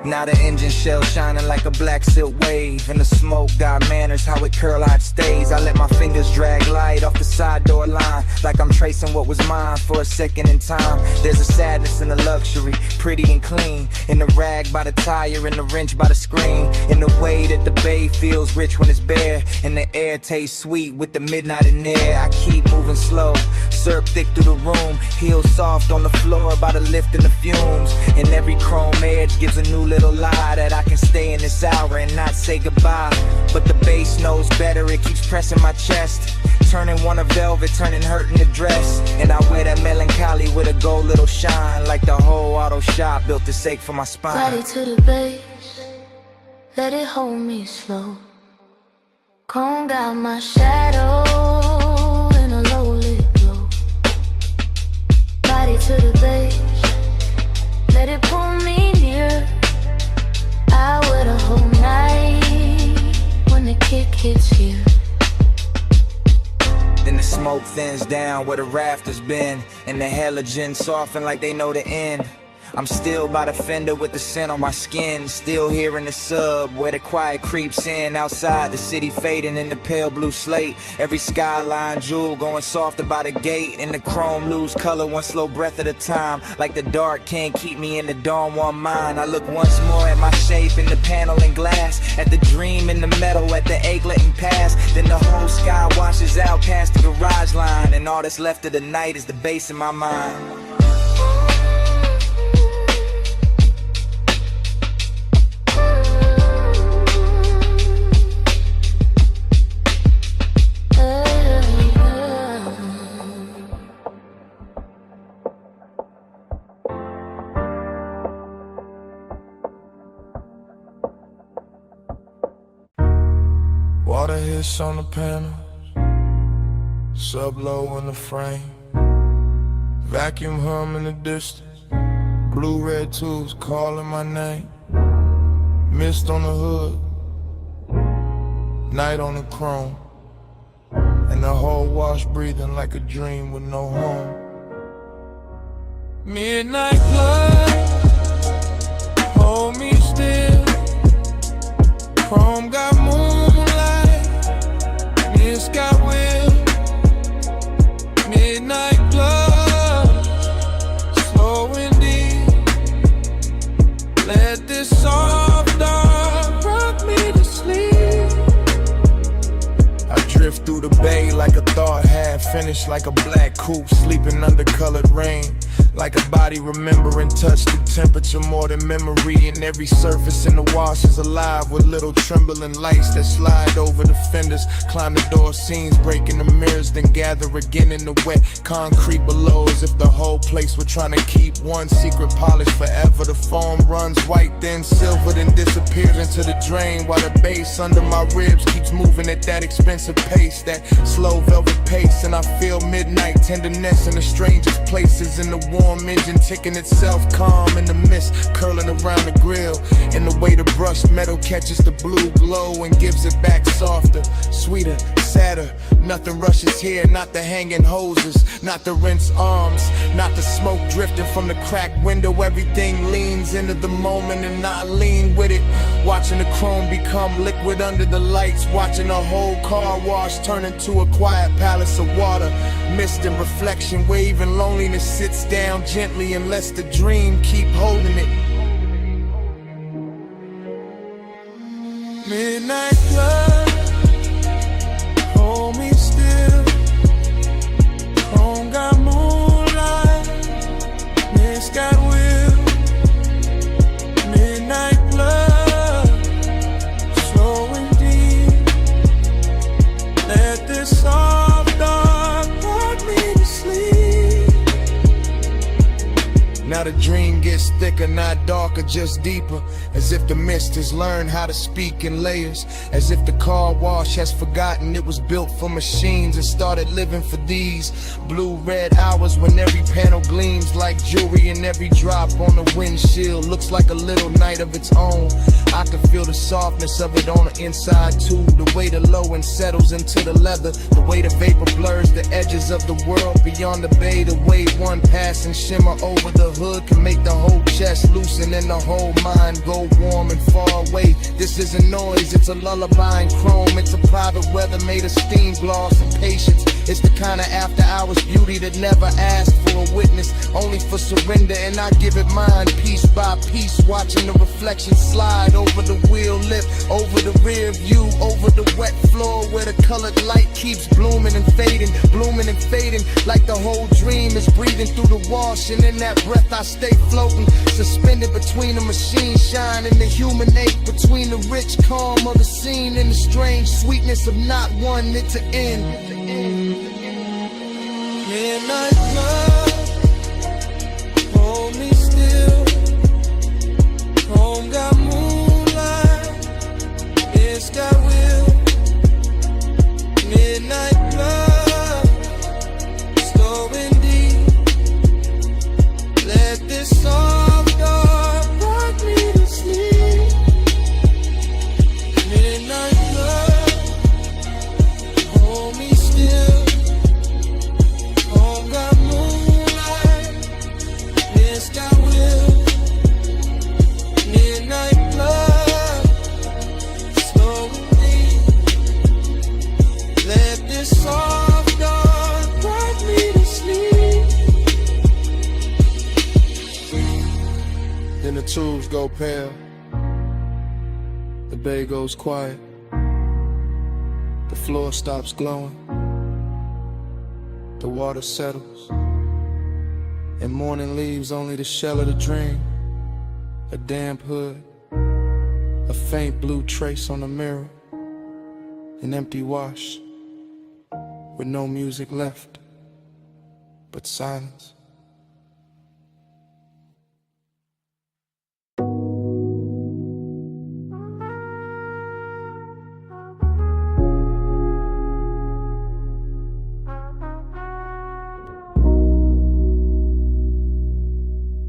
Speaker 10: Now the engine shell shining like a black silk wave. And the smoke got manners, how it curl out stays. I let my fingers drag light off the side door line, like I'm tracing what was mine for a second in time. There's a sadness in the luxury, pretty and clean. In the rag by the tire, in the wrench by the screen. In the way that the bay feels rich when it's bare. And the air tastes sweet with the midnight in there. I keep moving slow, syrup thick through the room. Heels soft on the floor by the lift and the fumes. And every chrome edge gives a new little lie that I can stay in this hour and not say goodbye. But the bass knows better, it keeps pressing my chest, turning one a velvet, turning hurt in the dress. And I wear that melancholy with a gold little shine, like the whole auto shop built this ache for my spine.
Speaker 3: Body to the base, let it hold me slow. Chrome got my shadow in a low lit glow. Body to the base, let it pull me near. I wear the whole night when the kick hits here.
Speaker 10: Then the smoke thins down where the rafters been, and the halogens soften like they know the end.
Speaker 4: I'm still by the fender with the scent on my skin. Still here in the sub where the quiet creeps in. Outside the city fading in the pale blue slate. Every skyline jewel going softer by the gate. And the chrome lose color one slow breath at a time. Like the dark can't keep me in the dawn one mind. I look once more at my shape in the panel and glass. At the dream in the metal, at the ache letting pass. Then the whole sky washes out past the garage line. And all that's left of the night is the bass in my mind.
Speaker 13: Water hits on the panels, sub-low in the frame, vacuum hum in the distance, blue-red tubes calling my name, mist on the hood, night on the chrome, and the whole wash breathing like a dream with no home. Midnight blood, hold me still, chrome got moonlight, mist got will, midnight blood, slow and deep, let this soft dark rock me to sleep. I drift through the bay like a thought half finished, like a black coupe sleeping under colored rain. Like a body remembering touch the temperature more than memory. And every surface in the wash is alive with little trembling lights that slide over the fenders. Climb the door seams, breaking the mirrors, then gather again in the wet concrete below. As if the whole place were trying to keep one secret polish forever. The foam runs white, then silver, then disappears into the drain. While the bass under my ribs keeps moving at that expensive pace, that slow velvet pace. And I feel midnight tenderness in the strangest places. In the warm engine ticking itself calm in the mist curling around the grill. And the way the brushed metal catches the blue glow and gives it back softer, sweeter, sadder. Nothing rushes here, not the hanging hoses, not the rinse arms, not the smoke drifting from the cracked window. Everything leans into the moment and I lean with it. Watching the chrome become liquid under the lights. Watching a whole car wash turn into a quiet palace of water. Mist and reflection where even loneliness sits down gently and lets the dream keep holding it. Midnight blood, hold me still, chrome got moonlight, mist got will, midnight blood, slow and deep, let this soft dark rock me to sleep. Now the dream gets thicker, not darker, just deeper. As if the mist has learned how to speak in layers. As if the car wash has forgotten it was built for machines and started living for these blue-red hours when every panel gleams like jewelry and every drop on the windshield looks like a little night of its own. I can feel the softness of it on the inside too. The way the low end settles into the leather. The way the vapor blurs the edges of the world beyond the bay. The way one passing shimmer over the hood can make the whole chest loosen and the whole mind go warm and far away. This isn't noise, it's a lullaby in chrome. It's a private weather made of steam gloss and patience. It's the kind of after hours beauty that never asked for a witness, only for surrender, and I give it mine piece by piece. Watching the reflection slide over the wheel lip, over the rear view, over the wet floor where the colored light keeps blooming and fading, like the whole dream is breathing through the wash. And in that breath I stay floating, suspended between the machine shine and the human ache, between the rich calm of the scene and the strange sweetness of not wanting it to end. Midnight blood, hold me still, chrome got moonlight, it's got will, midnight blood, slow and deep, let this soft dark rock me to sleep. Midnight blood, hold me still, chrome got moonlight, it's got will. tubes go pale. The bay goes quiet. The floor stops glowing. The water settles. And morning leaves only the shell of the dream. A damp hood. A faint blue trace on the mirror. An empty wash. With no music left. But silence.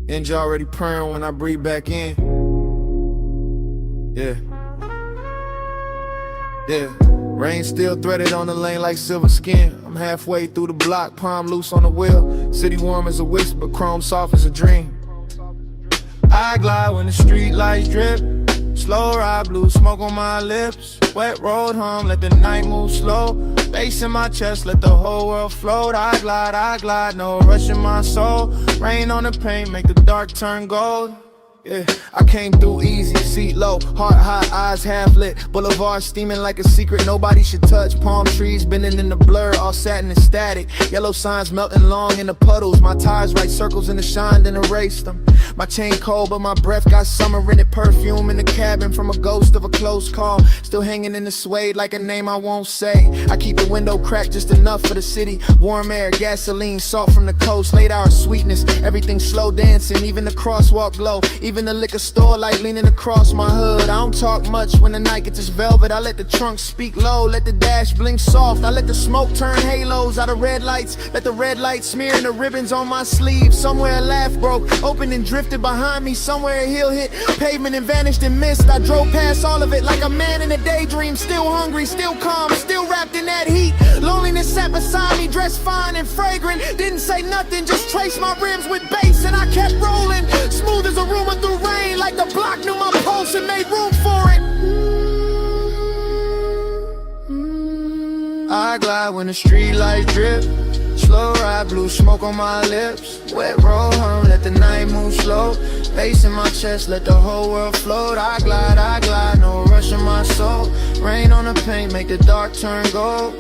Speaker 13: Engine already purring when I breathe back in. Yeah. Yeah. Rain still threaded on the lane like silver skin. I'm halfway through the block, palm loose on the wheel. City warm as a whisper, chrome soft as a dream. I glide when the street lights drip. Slow ride, blue smoke on my lips. Wet road home, let the night move slow. Bass in my chest, let the whole world float. I glide, no rush in my soul. Rain on the paint, make the dark turn gold. Yeah, I came through easy, seat low, heart high, eyes half lit. Boulevard steaming like a secret nobody should touch. Palm trees bending in the blur, all satin and static. Yellow signs melting long in the puddles. My tires write circles in the shine, then erase them. My chain cold, but my breath got summer in it. Perfume in the cabin from a ghost of a close call. Still hanging in the suede like a name I won't say. I keep the window cracked just enough for the city. Warm air, gasoline, salt from the coast. Late hour sweetness, everything slow dancing. Even the crosswalk glow. Even the liquor store light leaning across my hood. I don't talk much when the night gets this velvet. I let the trunk speak low, let the dash blink soft. I let the smoke turn halos out of red lights. Let the red light smear the ribbons on my sleeve. Somewhere a laugh broke, opened and drifted behind me. Somewhere a hill hit pavement and vanished in mist. I drove past all of it like a man in a daydream. Still hungry, still calm, still wrapped in that heat. Loneliness sat beside me, dressed fine and fragrant. Didn't say nothing, just traced my rims with bass. And I kept rolling, smooth as a rumor through rain. Like the block knew my pulse and made room for it. I glide when the street lights drip. Slow ride, blue smoke on my lips. Wet road home, let the night move slow. Bass in my chest, let the whole world float. I glide, no rush in my soul. Rain on the paint, make the dark turn gold.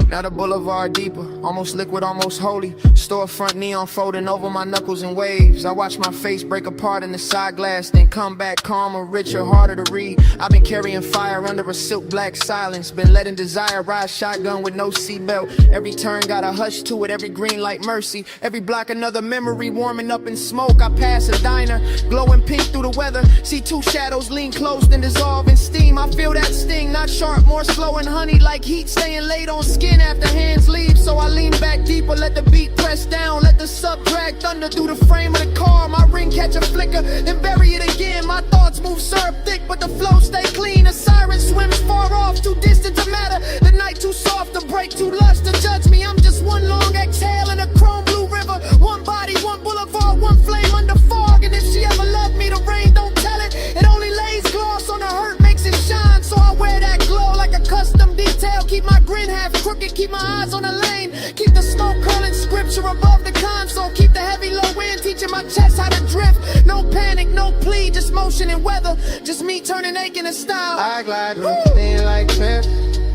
Speaker 13: Now the boulevard deeper, almost liquid, almost holy. Storefront neon folding over my knuckles in waves. I watch my face break apart in the side glass, then come back calmer, richer, harder to read. I've been carrying fire under a silk black silence. Been letting desire ride shotgun with no seatbelt. Every turn got a hush to it, every green light mercy. Every block another memory warming up in smoke. I pass a diner, glowing pink through the weather. See two shadows lean close, then dissolve in steam. I feel that sting, not sharp, more slow and honey. Like heat staying late on skin after hands leave. So I lean back deeper, let the beat press down. Let the sub drag thunder through the frame of the car. My ring catch a flicker, then bury it again. My thoughts move syrup thick, but the flow stay clean. A siren swims far off, too distant to matter. The night too soft to break, too lush to judge me. I'm just one long exhale in a chrome blue river. One body, one boulevard, one flame under fog. And if she ever loved me, the rain don't tell it. It only lays gloss on the hurt, makes it shine. So I wear that glow like a custom detail. Keep my grin half crooked, keep my eyes on the lane. Keep the smoke curling scripture above the console. Keep the heavy low wind, teaching my chest how to drift. No panic, no plea, just motion and weather. Just me turning ache into style. I glide through thin like cliff.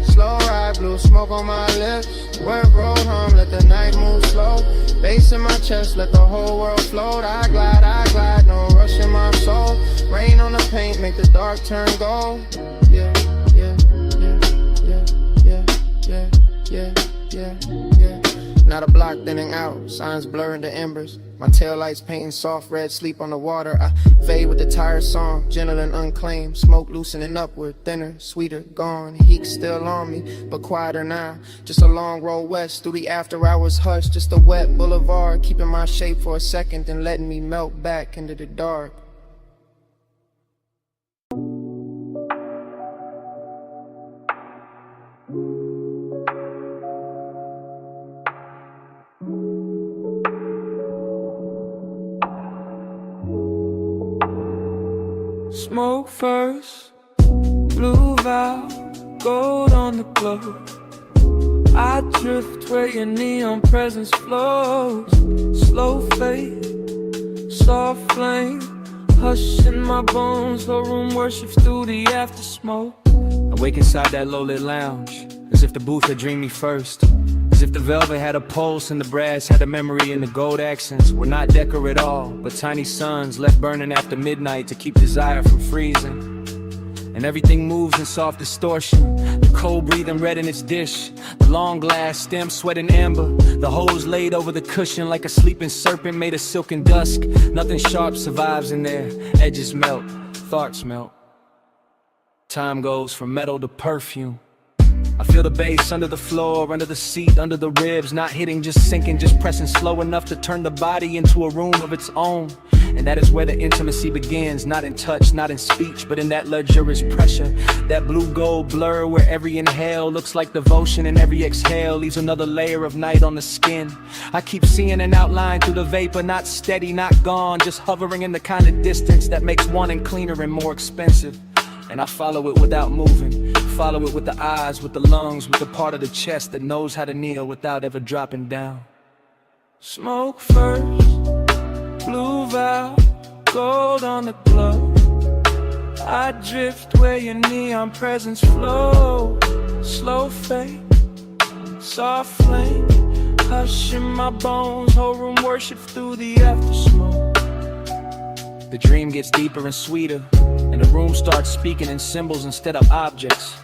Speaker 13: Slow ride, blue smoke on my lips. Wet road home, let the night move slow. Bass in my chest, let the whole world float. I glide, no rush in my soul. Rain on the paint, make the dark turn gold. Yeah. Now the block thinning out, signs blurring the embers. My taillights painting soft red, sleep on the water. I fade with the tired song, gentle and unclaimed. Smoke loosening upward, thinner, sweeter, gone. Heat still on me, but quieter now. Just a long road west through the after hours hush. Just a wet boulevard, keeping my shape for a second, then letting me melt back into the dark.
Speaker 9: Smoke first, blue vow, gold on the globe. I drift where your neon presence flows. Slow fade, soft flame, hush in my bones. Whole room worships through the after smoke.
Speaker 11: I wake inside that low-lit lounge, as if the booth had dreamed me first. As if the velvet had a pulse and the brass had a memory, and the gold accents were not decor at all, but tiny suns left burning after midnight to keep desire from freezing. And everything moves in soft distortion, the cold breathing red in its dish, the long glass stem sweating amber, the hose laid over the cushion like a sleeping serpent made of silken dusk. Nothing sharp survives in there, edges melt, thoughts melt. Time goes from metal to perfume. I feel the bass under the floor, under the seat, under the ribs, not hitting, just sinking, just pressing slow enough to turn the body into a room of its own. And that is where the intimacy begins, not in touch, not in speech, but in that luxurious pressure, that blue-gold blur where every inhale looks like devotion and every exhale leaves another layer of night on the skin. I keep seeing an outline through the vapor, not steady, not gone, just hovering in the kind of distance that makes wanting cleaner and more expensive. And I follow it without moving, follow it with the eyes, with the lungs, with the part of the chest that knows how to kneel without ever dropping down.
Speaker 9: Smoke first, blue valve, gold on the glove. I drift where your neon presence flows. Slow fade, soft flame, hush in my bones. Whole room worship through the after smoke.
Speaker 11: The dream gets deeper and sweeter, and the room starts speaking in symbols instead of objects.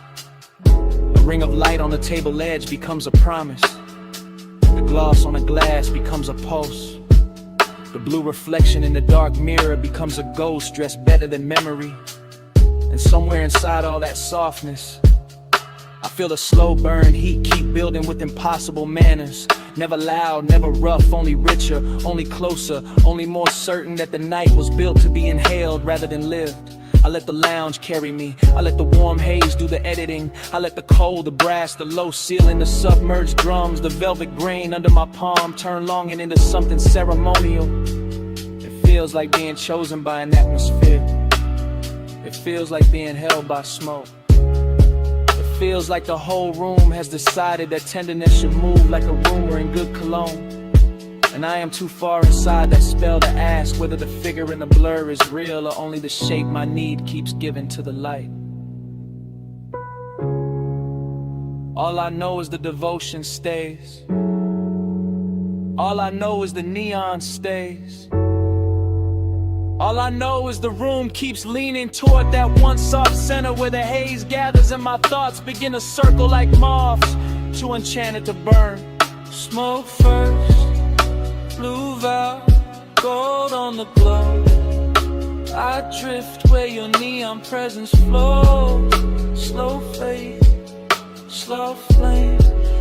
Speaker 11: A ring of light on the table edge becomes a promise. The gloss on the glass becomes a pulse. The blue reflection in the dark mirror becomes a ghost dressed better than memory. And somewhere inside all that softness, I feel the slow burn heat keep building with impossible manners. Never loud, never rough, only richer, only closer, only more certain that the night was built to be inhaled rather than lived. I let the lounge carry me, I let the warm haze do the editing. I let the cold, the brass, the low ceiling, the submerged drums, the velvet grain under my palm turn longing into something ceremonial. It feels like being chosen by an atmosphere. It feels like being held by smoke. It feels like the whole room has decided that tenderness should move like a rumor in good cologne. And I am too far inside that spell to ask whether the figure in the blur is real or only the shape my need keeps giving to the light. All I know is the devotion stays. All I know is the neon stays. All I know is the room keeps leaning toward that one soft center where the haze gathers and my thoughts begin to circle like moths, too enchanted to burn.
Speaker 9: Smoke first, blue valve, gold on the glove. I drift where your neon presence flows. Slow fade, slow flame,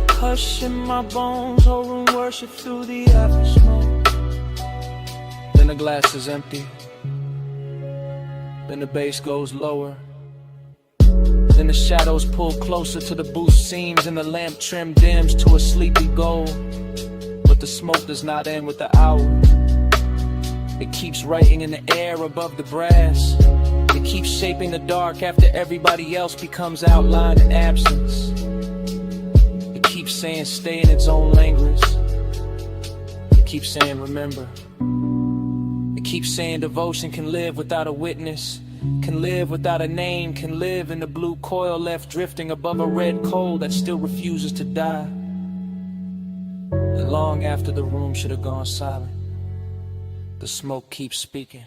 Speaker 9: hush in my bones. Whole room worship through the after smoke.
Speaker 11: Then the glass is empty. Then the bass goes lower. Then the shadows pull closer to the booth seams and the lamp trim dims to a sleepy gold. But the smoke does not end with the hour. It keeps writing in the air above the brass. It keeps shaping the dark after everybody else becomes outlined in absence. It keeps saying stay in its own language. It keeps saying remember. It keeps saying devotion can live without a witness, can live without a name, can live in the blue coil left drifting above a red coal that still refuses to die. And long after the room should have gone silent, the smoke keeps speaking.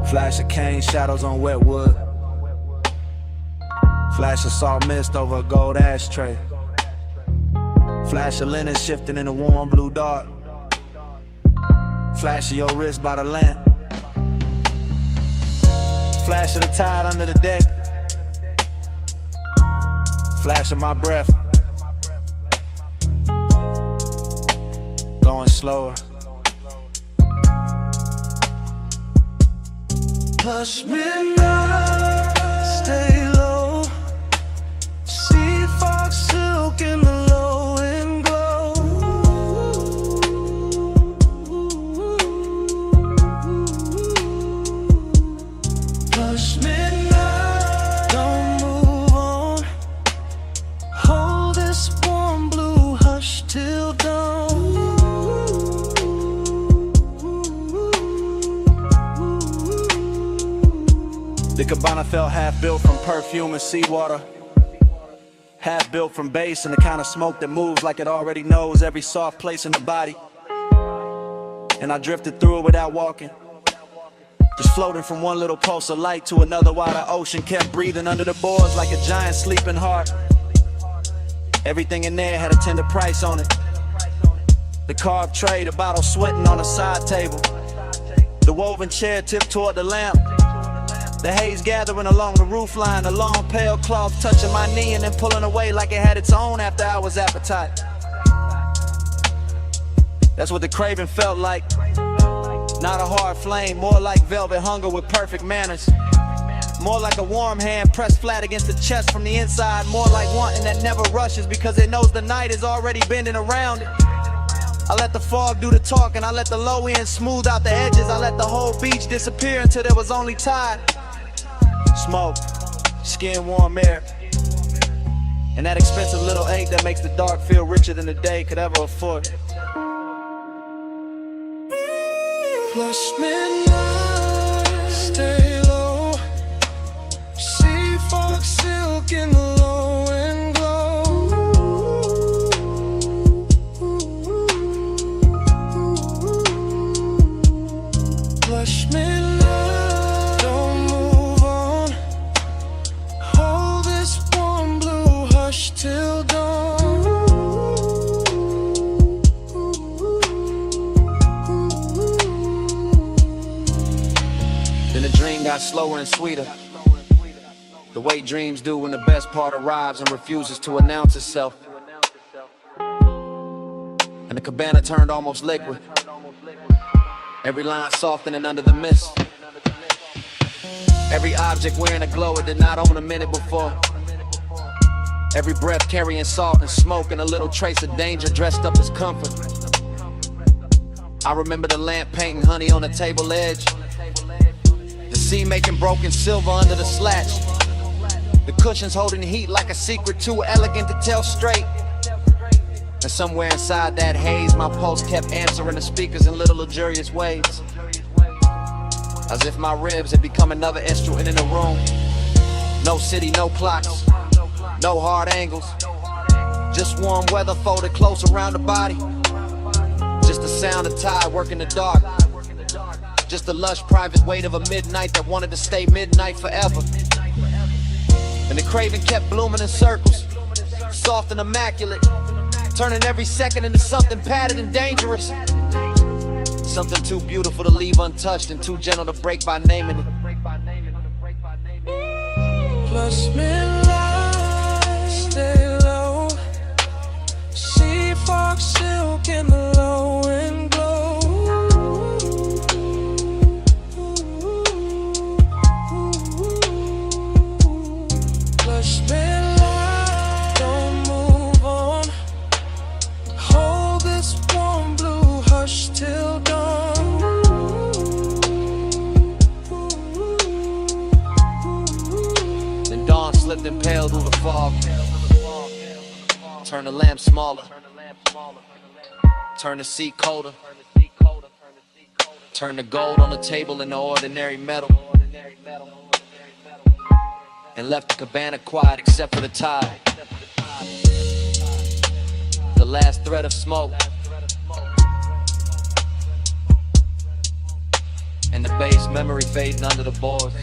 Speaker 4: Flash of cane shadows on wet wood. Flash of salt mist over a gold ashtray. Flash of linen shifting in a warm blue dark. Flash of your wrist by the lamp. Flash of the tide under the deck. Flash of my breath. Going slower. Hush midnight, stay low. See felt half built from perfume and seawater, half built from bass and the kind of smoke that moves like it already knows every soft place in the body. And I drifted through it without walking, just floating from one little pulse of light to another while the ocean kept breathing under the boards like a giant sleeping heart. Everything in there had a tender price on it. The carved tray, the bottle sweating on the side table, the woven chair tipped toward the lamp, the haze gathering along the roofline, the long pale cloth touching my knee and then pulling away like it had its own after hours appetite. That's what the craving felt like. Not a hard flame, more like velvet hunger with perfect manners. More like a warm hand pressed flat against the chest from the inside. More like wanting that never rushes because it knows the night is already bending around it. I let the fog do the talking, I let the low end smooth out the edges, I let the whole beach disappear until there was only tide. Smoke, skin warm air, and that expensive little ache that makes the dark feel richer than the day could ever afford.
Speaker 9: Plush midnight, stay low, sea fog, silk in the low and glow. Plush midnight, don't move on, hold this warm blue hush till dawn.
Speaker 11: Then the dream got slower and sweeter, the way dreams do when the best part arrives and refuses to announce itself. And the cabana turned almost liquid, every line softening under the mist, every object wearing a glow it did not own a minute before, every breath carrying salt and smoke and a little trace of danger dressed up as comfort. I remember the lamp painting honey on the table edge, the sea making broken silver under the slats, the cushions holding heat like a secret too elegant to tell straight. And somewhere inside that haze, my pulse kept answering the speakers in little luxurious ways, as if my ribs had become another instrument in the room. No city, no clocks, no hard angles, just warm weather folded close around the body, just the sound of tide working the dark, just the lush private weight of a midnight that wanted to stay midnight forever. And the craving kept blooming in circles, soft and immaculate, turning every second into something padded and dangerous, something too beautiful to leave untouched and too gentle to break by naming it.
Speaker 9: Plus midnight, stay low, sea fog, silk in the low and glow. Plush midnight, don't move on, hold this warm blue hush till dawn.
Speaker 11: Then dawn slipped and paled through the fog, turned the lamp smaller, turned the seat colder, turned the gold on the table into ordinary metal, and left the cabana quiet except for the tide, the last thread of smoke, and the bass memory fading under the boards.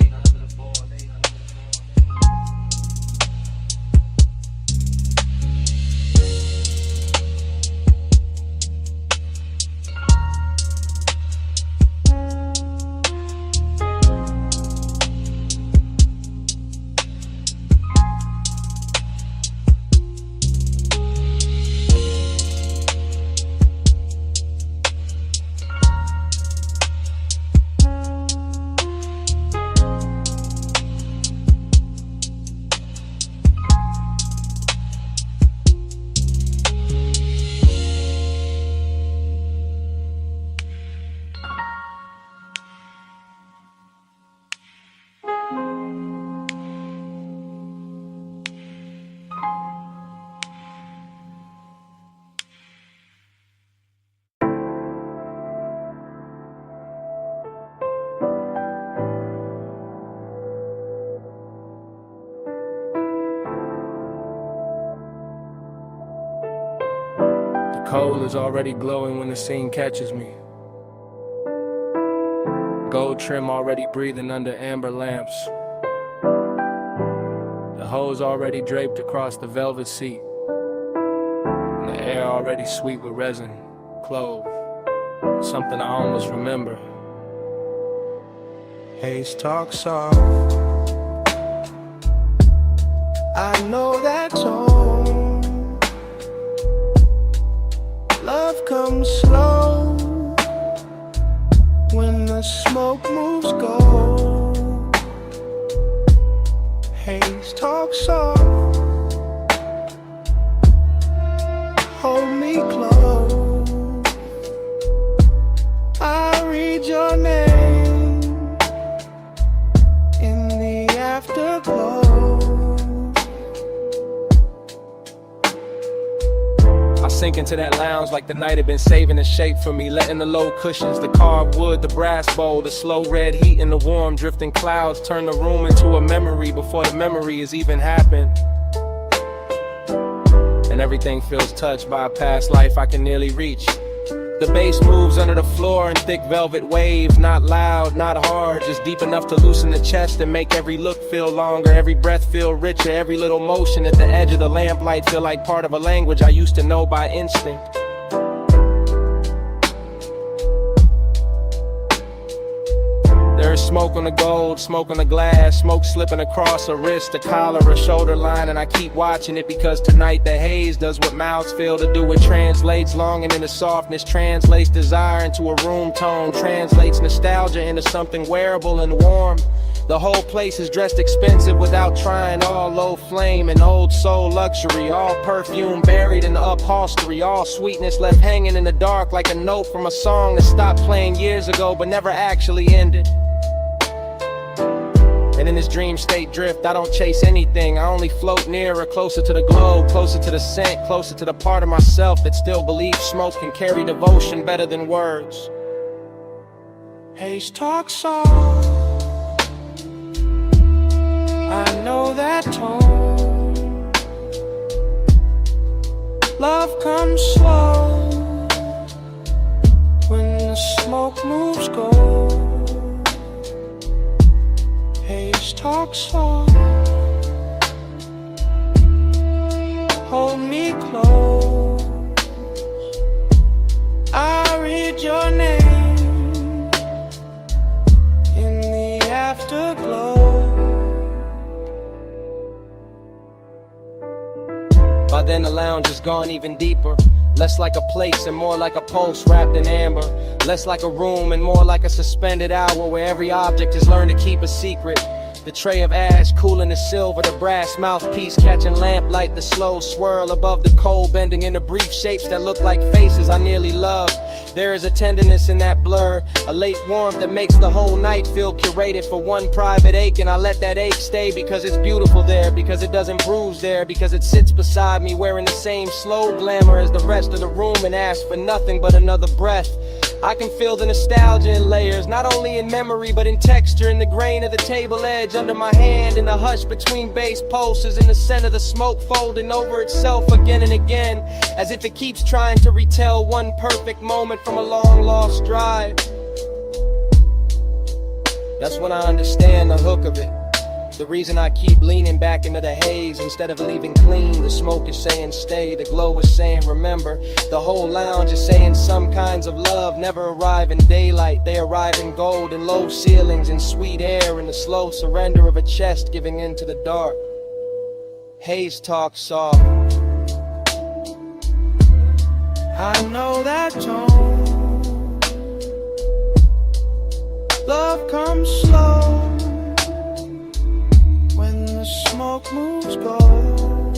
Speaker 1: The coal is already glowing when the scene catches me. Gold trim already breathing under amber lamps. The hose already draped across the velvet seat. And the air already sweet with resin, clove. Something I almost remember.
Speaker 4: Haze talk soft. I know that tone. Love comes slow when the smoke moves gold. Haze talk soft. Hold me close. I read your name in the afterglow.
Speaker 1: I sink into that lounge like the night had been saving the shape for me, letting the low cushions, the carved wood, the brass bowl, the slow red heat and the warm drifting clouds turn the room into a memory before the memory has even happened. And everything feels touched by a past life I can nearly reach. The bass moves under the floor in thick velvet waves, not loud, not hard, just deep enough to loosen the chest and make every look feel longer, every breath feel richer, every little motion at the edge of the lamplight feel like part of a language I used to know by instinct. There's smoke on the gold, smoke on the glass, smoke slipping across a wrist, a collar, a shoulder line, and I keep watching it because tonight the haze does what mouths fail to do. It translates longing into softness, translates desire into a room tone, translates nostalgia into something wearable and warm. The whole place is dressed expensive without trying, all low flame and old soul luxury, all perfume buried in the upholstery, all sweetness left hanging in the dark like a note from a song that stopped playing years ago but never actually ended. And in this dream state drift, I don't chase anything. I only float nearer, closer to the glow, closer to the scent, closer to the part of myself that still believes smoke can carry devotion better than words.
Speaker 4: Haze talk soft. I know that tone. Love comes slow when the smoke moves gold. Haze talk soft. Hold me close. I read your name in the afterglow.
Speaker 1: By then the lounge has gone even deeper. Less like a place and more like a pulse wrapped in amber. Less like a room and more like a suspended hour where every object has learned to keep a secret. The tray of ash cooling the silver, the brass mouthpiece catching lamplight, the slow swirl above the coal bending into brief shapes that look like faces I nearly love. There is a tenderness in that blur, a late warmth that makes the whole night feel curated for one private ache, and I let that ache stay because it's beautiful there, because it doesn't bruise there, because it sits beside me wearing the same slow glamour as the rest of the room and asks for nothing but another breath. I can feel the nostalgia in layers, not only in memory but in texture, in the grain of the table edge under my hand, in the hush between bass pulses, in the scent of the smoke folding over itself again and again, as if it keeps trying to retell one perfect moment from a long lost drive. That's when I understand the hook of it. The reason I keep leaning back into the haze instead of leaving clean. The smoke is saying stay, the glow is saying remember. The whole lounge is saying some kinds of love never arrive in daylight. They arrive in gold and low ceilings and sweet air, and the slow surrender of a chest giving in to the dark. Haze talk soft.
Speaker 4: I know that tone. Love comes slow when the smoke moves gold.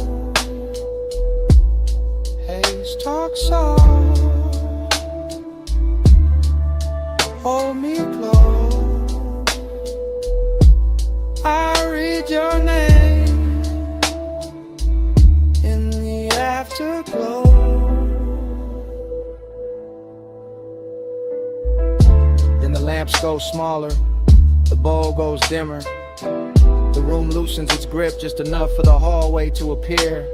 Speaker 4: Haze talk soft. Hold me close. I read your name in the afterglow.
Speaker 1: Then the lamps go smaller, the bowl goes dimmer. The room loosens its grip just enough for the hallway to appear.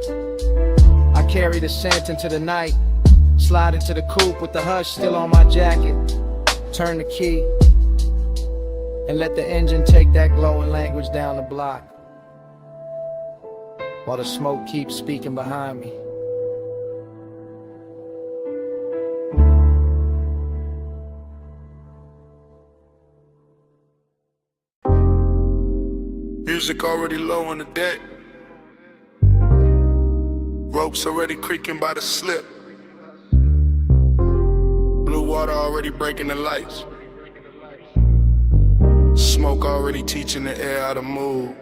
Speaker 1: I carry the scent into the night,
Speaker 11: Slide into the coupe with the hush still on my jacket. Turn the key and let the engine take that glowing language down the block, while the smoke keeps speaking behind me.
Speaker 10: Music already low on the deck. Ropes already creaking by the slip. Blue water already breaking the lights. Smoke already teaching the air how to move.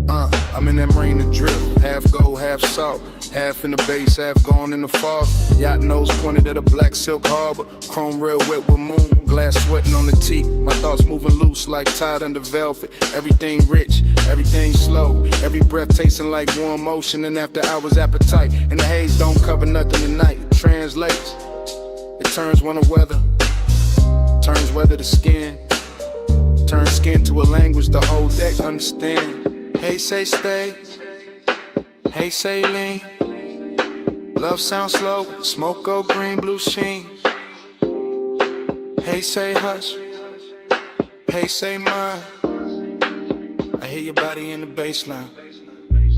Speaker 10: I'm in that marine to drift. Half gold, half salt. Half in the base, half gone in the fog. Yacht nose pointed at a black silk harbor. Chrome rail wet with moon. Glass sweating on the teak. My thoughts moving loose like tied under velvet. Everything rich, everything slow. Every breath tasting like warm motion. And after hours appetite. And the haze don't cover nothing tonight. It translates. It turns one to weather. Turns weather to skin. Turns skin to a language the whole deck understand. Hey, say stay. Hey, say lean. Love sounds slow. Smoke go green, blue sheen. Hey, say hush. Hey, say mine. I hear your body in the baseline.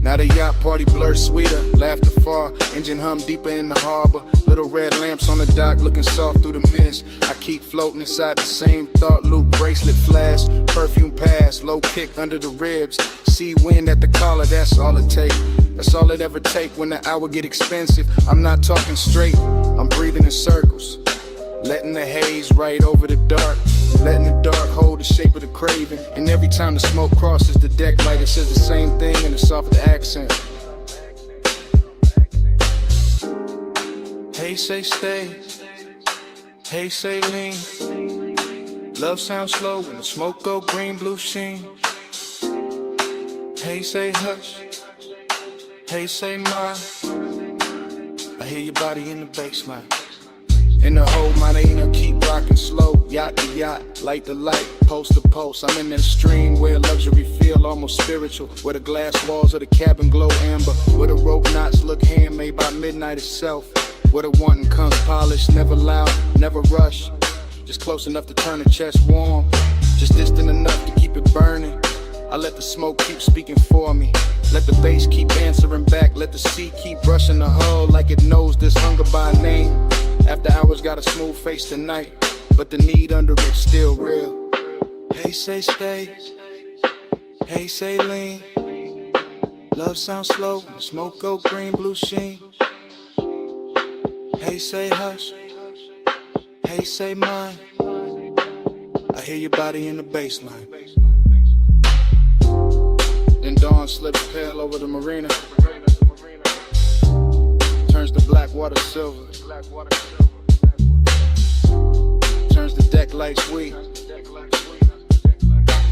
Speaker 10: Now the yacht party blur sweeter, laughter far, engine hum deeper in the harbor. Little red lamps on the dock looking soft through the mist. I keep floating inside the same thought loop, bracelet flash, perfume pass, low kick under the ribs. Sea wind at the collar, that's all it take. That's all it ever take when the hour get expensive. I'm not talking straight, I'm breathing in circles. Letting the haze right over the dark. Letting the dark hold the shape of the craving. And every time the smoke crosses the deck light, it says the same thing in a softer accent. Hey, say stay. Hey, say lean. Love sounds slow when the smoke go green, blue sheen. Hey, say hush. Hey, say mine. I hear your body in the baseline. In the whole marina, keep rocking slow. Yacht to yacht, light to light, post to post. I'm in that stream where luxury feel almost spiritual. Where the glass walls of the cabin glow amber. Where the rope knots look handmade by midnight itself. Where the wanting comes polished, never loud, never rush. Just close enough to turn the chest warm. Just distant enough to keep it burning. I let the smoke keep speaking for me. Let the bass keep answering back. Let the sea keep brushing the hull like it knows this hunger by name. After hours got a smooth face tonight, but the need under it's still real. Hey, say stay. Hey, say lean. Love sounds slow, smoke go green, blue sheen. Hey, say hush. Hey, say mine. I hear your body in the baseline. Then dawn slips pale over the marina. Turns the black water silver. Turns the deck light sweet.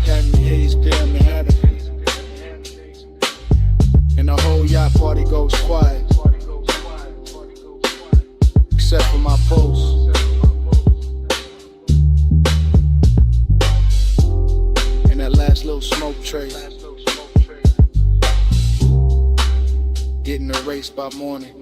Speaker 10: Cabin haze clear in Manhattan. And the whole yacht party goes quiet. Except for my pulse. And that last little smoke trace. Getting erased by morning.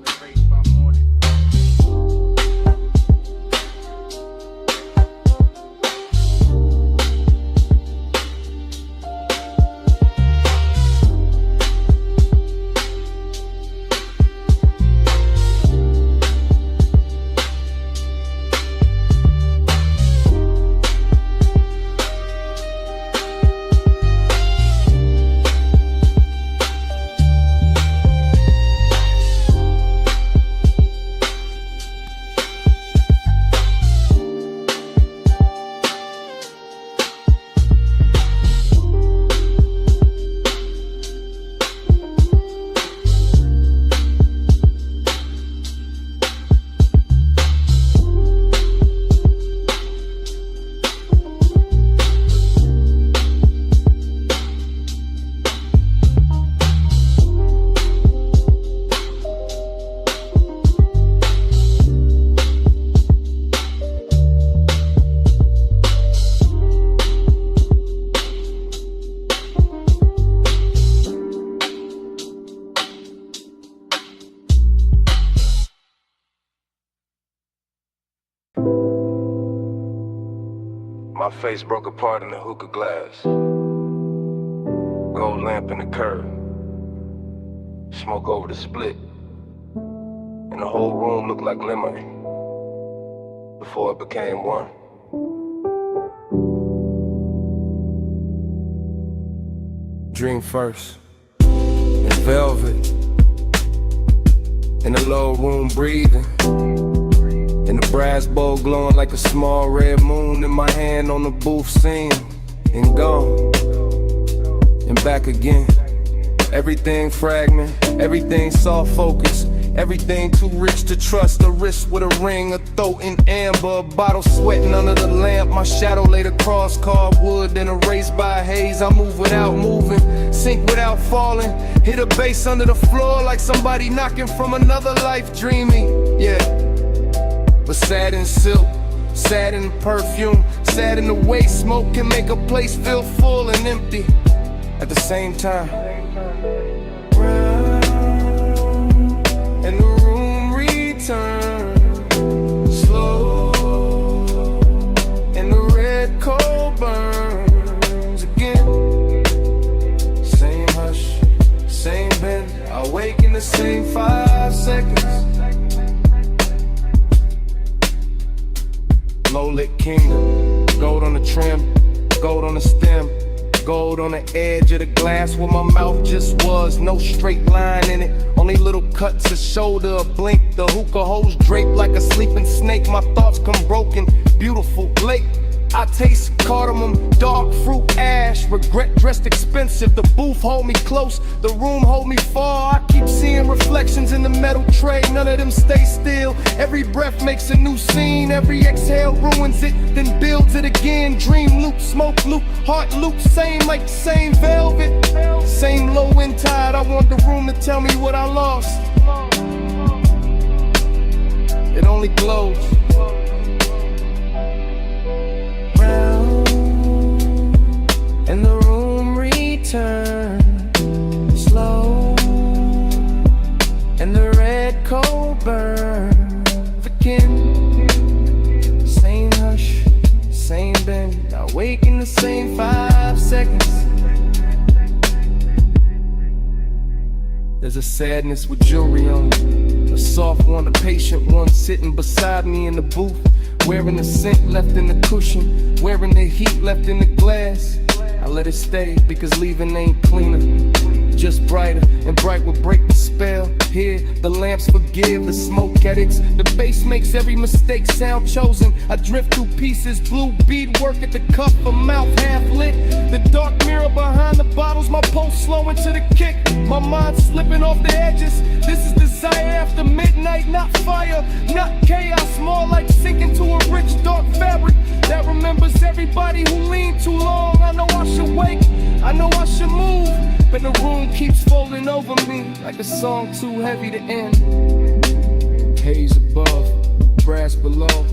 Speaker 14: My face broke apart in the hookah glass. Gold lamp in the curb. Smoke over the split. And the whole room looked like lemonade before it became one. Dream first. In velvet. In the low room breathing. In the brass bowl glowing like a small red moon. In my hand on the booth scene. And gone. And back again. Everything fragment. Everything soft focus. Everything too rich to trust. A wrist with a ring, a throat in amber. A bottle sweating under the lamp. My shadow laid across cardwood, then erased by haze. I move without moving, sink without falling. Hit a bass under the floor like somebody knocking from another life. Dreamy, yeah. But sad in silk, sad in perfume, sad in the way smoke can make a place feel full and empty at the same time. And the room returns slow, and the red coal burns again. Same hush, same bend. I wake in the same 5 seconds. Low-lit kingdom, gold on the trim, gold on the stem. Gold on the edge of the glass where my mouth just was. No straight line in it, only little cuts, a shoulder, a blink. The hookah hose draped like a sleeping snake. My thoughts come broken, beautiful, late. I taste cardamom, dark fruit, ash. Regret dressed expensive, the booth hold me close, the room hold me far. I keep seeing reflections in the metal tray, none of them stay still. Every breath makes a new scene, every exhale ruins it, then builds it again. Dream loop, smoke loop, heart loop, same like the same velvet. Same low end tide, I want the room to tell me what I lost. It only glows. And the room returns slow, and the red coal burns again. Same hush, same bend. I wake in the same 5 seconds. There's a sadness with jewelry on it, a soft one, a patient one, sitting beside me in the booth, wearing the scent left in the cushion, wearing the heat left in the glass. I let it stay because leaving ain't cleaner, just brighter, and bright will break the spell. Here, the lamps forgive the smoke addicts. The bass makes every mistake sound chosen. I drift through pieces, blue beadwork at the cuff, a mouth half lit. The dark mirror behind the bottles, my pulse slowing to the kick. My mind slipping off the edges. This is desire after midnight, not fire, not chaos, more like sinking to a rich dark fabric that remembers everybody who leaned too long. I know I should wake, I know I should move, but the room keeps folding over me like a song too heavy to end. Haze above, brass below,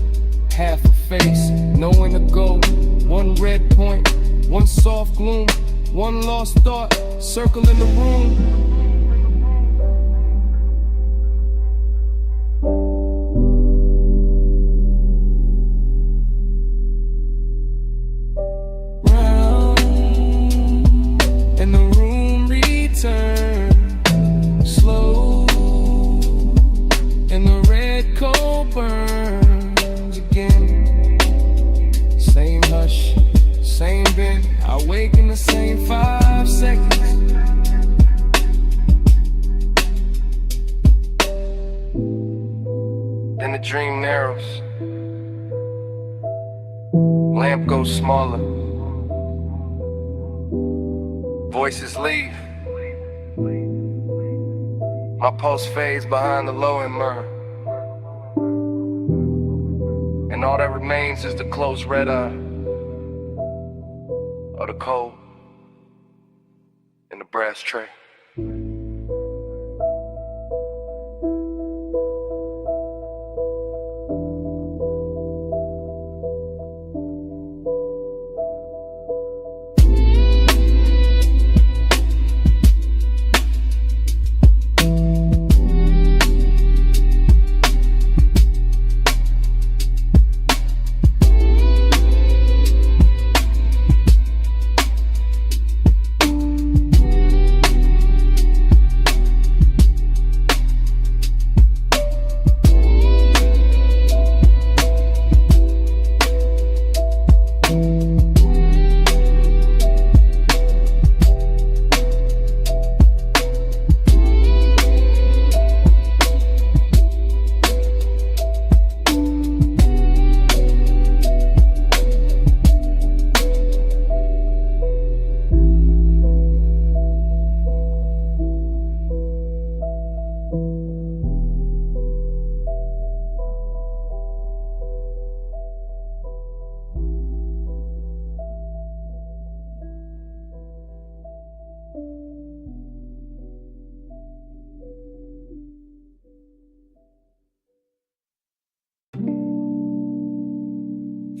Speaker 14: half a face, nowhere to go. One red point, one soft gloom, one lost thought, circling the room. Slow, and the red coal burns again. Same hush, same bend. I wake in the same 5 seconds. Then the dream narrows, lamp goes smaller, voices leave. My pulse fades behind the low and myrrh, and all that remains is the closed red eye, or the cold in the brass tray.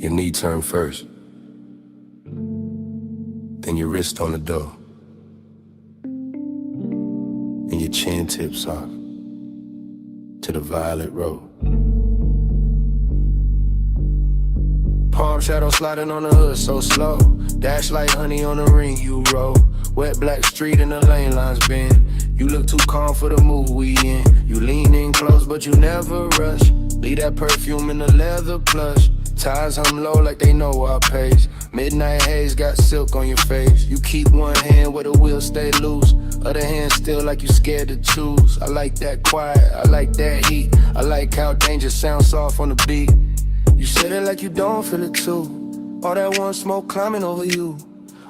Speaker 5: Your knee turn first, then your wrist on the door, and your chin tips off to the violet road. Palm shadow sliding on the hood so slow, dash like honey on the ring you roll. Wet black street and the lane lines bend. You look too calm for the mood we in. You lean in close but you never rush. Leave that perfume in the leather plush. Ties hum low like they know our pace. Midnight haze got silk on your face. You keep one hand where the wheel stay loose, other hand still like you scared to choose. I like that quiet, I like that heat. I like how danger sounds soft on the beat. You said it like you don't feel it too. All that one smoke climbing over you.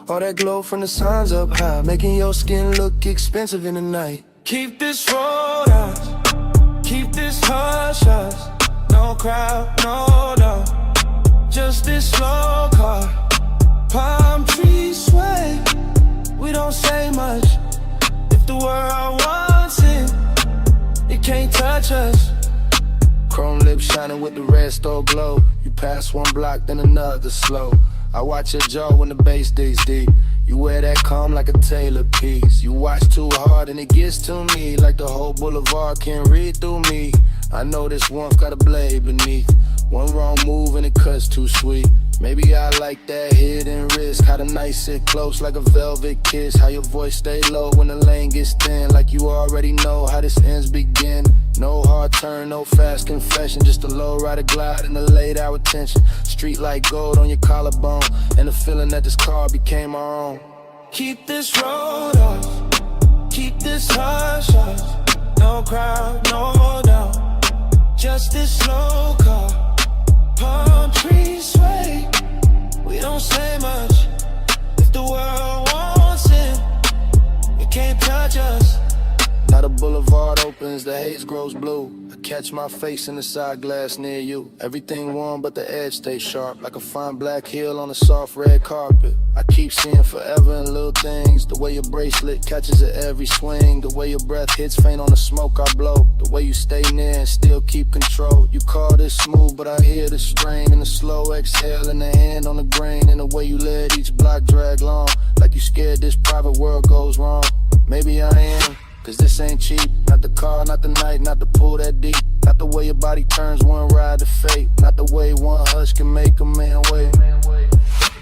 Speaker 5: All that glow from the signs up high, making your skin look expensive in the night.
Speaker 9: Keep this road out, keep this hush hush. No crowd, no doubt, just this slow car. Palm trees sway, we don't say much. If the world wants it, it can't touch us.
Speaker 5: Chrome lips shining with the red store glow. You pass one block, then another slow. I watch your jaw when the bass digs deep. You wear that calm like a tailor piece. You watch too hard and it gets to me, like the whole boulevard can read through me. I know this warmth got a blade beneath. One wrong move and it cuts too sweet. Maybe I like that hidden risk. How the night sit close like a velvet kiss. How your voice stay low when the lane gets thin. Like you already know how this ends begin. No hard turn, no fast confession. Just a low rider glide and a late hour tension. Street like gold on your collarbone, and the feeling that this car became our own.
Speaker 9: Keep this road off, keep this hush hush. No crowd, no doubt, just this slow car. Palm trees sway, we don't say much. If the world wants it, it can't touch us.
Speaker 5: Now the boulevard opens, the haze grows blue. I catch my face in the side glass near you. Everything warm but the edge stays sharp, like a fine black heel on a soft red carpet. I keep seeing forever in little things. The way your bracelet catches at every swing. The way your breath hits faint on the smoke I blow. The way you stay near and still keep control. You call this smooth but I hear the strain. In the slow exhale and the hand on the grain. And the way you let each block drag long, like you scared this private world goes wrong. Maybe I am, cause this ain't cheap. Not the car, not the night, not the pool that deep. Not the way your body turns one ride to fate. Not the way one hush can make a man wait.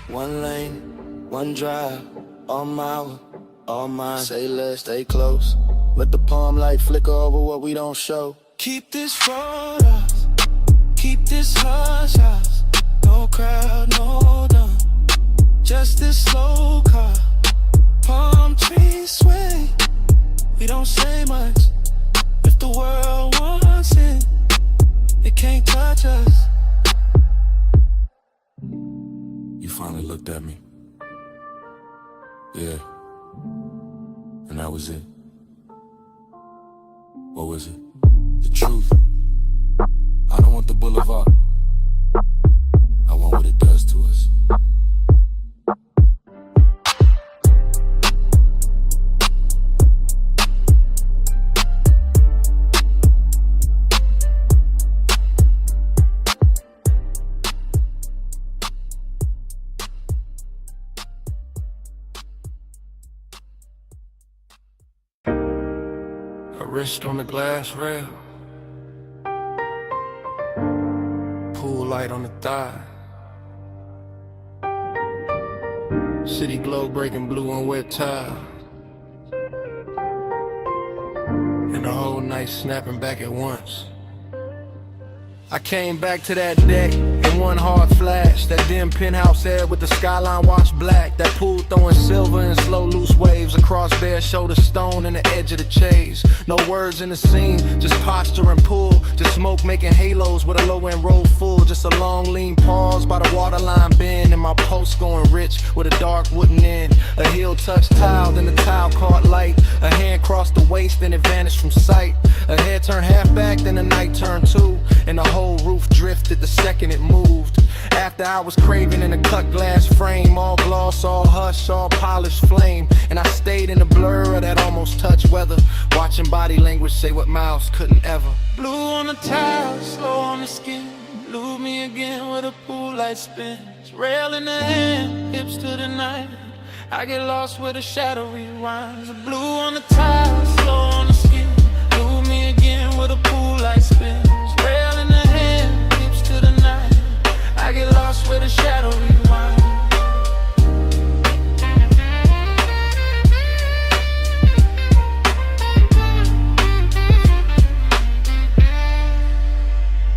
Speaker 9: One lane, one drive, all mine, all mine.
Speaker 5: Say less, stay close. Let the palm light flicker over what we don't show.
Speaker 9: Keep this road off, keep this hush hush. No crowd, no doubt, just this slow car. Palm trees sway, we don't say much. If the world wants it, it can't touch us.
Speaker 14: You finally looked at me. Yeah. And that was it. What was it? The truth. I don't want the boulevard. I want what it does to us.
Speaker 5: Wrist on the glass rail, pool light on the thigh, city glow breaking blue on wet tile, and the whole night snapping back at once. I came back to that deck in one hard flash. That dim penthouse air with the skyline washed black. That pool throwing silver in slow loose waves across bare shoulder stone and the edge of the chase. No words in the scene, just posture and pull. Just smoke making halos with a low end roll full. Just a long lean pause by the waterline bend. And my post going rich with a dark wooden end. A heel touched tile, then the tile caught light. A hand crossed the waist, then it vanished from sight. A head turned half back, then the night turned two. And the whole roof drifted the second it moved. After I was craving in a cut glass frame, all gloss, all hush, all polished flame. And I stayed in the blur of that almost touch weather, watching body language say what mouths couldn't ever.
Speaker 9: Blue on the tile, slow on the skin. Lose me again with a pool light spins. Rail in the hand, hips to the night. I get lost where the shadow rewinds. The blue on the tile, slow on the skin. Lose me again with a pool light spins. Rail in the hand, hips to the night. I get lost where the shadow rewinds.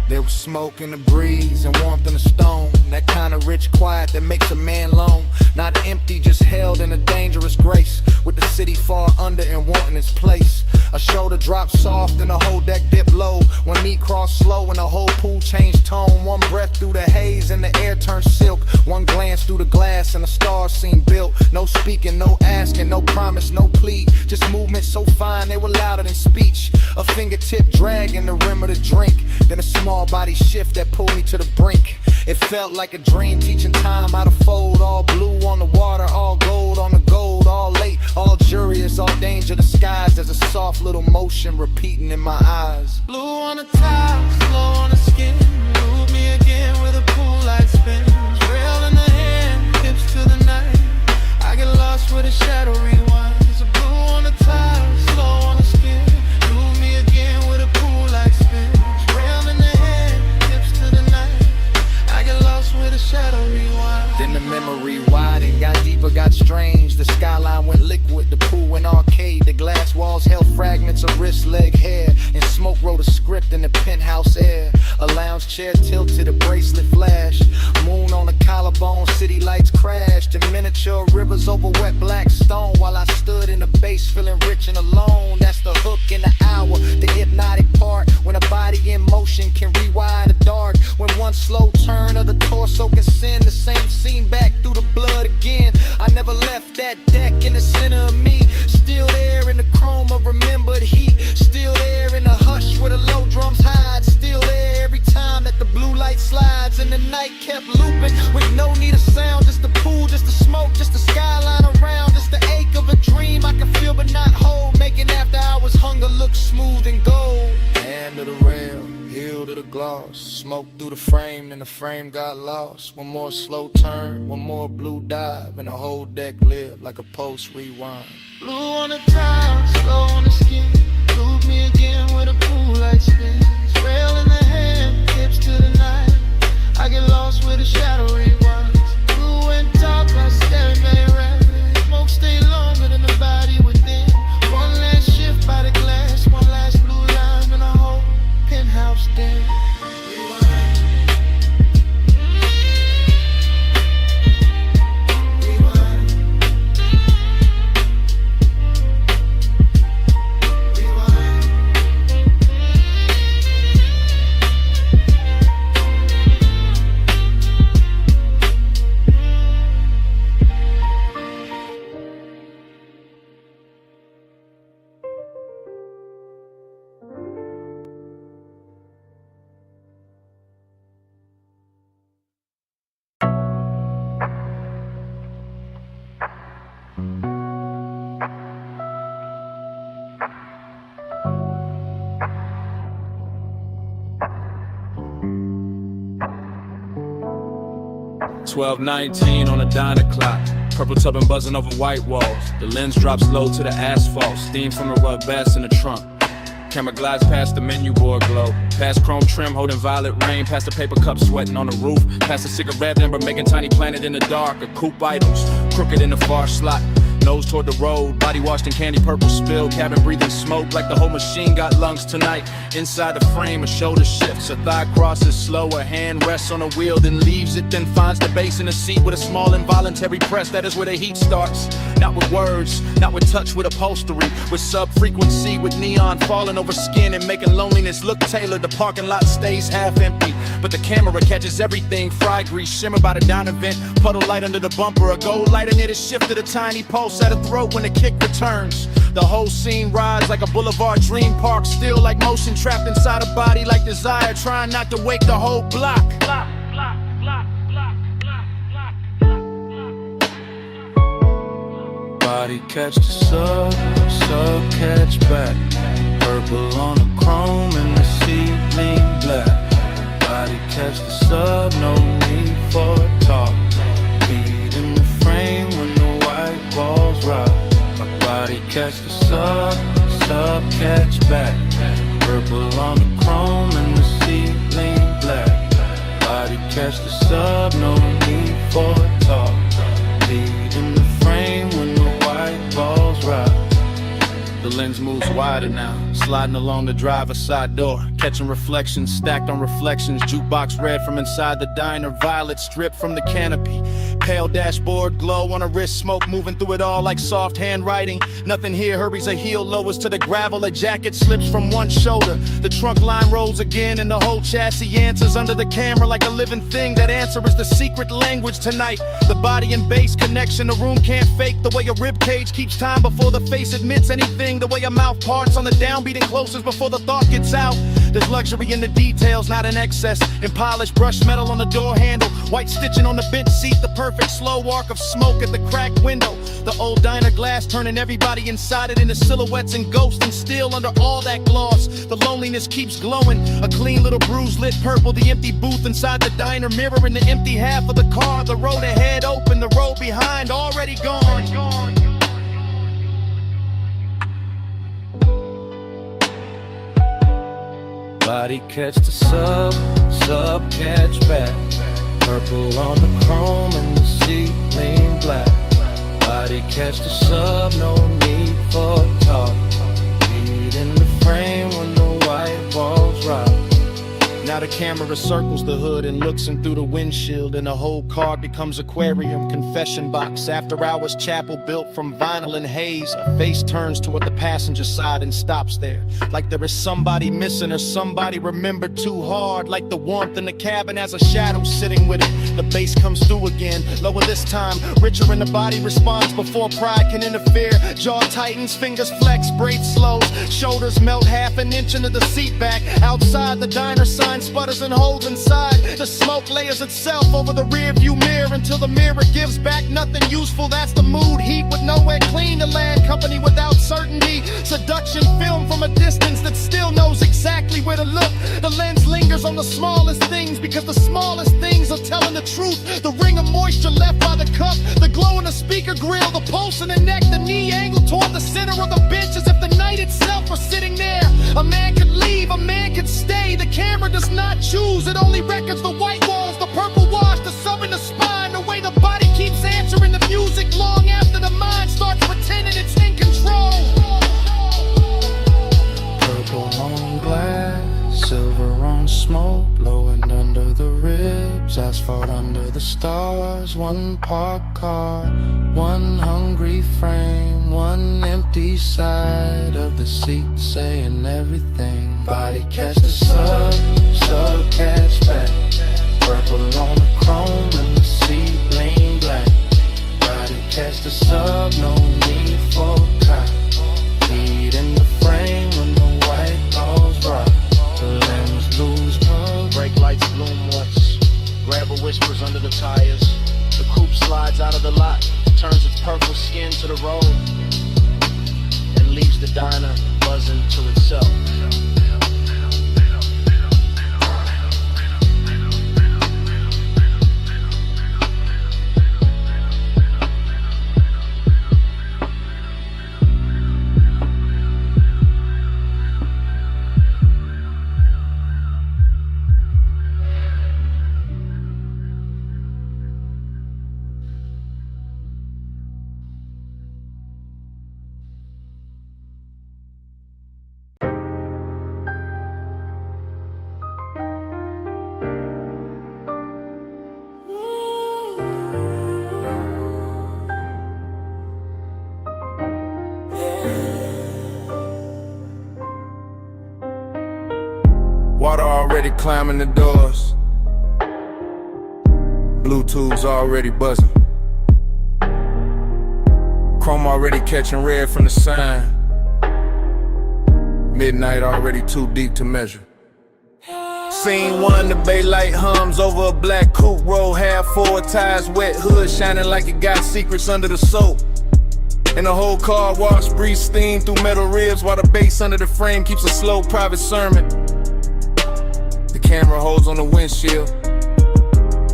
Speaker 10: There was smoke in the breeze and warmth in the stone. That kind of rich quiet that makes a man lone. Not empty, just held in a dangerous grace. With the city far under and wanting its place. A shoulder dropped soft and a whole deck dipped low. One knee crossed slow and the whole pool changed tone. One breath through the haze and the air turned silk. One glance through the glass and the stars seemed built. No speaking, no asking, no promise, no plea. Just movement so fine they were louder than speech. A fingertip dragging the rim of the drink. Then a small body shift that pulled me to the brink. It felt like a dream, teaching time how to fold. All blue on the water, all gold on the gold. All late, all curious, all danger disguised as a soft little motion repeating in my eyes.
Speaker 9: Blue on the tile, slow on the skin. Move me again with a pool light spins. Rail in the hand, hips to the night. I get lost where the shadow rewinds. A blue on the tile, slow on the skin. Move me again with a pool light spins. Rail in the hand, hips to the night. I get lost where the shadow rewinds.
Speaker 10: Then the memory widened, got deeper, got strange. The skyline went liquid, the pool went arcade. The glass walls held fragments of wrist, leg, hair. And smoke wrote a script in the penthouse air. A lounge chair tilted, a bracelet flashed. Moon on the collarbone, city lights crashed. And miniature rivers over wet black stone. While I stood in the base feeling rich and alone. That's the hook in the hour, the hypnotic part. When a body in motion can rewind the dark. When one slow turn of the torso can send the same scene back through the blood again. I never left that deck in the center of me. Still there in the chrome of remembered heat. Still there in the hush where the low drums hide. Still there every time that the blue light slides. And the night kept looping with no need of sound. Just the pool, just the smoke, just the skyline around. Just the ache of a dream I can feel but not hold. Making after hours hunger look smooth and gold. Hand to the rail, heel to the gloss. Smoke through the frame, then the frame got lost. One more slow turn, one more blue dive. And the whole deck lived like a post rewind.
Speaker 9: Blue on the tile, slow on the skin. Move me again with a pool light spins. Rail in the hand, hips to the night. I get lost where the shadow rewinds. Blue and dark like staring at rabbit. Smoke stay longer than the body within. One last shift by the glass, one last blue line in a whole penthouse den.
Speaker 6: $12:19 on a diner clock. Purple tubbing buzzing over white walls. The lens drops low to the asphalt. Steam from the rug bass in the trunk. Camera glides past the menu board glow. Past chrome trim holding violet rain. Past the paper cup sweating on the roof. Past the cigarette ember making tiny planet in the dark. A coupe items crooked in the far slot. Nose toward the road, body washed in candy purple spill. Cabin breathing smoke like the whole machine got lungs tonight. Inside the frame, a shoulder shifts, a thigh crosses slow. A hand rests on a wheel, then leaves it, then finds the base in the seat with a small involuntary press. That is where the heat starts. Not with words, not with touch, with upholstery. With sub-frequency, with neon falling over skin and making loneliness look tailored. The parking lot stays half empty, but the camera catches everything. Fry grease, shimmer by the diner vent. Puddle light under the bumper, a gold lighter near the shift of the tiny pulse at a throat when the kick returns. The whole scene rides like a boulevard dream park. Still like motion trapped inside a body like desire. Trying not to wake the whole block.
Speaker 9: Body catch the sub catch back. Purple on the chrome and the ceiling black. Body catch the catch back. Purple on the chrome and the ceiling black. Body catch the sub, no need for talk. Lead in the frame when the white balls rock. The lens moves wider now, sliding along the driver's side door, catching reflections stacked on reflections. Jukebox red from inside the diner, violet strip from the canopy. Pale dashboard glow on a wrist, smoke moving through it all like soft handwriting. Nothing here hurries a heel, lowers to the gravel. A jacket slips from one shoulder. The trunk line rolls again and the whole chassis answers under the camera like a living thing. That answer is the secret language tonight. The body and bass connection, the room can't fake. The way a rib cage keeps time before the face admits anything. The way a mouth parts on the downbeat and closes before the thought gets out. There's luxury in the details, not in excess. In polished brushed metal on the door handle, white stitching on the bench seat, the perfect slow arc of smoke at the cracked window. The old diner glass turning everybody inside it into silhouettes and ghosts, and still under all that gloss, the loneliness keeps glowing. A clean little bruise lit purple, the empty booth inside the diner, mirroring the empty half of the car. The road ahead open, the road behind already gone. Body catch the sub catch back. Purple on the chrome and the ceiling black. Body catch the sub, no need for talk. Lead in the frame when the white walls rock. Now the camera circles the hood and looks in through the windshield, and the whole car becomes aquarium, confession box, after hours chapel built from vinyl and haze. A face turns toward the passenger side and stops there, like there is somebody missing or somebody remembered too hard. Like the warmth in the cabin has a shadow sitting with it. The bass comes through again, lower this time, richer in the body response before pride can interfere. Jaw tightens, fingers flex, braids slows, shoulders melt half an inch into the seat back. Outside the diner sign sputters and holds inside. The smoke layers itself over the rear view mirror until the mirror gives back nothing useful. That's the mood, heat with nowhere clean to land, company without certainty. Seduction film from a distance that still knows exactly where to look. The lens lingers on the smallest things because the smallest things are telling the truth. The ring of moisture left by the cup, the glow in the speaker grill, the pulse in the neck, the knee angle toward the center of the bench as if the night itself were sitting there. A man could leave, a man could stay. The camera does not choose, it only records the white walls, the purple wash, the sub in the spine, the way the body keeps answering the music long after the mind starts pretending it's in control. Purple on glass, silver on smoke, blowing under the ribs, asphalt under the stars. One parked car, one hungry frame, one empty side of the seat saying everything. Body catch the sub catch back. Purple on the chrome and the ceiling black. Body catch the sub, no need for cop. Feet in the frame when the white balls rock. The lens lose pug. Brake lights bloom once. Grabber whispers under the tires. The coupe slides out of the lot, turns its purple skin to the road, and leaves the diner buzzing to itself.
Speaker 5: Water already climbing the doors. Bluetooth's already buzzing. Chrome already catching red from the sign. Midnight already too deep to measure. Scene one, the bay light hums over a black coupe, roll half forward, tires wet, hood shining like it got secrets under the soap. And the whole car wash, breeze steam through metal ribs while the bass under the frame keeps a slow private sermon. The camera holds on the windshield.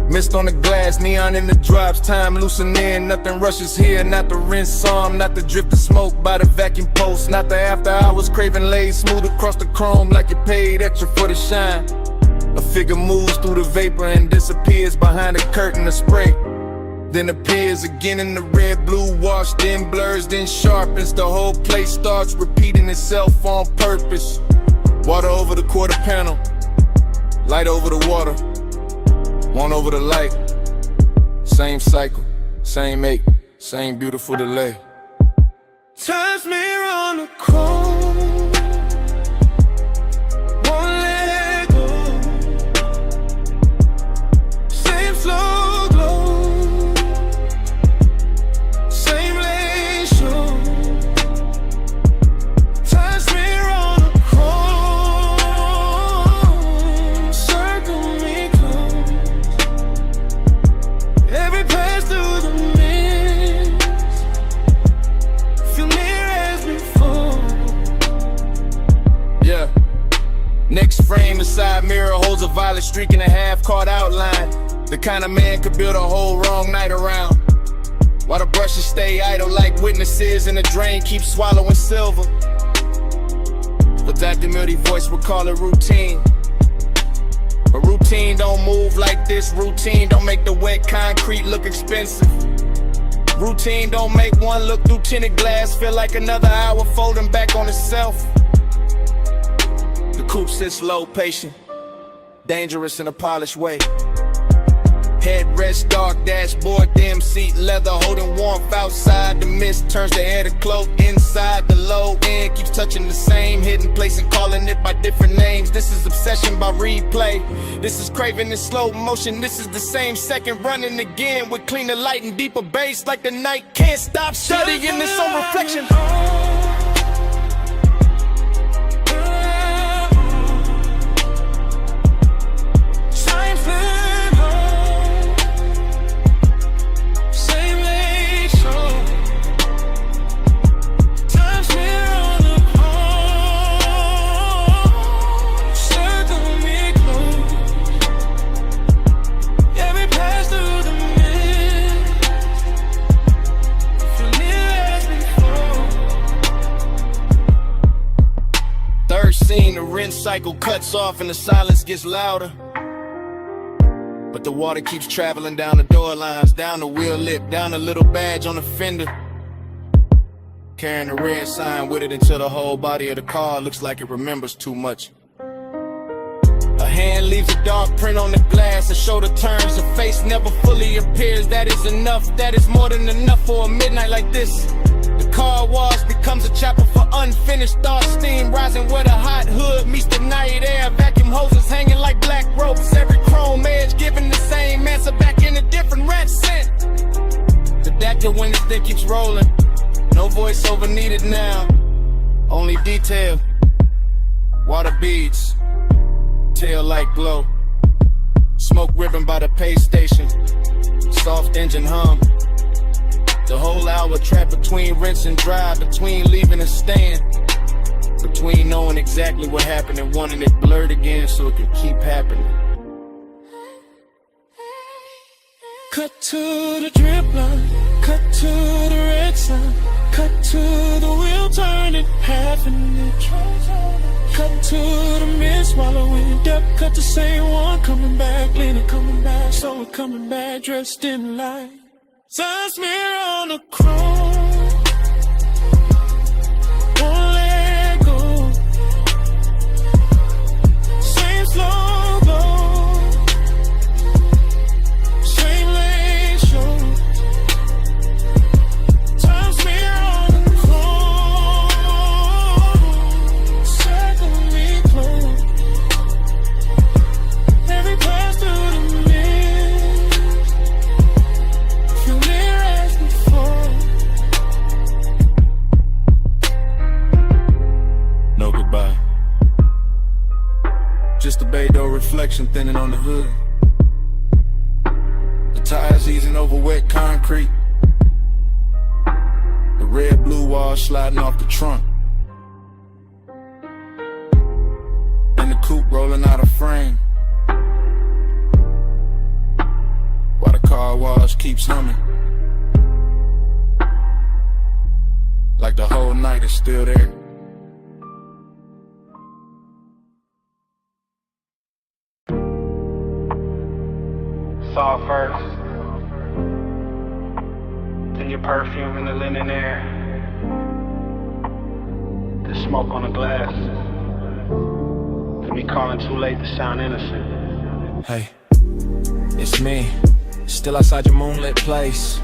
Speaker 6: Mist on the glass, neon in the drops, time loosening. Nothing rushes here, not the rinse psalm, not the drift of smoke by the vacuum post, not the after hours craving laid smooth across the chrome like you paid extra for the shine. A figure moves through the vapor and disappears behind a curtain of spray, then appears again in the red, blue wash, then blurs, then sharpens. The whole place starts repeating itself on purpose. Water over the quarter panel, light over the water, one over the light. Same cycle, same ache, same beautiful delay.
Speaker 9: Time's mirror on the chrome, won't let it go. Same slow glow, same lane show. Time's mirror on the chrome, circle me close. Every pass through the mist, feel near as before.
Speaker 6: Yeah. Next frame, the side mirror holds a violet streak and a half-caught outline. The kind of man could build a whole wrong night around, while the brushes stay idle like witnesses and the drain keeps swallowing silver. But Dr. Mildy voice would call it routine. But routine don't move like this. Routine don't make the wet concrete look expensive. Routine don't make one look through tinted glass feel like another hour folding back on itself. The coupe sits low, patient, dangerous in a polished way. Headrest dark, dashboard dim, seat leather, holding warmth outside. The mist turns the air to cloak inside. The low end keeps touching the same hidden place and calling it by different names. This is obsession by replay. This is craving in slow motion. This is the same second running again with cleaner light and deeper bass, like the night can't stop studying its own reflection. The rinse cycle cuts off and the silence gets louder, but the water keeps traveling down the door lines, down the wheel lip, down the little badge on the fender, carrying the red sign with it until the whole body of the car looks like it remembers too much. A hand leaves a dark print on the glass, a shoulder turns, a face never fully appears. That is enough, that is more than enough for a midnight like this. The car wash becomes a chapter for unfinished thoughts. Steam rising where the hot hood meets the night air. Vacuum hoses hanging like black ropes. Every chrome edge giving the same answer back in a different red scent. The Dactyl when this thing keeps rolling. No voiceover needed now, only detail. Water beads, tail light glow. Smoke ribbon by the pay station, soft engine hum. The whole hour trapped between rinse and dry, between leaving and staying, between knowing exactly what happened and wanting it blurred again so it could keep happening.
Speaker 9: Cut to the drip line, cut to the red sign, cut to the wheel turning half an inch. Cut to the mist, swallowing depth, cut the same one, coming back, leaning, coming back, so we're coming back, dressed in light. Time's mirror on the chrome, won't let go. Same slow glow, same lane show. Time's mirror on the chrome, circle me close. Every pass through the
Speaker 6: no goodbye. Just a bay door reflection thinning on the hood. The tires easing over wet concrete. The red blue wall sliding off the trunk. And the coupe rolling out of frame.
Speaker 13: car wash keeps humming. Like the whole night is still there.
Speaker 18: Saw first, then your perfume in the linen air, the smoke on the glass, then me calling too late to sound innocent.
Speaker 11: Hey, it's me, still outside your moonlit place.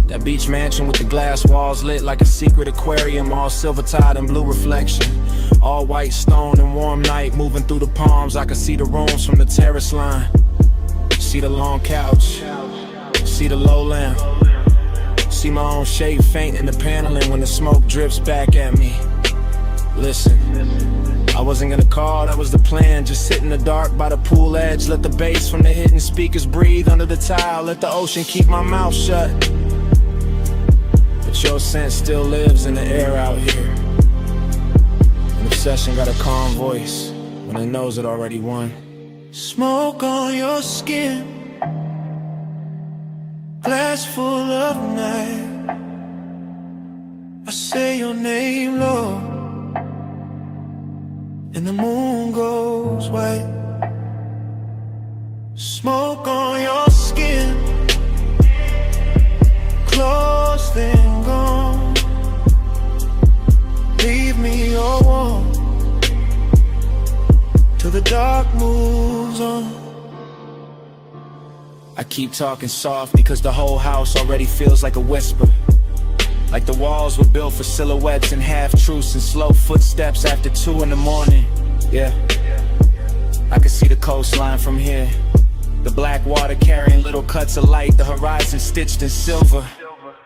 Speaker 11: That beach mansion with the glass walls lit like a secret aquarium, all silver-tide and blue reflection. All white stone and warm night, moving through the palms. I can see the rooms from the terrace line. See the long couch, see the low lamp, see my own shape faint in the paneling when the smoke drips back at me. Listen, I wasn't gonna call, that was the plan. Just sit in the dark by the pool edge, let the bass from the hidden speakers breathe under the tile, let the ocean keep my mouth shut. But your scent still lives in the air out here. An obsession got a calm voice when it knows it already won.
Speaker 9: Smoke on your skin, glass full of night. I say your name, Lord, and the moon goes white. Smoke on your skin, close then gone. Leave me all warm till the dark moves on.
Speaker 11: I keep talking soft because the whole house already feels like a whisper. Like the walls were built for silhouettes and half-truths and slow footsteps after 2 in the morning. Yeah, I can see the coastline from here. The black water carrying little cuts of light, the horizon stitched in silver.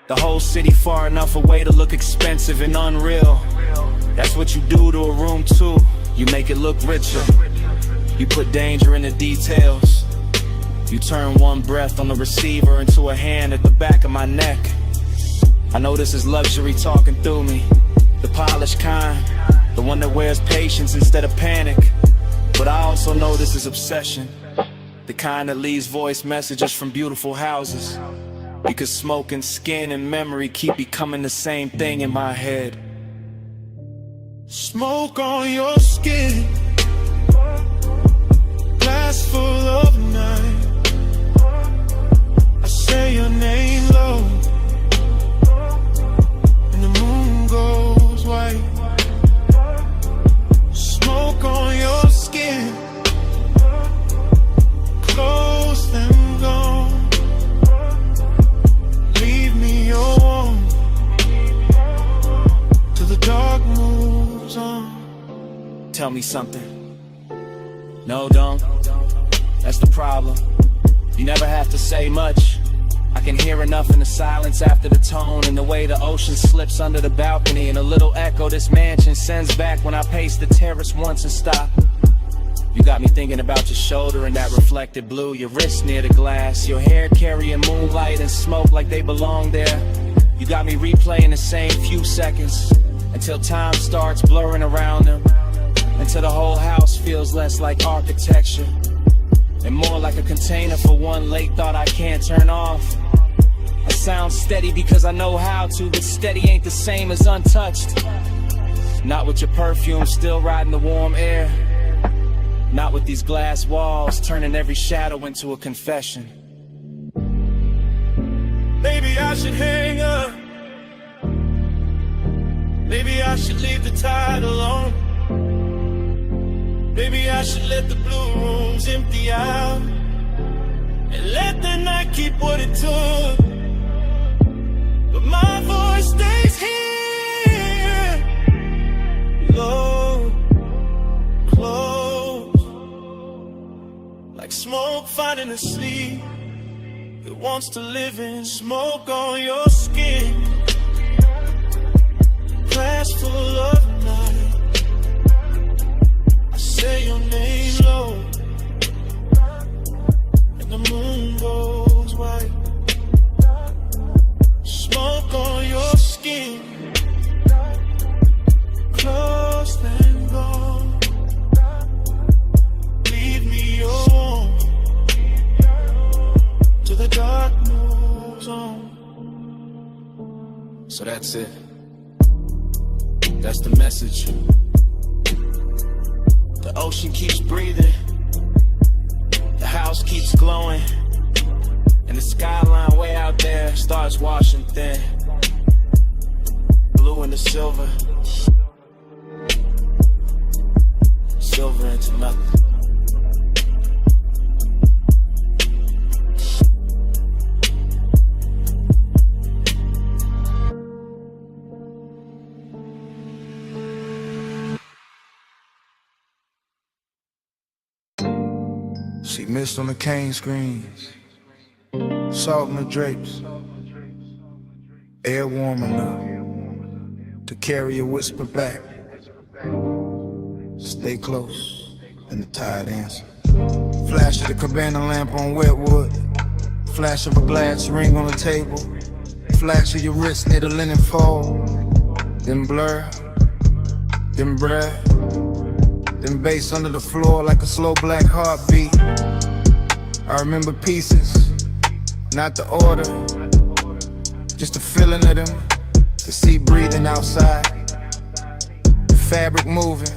Speaker 11: The whole city far enough away to look expensive and unreal. That's what you do to a room too. You make it look richer. You put danger in the details. You turn one breath on the receiver into a hand at the back of my neck. I know this is luxury talking through me, the polished kind, the one that wears patience instead of panic. But I also know this is obsession, the kind that leaves voice messages from beautiful houses. Because smoke and skin and memory keep becoming the same thing in my head.
Speaker 9: Smoke on your skin, glass full of night. I say your name low, and the moon goes white. Smoke on your skin, close and gone. Leave me your warm till the dark moves on.
Speaker 11: Tell me something. No, don't. That's the problem. You never have to say much. I can hear enough in the silence after the tone, and the way the ocean slips under the balcony, and a little echo this mansion sends back when I pace the terrace once and stop. You got me thinking about your shoulder and that reflected blue, your wrist near the glass, your hair carrying moonlight and smoke like they belong there. You got me replaying the same few seconds until time starts blurring around them, until the whole house feels less like architecture and more like a container for one late thought I can't turn off. I sound steady because I know how to, but steady ain't the same as untouched. Not with your perfume still riding the warm air. Not with these glass walls turning every shadow into a confession.
Speaker 9: Maybe I should hang up. Maybe I should leave the tide alone. Maybe I should let the blue rooms empty out and let the night keep what it took. But my voice stays here, low, close, like smoke finding a sleep. It wants to live in smoke on your skin, glass full of night. I say your name low, and the moon goes white. Smoke on your skin, close and gone. Leave me your warm till the dark moves.
Speaker 14: So that's it. That's the message. The ocean keeps breathing. The house keeps glowing. And the skyline way out there starts washing thin. Blue into silver. Silver into nothing.
Speaker 10: See mist on the cane screens, salt in the drapes, air warm enough to carry a whisper back. Stay close, and the tide answers. Flash of the cabana lamp on wet wood, flash of a glass ring on the table, flash of your wrist near the linen fold, then blur, then breath, then bass under the floor like a slow black heartbeat. I remember pieces, not the order, just the feeling of them, the sea breathing outside, the fabric moving,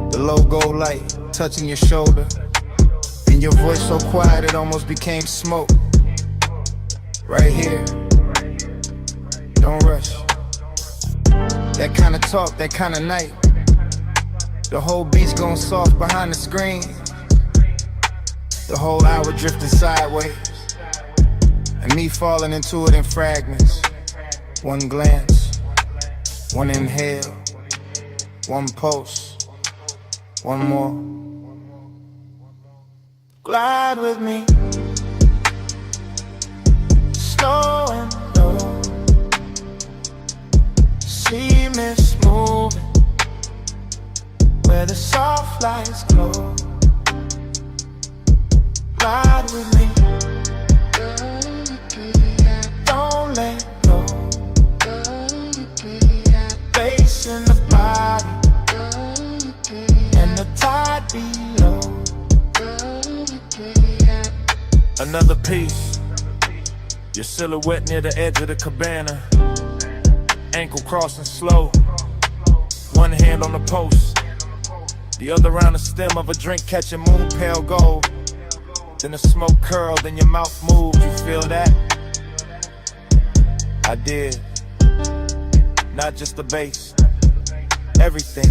Speaker 10: the logo light touching your shoulder, and your voice so quiet it almost became smoke. Right here, don't rush. That kind of talk, that kind of night. The whole beat's going soft behind the screen. The whole hour drifting sideways, and me falling into it in fragments. One glance, one inhale, one pulse, one more. Glide with me, slow and low. See mist moving where the soft lights glow. Ride with me, don't let go. Bass in the body, and the tide below.
Speaker 14: Another piece, your silhouette near the edge of the cabana. Ankle crossing slow, one hand on the post, the other around the stem of a drink catching moon pale gold. Then the smoke curled and your mouth moved, you feel that? I did. Not just the bass, everything.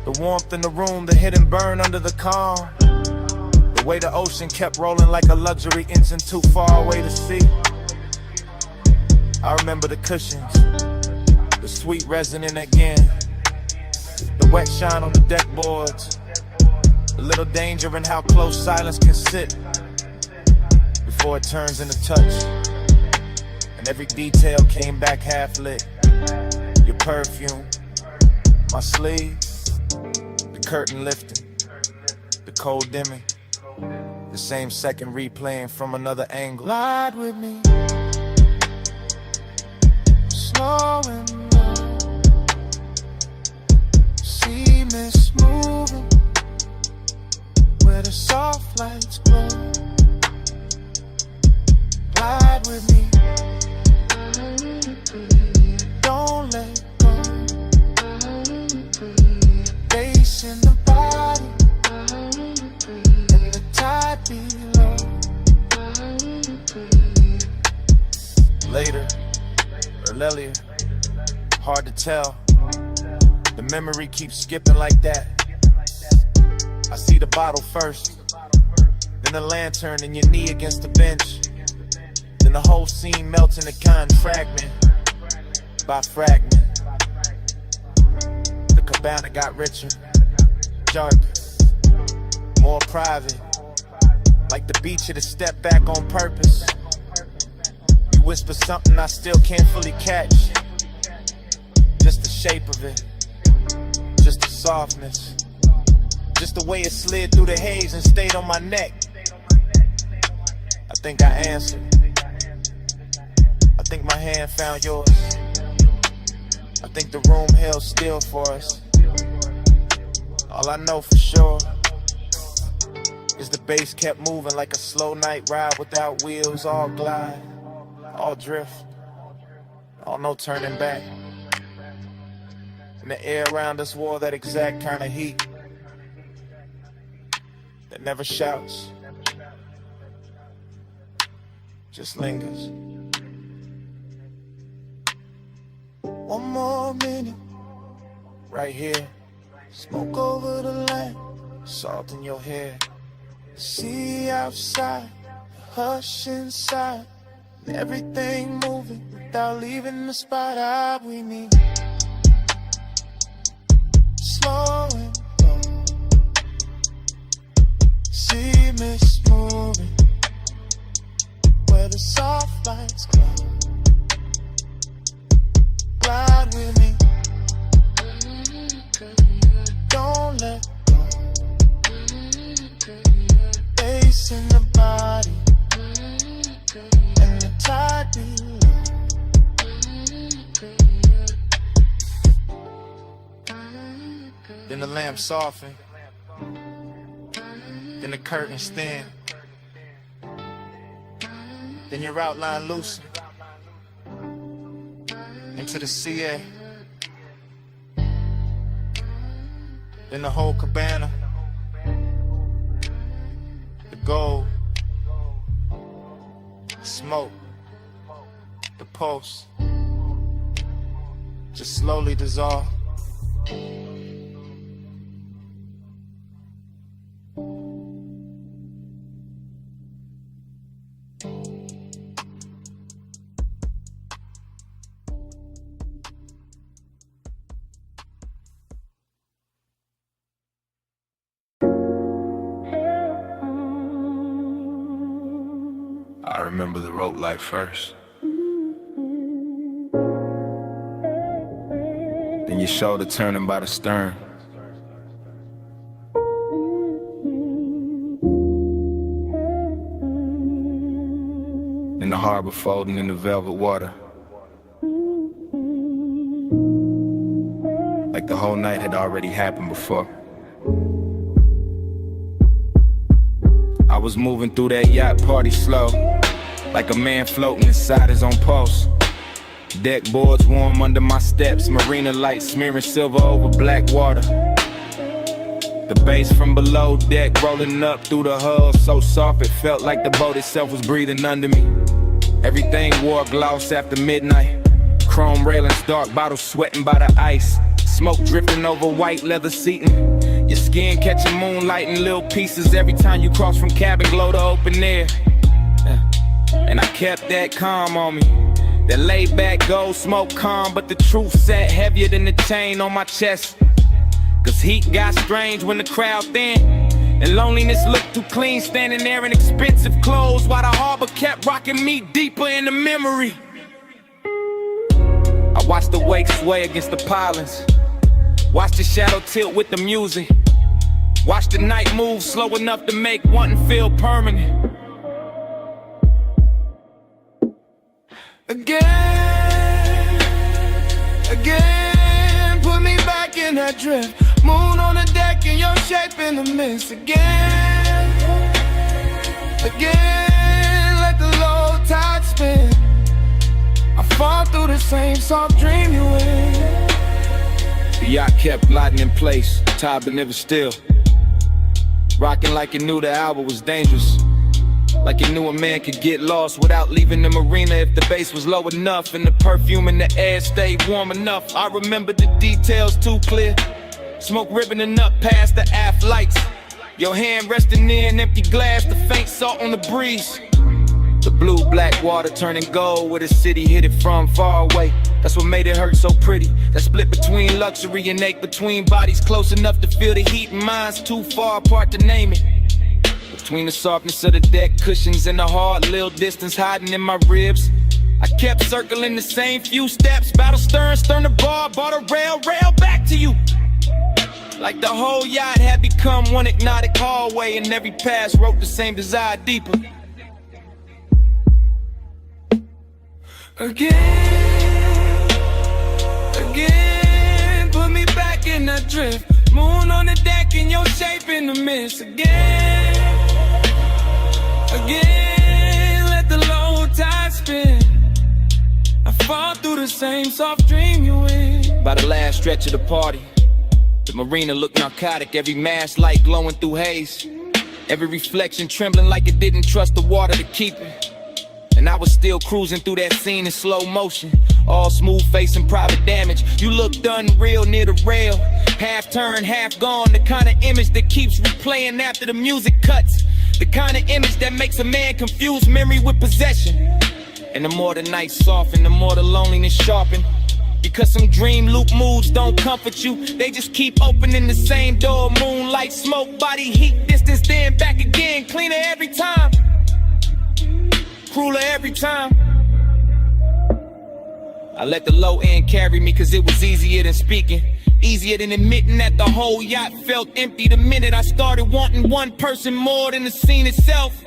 Speaker 14: The warmth in the room, the hidden burn under the calm. The way the ocean kept rolling like a luxury engine too far away to see. I remember the cushions, the sweet resonant again. The wet shine on the deck boards. A little danger in how close silence can sit before it turns into touch. And every detail came back half lit. Your perfume, my sleeve, the curtain lifting, the cold dimming, the same second replaying from another angle.
Speaker 10: Glide with me, slow and low. See mist moving where the soft lights glow. Glide with me, don't let go. Bass in the body, and the tide below.
Speaker 14: Later, or earlier, hard to tell. The memory keeps skipping like that. I see the bottle first, then the lantern and your knee against the bench. Then the whole scene melts into kind fragment by fragment. The cabana got richer, darker, more private. Like the beach at a step back on purpose. You whisper something I still can't fully catch. Just the shape of it, just the softness. Just the way it slid through the haze and stayed on my neck. I think I answered. I think my hand found yours. I think the room held still for us. All I know for sure is the bass kept moving like a slow night ride without wheels. All glide, all drift,
Speaker 4: Oh, no turning back. And the air around us wore that exact kind of heat that never shouts, just lingers. One more minute, right here. Smoke over the land, salt in your hair. See outside, the hush inside, and everything moving without leaving the spot. We need slowing down. See mist moving where the soft lights glow. Glide with me. Don't let go. Bass in the body and the tide below. Then the lamp soften, then the curtains thin, then your outline loosen into the CA. Then the whole cabana, the gold, the smoke, the pulse, just slowly dissolve.
Speaker 12: I remember the rope light first. Then your shoulder turning by the stern. Then the harbor folding in the velvet water. Like the whole night had already happened before. I was moving through that yacht party slow, like a man floating inside his own pulse. Deck boards warm under my steps, marina lights smearing silver over black water. The bass from below deck rolling up through the hull, so soft it felt like the boat itself was breathing under me. Everything wore gloss after midnight, chrome railings, dark bottles sweating by the ice, smoke drifting over white leather seating. Your skin catching moonlight in little pieces every time you cross from cabin glow to open air. And I kept that calm on me, that laid back gold smoke calm, but the truth sat heavier than the chain on my chest. Cause heat got strange when the crowd thin, and loneliness looked too clean standing there in expensive clothes, while the harbor kept rocking me deeper into memory. I watched the wake sway against the pilings, watched the shadow tilt with the music, watched the night move slow enough to make wanting feel permanent.
Speaker 9: Again, put me back in that drift. Moon on the deck and your shape in the mist. Again, let the low tide spin. I fall through the same soft dream you in.
Speaker 12: The yacht kept gliding in place, tied but never still, rocking like it knew the hour was dangerous, like it knew a man could get lost without leaving the marina if the bass was low enough and the perfume in the air stayed warm enough. I remember the details too clear, smoke ribboning up past the aft lights, your hand resting near an empty glass, the faint salt on the breeze. The blue-black water turning gold where the city hit it from far away. That's what made it hurt so pretty. That split between luxury and ache between bodies close enough to feel the heat and minds too far apart to name it. Between the softness of the deck cushions and the hard little distance hiding in my ribs, I kept circling the same few steps. Battle stern, stern to bar, bar to rail, rail back to you. Like the whole yacht had become one hypnotic hallway, and every pass wrote the same desire deeper.
Speaker 9: Again, put me back in that drift. Moon on the deck and your shape in the mist. Again, let the low tide spin. I fall through the same soft dream you in.
Speaker 11: By the last stretch of the party, the marina looked narcotic, every mask light glowing through haze, every reflection trembling like it didn't trust the water to keep it. And I was still cruising through that scene in slow motion, all smooth face and private damage. You looked unreal near the rail, half turned, half gone, the kind of image that keeps replaying after the music cuts, the kind of image that makes a man confuse memory with possession. And the more the night soften, the more the loneliness sharpen, because some dream loop moods don't comfort you, they just keep opening the same door. Moonlight, smoke, body heat, distance, then back again. Cleaner every time, crueler every time. I let the low end carry me cause it was easier than speaking, easier than admitting that the whole yacht felt empty the minute I started wanting one person more than the scene itself.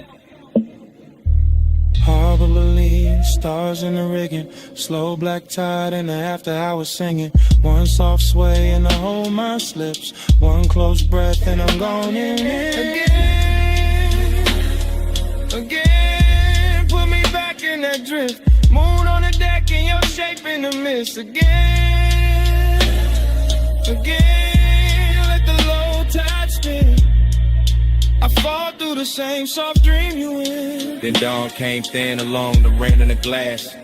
Speaker 9: Harbor Lily, stars in the rigging, slow black tide in the after hours singing. One soft sway and the whole mind slips, one close breath and I'm gone in. Again, put me back in that drift. Moon on the deck and your shape in the mist. Again, let the low tide spin. I fall through the same soft dream you in.
Speaker 11: Then dawn came thin along the rain in the glass,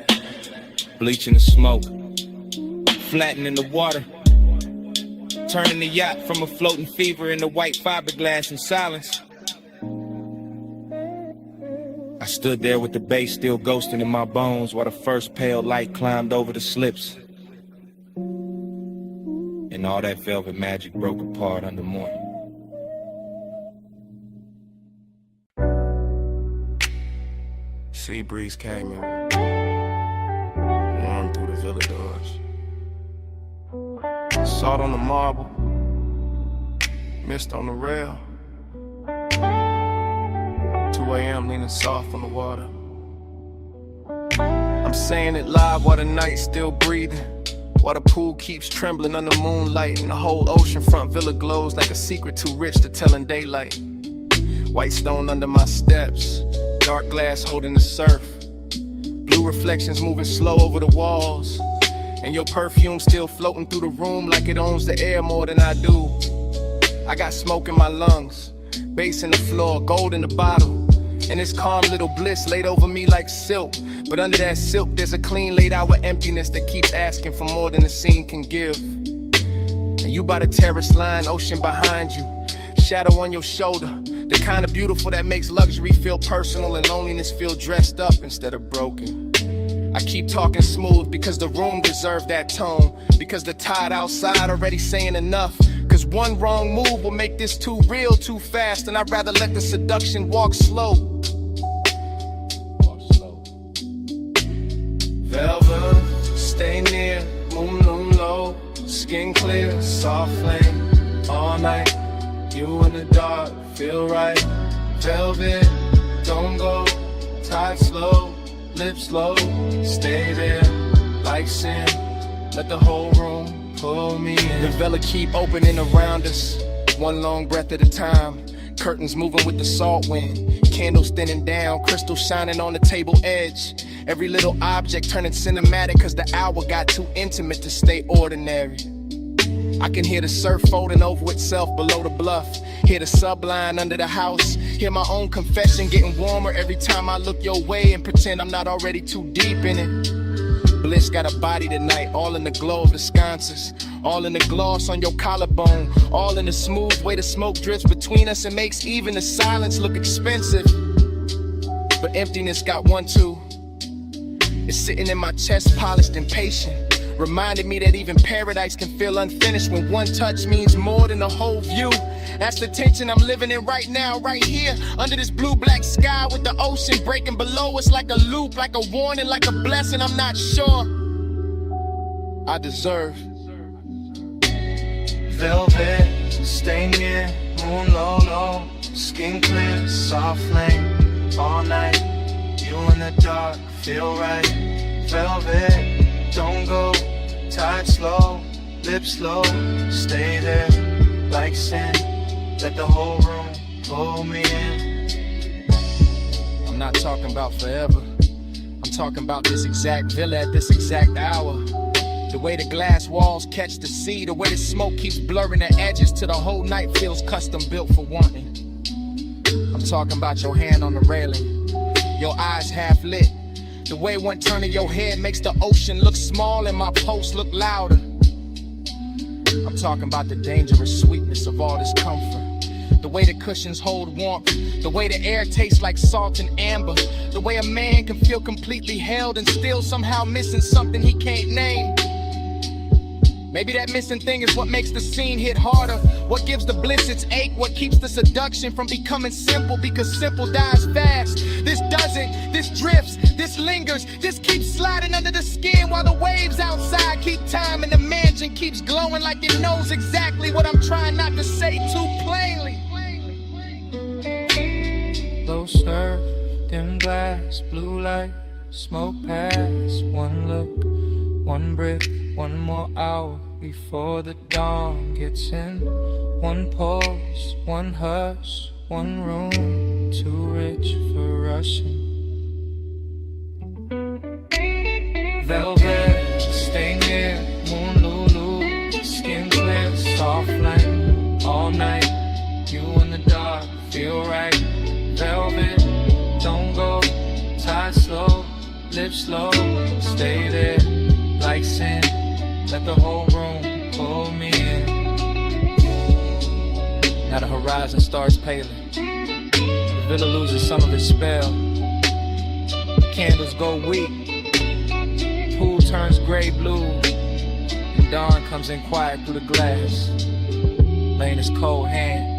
Speaker 11: bleaching the smoke, flattening the water, turning the yacht from a floating fever into white fiberglass in silence. I stood there with the bass still ghosting in my bones while the first pale light climbed over the slips, and all that velvet magic broke apart under morning.
Speaker 14: Sea breeze came in, warm through the villa doors. Salt on the marble, mist on the rail. 2 a.m. leaning soft on the water. I'm saying it live while the night's still breathing, while the pool keeps trembling under moonlight, and the whole oceanfront villa glows like a secret too rich to tell in daylight. White stone under my steps, dark glass holding the surf, blue reflections moving slow over the walls, and your perfume still floating through the room like it owns the air more than I do. I got smoke in my lungs, bass in the floor, gold in the bottle, and this calm little bliss laid over me like silk. But under that silk there's a clean laid out with emptiness that keeps asking for more than the scene can give. And you by the terrace line, ocean behind you, shadow on your shoulder, the kind of beautiful that makes luxury feel personal and loneliness feel dressed up instead of broken. I keep talking smooth because the room deserved that tone, because the tide outside already saying enough, cause one wrong move will make this too real too fast, and I'd rather let the seduction walk slow. Velvet, stay near, moon loom low, skin clear, soft flame, all night, you in the dark, feel right. Velvet, don't go, tide slow, lips low, stay there, like sin, let the whole room pull me in. The vela keep opening around us, one long breath at a time, curtains moving with the salt wind, candles thinning down, crystal shining on the table edge, every little object turning cinematic cause the hour got too intimate to stay ordinary. I can hear the surf folding over itself below the bluff, hear the subline under the house, hear my own confession getting warmer every time I look your way and pretend I'm not already too deep in it. Bliss got a body tonight, all in the glow of the sconces, all in the gloss on your collarbone, all in the smooth way the smoke drifts between us and makes even the silence look expensive. But emptiness got one too. It's sitting in my chest, polished and patient, reminded me that even paradise can feel unfinished when one touch means more than the whole view. That's the tension I'm living in right now, right here, under this blue-black sky with the ocean breaking below us like a loop, like a warning, like a blessing I'm not sure I deserve. Velvet, stay near, moon low, low, skin clear, soft flame, all night, you in the dark, feel right. Velvet, don't go, tide slow, lips slow, stay there, like sin, let the whole room pull me in. I'm not talking about forever, I'm
Speaker 6: I'm talking about this exact villa at this exact hour. The way the glass walls catch the sea, the way the smoke keeps blurring the edges till the whole night feels custom built for wanting. I'm talking about your hand on the railing, your eyes half lit. The way one turn of your head makes the ocean look small and my pulse look louder. I'm talking about the dangerous sweetness of all this comfort. The way the cushions hold warmth, the way the air tastes like salt and amber, the way a man can feel completely held and still somehow missing something he can't name. Maybe that missing thing is what makes the scene hit harder, what gives the bliss its ache, what keeps the seduction from becoming simple, because simple dies fast. This doesn't, this drifts, this lingers, this keeps sliding under the skin while the waves outside keep time and the mansion keeps glowing like it knows exactly what I'm trying not to say too plainly.
Speaker 9: Low surf, dim glass, blue light, smoke pass. One look, one breath, one more hour before the dawn gets in. One pulse, one hush, one room, too rich for rushing. Velvet, stay near, moon lulu, skin clear, soft flame, all night. You in the dark, feel right. Velvet, don't go, tie slow, lips slow, stay there, like sin. Let the whole room pull me in. Now the horizon starts paling. The villa loses some of its spell. Candles go weak. Pool turns gray blue. And dawn comes in quiet through the glass, laying his cold hand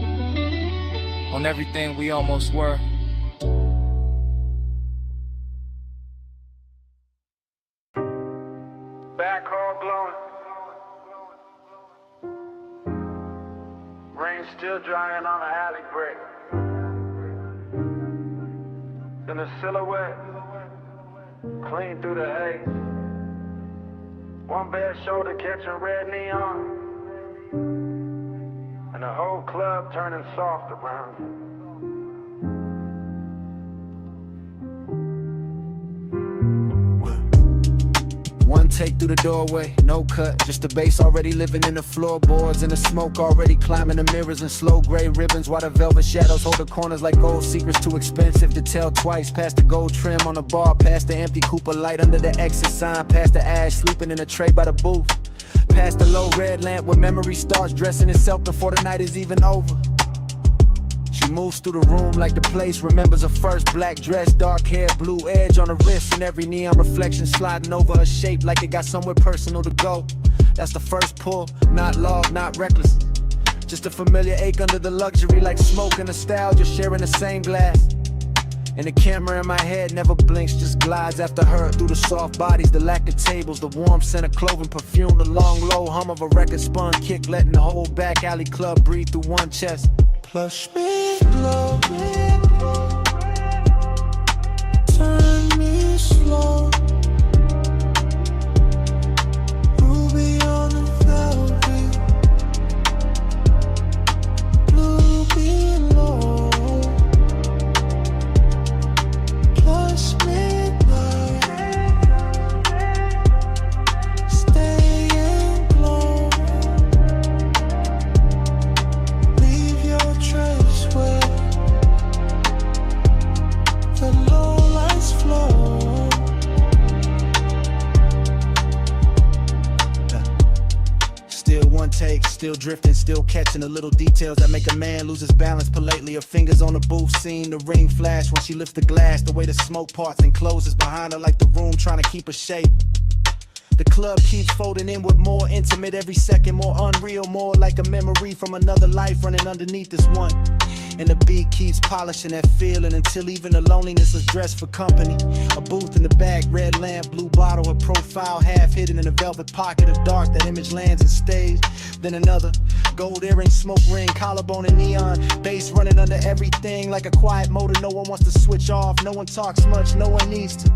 Speaker 9: on everything we almost were.
Speaker 18: Back hall glowing. Rain still drying on the alley brick. Then the silhouette clean through the haze. One bare shoulder catching red neon. And the whole club turning soft around you.
Speaker 5: One take through the doorway, no cut, just the bass already living in the floorboards, and the smoke already climbing the mirrors and slow gray ribbons, while the velvet shadows hold the corners like gold secrets too expensive to tell twice. Past the gold trim on the bar, past the empty Cooper light under the exit sign, past the ash sleeping in a tray by the booth, past the low red lamp where memory starts dressing itself before the night is even over. She moves through the room like the place remembers her first black dress, dark hair, blue edge on her wrist, and every neon reflection sliding over her shape like it got somewhere personal to go. That's the first pull, not love, not reckless, just a familiar ache under the luxury, like smoke and nostalgia sharing the same glass. And the camera in my head never blinks, just glides after her through the soft bodies, the lack of tables, the warm scent of clothing, perfume, the long low hum of a record spun kick, letting the whole back alley club breathe through one chest. Plush me low, turn me slow, ruby on the velvet, blue below, plush midnight, stay and glow, leave your trace where the low lights flow. Still one take, still drifting, still catching the little details that make a man lose his balance politely. Her fingers on the booth scene, the ring flash when she lifts the glass, the way the smoke parts and closes behind her like the room trying to keep her shape. The club keeps folding inward, more intimate every second, more unreal, more like a memory from another life running underneath this one. And the beat keeps polishing that feeling until even the loneliness is dressed for company. A booth in the back, red lamp, blue bottle, her profile half hidden in a velvet pocket of dark. That image lands and stays. Then another gold earring, smoke ring, collarbone and neon bass running under everything like a quiet motor. No one wants to switch off, no one talks much, no one needs to.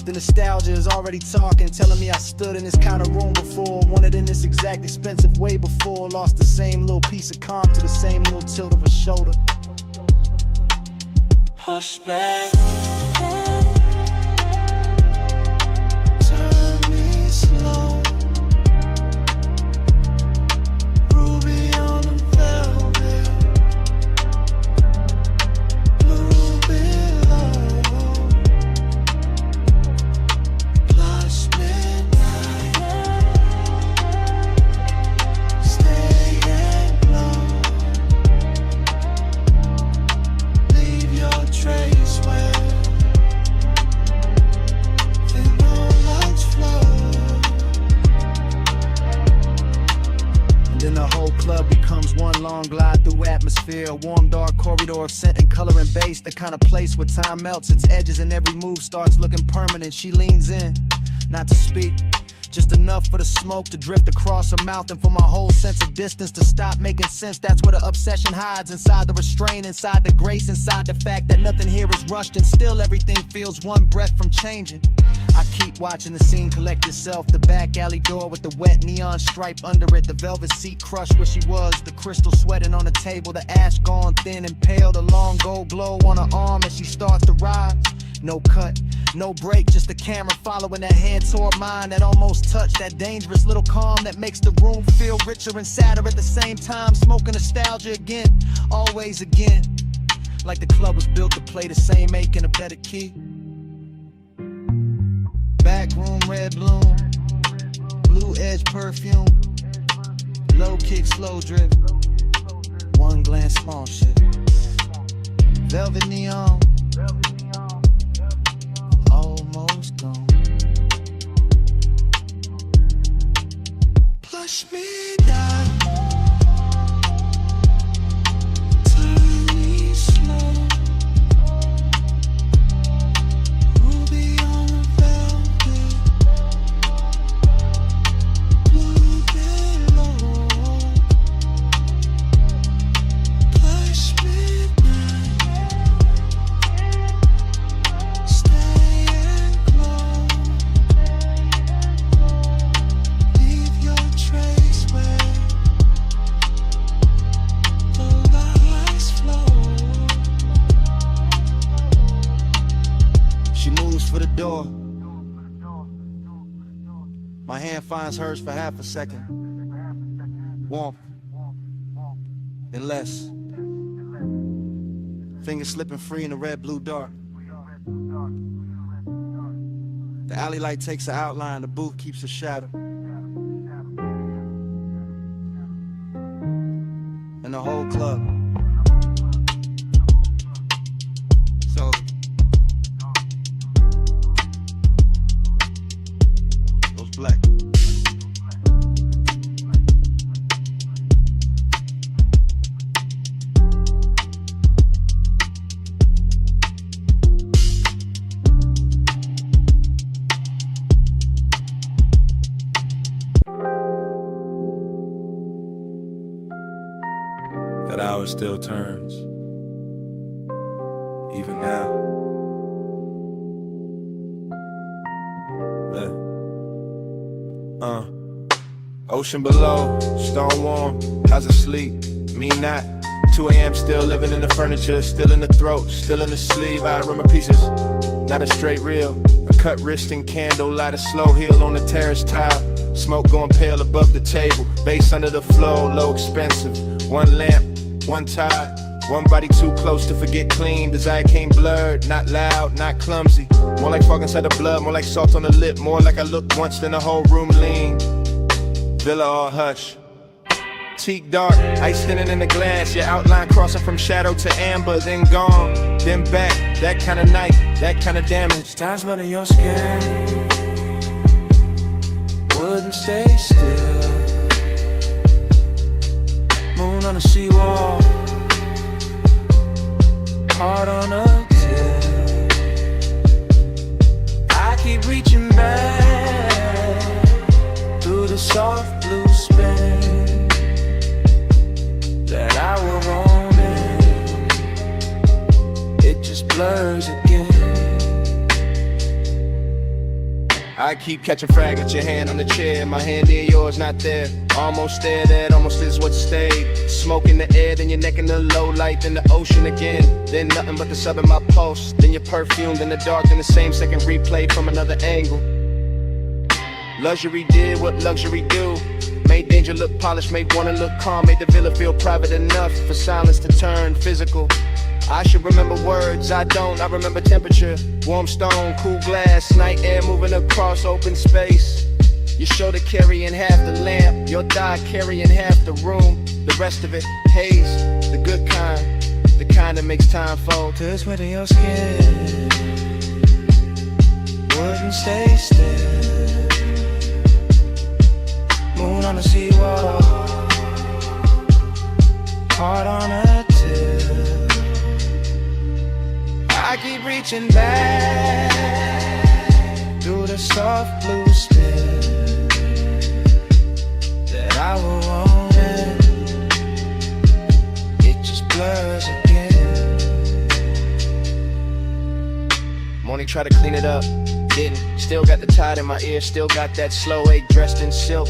Speaker 5: The nostalgia is already talking, telling me I stood in this kind of room before, wanted in this exact expensive way before, lost the same little piece of calm to the same little tilt of a shoulder. Push back,
Speaker 19: warm dark corridor of scent and color and bass, the kind of place where time melts its edges and every move starts looking permanent. She leans in, not to speak, just enough for the smoke to drift across her mouth and for my whole sense of distance to stop making sense. That's where the obsession hides, inside the restraint, inside the grace, inside the fact that nothing here is rushed and still everything feels one breath from changing. I keep watching the scene collect itself, the back alley door with the wet neon stripe under it, the velvet seat crushed where she was, the crystal sweating on the table, the ash gone thin and pale, the long gold glow on her arm as she starts to rise. No cut, no break, just the camera following that hand toward mine that almost touched, that dangerous little calm that makes the room feel richer and sadder at the same time, smoking nostalgia again, always again, like the club was built to play the same ache in a better key. Back room, red bloom, blue edge perfume, low kick, slow drip, one glance, small shit, velvet neon, almost gone. Push me down, turn me slow. Ruby on the velvet, blue below. Push me for the door. My hand finds hers for half a second. Warmth, then less. Fingers slipping free in the red blue dark. The alley light takes an outline, the booth keeps a shadow. And the whole club. So black.
Speaker 14: That hour still turns, even now. Ocean below, stone warm, how's it sleep? Me not. 2 a.m. still living in the furniture, still in the throat, still in the sleeve. I remember pieces, not a straight reel. A cut wrist and candle, light a slow heel on the terrace tile. Smoke going pale above the table, bass under the floor, low expensive. One lamp, one tide, one body too close to forget clean. Desire came blurred, not loud, not clumsy. More like fog inside the blood, more like salt on the lip. More like I looked once, then the whole room leaned. Villa all hush. Teak dark, ice thinning in the glass. Your outline crossing from shadow to amber, then gone, then back. That kind of night, that kind of damage.
Speaker 9: Stars under your skin wouldn't stay still. Moon on the seawall, heart on a till. I keep reaching back through the soft blue spin that I will roam in. It just blurs again.
Speaker 14: I keep catching frag at your hand on the chair. My hand near yours, not there. Almost there, that almost is what stayed. Smoke in the air, then your neck in the low light, then the ocean again. Then nothing but the sub in my pulse. Then your perfume, then the dark, then the same second replay from another angle. Luxury did what luxury do. Made danger look polished, made wanna look calm. Made the villa feel private enough for silence to turn physical. I should remember words, I don't. I remember temperature, warm stone, cool glass, night air moving across open space. Your shoulder carrying half the lamp, your thigh carrying half the room. The rest of it, haze, the good kind, the kind that makes time fold.
Speaker 9: Touch with your skin wouldn't stay still. Moon on the seawall, heart on a till.
Speaker 4: I keep reaching back through the soft blue spill that I will want it. It just blurs again.
Speaker 2: Money try to clean it up, didn't. Still got the tide in my ear, still got that slow 8 dressed in silk.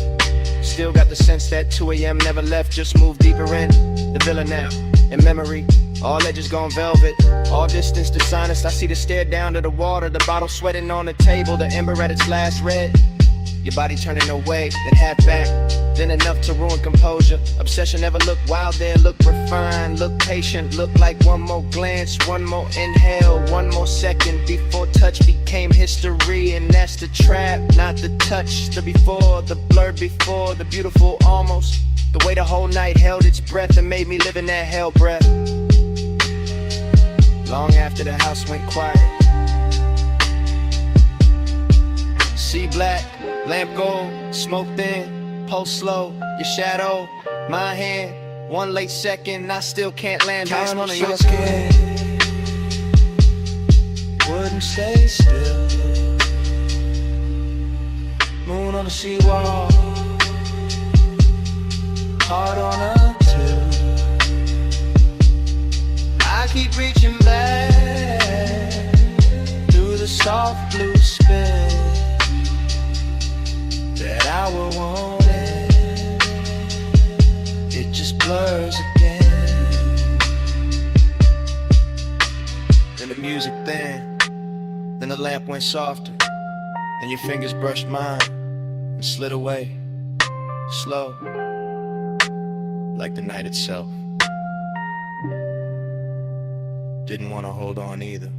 Speaker 2: Still got the sense that 2 a.m. never left, just moved deeper in. The villa now, in memory, all edges gone velvet. All distance to sinus, I see the stare down to the water. The bottle sweating on the table, the ember at its last red. Your body turning away, then half back, then enough to ruin composure. Obsession never look wild there, look refined, look patient. Look like one more glance, one more inhale, one more second before touch became history. And that's the trap, not the touch. The before, the blur before, the beautiful almost. The way the whole night held its breath and made me live in that hell breath. Long after the house went quiet. See black, lamp gold, smoke thin, pulse slow, your shadow, my hand. One late second, I still can't land.
Speaker 4: Count on your skin, wouldn't stay still. Moon on the seawall, heart on a till. I keep reaching back through the soft blue spill that I will want it. It just blurs again. Then the music thin, then the lamp went softer, then your fingers brushed mine and slid away, slow, like the night itself. Didn't want to hold on either.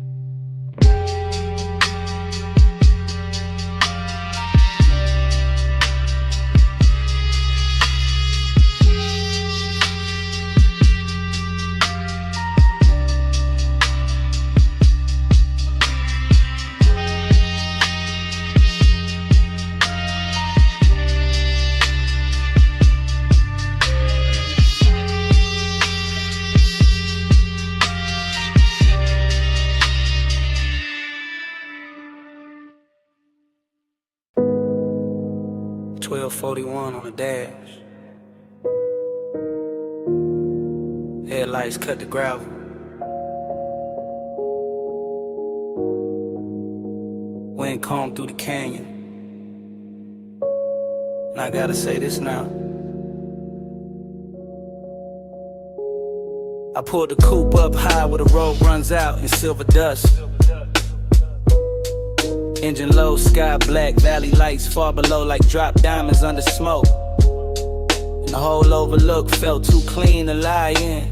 Speaker 11: .41 on the dash. Headlights cut the gravel. Wind combed through the canyon. And I gotta say this now. I pulled the coupe up high where the road runs out in silver dust. Engine low, sky black, valley lights far below like drop diamonds under smoke. And the whole overlook felt too clean to lie in,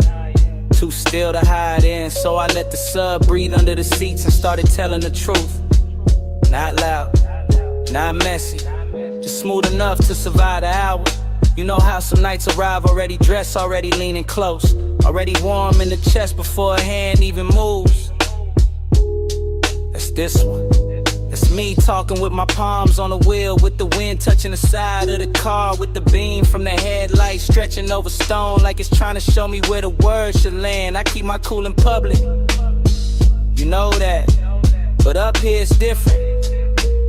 Speaker 11: too still to hide in. So I let the sub breathe under the seats and started telling the truth. Not loud, not messy, just smooth enough to survive the hour. You know how some nights arrive already dressed, already leaning close, already warm in the chest before a hand even moves. That's this one. It's me talking with my palms on the wheel, with the wind touching the side of the car, with the beam from the headlight stretching over stone like it's trying to show me where the words should land. I keep my cool in public, you know that, but up here it's different.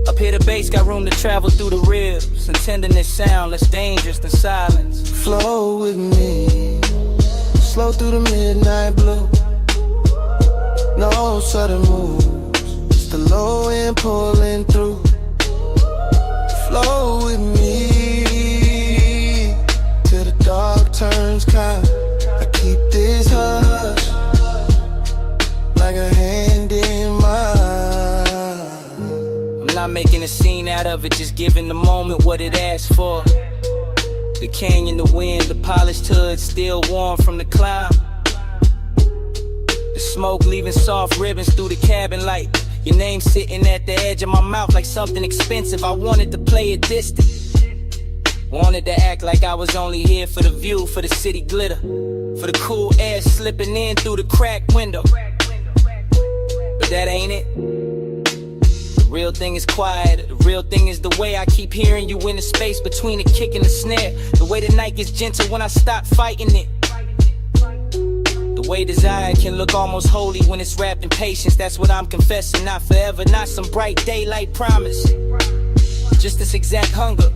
Speaker 11: Up here the bass got room to travel through the ribs, and tenderness sound less dangerous than silence.
Speaker 4: Flow with me, slow through the midnight blue. No sudden moves, the low end pulling through. Flow with me till the dark turns kind. I keep this hush like a hand in mine.
Speaker 11: I'm not making a scene out of it, just giving the moment what it asks for. The canyon, the wind, the polished hood still warm from the climb. The smoke leaving soft ribbons through the cabin light. Your name sitting at the edge of my mouth like something expensive. I wanted to play it distant, wanted to act like I was only here for the view, for the city glitter, for the cool air slipping in through the cracked window. But that ain't it. The real thing is quiet. The real thing is the way I keep hearing you in the space between the kick and the snare. The way the night gets gentle when I stop fighting it. The way desire can look almost holy when it's wrapped in patience. That's what I'm confessing, not forever, not some bright daylight promise. Just this exact hunger,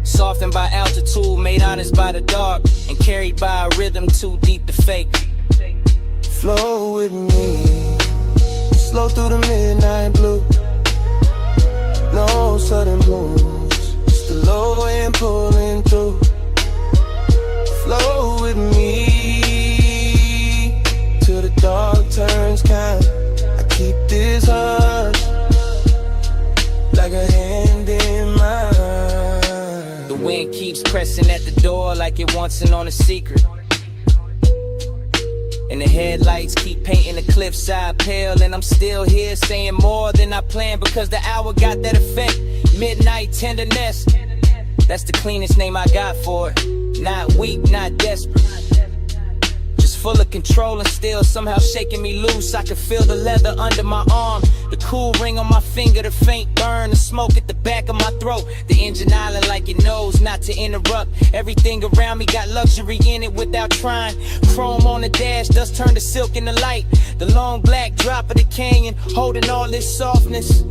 Speaker 11: softened by altitude, made honest by the dark, and carried by a rhythm too deep to fake.
Speaker 20: Flow with me, slow through the midnight blue. No sudden moves, just the low end pulling through. Flow with me till the dark turns kind. I keep this hush like a hand in mine.
Speaker 11: The wind keeps pressing at the door like it wants in on a secret, and the headlights keep painting the cliffside pale. And I'm still here saying more than I planned, because the hour got that effect. Midnight tenderness, that's the cleanest name I got for it. Not weak, not desperate, just full of control and still somehow shaking me loose. I can feel the leather under my arm, the cool ring on my finger, the faint burn, the smoke at the back of my throat. The engine island like it knows not to interrupt. Everything around me got luxury in it without trying. Chrome on the dash, dust turned to silk in the light. The long black drop of the canyon, holding all this softness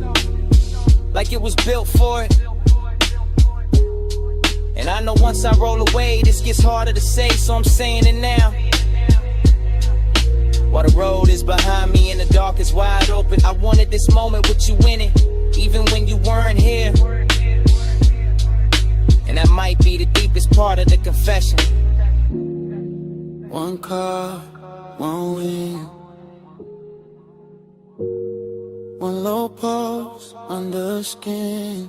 Speaker 11: like it was built for it. And I know once I roll away, this gets harder to say, so I'm saying it now. While the road is behind me and the dark is wide open, I wanted this moment with you in it, even when you weren't here. And that might be the deepest part of the confession.
Speaker 20: One car, one wing, one low pulse under skin.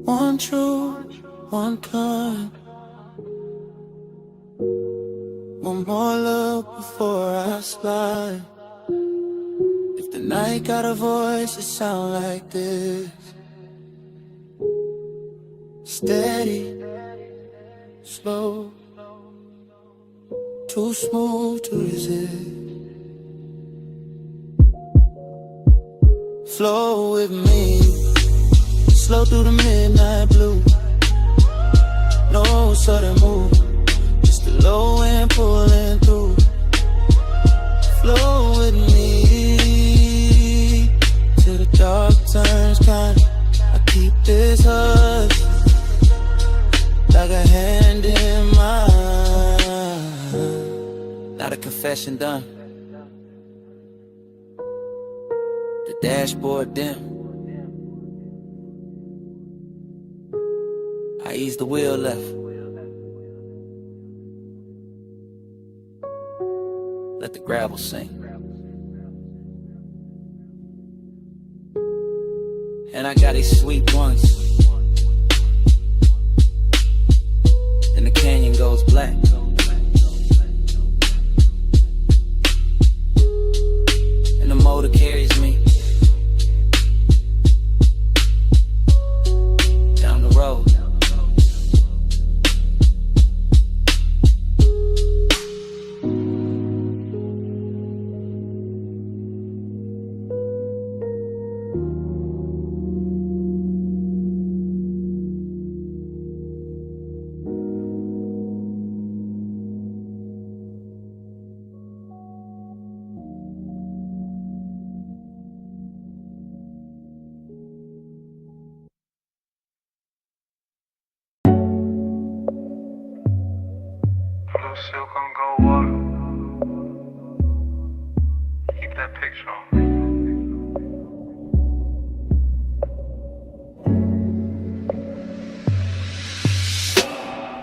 Speaker 20: One true, one kind. One more look before I slide. If the night got a voice, it sound like this. Steady, slow, too smooth to resist. Flow with me, slow through the midnight blue. No sudden move, just the low end pulling through. Flow with me till the dark turns kind. I keep this hush like a hand in mine.
Speaker 11: Now the confession done, the dashboard dim. I ease the wheel left, let the gravel sink. And I got these sweet ones, and the canyon goes black. And the motor carries me down the road.
Speaker 18: Silk on gold water. Keep that picture on me.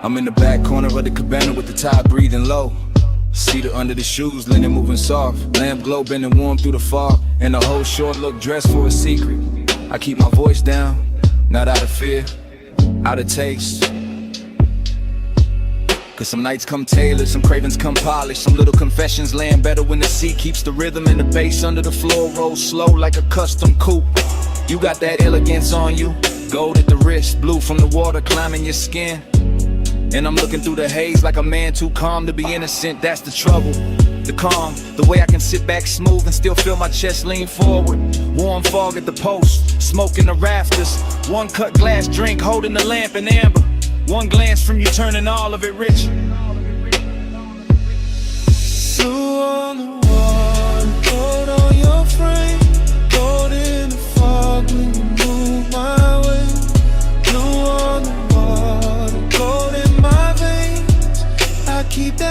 Speaker 5: I'm in the back corner of the cabana with the tide breathing low. Cedar under the shoes, linen moving soft. Lamp glow bending warm through the fog. And the whole short look dressed for a secret. I keep my voice down, not out of fear, out of taste. Cause some nights come tailored, some cravings come polished. Some little confessions land better when the sea keeps the rhythm. And the bass under the floor rolls slow like a custom coupe. You got that elegance on you, gold at the wrist, blue from the water climbing your skin. And I'm looking through the haze like a man too calm to be innocent. That's the trouble, the calm, the way I can sit back smooth and still feel my chest lean forward. Warm fog at the post, smoke in the rafters. One cut glass drink holding the lamp in amber. One glance from you turning all of it rich.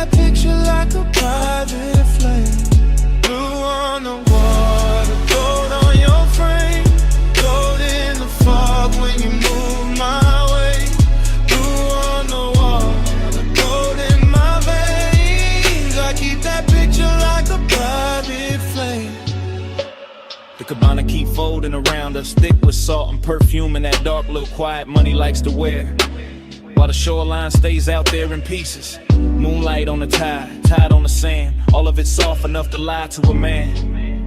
Speaker 20: that picture like a private flame. Blue on the water, gold on your frame. Gold in the fog when you move my way. Blue on the water, gold in my veins. I keep that picture like a private flame.
Speaker 11: The cabana keep folding around us, thick with salt and perfume and that dark little quiet money likes to wear. While the shoreline stays out there in pieces. Moonlight on the tide on the sand. All of it soft enough to lie to a man.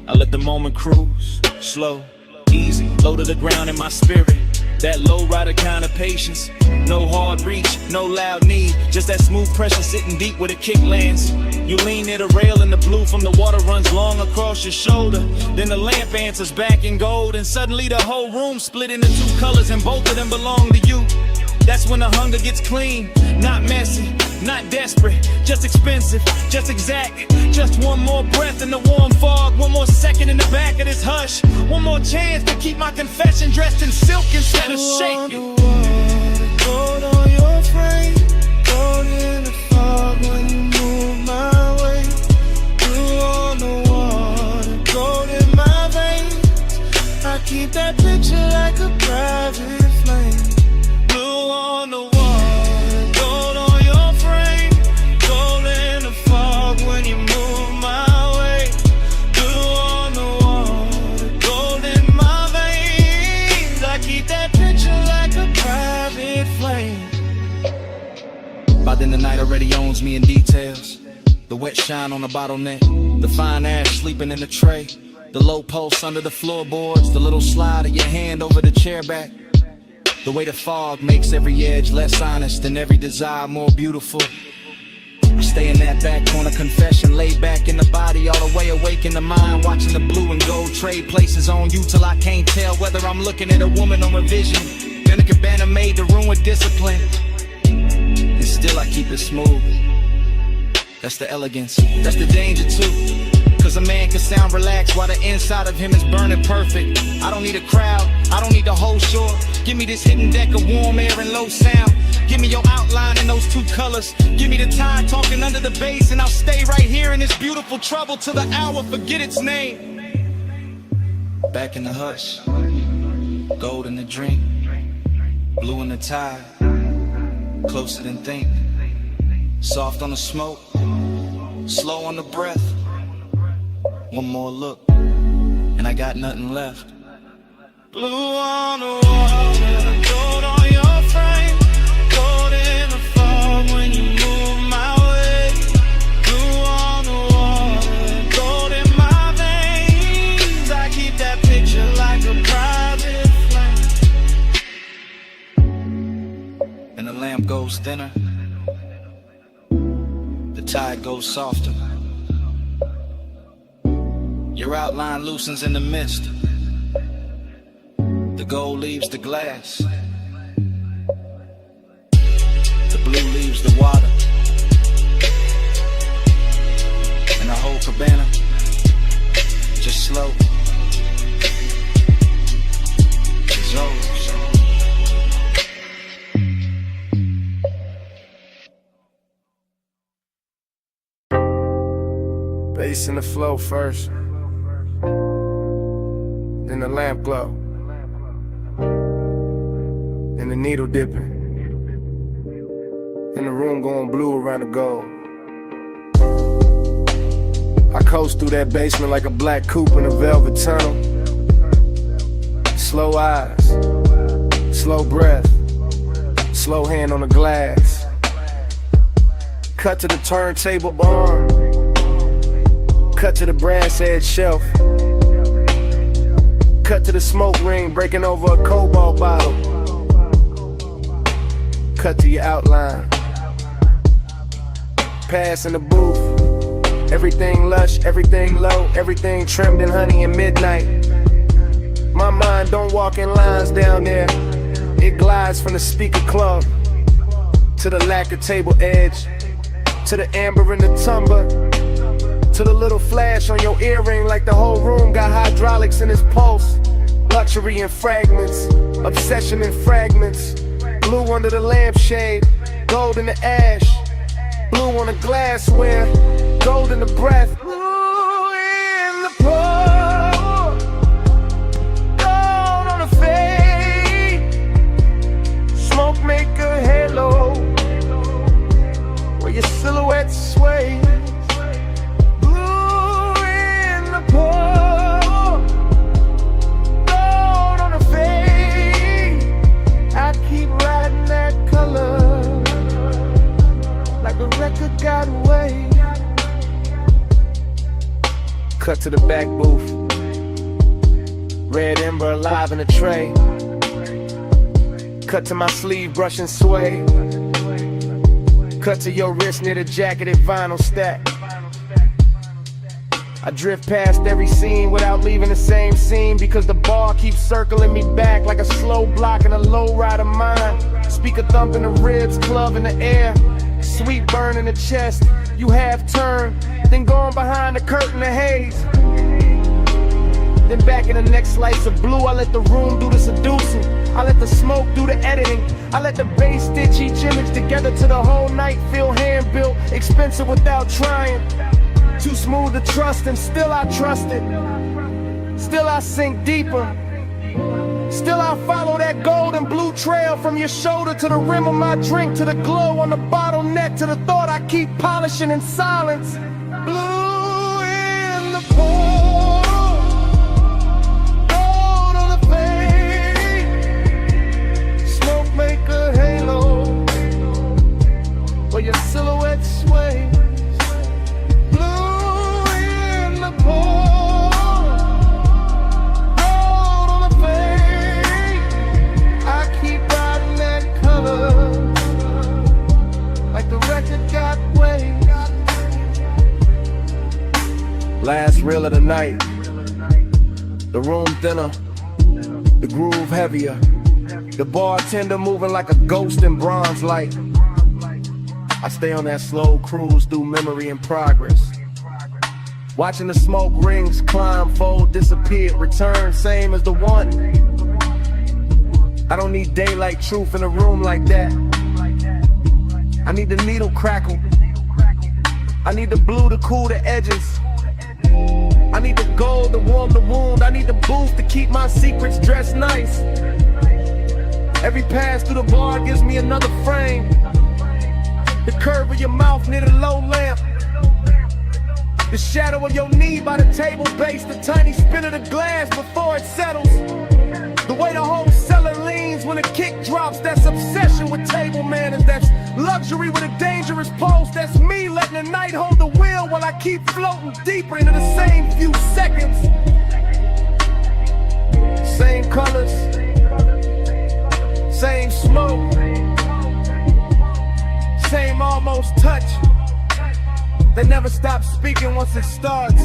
Speaker 11: I let the moment cruise, slow, easy, low to the ground in my spirit. That low rider kind of patience. No hard reach, no loud need. Just that smooth pressure sitting deep where the kick lands. You lean near the rail and the blue from the water runs long across your shoulder. Then the lamp answers back in gold. And suddenly the whole room split into two colors and both of them belong to you. That's when the hunger gets clean, not messy, not desperate, just expensive, just exact. Just one more breath in the warm fog, one more second in the back of this hush. One more chance to keep my confession dressed in silk instead of shaking.
Speaker 20: Gold on your frame, gold in the fog when you move my way. Blue on the water, gold in my veins. I keep that picture like a private flame. Blue on the water, gold on your frame. Gold in the fog when you move my way. Blue on the water, gold in my veins. I keep that picture like a private flame.
Speaker 11: By then the night already owns me in details. The wet shine on the bottleneck, the fine ash sleeping in the tray, the low pulse under the floorboards, the little slide of your hand over the chair back. The way the fog makes every edge less honest and every desire more beautiful. I stay in that back corner confession, laid back in the body, all the way awake in the mind, watching the blue and gold trade places on you till I can't tell whether I'm looking at a woman or a vision. Then a cabana made the room with discipline, and still I keep it smooth. That's the elegance, that's the danger too. Cause a man can sound relaxed while the inside of him is burning perfect. I don't need a crowd, I don't need the whole shore. Give me this hidden deck of warm air and low sound. Give me your outline in those two colors. Give me the tide talking under the bass, and I'll stay right here in this beautiful trouble till the hour forget its name. Back in the hush, gold in the drink, blue in the tide, closer than think. Soft on the smoke, slow on the breath. One more look, and I got nothing left.
Speaker 20: Blue on the water, gold on your frame. Gold in the fog when you move my way. Blue on the water, gold in my veins. I keep that picture like a private flame.
Speaker 11: And the lamp goes thinner, the tide goes softer. Your outline loosens in the mist. The gold leaves the glass. The blue leaves the water. And the whole cabana just slow dissolves.
Speaker 14: Bass in the flow first, then the lamp glow, and the needle dipping, and the room going blue around the gold. I coast through that basement like a black coupe in a velvet tunnel. Slow eyes, slow breath, slow hand on the glass. Cut to the turntable arm, cut to the brass edge shelf. Cut to the smoke ring breaking over a cobalt bottle. Cut to your outline. Pass in the booth. Everything lush, everything low, everything trimmed in honey and midnight. My mind don't walk in lines down there. It glides from the speaker club to the lacquer table edge, to the amber in the tumbler, to the little flash on your earring like the whole room got hydraulics in its pulse. Luxury in fragments, obsession in fragments. Blue under the lampshade, gold in the ash.
Speaker 5: blue on the glassware, gold in the breath. Blue in the pour, gold on the fade. Smoke make a halo where your silhouette sways. Blue in the pour, gold on the fade. I keep riding that color like a record got away. Cut to the back booth. Red ember alive in a tray. Cut to my sleeve, brush and sway. Cut to your wrist near the jacketed vinyl stack. I drift past every scene without leaving the same scene, because the bar keeps circling me back like a slow block in a low ride of mine. Speaker thump in the ribs, club in the air. Sweet burn in the chest, you half turn, then going behind the curtain of haze. Then back in the next slice of blue, I let the room do the seducing. I let the smoke do the editing. I let the bass stitch each image together to the whole night feel hand-built, expensive without trying. Too smooth to trust, and still I trust it. Still I sink deeper. Still I follow that gold and blue trail from your shoulder to the rim of my drink, to the glow on the bottleneck, to the thought I keep polishing in silence. Blue in the pour, gold on the fade. Smoke make a halo where your silhouette sways. Blue in the pour, like the record got way. Last reel of the night. The room thinner, the groove heavier. The bartender moving like a ghost in bronze light. I stay on that slow cruise through memory and progress. Watching the smoke rings climb, fold, disappear, return, same as the one. I don't need daylight truth in a room like that. I need the needle crackle. I need the blue to cool the edges. I need the gold to warm the wound. I need the booth to keep my secrets dressed nice. Every pass through the bar gives me another frame. The curve of your mouth near the low lamp. The shadow of your knee by the table base. The tiny spin of the glass before it settles. The way the whole cellar leans when the kick drops. That's obsession with table manners. That's luxury with a dangerous pulse. That's me letting the night hold the wheel while I keep floating deeper into the same few seconds. Same colors, same smoke, same almost touch. They never stop speaking once it starts.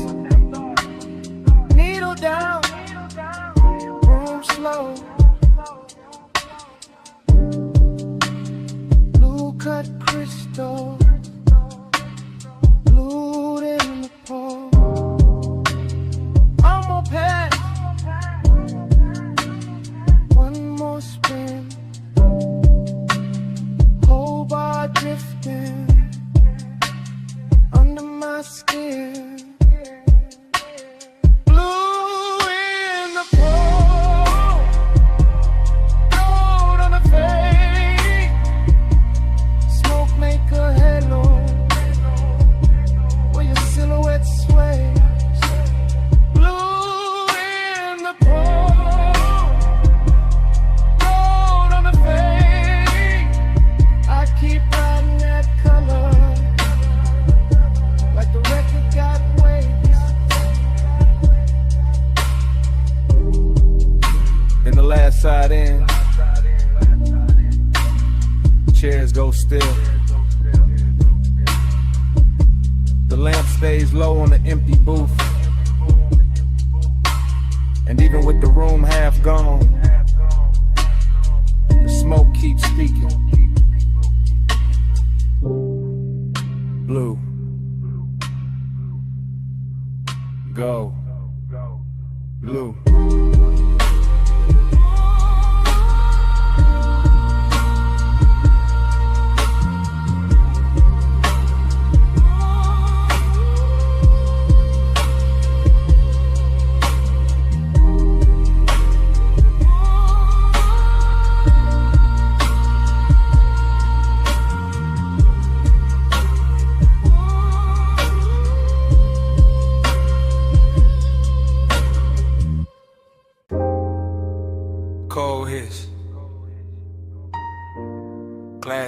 Speaker 5: Needle down, room slow. Blue cut crystal, blue in the pour. I'm gonna pass. One more spin. Whole bar drifting under my skin. Blue in the pour, gold on the fade. Smoke make a halo where your silhouette sways. Blue in the pour, gold on the fade. I keep riding that color like the record got waves. In the last side in, chairs go still. The lamp stays low on the empty booth. And even with the room half gone, the smoke keeps speaking. Blue. Go. Blue.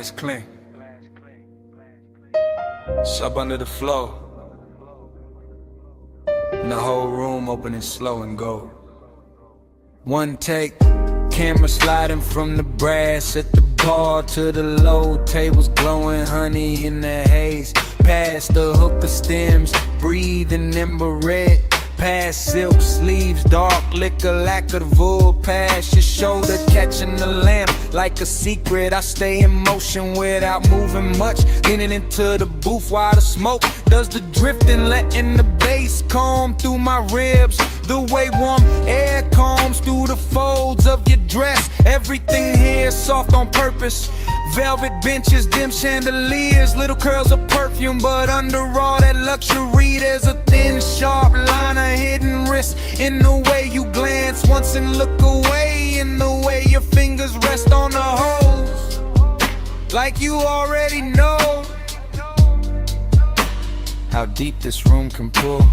Speaker 14: glass clean. It's up under the floor. And the whole room open and slow and go. One take, camera sliding from the brass at the bar to the low tables, glowing honey in the haze. Past the hookah stems, breathing ember red. Past silk sleeves, dark liquor, lack of the wool. Past your shoulder, catching the lamp like a secret. I stay in motion without moving much, leaning into the booth while the smoke does the drifting, letting the bass comb through my ribs. The way warm air combs through the folds of your dress. Everything here is soft on purpose. Velvet benches, dim chandeliers, little curls of perfume, but under all that luxury there's a thin, sharp line of hidden wrist. In the way you glance once and look away, in the way your fingers rest on the hose, like you already know how deep this room can pull.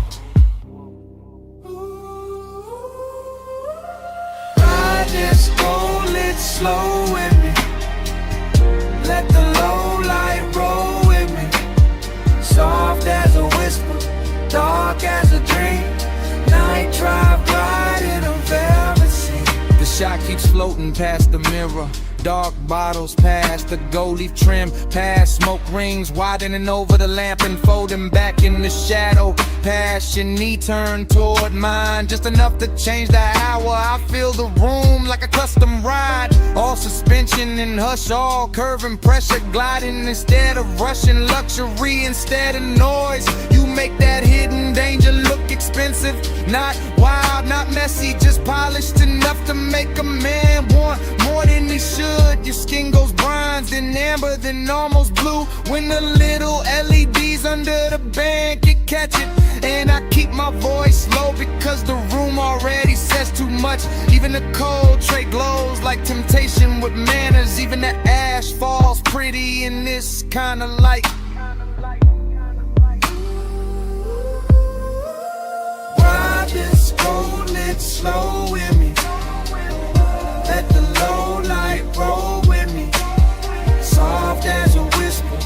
Speaker 20: I just go lit slow with me. Let the low light roll with me. Soft as a whisper, dark as a dream. Night drive ride in a velvet scene.
Speaker 14: The shot keeps floating past the mirror. Dark bottles past the gold leaf trim, past smoke rings widening over the lamp and folding back in the shadow. Past your knee turned toward mine, just enough to change the hour. I feel the room like a custom ride, all suspension and hush, all curve and pressure gliding instead of rushing. Luxury instead of noise, you make that hidden danger look expensive. Not wild, not messy, just polished enough to make a man want more than he should. Your skin goes bronze, then amber, then almost blue. When the little LEDs under the band can catch it. And I keep my voice low because the room already says too much. Even the cold tray glows like temptation with manners. Even the ash falls pretty in this kind of light.
Speaker 20: Ride this cold lit slow with me. Let the low light roll with me. Soft as a whisper,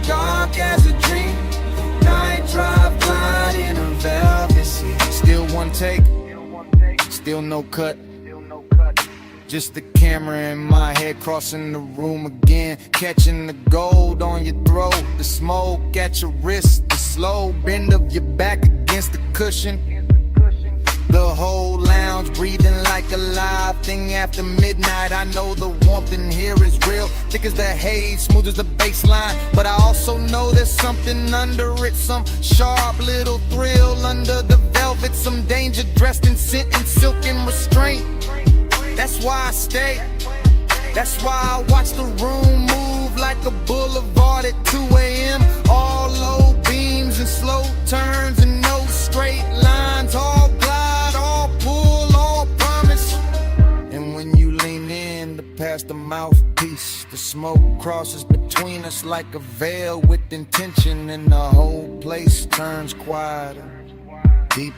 Speaker 20: dark as a dream. Night drive glide in a velvet sea.
Speaker 14: Still one take, still no cut. Just the camera in my head crossing the room again. Catching the gold on your throat, the smoke at your wrist, the slow bend of your back against the cushion. The whole lounge breathing like a live thing after midnight. I know the warmth in here is real, thick as the haze, smooth as the baseline. But I also know there's something under it, some sharp little thrill under the velvet, some danger dressed in scent and silk and restraint. That's why I stay, that's why I watch the room move like a boulevard at 2 a.m. All low beams and slow turns and no straight lines. All glide, all pull, all promise. And when you lean in to pass the mouthpiece, the smoke crosses between us like a veil with intention. And the whole place turns quieter, deeper,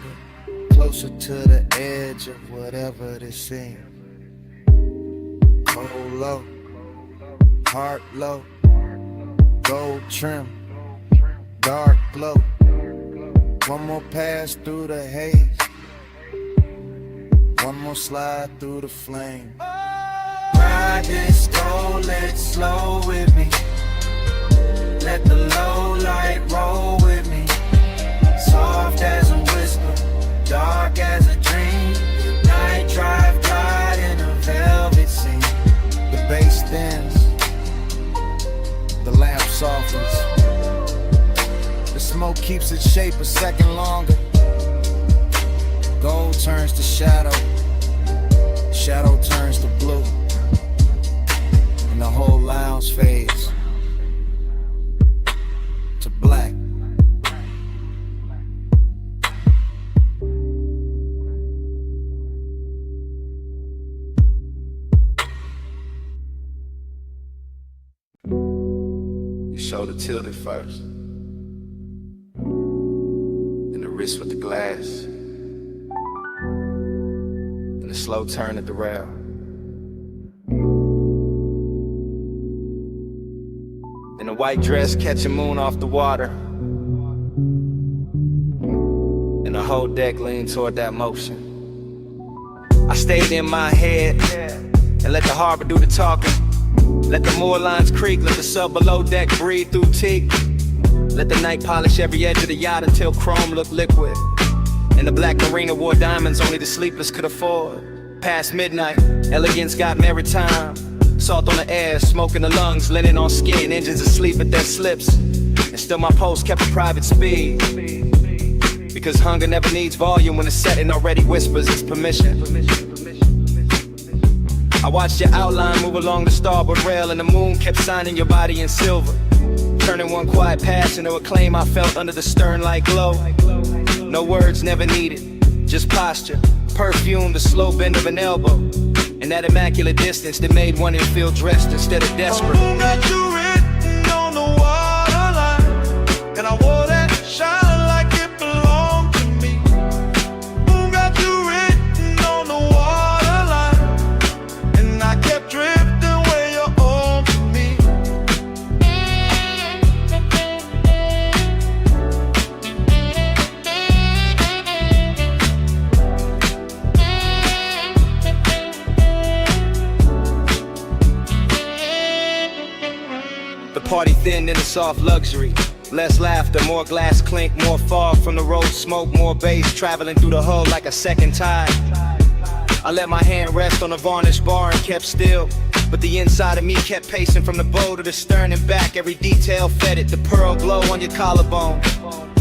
Speaker 14: closer to the edge of whatever this is. Cold low, heart low, gold trim, dark glow. One more pass through the haze, one more slide through the flame.
Speaker 20: Ride this cold lit slow with me. Let the low light roll with me. Soft as a whisper, dark as a dream. Night drive glide in a velvet scene.
Speaker 14: The bass thins, the lamp softens. The smoke keeps its shape a second longer. Gold turns to shadow, shadow turns to blue. And the whole lounge fades to black.
Speaker 12: Shoulder tilted first, and the wrist with the glass, and the slow turn at the rail.
Speaker 5: a white dress catching moon off the water. And the whole deck leaned toward that motion. I stayed in my head and let the harbor do the talking. Let the moor lines creak, let the sub below deck breathe through teak. Let the night polish every edge of the yacht until chrome looked liquid. And the black marina wore diamonds only the sleepless could afford. Past midnight, elegance got maritime. Salt on the air, smoke in the lungs, linen on skin, engines asleep at their slips. And still my pulse kept a private speed. Because hunger never needs volume when the setting already whispers its permission. I watched your outline move along the starboard rail, and the moon kept signing your body in silver. Turning one quiet passion to a claim I felt under the stern like glow. No words never needed, just posture, perfume, the slow bend of an elbow. And that immaculate distance that made one feel dressed instead of desperate.
Speaker 20: Moon got you written on the waterline, and I wore that shine like it belonged to me. Moon got you written on the waterline, and I kept drifting where you're on to me.
Speaker 5: The party thinned into soft luxury. Less laughter, more glass clink, more fog from the road smoke, more bass traveling through the hull like a second tide. I let my hand rest on a varnished bar and kept still. But the inside of me kept pacing from the bow to the stern and back. Every detail fed it, the pearl glow on your collarbone,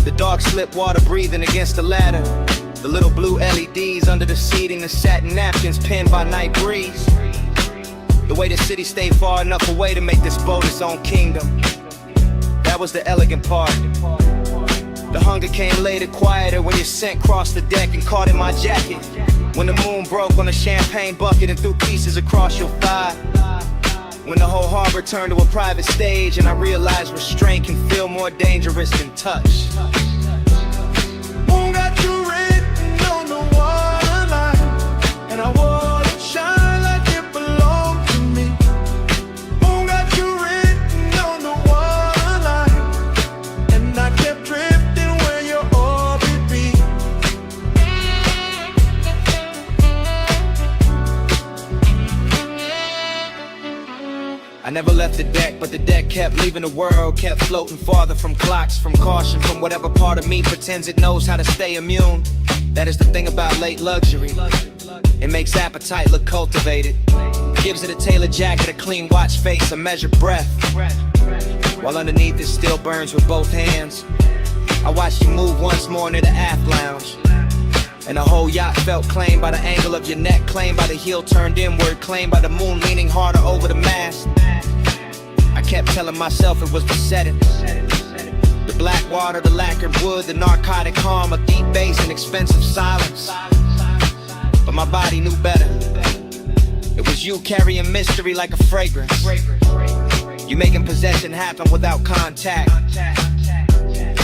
Speaker 5: the dark slip water breathing against the ladder, the little blue LEDs under the seating, the satin napkins pinned by night breeze. The way the city stayed far enough away to make this boat its own kingdom. That was the elegant part. The hunger came later, quieter, when your scent crossed the deck and caught in my jacket. When the moon broke on a champagne bucket and threw pieces across your thigh. When the whole harbor turned to a private stage and I realized restraint can feel more dangerous than touch.
Speaker 20: Moon got you written on the waterline, and I wore that shine like it belonged to me. Moon got you written on the waterline, and I kept drifting where your orbit be.
Speaker 5: I never left the deck, but the deck kept leaving the world, kept floating farther from clocks, from caution, from whatever part of me pretends it knows how to stay immune. That is the thing about late luxury. It makes appetite look cultivated, gives it a tailored jacket, a clean watch face, a measured breath, while underneath it still burns with both hands. I watched you move once more into the aft lounge, and the whole yacht felt claimed by the angle of your neck, claimed by the heel turned inward, claimed by the moon leaning harder over the mast. I kept telling myself it was the setting, the black water, the lacquered wood, the narcotic harm of deep bass and expensive silence. But my body knew better. It was you carrying mystery like a fragrance. You making possession happen without contact.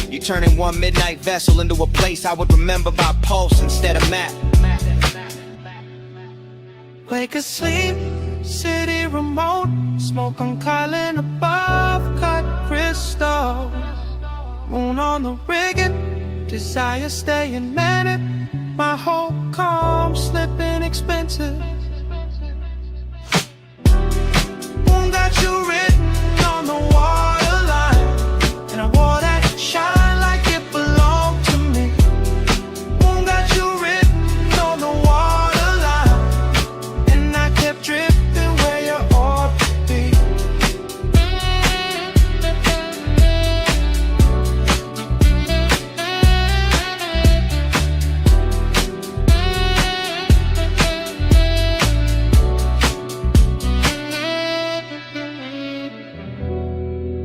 Speaker 5: You turning one midnight vessel into a place I would remember by pulse instead of map.
Speaker 20: Wake asleep, city remote, smoke on Kylan above, cut crystal. Moon on the rigging, desire staying manic. My whole calm slipping expensive. Moon got you written on the waterline, and I wore that shine like it belonged to me. Moon got you written on the waterline, and I kept drifting where your orbit be.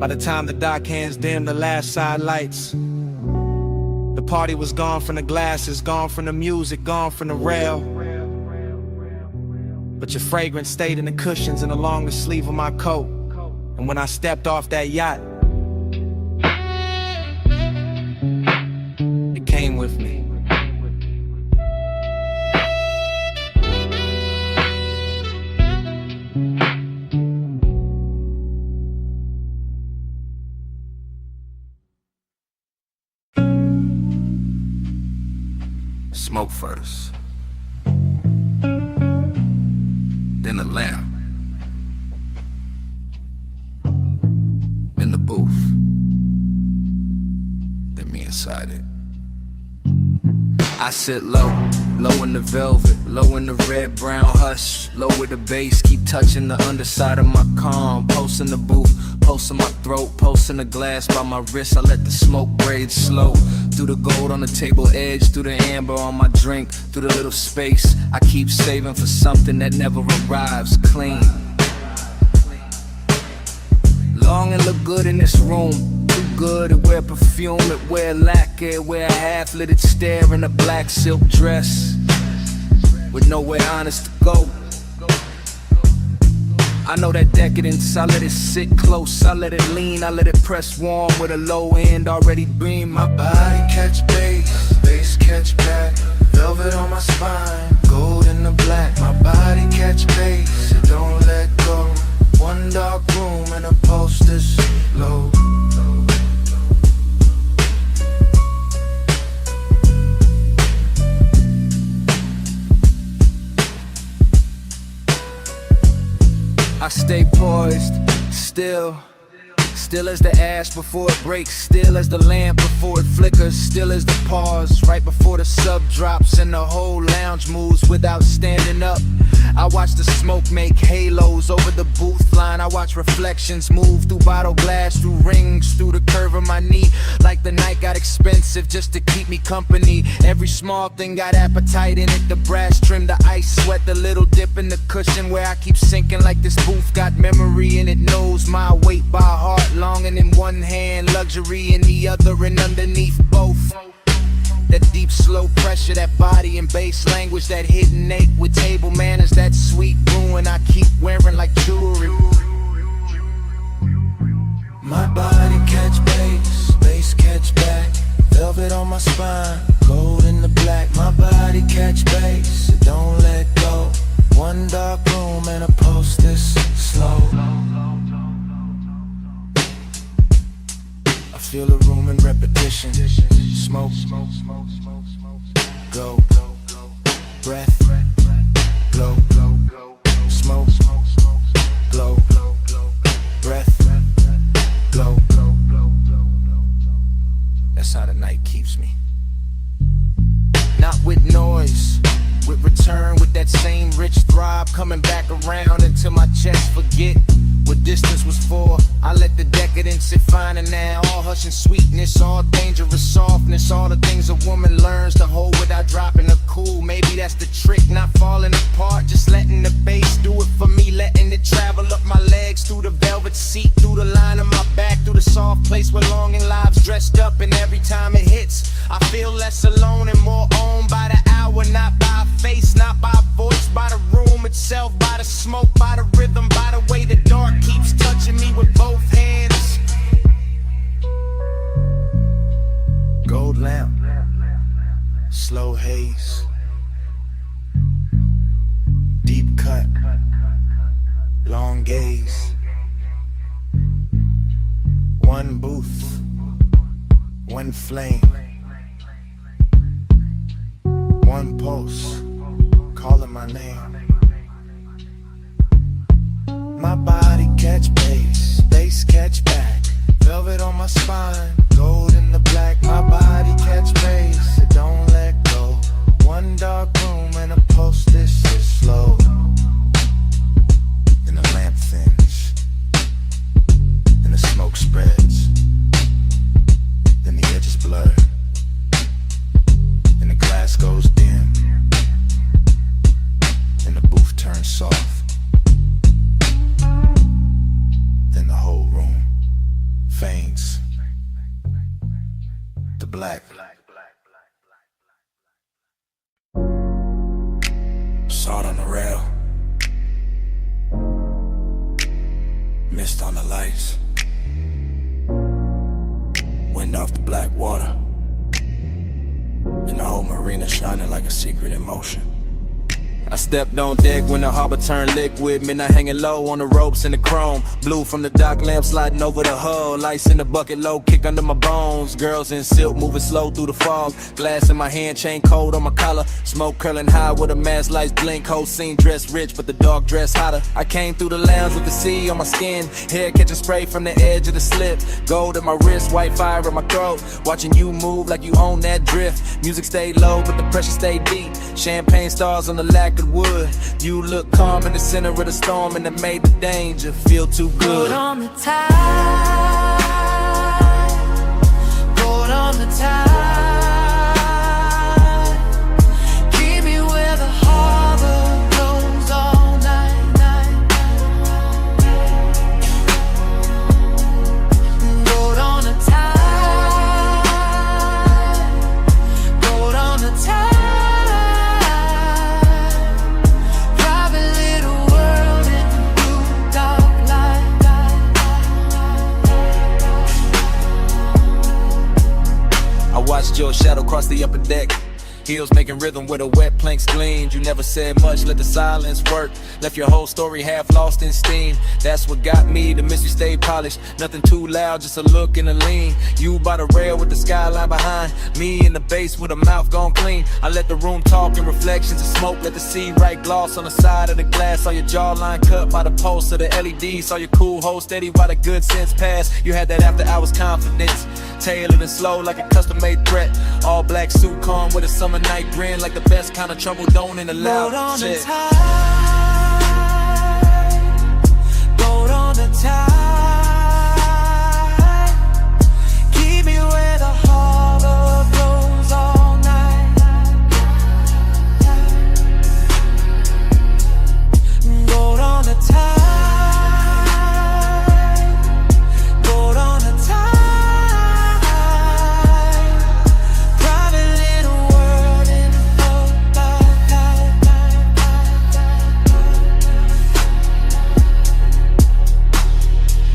Speaker 5: By the time the dock hands dimmed the last side lights, the party was gone from the glasses, gone from the music, gone from the rail. But your fragrance stayed in the cushions and along the sleeve of my coat. And when I stepped off that yacht, it came with me.
Speaker 12: Smoke first, then the lamp, in the booth, then me inside it. I sit low, low in the velvet, low in the red, brown hush, low with the bass, keep touching the underside of my calm, post in the booth, post in my throat, post in the glass by my wrist, I let the smoke braid slow, through the gold on the table edge, through the amber on my drink, through the little space, I keep saving for something that never arrives, clean. Long and look good in this room. Too good to wear perfume, it wear lacquer, wear a half-lit stare in a black silk dress with nowhere honest to go. I know that decadence, I let it sit close, I let it lean, I let it press warm with a low end already beam. My body catch bass, bass catch back, velvet on my spine, gold in the black. My body catch bass, it don't let go. One dark room and a poster's low. I stay poised, still as the ash before it breaks, still as the lamp before it flickers, still as the pause right before the sub drops and the whole lounge moves without standing up. I watch the smoke make halos over the booth line. I watch reflections move through bottle glass, through rings, through the curve of my knee. Like the night got expensive just to keep me company. Every small thing got appetite in it. The brass trim, the ice sweat, the little dip in the cushion where I keep sinking like this booth got memory and it knows my weight by heart. Longing in one hand, luxury in the other, and underneath both. That deep, slow pressure, that body and bass language, that hidden ache with table manners, that sweet ruin I keep wearing like jewelry. My body catch bass, bass catch back, velvet on my spine, gold in the black. My body catch bass, it don't let go. One dark room and a post this slow. I feel a room in repetition. Smoke, go, breath, glow, smoke, glow, breath, glow. That's how the night keeps me. Not with noise, with return, with that same rich throb coming back around until my chest forget what distance was for. I let the decadence sit fine and now all hush and sweetness, all dangerous softness, all the things a woman learns to hold without dropping her cool. Maybe that's the trick, not falling apart, just letting the bass do it for me, letting it travel up my legs, through the velvet seat, through the line of my back, through the soft place where longing lives dressed up. And every time it hits, I feel less alone and more owned by the hour, not by a face, not by a voice, by the room itself, by the smoke, by the rhythm, by the way the dark keeps touching me with both hands. Gold lamp, slow haze, deep cut, long gaze. One booth, one flame, one pulse, calling my name. My body catch bass, bass catch back, velvet on my spine, gold in the black. My body catch bass, it don't let go. One dark room and a post, this is slow. Then the lamp thins, then the smoke spreads, then the edges blur, then the glass goes dim, then the booth turns soft. Then the whole room faints to black. Salt on the rail, mist on the lights, wind off the black water, and the whole marina shining like a secret in motion.
Speaker 5: I stepped on deck when the harbor turned liquid. Midnight hanging low on the ropes and the chrome. Blue from the dock lamp sliding over the hull. Ice in the bucket, low kick under my bones. Girls in silk moving slow through the fog. Glass in my hand, chain cold on my collar. Smoke curling high with the mask lights blink. Whole scene dressed rich, but the dark dress hotter. I came through the lounge with the sea on my skin. Hair catching spray from the edge of the slip. Gold in my wrist, white fire in my throat. Watching you move like you own that drift. Music stayed low, but the pressure stayed deep. Champagne stars on the lacquered wood. You look calm in the center of the storm, and it made the danger feel too good.
Speaker 3: Boat on the tide, boat on the tide. Keep me where the harbor goes all night, night. Boat on the tide, boat on the tide.
Speaker 5: I watched your shadow cross the upper deck. Heels making rhythm where the wet planks gleamed. You never said much, let the silence work. Left your whole story half lost in steam. That's what got me, the miss you stayed polished. Nothing too loud, just a look and a lean. You by the rail with the skyline behind. Me in the base with a mouth gone clean. I let the room talk in reflections of smoke. Let the sea write gloss on the side of the glass. Saw your jawline cut by the pulse of the LED. Saw your cool hold steady while the good sense passed. You had that after hours confidence. Tailored and slow like a custom-made threat. All black suit calm with a summer night grin. Like the best kind of trouble don't in the loud
Speaker 3: boat on
Speaker 5: shit.
Speaker 3: the tide, boat on the tide. Keep me where the harbor blows all night. Boat on the tide, boat on the tide.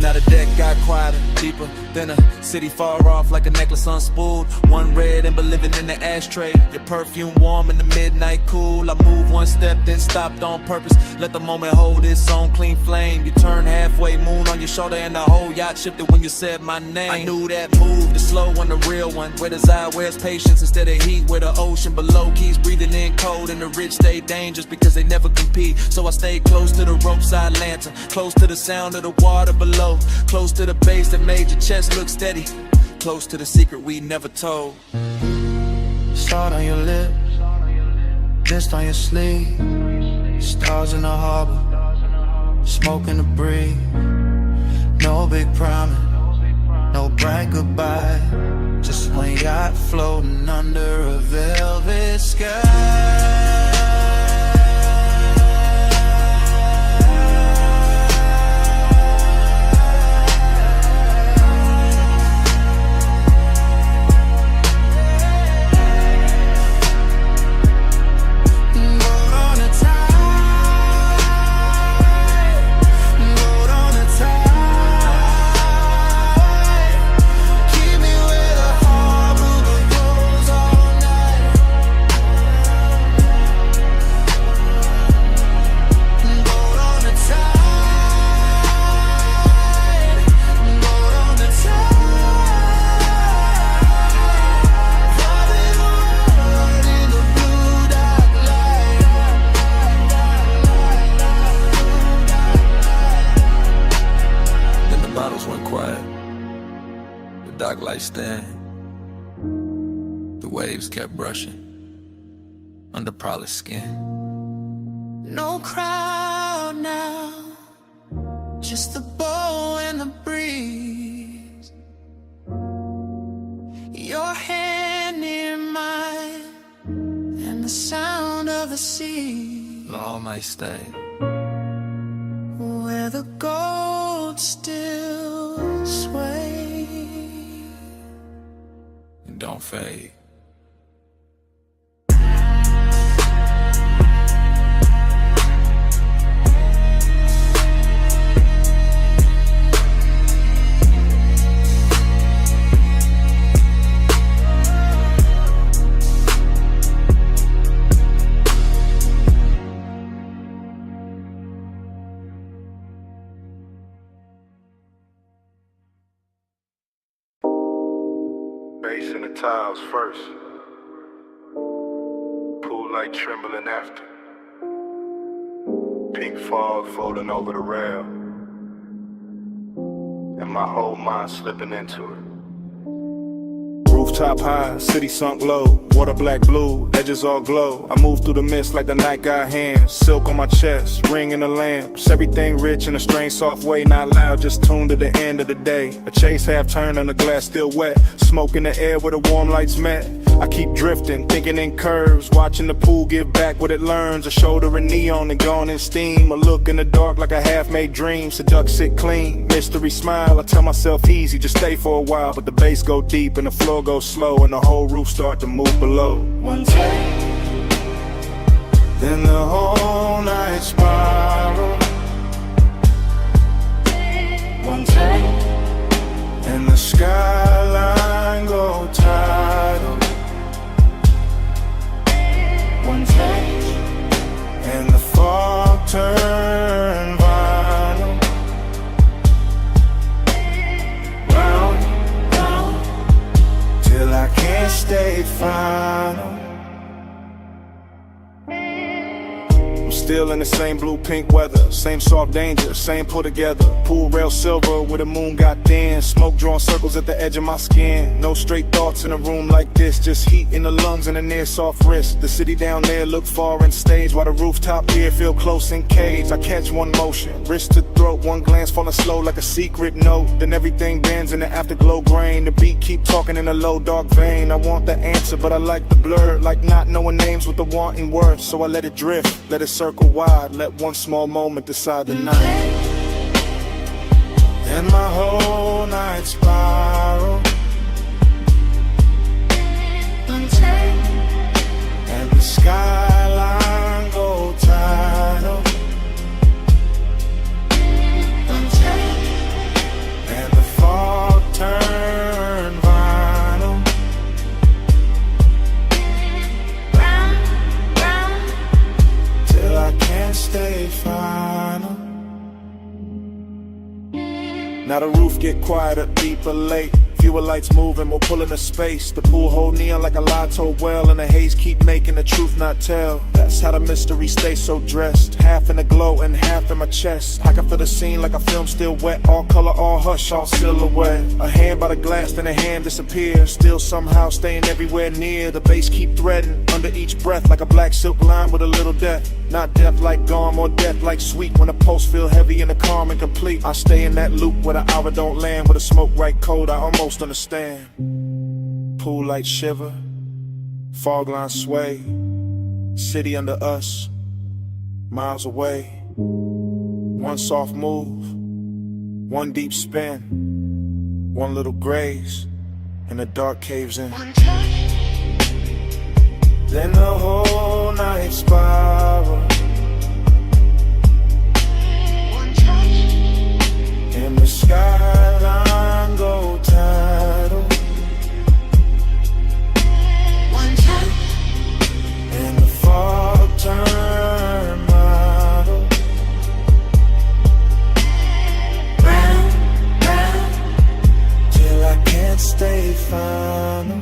Speaker 5: Now the deck got quieter, deeper than a city far off, like a necklace unspooled. One red ember living in the ashtray. Your perfume warm in the midnight cool. I moved one step, then stopped on purpose. Let the moment hold its own clean flame. You turned halfway, moon on your shoulder, and the whole yacht shifted when you said my name. I knew that move, the slow one, the real one. Where desire wears patience instead of heat. Where the ocean below keeps breathing in cold, and the rich stay dangerous because they never compete. So I stayed close to the roadside lantern, close to the sound of the water below, close to the base that made your chest look steady, close to the secret we never told.
Speaker 19: Salt on your lip, mist on your sleeve. Stars in the harbor, smoke in the breeze. No big promise, no bright goodbye. Just one yacht floating under a velvet sky.
Speaker 12: Stand. The waves kept brushing under polished skin.
Speaker 3: No crowd now, just the bow and the breeze. Your hand near mine, and the sound of the sea.
Speaker 12: All might stay
Speaker 3: where the gold still sways.
Speaker 12: Don't fade.
Speaker 15: tiles first. Pool light trembling after. Pink fog floating over the rail. And my whole mind slipping into it. Rooftop high, city sunk low. Water black blue, edges all glow. I move through the mist like the night got hands. Silk on my chest, ring in the lamps. Everything rich in a strange soft way. Not loud, just tuned to the end of the day. A chase half turned and the glass still wet. Smoke in the air where the warm lights met. I keep drifting, thinking in curves. Watching the pool give back what it learns. A shoulder in neon and gone in steam. A look in the dark like a half-made dream. Seduct sit clean, mystery smile. I tell myself easy, just stay for a while. But the bass go deep and the floor goes slow. And the whole roof start to move below. One take, then the whole night spiral. One take, and the skyline go tidal. One take, and the fog turn vinyl. Round, round, till I can't stay final. Still in the same blue-pink weather, same soft danger, same put together. Pool rail silver where the moon got thin. Smoke drawing circles at the edge of my skin. No straight thoughts in a room like this, just heat in the lungs and a near soft wrist. The city down there look far and stage, while the rooftop here feel close and caged. I catch one motion, wrist to throat, one glance falling slow like a secret note. Then everything bends in the afterglow grain. The beat keep talking in a low dark vein. I want the answer but I like the blur, like not knowing names with the wanting words. So I let it drift, let it circle wide, let one small moment decide the night. Then my whole night spiral. And the skyline go tidal. And the fog turn vinyl. Till I can't stay final. Now the roof get quieter, deeper late. Fewer lights moving, more pulling the space. The pool hold neon like a lie told well. And the haze keep making the truth not tell. That's how the mystery stays so dressed. Half in the glow and half in my chest. I can feel the scene like a film still wet. All color, all hush, all silhouette. A hand by the glass, then a hand disappears. Still somehow staying everywhere near. The bass keep threading under each breath like a black silk line with a little death. Not death like gone, more death like sweet. When the pulse feel heavy and the calm and complete, I stay in that loop where the hour don't land. With the smoke right cold, I almost understand. Pool light shiver, fog line sway. City under us, miles away. One soft move, one deep spin, one little graze, and the dark caves in. Then the whole night spiral. And the skyline go tidal. And the fog turn model. Round, round, till I can't stay final.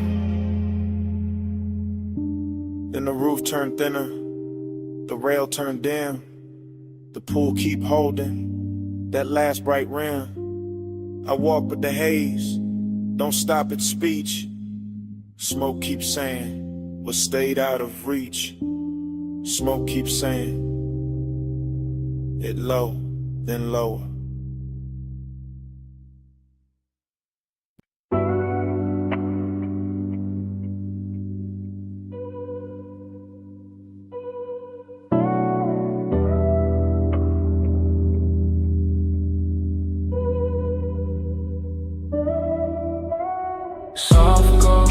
Speaker 15: Then the roof turned thinner, the rail turned dim. The pool keep holding that last bright rim. I walk with the haze, don't stop at speech. Smoke keeps saying what stayed out of reach. Smoke keeps saying it low, then lower.
Speaker 1: Soft go,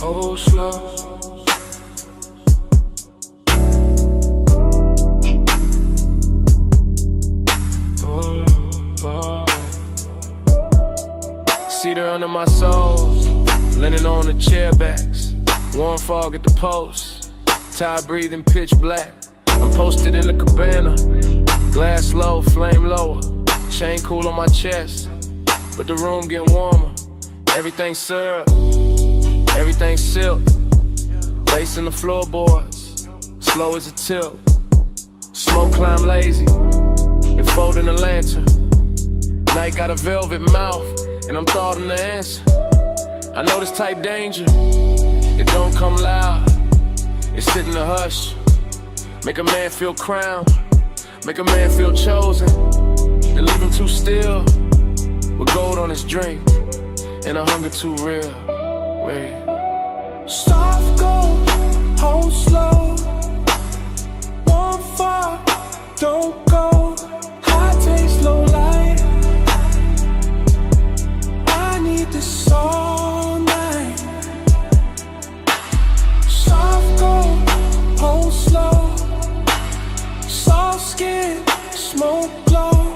Speaker 1: oh slow. Cedar under my soles, linen on the chair backs. Warm fog at the post, tired breathing pitch black. I'm posted in the cabana, glass low, flame lower. Chain cool on my chest, but the room getting warmer. Everything syrup, everything silk. Lace in the floorboards, slow as a tilt. Smoke climb lazy, and folding a lantern. Night got a velvet mouth, and I'm thoughting the answer. I know this type danger, it don't come loud. It's sit in the hush, make a man feel crowned, make a man feel chosen, and leave him too still, with gold on his drink, and a hunger too real. Wait.
Speaker 20: Soft go, hold slow. One far, don't go. High taste, low light. I need this all night. Soft go, hold slow. Soft skin, smoke glow.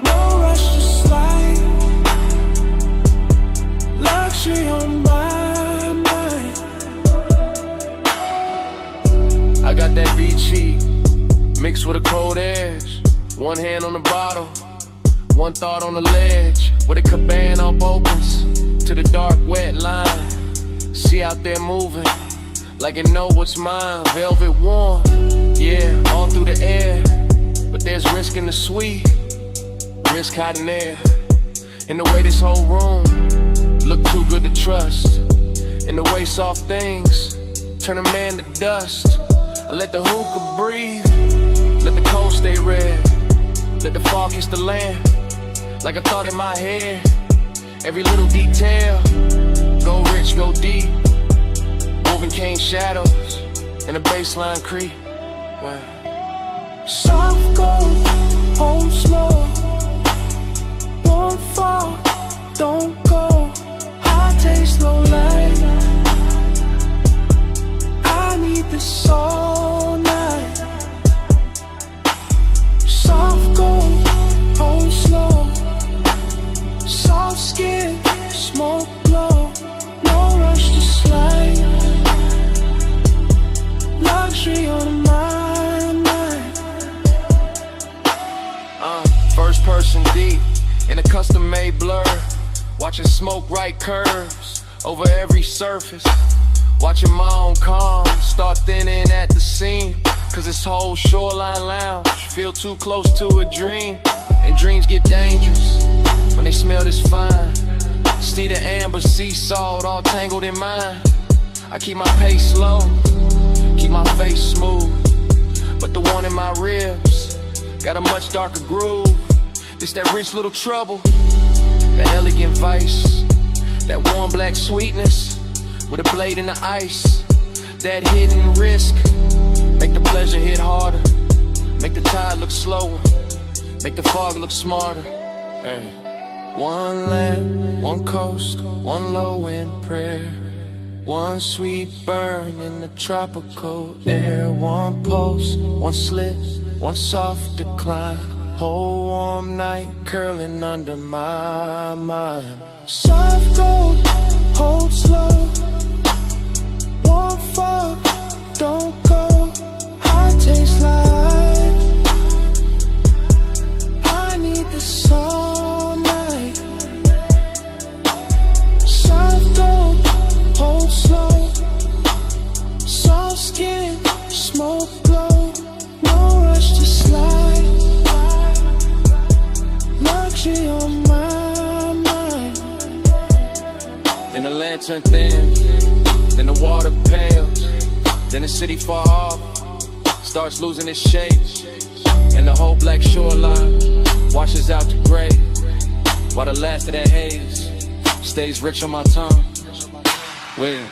Speaker 20: No rush to slide. Luxury on my
Speaker 1: I got that beat cheek, mixed with a cold edge. One hand on the bottle, one thought on the ledge. Where the cabana up opens to the dark, wet line. See out there moving, like it know what's mine. Velvet warm, yeah, all through the air. But there's risk in the sweet, risk hiding there. In the way this whole room look too good to trust. In the way soft things turn a man to dust. I let the hookah breathe, let the cold stay red, let the fog kiss the land, like I thought in my head. Every little detail, go rich, go deep, moving cane shadows, and a baseline creep. Wow.
Speaker 20: Soft gold, hold slow. One fall, don't go. High taste, low light. I need this all night. Soft gold, hold slow. Soft skin, smoke glow. No rush to slide. Luxury on my mind.
Speaker 1: First person deep in a custom-made blur. Watching smoke right curves over every surface. Watching my own calm start thinning at the seam. Cause this whole shoreline lounge feel too close to a dream. And dreams get dangerous when they smell this fine. See the amber sea salt all tangled in mine. I keep my pace slow, keep my face smooth. But the one in my ribs got a much darker groove. This that rich little trouble, that elegant vice, that warm black sweetness with a blade in the ice. That hidden risk, make the pleasure hit harder, make the tide look slower, make the fog look smarter. Hey. One land, one coast, one low end prayer. One sweet burn in the tropical air. One pulse, one slit, one soft decline. Whole warm night curling under my mind.
Speaker 20: Soft gold, hold slow. One fall, don't go. High taste like I need this all night. Soft gold, hold slow. Soft skin, smoke glow. No rush to slide. Luxury on my mind.
Speaker 1: Then the lantern thin, then the water pales, then the city far off starts losing its shape, and the whole black shoreline washes out to gray, while the last of that haze stays rich on my tongue. Well,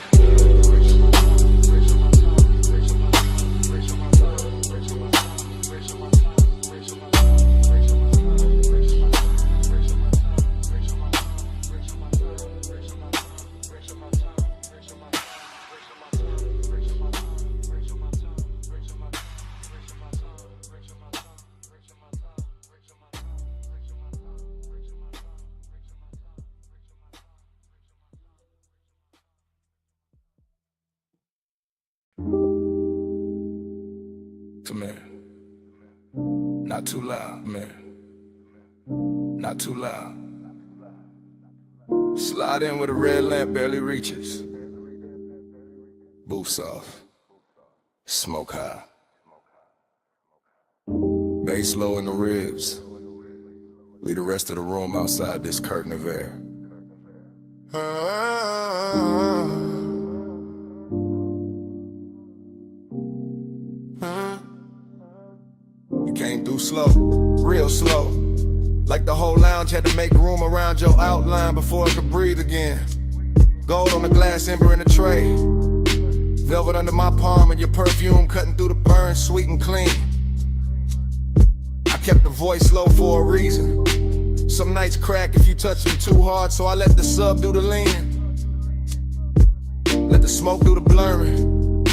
Speaker 15: Man, not too loud, man. Not too loud.
Speaker 14: Slide in with a red lamp barely reaches. Boots off. Smoke high. Bass low in the ribs. Leave the rest of the room outside this curtain of air. You came through slow, real slow. Like the whole lounge had to make room around your outline before it could breathe again. Gold on the glass ember in the tray. Velvet under my palm and your perfume cutting through the burn, sweet and clean. I kept the voice low for a reason. Some nights crack if you touch them too hard, so I let the sub do the leaning. Let the smoke do the blurring.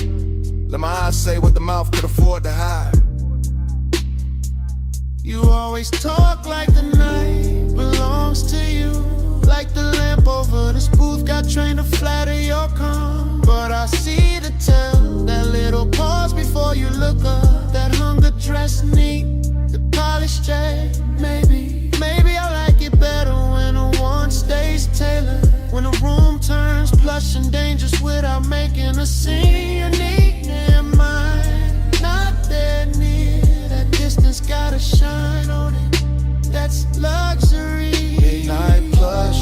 Speaker 14: Let my eyes say what the mouth could afford to hide.
Speaker 20: You always talk like the night belongs to you. Like the lamp over this booth got trained to flatter your calm. But I see the tell, that little pause before you look up. That hunger dress neat, the polished J. Maybe I like it better when a one stays tailored. When the room turns plush and dangerous without making a scene. You need in mind, not that near. That distance gotta shine on it. That's luxury.
Speaker 10: Midnight plush,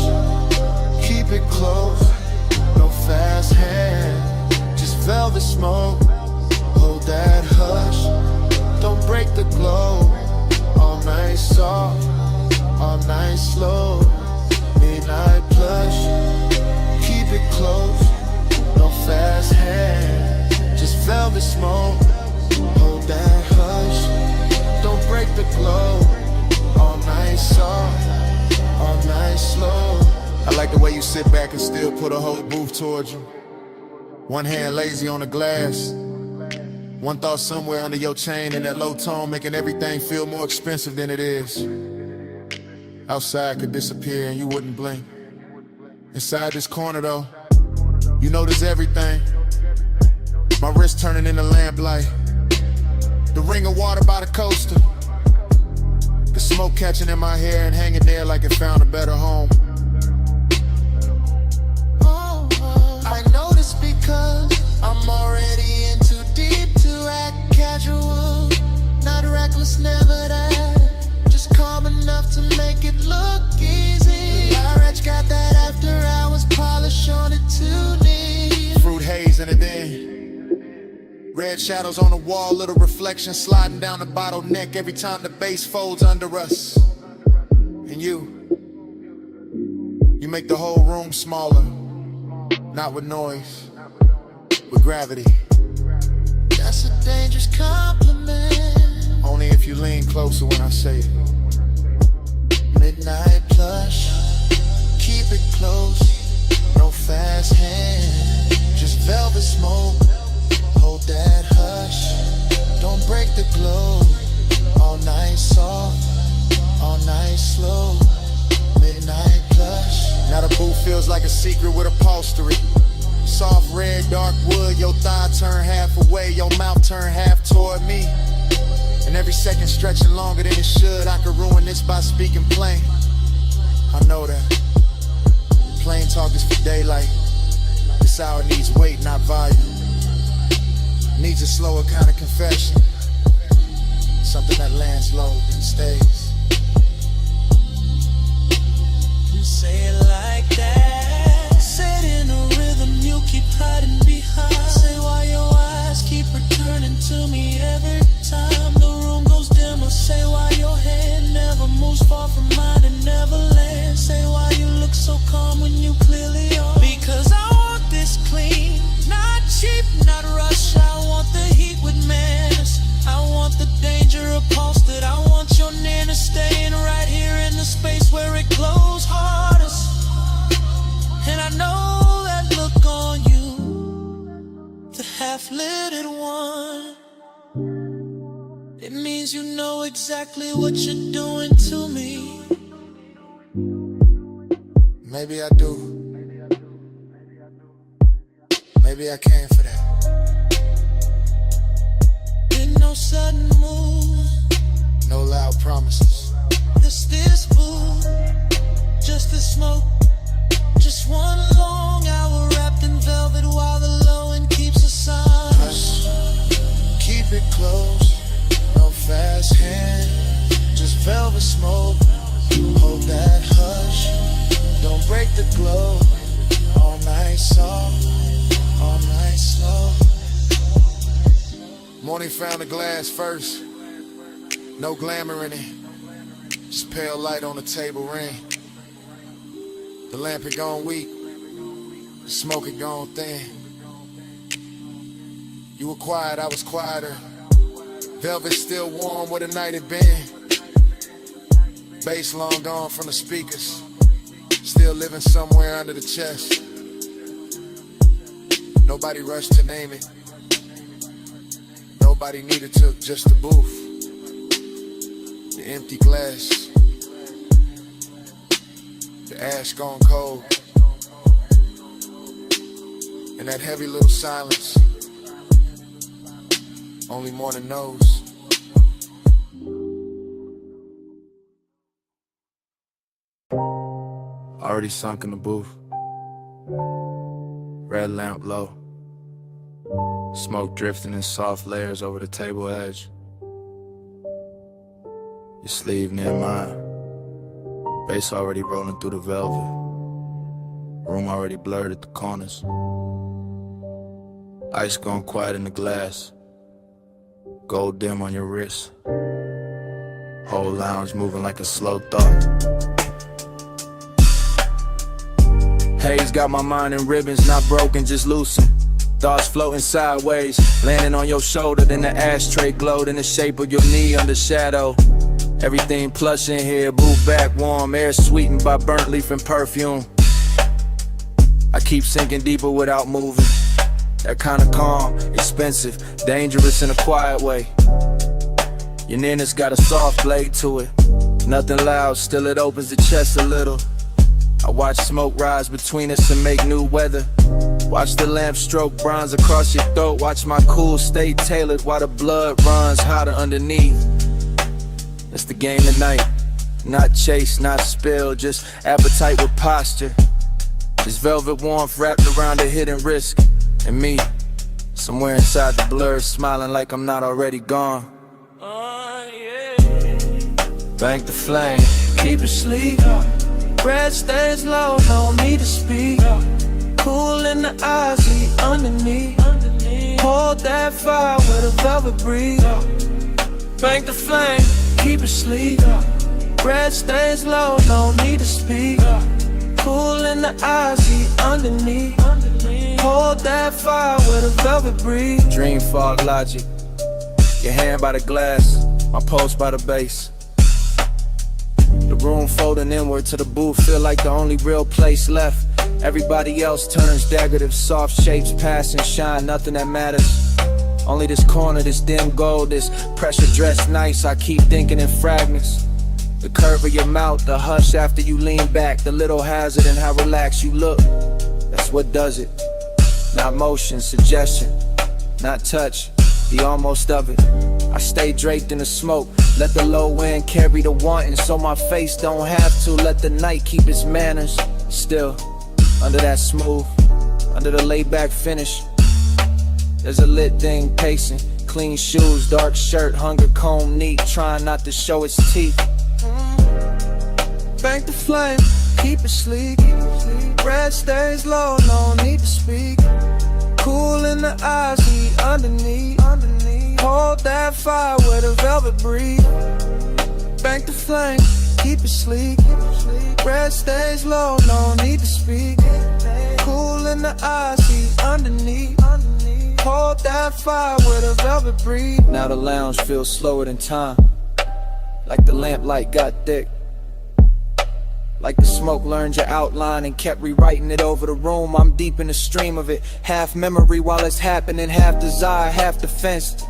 Speaker 10: keep it close. No fast hand, just velvet smoke. Hold that hush, don't break the glow. All night soft, all night slow. Midnight plush, keep it close. No fast hand, just velvet smoke. Hold that hush, don't break the glow. All night soft, all night slow.
Speaker 14: I like the way you sit back and still put a whole booth towards you. One hand lazy on the glass. One thought somewhere under your chain in that low tone, making everything feel more expensive than it is. Outside could disappear and you wouldn't blink. Inside this corner though, you notice everything. My wrist turning into lamplight. The ring of water by the coaster. The smoke catching in my hair and hanging there like it found a better home.
Speaker 20: I know this because I'm already in too deep to act casual. Not reckless, never that. Just calm enough to make it look easy. Large got that after hours polish on it too neat.
Speaker 14: Fruit haze in it then. Red shadows on the wall, little reflection sliding down the bottleneck every time the bass folds under us. And you make the whole room smaller. Not with noise, with gravity.
Speaker 20: That's a dangerous compliment.
Speaker 14: Only if you lean closer when I say it.
Speaker 20: Midnight plush, keep it close. No fast hand, just velvet smoke. Hold that hush, don't break the glow. All night soft, all night slow. Midnight plush.
Speaker 14: Now the booth feels like a secret with upholstery. Soft red, dark wood, your thigh turn half away, your mouth turn half toward me. And every second stretching longer than it should. I could ruin this by speaking plain. I know that. Plain talk is for daylight. This hour needs weight, not volume. Needs a slower kind of confession. Something that lands low and stays.
Speaker 20: Say it like that. Say it in a rhythm you keep hiding behind. Say why your eyes keep returning to me every time the room goes dimmer. Say why your head never moves far from mine and never lands. Say why you look so calm when you clearly are. Because I want this clean, not cheap, not rush. I want the heat with manners. I want the danger upholstered. I want your nana staying right here in the space where it glows hardest. And I know that look on you, the half-littered one. It means you know exactly what you're doing to me.
Speaker 14: Maybe I do. Maybe I came for that.
Speaker 20: No sudden move,
Speaker 14: no loud promises.
Speaker 20: This boo, just the smoke, Just one long hour wrapped in velvet while the low end keeps us on. Hush, keep it close, no fast hand, just velvet smoke. Hold that hush, don't break the glow. All night soft, all night slow.
Speaker 14: Morning found the glass first, no glamour in it, just pale light on the table ring. The lamp had gone weak, the smoke had gone thin. You were quiet, I was quieter. Velvet still warm where the night had been. Bass long gone from the speakers, still living somewhere under the chest. Nobody rushed to name it, nobody needed to, just the booth, the empty glass, the ash gone cold, and that heavy little silence only morning knows. Already sunk in the booth, red lamp low, smoke drifting in soft layers over the table edge. Your sleeve near mine, bass already rolling through the velvet, room already blurred at the corners. Ice gone quiet in the glass, gold dim on your wrist, whole lounge moving like a slow thought. Haze got my mind in ribbons, not broken, just loosened. Thoughts floating sideways, landing on your shoulder, then the ashtray glowed in the shape of your knee under shadow. Everything plush in here, booth back warm, air sweetened by burnt leaf and perfume. I keep sinking deeper without moving. That kind of calm, expensive, dangerous in a quiet way. Your nearness got a soft blade to it. Nothing loud, still it opens the chest a little. I watch smoke rise between us and make new weather. Watch the lamp stroke bronze across your throat. Watch my cool stay tailored while the blood runs hotter underneath. It's the game tonight. Not chase, not spill, just appetite with posture. This velvet warmth wrapped around a hidden risk. And me, somewhere inside the blur, smiling like I'm not already gone. Bank the flame, keep it sleep. Breath stays low, no need to speak. Cool in the eyes, heat underneath. Hold that fire with a velvet breeze. Bank the flame, keep it sleep. Breath stays low, no need to speak. Cool in the eyes, heat underneath. Hold that fire with a velvet breeze. Dream fog logic, your hand by the glass, my pulse by the bass. The room folding inward to the booth, feel like the only real place left. Everybody else turns decorative, soft shapes pass and shine, nothing that matters. Only this corner, this dim gold, this pressure dressed nice, I keep thinking in fragments. The curve of your mouth, the hush after you lean back, the little hazard in how relaxed you look. That's what does it. Not motion, suggestion, not touch, the almost of it. I stay draped in the smoke, let the low end carry the wanting, so my face don't have to. Let the night keep its manners. Still, under that smooth, under the laid back finish, there's a lit thing pacing. Clean shoes, dark shirt, hunger comb neat, trying not to show its teeth. Bank the flame, keep it sleek. Breath stays low, no need to speak. Cool in the eyes, heat underneath. Hold that fire with a velvet breeze. Bank the flame, keep it sleek. Breath stays low, no need to speak. Cool in the eyes, heat underneath. Hold that fire with a velvet breeze. Now the lounge feels slower than time, like the lamplight got thick. Like the smoke learned your outline and kept rewriting it over the room. I'm deep in the stream of it, half memory while it's happening, half desire, half defense.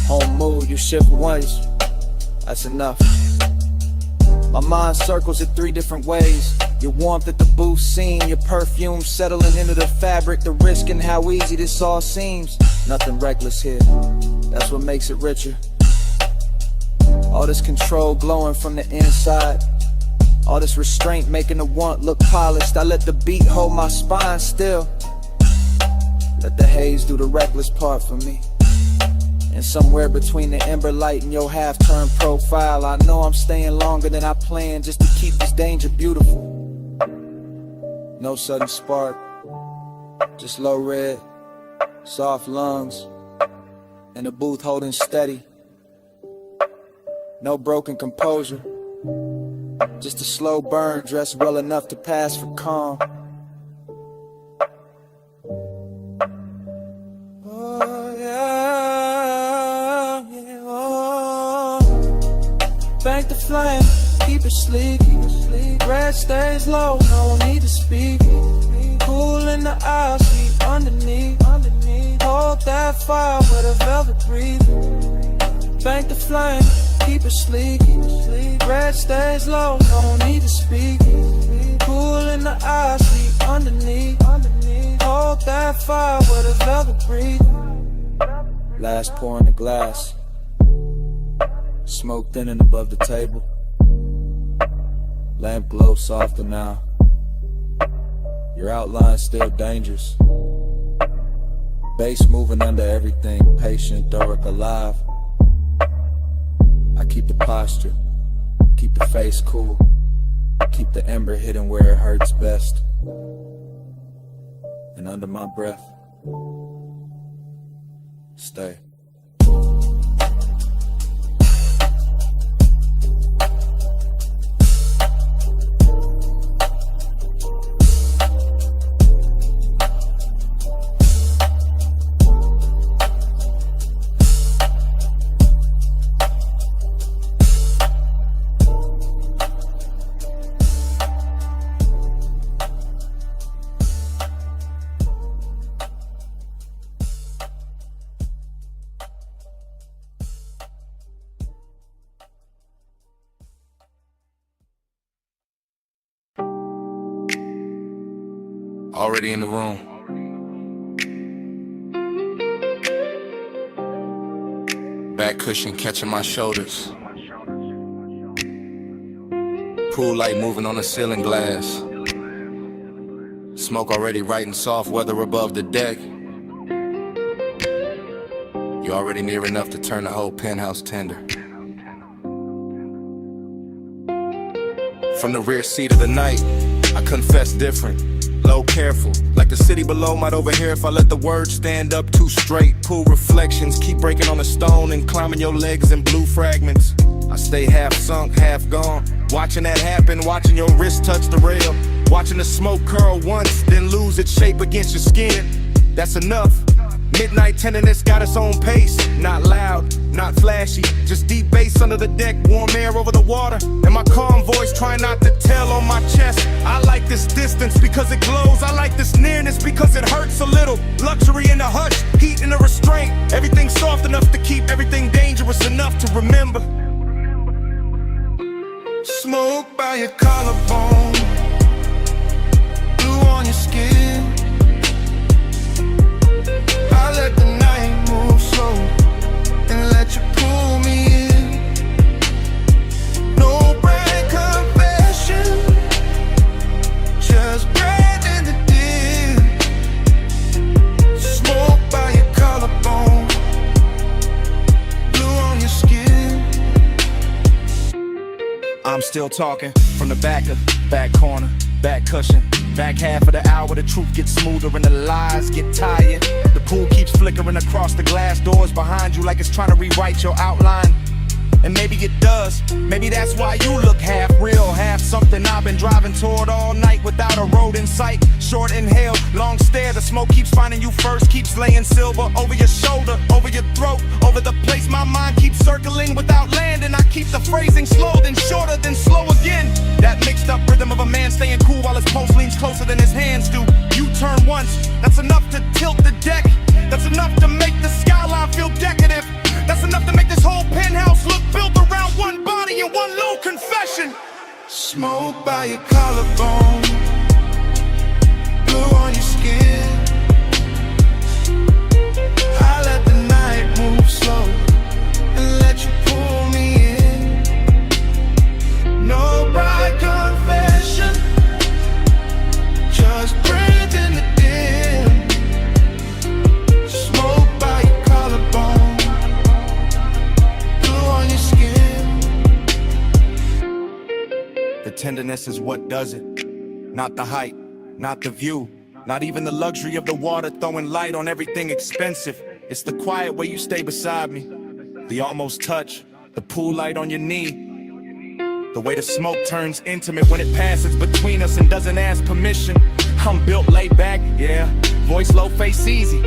Speaker 14: Home mood, you shift once, that's enough. My mind circles it 3 different ways. Your warmth at the booth scene, your perfume settling into the fabric, the risk and how easy this all seems. Nothing reckless here, that's what makes it richer. All this control glowing from the inside.
Speaker 19: All this restraint making the want look polished. I let the beat hold my spine still. Let the haze do the reckless part for me. And somewhere between the ember light and your half-turned profile, I know I'm staying longer than I planned just to keep this danger beautiful. No sudden spark, just low red, soft lungs, and the booth holding steady. No broken composure, just a slow burn dressed well enough to pass for calm. Bank the flame, keep it sleek. Red stays low, no need to speak. Cool in the eyes, sweet underneath. Hold that fire with a velvet breathe. Bank the flame, keep it sleek. Red stays low, no need to speak. Cool in the eyes, sweet underneath. Hold that fire with a velvet breathe. Last pour in the glass. Smoke thinning above the table. Lamp glow softer now. Your outline's still dangerous. Bass moving under everything. Patient, Doric alive. I keep the posture. Keep the face cool. Keep the ember hidden where it hurts best. And under my breath, stay.
Speaker 12: Already in the room. Back cushion catching my shoulders. Pool light moving on the ceiling glass. Smoke already writing soft weather above the deck. You're already near enough to turn the whole penthouse tender. From the rear seat of the night, I confess different. Low careful, like the city below might overhear if I let the words stand up too straight. Pool reflections, keep breaking on the stone and climbing your legs in blue fragments. I stay half sunk, half gone, watching that happen, watching your wrist touch the rail, watching the smoke curl once, then lose its shape against your skin. That's enough. Midnight tenderness got its own pace. Not loud, not flashy, just deep bass under the deck, warm air over the water, and my calm voice trying not to tell on my chest. I like this distance because it glows. I like this nearness because it hurts a little. Luxury in the hush, heat in the restraint. Everything soft enough to keep everything dangerous enough to remember.
Speaker 20: Smoke by your collarbone, blue on your skin. I let the night move slow and let you pull me in. No brand confession, just bread in the din. Smoke by your collarbone, blue on your skin.
Speaker 10: I'm still talking from the back corner, back cushion. Back half of the hour, the truth gets smoother and the lies get tired. The pool keeps flickering across the glass doors behind you like it's trying to rewrite your outline. And maybe it does, maybe that's why you look half real, half something I've been driving toward all night without a road in sight. Short inhale, long stare, the smoke keeps finding you first, keeps laying silver over your shoulder, over your throat, over the place my mind keeps circling without landing. I keep the phrasing slow, then shorter, then slow again. That mixed up rhythm of a man staying cool while his pulse leans closer than his hands do. You turn once, that's enough to tilt the deck. That's enough to make the skyline feel decadent. That's enough to make this whole penthouse look built around one body and one low confession.
Speaker 20: Smoke by your collarbone, blue on your skin. I let the night move slow and let you pull me in. No bride confession.
Speaker 10: togetherness is what does it. Not the height, not the view, not even the luxury of the water throwing light on everything expensive. It's the quiet way you stay beside me, the almost touch, the pool light on your knee, the way the smoke turns intimate when it passes between us and doesn't ask permission. I'm built laid back, yeah, voice low, face easy.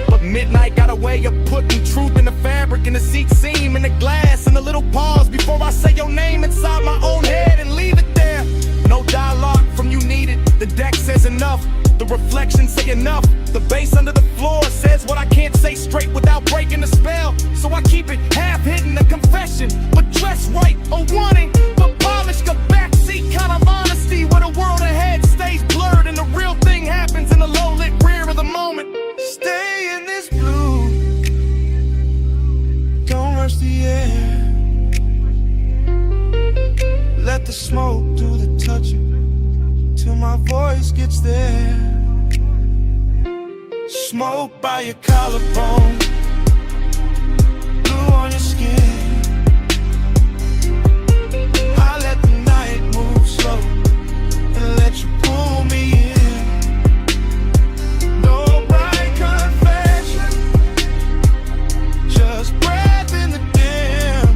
Speaker 10: But midnight got a way of putting truth in the fabric, in the seat seam, in the glass, in the little pause before I say your name inside my own head and leave it there. No dialogue from you needed, the deck says enough, the reflections say enough. The bass under the floor says what I can't say straight without breaking the spell. So I keep it half hidden, a confession, but dressed right, a warning, but polished, a backseat kind of honesty where the world ahead stays blurred and the real thing happens in the low-lit rear of the moment.
Speaker 20: Stay in this blue, don't rush the air. Let the smoke do the touching till my voice gets there. Smoke by your collarbone, blue on your skin. I let the night move slow and let you pull me in. No bright confession, just breath in the dim.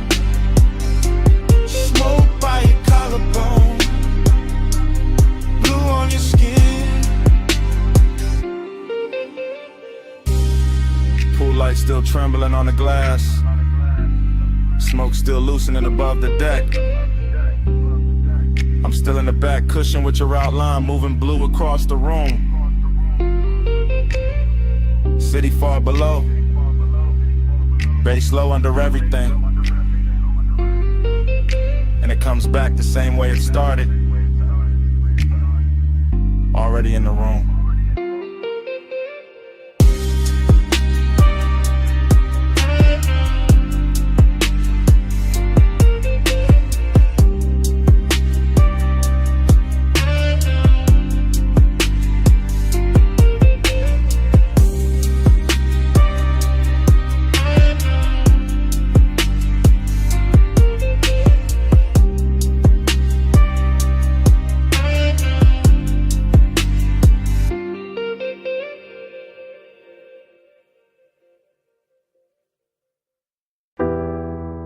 Speaker 20: Smoke by your collarbone, blue on your skin.
Speaker 10: Pool light still trembling on the glass, smoke still loosening above the deck. I'm still in the back cushion with your outline moving blue across the room. City far below, bass low under everything, and it comes back the same way it started. Already in the room.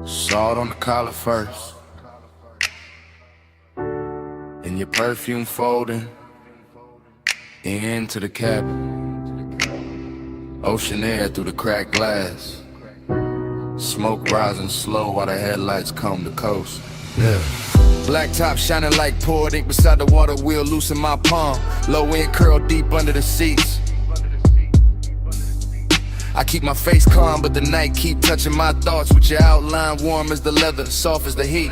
Speaker 15: Salt on the collar first, and your perfume folding into the cabin. Ocean air through the cracked glass, smoke rising slow while the headlights comb the coast. Yeah. Black top shining like poured ink beside the water wheel, loose in my palm. Low end curl deep under the seats. I keep my face calm, but the night keep touching my thoughts with your outline warm as the leather, soft as the heat.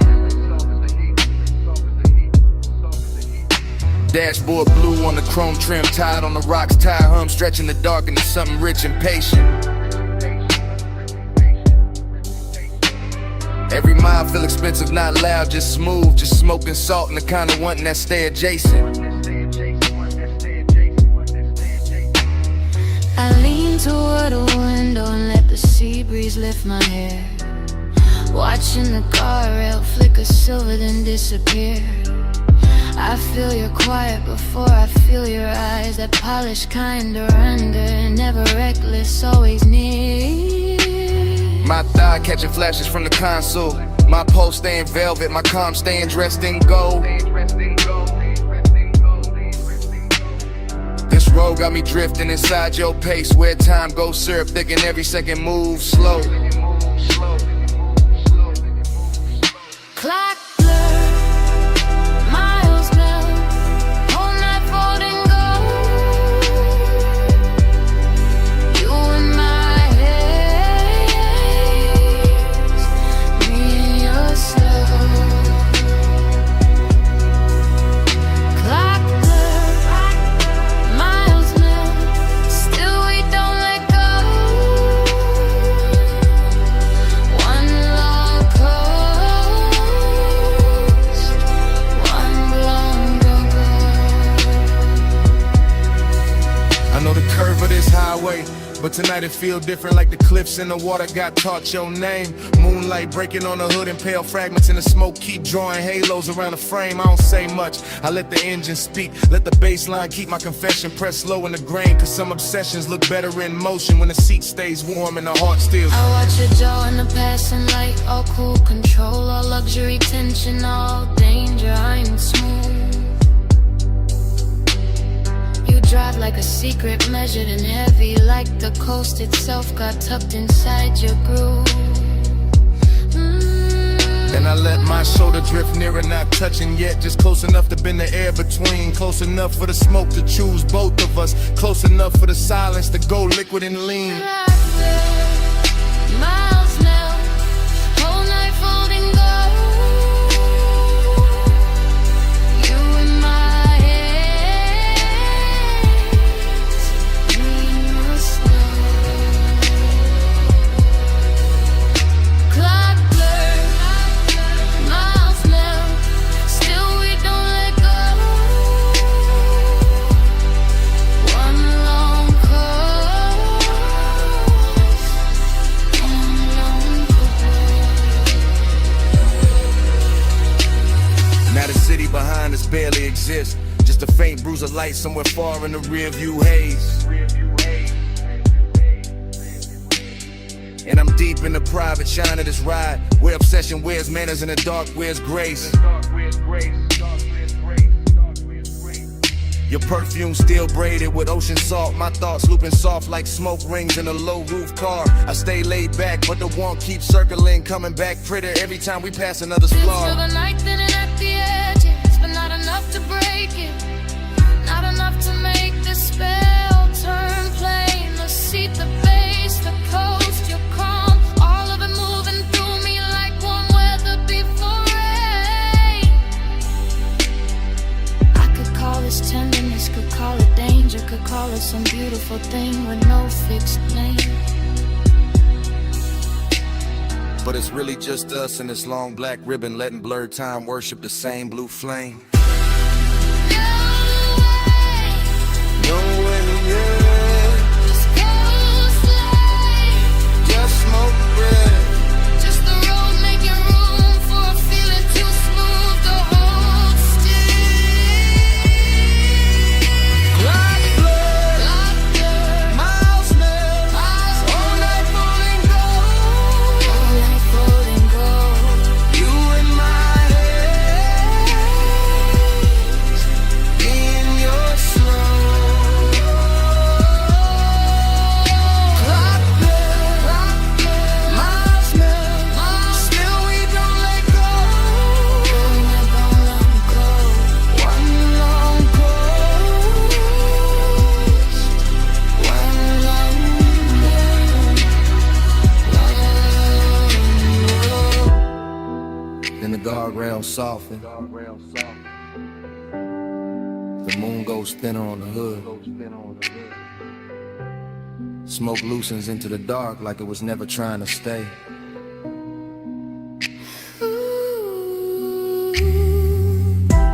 Speaker 15: Dashboard blue on the chrome trim, tied on the rocks, tire hum stretching the dark into something rich and patient. Every mile feel expensive, not loud, just smooth, just smoking salt and the kind of wanting that stay adjacent.
Speaker 3: I lean toward a window and let the sea breeze lift my hair, watching the guardrail flicker silver then disappear. I feel your quiet before I feel your eyes, that polished kind of render, never reckless, always near.
Speaker 15: My thigh catching flashes from the console, my pulse staying velvet, my calm staying dressed in gold. This road got me drifting inside your pace, where time goes syrup thick and every second moves slow.
Speaker 3: Clock blur, miles melt, whole night folding gold. You in my haze, me in your slow. Clock blur, miles melt, still we don't let go.
Speaker 6: way. But tonight it feel different, like the cliffs in the water got taught your name. Moonlight breaking on the hood and pale fragments in the smoke keep drawing halos around the frame. I don't say much, I let the engine speak. Let the bass line keep my confession pressed slow in the grain. Cause some obsessions look better in motion when the seat stays warm and the heart still.
Speaker 3: I watch your jaw in the passing light. All cool control, all luxury tension, all danger, I'm smooth. You drive like a secret, measured and heavy, like the coast itself got tucked inside your groove.
Speaker 6: And I let my shoulder drift nearer, not touching yet, just close enough to bend the air between. Close enough for the smoke to choose both of us, close enough for the silence to go liquid and lean.
Speaker 3: Miles now, whole night folding gold. You in my hands, me in your snow. Clock blur, miles now, still we don't let go. One long
Speaker 6: Now the city behind us barely exists, just a faint bruise of light somewhere far in the rear view haze. And I'm deep in the private shine of this ride, where obsession wears manners and the dark wears grace. Your perfume still braided with ocean salt, my thoughts looping soft like smoke rings in a low roof car. I stay laid back, but the warmth keeps circling, coming back prettier every time we pass another flaw.
Speaker 3: Till the night thinning at the edges, but not enough to break it, not enough to make the spell turn plain. The seat, the bass, the coast, your calm, all of it moving through me like warm weather before rain. I could call this tenderness, could call it danger, could call it some beautiful thing with no fixed name.
Speaker 6: But it's really just us and this long black ribbon, letting blurred time worship the same blue flame. No way, yeah.
Speaker 3: Just go slide,
Speaker 6: Just smoke red.
Speaker 3: just the road making room for a feeling too smooth to hold still.
Speaker 6: Clock blur, miles now, all night falling gold.
Speaker 3: All night floating gold.
Speaker 6: You in my hands, in your snow. Clock blur, miles now, still we don't let go.
Speaker 3: Going up, one long coast, one long
Speaker 6: Then the guardrails soften. The moon goes thinner on the hood. Smoke loosens into the dark like it was never trying to stay.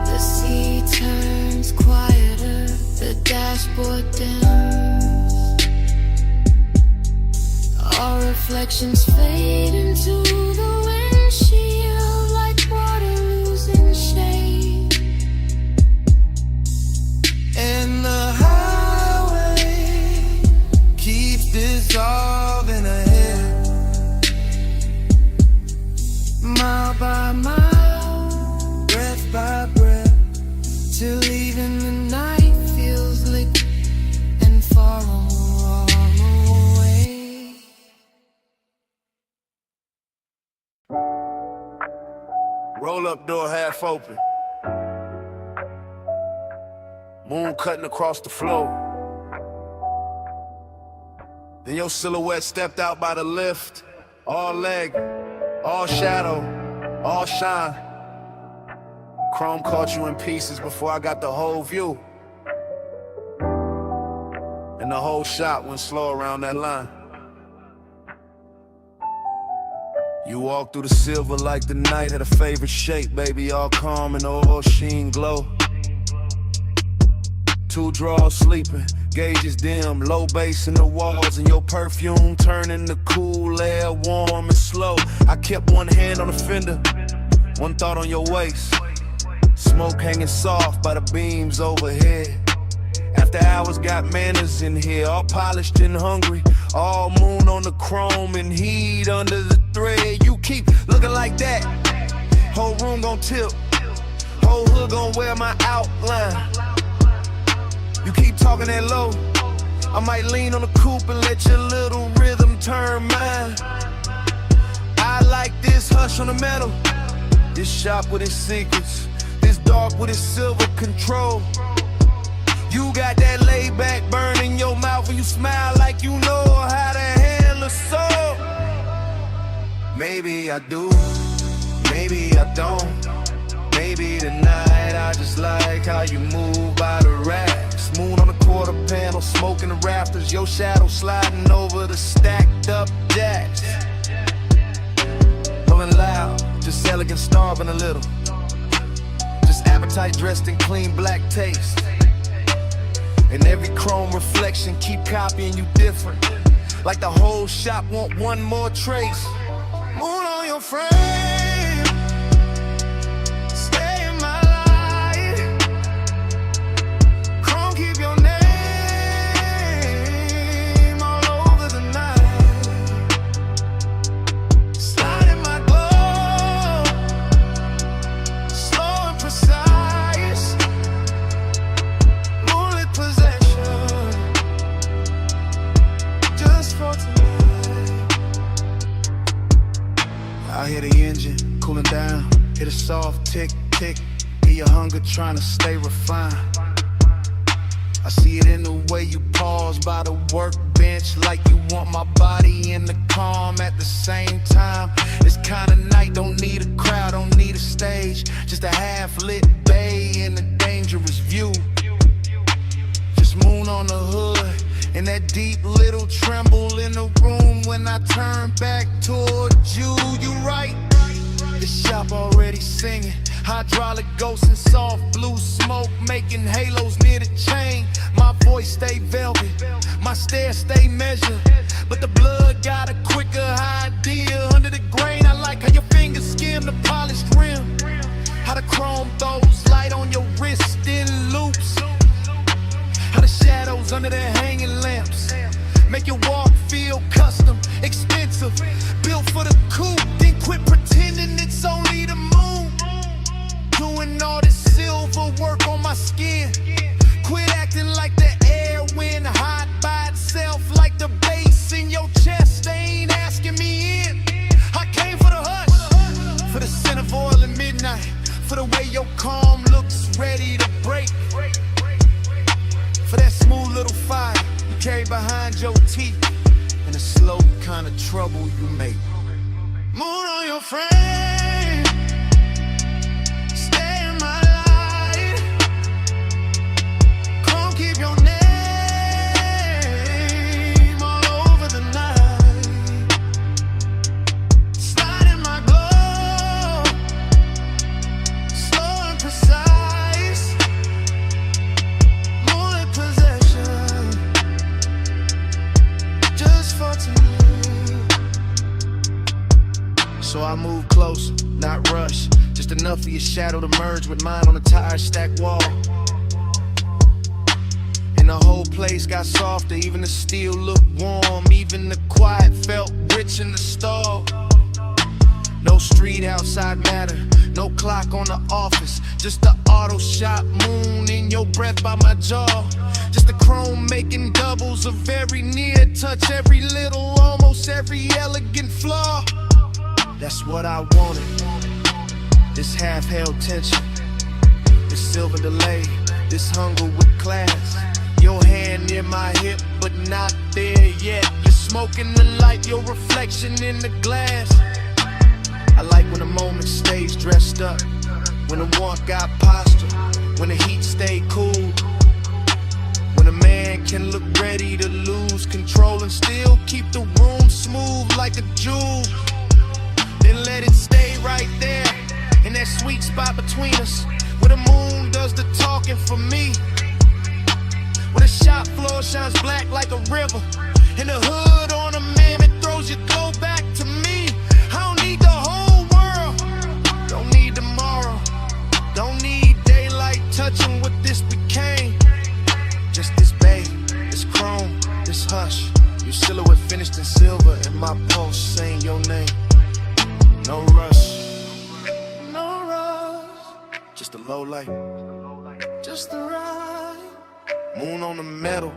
Speaker 3: The sea turns quieter, the dashboard dims. Our reflections fade into the windshield like water losing shade.
Speaker 20: And the highway keeps dissolving ahead, mile by mile, breath by breath, till even the night feels liquid and far away.
Speaker 6: Roll up door half open. Moon cutting across the floor. Then your silhouette stepped out by the lift. All leg, all shadow, all shine. Chrome caught you in pieces before I got the whole view. And the whole shot went slow around that line. You walked through the silver like the night had a favorite shape, baby, all calm and all sheen glow.
Speaker 14: Two drawers sleeping, gauges dim, low bass in the walls, and your perfume turning the cool air warm and slow. I kept one hand on the fender, one thought on your waist. Smoke hanging soft by the beams overhead. After hours got manners in here, all polished and hungry. All moon on the chrome and heat under the thread. You keep looking like that, whole room gon' tilt, whole hood gon' wear my outline. You keep talking that low, I might lean on the coupe and let your little rhythm turn mine. I like this hush on the metal, this shop with its secrets, this dark with its silver control. You got that laid back burn in your mouth when you smile like you know how to handle a soul. Maybe I do, maybe I don't. Maybe tonight I just like how you move by the racks. Moon on the quarter panel, smoking the rafters, your shadow sliding over the stacked up jacks. Pulling loud, just elegant, starving a little. Just appetite dressed in clean black taste. And every chrome reflection keep copying you different. Like the whole shop want one more trace. Moon on your frame, stay in my light. Chrome keep your name all over the night. Slide in my glow, slow and precise. Moonlit possession, just for tonight. I hear the engine cooling down, hear the soft tick, tick. Hear your hunger trying to stay refined. I see it in the way you pause by the workbench, like you want my body in the calm at the same time. This kind of night don't need a crowd, don't need a stage, just a half-lit bay and a dangerous view. Just moon on the hood and that deep little tremble in the room when I turn back towards you. You right, the shop already singing. Hydraulic ghosts and soft blue smoke making halos near the chain. My voice stay velvet, my stare stay measured, but the blood got a quicker idea under the grain. I like how your fingers skim the polished rim, how the chrome throws light on your wrist in loops, how the shadows under the hanging lamps make your walk feel custom, expensive, built for the coupe. Then quit pretending it's only the moon, doing all this silver work on my skin. Quit acting like the air went hot by itself, like the bass in your chest. They ain't asking me in. I came for the hush, for the scent of oil at midnight, for the way your calm looks ready to break, for that smooth little fire you carry behind your teeth, and the slow kind of trouble you make. Moon on your frame, stay in my light. Come keep your name all over the night. Slide in my glow, slow and precise. Moonlit possession, just for tonight. So I move close, not rush, just enough for your shadow to merge with mine on the tire stack wall. And the whole place got softer, even the steel looked warm, even the quiet felt rich in the stall. No street outside matter, no clock on the office, just the auto shop moon in your breath by my jaw. Just the chrome making doubles of every near touch, every little, almost every elegant flaw. That's what I wanted, this half-held tension, this silver delay, this hunger with class. Your hand near my hip, but not there yet. You're smoking the light, your reflection in the glass. I like when the moment stays dressed up, when the warmth got posture, when the heat stay cool, when a man can look ready to lose control and still keep the room smooth like a jewel. Then let it stay right there, in that sweet spot between us, where the moon does the talking for me.
Speaker 8: where the shop floor shines black like a river. In the hood ornament throws your glow back to me. I don't need the whole world, don't need tomorrow, don't need daylight touching what this became. Just this babe, this chrome, this hush. Your silhouette finished in silver, and my pulse saying your name. No rush, no rush. Just a low light, just the right. Moon on the metal,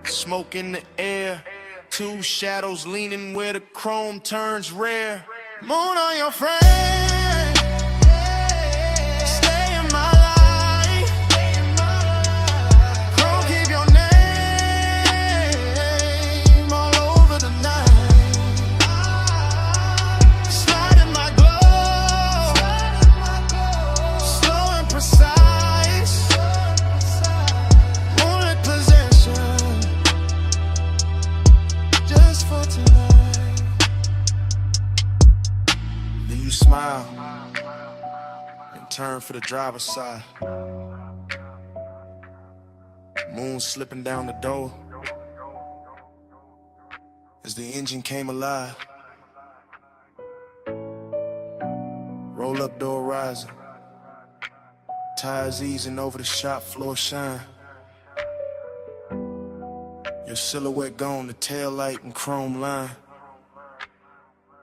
Speaker 8: smoke in the air. Two shadows leaning where the chrome turns rare. Moon on your frame, stay in my life. Chrome, keep your name all over the night. Slide in my glow, slow and precise. Moonlit possession, just for tonight. Then you smile and turn for the driver's side. Moon slipping down the door as the engine came alive. Roll up door rising, tires easing over the shop floor shine. Your silhouette gone, the tail light and chrome line.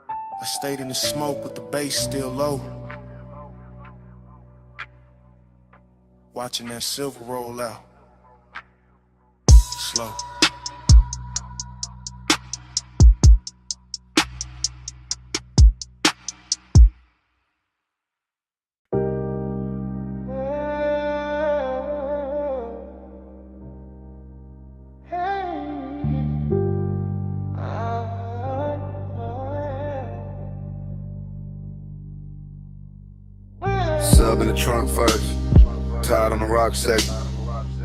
Speaker 8: I stayed in the smoke with the bass still low, watching that silver roll out slow.
Speaker 15: Sub in the trunk first, tied on the rock second.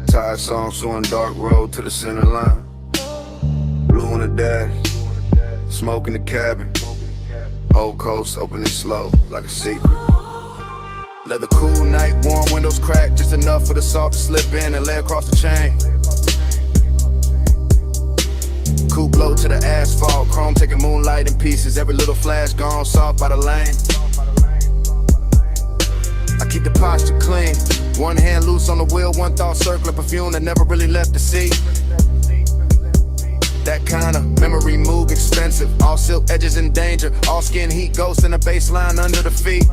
Speaker 15: Tired song showing dark road to the center line. Blue in the dash, smoke in the cabin. Whole coast opening slow like a secret. Leather cool night, warm windows cracked just enough for the salt to slip in and lay across the chain. Coupe blow to the asphalt, chrome taking moonlight in pieces. Every little flash gone soft by the lane. I keep the posture clean, one hand loose on the wheel, one thought circling perfume that never really left the seat. That kind of memory move expensive, all silk edges in danger, all skin heat ghosts in the baseline under the feet.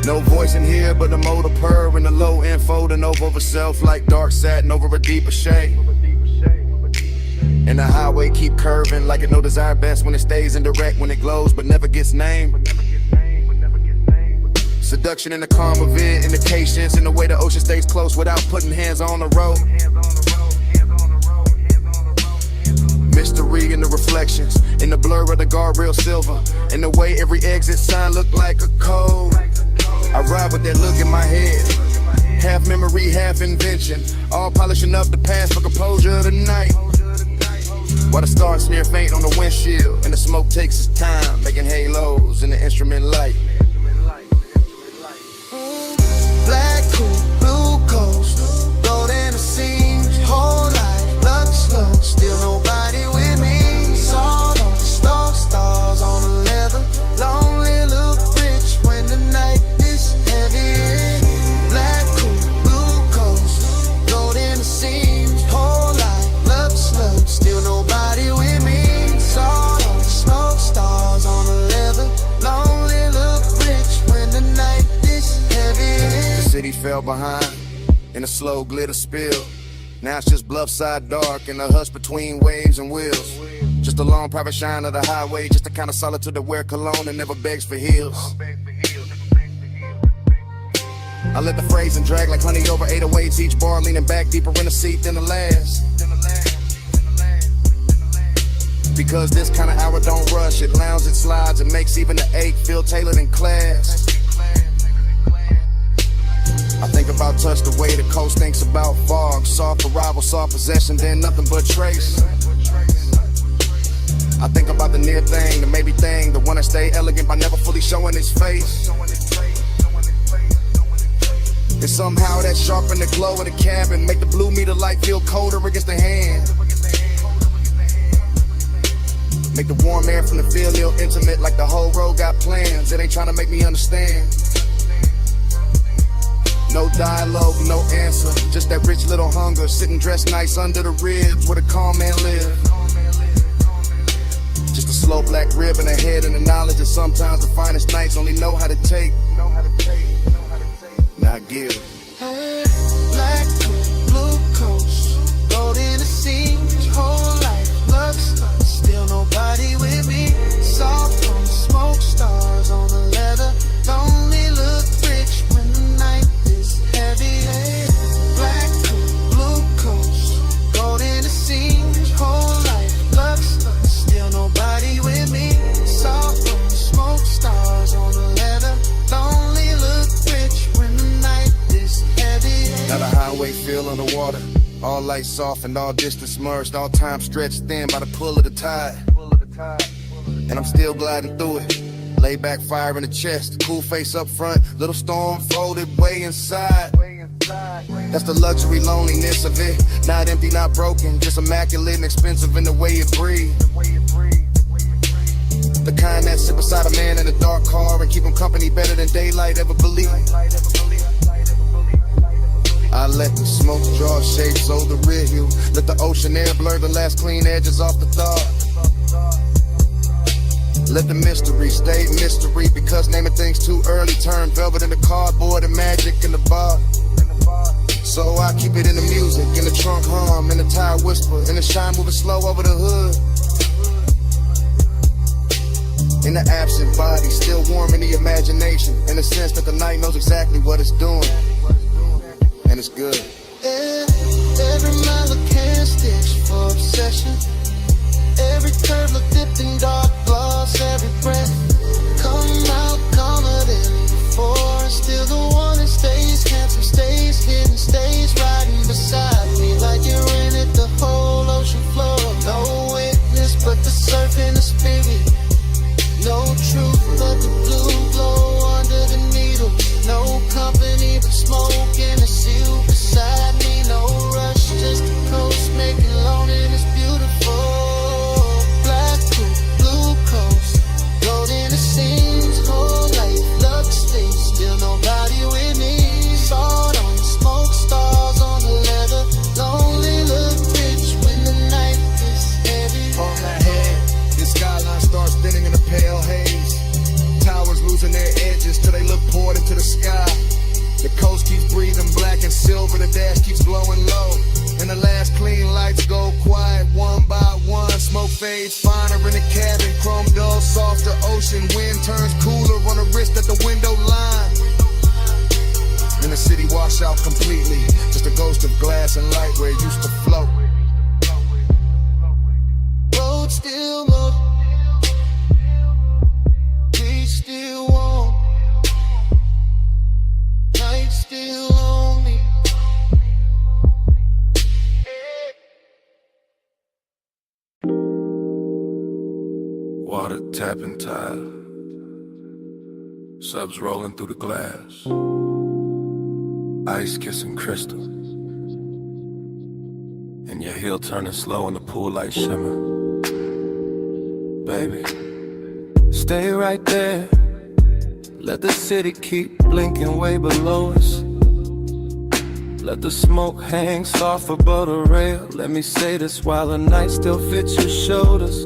Speaker 15: No voice in here but the motor purr and the low end folding over self like dark satin over a deeper shade. And the highway keep curving like it no desire best when it stays indirect, when it glows but never gets named. Seduction in the calm of it, indications in the way the ocean stays close without putting hands on the road. Mystery in the reflections, in the blur of the guardrail silver, in the way every exit sign look like a code. I ride with that look in my head, half memory, half invention, all polishing up the past for composure tonight. While the stars smear faint on the windshield, and the smoke takes its time, making halos in the instrument light.
Speaker 20: Black coupe, blue coast, gold in the seams, whole life, luck slow, still nobody with me. Salt on the stars on the leather, lonely look rich when the night is heavy. Black coupe, blue coast, gold in the seams, whole life, luck slow, still nobody with me. Salt on the stars on the leather, lonely look rich when the night is heavy.
Speaker 15: The city fell behind in a slow glitter spill. Now it's just bluffside dark and a hush between waves and wheels. Just a long private shine of the highway, just the kind of solitude that wear cologne and never begs for heels. I let the phrasing drag like honey over 808s, each bar leaning back deeper in the seat than the last. Because this kind of hour don't rush, it lounges, it slides, it makes even the ache feel tailored in class. I think about touch the way the coast thinks about fog. Soft arrival, soft possession, then nothing but trace. I think about the near thing, the maybe thing, the one that stay elegant by never fully showing its face.
Speaker 10: And somehow that sharpen the glow of the cabin, make the blue meter light feel colder against the hand. Make the warm air from the field feel intimate, like the whole road got plans. It ain't trying to make me understand. No dialogue, no answer, just that rich little hunger, sitting dressed nice under the ribs where the calm man live. Just a slow black rib in the head and the knowledge that sometimes the finest nights only know how to take. Not give.
Speaker 20: Hey, black coat, blue coats, gold in the seams, whole life, lux, still nobody with me. Soft on smoke stars on the leather, lonely look rich when the night is heavy. Hey, black coat, blue coats, gold in the seams, whole life, lux, still nobody with me. Soft on smoke stars on the leather, lonely look rich when the night is heavy.
Speaker 10: Now the highway feel underwater, all lights off and all distance merged, all time stretched thin by the pull of the tide. And I'm still gliding through it. Lay back, fire in the chest, cool face up front, little storm folded way inside. That's the luxury loneliness of it. Not empty, not broken, just immaculate and expensive in the way it breathes. The kind that sit beside a man in a dark car and keep him company better than daylight ever believed. I let the smoke draw shapes over the rear view. Let the ocean air blur the last clean edges off the thought. Let the mystery stay mystery, because naming things too early turn velvet into cardboard and magic in the bar. So I keep it in the music, in the trunk hum, in the tire whisper, in the shine moving slow over the hood. In the absent body, still warm in the imagination, in the sense that the night knows exactly what it's doing. And it's good.
Speaker 20: Every mile a can stitch for obsession. Every curve look dipped in dark gloss. Every breath come out calmer than before. And still the one that stays, handsome stays, hidden stays, riding beside me like you're in it. The whole ocean floor, no witness but the surf and the spirit. No truth but the blue glow under the needle. No company but smoke and a seal beside me. No rush, just the coast making loneliness beautiful. Black coat, blue coast, gold in the seams, whole life, love stays, still nobody with me. Sawed on smoke stars on the leather, lonely look rich when the night is heavy.
Speaker 10: On my head, the skyline starts thinning in a pale haze. Towers losing their edges till they look poured into the sky. The coast keeps breathing black and silver, the dash keeps glowing low. And the last clean lights go quiet one by one. Smoke fades finer in the cabin, chrome dull, softer ocean. Wind turns cooler on the wrist at the window line. And the city washed out completely, just a ghost of glass and light where it used to float.
Speaker 20: Road still low, we still warm, night still lonely.
Speaker 15: Water tapping tile, subs rolling through the glass, ice kissing crystal, and your heel turning slow in the pool light shimmer. Baby, stay right there. Let the city keep blinking way below us. Let the smoke hang soft above the rail. Let me say this while the night still fits your shoulders.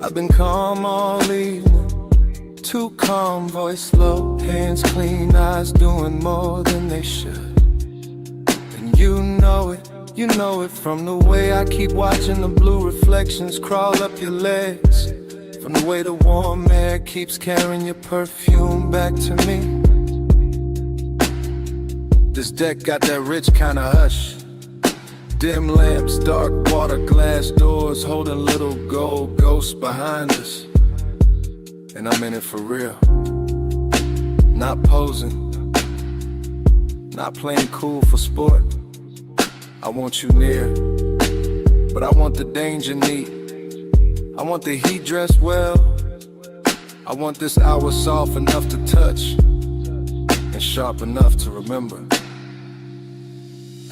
Speaker 15: I've been calm all evening, too calm, voice low, hands clean, eyes doing more than they should. And you know it from the way I keep watching the blue reflections crawl up your legs, from the way the warm air keeps carrying your perfume back to me. This deck got that rich kind of hush. Dim lamps, dark water, glass doors, holding little gold ghosts behind us. And I'm in it for real. Not posing, not playing cool for sport. I want you near, but I want the danger neat. I want the heat dressed well. I want this hour soft enough to touch and
Speaker 14: sharp enough to remember.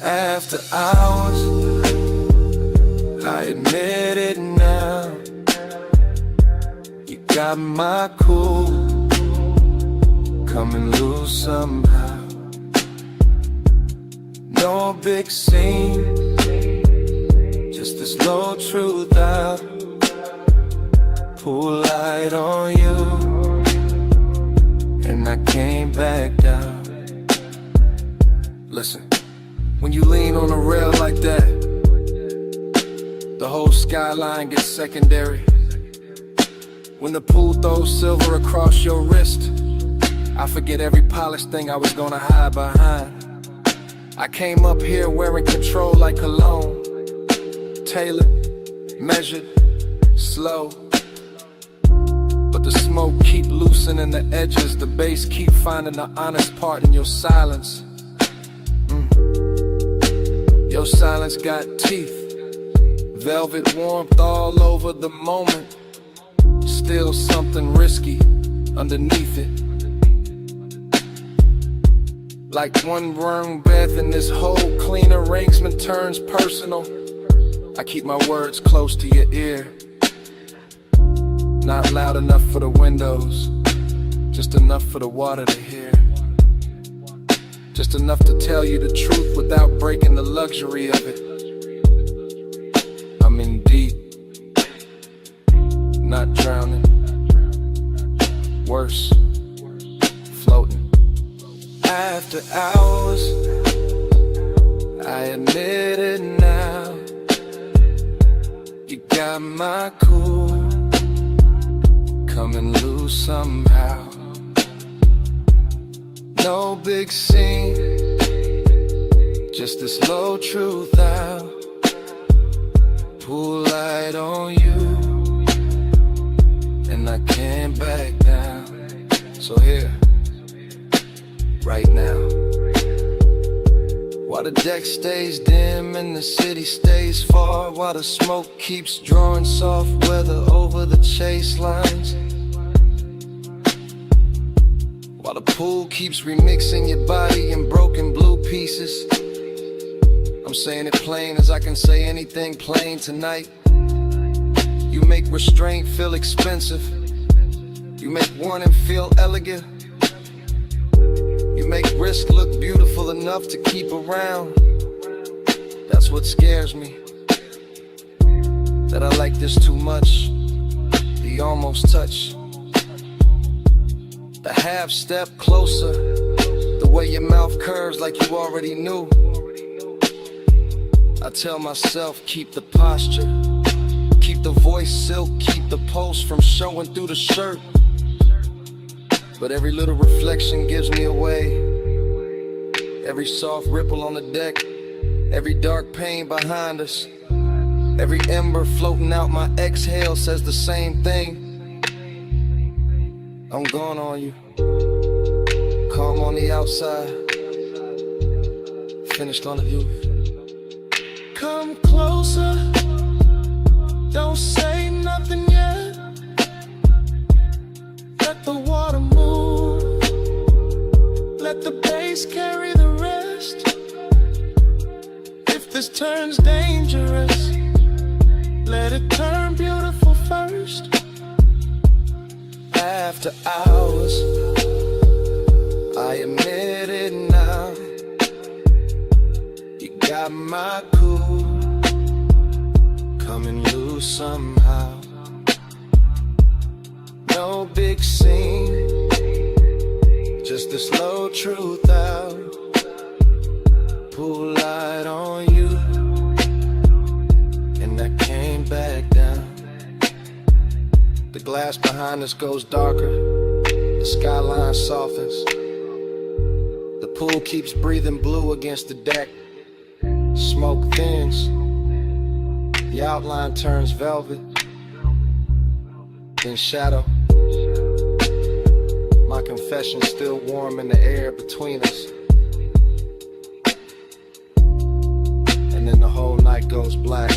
Speaker 14: After hours, I admit it now, you got my cool coming loose somehow. No big scene, just this low truth out. Pull light on you, and I came back down. Listen, when you lean on a rail like that, the whole skyline gets secondary. When the pool throws silver across your wrist, I forget every polished thing I was gonna hide behind. I came up here wearing control like cologne, tailored, measured, slow. But the smoke keep loosening the edges, the bass keep finding the honest part in your silence. Your silence got teeth, velvet warmth all over the moment. Still something risky underneath it. Like one wrong breath and this whole clean arrangement turns personal. I keep my words close to your ear, not loud enough for the windows, just enough for the water to hear. Just enough to tell you the truth without breaking the luxury of it. I'm in deep, not drowning, worse, floating. After hours, I admit it now, you got my cool coming loose somehow. No big scene, just this low truth out. Pull light on you, and I can't back down. So here, right now, while the deck stays dim and the city stays far, while the smoke keeps drawing soft weather over the chase lines, while the pool keeps remixing your body in broken blue pieces. I'm saying it plain as I can say anything plain tonight. You make restraint feel expensive, you make warning feel elegant, you make risk look beautiful enough to keep around. That's what scares me, that I like this too much, the almost touch, the half step closer, the way your mouth curves like you already knew. I tell myself, keep the posture, keep the voice silk, keep the pulse from showing through the shirt. But every little reflection gives me away. Every soft ripple on the deck, every dark pain behind us, every ember floating out my exhale says the same thing. I'm gone on you, calm on the outside, finished on the view. Come closer, don't say nothing yet. Let the water move, let the bass carry the rest. If this turns dangerous, let it turn beautiful first. After hours, I admit it now, you got my cool coming loose somehow. No big scene, just this low truth out. Pull light on you, and I came back down. The glass behind us goes darker, the skyline softens, the pool keeps breathing blue against the deck. Smoke thins, the outline turns velvet, then shadow. My confession's still warm in the air between us. And then the whole night goes black.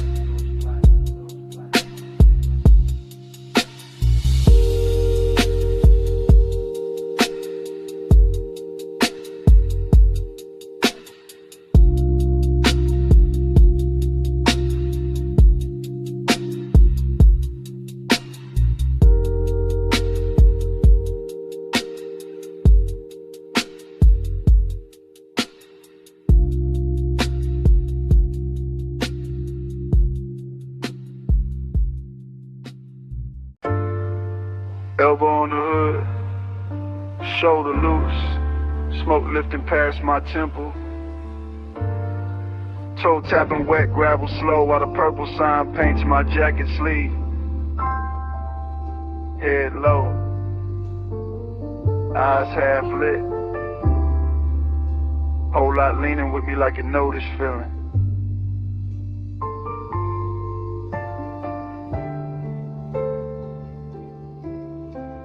Speaker 18: Elbow on the hood, shoulder loose, smoke lifting past my temple. Toe tapping wet, gravel slow while the purple sign paints my jacket sleeve. Head low, eyes half lit. Whole lot leaning with me like you know this feeling.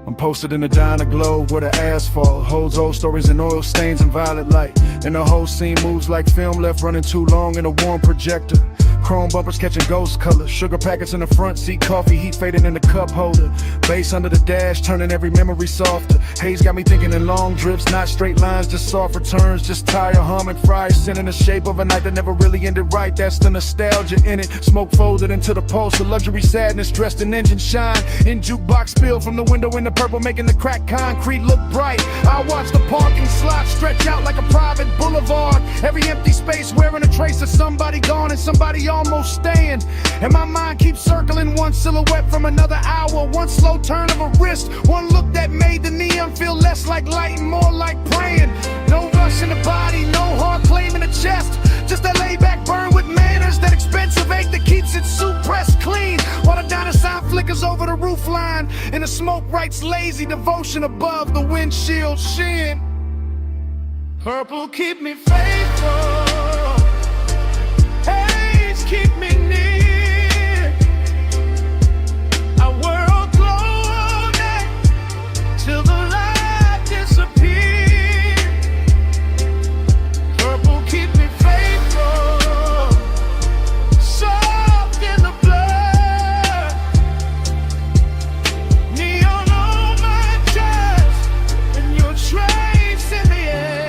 Speaker 10: I'm posted in the diner globe where the asphalt holds old stories and oil stains and violet light. And the whole scene moves like film left running too long in a warm projector. Chrome bumpers catching ghost colors, sugar packets in the front seat, coffee heat fading in the cup holder. Bass under the dash, turning every memory softer. Haze got me thinking in long drifts, not straight lines, just soft returns. Just tire humming, fries sending the shape of a night that never really ended right. That's the nostalgia in it. Smoke folded into the pulse, the luxury sadness dressed in engine shine. In jukebox spill from the window in the purple, making the cracked concrete look bright. I watch the parking slot stretch out like a private boulevard. Every empty space wearing a trace of somebody gone and somebody almost staying. And my mind keeps circling one silhouette from another hour. One slow turn of a wrist, one look that made the neon feel less like light and more like praying. No rush in the body, no hard claim in the chest. Just that laid back burn with manners, that expensive ache that keeps it suit pressed clean. While the diner sign flickers over the roof line, and the smoke writes lazy devotion above the windshield sheen.
Speaker 9: Purple, keep me faithful. Haze, keep me near. Our world glow all night till the light disappears. Purple, keep me faithful. Soft in the blood. Neon on my chest, and your trace in the air.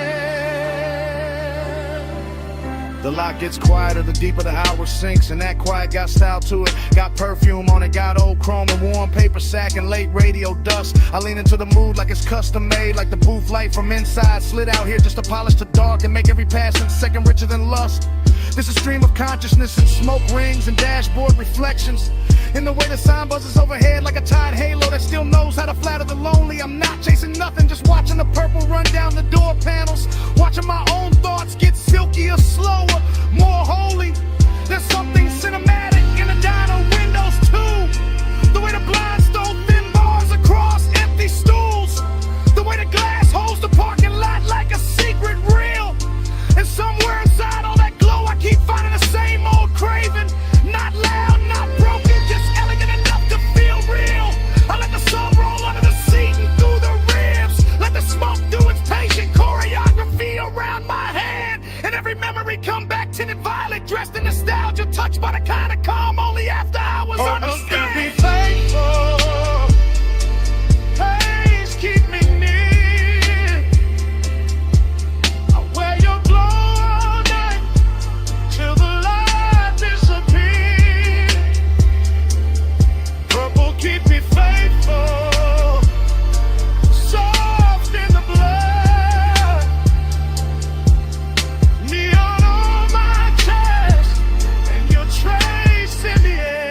Speaker 10: The lot gets quieter, the deeper the hour sinks, and that quiet got style to it. Got perfume on it, got old chrome and warm paper sack and late radio dust. I lean into the mood like it's custom made, like the booth light from inside slid out here just to polish the dark and make every passing second richer than lust. This is a stream of consciousness and smoke rings and dashboard reflections. In the way the sign buzzes overhead like a tide halo that still knows how to flatter the lonely. I'm not chasing nothing, just watching the purple run down the door panels. Watching my own thoughts get silkier, slower, more holy. There's something cinematic in the diner windows too. The way the blinds throw thin bars across empty stools. The way the glass holds the parking lot like a secret reel. And somewhere inside all that glow I keep finding the same old craving. Not loud, not broken, just elegant enough to feel real. I let the sun roll under the seat and through the ribs. Let the smoke do its patient choreography around my hand. And every memory come back tinted violet, dressed in nostalgia, touched by the kind of calm only after hours understand.
Speaker 9: Keep me faithful. Haze, keep me near. I wear your glow all night till the light disappears. Purple, keep me faithful. Soft in the blood. Neon on my chest, and your trace in the air.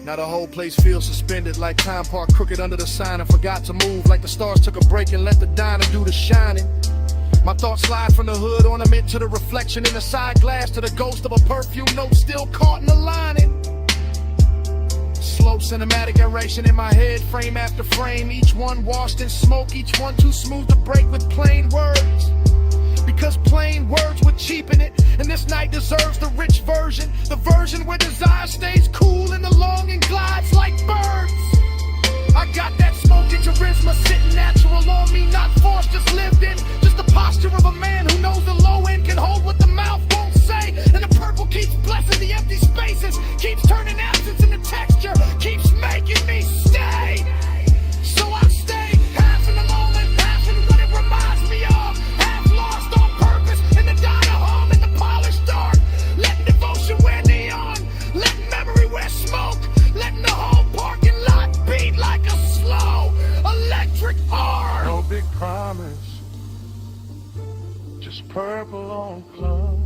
Speaker 10: Now the whole place feels suspended, like time parked crooked under the sign and forgot to move, like the stars took a break and let the diner do the shining. My thoughts slide from the hood ornament to the reflection in the side glass to the ghost of a perfume note still caught in the lining. Slow cinematic narration in my head, frame after frame, each one washed in smoke, each one too smooth to break with plain words. Because plain words would cheapen it, and this night deserves the rich version. The version where desire stays cool and the longing glides like birds. I got that smoky charisma sitting natural on me, not forced, just lived in. Just the posture of a man who knows the low end can hold what the mouth won't say. And the purple keeps blessing the empty spaces, keeps turning absence into texture, keeps making me stay. So I stay, half in the moment, half in what it reminds me of. Half lost on purpose in the diner home in the polished dark. Letting devotion wear neon, letting memory wear smoke, letting the whole parking lot beat like a slow electric arc.
Speaker 18: No big promise, just purple on plum.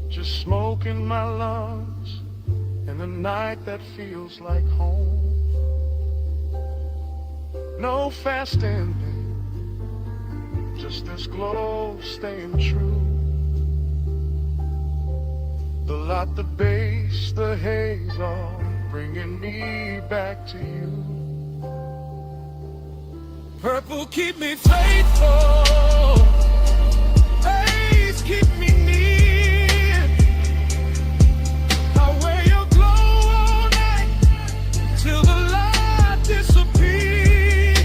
Speaker 18: Just smoke in my lungs, and
Speaker 20: a night that feels like home. No fast ending, just this glow staying true. The light, the bass, the haze, all bringing me back to you. Purple, keep me faithful. Haze, keep me near. I'll wear your glow all night till the light disappears.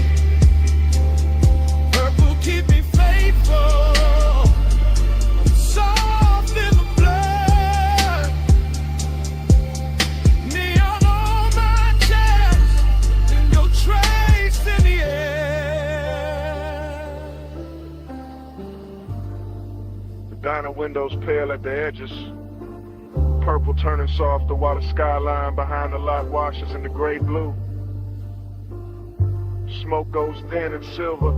Speaker 20: Purple, keep me faithful. Soft in the blood. Neon on my chest, and your trace in the air. The diner windows pale at the edges. Purple turning soft, the water skyline behind the lot washes in the gray blue. Smoke goes thin and silver,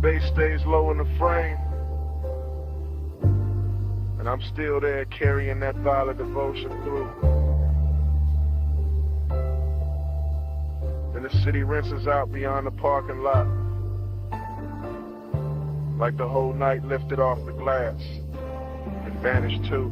Speaker 20: bass stays low in the frame. And I'm still there carrying that violet devotion through. Then the city rinses out beyond the parking lot, like the whole night lifted off the glass and vanished too.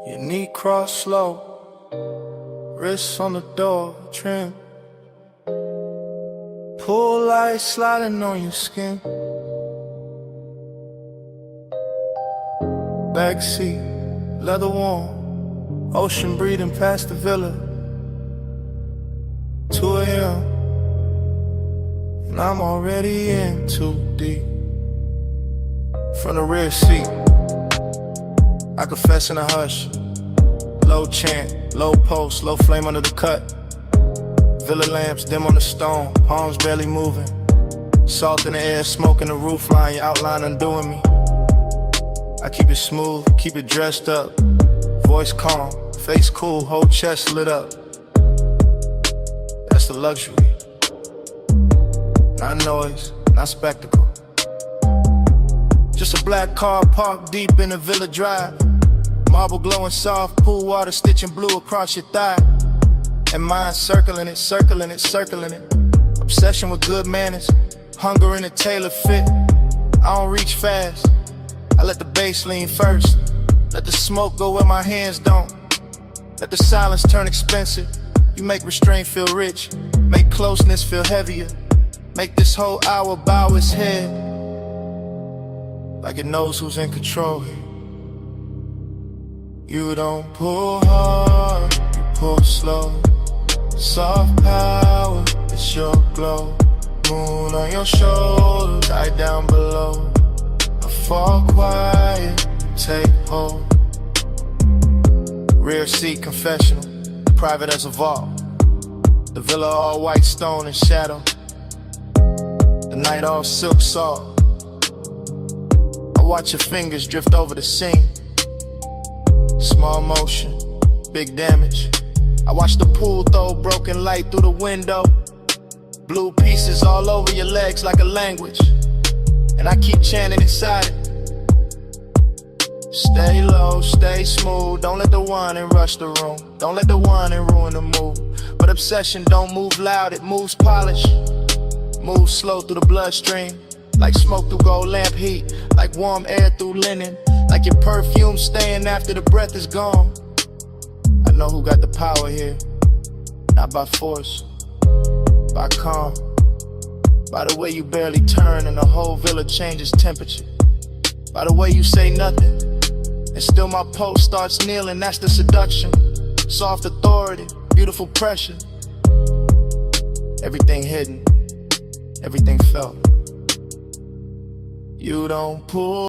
Speaker 9: Your knee cross slow, wrists on the door trim. Pull light sliding on your skin. Backseat, leather warm, ocean breathing past the villa. 2 a.m. and I'm already in too deep. From the rear seat, I confess in a hush. Low chant, low post, low flame under the cut. Villa lamps dim on the stone, palms barely moving. Salt in the air, smoke in the roof line, your outline undoing me. I keep it smooth, keep it dressed up. Voice calm, face cool, whole chest lit up. That's the luxury. Not noise, not spectacle. Just a black car parked deep in the Villa Drive. Marble glowing soft, pool water stitching blue across your thigh. And mine circling it, circling it, circling it. Obsession with good manners, hunger in a tailored fit. I don't reach fast, I let the bass lean first. Let the smoke go where my hands don't. Let the silence turn expensive. You make restraint feel rich, make closeness feel heavier. Make this whole hour bow its head, like it knows who's in control here. You don't pull hard, you pull slow. Soft power, it's your glow. Moon on your shoulders, eye down below. I fall quiet, take hold. Rear seat confessional, private as a vault. The villa all white stone and shadow. The night all silk salt. I watch your fingers drift over the scene. Small motion, big damage. I watch the pool throw broken light through the window. Blue pieces all over your legs like a language. And I keep chanting inside it. Stay low, stay smooth. Don't let the whining rush the room. Don't let the whining ruin the mood. But obsession don't move loud, it moves polished. Moves slow through the bloodstream. Like smoke through gold lamp heat. Like warm air through linen. Like your perfume staying after the breath is gone. I know who got the power here. Not by force, by calm. By the way you barely turn and the whole villa changes temperature. By the way you say nothing and still my pulse starts kneeling. That's the seduction. Soft authority, beautiful pressure. Everything hidden, everything felt. You don't pull